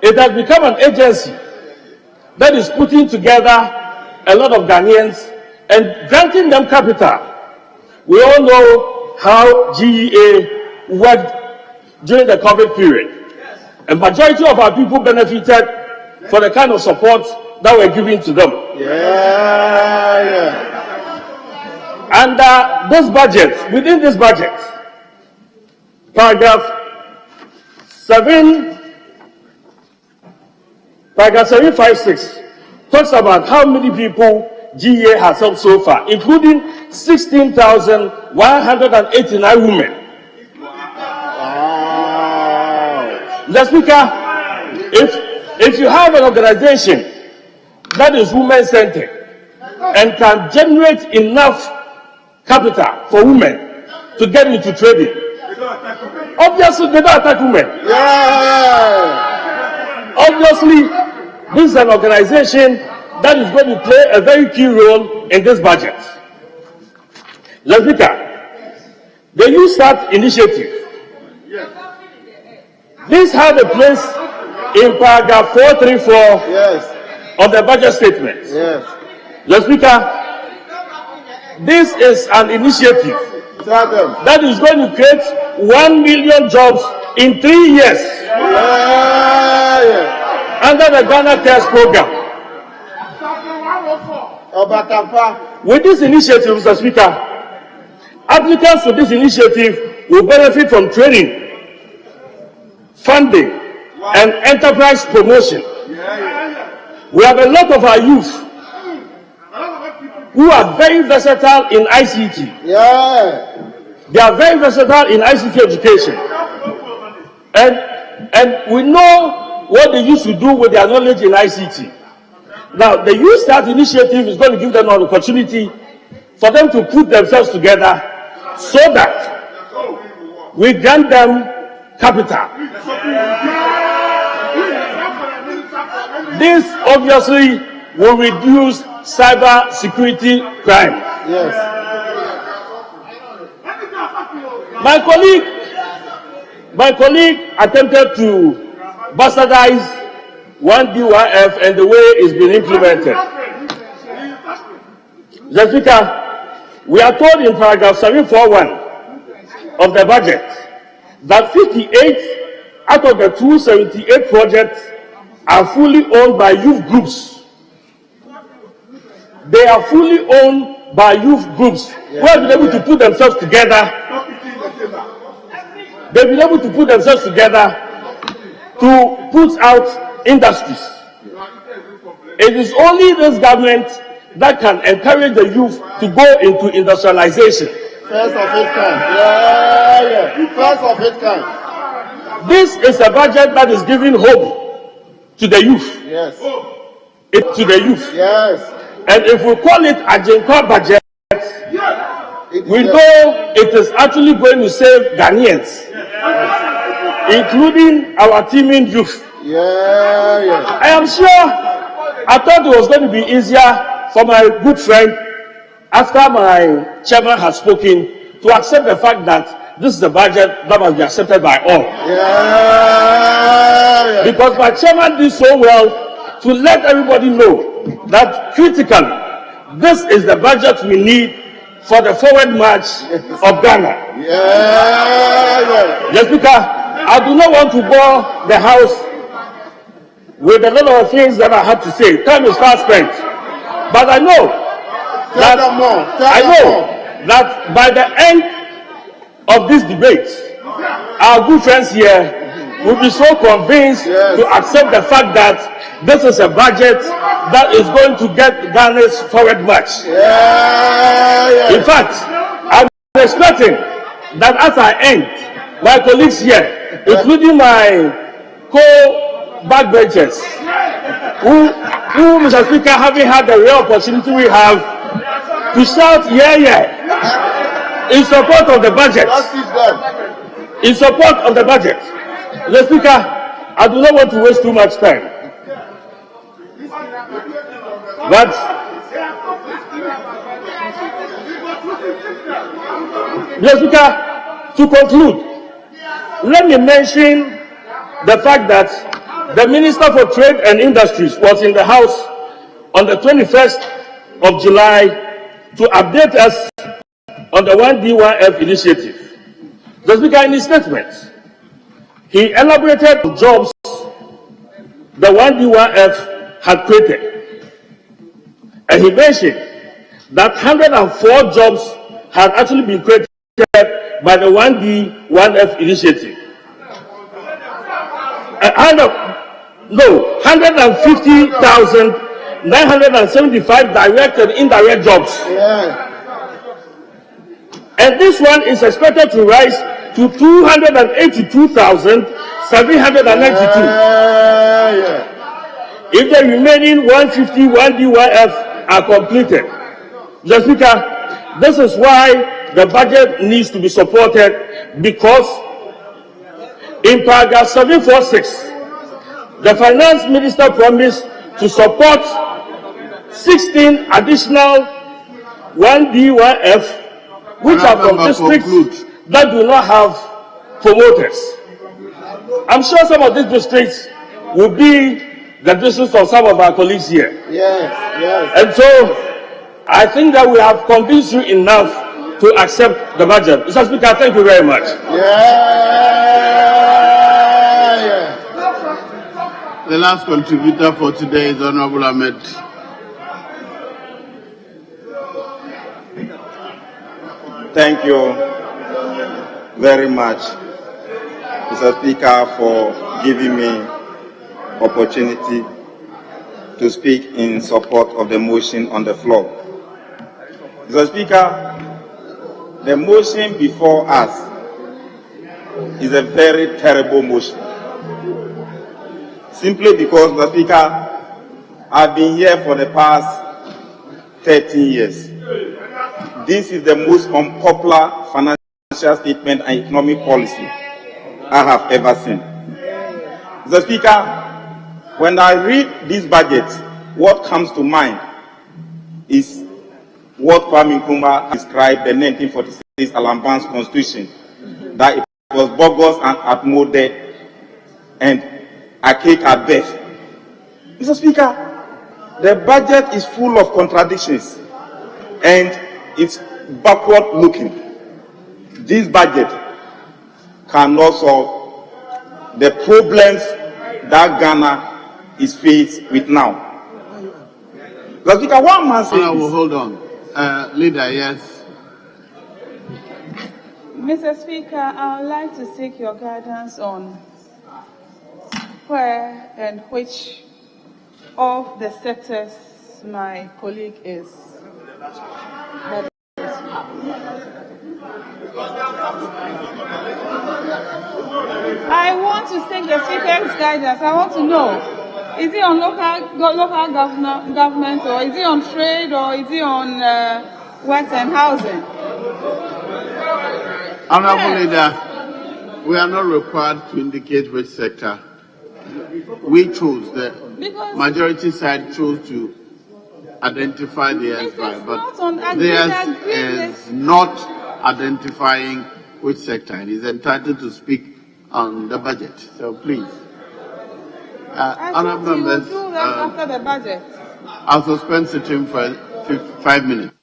it has become an agency that is putting together a lot of Ghanaians and granting them capital. We all know how GEA worked during the COVID period. A majority of our people benefited for the kind of support that we're giving to them. And this budget, within this budget, paragraph 756 talks about how many people GEA has helped so far, including 16,189 women. The Speaker, if you have an organization that is women-centered and can generate enough capital for women to get into trading, obviously they don't attack women. Obviously, this is an organization that is going to play a very key role in this budget. The Speaker, the Youth Start initiative. This had a place in paragraph 434 of the budget statement. The Speaker, this is an initiative that is going to create 1 million jobs in 3 years under the Ghana Cares Program. With this initiative, Mr. Speaker, applicants to this initiative will benefit from training, funding, and enterprise promotion. We have a lot of our youth who are very versatile in ICT. They are very versatile in ICT education. And we know what they used to do with their knowledge in ICT. Now, the Youth Start initiative is going to give them an opportunity for them to put themselves together so that we grant them capital. This obviously will reduce cyber security crime. Yes. My colleague attempted to bastardize 1D1F and the way it's been implemented. Mr. Speaker, we are told in paragraph 741 of the budget that 58 out of the 278 projects are fully owned by youth groups. They are fully owned by youth groups who have been able to put themselves together. They've been able to put themselves together to put out industries. It is only this government that can encourage the youth to go into industrialization. First of its kind. First of its kind. This is a budget that is giving hope to the youth. Yes. To the youth. Yes. And if we call it a Jinko budget, we know it is actually going to save Ghanaians, including our teeming youth. I am sure, I thought it was going to be easier for my good friend, after my chairman has spoken, to accept the fact that this is a budget that must be accepted by all. Because my chairman did so well to let everybody know that critically, this is the budget we need for the forward march of Ghana. Yes, Speaker, I do not want to bore the House with a lot of things that I have to say. Time is fast spent. But I know that by the end of this debate, our good friends here will be so convinced to accept the fact that this is a budget that is going to get Ghana's forward march. In fact, I'm expecting that as I end, my colleagues here, including my co-backbenchers, who, Mr. Speaker, having had the rare opportunity we have to shout, in support of the budget. In support of the budget. Mr. Speaker, I do not want to waste too much time. But Mr. Speaker, to conclude, let me mention the fact that the Minister for Trade and Industries was in the House on the 21st of July to update us on the 1D1F initiative. The Speaker, in his statement, he elaborated the jobs the 1D1F had created. And he mentioned that 104 jobs had actually been created by the 1D1F initiative. 150,975 direct and indirect jobs. And this one is expected to rise to 282,792. If the remaining 151 D1F are completed. Mr. Speaker, this is why the budget needs to be supported, because in paragraph 746, the finance minister promised to support 16 additional 1D1F, which are from districts that do not have promoters. I'm sure some of these districts will be the districts of some of our colleagues here. And so, I think that we have convinced you enough to accept the budget. Mr. Speaker, thank you very much. The last contributor for today is Honorable Ahmed. Thank you very much, Mr. Speaker, for giving me opportunity to speak in support of the motion on the floor. Mr. Speaker, the motion before us is a very terrible motion. Simply because, Mr. Speaker, I've been here for the past 13 years. This is the most unpopular financial statement and economic policy I have ever seen. Mr. Speaker, when I read this budget, what comes to mind is what Kwame Nkrumah described the 1946 Alambans Constitution, that it was bogus and outmoded and archaic at best. Mr. Speaker, the budget is full of contradictions and it's backward looking. This budget cannot solve the problems that Ghana is faced with now. Mr. Speaker, one man says. Hold on. Leader, yes. Mr. Speaker, I would like to seek your guidance on where and which of the sectors my colleague is. I want to seek the Speaker's guidance. I want to know, is it on local government, or is it on trade, or is it on works and housing? Honorable Leader, we are not required to indicate which sector. We chose, the majority side chose to identify the SY, but theirs is not identifying which sector. It is entitled to speak on the budget. So please. Honorable members, after the budget. I'll suspend sitting for 5 minutes.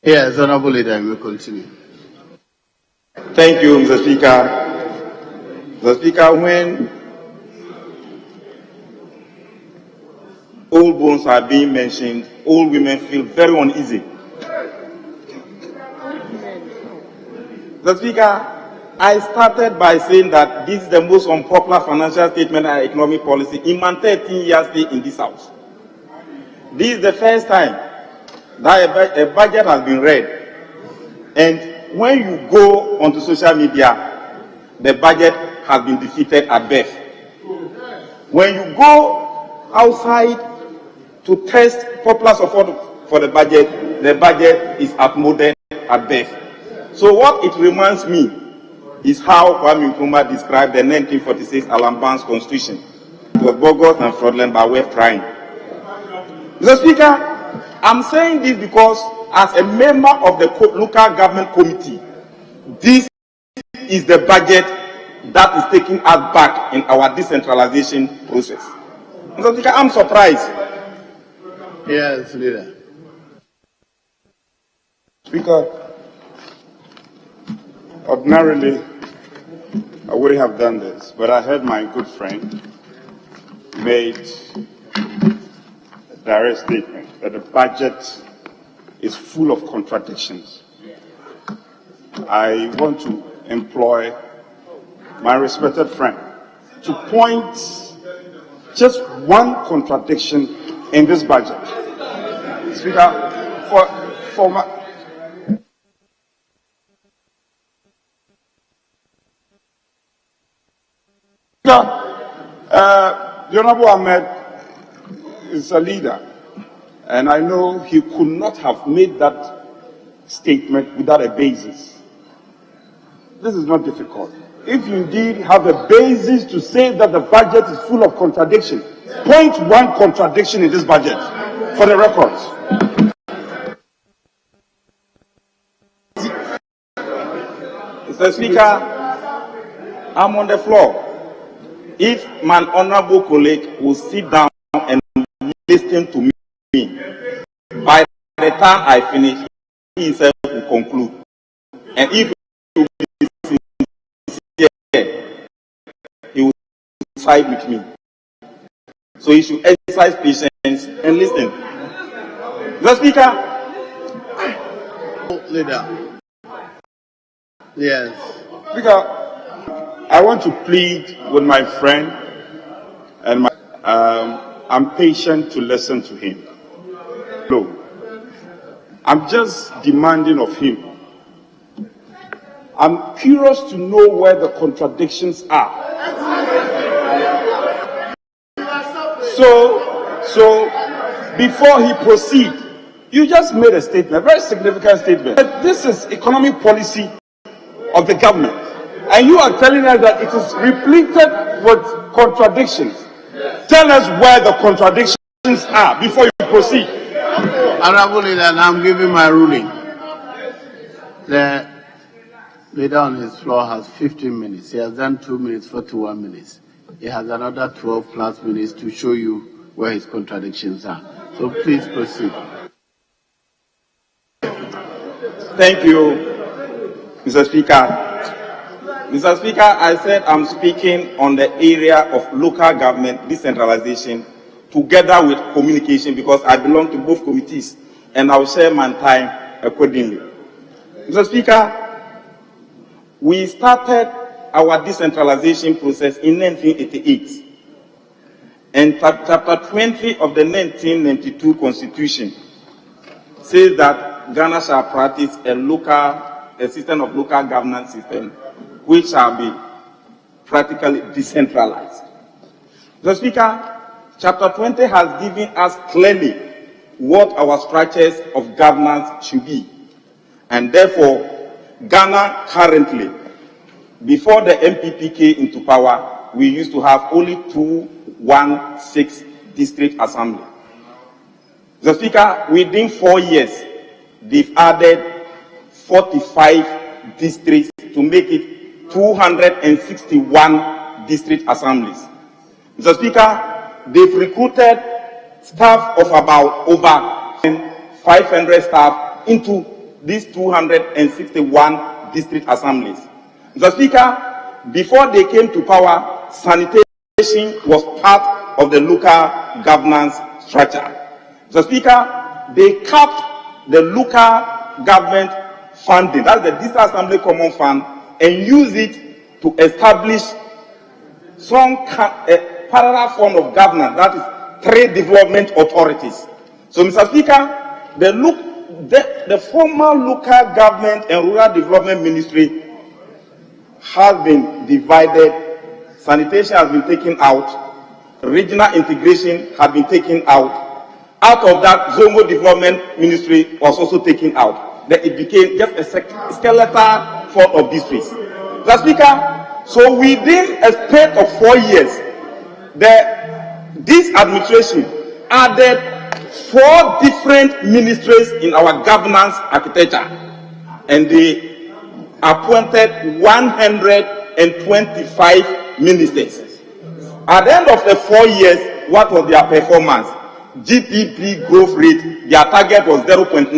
Yes, Honorable Leader, we will continue. Thank you, Mr. Speaker. Mr. Speaker, when old bones are being mentioned, old women feel very uneasy. Mr. Speaker, I started by saying that this is the most unpopular financial statement and economic policy in my 13 years stay in this house. This is the first time that a budget has been read, and when you go onto social media, the budget has been defeated at best. When you go outside to test popular support for the budget is outmoded at best. So what it reminds me is how Kwame Nkrumah described the 1946 Alan Barnes Constitution. It was bogus and fraudulent by way of trying. Mr. Speaker, I'm saying this because as a member of the local government committee, this is the budget that is taking us back in our decentralization process. Mr. Speaker, I'm surprised. Yes, Leader. Speaker, ordinarily, I wouldn't have done this, but I heard my good friend made a direct statement that the budget is full of contradictions. I want to employ my respected friend to point just one contradiction in this budget. Speaker, for my... The Honorable Ahmed is a leader, and I know he could not have made that statement without a basis. This is not difficult. If you indeed have a basis to say that the budget is full of contradiction, point one contradiction in this budget for the records. Mr. Speaker, I'm on the floor. If my honorable colleague will sit down and listen to me, by the time I finish, he himself will conclude. And if he will be sincere, he will side with me. So he should exercise patience and listen. Mr. Speaker, Leader. Yes. Speaker, I want to plead with my friend, and I'm patient to listen to him. No, I'm just demanding of him. I'm curious to know where the contradictions are. So before he proceeds, you just made a statement, a very significant statement, that this is economic policy of the government. And you are telling us that it is repleted with contradictions. Tell us where the contradictions are before you proceed. Honorable Leader, I'm giving my ruling. The leader on his floor has 15 minutes. He has done 2 minutes, 41 minutes. He has another 12 plus minutes to show you where his contradictions are. So please proceed. thank you, Mr. Speaker. Mr. Speaker, I said I'm speaking on the area of local government decentralization together with communication because I belong to both committees and I will share my time accordingly. Mr. Speaker, we started our decentralization process in 1988 and chapter 20 of the 1992 Constitution says that Ghana shall practice a system of local governance system which shall be practically decentralized. The Speaker, Chapter 20 has given us clearly what our structures of governance should be. And therefore, Ghana currently, before the MPP came into power, we used to have only 216 district assemblies. The Speaker, within 4 years, they've added 45 districts to make it 261 district assemblies. Mr. Speaker, they've recruited staff of about over 500 staff into these 261 district assemblies. Mr. Speaker, before they came to power, sanitation was part of the local governance structure. Mr. Speaker, they capped the local government funding, that's the District Assembly Common Fund, and used it to establish some parallel form of governance, that is trade development authorities. So, Mr. Speaker, the former local government and rural development ministry has been divided, sanitation has been taken out, regional integration has been taken out. Out of that, zonal development ministry was also taken out. Then it became just a skeletal form of districts. Mr. Speaker, so within a space of 4 years, this administration added 4 different ministries in our governance architecture, and they appointed 125 ministers. At the end of the 4 years, what was their performance? GDP growth rate, their target was 0.9.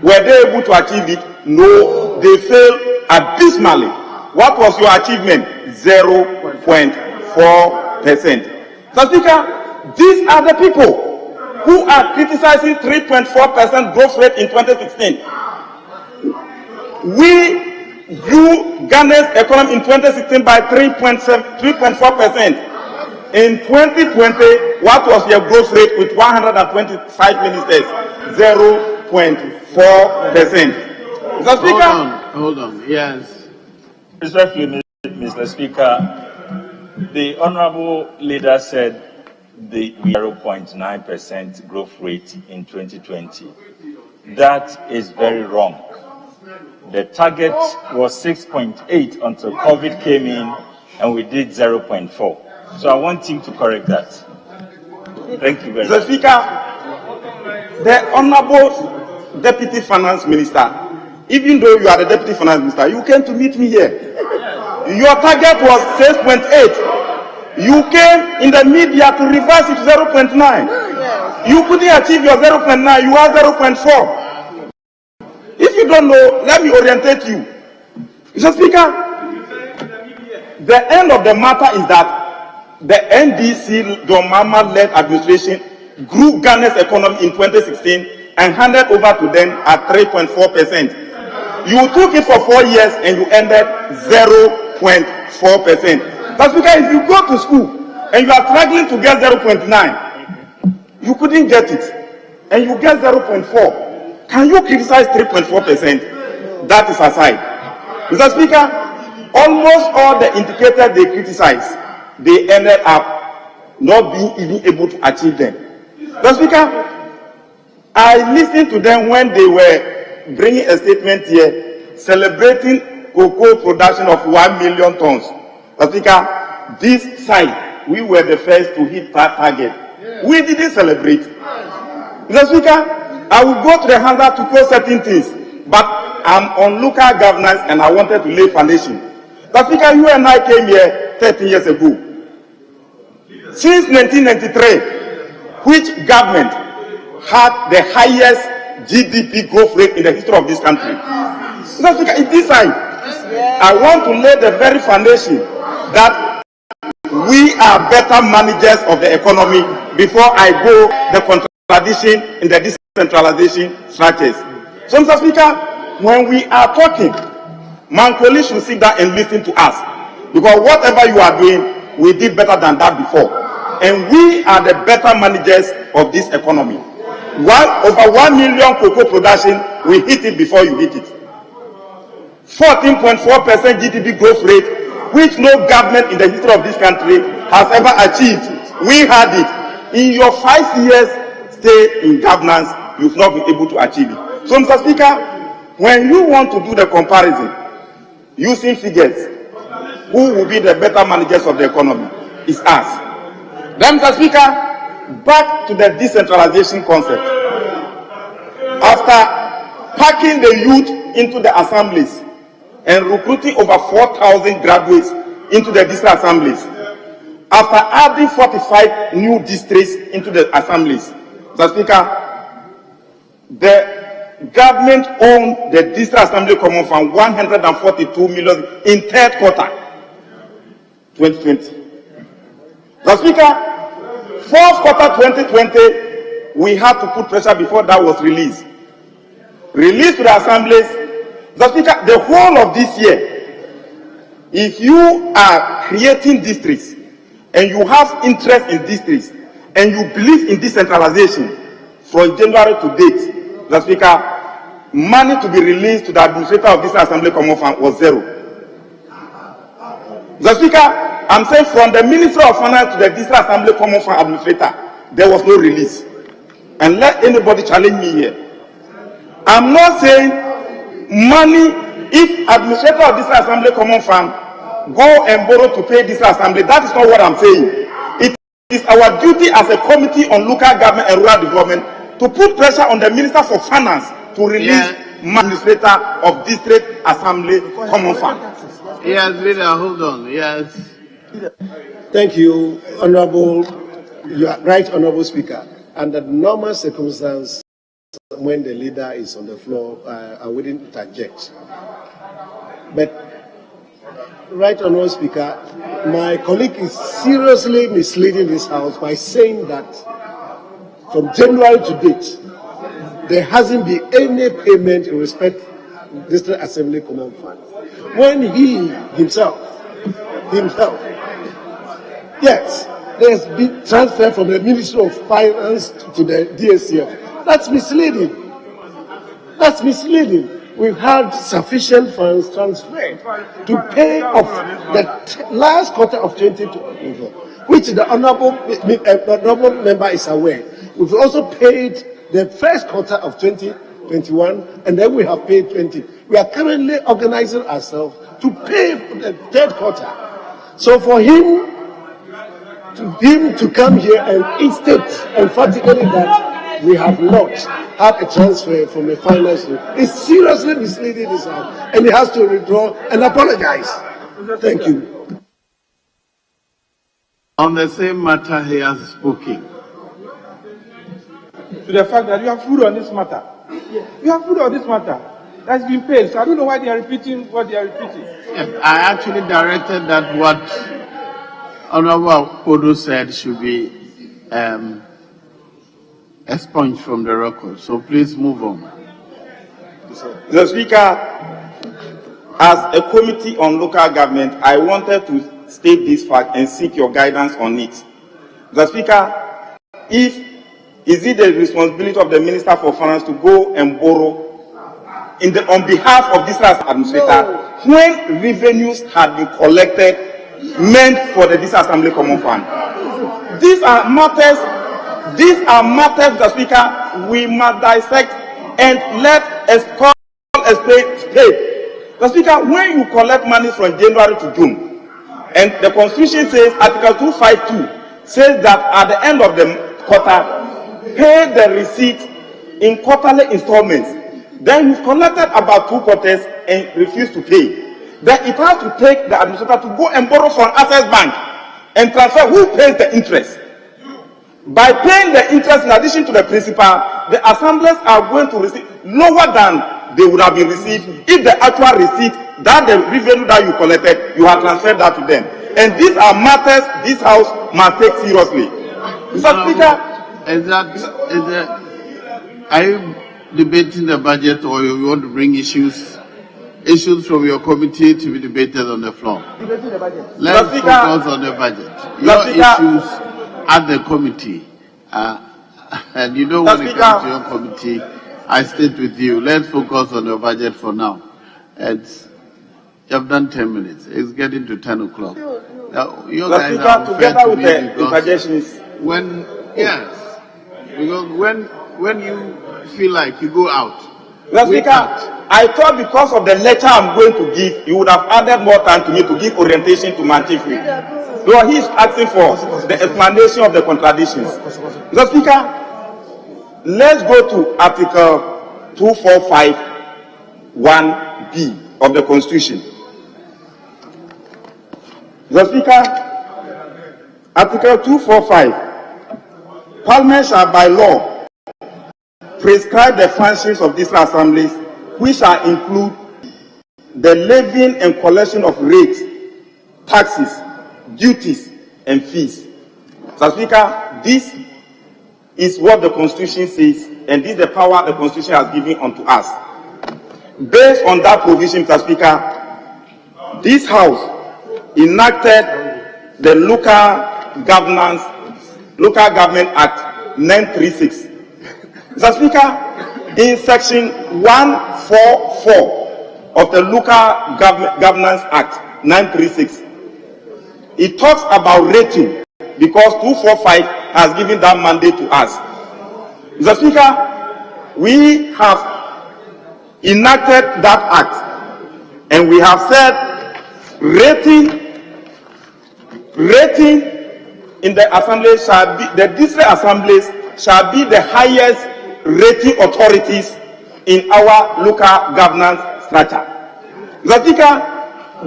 Were they able to achieve it? No, they failed abysmally. What was your achievement? 0.4%. So, Speaker, these are the people who are criticizing 3.4% growth rate in 2016. We grew Ghana's economy in 2016 by 3.4%. In 2020, what was your growth rate with 125 ministers? 0.4%. Mr. Speaker. Hold on. Yes. Respectfully, Mr. Speaker, the honorable leader said the 0.9% growth rate in 2020. That is very wrong. The target was 6.8 until COVID came in and we did 0.4. So I want him to correct that. Thank you very much. Mr. Speaker, the honorable Deputy Finance Minister, even though you are the Deputy Finance Minister, you came to meet me here. Your target was 6.8. You came in the media to reverse it to 0.9. You couldn't achieve your 0.9, you are 0.4. If you don't know, let me orientate you. Mr. Speaker, the end of the matter is that the NDC Domama-led administration grew Ghana's economy in 2016 and handed over to them at 3.4%. You took it for 4 years and you ended 0.4%. That's because if you go to school and you are struggling to get 0.9, you couldn't get it, and you get 0.4. Can you criticize 3.4%? That is aside. Mr. Speaker, almost all the indicators they criticize, they ended up not being even able to achieve them. Mr. Speaker, I listened to them when they were bringing a statement here celebrating cocoa production of 1 million tons. Mr. Speaker, this side, we were the first to hit that target. We didn't celebrate. Mr. Speaker, I will go to the handler to quote certain things, but I'm on local governance and I wanted to lay foundation. Mr. Speaker, you and I came here 13 years ago. Since 1993, which government had the highest GDP growth rate in the history of this country? Mr. Speaker, in this side, I want to lay the very foundation that we are better managers of the economy before I go the contradiction in the decentralization strategies. So, Mr. Speaker, when we are talking, Mancoli should sit down and listen to us, because whatever you are doing, we did better than that before, and we are the better managers of this economy. Over 1 million cocoa production, we hit it before you hit it. 14.4% GDP growth rate, which no government in the history of this country has ever achieved. We had it. In your 5 years stay in governance, you've not been able to achieve it. So, Mr. Speaker, when you want to do the comparison using figures, who will be the better managers of the economy? Is us. Then, Mr. Speaker, back to the decentralization concept. After packing the youth into the assemblies and recruiting over 4,000 graduates into the district assemblies, after adding 45 new districts into the assemblies. Mr. Speaker, the government owned the District Assembly Common Fund 142 million in third quarter 2020. Mr. Speaker, fourth quarter 2020, we had to put pressure before that was released. Released to the assemblies. Mr. Speaker, the whole of this year, if you are creating districts and you have interest in districts and you believe in decentralization, from January to date, Mr. Speaker, money to be released to the administrator of this Assembly Common Fund was zero. Mr. Speaker, I'm saying from the Minister of Finance to the District Assembly Common Fund administrator, there was no release. And let anybody challenge me here. I'm not saying money, if administrator of this Assembly Common Fund go and borrow to pay this assembly, that is not what I'm saying. It is our duty as a committee on local government and rural development to put pressure on the Minister for Finance to release administrator of District Assembly Common Fund. Yes, leader, hold on. Yes. Thank you, Honorable. You are right, Honorable Speaker. Under normal circumstances, when the leader is on the floor, I wouldn't interject. But, right, Honorable Speaker, my colleague is seriously misleading this House by saying that from January to date, there hasn't been any payment in respect to District Assembly Common Fund. When he himself, yes, there's been transfer from the Ministry of Finance to the DSCF. That's misleading. That's misleading. We've had sufficient funds transferred to pay off the last quarter of 2024, which the honorable member is aware. We've also paid the first quarter of 2021, and then we have paid 20. We are currently organizing ourselves to pay for the third quarter. So for him to come here and state emphatically that we have not had a transfer from the finance is seriously misleading this House, and he has to withdraw and apologize. Thank you. On the same matter, he has spoken. To the fact that you have food on this matter. You have food on this matter. That's been paid. So I don't know why they are repeating what they are repeating. Yes, I actually directed that what Honorable Podo said should be expunged from the record. So please move on. Mr. Speaker, as a committee on local government, I wanted to state this fact and seek your guidance on it. Mr. Speaker, is it the responsibility of the Minister for Finance to go and borrow on behalf of this administrator when revenues had been collected meant for the District Assembly Common Fund? These are matters, Mr. Speaker, we must dissect and let us call a spade. Mr. Speaker, when you collect money from January to June, and the Constitution says, Article 252 says that at the end of the quarter, pay the receipt in quarterly installments. Then you've collected about 2 quarters and refused to pay. Then it has to take the administrator to go and borrow from Access Bank and transfer. Who pays the interest? By paying the interest in addition to the principal, the assemblies are going to receive lower than they would have been received if the actual receipt, that the revenue that you collected, you have transferred that to them. And these are matters this House must take seriously. Mr. Speaker, are you debating the budget, or you want to bring issues from your committee to be debated on the floor? Let's focus on the budget. Your issues at the committee, and you know when it comes to your committee, I stayed with you. Let's focus on the budget for now. You have done 10 minutes. It's getting to 10 o'clock. You guys are together with the interjections. Because when you feel like you go out. Mr. Speaker, I thought because of the lecture I'm going to give, you would have added more time to me to give orientation to my chief whip. So he's asking for the explanation of the contradictions. Mr. Speaker, let's go to Article 245(1)(b) of the Constitution. Mr. Speaker, Article 245. Parliament shall by law prescribe the functions of these assemblies, which shall include the levying and collection of rates, taxes, duties, and fees. Mr. Speaker, this is what the Constitution says, and this is the power the Constitution has given unto us. Based on that provision, Mr. Speaker, this House enacted the Local Government Act 936. Mr. Speaker, in section 144 of the Local Governance Act 936, it talks about rating because 245 has given that mandate to us. Mr. Speaker, we have enacted that act and we have said rating in the assembly shall be, the district assemblies shall be the highest rating authorities in our local governance structure. Mr. Speaker,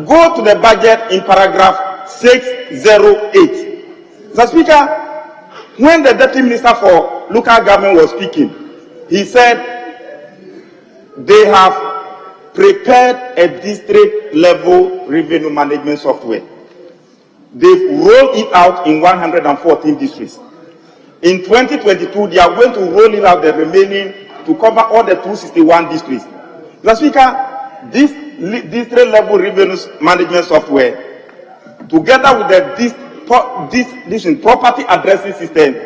go to the budget in paragraph 608. Mr. Speaker, when the Deputy Minister for Local Government was speaking, he said they have prepared a district level revenue management software. They've rolled it out in 114 districts. In 2022, they are going to roll it out the remaining to cover all the 261 districts. Mr. Speaker, this district level revenue management software, together with the property addressing system,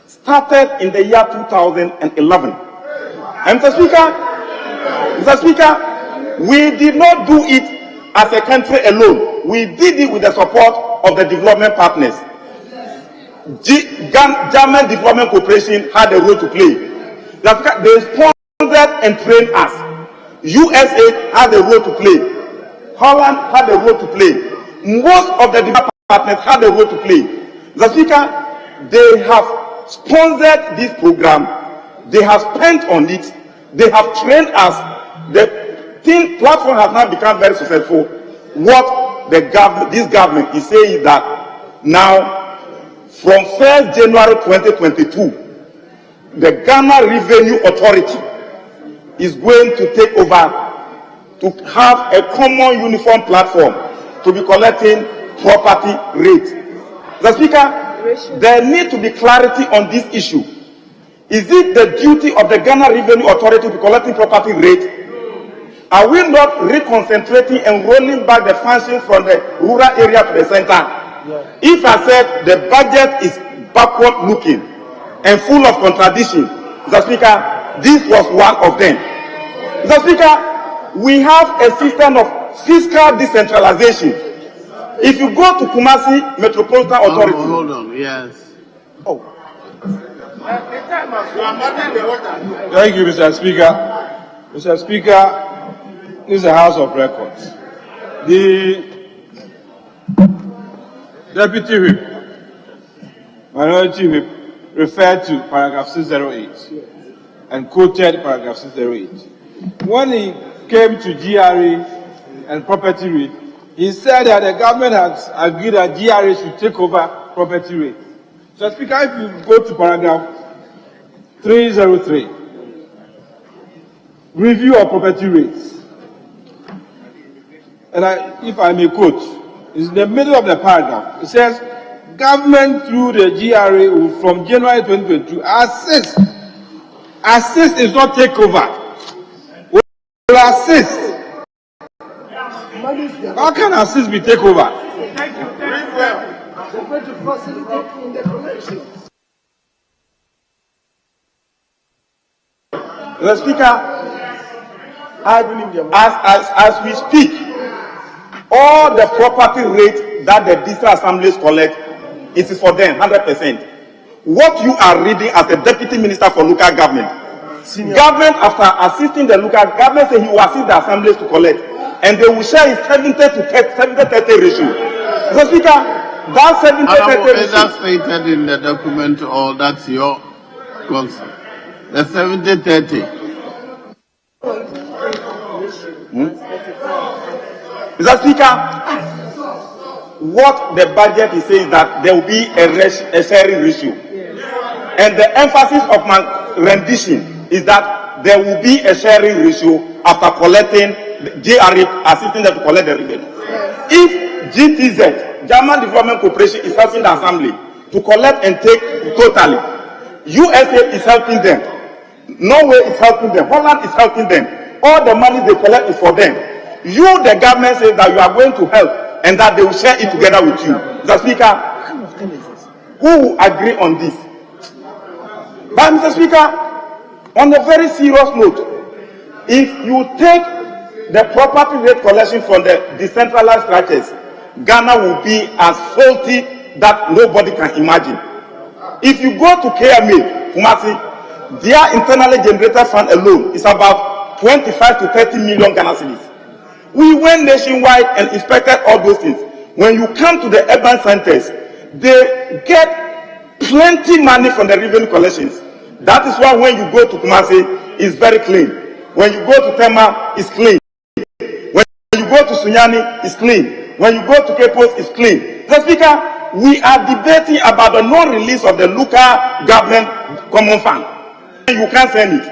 started in the year 2011. And Mr. Speaker, we did not do it as a country alone. We did it with the support of the development partners. German Development Corporation had a role to play. They sponsored and trained us. USA had a role to play. Holland had a role to play. Most of the development partners had a role to play. The Speaker, they have sponsored this program. They have spent on it. They have trained us. The platform has now become very successful. What this government is saying is that now, from 1st January 2022, the Ghana Revenue Authority is going to take over to have a common uniform platform to be collecting property rates. The Speaker, there needs to be clarity on this issue. Is it the duty of the Ghana Revenue Authority to be collecting property rate? Are we not reconcentrating and rolling back the functions from the rural area to the center? If I said the budget is backward looking and full of contradictions, Mr. Speaker, this was one of them. Mr. Speaker, we have a system of fiscal decentralization. If you go to Kumasi Metropolitan Authority, hold on, yes. Thank you, Mr. Speaker. Mr. Speaker, this is a House of Records. The Deputy Whip, Minority Whip, referred to paragraph 608 and quoted paragraph 608. When he came to GRA and property rate, he said that the government has agreed that GRA should take over property rate. So, Speaker, if you go to paragraph 303, review of property rates, and if I may quote, it's in the middle of the paragraph. It says, government through the GRA will, from January 2022, assist is not take over, will assist. How can assist be take over? The Speaker, as we speak, all the property rate that the district assemblies collect, it is for them 100%. What you are reading as the Deputy Minister for Local Government, government after assisting the local government, say he will assist the assemblies to collect, and they will share his 70-30 ratio. So, Speaker, that 70-30 ratio. Is that stated in the document, or that's your concern? The 70-30. Mr. Speaker, what the budget is saying, that there will be a sharing ratio. And the emphasis of my rendition is that there will be a sharing ratio after collecting the JRA, assisting them to collect the revenue. If GTZ, German Development Corporation, is helping the assembly to collect and take totally, USA is helping them, Norway is helping them, Holland is helping them, all the money they collect is for them. You, the government, says that you are going to help and that they will share it together with you. Mr. Speaker, who will agree on this? But Mr. Speaker, on a very serious note, if you take the property rate collection from the decentralized structures, Ghana will be as faulty that nobody can imagine. If you go to KMA, Kumasi, their internally generated fund alone is about 25 to 30 million Ghana cedis. We went nationwide and inspected all those things. When you come to the urban centers, they get plenty money from the revenue collections. That is why when you go to Kumasi, it's very clean. When you go to Tema, it's clean. When you go to Sunyani, it's clean. When you go to Kepos, it's clean. Mr. Speaker, we are debating about the non-release of the local government common fund. You can't send it.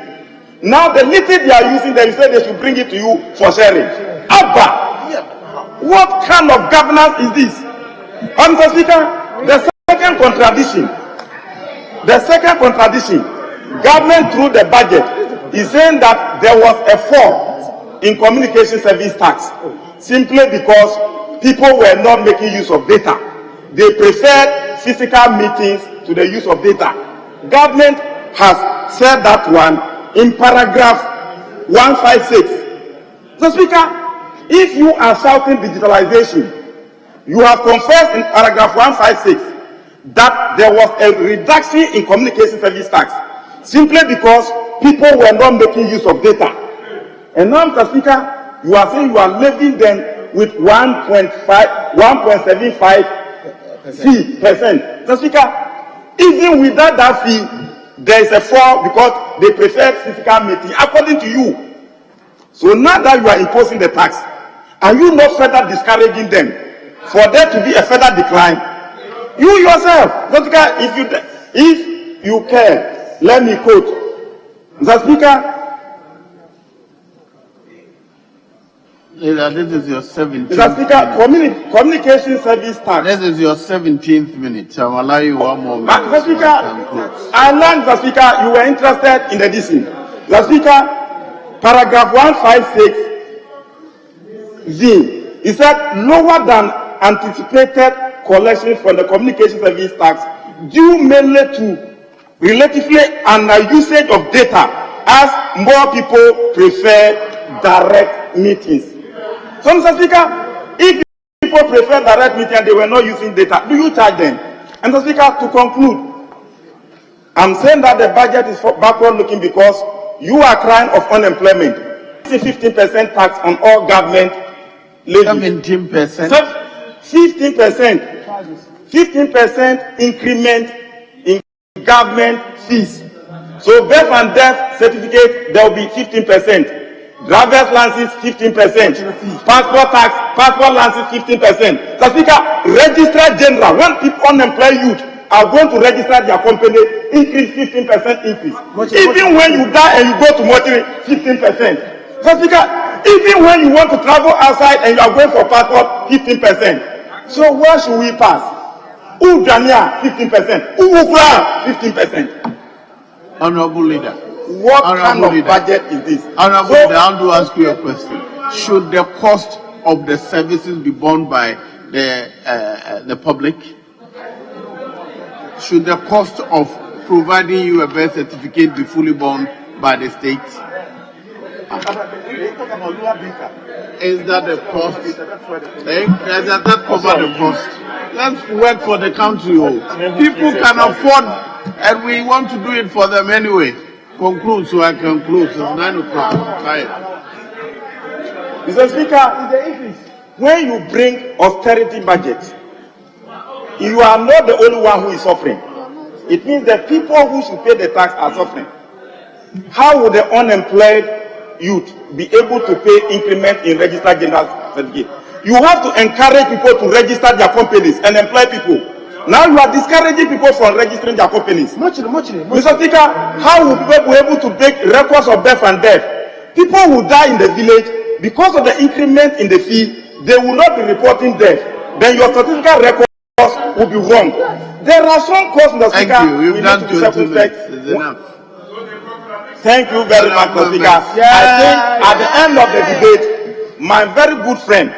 Now the little they are using, they say they should bring it to you for sharing. Abba, what kind of governance is this? Mr. Speaker, the second contradiction, government through the budget is saying that there was a fall in communication service tax simply because people were not making use of data. They preferred physical meetings to the use of data. Government has said that one in paragraph 156. So, Speaker, if you are shouting digitalization, you have confessed in paragraph 156 that there was a reduction in communication service tax simply because people were not making use of data. And now, Mr. Speaker, you are saying you are levying them with 1.75%. Mr. Speaker, even without that fee, there is a fall because they prefer physical meeting, according to you. So now that you are imposing the tax, are you not further discouraging them for there to be a further decline? You yourself, Mr. Speaker, if you care, let me quote. Mr. Speaker, this is your 17th. Mr. Speaker, communication service tax. This is your 17th minute. So I'll allow you one more minute. Mr. Speaker, I learned, Mr. Speaker, you were interested in the DC. Mr. Speaker, paragraph 156. It said lower than anticipated collection from the communication service tax due mainly to relatively under usage of data as more people prefer direct meetings. So, Mr. Speaker, if people prefer direct meetings and they were not using data, do you charge them? And Mr. Speaker, to conclude, I'm saying that the budget is backward looking because you are crying of unemployment. 15% tax on all government levies. 17%. 15% increment in government fees. So birth and death certificate, there will be 15%. Driver's license 15%. Passport tax, passport license 15%. So Speaker, Registrar General, when people unemployed youth are going to register their company, increase 15% increase. Even when you die and you go to mortuary, 15%. So Speaker, even when you want to travel outside and you are going for passport, 15%. So where should we pass? Udania 15%. Uwukra 15%. Honorable Leader. What kind of budget is this? Honorable Leader, I want to ask you a question. Should the cost of the services be borne by the public? Should the cost of providing you a birth certificate be fully borne by the state? Is that the cost? Does that cover the cost? Let's work for the country. People can afford, and we want to do it for them anyway. Conclude, so I can close. It's 9 o'clock. Mr. Speaker, when you bring austerity budget, you are not the only one who is suffering. It means the people who should pay the tax are suffering. How would the unemployed youth be able to pay increment in registered general certificate? You have to encourage people to register their companies and employ people. Now you are discouraging people from registering their companies. Mr. Speaker, how will people be able to make records of birth and death? People will die in the village because of the increment in the fee. They will not be reporting death. Then your statistical records will be wrong. There are some costs, Mr. Speaker. Thank you. You've done 2 minutes. It's enough. Thank you very much, Mr. Speaker. I think at the end of the debate, my very good friend,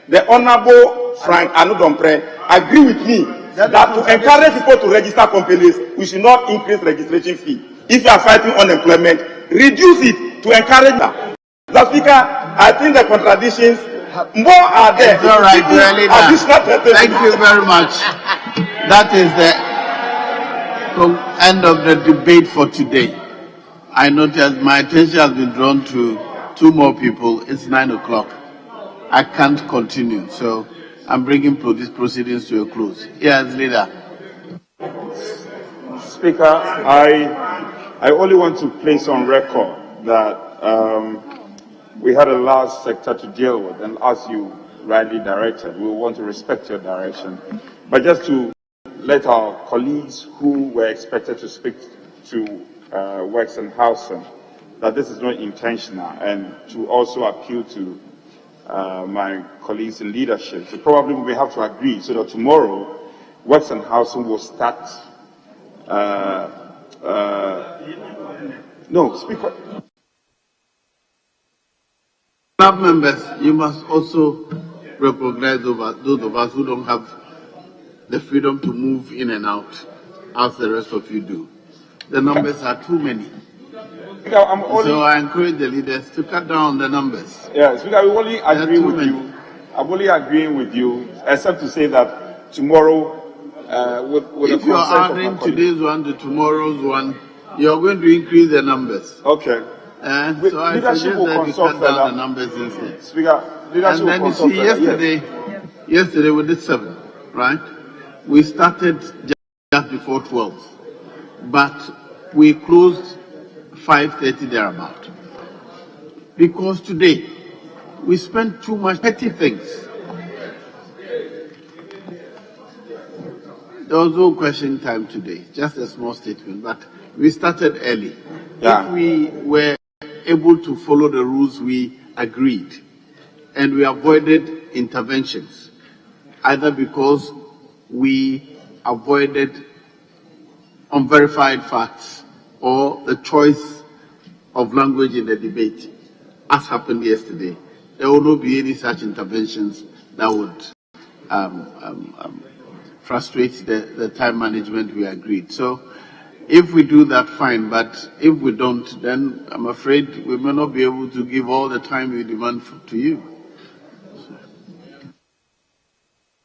the Honorable Frank Anudompre, agree with me that to encourage people to register companies, we should not increase registration fee. If you are fighting unemployment, reduce it to encourage them. Mr. Speaker, I think the contradictions more are there. It's all right, thank you very much. That is the end of the debate for today. I noticed my attention has been drawn to 2 more people. It's 9 o'clock. I can't continue, so I'm bringing these proceedings to a close. Yes, leader. Speaker, I only want to place on record that we had a large sector to deal with, and as you rightly directed, we want to respect your direction. But just to let our colleagues who were expected to speak to Works and Housing, that this is not intentional, and to also appeal to my colleagues in leadership. So probably we have to agree so that tomorrow Works and Housing will start. No, Speaker. Members, you must also recognize those of us who don't have the freedom to move in and out, as the rest of you do. The numbers are too many. So I encourage the leaders to cut down the numbers. Yes, Speaker, we only agree with you. I'm only agreeing with you, except to say that tomorrow, with if the you're adding today's one to tomorrow's one, you're going to increase the numbers. Okay. So I suggest that you cut down the numbers instead. Speaker, leadership and then you see, yesterday we did 7, right? We started just before 12, but we closed 5:30 thereabout. Because today we spent too much petty things. There was no question time today, just a small statement, but we started early. Yeah. If we were able to follow the rules we agreed, and we avoided interventions, either because we avoided unverified facts or the choice of language in the debate, as happened yesterday, there will not be any such interventions that would frustrate the time management we agreed. So if we do that, fine, but if we don't, then I'm afraid we may not be able to give all the time we demand to you.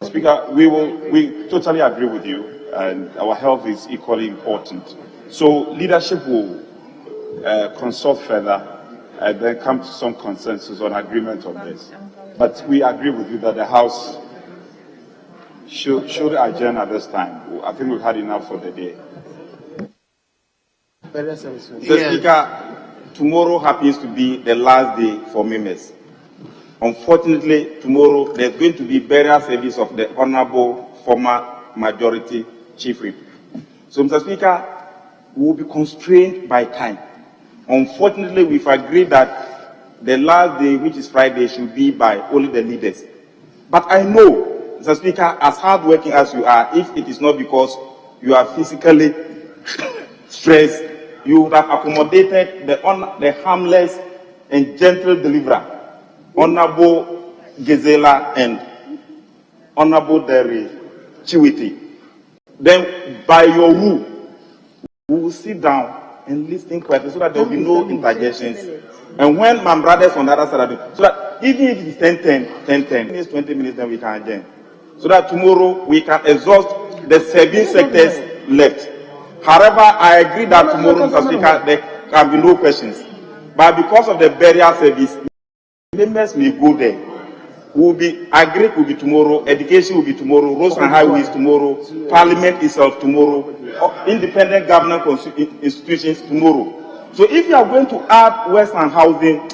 Speaker, we totally agree with you, and our health is equally important. So leadership will consult further and then come to some consensus on agreement on this. But we agree with you that the House should adjourn at this time. I think we've had enough for the day. Mr. Speaker, tomorrow happens to be the last day for members. Unfortunately, tomorrow there's going to be burial service of the Honorable former Majority Chief Whip. So, Mr. Speaker, we will be constrained by time. Unfortunately, we've agreed that the last day, which is Friday, should be by only the leaders. But I know, Mr. Speaker, as hardworking as you are, if it is not because you are physically stressed, you would have accommodated the harmless and gentle deliverer, Honorable Gezela and Honorable Derry Chiwiti. Then, by your rule, we will sit down and listen quietly so that there will be no interjections. And when my brothers on the other side of it, so that even if it is 10 minutes, 20 minutes, then we can adjourn. So that tomorrow we can exhaust the 7 sectors left. However, I agree that tomorrow, Mr. Speaker, there can be no questions. But because of the burial service, members may go there. Agric will be tomorrow, education will be tomorrow, roads and highways tomorrow, parliament itself tomorrow, independent government institutions tomorrow. So if you are going to add Western housing,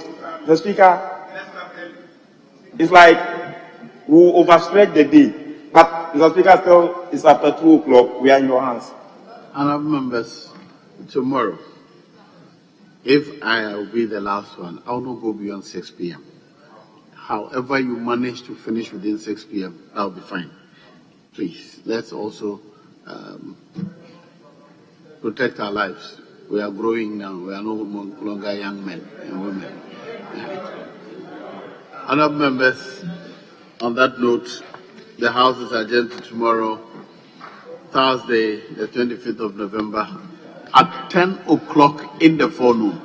the Speaker, it's like we will overstretch the day. But Mr. Speaker, still it's after 2 o'clock. We are in your hands. Honourable members, tomorrow, if I will be the last one, I will not go beyond 6 p.m. However you manage to finish within 6 p.m., that will be fine. Please, let's also protect our lives. We are growing now. We are no longer young men and women. Honourable members, on that note, the House is adjourned to tomorrow, Thursday, the 25th of November, at 10 o'clock in the forenoon.